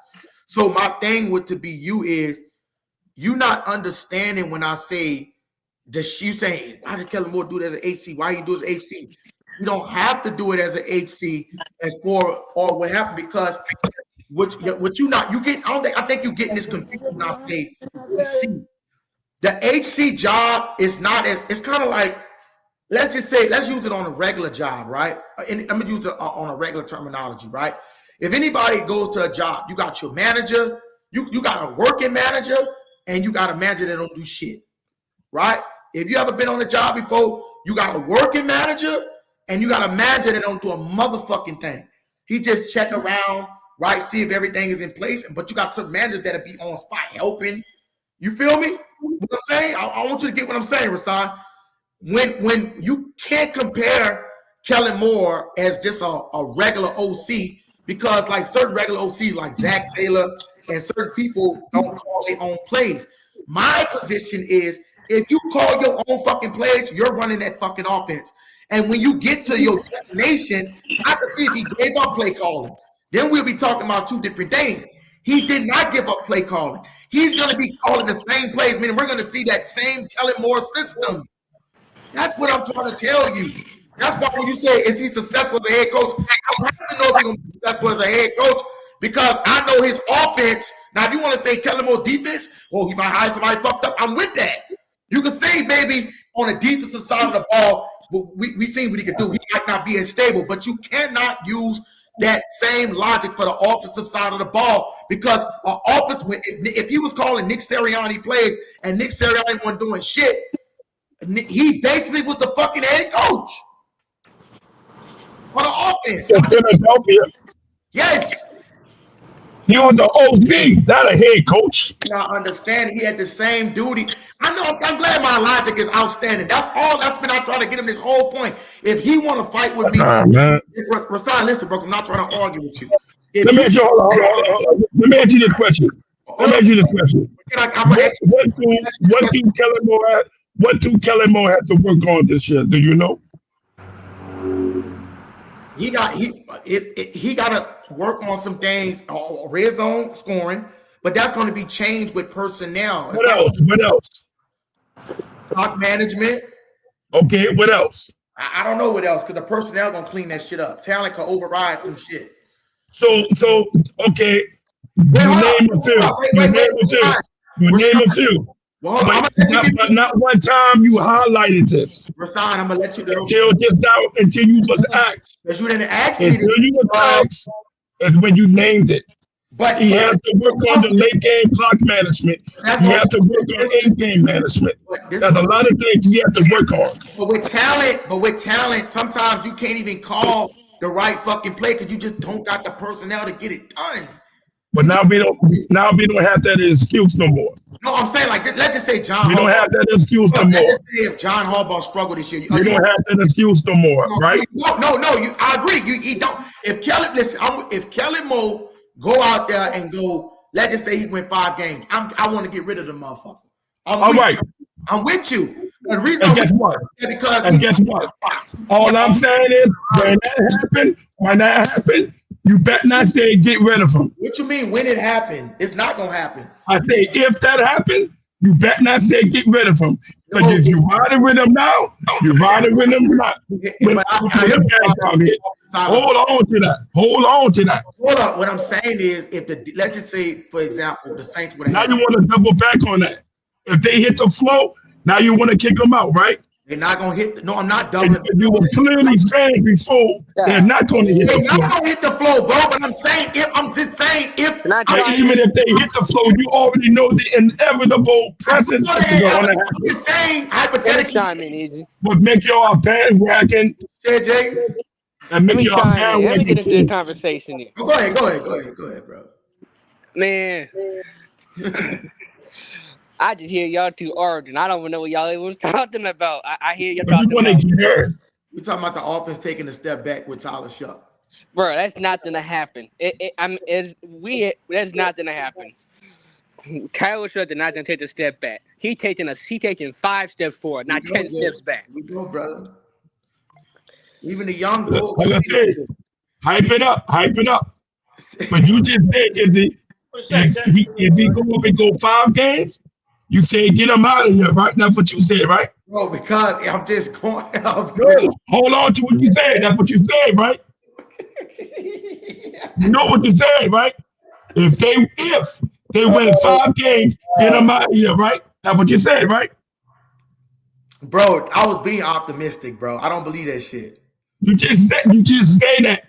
So my thing is you not understanding when I say you saying, why did Kellen Moore do it as an HC? Why he do it as HC? You don't have to do it as an HC as for or what happened because I think you're getting this confused when I say HC. The HC job is not as it's kind of like let's use it on a regular job, right? And I'm gonna use it on a regular terminology, right? If anybody goes to a job, you got your manager, you got a working manager, and you got a manager that don't do shit, right? If you ever been on a job before, you got a working manager and you got a manager that don't do a motherfucking thing. He just check around, right? See if everything is in place. But you got some managers that'll be on spot helping. You feel me? What I'm saying? I want you to get what I'm saying, Rasan. When you can't compare Kellen Moore as just a regular OC because like certain regular OCs like Zach Taylor and certain people don't call their own plays. My position is if you call your own fucking plays, you're running that fucking offense. And when you get to your destination, I can see if he gave up play calling. Then we'll be talking about two different things. He did not give up play calling. he's going to be calling the same plays. Meaning we're going to see that same Kellen Moore system. That's what I'm trying to tell you. That's why when you say, is he successful as a head coach? I have to know if he's going to be successful as a head coach because I know his offense. Now, if you want to say Kellen Moore defense, well, he might hire somebody fucked up. I'm with that. You can say maybe on the defensive side of the ball, we seen what he could do. He might not be as stable, but you cannot use that same logic for the offensive side of the ball because our offense, if he was calling Nick Sirianni plays and Nick Sirianni wasn't doing shit, he basically was the fucking head coach for the offense.
In Philadelphia.
Yes.
He was the OC, not a head coach.
Now understand he had the same duty. I know. I'm glad my logic is outstanding. That's all. That's been I'm trying to get him this whole point. If he want to fight with me, Rasan, listen, bro. I'm not trying to argue with you.
Let me ask you. Hold on. Let me ask you this question. What do Kellen Moore have to work on this year? Do you know?
He got to work on some things, red zone scoring, but that's going to be changed with personnel.
What else?
Clock management.
Okay, what else?
I don't know what else because the personnel going to clean that shit up. Talent can override some shit.
So okay. Name a few.
Well,
but not one time you highlighted this.
Rasan, I'm gonna let you go.
Until you was asked.
Because you didn't ask me.
Until you was asked is when you named it.
But
he has to work on the late game clock management. He has to work on in-game management. There's a lot of things he has to work on.
But with talent, sometimes you can't even call the right fucking play because you just don't got the personnel to get it done.
But now we don't have that excuse no more.
No, I'm saying like let's just say John.
We don't have that excuse no more.
Let's just say if John Harbaugh struggled this year,
we don't have that excuse no more, right?
No. I agree. You don't. If Kellen Moore go out there and go, let's just say he went 5 games. I want to get rid of the motherfucker. I'm with you. The reason
and guess what? All I'm saying is when that happened, you better not say get rid of him.
What you mean when it happened? It's not gonna happen.
I say if that happened, you better not say get rid of him. Because if you riding with him now, you're riding with him not. Hold on to that. Hold
up. What I'm saying is let's just say, for example, the Saints would have.
Now you want to double back on that. If they hit the flow, now you want to kick them out, right?
They're not gonna hit. No, I'm not doubling.
You were clearly saying before they're not going to hit the flow.
They're not gonna hit the flow, bro. But I'm saying if.
Even if they hit the flow, you already know the inevitable presence.
I'm just saying hypothetically.
But make y'all bandwagon.
Jay.
And make y'all bandwagon.
Let me get into the conversation here.
Go ahead, bro.
Man. I just hear y'all two arguing. I don't even know what y'all even talking about. I hear y'all talking about.
We're talking about the offense taking a step back with Tyler Shuck.
Bro, that's not gonna happen. That's not gonna happen. Tyler Shuck is not gonna take a step back. He taking 5 steps forward, not 10 steps back.
We go, brother. Even the young boy.
Hype it up. But you just said if he go up and go 5 games. You say get him out of here, right? That's what you said, right?
No, because I'm just going.
Hold on to what you said. That's what you said, right? You know what you said, right? If they win 5 games, get them out of here, right? That's what you said, right?
Bro, I was being optimistic, bro. I don't believe that shit.
You just say that.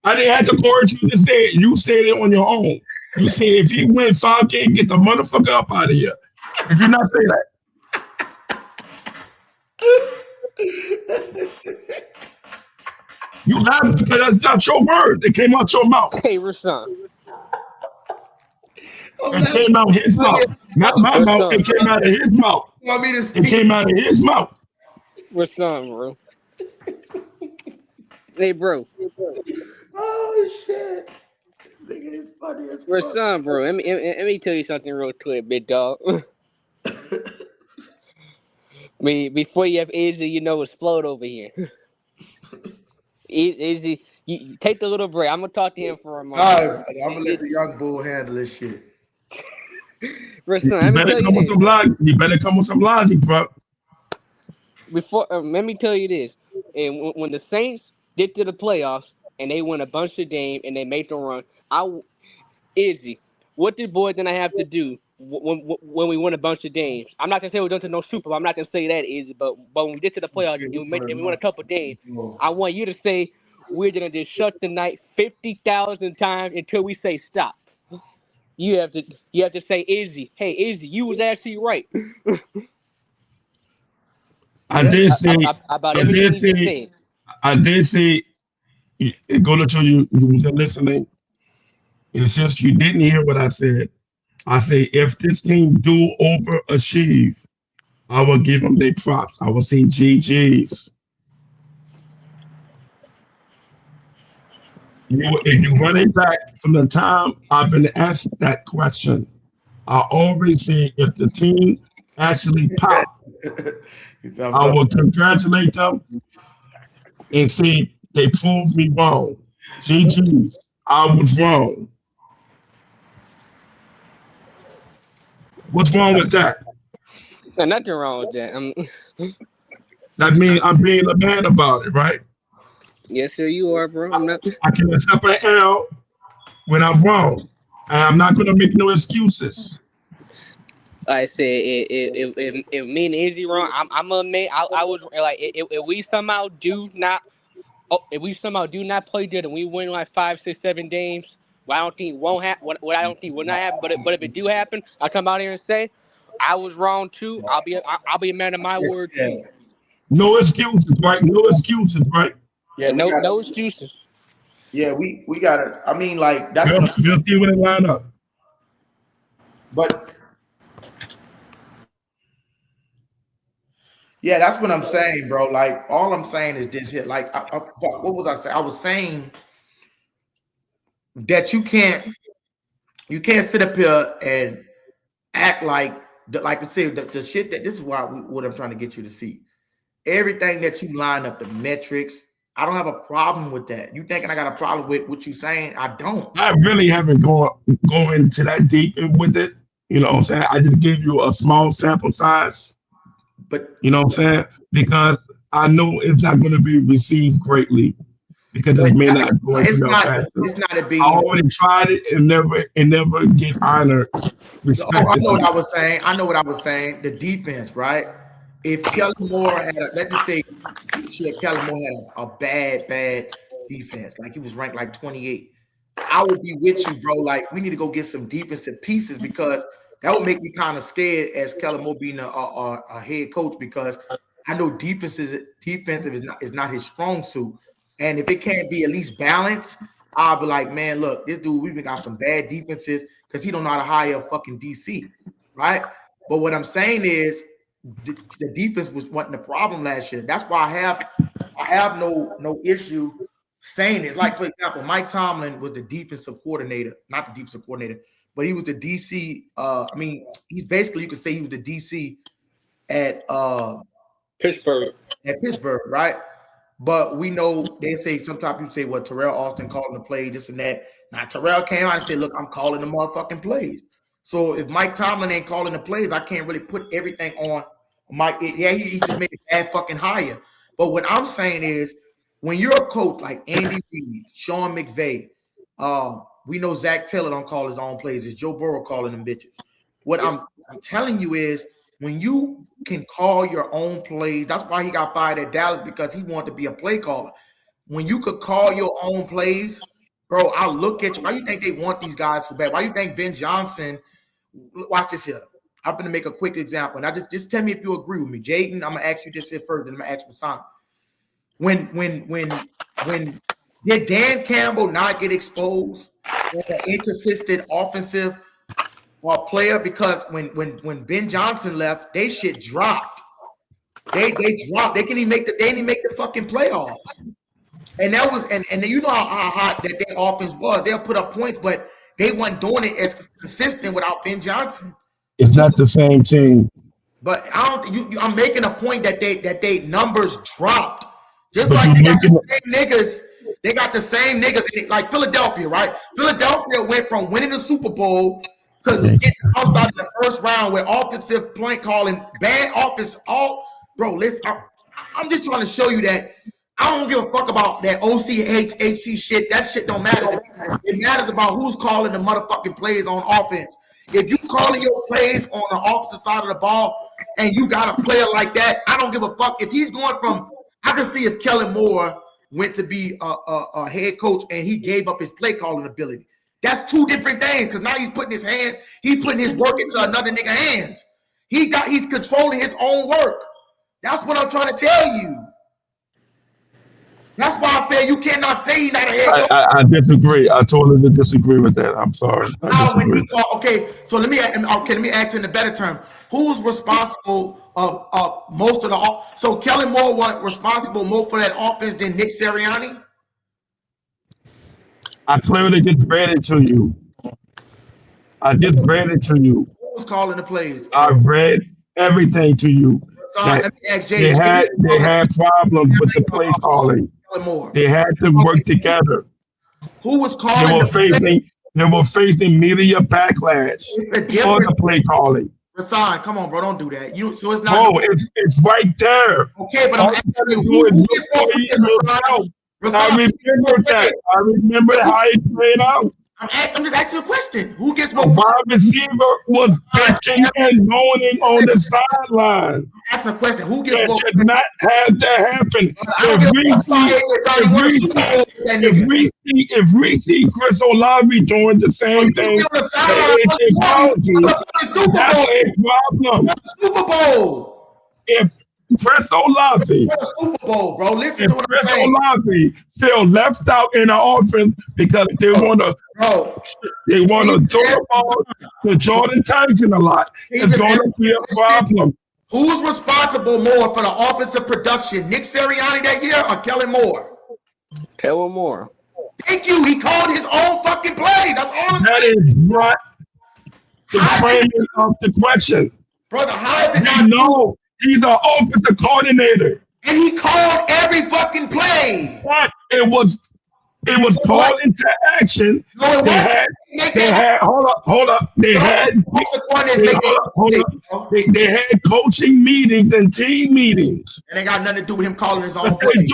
I didn't have to force you to say it. You said it on your own. You said if he win 5 games, get the motherfucker up out of here. Did you not say that? You laughed because that's not your word. It came out your mouth.
Hey, Rasan.
It came out his mouth. Not my mouth. It came out of his mouth. It came out of his mouth.
Rasan, bro. Hey, bro.
Oh, shit. This nigga is funny as fuck.
Rasan, bro. Let me tell you something real quick, big dog. Before you have Izzy, explode over here. Izzy, you take the little break. I'm gonna talk to him for a moment.
All right, I'm gonna let the young bull handle this shit.
You better come with
some logic, bro.
Before, let me tell you this: and when the Saints get to the playoffs and they win a bunch of games and they make the run, Izzy, what did boy then I have to do when we win a bunch of games? I'm not gonna say we're done to no Super Bowl. I'm not gonna say that, Izzy. But when we get to the playoffs and we win a couple of games, I want you to say we're gonna just shut the night 50,000 times until we say stop. You have to say, Izzy, hey Izzy, you was actually right.
I did say
about everything he said.
I did say it go to show you wasn't listening. And since you didn't hear what I say if this team do overachieve, I will give them their props. I will say GG's. If you run it back from the time I've been asked that question, I always say if the team actually pop, I will congratulate them and say they proved me wrong. GG's, I was wrong. What's wrong with that?
There's nothing wrong with that.
That means I'm being a man about it, right?
Yes, sir, you are, bro.
I can accept an L when I'm wrong. And I'm not going to make no excuses.
I said, if me and Izzy wrong, I'm gonna admit I was like, if we somehow do not play good and we win like 5, 6, 7 games, what I don't think won't happen. What I don't think will not happen. But if it do happen, I'll come out here and say I was wrong too. I'll be a man of my word too.
No excuses, right? No excuses, right?
Yeah, no excuses.
Yeah, we gotta. I mean, like that's.
We'll see when it line up.
But yeah, that's what I'm saying, bro. Like all I'm saying is this here. Like, what was I saying? I was saying that you can't sit up here and act like I said the shit that this is what I'm trying to get you to see. Everything that you line up, the metrics. I don't have a problem with that. You thinking I got a problem with what you saying? I don't.
I really haven't gone into that deep with it. You know what I'm saying? I just gave you a small sample size.
But
you know what I'm saying? Because I know it's not going to be received greatly because it may not go into that.
It's not a big.
I already tried it and never get honored.
I know what I was saying. The defense, right? If Kellen Moore had let's just say Kellen Moore had a bad defense, like he was ranked like 28, I would be with you, bro. Like we need to go get some defensive pieces because that would make me kind of scared as Kellen Moore being a head coach because I know defensive is not his strong suit, and if it can't be at least balanced, I'll be like, man, look, this dude, we've got some bad defenses because he don't know how to hire a fucking DC, right? But what I'm saying is. The defense wasn't the problem last year. That's why I have no issue saying it. Like for example, Mike Tomlin was the defensive coordinator, not the defensive coordinator, but he was the DC. He's basically you could say he was the DC at
Pittsburgh.
At Pittsburgh, right? But we know they say sometimes people say, "Well, Terrell Austin calling the play, this and that." Now Terrell came out and said, "Look, I'm calling the motherfucking plays." So if Mike Tomlin ain't calling the plays, I can't really put everything on Mike. Yeah, he just made a bad fucking hire. But what I'm saying is, when you're a coach like Andy Reid, Sean McVay, we know Zach Taylor don't call his own plays. It's Joe Burrow calling them bitches. What I'm telling you is, when you can call your own plays, that's why he got fired at Dallas because he wanted to be a play caller. When you could call your own plays, bro, I look at you. Why you think they want these guys so bad? Why you think Ben Johnson? Watch this here. I'm going to make a quick example. And I just tell me if you agree with me. Jaden, I'm going to ask you this here first, then I'm going to ask for Simon. When did Dan Campbell not get exposed as an inconsistent offensive player? Because when Ben Johnson left, they shit dropped. They dropped. They didn't even make the fucking playoffs. And that was and you know how hot that their offense was. They'll put up points, but they weren't doing it as consistent without Ben Johnson.
It's not the same team.
But I don't. I'm making a point that they numbers dropped. Just but like they got the same niggas. They got the same niggas like Philadelphia, right? Philadelphia went from winning the Super Bowl
to get bounced out in the first round with offensive play calling, bad offense. Bro, I'm just trying to show you that I don't give a fuck about that OCHC shit. That shit don't matter. It matters about who's calling the motherfucking plays on offense. If you calling your plays on the offensive side of the ball and you got a player like that, I don't give a fuck. If he's going from, I can see if Kellen Moore went to be a head coach and he gave up his play calling ability. That's two different things because now he's putting his work into another nigga's hands. He's controlling his own work. That's what I'm trying to tell you. That's why I say you cannot say he's not a head coach.
I disagree. I totally disagree with that. I'm sorry.
Okay, so let me ask in a better term. Who's responsible of most of the? So Kellen Moore was responsible more for that offense than Nick Sirianni.
I clearly just read it to you. Who
was calling the plays?
I read everything to you.
Let me ask Jay.
They had problems with the play calling. They had to work together.
Who was calling?
They were facing media backlash for the play calling.
Rasan, come on, bro, don't do that. So it's not.
Oh, it's right there.
Okay, but I'm asking you,
I remember that. I remember how it played out.
I'm just asking you a question. Who gets more?
The wide receiver was bitching and moaning on the sideline.
That's a question. Who gets more?
That should not have to happen. If we see Chris Olave doing the same thing, that's a problem.
Super Bowl.
If Chris Olave,
Super Bowl, bro. Listen to what I'm saying.
Olave still left out in the offense because they want to throw the ball to Jordan Tyson a lot. It's going to be a problem.
Who's responsible more for the offensive production, Nick Sirianni that year or Kellen Moore?
Kellen Moore.
Thank you. He called his own fucking play. That's all.
That is not the framing of the question,
brother. How is it not?
No. He's an offensive coordinator.
And he called every fucking play.
But it was called into action.
No,
they had coaching meetings and team meetings.
And they got nothing to do with him calling his own play.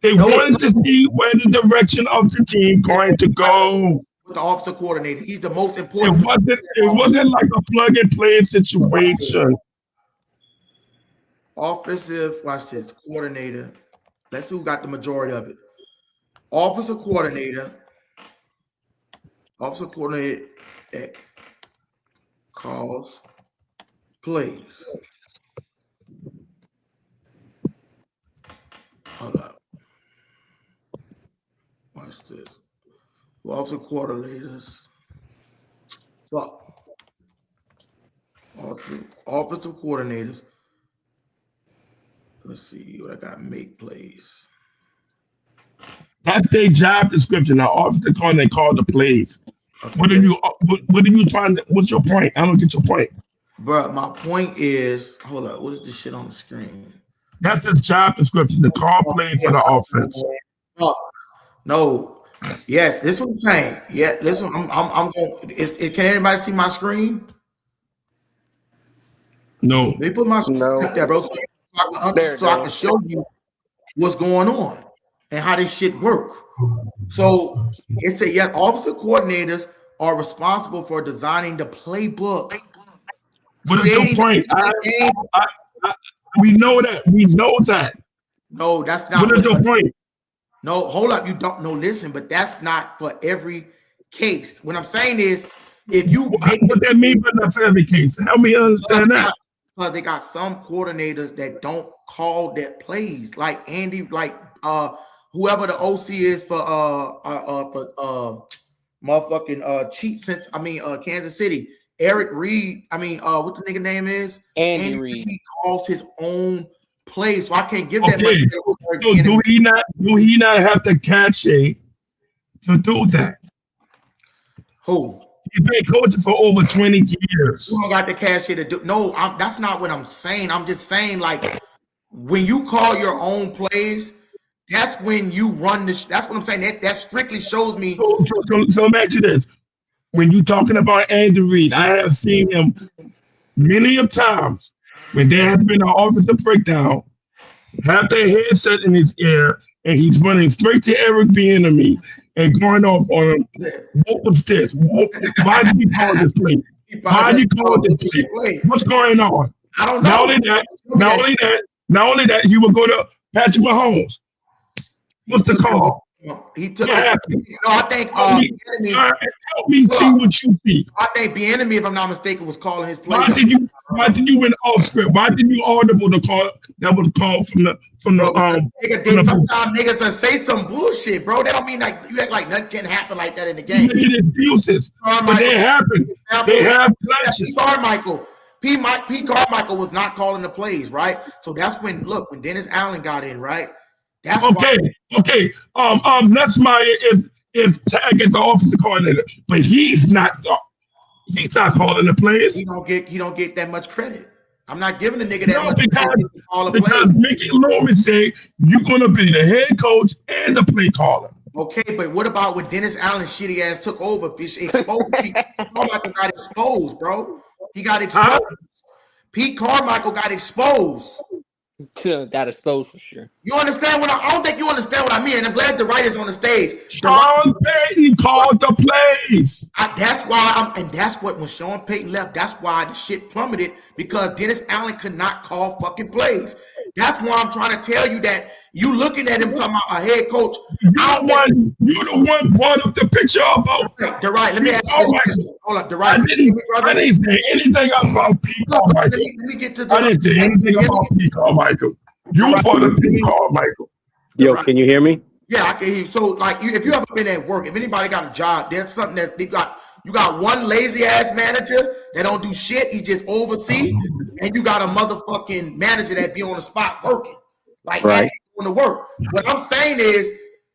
They wanted to see where the direction of the team going to go.
With the offensive coordinator. He's the most important.
It wasn't like a plug and play situation.
Offensive, watch this, coordinator. Let's see who got the majority of it. Offensive coordinator that calls plays. Hold up. Watch this. Offensive coordinators. Offensive coordinators. Let's see what I got. Make plays.
That's their job description. Now, offensive coordinator, they call the plays. Okay. What are you trying to? What's your point? I don't get your point.
Bro, my point is, hold up. What is this shit on the screen?
That's his job description. The call plays for the offense.
No. Yes, this is what I'm saying. Yeah, listen. I'm going. Can anybody see my screen?
No.
They put my screen up there, bro. So I can show you what's going on and how this shit work. So it said, yes, offensive coordinators are responsible for designing the playbook.
What is your point? We know that. We know that.
No, that's not.
What is your point?
No, hold up. You don't know. Listen, but that's not for every case. What I'm saying is, if you
what that mean, but not for every case. Help me understand that.
Because they got some coordinators that don't call their plays, like Andy, like whoever the OC is for motherfucking Kansas City. Eric Reed. What the nigga name is?
Andy Reid.
He calls his own plays, so I can't give that much.
So do he not have the cachet to do that?
Who?
He's been coaching for over 20 years.
You don't got the cachet to do. No, that's not what I'm saying. I'm just saying, like, when you call your own plays, that's when you run the. That's what I'm saying. That strictly shows me.
So imagine this. when you're talking about Andy Reid, I have seen him many of times when there has been an offensive breakdown, have their headset in his ear, and he's running straight to Eric Bieniemy and going off on him. What was this? Why did he call this play? Why did he call this play? What's going on?
I don't know.
Not only that, he would go to Patrick Mahomes. What's the call?
He took
what
it.
happened?
No, I think
help me see what you see.
I think Bieniemy, if I'm not mistaken, was calling his play.
Why did you win off script? Why did you audible the call that was called from the
sometimes niggas say some bullshit, bro. That don't mean like you act like nothing can happen like that in the game.
Excuses, but they happen. They have clashes.
Pete Carmichael was not calling the plays, right? So that's when Dennis Allen got in, right? That's
okay. Nussmeier is tagged as the offensive coordinator, but he's not calling the plays.
He don't get that much credit. I'm not giving the nigga that much
credit
to call a play.
Because Mickey Loomis said you're gonna be the head coach and the play caller.
Okay, but what about when Dennis Allen shitty ass took over? Exposed. Carmichael got exposed, bro. He got exposed. Pete Carmichael got exposed.
Got exposed for sure.
You understand what I don't think you understand what I mean. I'm glad the writer's on the stage.
Sean Payton called the plays.
That's why that's what when Sean Payton left, that's why the shit plummeted, because Dennis Allen could not call fucking plays. That's why I'm trying to tell you that you looking at him talking about a head coach.
You're the one brought up the picture about
the right. Let me ask you this question. Hold up, the right.
I didn't say anything about Pete Carmichael.
Let me get to the
I didn't say anything about Pete Carmichael. You brought up Pete Carmichael.
Yo, can you hear me?
Yeah, I can hear you. So, like, if you ever been at work, if anybody got a job, there's something that you got one lazy ass manager that don't do shit. He just oversee, and you got a motherfucking manager that be on the spot working, like doing the work. What I'm saying is,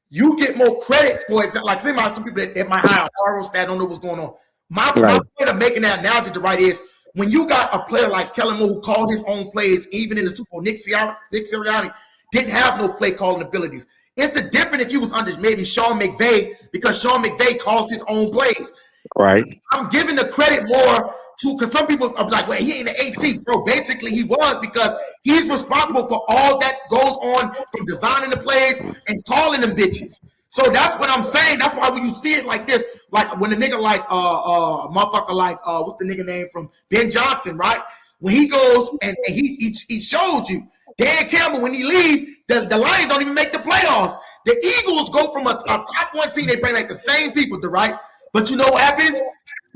you get more credit for it. Like, some people that might hire a horror stat don't know what's going on. My point of making that analogy to is when you got a player like Kellen Moore who called his own plays, even in the Super Bowl, Nick Sirianni didn't have no play calling abilities. It's a different if you was under maybe Sean McVay, because Sean McVay calls his own plays.
Right.
I'm giving the credit more to, because some people are like, well, he ain't an AC, bro. Basically, he was, because he's responsible for all that goes on from designing the plays and calling them bitches. So that's what I'm saying. That's why when you see it like this, like when the nigga like motherfucker like what's the nigga name from Ben Johnson, right? When he goes and he shows you Dan Campbell, when he leave, the Lions don't even make the playoffs. The Eagles go from a top one team, they bring like the same people, right? But you know what happens?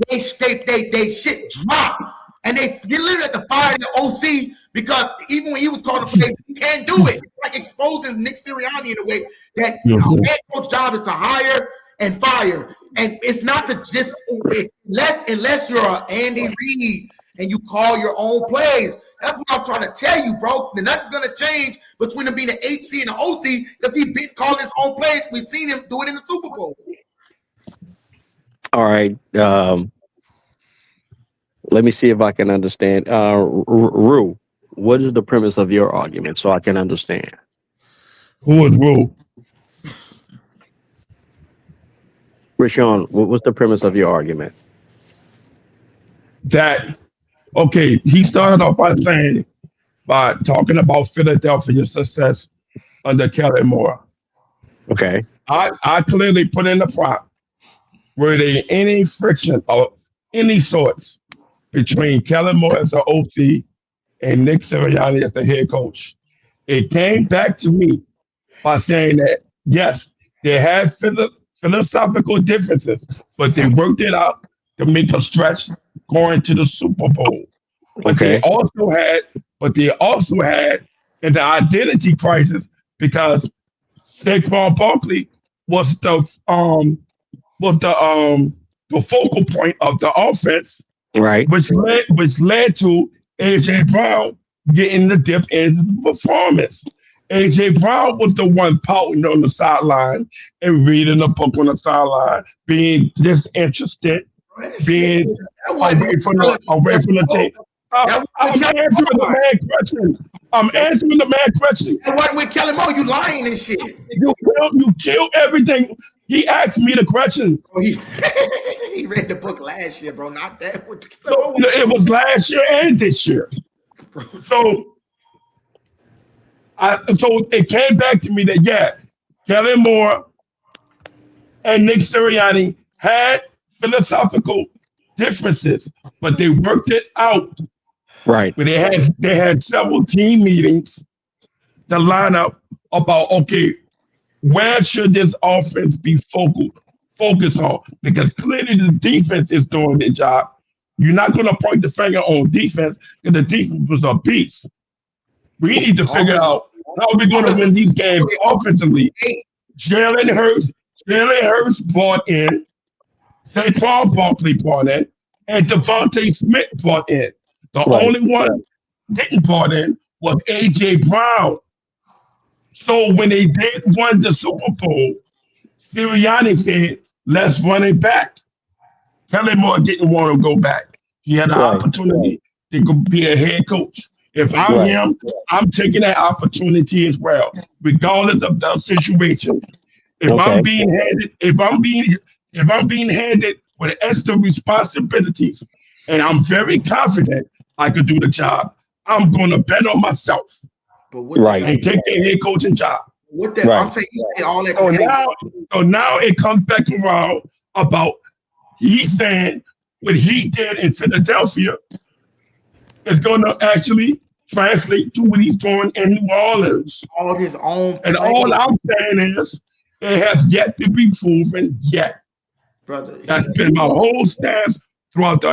They shit drop, and they literally at the fire the OC, because even when he was calling the plays, he can't do it. It's like exposing Nick Sirianni in a way that head coach job is to hire and fire, and it's not to just unless you're an Andy Reid and you call your own plays. That's what I'm trying to tell you, bro. Nothing's gonna change between him being an HC and an OC, because he's been calling his own plays. We've seen him do it in the Super Bowl.
All right. Let me see if I can understand. Rue, what is the premise of your argument so I can understand?
Who is Rue?
Rashawn, what's the premise of your argument?
That, okay, he started off by talking about Philadelphia's success under Kellen Moore.
Okay.
I clearly put in the prompt. Were there any friction of any sorts between Kellen Moore as the OC and Nick Sirianni as the head coach? It came back to me by saying that, yes, they had philosophical differences, but they worked it out to make a stretch going to the Super Bowl. But they also had an identity crisis, because Saquon Barkley was the focal point of the offense,
right?
Which led to AJ Brown getting the dip in the performance. AJ Brown was the one pouting on the sideline and reading the book on the sideline, being disinterested, being away from the tape. I'm answering the man question. I'm answering the man question.
And what with Kellen Moore? You lying and shit.
You killed everything. He asked me the question.
Oh, he read the book last year, bro. Not that.
So, it was last year and this year. So it came back to me that Kellen Moore and Nick Sirianni had philosophical differences, but they worked it out.
Right.
But they had several team meetings to line up about, okay, where should this offense be focused on? Because clearly the defense is doing their job. You're not going to point the finger on defense because the defense was a beast. We need to figure out how we're going to win these games offensively. Jalen Hurts brought in, Saquon Barkley brought in, and Devontae Smith brought in. The only one didn't brought in was A.J. Brown. So when they did win the Super Bowl, Sirianni said, let's run it back. Kellen Moore didn't want to go back. He had an opportunity to be a head coach. If I'm him, I'm taking that opportunity as well, regardless of the situation. If I'm being handed with extra responsibilities, and I'm very confident I could do the job, I'm going to bet on myself. And take the head coaching job.
What that? I'm saying you say all that.
So now it comes back around about he's saying what he did in Philadelphia is going to actually translate to what he's doing in New Orleans.
All his own.
And all I'm saying is it has yet to be proven yet.
Brother,
that's been my whole stance throughout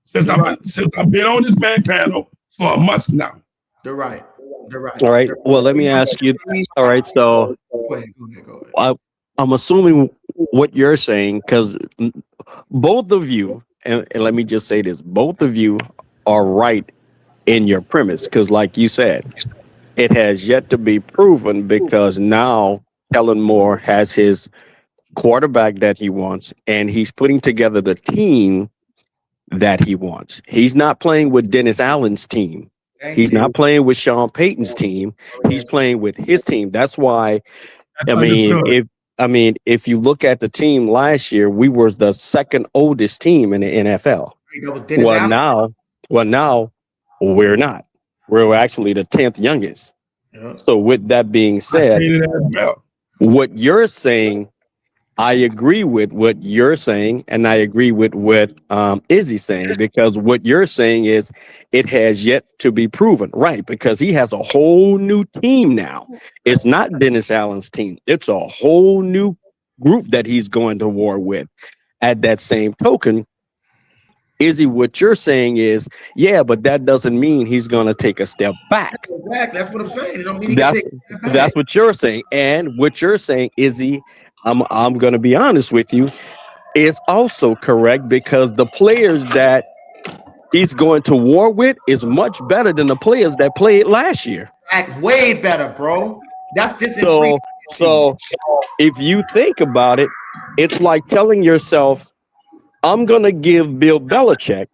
since I've been on this man panel for a month now.
They're right.
All right. Well, let me ask you. All right. So
go ahead.
I'm assuming what you're saying, because both of you, and let me just say this, both of you are right in your premise, because like you said, it has yet to be proven, because now Kellen Moore has his quarterback that he wants, and he's putting together the team that he wants. He's not playing with Dennis Allen's team. He's not playing with Sean Payton's team. He's playing with his team. That's why, if you look at the team last year, we were the second oldest team in the NFL. Well, now we're not. We're actually the 10th youngest. Yeah. So with that being said, what you're saying, I agree with what you're saying, and I agree with what Izzy's saying, because what you're saying is it has yet to be proven, right? Because he has a whole new team now. It's not Dennis Allen's team. It's a whole new group that he's going to war with. At that same token, Izzy, what you're saying is, yeah, but that doesn't mean he's going to take a step back.
Exactly. That's what I'm saying. It don't mean
that's what you're saying. And what you're saying, Izzy, I'm going to be honest with you, is also correct, because the players that he's going to war with is much better than the players that played last year.
Way better, bro. That's just
so if you think about it, it's like telling yourself, I'm going to give Bill Belichick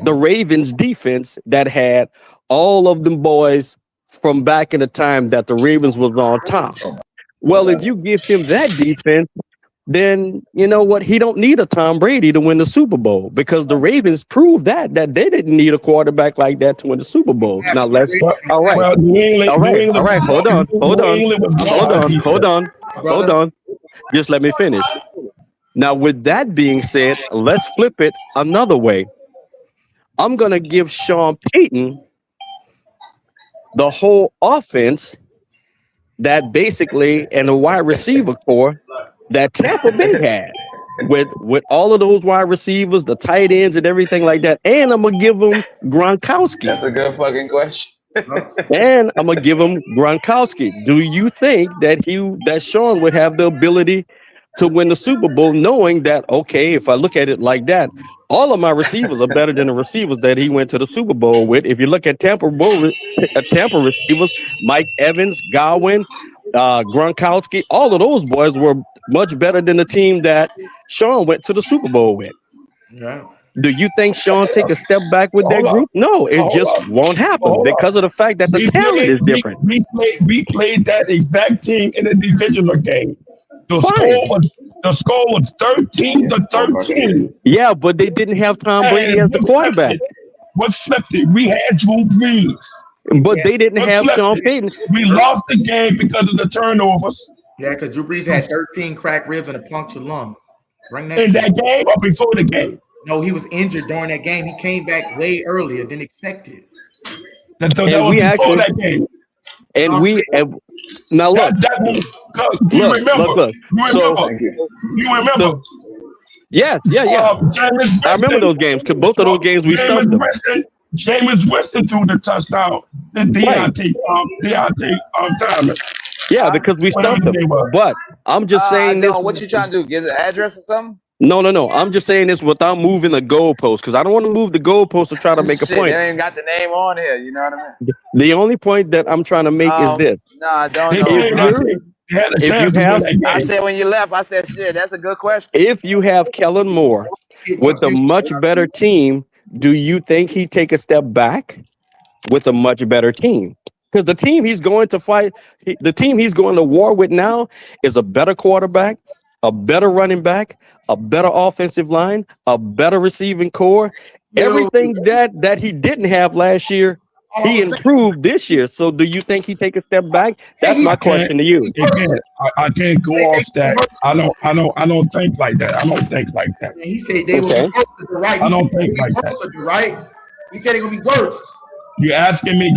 the Ravens defense that had all of them boys from back in the time that the Ravens was on top. Well, if you give him that defense, then you know what? He don't need a Tom Brady to win the Super Bowl, because the Ravens proved that they didn't need a quarterback like that to win the Super Bowl. Now all right. Hold on. Just let me finish. Now, with that being said, let's flip it another way. I'm going to give Sean Payton the whole offense that basically, and a wide receiver core that Tampa Bay had, with all of those wide receivers, the tight ends and everything like that. And I'm going to give him Gronkowski.
That's a good fucking question.
And I'm going to give him Gronkowski. Do you think that Sean would have the ability to win the Super Bowl, knowing that, okay, if I look at it like that, all of my receivers are better than the receivers that he went to the Super Bowl with? If you look at Tampa receivers, Mike Evans, Godwin, Gronkowski, all of those boys were much better than the team that Sean went to the Super Bowl with.
Yeah.
Do you think Sean take a step back with that group? No, it just won't happen because of the fact that the talent is different.
We played that exact team in a divisional game. The score was 13-13.
Yeah, but they didn't have Tom Brady as the quarterback.
What flipped it? We had Drew Brees.
But they didn't have Sean Payton.
We lost the game because of the turnovers.
Yeah, because Drew Brees had 13 cracked ribs and a punctured lung.
In that game or before the game?
No, he was injured during that game. He came back way earlier than expected.
That was before that game.
And now look.
You remember?
Yeah. I remember those games because both of those games we stumped them.
Jameis Winston threw the touchdown. Deontay Thomas.
Yeah, because we stumped them. But I'm just saying this.
What you trying to do? Get an address or something?
No. I'm just saying this without moving the goalpost because I don't want to move the goalpost to try to make a point.
They ain't got the name on here. You know what I mean?
The only point that I'm trying to make is this.
No, I don't know. I said when you left, I said, shit, that's a good question.
If you have Kellen Moore with a much better team, do you think he'd take a step back with a much better team? Because the team he's going to fight, the team he's going to war with now is a better quarterback, a better running back, a better offensive line, a better receiving core. Everything that he didn't have last year, he improved this year. So do you think he take a step back? That's my question to you.
Again, I can't go off that. I don't think like that. I don't think like that.
He said they will be worse to the right.
I don't think like that.
Right? He said they're gonna be worse.
You're asking me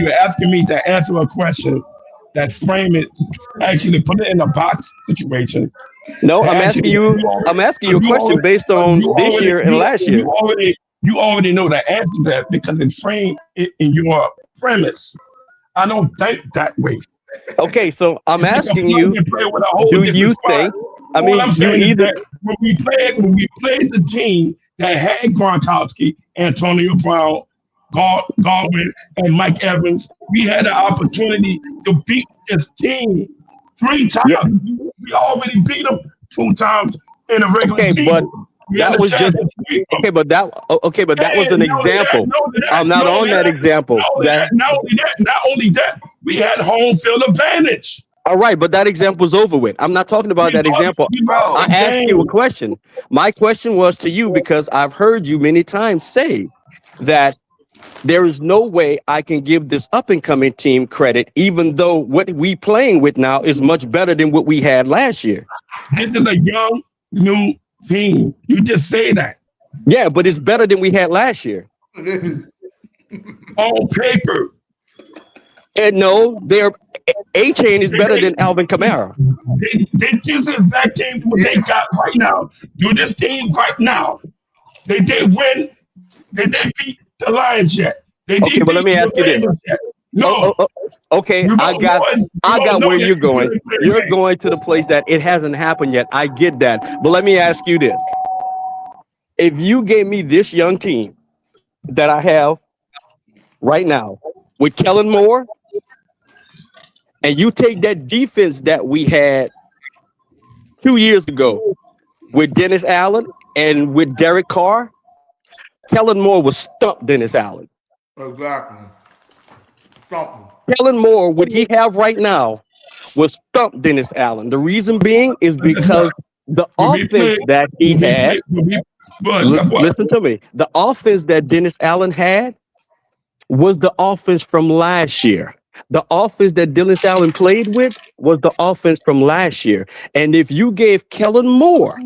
to answer a question that frame it, actually put it in a box situation.
No, I'm asking you a question based on this year and last year.
You already know the answer to that because it's framed in your premise. I don't think that way.
Okay, so I'm asking you, do you think? I mean, you either
when we played the team that had Gronkowski, Antonio Brown, Godwin, and Mike Evans, we had an opportunity to beat this team 3 times. Yeah. We already beat them 2 times in a regular season.
But that was just but that was an example. I'm not on that example.
Not only that, we had home field advantage.
All right, but that example is over with. I'm not talking about that example. I asked you a question. My question was to you because I've heard you many times say that there is no way I can give this up-and-coming team credit, even though what we playing with now is much better than what we had last year.
This is a young, new team. You just say that.
Yeah, but it's better than we had last year.
On paper.
And no, their A-Chain is better than Alvin Kamara.
They just exact team what they got right now. Do this team right now. They did win. They did beat the Lions yet.
Okay, but let me ask you this.
No.
Okay, I got where you're going. You're going to the place that it hasn't happened yet. I get that. But let me ask you this. If you gave me this young team that I have right now with Kellen Moore, and you take that defense that we had 2 years ago with Dennis Allen and with Derek Carr, Kellen Moore was stumped Dennis Allen.
Exactly.
Kellen Moore, what he have right now, was stumped Dennis Allen. The reason being is because the offense that he had. Listen to me. The offense that Dennis Allen had was the offense from last year. The offense that Dennis Allen played with was the offense from last year. And if you gave Kellen Moore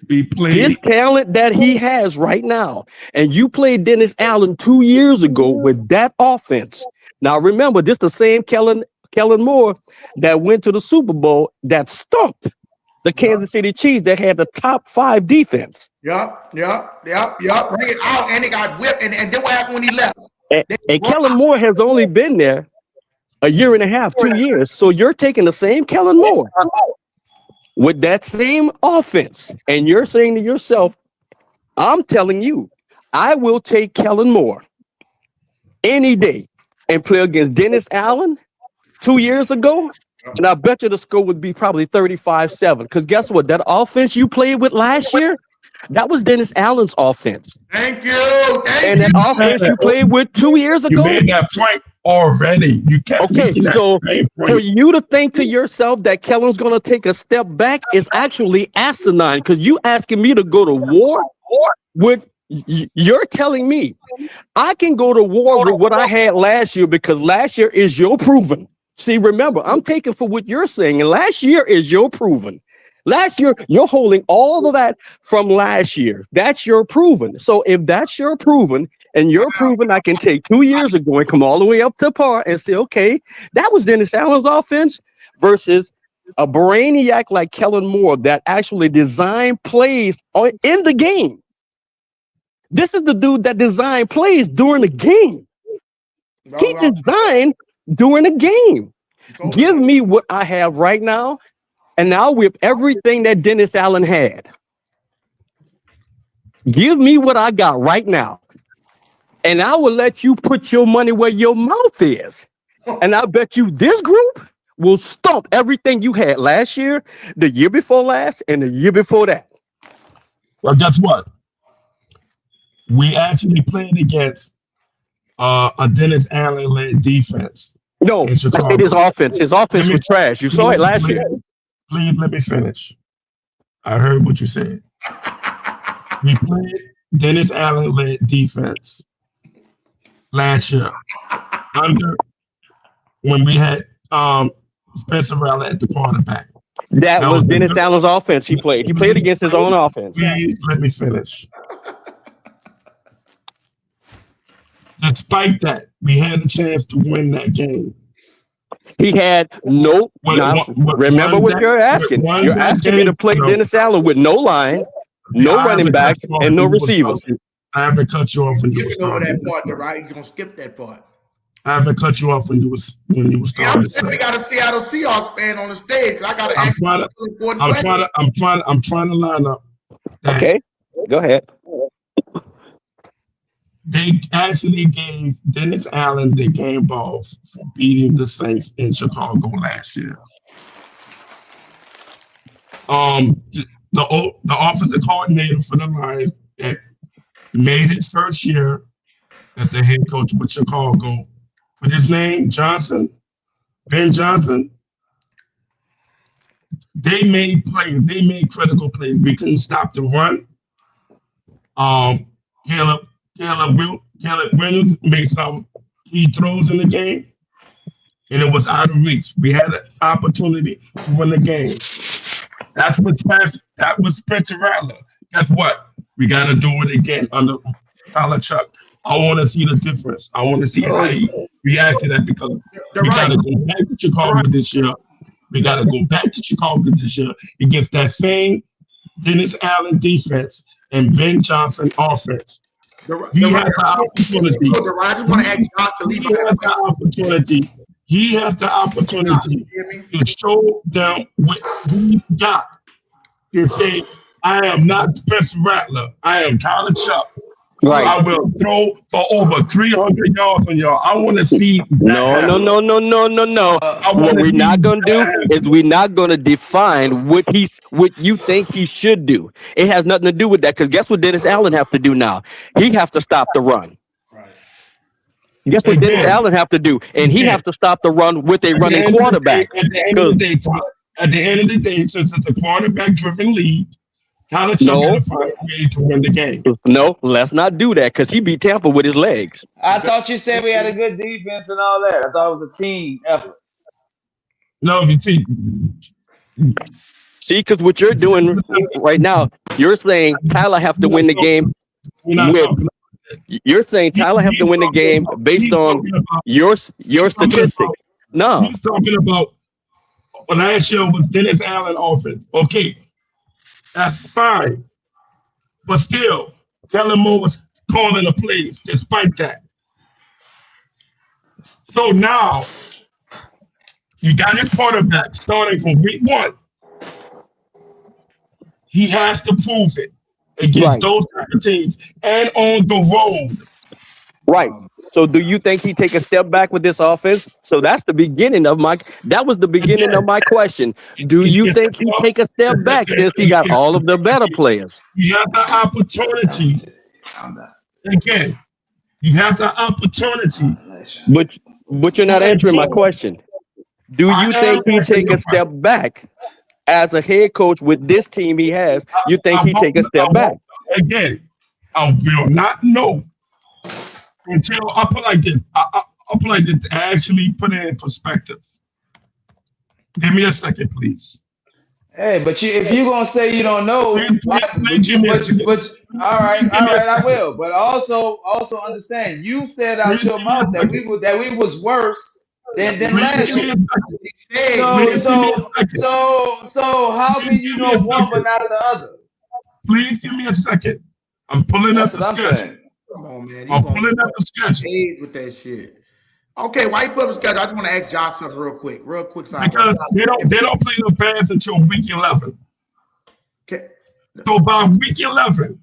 his talent that he has right now, and you played Dennis Allen 2 years ago with that offense. Now remember, this the same Kellen Moore that went to the Super Bowl that stumped the Kansas City Chiefs that had the top 5 defense.
Yup. Bring it out, and they got whipped, and then what happened when he left?
And Kellen Moore has only been there a year and a half, 2 years. So you're taking the same Kellen Moore with that same offense, and you're saying to yourself, I'm telling you, I will take Kellen Moore any day and play against Dennis Allen 2 years ago, and I bet you the score would be probably 35-7. Because guess what? That offense you played with last year, That was Dennis Allen's offense.
Thank you.
And that offense you played with 2 years ago.
You made that point already. You kept making that
so
same point.
for you to think to yourself that Kellen's going to take a step back is actually asinine, because you asking me to go to war with. You're telling me I can go to war with what I had last year, because last year is your proven. See, remember, I'm taking for what you're saying, and last year is your proven. Last year, you're holding all of that from last year. That's your proven. So if that's your proven, and you're proven I can take 2 years ago and come all the way up to par and say, okay, that was Dennis Allen's offense, versus a brainiac like Kellen Moore that actually designed plays in the game. This is the dude that designed plays during the game. He designed during the game. Give me what I have right now, and now with everything that Dennis Allen had. Give me what I got right now, and I will let you put your money where your mouth is. And I bet you this group will stomp everything you had last year, the year before last, and the year before that.
Well, guess what? We actually played against a Dennis Allen-led defense.
No, I said his offense. His offense was trash. You saw it last year.
Please let me finish. I heard what you said. We played Dennis Allen-led defense last year when we had Spencer Rattler at the quarterback.
That was Dennis Allen's offense he played. He played against his own offense.
Please let me finish. Despite that, we had a chance to win that game.
He had no. Remember what you're asking. You're asking me to play Dennis Allen with no line, no running back, and no receivers.
I haven't cut you off when you were
starting. Over that part, right? You're gonna skip that part.
I haven't cut you off when you were starting.
We got a Seattle Seahawks fan on the stage. I got to ask you
I'm trying to line up.
Okay, go ahead.
They actually gave Dennis Allen the game ball for beating the Saints in Chicago last year. The offensive coordinator for the Lions that made his first year as the head coach with Chicago, with his name Ben Johnson. They made plays. They made critical plays. We couldn't stop the run. Caleb Williams made some key throws in the game, and it was out of reach. We had an opportunity to win the game. That was Spencer Rattler. Guess what? We got to do it again under Tyler Chuck. I want to see the difference. I want to see how he reacted to that, because we got to go back to Chicago this year. We got to go back to Chicago this year against that same Dennis Allen defense and Ben Johnson offense. He has the opportunity. He has the opportunity to show them what he got. You say, I am not Spencer Rattler. I am Tyler Chuck. Right. I will throw for over 300 yards on y'all. I want to see.
No. What we're not going to do is we're not going to define what you think he should do. It has nothing to do with that, because guess what Dennis Allen have to do now? He have to stop the run. Right. Guess what Dennis Allen have to do? And he have to stop the run with a running quarterback.
At the end of the day, since it's a quarterback-driven league, Tyler Chuck got to find a way to win the game.
No, let's not do that, because he beat Tampa with his legs.
I thought you said we had a good defense and all that. I thought it was a team effort.
No, you see,
because what you're doing right now, you're saying Tyler have to win the game You're saying Tyler have to win the game based on your statistic. No.
He's talking about last year was Dennis Allen offense. Okay. That's fine. But still, Kellen Moore was calling the plays despite that. So now, you got his quarterback starting from week 1. He has to prove it against those type of teams and on the road.
Right. So do you think he take a step back with this offense? So that's the beginning of my question. Do you think he take a step back since he got all of the better players?
You have the opportunity. Again, you have the opportunity.
But you're not answering my question. Do you think he take a step back as a head coach with this team he has? You think he take a step back?
Again, I will not know until I put like this. I'll put like this to actually put it in perspective. Give me a second, please.
Hey, but if you're gonna say you don't know, all right, I will. But also understand, you said out your mouth that we was worse than last year. So how can you know one but not the other?
Please give me a second. I'm pulling up the schedule.
Come on, man.
I'm pulling up the schedule
with that shit. Okay, why you put up the schedule? I just want to ask Josh something real quick.
Because they don't play the Bears until week 11.
Okay.
So by week 11,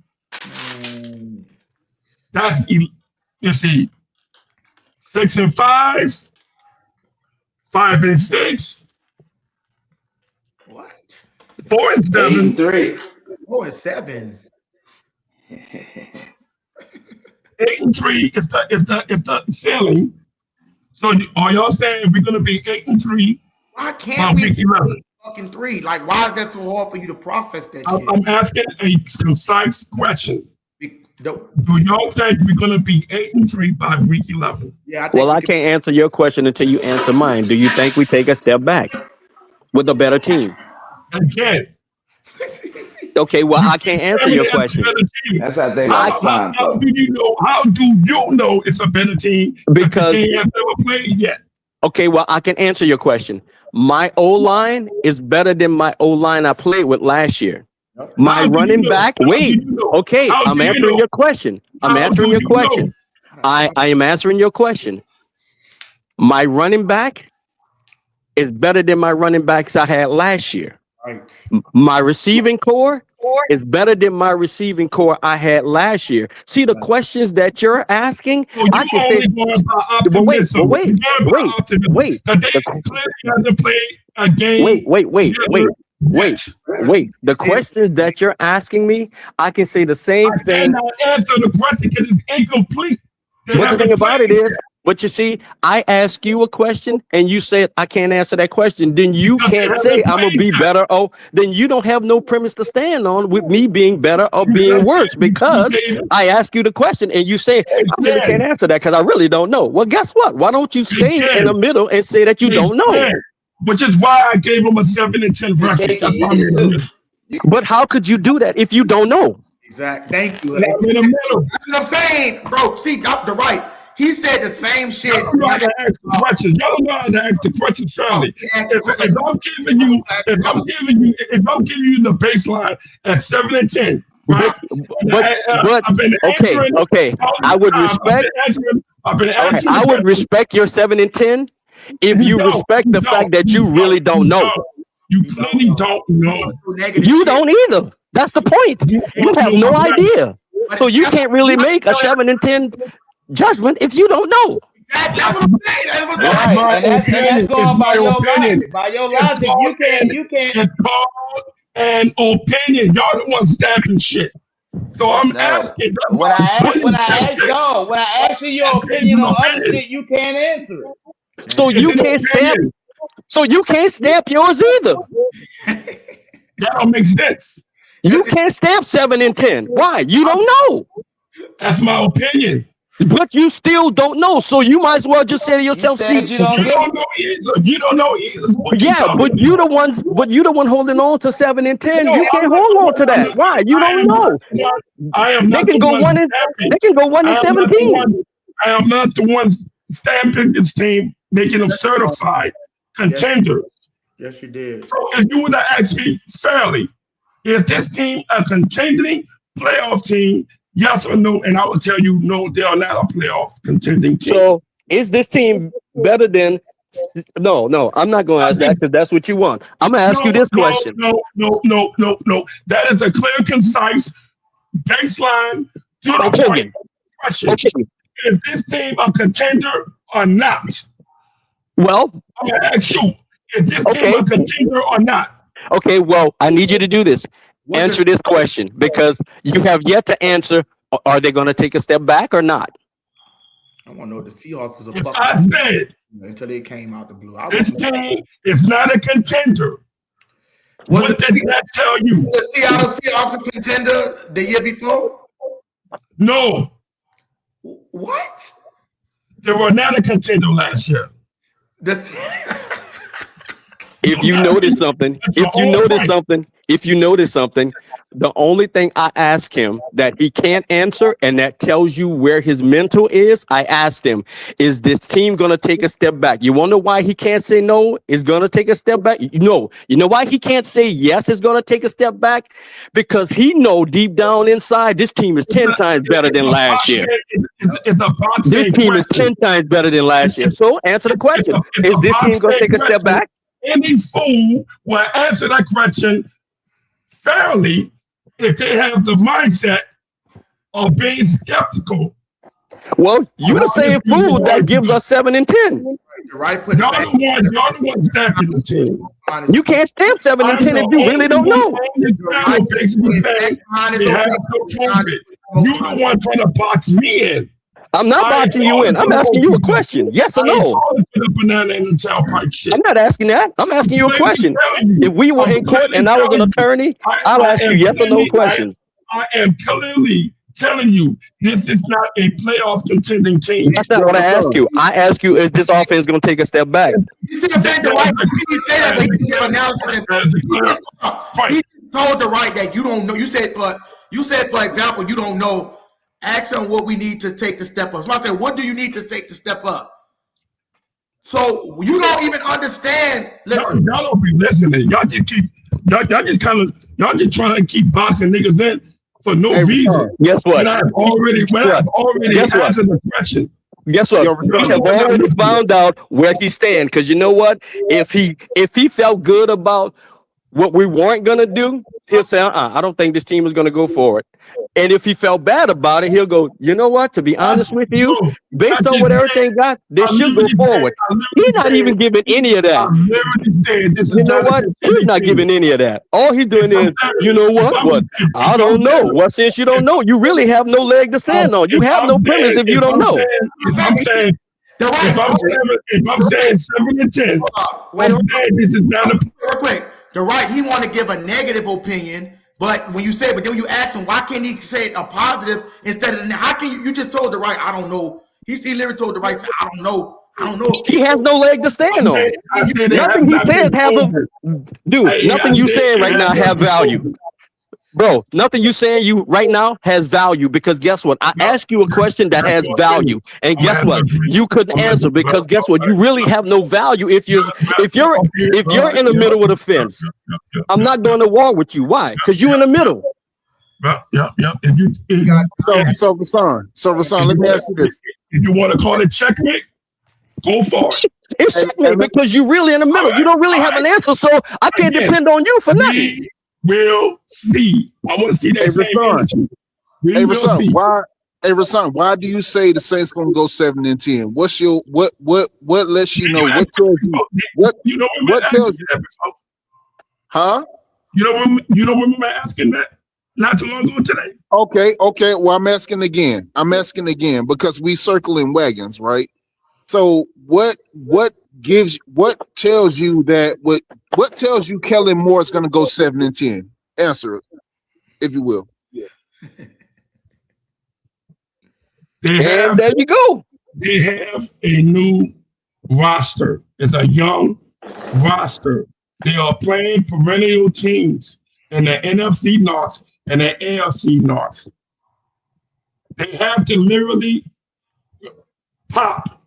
that's, you see, 6-5, 5-6.
What?
4-7.
8-3.
4-7.
8-3 is the ceiling. So are y'all saying we're gonna be 8-3?
Why can't we be fucking 3? Like, why is that so hard for you to process that shit?
I'm asking a concise question. Do y'all think we're gonna be 8-3 by week 11?
Yeah.
I can't answer your question until you answer mine. Do you think we take a step back with a better team?
Again.
Okay, well, I can't answer your question.
That's how they
how do you know it's a better team?
Because
the team has never played yet.
Okay, well, I can answer your question. My O-line is better than my O-line I played with last year. My running back, okay, I'm answering your question. I am answering your question. My running back is better than my running backs I had last year.
Right.
My receiving core is better than my receiving core I had last year. See the questions that you're asking. I can say, wait. The questions that you're asking me, I can say the same thing.
I cannot answer the question because it's incomplete.
But the thing about it is, but you see, I ask you a question and you said I can't answer that question. Then you can't say I'm gonna be better. Oh, then you don't have no premise to stand on with me being better or being worse because I ask you the question and you say I really can't answer that because I really don't know. Well, guess what? Why don't you stay in the middle and say that you don't know?
Which is why I gave him a 7-10 record. That's why
but how could you do that if you don't know?
Exactly. Thank you. That's what I'm saying, bro. See, up the right. He said the same shit.
Y'all don't know how to ask the questions. Y'all don't know how to ask the questions fairly. If I'm giving you the baseline at 7-10, right?
Okay. I would respect. I would respect your 7-10 if you respect the fact that you really don't know.
You clearly don't know.
You don't either. That's the point. You have no idea. So you can't really make a 7-10 judgment if you don't know.
That's what I'm saying.
Right. And that's going by your opinion. By your logic, you can't.
It's called an opinion. Y'all the ones stamping shit. So I'm asking.
When I ask you your opinion on other shit, you can't answer it.
So you can't stamp. So you can't stamp yours either.
That don't make sense.
You can't stamp 7-10. Why? You don't know.
That's my opinion.
But you still don't know, so you might as well just say to yourself,
you don't
know either. You don't know either.
Yeah, but you the one holding on to 7-10. You can't hold on to that. Why? You don't know. They can go 1-17.
I am not the one stamping this team, making them certified contenders.
Yes, you did.
So if you would have asked me fairly, is this team a contending playoff team? Yes or no? And I will tell you, no, they are not a playoff contending team.
So is this team better than? No, I'm not going to ask that because that's what you want. I'm going to ask you this question.
No. That is a clear, concise baseline.
Opinion.
is this team a contender or not?
Well,
I'm gonna ask you, is this team a contender or not?
Okay, well, I need you to do this. Answer this question because you have yet to answer. Are they going to take a step back or not?
I want to know if the Seahawks was a
Yes, I said
until they came out the blue.
This team is not a contender. What did that tell you?
Was the Seattle Seahawks a contender the year before?
No.
What?
They were not a contender last year.
If you notice something, the only thing I ask him that he can't answer and that tells you where his mental is, I asked him, is this team going to take a step back? You wonder why he can't say no, is going to take a step back? No. You know why he can't say yes, is going to take a step back? Because he know deep down inside this team is 10 times better than last year. This team is 10 times better than last year. So answer the question. Is this team going to take a step back?
Any fool will answer that question fairly if they have the mindset of being skeptical.
Well, you're the same fool that gives us 7 and 10.
Y'all the one stacking the team.
You can't stamp 7 and 10 if you really don't know.
You're the one trying to box me in.
I'm not boxing you in. I'm asking you a question. Yes or no? I'm not asking that. I'm asking you a question. If we were in court and I was an attorney, I'll ask you yes or no questions.
I am clearly telling you this is not a playoff contending team.
That's not what I ask you. I ask you, is this offense going to take a step back?
You see the fact that he say that, but he can give analysis. He told the right that you don't know. You said, for example, you don't know. Ask him what we need to take to step up. So I said, what do you need to take to step up? So you don't even understand. Listen,
y'all don't be listening. Y'all just trying to keep boxing niggas in for no reason.
Guess what?
When I've already answered the question.
Guess what? We have already found out where he stands. Because you know what? If he felt good about what we weren't gonna do, he'll say, I don't think this team is gonna go for it. And if he felt bad about it, he'll go, you know what? To be honest with you, based on what everything got, they should go forward. He's not even giving any of that. You know what? He's not giving any of that. All he's doing is, you know what? What? I don't know. Well, since you don't know, you really have no leg to stand on. You have no premise if you don't know.
If I'm saying 7 and 10, this is not a
real quick. The right, he want to give a negative opinion, but when you say, but then you ask him, why can't he say a positive instead of, how can you just told the right, I don't know. He literally told the right, I don't know.
He has no leg to stand on. Nothing he says nothing you saying right now have value. Bro, nothing you saying right now has value because guess what? I asked you a question that has value, and guess what? You couldn't answer because guess what? You really have no value if you're in the middle of the fence. I'm not going to war with you. Why? Because you're in the middle.
So Rasan, let me ask you this:
if you want to call it checkmate, go for it.
It's checkmate because you're really in the middle. You don't really have an answer, so I can't depend on you for nothing.
We'll see. I want to see that.
Rasan, why do you say the Saints gonna go 7 and 10? What's your what lets you know? What tells you? What tells you? Huh?
You don't remember asking that not too long ago today.
Okay. Well, I'm asking again because we circling wagons, right? So what tells you that what tells you Kellen Moore is going to go 7 and 10? Answer it, if you will.
There you go.
They have a new roster. It's a young roster. They are playing perennial teams in the NFC North and the AFC North. They have to literally pop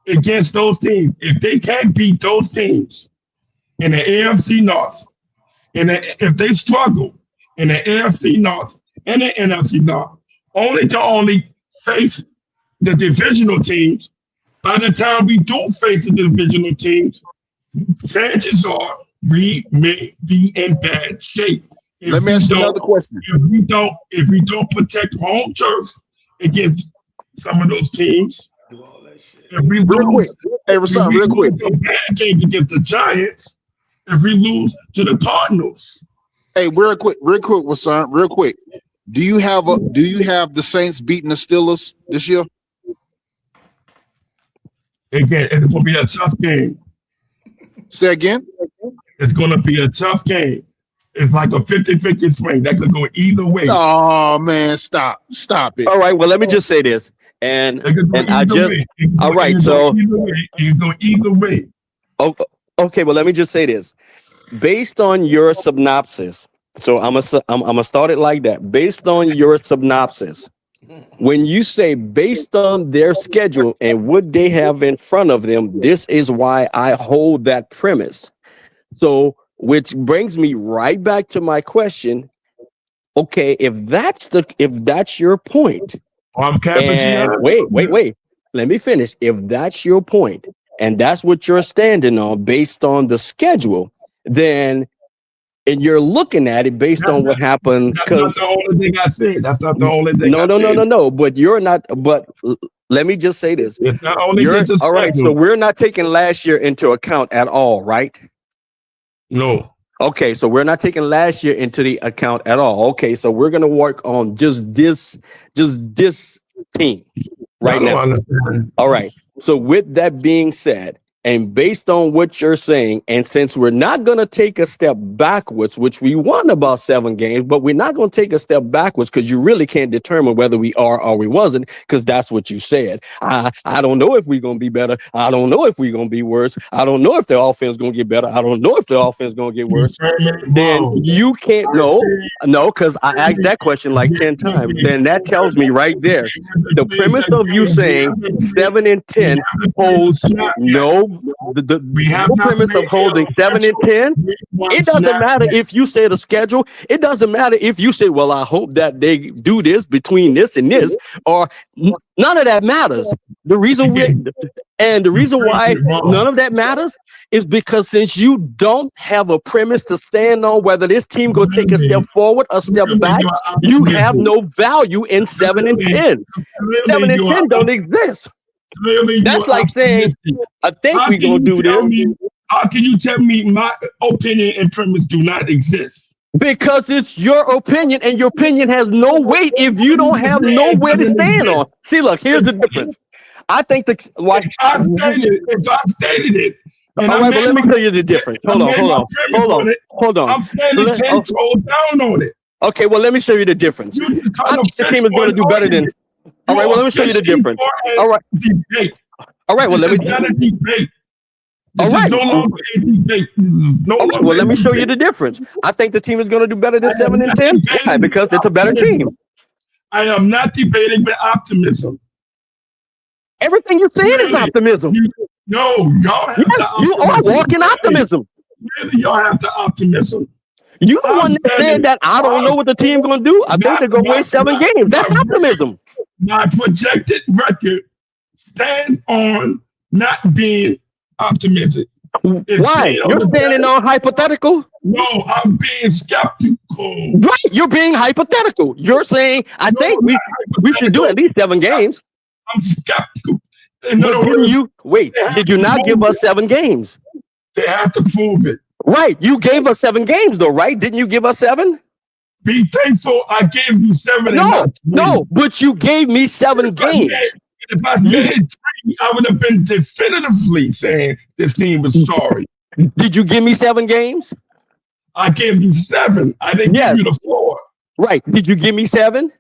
against those teams. If they can't beat those teams in the AFC North, and if they struggle in the AFC North and the NFC North, only to face the divisional teams, by the time we do face the divisional teams, chances are we may be in bad shape.
Let me ask you another question.
If we don't protect home turf against some of those teams. If we
Real quick.
lose,
Hey, Rasan, real quick.
the bad game against the Giants, if we lose to the Cardinals.
Hey, real quick, Rasan, real quick. Do you have the Saints beating the Steelers this year?
Again, it's gonna be a tough game.
Say again?
It's gonna be a tough game. It's like a 50-50 swing. That could go either way.
Oh man, stop it.
All right, well, let me just say this. And I just all right, so
you go either way.
Oh, okay, well, let me just say this. Based on your synopsis, so I'm gonna start it like that. Based on your synopsis, when you say based on their schedule and what they have in front of them, this is why I hold that premise. So, which brings me right back to my question. Okay, if that's your point, wait. Let me finish. If that's your point, and that's what you're standing on based on the schedule, then and you're looking at it based on what happened.
That's not the only thing I said. That's not the only thing.
No. But you're not. But let me just say this.
It's not only
all right. So we're not taking last year into account at all, right?
No.
Okay, so we're not taking last year into the account at all. Okay, so we're gonna work on just this team right now. All right. So with that being said, and based on what you're saying, and since we're not going to take a step backwards, which we won about 7 games, but we're not going to take a step backwards because you really can't determine whether we are or we wasn't, because that's what you said. I don't know if we're going to be better. I don't know if we're going to be worse. I don't know if the offense is going to get better. I don't know if the offense is going to get worse. Then you can't know. No, because I asked that question like 10 times. Then that tells me right there. The premise of you saying 7 and 10 holds no. The premise of holding 7 and 10, it doesn't matter if you say the schedule. It doesn't matter if you say, well, I hope that they do this between this and this, or none of that matters. The reason why none of that matters is because since you don't have a premise to stand on whether this team going to take a step forward or step back, you have no value in 7 and 10. 7 and 10 don't exist. That's like saying, I think we're going to do this.
How can you tell me my opinion and premise do not exist?
Because it's your opinion, and your opinion has no weight if you don't have nowhere to stand on. See, look, here's the difference. I think if I stated it. All right, but let me tell you the difference. Hold on.
I'm standing 10 toes down on it.
Okay, well, let me show you the difference. I think the team is going to do better than. All right, well, let me show you the difference. All right. All right, well, let me. All right. Well, let me show you the difference. I think the team is going to do better than 7 and 10. Why? Because it's a better team.
I am not debating with optimism.
Everything you're saying is optimism.
Y'all have
you are walking optimism.
Really, y'all have the optimism.
You the one that said that I don't know what the team going to do. I think they're going to win 7 games. That's optimism.
My projected record stands on not being optimistic.
Why? You're standing on hypothetical?
No, I'm being skeptical.
Right, you're being hypothetical. You're saying, I think we should do at least 7 games.
I'm skeptical.
Did you not give us 7 games?
They have to prove it.
Right, you gave us 7 games though, right? Didn't you give us 7?
Be thankful I gave you 7.
No, but you gave me 7 games.
If I said 3, I would have been definitively saying this team was sorry.
Did you give me 7 games?
I gave you 7. I didn't give you the 4.
Right. Did you give me 7?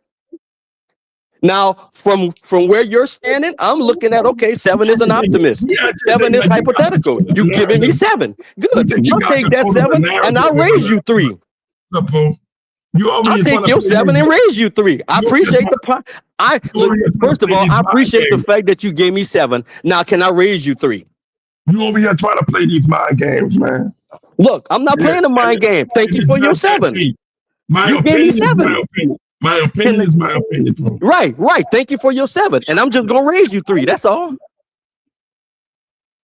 Now, from where you're standing, I'm looking at, okay, 7 is an optimist. 7 is hypothetical. You're giving me 7. Good. I'll take that 7 and I'll raise you 3. I'll take your 7 and raise you 3. I appreciate first of all, I appreciate the fact that you gave me 7. Now, can I raise you 3?
You over here trying to play these mind games, man.
Look, I'm not playing a mind game. Thank you for your 7. You gave me 7.
My opinion is my opinion.
Right. Thank you for your 7. And I'm just going to raise you 3. That's all.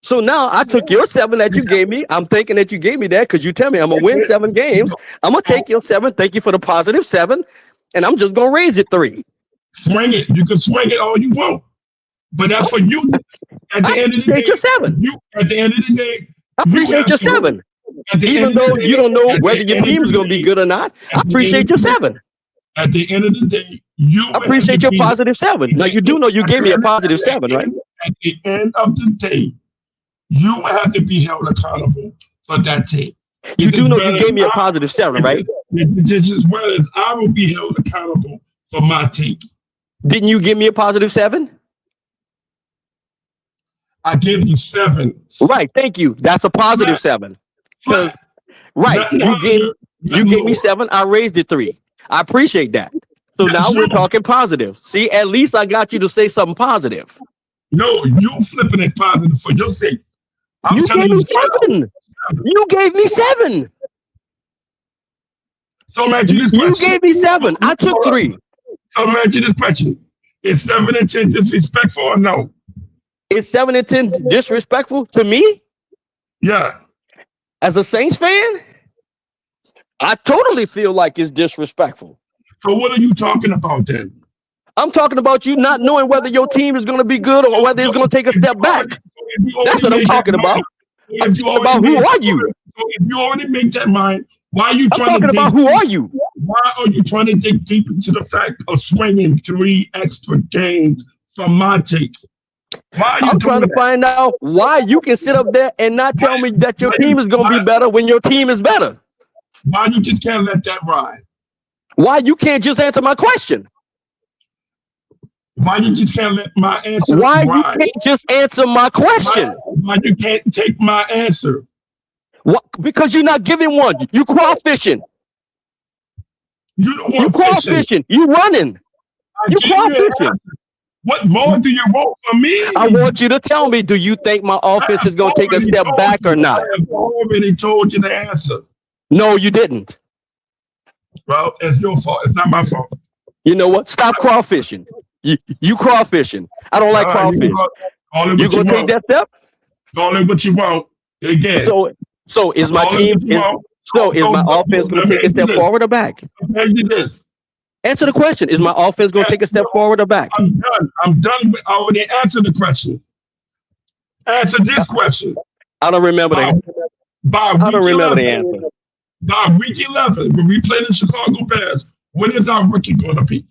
So now I took your 7 that you gave me. I'm thinking that you gave me that because you tell me I'm going to win 7 games. I'm going to take your 7. Thank you for the positive 7. And I'm just going to raise it 3.
Swing it. You can swing it all you want. But that's for you. At the end of the day,
your 7.
At the end of the day,
I appreciate your 7. Even though you don't know whether your team is going to be good or not, I appreciate your 7.
At the end of the day,
I appreciate your positive 7. Now, you do know you gave me a positive 7, right?
At the end of the day, you have to be held accountable for that take.
You do know you gave me a positive 7, right?
Just as well as I will be held accountable for my take.
Didn't you give me a positive 7?
I gave you 7.
Right, thank you. That's a positive 7. Because you gave me 7, I raised it 3. I appreciate that. So now we're talking positive. See, at least I got you to say something positive.
No, you flipping it positive for your sake.
You gave me 7. You gave me 7.
So imagine this question.
You gave me 7. I took 3.
So imagine this question. Is 7 and 10 disrespectful or no?
Is 7 and 10 disrespectful to me?
Yeah.
As a Saints fan, I totally feel like it's disrespectful.
So what are you talking about then?
I'm talking about you not knowing whether your team is going to be good or whether it's going to take a step back. That's what I'm talking about. I'm talking about who are you?
So if you already make that mind, why are you trying
to dig? Who are you?
Why are you trying to dig deep into the fact of swinging 3 extra games from my take? Why are you
I'm trying to find out why you can sit up there and not tell me that your team is going to be better when your team is better.
Why you just can't let that ride?
Why you can't just answer my question?
Why you just can't let my answer
Why
ride?
you can't just answer my question?
Why you can't take my answer?
What? Because you're not giving one. You crawfishing.
You don't
You
want
crawfishing. You running. You crawfishing.
What more do you want from me?
I want you to tell me, do you think my offense is going to take a step back or not?
I have already told you the answer.
No, you didn't.
Well, it's your fault. It's not my fault.
You know what? Stop crawfishing. You crawfishing. I don't like crawfish. You going to take that step?
Call it what you want. Again.
So is my team? Is my offense going to take a step forward or back? Answer the question. Is my offense going to take a step forward or back?
I'm done. I already answered the question. Answer this question.
I don't remember the answer. I don't remember the answer.
By week 11, when we play the Chicago Bears, when is our rookie going to be?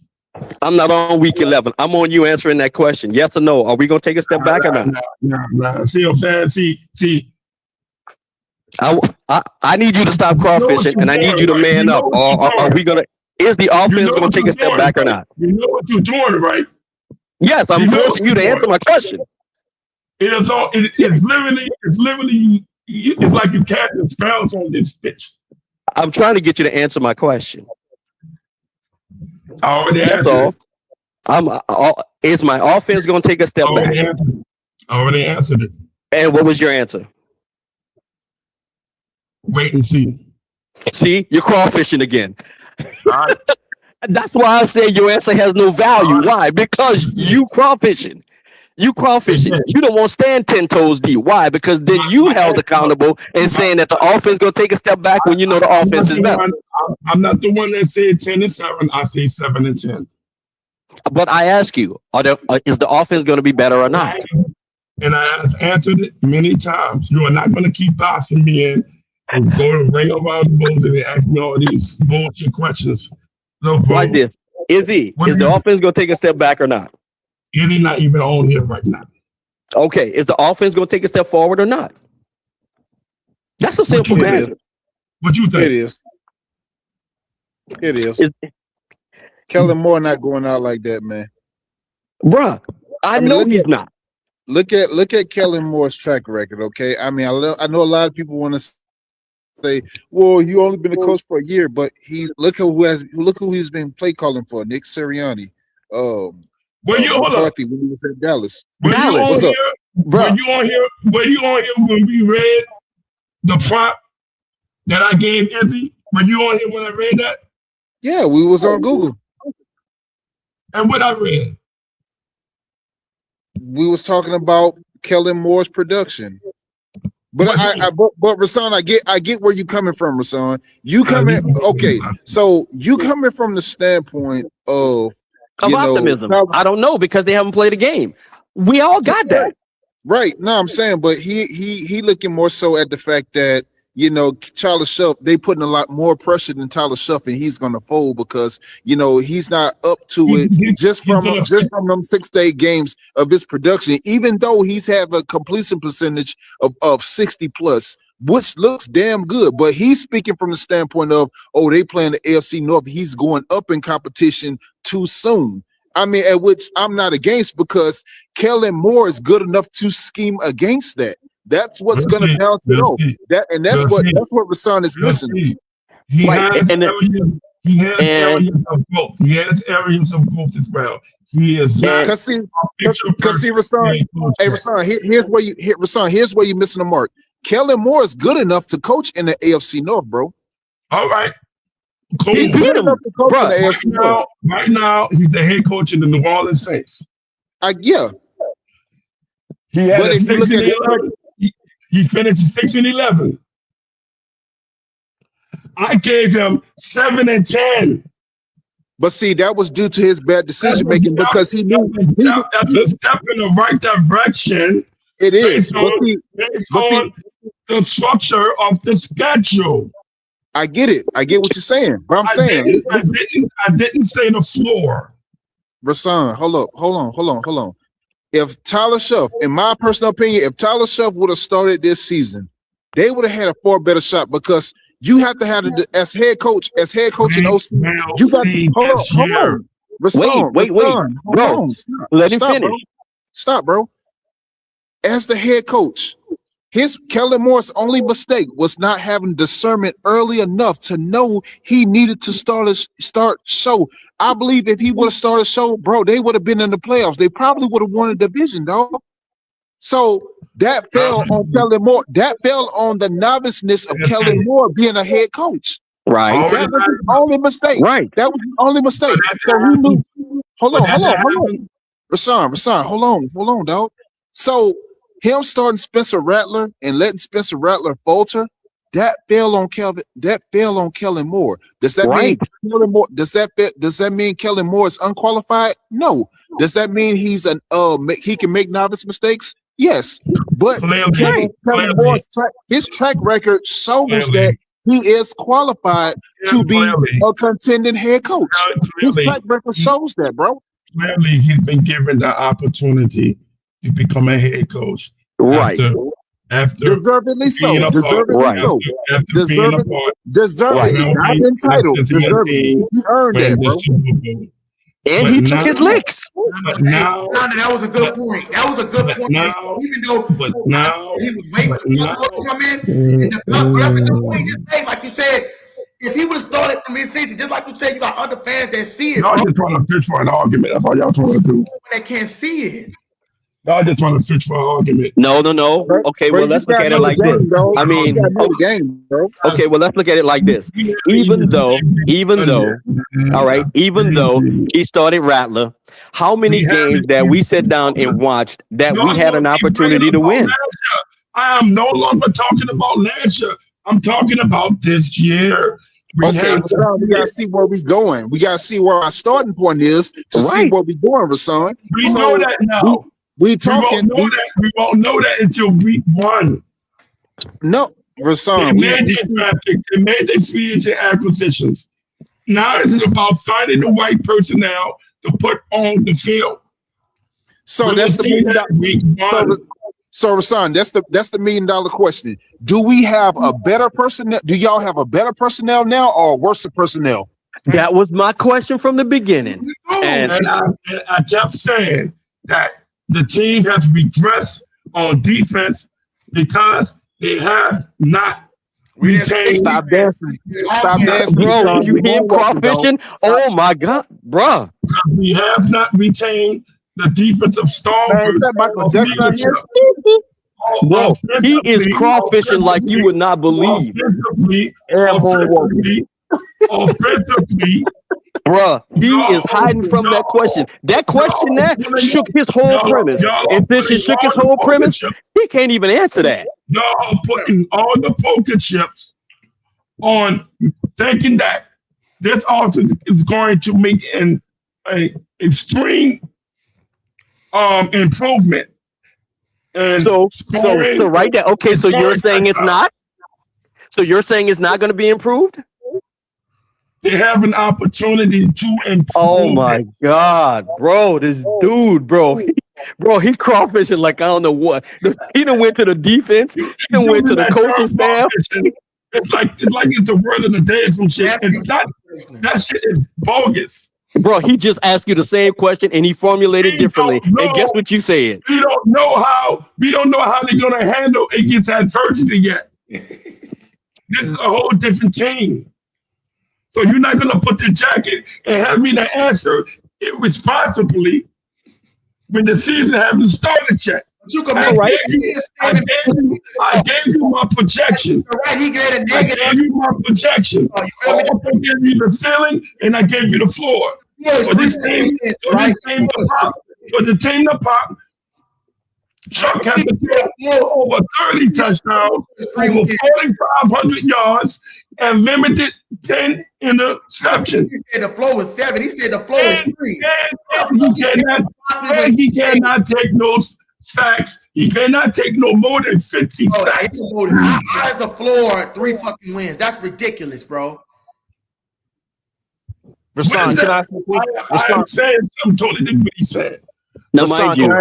I'm not on week 11. I'm on you answering that question. Yes or no? Are we going to take a step back or not?
Nah. See what I'm saying? See.
I need you to stop crawfishing, and I need you to man up. Or are we going to? Is the offense going to take a step back or not?
You know what you're doing, right?
Yes, I'm forcing you to answer my question.
It's literally it's like you casting spells on this pitch.
I'm trying to get you to answer my question.
I already answered it.
Is my offense going to take a step back?
I already answered it.
And what was your answer?
Wait and see.
See, you're crawfishing again. That's why I say your answer has no value. Why? Because you crawfishing. You crawfishing. You don't want to stand 10 toes deep. Why? Because then you held accountable and saying that the offense going to take a step back when you know the offense is better.
I'm not the one that said 10-7. I say 7-10.
But I ask you, is the offense going to be better or not?
And I have answered it many times. You are not going to keep boxing me in and go to ring around the bulls and ask me all these bullshit questions. No, bro.
Like this. Is the offense going to take a step back or not?
He's not even on here right now.
Okay. Is the offense going to take a step forward or not? That's a simple matter.
What you think?
It is. Kellen Moore not going out like that, man.
Bruh, I know he's not.
Look at Kellen Moore's track record, okay? I mean, I know a lot of people want to say, "Well, you only been a coach for a year," but look who he's been play calling for. Nick Sirianni.
When you
McCarthy when he was at Dallas.
Were you on here when we read the prop that I gave Izzy? Were you on here when I read that?
Yeah, we was on Google.
And what I read?
We was talking about Kellen Moore's production. But but Rasan, I get where you coming from, Rasan. You coming from the standpoint of
of optimism. I don't know because they haven't played a game. We all got that.
Right. No, I'm saying, but he looking more so at the fact that, Tyler Shuff, they putting a lot more pressure than Tyler Shuff, and he's gonna fold because he's not up to it just from them 6 to 8 games of his production, even though he's have a completion percentage of 60 plus, which looks damn good. But he's speaking from the standpoint of, they playing the AFC North, he's going up in competition too soon. I mean, at which I'm not against, because Kellen Moore is good enough to scheme against that. That's what's going to bounce it off. That's what Rasan is missing.
He has areas of growth. He has areas of growth as well. He is not.
Because see, Rasan. Hey, Rasan, here's where you're missing the mark. Kellen Moore is good enough to coach in the AFC North, bro.
All right. Cool.
He's good enough to coach in the AFC North.
Right now, he's the head coach in the New Orleans Saints.
Yeah.
He had a 6-11. He finished 6-11. I gave him 7-10.
But see, that was due to his bad decision making, because he knew
that's a step in the right direction.
It is.
Based on the structure of the schedule.
I get it. I get what you're saying. But I'm saying
I didn't say the floor.
Rasan, hold on. If Tyler Shuff, in my personal opinion, if Tyler Shuff would have started this season, they would have had a far better shot, because you have to have as head coach in OC. You got hold on. Rasan,
wait. Bro, let him finish.
Stop, bro. As the head coach, Kellen Moore's only mistake was not having discernment early enough to know he needed to start show. I believe if he would have started show, bro, they would have been in the playoffs. They probably would have won a division, dog. So that fell on Kellen Moore. That fell on the noviceness of Kellen Moore being a head coach.
Right.
That was his only mistake.
Right.
That was his only mistake. So he knew. Hold on. Rasan, hold on, dog. So him starting Spencer Rattler and letting Spencer Rattler falter, that fell on Kellen Moore. Does that mean Kellen Moore? Does that mean Kellen Moore is unqualified? No. Does that mean he's he can make novice mistakes? Yes. But Kellen Moore's his track record shows that he is qualified to be a contending head coach. His track record shows that, bro.
Clearly, he's been given the opportunity to become a head coach.
Right.
After
deservedly so.
Deservedly.
Not entitled. Deservedly. He earned that, bro.
And he took his licks.
But now, that was a good point. Even though he was waiting for the to come in, and that's a good point. Just like you said, if he would have started from his season, just like you said, you got other fans that see it.
Y'all just trying to fish for an argument. That's all y'all trying to do.
That can't see it.
Y'all just trying to fish for an argument.
No. Okay, well, let's look at it like this. I mean, okay, well, let's look at it like this. Even though he started Rattler, how many games that we sat down and watched that we had an opportunity to win?
I am no longer talking about last year. I'm talking about this year.
We gotta see where we're going. We gotta see where our starting point is to see where we're going, Rasan.
We know that now.
We talking.
We won't know that until week 1.
No, Rasan.
They made their free agent acquisitions. Now it's about finding the right personnel to put on the field.
So that's the $1 million. So Rasan, that's the $1 million question. Do we have a better personnel? Do y'all have a better personnel now or worse personnel?
That was my question from the beginning.
And I kept saying that the team has regressed on defense because they have not retained.
Stop dancing,
bro. You hear crawfishing? Oh my God, bro.
We have not retained the defensive stalwarts.
Bro, he is crawfishing like you would not believe.
Offensively,
bruh, he is hiding from that question. That question there shook his whole premise. And since it shook his whole premise, he can't even answer that.
Y'all putting all the poker chips on thinking that this offense is going to make an a extreme improvement. And
so right there. Okay, so you're saying it's not? So you're saying it's not going to be improved?
They have an opportunity to improve.
Oh my God, bro! This dude, bro, he crawfishing like I don't know what. He done went to the defense. He done went to the coaching staff.
It's like it's the word of the day or some shit. And that shit is bogus.
Bro, he just asked you the same question and he formulated differently. And guess what you said?
We don't know how they're gonna handle against adversity yet. This is a whole different team. So you're not gonna put the jacket and have me to answer irresponsibly when the season hasn't started yet.
You can
I
make
gave you my projection.
Right, he gave a
I
negative.
gave you my projection. I gave you the ceiling and I gave you the floor. For this team to pop, Chuck has to throw over 30 touchdowns, over 4,500 yards, and limited 10 interceptions.
He said the floor was 7. He said the floor was 3.
And he cannot take no sacks. He cannot take no more than 50 sacks.
How is the floor 3 fucking wins? That's ridiculous, bro.
Rashawn, can I say this?
I'm saying something totally different what he said.
Now, mind you.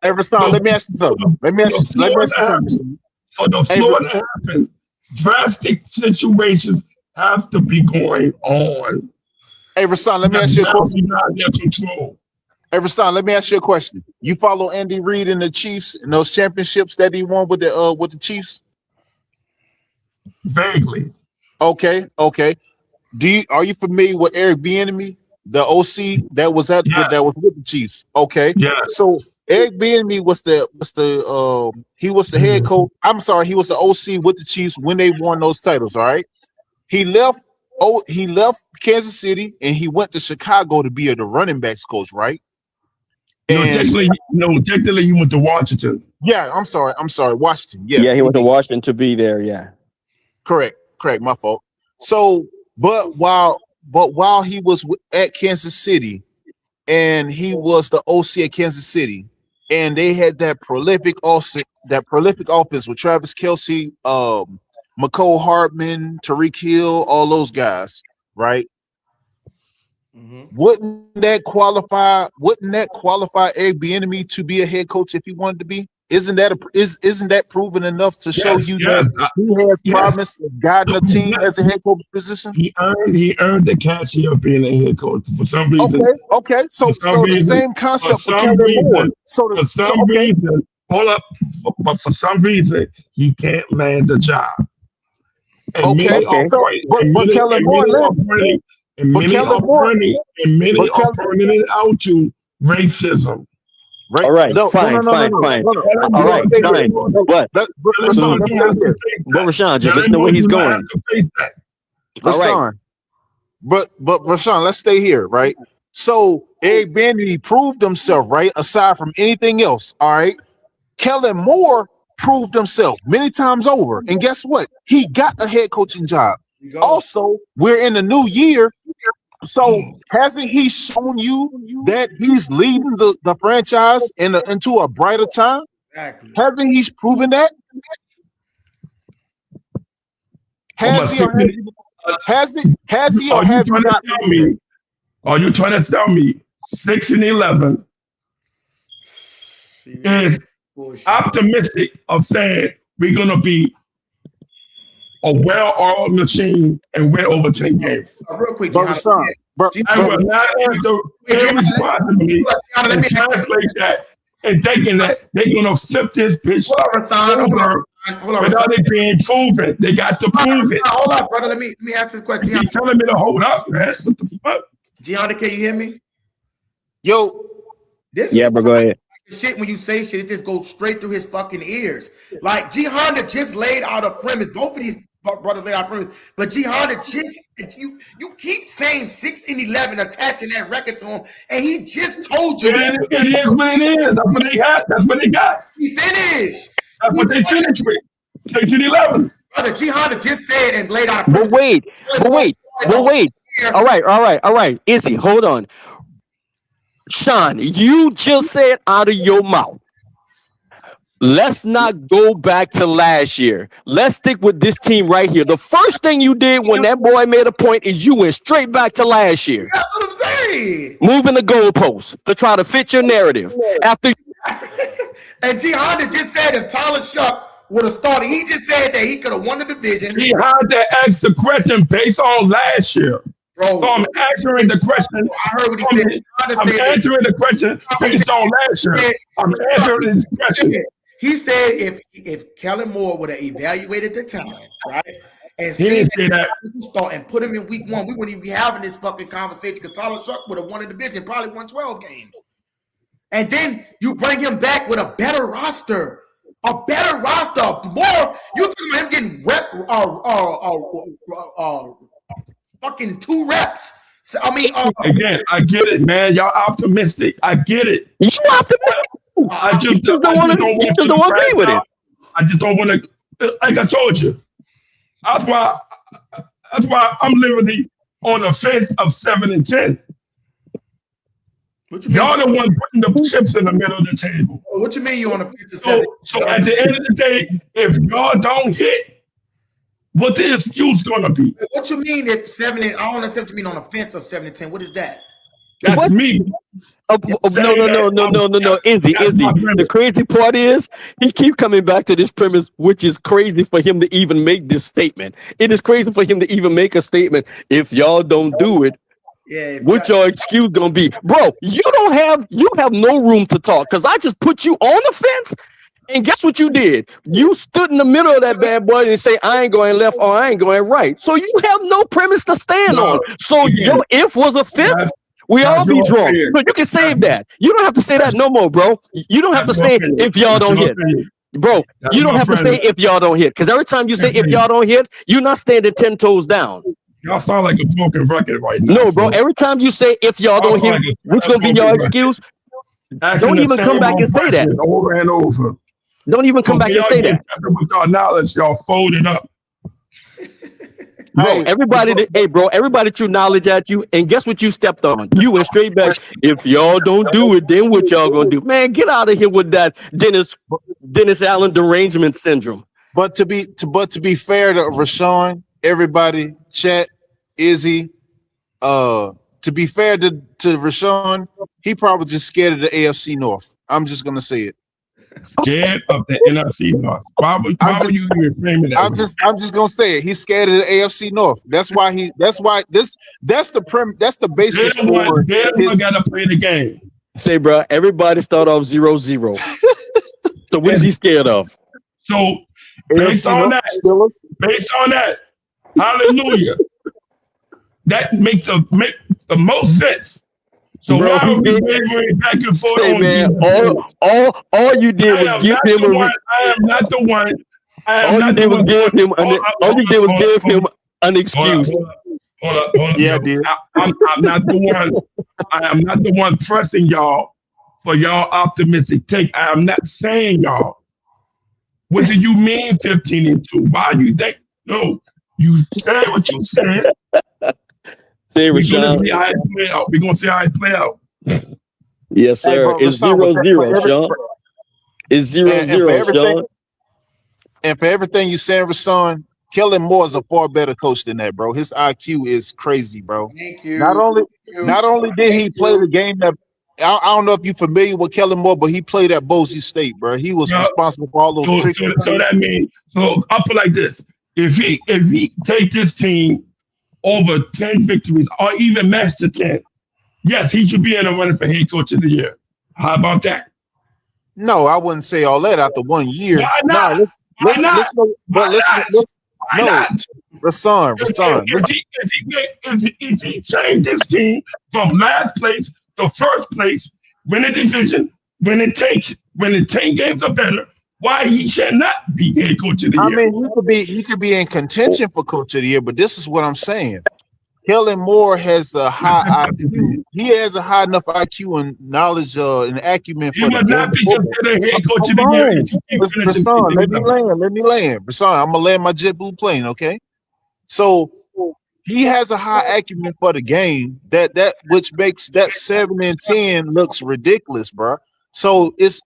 Hey, Rashawn, let me ask you something. Let me ask you something.
For the floor to happen, drastic situations have to be going on.
Hey, Rashawn, let me ask you a question.
Not their control.
Hey, Rashawn, let me ask you a question. You follow Andy Reid and the Chiefs and those championships that he won with the Chiefs?
Vaguely.
Okay. Are you familiar with Eric Bieniemy, the OC that was with the Chiefs? Okay.
Yeah.
So Eric Bieniemy was the head coach. I'm sorry, he was the OC with the Chiefs when they won those titles. All right. He left Kansas City and he went to Chicago to be the running backs coach, right?
Technically he went to Washington.
Yeah, I'm sorry, Washington.
Yeah, he went to Washington to be there. Yeah.
Correct. My fault. So, but while he was at Kansas City, and he was the OC at Kansas City, and they had that prolific offense with Travis Kelce, McCole Hardman, Tyreek Hill, all those guys, right? Mm-hmm. Wouldn't that qualify Eric Bieniemy to be a head coach if he wanted to be? Isn't that proven enough to show you that he has promise of guiding a team as a head coach position?
He earned the cachet of being a head coach for some reason.
Okay. So the same concept for Kellen Moore.
But for some reason he can't land the job. And many are burning it out to racism.
Right.
All right. Fine. All right. Fine. But Rashawn, just listen to where he's going.
Rashawn. But Rashawn, let's stay here, right? So Eric Bieniemy proved himself, right? Aside from anything else, all right. Kellen Moore proved himself many times over, and guess what? He got a head coaching job. Also, we're in the new year. So hasn't he shown you that he's leading the franchise into a brighter time?
Exactly.
Hasn't he proven that? Has he or have you not?
Are you trying to tell me 6-11 is optimistic of saying we're gonna be a well-oiled machine and win over 10 games?
Real quick,
I
will not answer irresponsibly and translate that and thinking that they're gonna flip this bitch over without it being proven. They got to prove it.
Hold up, brother. Let me ask this question.
He's telling me to hold up, man. What the fuck?
Gianna, can you hear me?
Yo.
But go ahead.
Shit, when you say shit, it just goes straight through his fucking ears. Like G Honda just laid out a premise. Both of these brothers laid out a premise, but G Honda just you keep saying 6-11, attaching that record to him, and he just told you
it is what it is. That's what they got. That's what they got.
He finished.
That's what they finished with. 6-11.
Brother, G Honda just said and laid out a premise.
But wait. All right. Izzy, hold on. Sean, you just said out of your mouth, let's not go back to last year. Let's stick with this team right here. The first thing you did when that boy made a point is you went straight back to last year.
That's what I'm saying.
Moving the goalposts to try to fit your narrative. After
and G. Honda just said if Tyler Shuck would have started, he just said that he could have won the division.
He had to ask the question based on last year. Bro, so I'm answering the question.
I heard what he said.
I'm answering the question based on last year. I'm answering this question.
He said if Kellen Moore would have evaluated the talent, right, and
he didn't say that,
start and put him in week 1, we wouldn't even be having this fucking conversation because Tyler Shuck would have won the division, probably won 12 games. And then you bring him back with a better roster, more. You talking about him getting fucking 2 reps. So, I mean,
again, I get it, man. Y'all optimistic. I get it.
You optimistic?
I just don't want to agree with it. I just don't want to. Like I told you, that's why I'm literally on the fence of 7 and 10. Y'all the one putting the chips in the middle of the table.
What you mean you on the fence of 7?
So at the end of the day, if y'all don't hit, what the excuse gonna be?
What you mean if 7 and I don't understand what you mean on the fence of 7 and 10? What is that?
That's
what?
Me.
No. Izzy. The crazy part is he keep coming back to this premise, which is crazy for him to even make this statement. It is crazy for him to even make a statement. If y'all don't do it, what your excuse gonna be, bro? You have no room to talk because I just put you on the fence. And guess what you did? You stood in the middle of that bad boy and say, I ain't going left or I ain't going right. So you have no premise to stand on. So your if was a fifth. We all be drawn. But you can save that. You don't have to say that no more, bro. You don't have to say if y'all don't hit. Bro, you don't have to say if y'all don't hit. Because every time you say if y'all don't hit, you're not standing 10 toes down.
Y'all sound like a broken record right now.
No, bro. Every time you say if y'all don't hit, what's going to be your excuse? Don't even come back and say that.
Over and over.
Don't even come back and say that.
With our knowledge, y'all folded up.
Bro, everybody threw knowledge at you, and guess what you stepped on? You went straight back. If y'all don't do it, then what y'all gonna do? Man, get out of here with that Dennis Allen derangement syndrome.
But to be fair to Rashawn, everybody, Chet, Izzy, to be fair to Rashawn, he probably just scared of the AFC North. I'm just gonna say it.
Scared of the NFC North. Why would you even framing that?
I'm just gonna say it. He's scared of the AFC North. That's the basis for
his gotta play the game.
Say, bro, everybody start off 0-0. So what is he scared of?
So based on that, hallelujah. That makes the most sense. So
bro,
why are we wavering back and forth?
Say, man, all you did was give him
I am not the one.
All you did was give him an excuse.
Hold up. Yeah, I did. I'm not the one. I am not the one pressing y'all for y'all optimistic take. I am not saying y'all. What do you mean 15 and 2? Why you think? No, you said what you said. We're gonna see how it play out. We're gonna see how it play out.
Yes, sir. Hey, bro, it's 0-0, Sean. It's 0-0, Sean.
And for everything you saying, Rashawn, Kellen Moore is a far better coach than that, bro. His IQ is crazy, bro.
Thank you.
Not only did he play the game that I don't know if you're familiar with Kellen Moore, but he played at Boise State, bro. He was responsible for all those tricks.
So that means, I'll put it like this: if he take this team over 10 victories or even match the 10, yes, he should be in the running for head coach of the year. How about that?
No, I wouldn't say all that after 1 year.
Why not?
Rashawn.
If he changed this team from last place to first place, win a division, winning 10 games or better, why he should not be head coach of the year?
I mean, he could be in contention for coach of the year, but this is what I'm saying. Kellen Moore has a high IQ. He has a high enough IQ and knowledge and acumen for
he would not be considered head coach of the year.
Rashawn, let me land. Rashawn, I'm gonna land my JetBlue plane, okay? So he has a high acumen for the game that which makes that 7-10 looks ridiculous, bro. So it's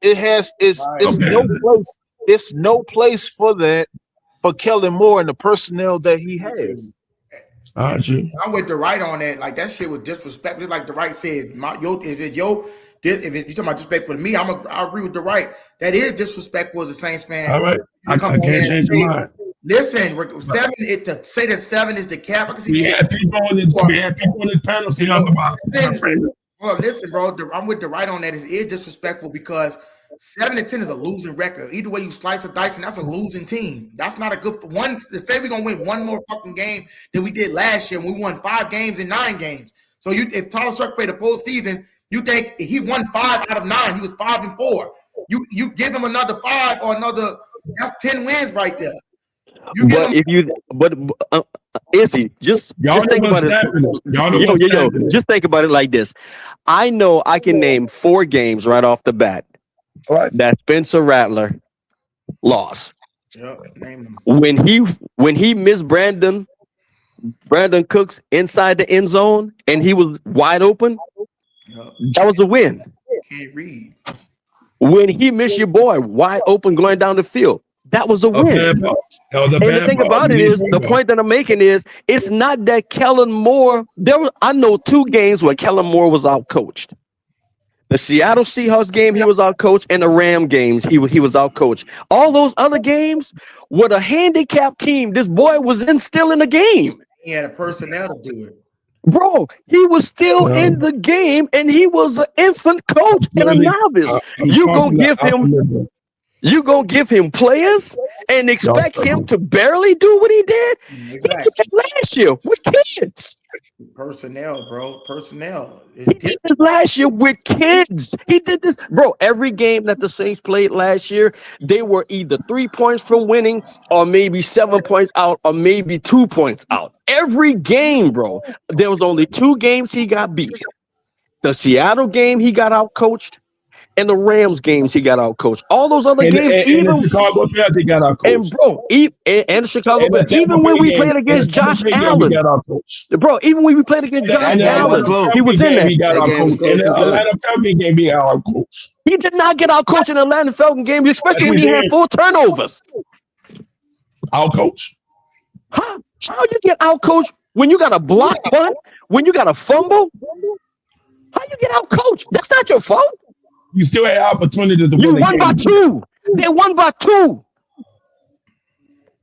no place for that for Kellen Moore and the personnel that he has.
I'm with the right on that. Like that shit was disrespectful. Like the right said, if you're talking about disrespectful to me, I agree with the right. That is disrespectful as a Saints fan.
All right, I can't change your mind.
Listen, 7. To say that 7 is the cap.
We had people on this panel say on the bottom.
Well, listen, bro. I'm with the right on that. It is disrespectful because 7-10 is a losing record. Either way you slice or dice, and that's a losing team. That's not a good one. To say we're gonna win one more fucking game than we did last year. We won 5 games in 9 games. So if Tyler Shuck played the full season, you think he won 5 out of 9? He was 5-4. You give him another 5 or another. That's 10 wins right there.
Izzy, just think about it. Just think about it like this. I know I can name 4 games right off the bat that Spencer Rattler lost.
Yep, name them.
When he missed Brandon Cooks inside the end zone and he was wide open, that was a win.
Can't read.
When he missed your boy wide open going down the field, that was a win. And the thing about it is, the point that I'm making is, it's not that Kellen Moore. I know 2 games where Kellen Moore was outcoached. The Seattle Seahawks game, he was outcoached, and the Ram games, he was outcoached. All those other games were the handicapped team. This boy was still in the game.
He had a personnel to do it.
Bro, he was still in the game, and he was an infant coach and a novice. You gonna give him players and expect him to barely do what he did? Exactly. He did last year with kids.
Personnel, bro. Personnel.
He did this last year with kids. He did this, bro. Every game that the Saints played last year, they were either 3 points from winning, or maybe 7 points out, or maybe 2 points out. Every game, bro. There was only 2 games he got beat. The Seattle game, he got outcoached. And the Rams games, he got out coached. All those other games, even
the Chicago Bears, he got out coached.
And bro, and the Chicago Bears, even when we played against Josh Allen, bro, even when we played against Josh Allen, he was in there.
He got out coached. In the Atlanta Falcons game, he got out coached.
He did not get out coached in the Atlanta Falcons game, especially when he had 4 turnovers.
Out coached.
How you get out coached when you got a block punt, when you got a fumble? How you get out coached? That's not your fault.
You still had opportunity to win.
You won by 2. They won by 2.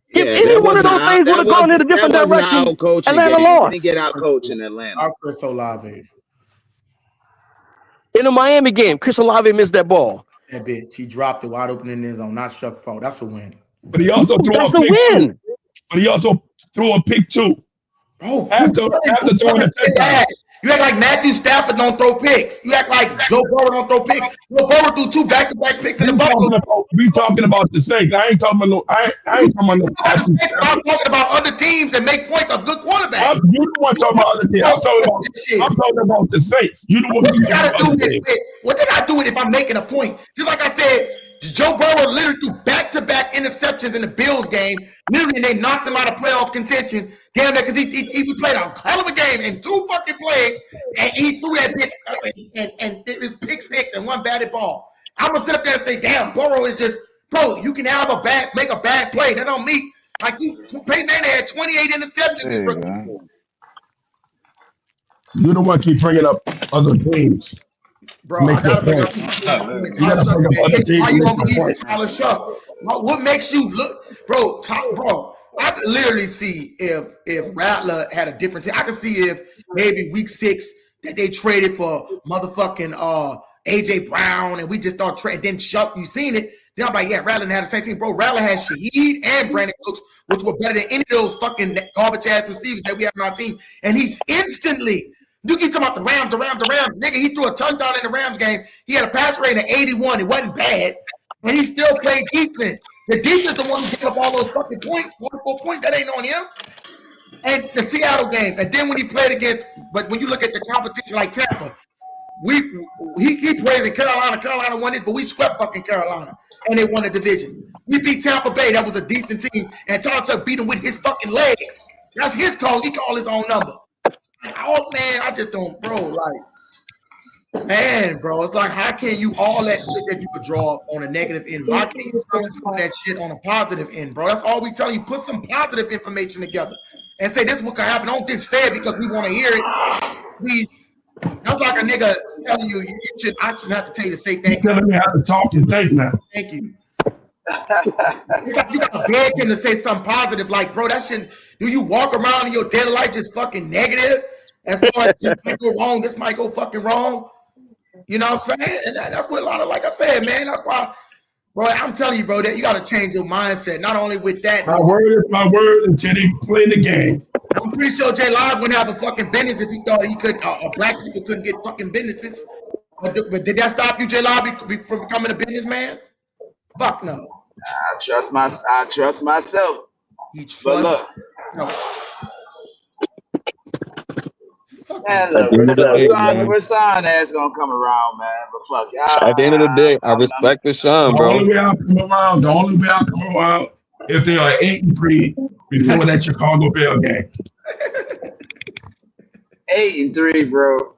If any one of those things would have gone in a different direction, Atlanta lost.
Didn't get out coached in Atlanta.
Chris Olave.
In the Miami game, Chris Olave missed that ball.
That bitch, he dropped it wide open in his zone. Not Shuck's fault. That's a win.
But he also threw
That's
a
win.
Too. But he also threw a pick too.
Oh,
after throwing a touchdown.
You act like Matthew Stafford don't throw picks. You act like Joe Burrow don't throw picks. Joe Burrow threw 2 back-to-back picks in the bubble.
We talking about the Saints. I ain't talking about no. I ain't talking about no.
I'm talking about other teams that make points of good quarterbacks.
You the one talking about other teams. I'm talking about the Saints. You the one.
What they got to do with if I'm making a point? Just like I said, Joe Burrow literally threw back-to-back interceptions in the Bills game. Literally, and they knocked him out of playoff contention. Damn that, because he played a hell of a game in 2 fucking plays, and he threw that bitch, and it was pick 6 and 1 batted ball. I'm gonna sit up there and say, damn, Burrow is just, bro. You can make a bad play. That don't mean like Peyton Manning had 28 interceptions.
You the one keep bringing up other teams.
Bro, what makes you look, bro? I could literally see if Rattler had a different team. I could see if maybe week 6 that they traded for motherfucking AJ Brown and we just start trading. Then Shuck, you seen it. Then I'm like, yeah, Rattler had the same team, bro. Rattler has Shaheed and Brandon Cooks, which were better than any of those fucking garbage ass receivers that we have on our team. And he's instantly. You keep talking about the Rams. Nigga, he threw a touchdown in the Rams game. He had a pass rating of 81. It wasn't bad. And he still played defense. The defense the one who gave up all those fucking points, 44 points. That ain't on him. And the Seattle game. And then when he played against, but when you look at the competition like Tampa, he plays in Carolina. Carolina won it, but we swept fucking Carolina. And they won the division. We beat Tampa Bay. That was a decent team. And Charles beat him with his fucking legs. That's his call. He called his own number. Oh man, I just don't, bro. Like, man, bro, it's like, how can you all that shit that you could draw on a negative end? Why can't you some of that shit on a positive end, bro? That's all we tell you. Put some positive information together and say this is what could happen. Don't just say it because we want to hear it. That's like a nigga telling you I shouldn't have to tell you to say thank you.
You're telling me how to talk and think now.
Thank you. You got to beg him to say something positive, like, bro, that shit. Do you walk around in your daily life just fucking negative? As far as this might go wrong, this might go fucking wrong. You know what I'm saying? And that's what a lot of, like I said, man, that's why, bro, I'm telling you, bro, that you got to change your mindset. Not only with that.
My word is my word until they play the game.
I'm pretty sure J Live wouldn't have a fucking business if he thought he could, black people couldn't get fucking businesses. But did that stop you, J Live, from becoming a businessman? Fuck no.
I trust myself. But look.
No.
Man, look, Rashawn ass gonna come around, man. But fuck y'all.
At the end of the day, I respect Rashawn, bro.
The only way I'll come around if they are 8-3 before that Chicago Bears game.
8-3, bro.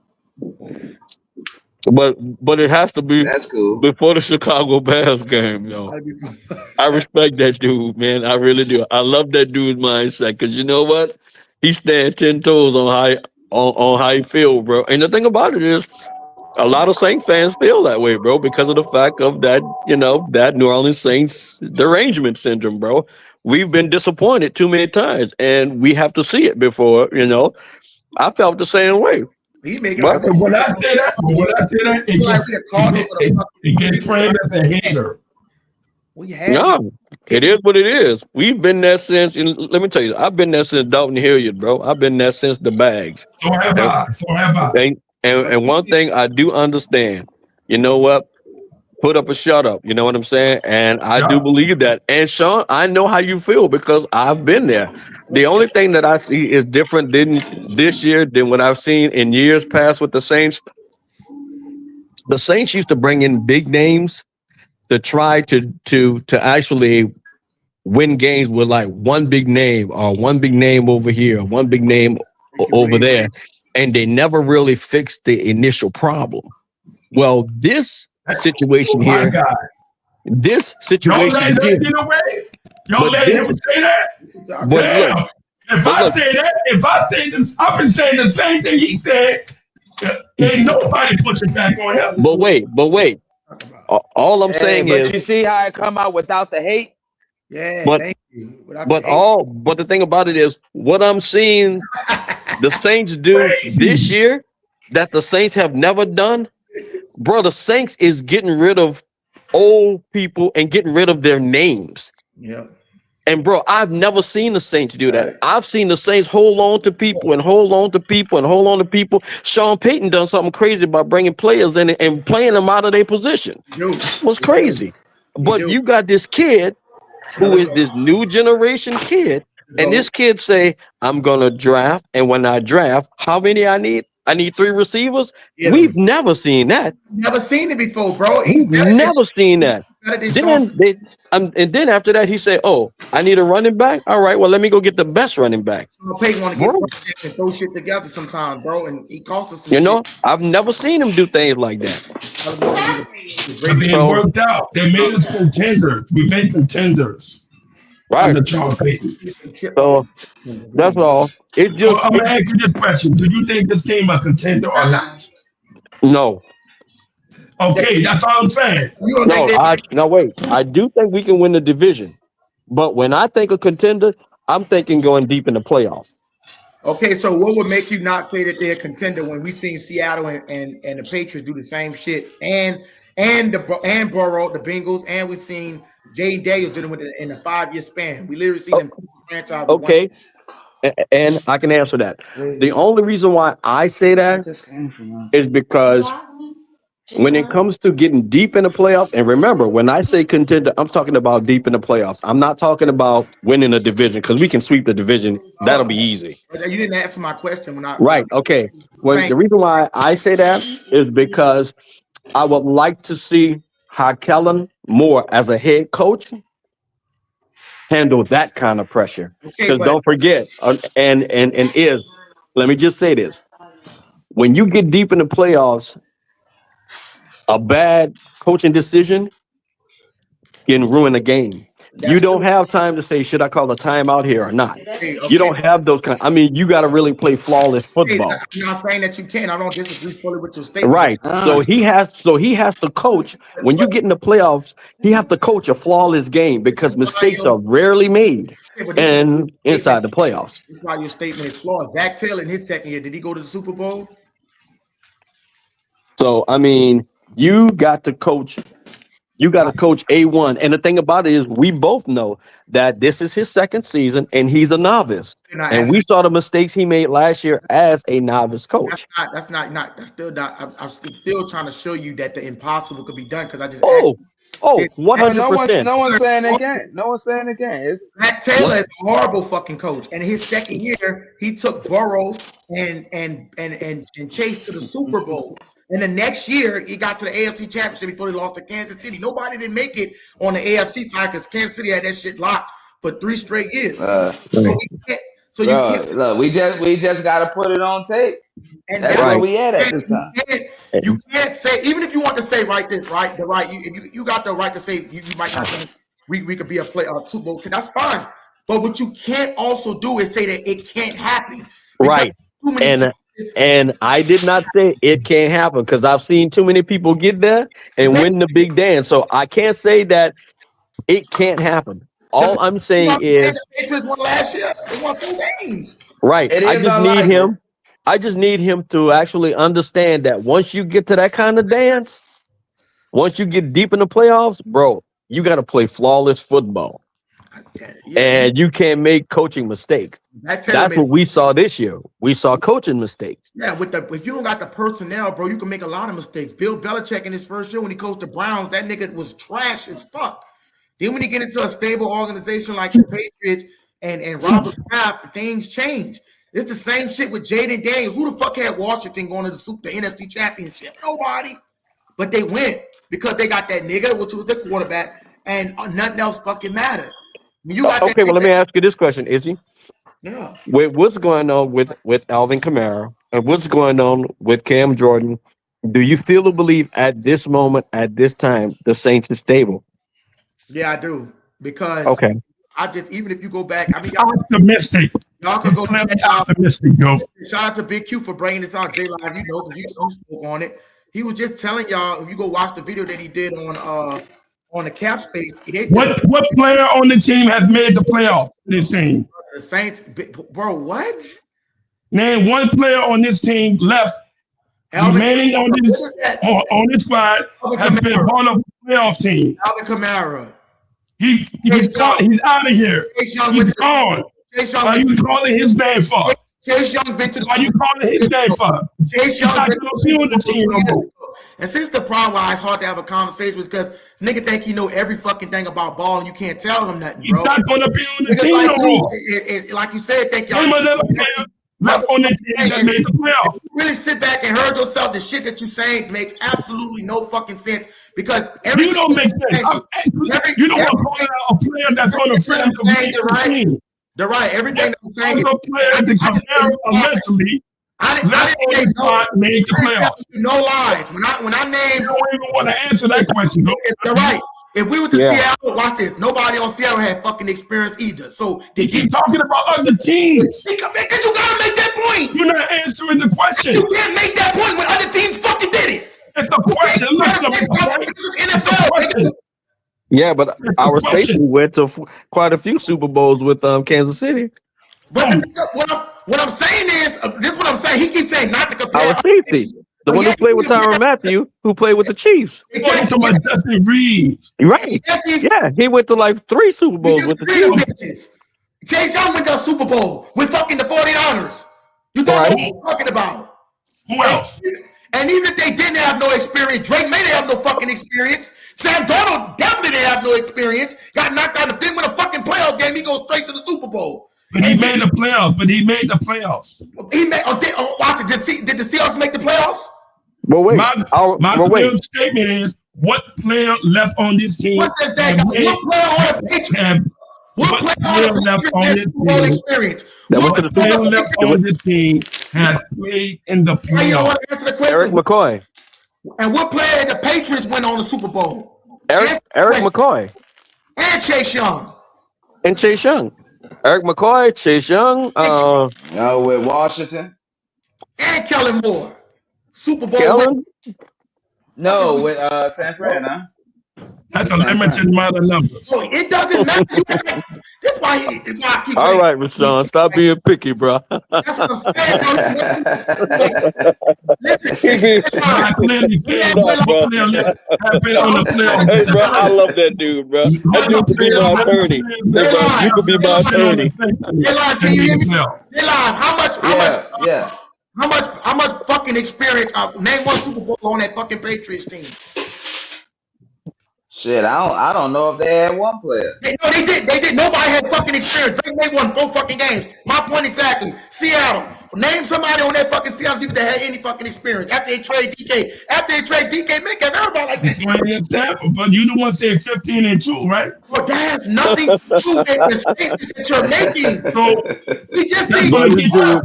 But it has to be
that's cool
before the Chicago Bears game, yo. I respect that dude, man. I really do. I love that dude's mindset because you know what? He stands 10 toes on how he feel, bro. And the thing about it is, a lot of Saints fans feel that way, bro, because of the fact of that, that New Orleans Saints derangement syndrome, bro. We've been disappointed too many times, and we have to see it before, I felt the same way.
But when I say that, it gets framed as a hater.
No, it is what it is. We've been there since, let me tell you, I've been there since Dalton Hilliard, bro. I've been there since the bag.
So have I.
And one thing I do understand, you know what? Put up or shut up. You know what I'm saying? And I do believe that. And Sean, I know how you feel because I've been there. The only thing that I see is different this year than what I've seen in years past with the Saints. The Saints used to bring in big names to try to actually win games with like one big name or one big name over here, one big name over there. And they never really fixed the initial problem. Well, this situation here, this situation
here. Don't let him say that. But look, if I say this, I've been saying the same thing he said. Ain't nobody pushing back on him.
But wait. All I'm saying is,
but you see how it come out without the hate.
Yeah, thank you.
But the thing about it is, what I'm seeing the Saints do this year that the Saints have never done, bro. The Saints is getting rid of old people and getting rid of their names.
Yeah.
And bro, I've never seen the Saints do that. I've seen the Saints hold on to people and hold on to people and hold on to people. Sean Payton done something crazy by bringing players in and playing them out of their position. It was crazy. But you got this kid who is this new generation kid, and this kid say, I'm gonna draft, and when I draft, how many I need? I need 3 receivers. Yeah. We've never seen that.
Never seen it before, bro.
We've never seen that. And then after that, he said, "Oh, I need a running back. All right, well, let me go get the best running back."
Payton want to get and throw shit together sometimes, bro, and he cost us.
I've never seen him do things like that.
It worked out. They made us contenders. We made contenders.
Right. So that's all. It's just.
I'm gonna ask you this question: do you think this team a contender or not?
No.
Okay, that's all I'm saying.
No, wait. I do think we can win the division, but when I think of contender, I'm thinking going deep in the playoffs.
Okay, so what would make you not say that they're a contender when we seen Seattle and the Patriots do the same shit, and Burrow, the Bengals, and we've seen Jaden Daniels dealing with it in a 5-year span. We literally seen them franchise.
Okay, and I can answer that. The only reason why I say that is because when it comes to getting deep in the playoffs, and remember, when I say contender, I'm talking about deep in the playoffs. I'm not talking about winning a division because we can sweep the division. That'll be easy.
You didn't answer my question.
Right. Okay. Well, the reason why I say that is because I would like to see Kellen Moore as a head coach handle that kind of pressure. Because don't forget, let me just say this. When you get deep in the playoffs, a bad coaching decision can ruin a game. You don't have time to say, should I call a timeout here or not? You don't have those kind. I mean, you got to really play flawless football.
I'm not saying that you can't. I don't disagree fully with your statement.
Right. So he has to coach. When you get in the playoffs, he has to coach a flawless game because mistakes are rarely made and inside the playoffs.
That's why your statement is flawed. Zach Taylor in his second year, did he go to the Super Bowl?
So I mean, you got to coach. You got to coach A1. And the thing about it is we both know that this is his second season and he's a novice. And we saw the mistakes he made last year as a novice coach.
That's still not. I'm still trying to show you that the impossible could be done because I just
100%.
No one's saying it can't. No one's saying it can't.
Matt Taylor is a horrible fucking coach. And his second year, he took Burrow and Chase to the Super Bowl. And the next year, he got to the AFC Championship before he lost to Kansas City. Nobody didn't make it on the AFC side because Kansas City had that shit locked for 3 straight years.
Look, we just got to put it on tape. And that's where we at this time.
You can't say, even if you want to say you got the right to say you might not think we could be a Super Bowl. That's fine. But what you can't also do is say that it can't happen.
Right. And I did not say it can't happen because I've seen too many people get there and win the big dance. So I can't say that it can't happen. All I'm saying is,
Patriots won last year. They won 2 games.
Right. I just need him to actually understand that once you get to that kind of dance, once you get deep in the playoffs, bro, you got to play flawless football. And you can't make coaching mistakes. That's what we saw this year. We saw coaching mistakes.
Yeah, if you don't got the personnel, bro, you can make a lot of mistakes. Bill Belichick in his first year when he coached the Browns, that nigga was trash as fuck. Then when you get into a stable organization like the Patriots and Robert Kraft, things change. It's the same shit with Jaden Daniels. Who the fuck had Washington going to the NFC Championship? Nobody. But they went because they got that nigga, which was the quarterback, and nothing else fucking mattered.
Okay, well, let me ask you this question, Izzy.
Yeah.
With what's going on with Alvin Kamara and what's going on with Cam Jordan, do you feel or believe at this moment, at this time, the Saints is stable?
Yeah, I do. Because even if you go back, I mean,
optimistic.
Y'all can go
optimistic, yo.
Shout out to Big Q for bringing this out, J-Live, because you spoke on it. He was just telling y'all, if you go watch the video that he did on the cap space.
What player on the team has made the playoffs? This team,
the Saints, bro. What?
Name one player on this team left remaining on this squad has been part of the playoff team.
Alvin Kamara.
He's out of here. He's gone. Why are you calling his name for?
Chase Young been to
Why you calling his name for?
Chase Young been to the team no more. And since the problem why it's hard to have a conversation with because nigga think he know every fucking thing about ball and you can't tell him nothing, bro.
He's not gonna be on the team no more.
Like you said, thank y'all.
Left on the team that made the playoffs.
You really sit back and heard yourself. The shit that you saying makes absolutely no fucking sense because
you don't make sense. You don't want to call out a player that's going to fail the team.
They're right. Everything I'm saying
is a player that Kamara eventually. I didn't make the playoffs.
No lies. When I name,
you don't even want to answer that question.
They're right. If we were to Seattle, watch this. Nobody on Seattle had fucking experience either. So
they keep talking about other teams.
You gotta make that point.
You're not answering the question.
You can't make that point when other teams fucking did it.
It's a question.
NFL.
Yeah, but our station went to quite a few Super Bowls with Kansas City.
But what I'm saying is, this is what I'm saying. He keeps saying not to compare.
Our safety, the one who played with Tyrann Mathieu, who played with the Chiefs.
Justin Reed.
Right. Yeah, he went to like 3 Super Bowls with the Chiefs.
Chase Young went to a Super Bowl with fucking the 49ers. You don't know what I'm talking about.
Who else?
And even if they didn't have no experience, Drake may have no fucking experience. Sam Darnold definitely didn't have no experience. Got knocked out of the thing with a fucking playoff game. He goes straight to the Super Bowl.
But he made the playoffs.
He made. Watch it. Did the Seahawks make the playoffs?
Well, wait.
My statement is: what player left on this team?
What does that? What player on the Patriots?
What player left on the team?
Experience?
What player left on the team has played in the playoffs?
Eric McCoy.
And what player the Patriots went on the Super Bowl?
Eric McCoy.
And Chase Young.
Eric McCoy, Chase Young.
With Washington.
And Kellen Moore. Super Bowl.
Kellen? No, with San Fran, huh?
That's a limited amount of numbers.
So it doesn't matter. That's why he keep
All right, Rashawn, stop being picky, bro.
That's what I'm saying. Listen,
Hey, bro, I love that dude, bro. That dude could be my attorney. Hey, bro, you could be my attorney.
Can you hear me? How much fucking experience? Name one Super Bowl on that fucking Patriots team.
Shit, I don't know if they had one player.
No, they did. Nobody had fucking experience. They won 4 fucking games. My point exactly. Seattle. Name somebody on that fucking Seattle people that had any fucking experience after they trade DK. After they trade DK, make everybody like this.
But you the one said 15-2, right?
Well, that has nothing to do with the statements that you're making.
So
we just
see.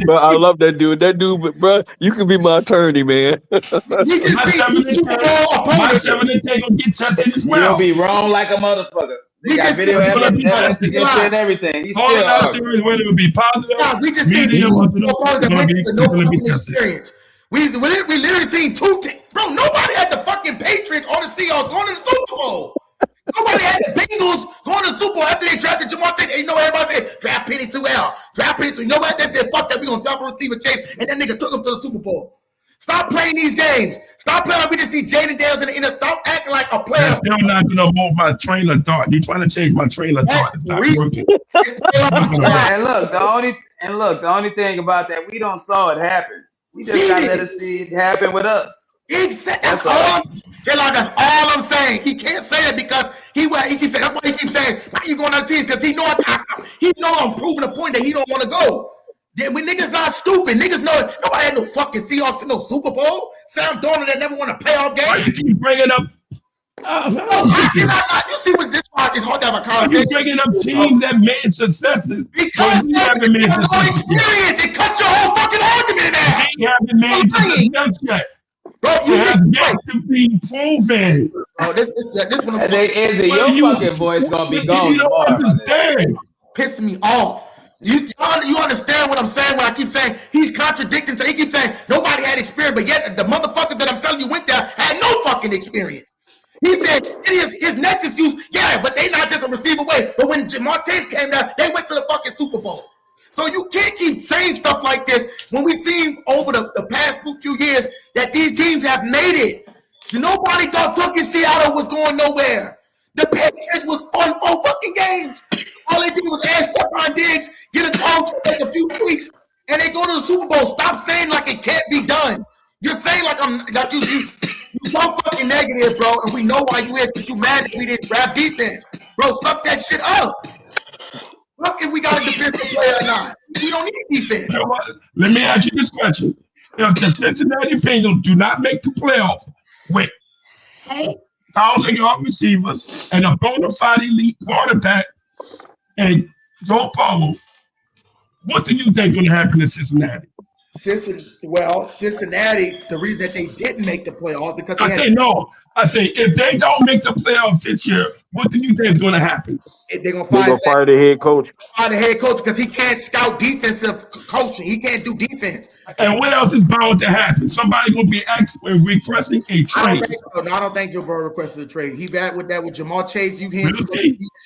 Bro, I love that dude. That dude, bro, you can be my attorney, man.
We just see Super Bowl opponents.
You'll be wrong like a motherfucker. They got video evidence against and everything. He's still up.
Whether it be positive,
we just see no fucking experience. We literally seen 2 teams. Bro, nobody had the fucking Patriots or the Seahawks going to the Super Bowl. Nobody had the Bengals going to the Super Bowl after they drafted Jamar Chase. You know what everybody said? Draft Penny 2L. Draft Penny 2. You know what? They said, fuck that. We're going to drop a receiver Chase. And that nigga took him to the Super Bowl. Stop playing these games. Stop playing like we just see Jaden Dales in the NFL. Stop acting like a player.
I'm still not going to move my train of thought. You're trying to change my train of thought. It's not working.
And look, the only thing about that, we don't saw it happen. We just got to let it see it happen with us.
Exactly. That's all. J-Log, that's all I'm saying. He can't say that because he keeps saying, that's why he keeps saying, why you going on the team? Because he know I'm proving a point that he don't want to go. Then when niggas not stupid, niggas know nobody had no fucking Seahawks in no Super Bowl. Sam Darnold that never won a playoff game.
Why you keep bringing up?
You see what this part is hard to have a conversation.
You bringing up teams that made successes
because
we haven't made successes.
Experience. It cuts your whole fucking argument in half.
We haven't made success yet. Bro, you have yet to be proven.
Oh, this one.
Izzy, your fucking voice gonna be gone.
You don't understand.
Piss me off. You understand what I'm saying when I keep saying he's contradicting? So he keeps saying nobody had experience, but yet the motherfuckers that I'm telling you went there had no fucking experience. He said his next excuse, yeah, but they not just a receiver away. But when Jamar Chase came there, they went to the fucking Super Bowl. So you can't keep saying stuff like this when we've seen over the past few years that these teams have made it. Nobody thought fucking Seattle was going nowhere. The Patriots was fun 4 fucking games. All they did was add Stephon Diggs, get a coach, make a few tweaks, and they go to the Super Bowl. Stop saying like it can't be done. You're saying like you so fucking negative, bro, and we know why you is because you mad that we didn't grab defense. Bro, suck that shit up. Look if we got a defensive player or not. We don't need defense.
You know what? Let me ask you this question. If the Cincinnati Bengals do not make the playoffs with 1,000 yard receivers and a bona fide elite quarterback and Joe Paulo, what do you think is going to happen in Cincinnati?
Cincinnati, the reason that they didn't make the playoffs because
I say if they don't make the playoffs this year, what do you think is going to happen?
They're going to
fire the head coach.
Fire the head coach because he can't scout defensive coaching. He can't do defense.
And what else is bound to happen? Somebody going to be requesting a trade.
I don't think Joe Burrow requested a trade. He back with Jamar Chase. You can't do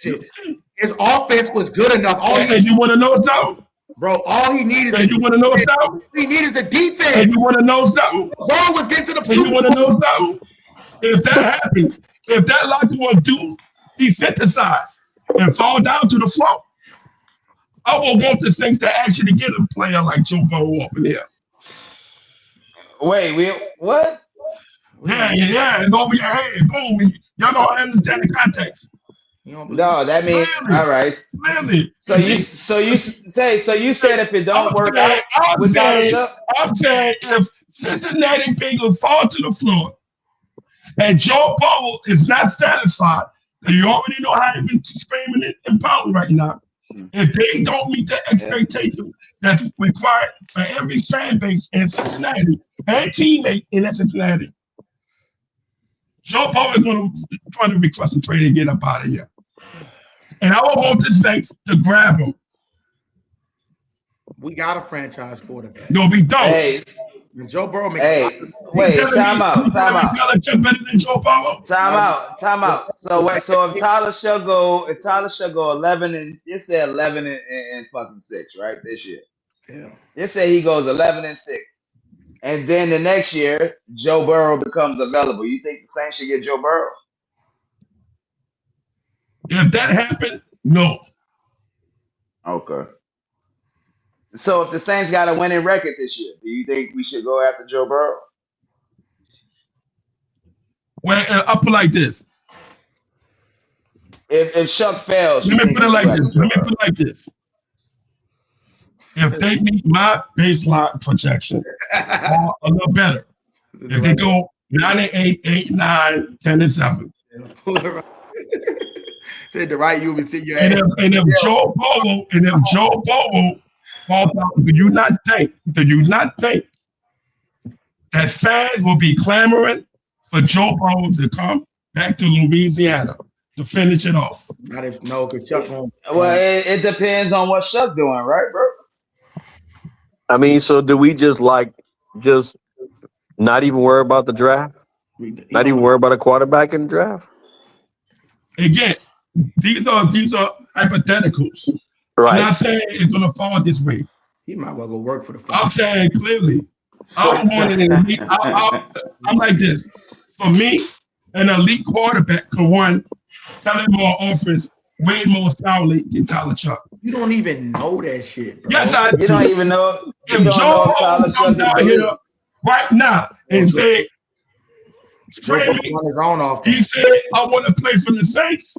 shit. His offense was good enough.
And you want to know something?
Bro, all he needed is
you want to know something?
He needed a defense.
And you want to know something?
Burrow was getting to the
and you want to know something? If that happens, if that locker room do desynthesize and fall down to the floor, I will want the Saints to actually get a player like Joe Burrow up in here.
Wait, what?
Yeah, it's over your head. Boom. Y'all don't understand the context.
No, that means all right.
Really?
So you said if it don't work out,
I'm saying if Cincinnati Bengals fall to the floor and Joe Burrow is not satisfied, You already know how they've been screaming it and pouting right now. If they don't meet the expectation that's required for every fan base in Cincinnati and teammate in Cincinnati, Joe Burrow is going to try to request a trade and get up out of here. And I will want the Saints to grab him.
We got a franchise quarterback.
No, we don't.
Hey,
Joe Burrow makes
wait, time out.
Belichick better than Joe Burrow?
Time out. So if Tyler shall go 11 and you say 11 and fucking 6, right? This year.
Yeah.
You say he goes 11 and 6. And then the next year, Joe Burrow becomes available. You think the Saints should get Joe Burrow?
If that happened, no.
Okay. So if the Saints got a winning record this year, do you think we should go after Joe Burrow?
Well, I'll put it like this.
If Chuck fails,
let me put it like this. If they meet my baseline projection, or a little better, if they go 9-8, 8-9, 10-7.
Said the right, you will see your
and
ass.
If Joe Burrow falls out, do you not think that fans will be clamoring for Joe Burrow to come back to Louisiana to finish it off?
Not if no, because Chuck won't.
Well, it depends on what Chuck doing, right, bro?
I mean, so do we just not even worry about the draft? Not even worry about a quarterback in the draft?
Again, these are hypotheticals.
Right.
I'm not saying it's going to fall this way.
He might well go work for the Falcons.
I'm saying clearly, I'm like this. For me, an elite quarterback could run more offense way more solidly than Tyler Chuck.
You don't even know that shit, bro.
Yes, I do.
You don't even know.
If Joe Burrow comes down here right now and say, trade me, he said, I want to play for the Saints.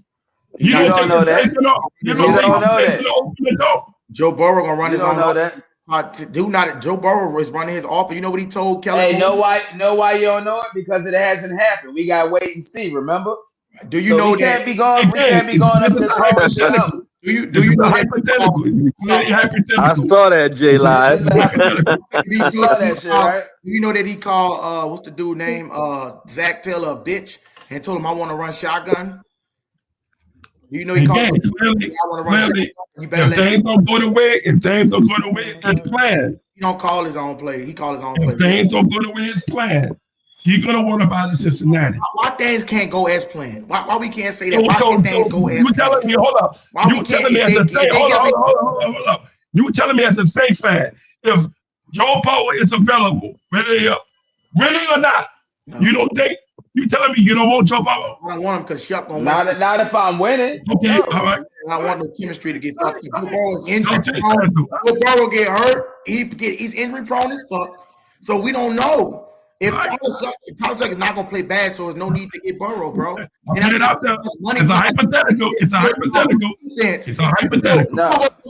You don't know that. You don't know that.
Joe Burrow gonna run his own.
Know that.
Joe Burrow is running his office. You know what he told Kelly?
Hey, know why you don't know it? Because it hasn't happened. We got to wait and see. Remember?
Do you know
we can't be going? We can't be going up this whole shit up.
Do you know
hypothetically?
I saw that, J Live.
I saw that shit, right?
Do you know that he called what's the dude name? Zach Taylor a bitch and told him I want to run shotgun? Do you know he called him?
Clearly, you better if things don't go the way, it's planned.
He don't call his own play. He call his own play.
If things don't go the way it's planned, he's gonna want to buy the Cincinnati.
Why things can't go as planned? Why we can't say that? Why can't things go as planned?
You telling me? Hold up. You telling me as a Saints? Hold up. You telling me as a Saints fan if Joe Burrow is available, really or not? No. You don't think? You telling me you don't want Joe Burrow?
I don't want him because Chuck gonna
win. Not if I'm winning.
Okay, all right.
I want the chemistry to get fucked up. Joe Burrow is injury prone. Joe Burrow get hurt. He's injury prone as fuck. So we don't know. If Tyler Chuck is not gonna play bad, so there's no need to get Burrow, bro.
Get it out there. It's a hypothetical. It's a hypothetical.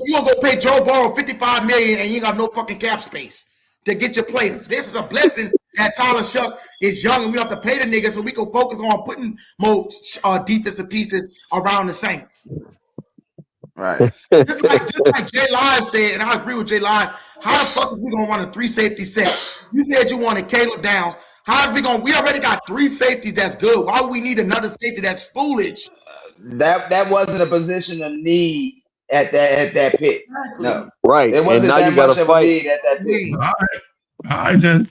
You gonna go pay Joe Burrow $55 million and you ain't got no fucking cap space to get your players. This is a blessing that Tyler Chuck is young and we don't have to pay the nigga, so we can focus on putting more defensive pieces around the Saints.
Right.
Just like Jay Live said, and I agree with Jay Live. How the fuck is we gonna run a 3 safety set? You said you wanted Caleb Downs. How are we gonna? We already got 3 safeties. That's good. Why would we need another safety? That's foolish.
That wasn't a position of need at that pick. No,
right.
It wasn't that much of a need at that pick.
All right, then.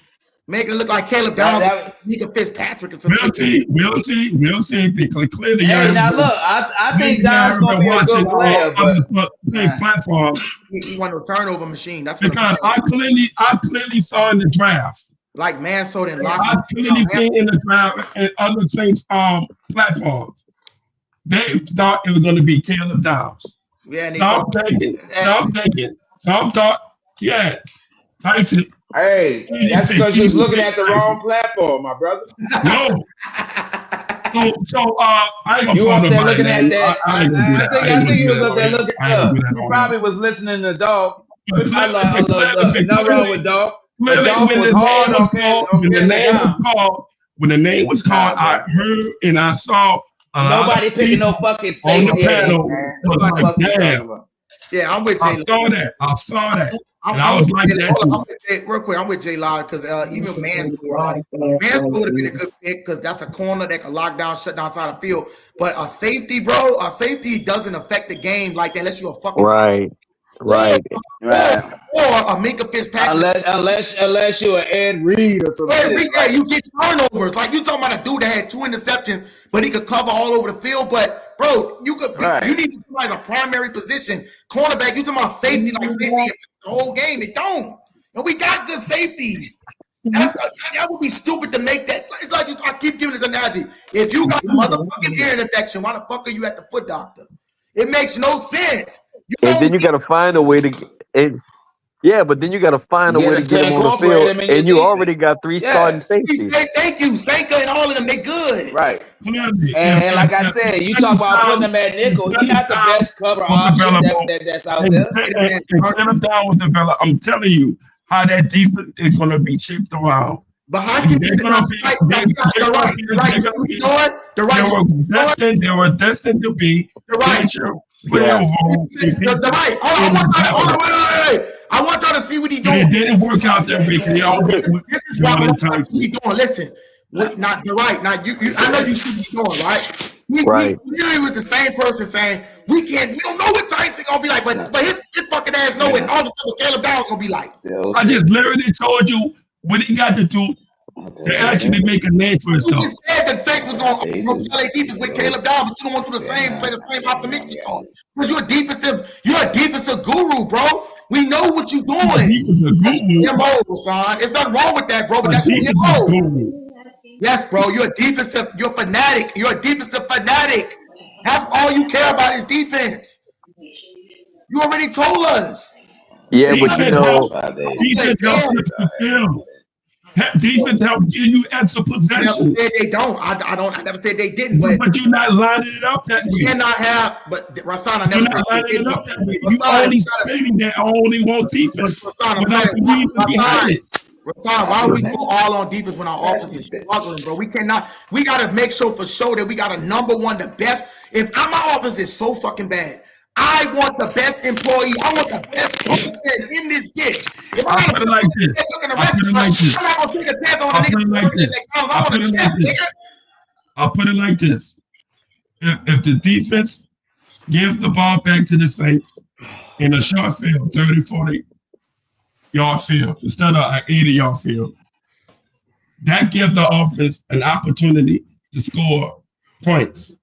Make it look like Caleb Downs, Mika Fitzpatrick, or something.
We'll see. Because clearly,
hey, now look, I think Downs gonna be a good player, but
platform.
He won a turnover machine. That's
because I clearly saw in the draft,
like Mansell and Locke.
I clearly seen in the draft and other things platforms. They thought it was going to be Caleb Downs.
Yeah,
some thought, yeah, Tyson.
Hey, that's because you was looking at the wrong platform, my brother.
No. So I ain't gonna
you up there looking at that. I think you was up there looking up. You probably was listening to Dog. Nothing wrong with Dog.
When the name was called, I heard and I saw
Nobody picking no fucking safety.
On the panel was like, damn.
Yeah, I'm with Jay.
I saw that. And I was like that.
Real quick, I'm with Jay Lod because even Mansfield would have been a good pick because that's a corner that can lock down, shut down side of the field. But a safety, bro, doesn't affect the game like that unless you're a fucking
right.
Or a Minka Fitzpatrick.
Unless you're an Ed Reed or something.
Ed Reed, you get turnovers. Like you talking about a dude that had 2 interceptions, but he could cover all over the field. But bro, you need somebody as a primary position. Cornerback, you talking about safety like safety the whole game. It don't. And we got good safeties. That would be stupid to make that. It's like I keep giving this analogy. If you got a motherfucking ear infection, why the fuck are you at the foot doctor? It makes no sense.
And then you got to find a way to but then you got to find a way to get them on the field, and you already got 3 starting safeties.
Thank you, Sanka and all of them. They good,
right? And like I said, you talk about putting them at nickel. He's not the best cover option that's out there.
And down with the I'm telling you how that defense is going to be chipped around.
But how can you
they were destined to be
I want y'all to see what he's doing.
It didn't work out that week. This
is why he's doing. Listen, not the right. Now you I know you see what he's doing, right? He literally was the same person saying we don't know what Tyson gonna be like, but his fucking ass know what all the stuff Caleb Downs gonna be like.
I just literally told you what he got to do to actually make a name for himself.
You said that Saint was going to play defense with Caleb Downs, but you don't want to do play the same optimistic call. Because you're a defensive guru, bro. We know what you're doing. MO, son. There's nothing wrong with that, bro, but that's your MO. Yes, bro. You're a fanatic. You're a defensive fanatic. That's all you care about is defense. You already told us.
Yeah, but you know,
defense helps the field. Defense help give you extra possession.
I never said they don't. I never said they didn't.
But you're not lining it up that way.
You cannot have. But Rasan, I never
said lining it up that way. You only stating that I only want defense.
Rasan, why do we go all on defense when our offense is struggling, bro? We cannot. We got to make sure for sure that we got a number one, the best. If my offense is so fucking bad, I want the best employee. I want the best person in this ditch. If I got to like this, I'm not gonna take a test on the nigga.
I'll put it like this. If the defense gives the ball back to the Saints in a short field, 30, 40 yard field, instead of an 80-yard field, that gives the offense an opportunity to score points.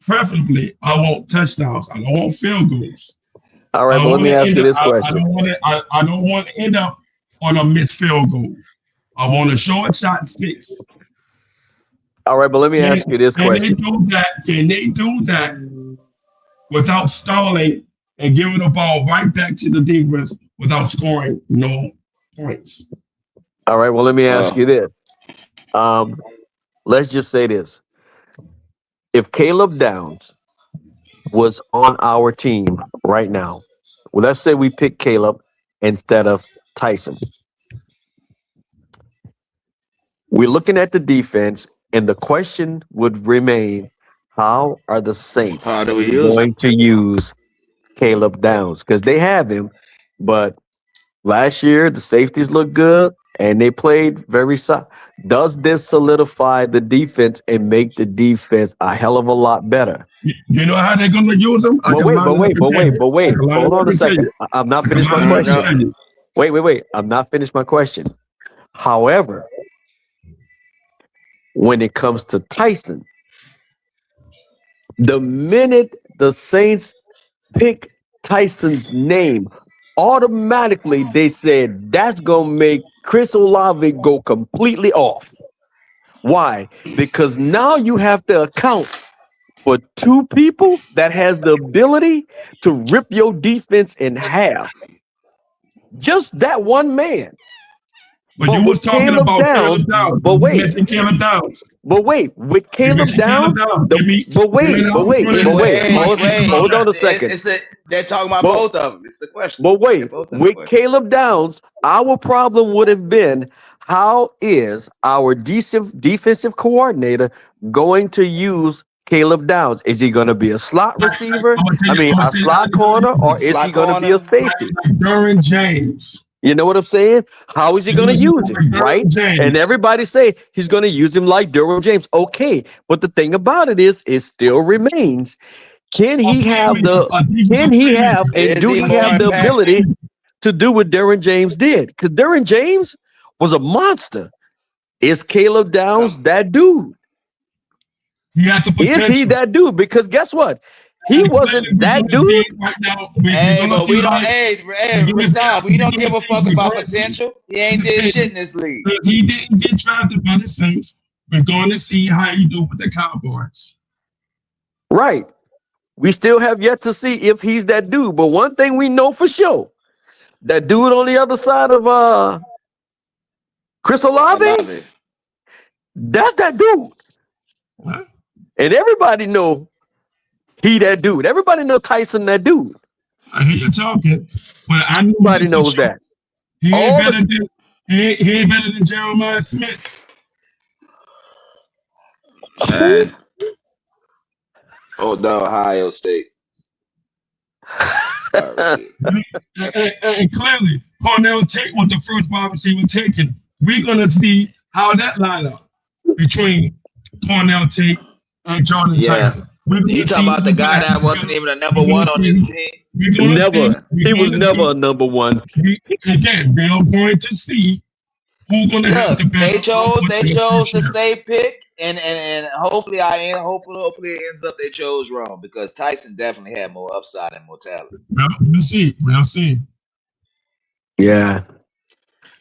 Preferably, I want touchdowns. I don't want field goals.
All right, but let me ask you this question.
I don't want to end up on a missed field goal. I want a short shot 6.
All right, but let me ask you this question.
Can they do that without stalling and giving the ball right back to the defense without scoring no points?
All right, well, let me ask you this. Let's just say this. If Caleb Downs was on our team right now, well, let's say we pick Caleb instead of Tyson. We're looking at the defense, and the question would remain, how are the Saints going to use Caleb Downs? Because they have him, but last year the safeties looked good, and they played very solid. Does this solidify the defense and make the defense a hell of a lot better?
You know how they're going to use them?
But wait. Hold on a second. I'm not finished my question. Wait. I'm not finished my question. However, when it comes to Tyson, the minute the Saints pick Tyson's name, automatically they said that's going to make Chris Olave go completely off. Why? Because now you have to account for 2 people that has the ability to rip your defense in half. Just that one man.
But you was talking about Caleb Downs.
But wait,
with Caleb Downs.
With Caleb Downs. Hold on a second.
They're talking about both of them. It's the question.
But wait, with Caleb Downs, our problem would have been, how is our defensive coordinator going to use Caleb Downs. Is he going to be a slot receiver? A slot corner, or is he going to be a safety?
Derwin James.
You know what I'm saying? How is he going to use him, right? And everybody say he's going to use him like Derwin James. Okay, but the thing about it is, it still remains. Can he have and do he have the ability to do what Derwin James did? Because Derwin James was a monster. Is Caleb Downs that dude? Is he that dude? Because guess what? He wasn't that dude.
We don't give a fuck about potential. He ain't did shit in this league.
He didn't get drafted by the Saints. We're going to see how he do with the Cowboys.
Right. We still have yet to see if he's that dude. But one thing we know for sure, that dude on the other side of Chris Olave, that's that dude.
What?
And everybody know he that dude. Everybody know Tyson that dude.
I hear you talking, but I knew
everybody knows that.
He ain't better than Jeremiah Smith.
Oh, no, Ohio State.
And clearly, Cornell Tate was the first wide receiver taken. We're going to see how that line up between Cornell Tate and Jordan Tyson.
You talking about the guy that wasn't even a number one on this team?
Never. He was never a number one.
Again, we are going to see who's going to have the best.
They chose the safe pick, and hopefully it ends up they chose wrong, because Tyson definitely had more upside and more talent.
We'll see.
Yeah.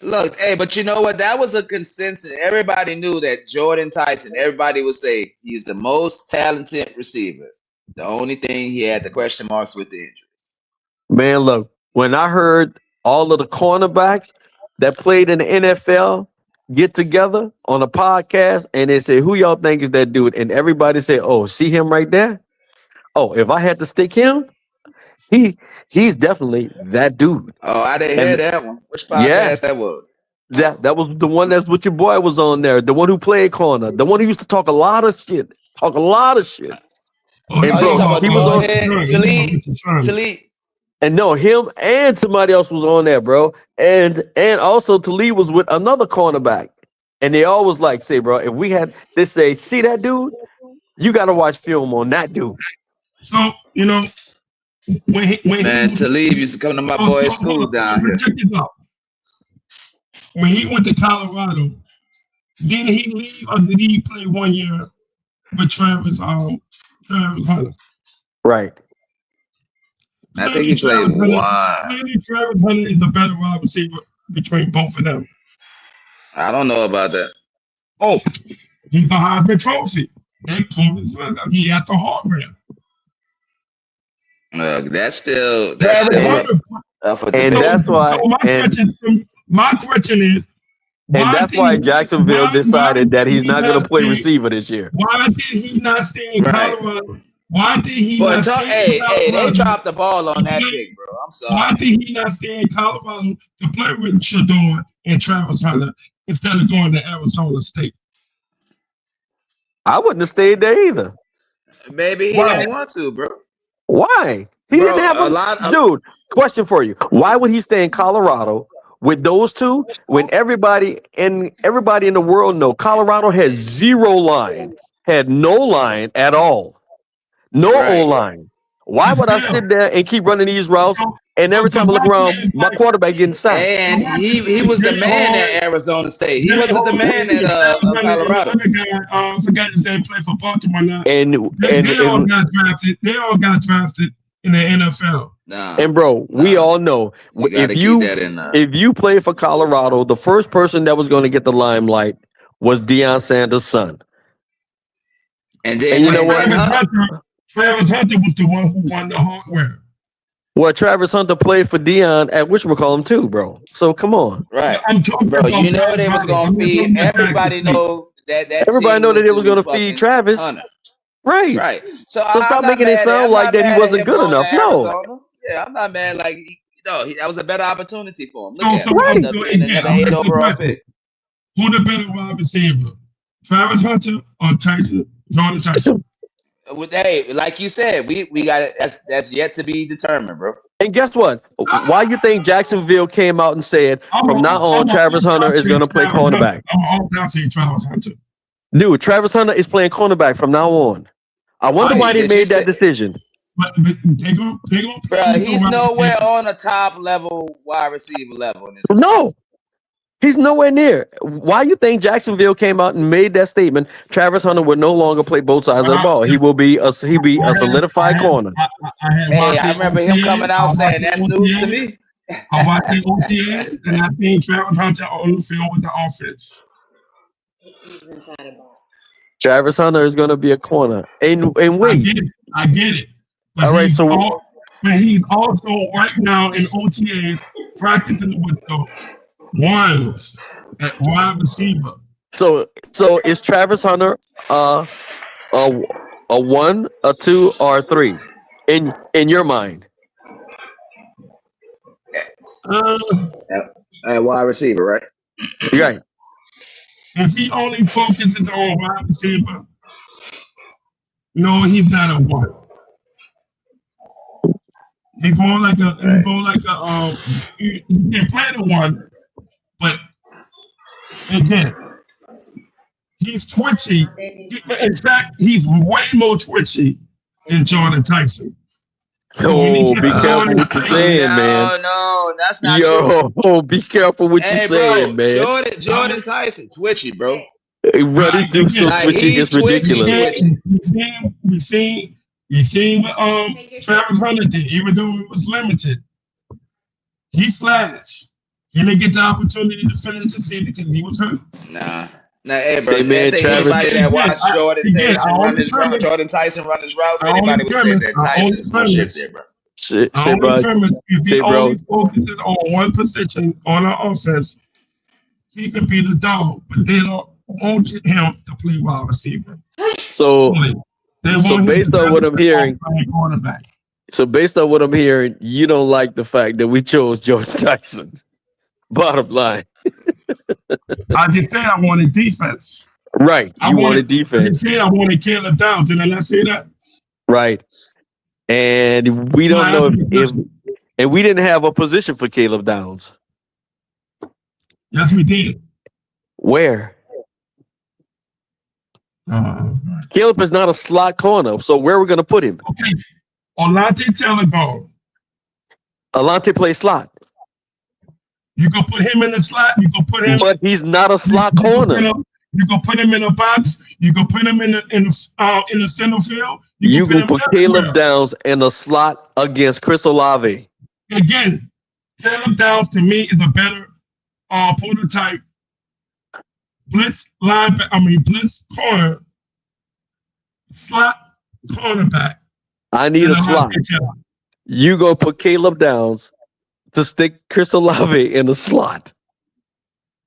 Look, hey, but you know what? That was a consensus. Everybody knew that Jordan Tyson, everybody would say he's the most talented receiver. The only thing he had the question marks with the injuries.
Man, look, when I heard all of the cornerbacks that played in the NFL get together on a podcast and they say, who y'all think is that dude? And everybody said, oh, see him right there? Oh, if I had to stick him, he's definitely that dude.
Oh, I didn't hear that one. Which podcast that was?
That was the one that's what your boy was on there. The one who played corner. The one who used to talk a lot of shit. And bro, he was on
Talib.
And no, him and somebody else was on there, bro. And also Talib was with another cornerback. And they always like say, bro, if we had they say, see that dude, you gotta watch film on that dude.
So, you know,
when Talib used to come to my boy's school down here.
Check this out. When he went to Colorado, didn't he leave or did he play 1 year with Travis Hunter?
Right.
I think he played one.
Travis Hunter is a better wide receiver between both of them.
I don't know about that.
Oh, he's a Heisman Trophy. They proved his work. He had the hardware.
That's still
and that's why.
So my question is,
and that's why Jacksonville decided that he's not going to play receiver this year.
Why did he not stay in Colorado? Why did he not stay in Colorado?
Hey, they dropped the ball on that pick, bro. I'm sorry.
Why did he not stay in Colorado to play with Shador and Travis Hunter instead of going to Arizona State?
I wouldn't have stayed there either.
Maybe he didn't want to, bro.
Why? He didn't have a lot of... Dude, question for you. Why would he stay in Colorado with those two when everybody in the world know Colorado had zero line, had no line at all, no O-line? Why would I sit there and keep running these routes and every time I look around, my quarterback getting sacked?
And he was the man at Arizona State. He wasn't the man at Colorado.
I forgot if they play for Baltimore now.
They
all got drafted in the NFL.
And bro, we all know if you play for Colorado, the first person that was going to get the limelight was Deion Sanders' son.
And
you know what?
Travis Hunter was the one who won the hardware.
Well, Travis Hunter played for Deion at whatchamacallem too, bro. So come on.
Right. Bro, you know they was going to feed. Everybody know that
everybody know that they was going to feed Travis.
Hunter.
Right.
So
stop making it sound like that he wasn't good enough. No.
Yeah, I'm not mad. Like, that was a better opportunity for him. Look at
him.
Another 8 overall pick.
Who the better wide receiver? Travis Hunter or Tyson? Jordan Tyson?
Hey, like you said, we got it. That's yet to be determined, bro.
And guess what? Why you think Jacksonville came out and said from now on Travis Hunter is going to play cornerback?
I'm all down to Travis Hunter.
Dude, Travis Hunter is playing cornerback from now on. I wonder why they made that decision.
But they go.
Bro, he's nowhere on a top level wide receiver level in this.
No, he's nowhere near. Why you think Jacksonville came out and made that statement? Travis Hunter will no longer play both sides of the ball. He will be a solidified corner.
I remember him coming out saying that's news to me.
I watched the OTA and I think Travis Hunter on the field with the offense.
Travis Hunter is going to be a corner. And wait.
I get it. But
all right, so
he's also right now in OTAs practicing with the ones at wide receiver.
So is Travis Hunter a 1, a 2, or a 3 in your mind?
At wide receiver, right?
Right.
If he only focuses on wide receiver, no, he's not a 1. He's more like a you can play the 1, but again, he's twitchy. In fact, he's way more twitchy than Jordan Tyson.
Oh, be careful what you're saying, man.
No, that's not true.
Yo, be careful what you're saying, man.
Jordan Tyson, twitchy, bro.
Bro, this dude's so twitchy, it's ridiculous.
You seen what Travis Hunter did, even though it was limited. He flashed. He didn't get the opportunity to finish the season because he was hurt.
Nah, hey, bro.
Say, man,
Anybody that watched Jordan Tyson run his routes, anybody would say that Tyson's no shit there, bro.
Say,
if he only focuses on one position on our offense, he could be the dog, but they don't want him to play wide receiver.
So based on what I'm hearing, you don't like the fact that we chose Jordan Tyson. Bottom line.
I just said I wanted defense.
Right. You wanted defense.
I just said I wanted Caleb Downs. Did I not say that?
Right. And we don't know and we didn't have a position for Caleb Downs.
Yes, we did.
Where? Caleb is not a slot corner, so where are we going to put him?
Okay. Olante Taylor gone.
Alante plays slot.
You can put him in the slot. You can put him.
But he's not a slot corner.
You can put him in a box. You can put him in the center field.
You can put Caleb Downs in a slot against Chris Olave.
Again, Caleb Downs to me is a better prototype blitz corner, slot cornerback.
I need a slot. You go put Caleb Downs to stick Chris Olave in the slot.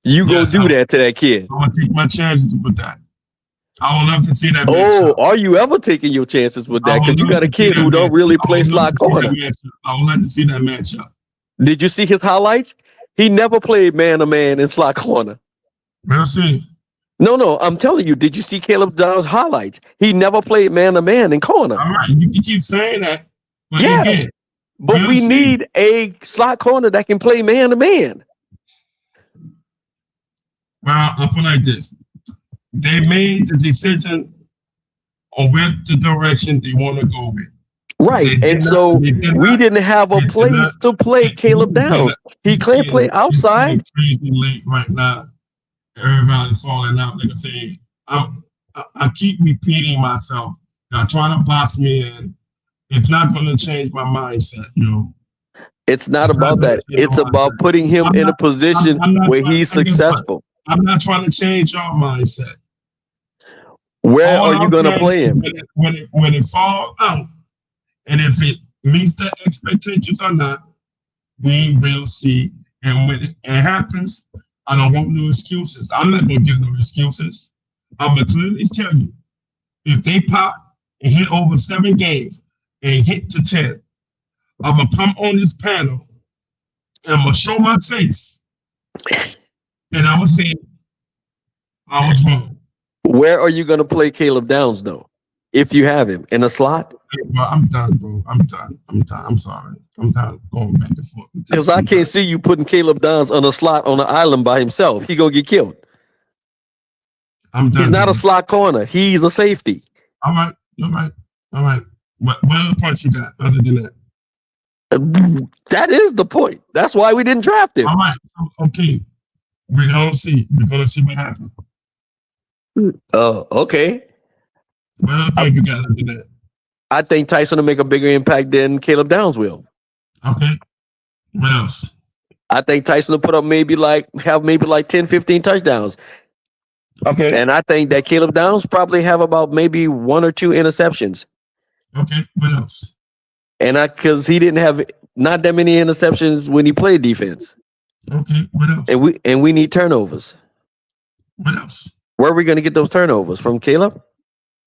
You go do that to that kid.
I'm gonna take my chances with that. I would love to see that.
Oh, are you ever taking your chances with that? Because you got a kid who don't really play slot corner.
I would like to see that matchup.
Did you see his highlights? He never played man-to-man in slot corner.
We'll see.
No, I'm telling you. Did you see Caleb Downs' highlights? He never played man-to-man in corner.
All right, you can keep saying that. But
yeah,
again,
but we need a slot corner that can play man-to-man.
Well, I'll put it like this. They made the decision on where the direction they want to go with.
Right, and so we didn't have a place to play Caleb Downs. He can't play outside.
It's crazy late right now. Everybody's falling out. Like I say, I keep repeating myself. Now trying to box me in. It's not going to change my mindset, you know.
It's not about that. It's about putting him in a position where he's successful.
I'm not trying to change your mindset.
Where are you going to play him?
When it falls out, and if it meets the expectations or not, we will see. And when it happens, I don't want no excuses. I'm not going to give no excuses. I'm going to clearly tell you, if they pop and hit over 7 games and hit to 10, I'm going to come on this panel and I'm going to show my face and I'm going to say I was wrong.
Where are you going to play Caleb Downs, though? if you have him in a slot?
Hey, bro, I'm done, bro. I'm done. I'm sorry. I'm tired of going back and forth.
Because I can't see you putting Caleb Downs on a slot on an island by himself. He gonna get killed.
I'm done.
He's not
bro.
a slot corner. He's a safety.
All right. What other points you got other than that?
That is the point. That's why we didn't draft him.
All right. Okay. We're gonna see. We're gonna see what happens.
Oh, okay.
What other point you got other than that?
I think Tyson will make a bigger impact than Caleb Downs will.
Okay. What else?
I think Tyson will put up maybe like 10, 15 touchdowns.
Okay.
And I think that Caleb Downs probably have about maybe 1 or 2 interceptions.
Okay. What else?
And because he didn't have not that many interceptions when he played defense.
Okay. What else?
And we need turnovers.
What else?
Where are we going to get those turnovers from, Caleb?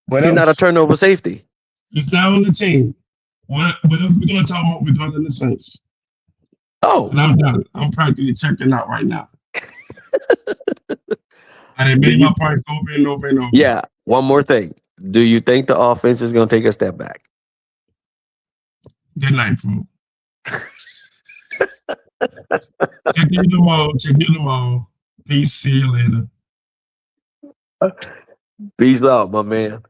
He's not a turnover safety.
He's not on the team. What else we're gonna talk about regarding the Saints?
Oh,
and I'm done. I'm practically checking out right now. I done made my points over and over and over.
Yeah. One more thing. Do you think the offense is going to take a step back?
Good night, bro. Check you tomorrow. Peace. See you later.
Peace out, my man.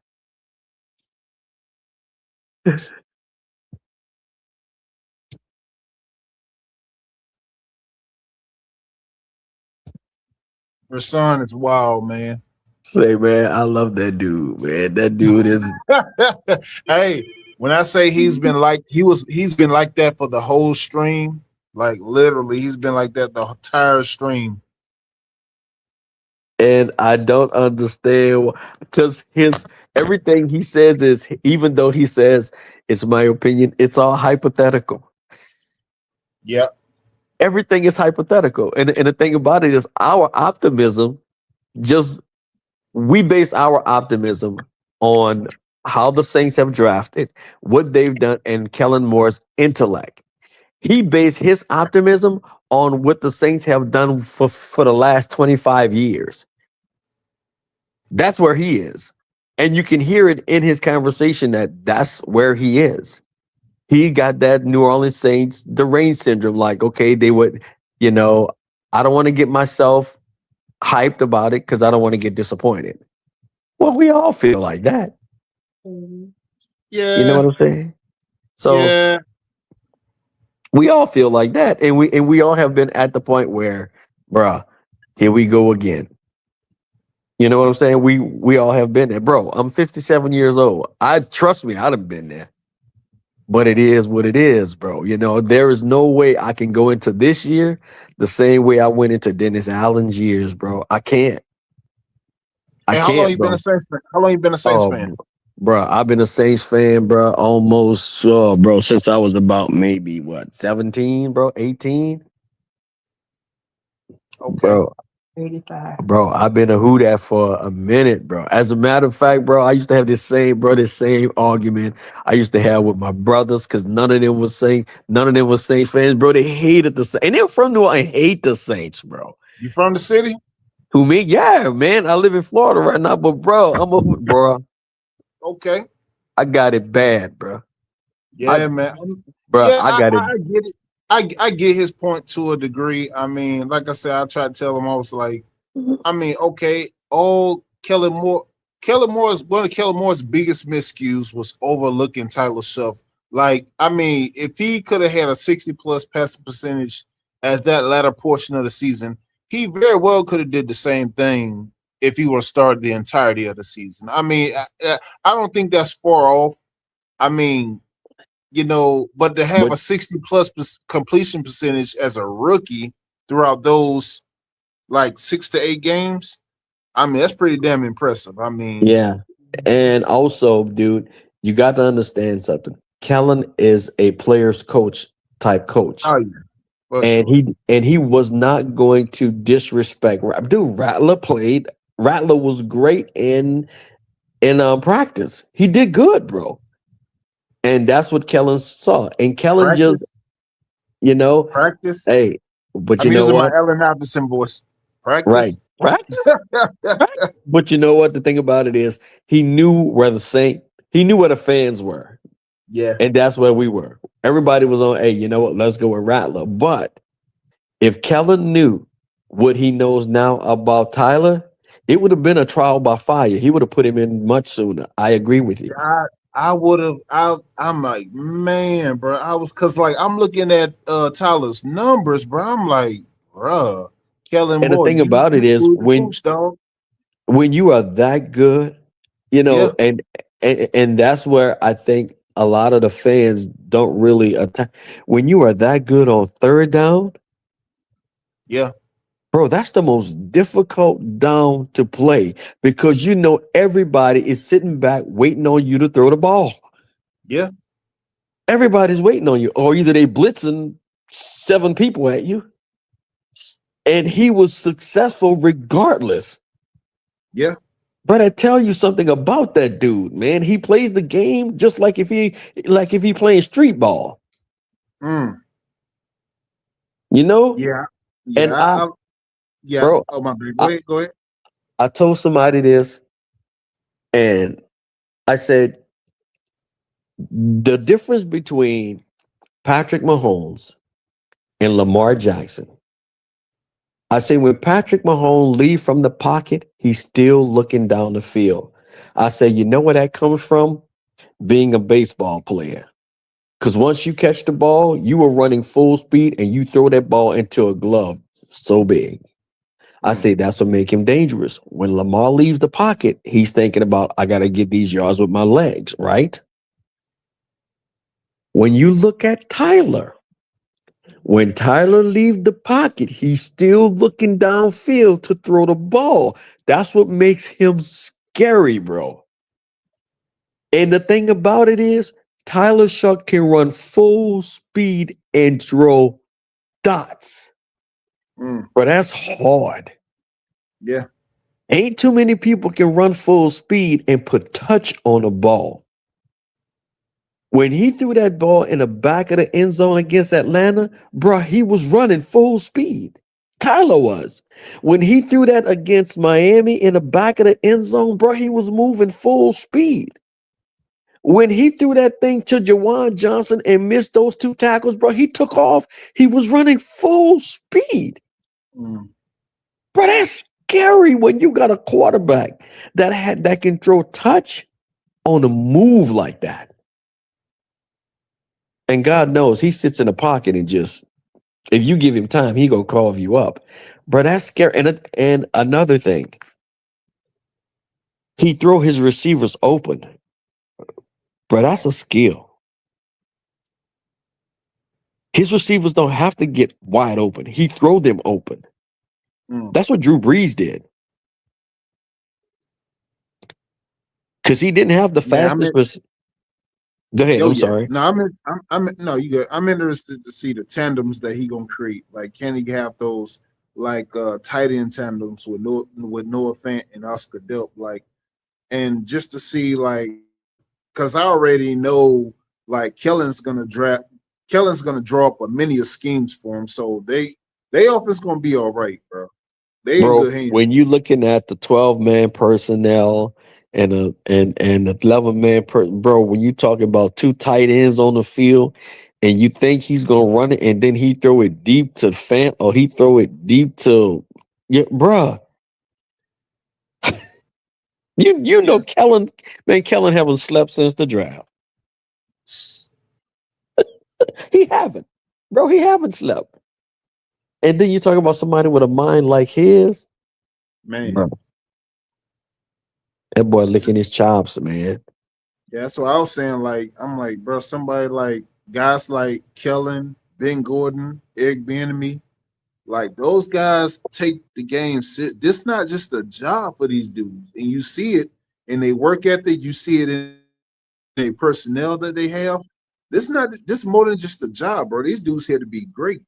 Rasan is wild, man.
Say, man, I love that dude, man. That dude is.
Hey, when I say he's been like that for the whole stream, like literally, he's been like that the entire stream.
And I don't understand because everything he says is, even though he says it's my opinion, it's all hypothetical.
Yeah.
Everything is hypothetical. And the thing about it is our optimism, we base our optimism on how the Saints have drafted, what they've done, and Kellen Moore's intellect. He based his optimism on what the Saints have done for the last 25 years. That's where he is. And you can hear it in his conversation that's where he is. He got that New Orleans Saints deranged syndrome. Like, okay, they would, I don't want to get myself hyped about it because I don't want to get disappointed. Well, we all feel like that.
Yeah.
You know what I'm saying? So
yeah.
We all feel like that. And we all have been at the point where, bruh, here we go again. You know what I'm saying? We all have been there. Bro, I'm 57 years old. Trust me, I'd have been there. But it is what it is, bro. There is no way I can go into this year the same way I went into Dennis Allen's years, bro. I can't.
How long you been a Saints fan? How long you been a Saints fan?
Bro, I've been a Saints fan, bro, almost, bro, since I was about maybe, 17, bro, 18?
Okay.
85. Bro, I've been a Who Dat for a minute, bro. As a matter of fact, bro, I used to have this same argument I used to have with my brothers because none of them was Saints fans, bro. They hated the Saints. And they're from New Orleans. I hate the Saints, bro.
You from the city?
Who, me? Yeah, man. I live in Florida right now, but, bro, bro.
Okay.
I got it bad, bro.
Yeah, man.
Bro,
yeah,
I got it.
I get it. I get his point to a degree. I mean, like I said, I tried to tell him, I was like, okay, Kellen Moore is one of Kellen Moore's biggest miscues was overlooking Tyler Shuff. Like, I mean, if he could have had a 60+ passing percentage at that latter portion of the season, he very well could have did the same thing if he were to start the entirety of the season. I mean, I don't think that's far off. I mean, but to have a 60+ completion percentage as a rookie throughout those like 6 to 8 games, I mean, that's pretty damn impressive. I mean,
yeah. And also, dude, you got to understand something. Kellen is a player's coach type coach.
Oh, yeah.
And he was not going to disrespect. Dude, Rattler was great in practice. He did good, bro. And that's what Kellen saw. And Kellen
practice?
just,
practice.
Hey, but
I'm
you know
using
what?
my Allen Iverson voice. Practice.
Right. But you know what? The thing about it is he knew where the Saints He knew where the fans were.
Yeah.
And that's where we were. Everybody was on, hey, you know what? Let's go with Rattler. But if Kellen knew what he knows now about Tyler, it would have been a trial by fire. He would have put him in much sooner. I agree with you.
I would have. I'm like, man, bro. I was because like I'm looking at Tyler's numbers, bro. I'm like, bro, Kellen
And the
Moore.
thing about it is when you are that good, you know, and that's where I think a lot of the fans don't really attack. When you are that good on third down,
yeah,
bro, that's the most difficult down to play because you know everybody is sitting back waiting on you to throw the ball.
Yeah.
Everybody's waiting on you, or either they blitzing 7 people at you. And he was successful regardless.
Yeah.
But I tell you something about that dude, man. He plays the game just like if he playing street ball.
Mm.
You know?
Yeah.
And bro,
oh my bad. Go ahead.
I told somebody this, and I said the difference between Patrick Mahomes and Lamar Jackson. I say when Patrick Mahomes leave from the pocket, he's still looking down the field. I say, you know where that comes from? Being a baseball player. Because once you catch the ball, you are running full speed and you throw that ball into a glove so big. I say that's what makes him dangerous. When Lamar leaves the pocket, he's thinking about, I got to get these yards with my legs, right? When you look at Tyler, when Tyler leaves the pocket, he's still looking downfield to throw the ball. That's what makes him scary, bro. And the thing about it is, Tyler Shuck can run full speed and throw dots. But that's hard.
Yeah.
Ain't too many people can run full speed and put touch on a ball. When he threw that ball in the back of the end zone against Atlanta, bro, he was running full speed. Tyler was. When he threw that against Miami in the back of the end zone, bro, he was moving full speed. When he threw that thing to Jawan Johnson and missed those 2 tackles, bro, he took off. He was running full speed. Bro, that's scary when you got a quarterback that can throw touch on a move like that. And God knows he sits in the pocket and just, if you give him time, he gonna carve you up. Bro, that's scary. And another thing, he throw his receivers open. Bro, that's a skill. His receivers don't have to get wide open. He throw them open. That's what Drew Brees did. Because he didn't have the fastest. Go ahead. I'm sorry.
No, no, you good. I'm interested to see the tandems that he gonna create. Like, can he have those like tight end tandems with Noah Fant and Oscar Delp? Like, and just to see like, because I already know like Kellen's gonna draw up a many of schemes for him. So they offense gonna be all right, bro. They in good hands.
When you looking at the 12-man personnel and the 11-man bro, when you talking about 2 tight ends on the field and you think he's gonna run it and then he throw it deep to Fant or he throw it deep to bro. You know Kellen haven't slept since the draft. He haven't. Bro, he haven't slept. And then you talk about somebody with a mind like his.
Man.
Bro. That boy licking his chops, man.
Yeah, that's what I was saying. Like, I'm like, bro, somebody like guys like Kellen, Ben Gordon, Eric Bieniemy, like those guys take the game. This not just a job for these dudes, and you see it in their work ethic. You see it in their personnel that they have. This more than just a job, bro. These dudes here to be great,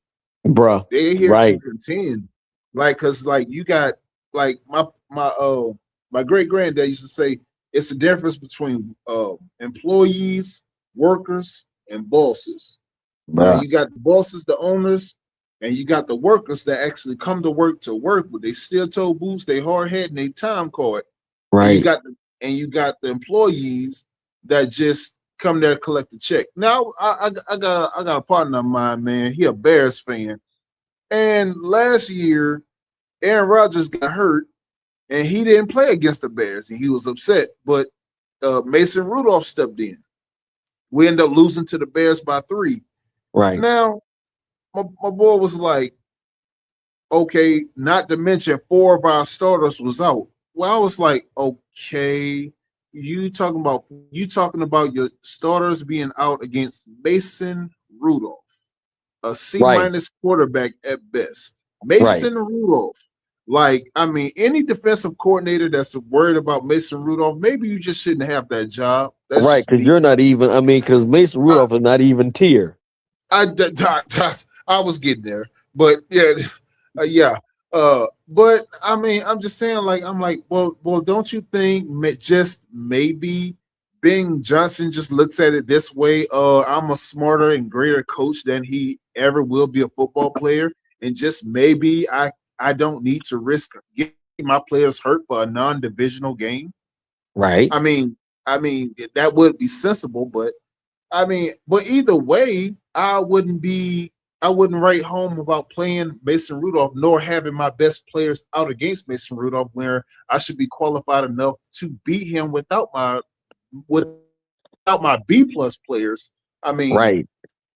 bro.
They're here to contend. Like, cause like you got like my great granddad used to say, it's the difference between employees, workers, and bosses. Now, you got the bosses, the owners, and you got the workers that actually come to work, but they still toe boots, they hard head, and they time card.
Right.
And you got the employees that just come there to collect the check. Now I got a partner of mine, man. He a Bears fan, and last year Aaron Rodgers got hurt, and he didn't play against the Bears, and he was upset. But Mason Rudolph stepped in. We ended up losing to the Bears by 3.
Right
now, my boy was like, okay, not to mention 4 of our starters was out. Well, I was like, okay, you talking about your starters being out against Mason Rudolph, a C- quarterback at best. Mason Rudolph. Like, I mean, any defensive coordinator that's worried about Mason Rudolph, maybe you just shouldn't have that job. That's
right, because you're not even. I mean, because Mason Rudolph is not even tier.
I was getting there, but yeah. But I mean, I'm just saying, like, I'm like, well, don't you think just maybe Ben Johnson just looks at it this way? I'm a smarter and greater coach than he ever will be a football player, and just maybe I don't need to risk getting my players hurt for a non-divisional game.
Right.
I mean that would be sensible, but either way, I wouldn't write home about playing Mason Rudolph, nor having my best players out against Mason Rudolph, where I should be qualified enough to beat him without my B+ players. I mean,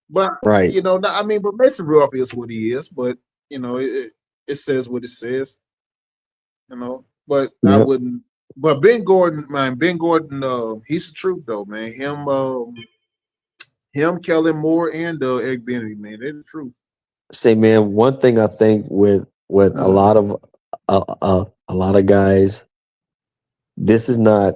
but but Mason Rudolph is what he is. But it says what it says. But I wouldn't. But Ben Gordon, he's the truth though, man. Him, Kellen Moore, and Eric Bieniemy, man, they're the truth.
Say, man, one thing I think with a lot of guys, this is not,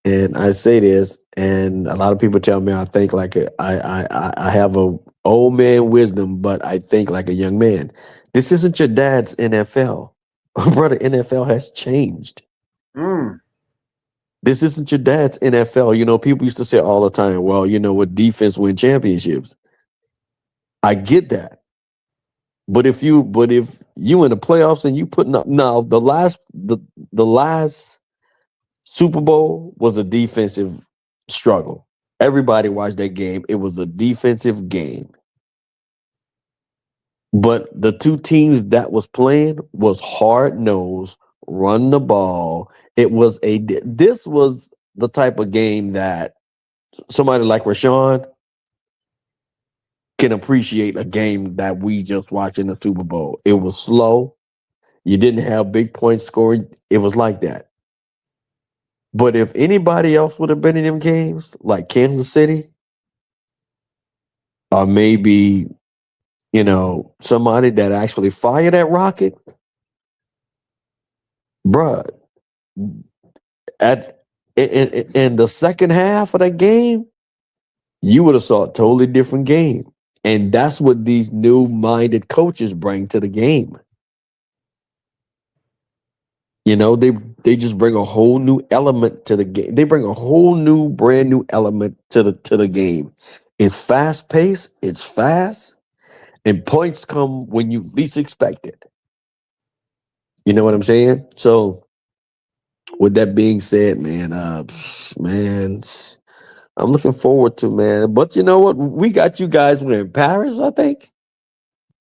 and I say this, and a lot of people tell me I think like I have a old man wisdom, but I think like a young man. This isn't your dad's NFL, brother. NFL has changed. This isn't your dad's NFL. People used to say all the time, well, with defense win championships. I get that. But if you in the playoffs and you putting up now, the last Super Bowl was a defensive struggle. Everybody watched that game. It was a defensive game. But the two teams that was playing was hard-nosed, run the ball. This was the type of game that somebody like Rashawn can appreciate, a game that we just watched in the Super Bowl. It was slow. You didn't have big point scoring. It was like that. But if anybody else would have been in them games, like Kansas City, or maybe, somebody that actually fired that rocket, bruh, in the second half of that game, you would have saw a totally different game. And that's what these new-minded coaches bring to the game. They just bring a whole new element to the game. They bring a whole new, brand new element to the game. It's fast-paced, it's fast, and points come when you least expect it. You know what I'm saying? So, with that being said, man, I'm looking forward to, man. But you know what? We got you guys in Paris, I think.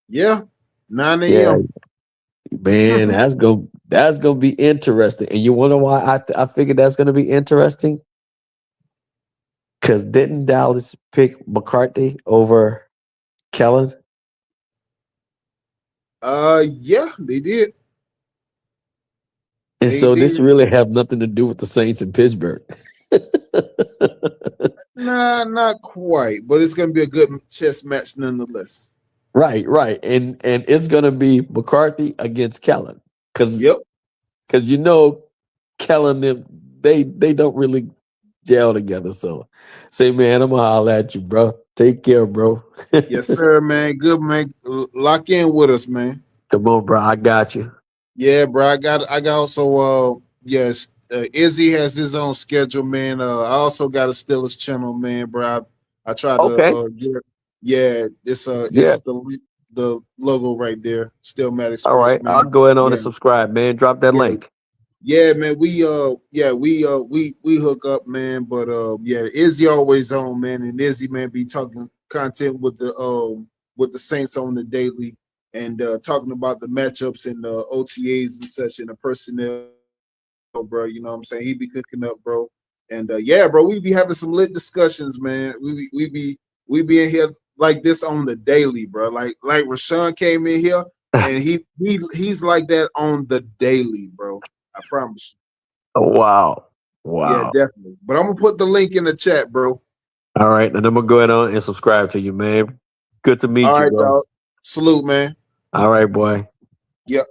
Yeah, 9 a.m.
Yeah. Man, that's gonna be interesting. And you wonder why I figured that's gonna be interesting? Because didn't Dallas pick McCarthy over Kellen?
Yeah, they did.
And so this really have nothing to do with the Saints in Pittsburgh.
Nah, not quite, but it's gonna be a good chess match nonetheless.
Right. And it's gonna be McCarthy against Kellen. Because Kellen, they don't really gel together. So say, man, I'm gonna holler at you, bro. Take care, bro.
Yes, sir, man. Good, man. Lock in with us, man.
Come on, bro. I got you.
Yeah, bro. I got also yes, Izzy has his own schedule, man. I also got a Steelers channel, man, bro. I try to it's the logo right there. Stillmatic Sports.
All right,
man.
I'll go ahead on and subscribe, man. Drop that link.
Yeah, man, we hook up, man. But Izzy always on, man, and Izzy, man, be talking content with the Saints on the daily and talking about the matchups and the OTAs and such and the personnel, bro. You know what I'm saying? He be cooking up, bro. And bro, we be having some lit discussions, man. We be in here like this on the daily, bro. Like Rashawn came in here and he's like that on the daily, bro. I promise you.
Oh, wow.
Yeah, definitely. But I'm gonna put the link in the chat, bro.
All right, and I'm gonna go ahead on and subscribe to you, man. Good to meet you, bro.
Dog. Salute, man.
All right, boy.
Yep.